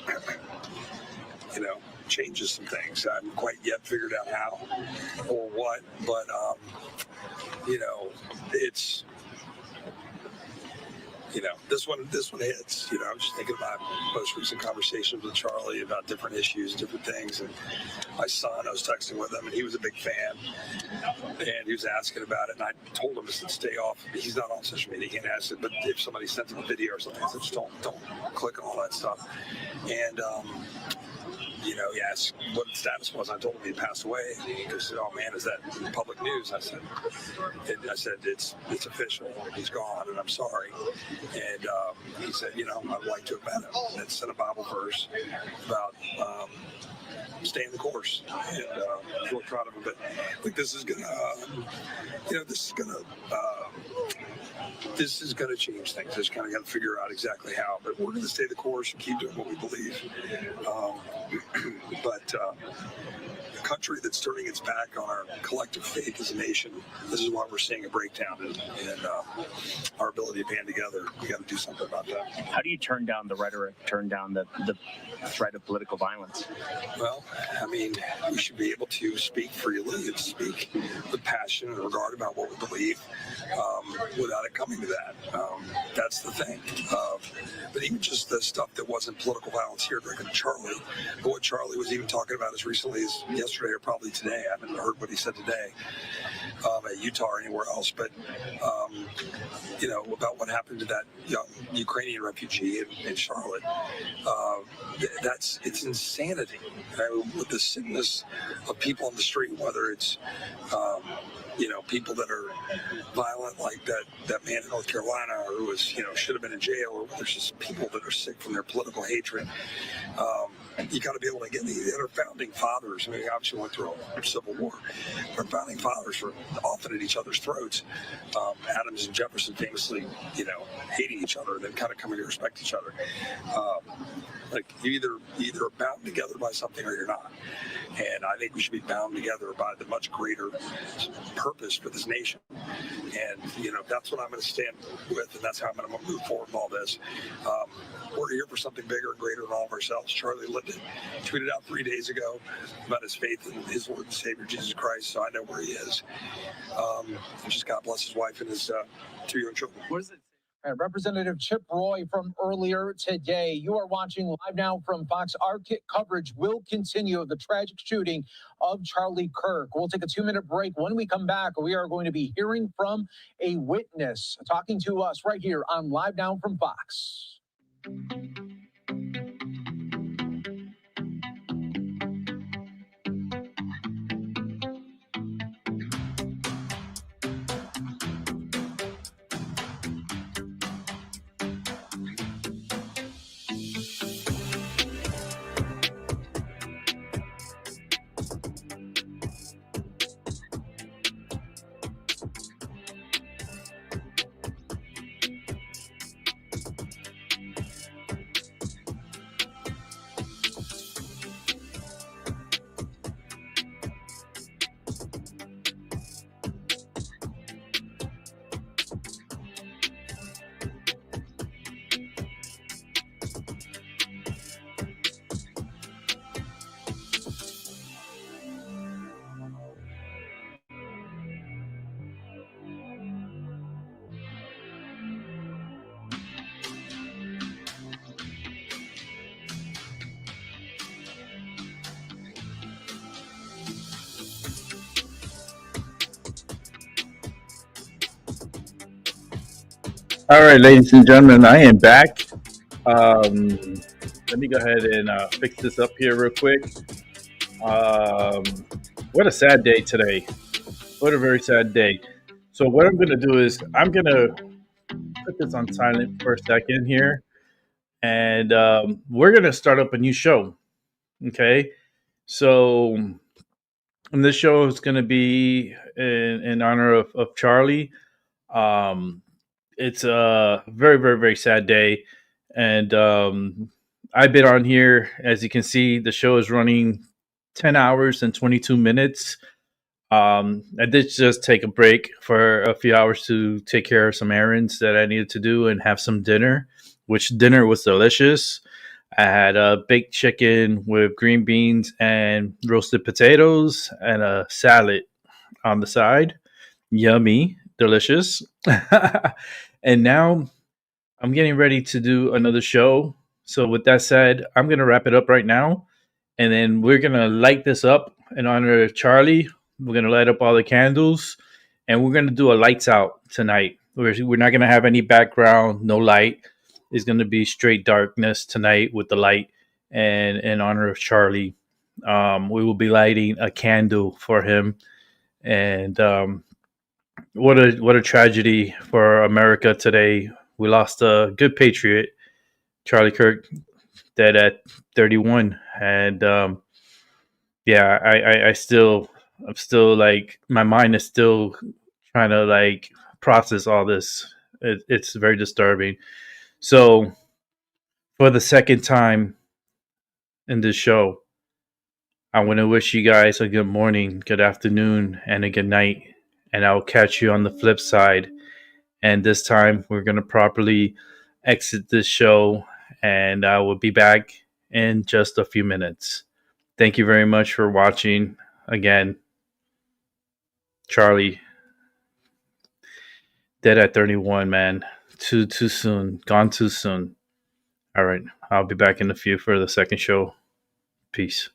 you know, changes some things. I haven't quite yet figured out how or what, but, you know, it's, you know, this one hits. You know, I'm just thinking about most recent conversations with Charlie about different issues, different things. And my son, I was texting with him, and he was a big fan. And he was asking about it, and I told him to stay off. He's not on social media. He can't ask it, but if somebody sends him a video or something, I said, just don't click on all that stuff. And, you know, he asked what the status was. I told him he passed away. He goes, "Oh man, is that public news?" I said, "It's official. He's gone, and I'm sorry." And he said, "You know, I'd like to have met him." And sent a Bible verse about staying the course. And I'm really proud of him. But I think this is gonna, you know, this is gonna change things. Just kind of got to figure out exactly how. But we're gonna stay the course and keep doing what we believe. But a country that's turning its back on our collective faith as a nation, this is why we're seeing a breakdown in our ability to band together. We got to do something about that. How do you turn down the rhetoric, turn down the threat of political violence? Well, I mean, we should be able to speak freely and speak with passion and regard about what we believe without it coming to that. That's the thing. But even just the stuff that wasn't political violence here during Charlie, but what Charlie was even talking about as recently as yesterday or probably today, I haven't heard what he said today at Utah or anywhere else, but you know, about what happened to that young Ukrainian refugee in Charlotte. It's insanity. With the sickness of people on the street, whether it's you know, people that are violent, like that man in North Carolina who was, you know, should have been in jail, or there's just people that are sick from their political hatred. You got to be able to get our founding fathers. I mean, obviously went through a civil war. Our founding fathers were often at each other's throats. Adams and Jefferson famously, you know, hating each other and then kind of coming to respect each other. Like you either are bound together by something or you're not. And I think we should be bound together by the much greater purpose for this nation. And, you know, that's what I'm going to stand with, and that's how I'm going to move forward with all this. We're here for something bigger and greater than all of ourselves. Charlie lived it. Tweeted out 3 days ago about his faith in his Lord and Savior, Jesus Christ, so I know where he is. Just God bless his wife and his 2 young children. What is it? Representative Chip Roy from earlier today. You are watching live now from Fox. Our coverage will continue of the tragic shooting of Charlie Kirk. We'll take a 2-minute break. When we come back, we are going to be hearing from a witness talking to us right here on Live Now from Fox. All right, ladies and gentlemen, I am back. Let me go ahead and fix this up here real quick. What a sad day today. What a very sad day. So what I'm going to do is I'm going to put this on silent for a second here, and we're going to start up a new show. Okay. So and this show is going to be in honor of Charlie. It's a very, very, very sad day. And I've been on here. As you can see, the show is running 10 hours and 22 minutes. I did just take a break for a few hours to take care of some errands that I needed to do and have some dinner, which dinner was delicious. I had a baked chicken with green beans and roasted potatoes and a salad on the side. Yummy, delicious. And now I'm getting ready to do another show. So with that said, I'm going to wrap it up right now. And then we're going to light this up in honor of Charlie. We're going to light up all the candles. And we're going to do a lights out tonight. We're not going to have any background, no light. It's going to be straight darkness tonight with the light. And in honor of Charlie, we will be lighting a candle for him. And what a tragedy for America today. We lost a good patriot, Charlie Kirk, dead at 31. And yeah, I'm still like, my mind is still trying to like process all this. It's very disturbing. So for the second time in this show, I want to wish you guys a good morning, good afternoon, and a good night. And I'll catch you on the flip side. And this time we're going to properly exit this show, and I will be back in just a few minutes. Thank you very much for watching. Again, Charlie, dead at 31, man. Too soon. Gone too soon. All right. I'll be back in a few for the second show. Peace.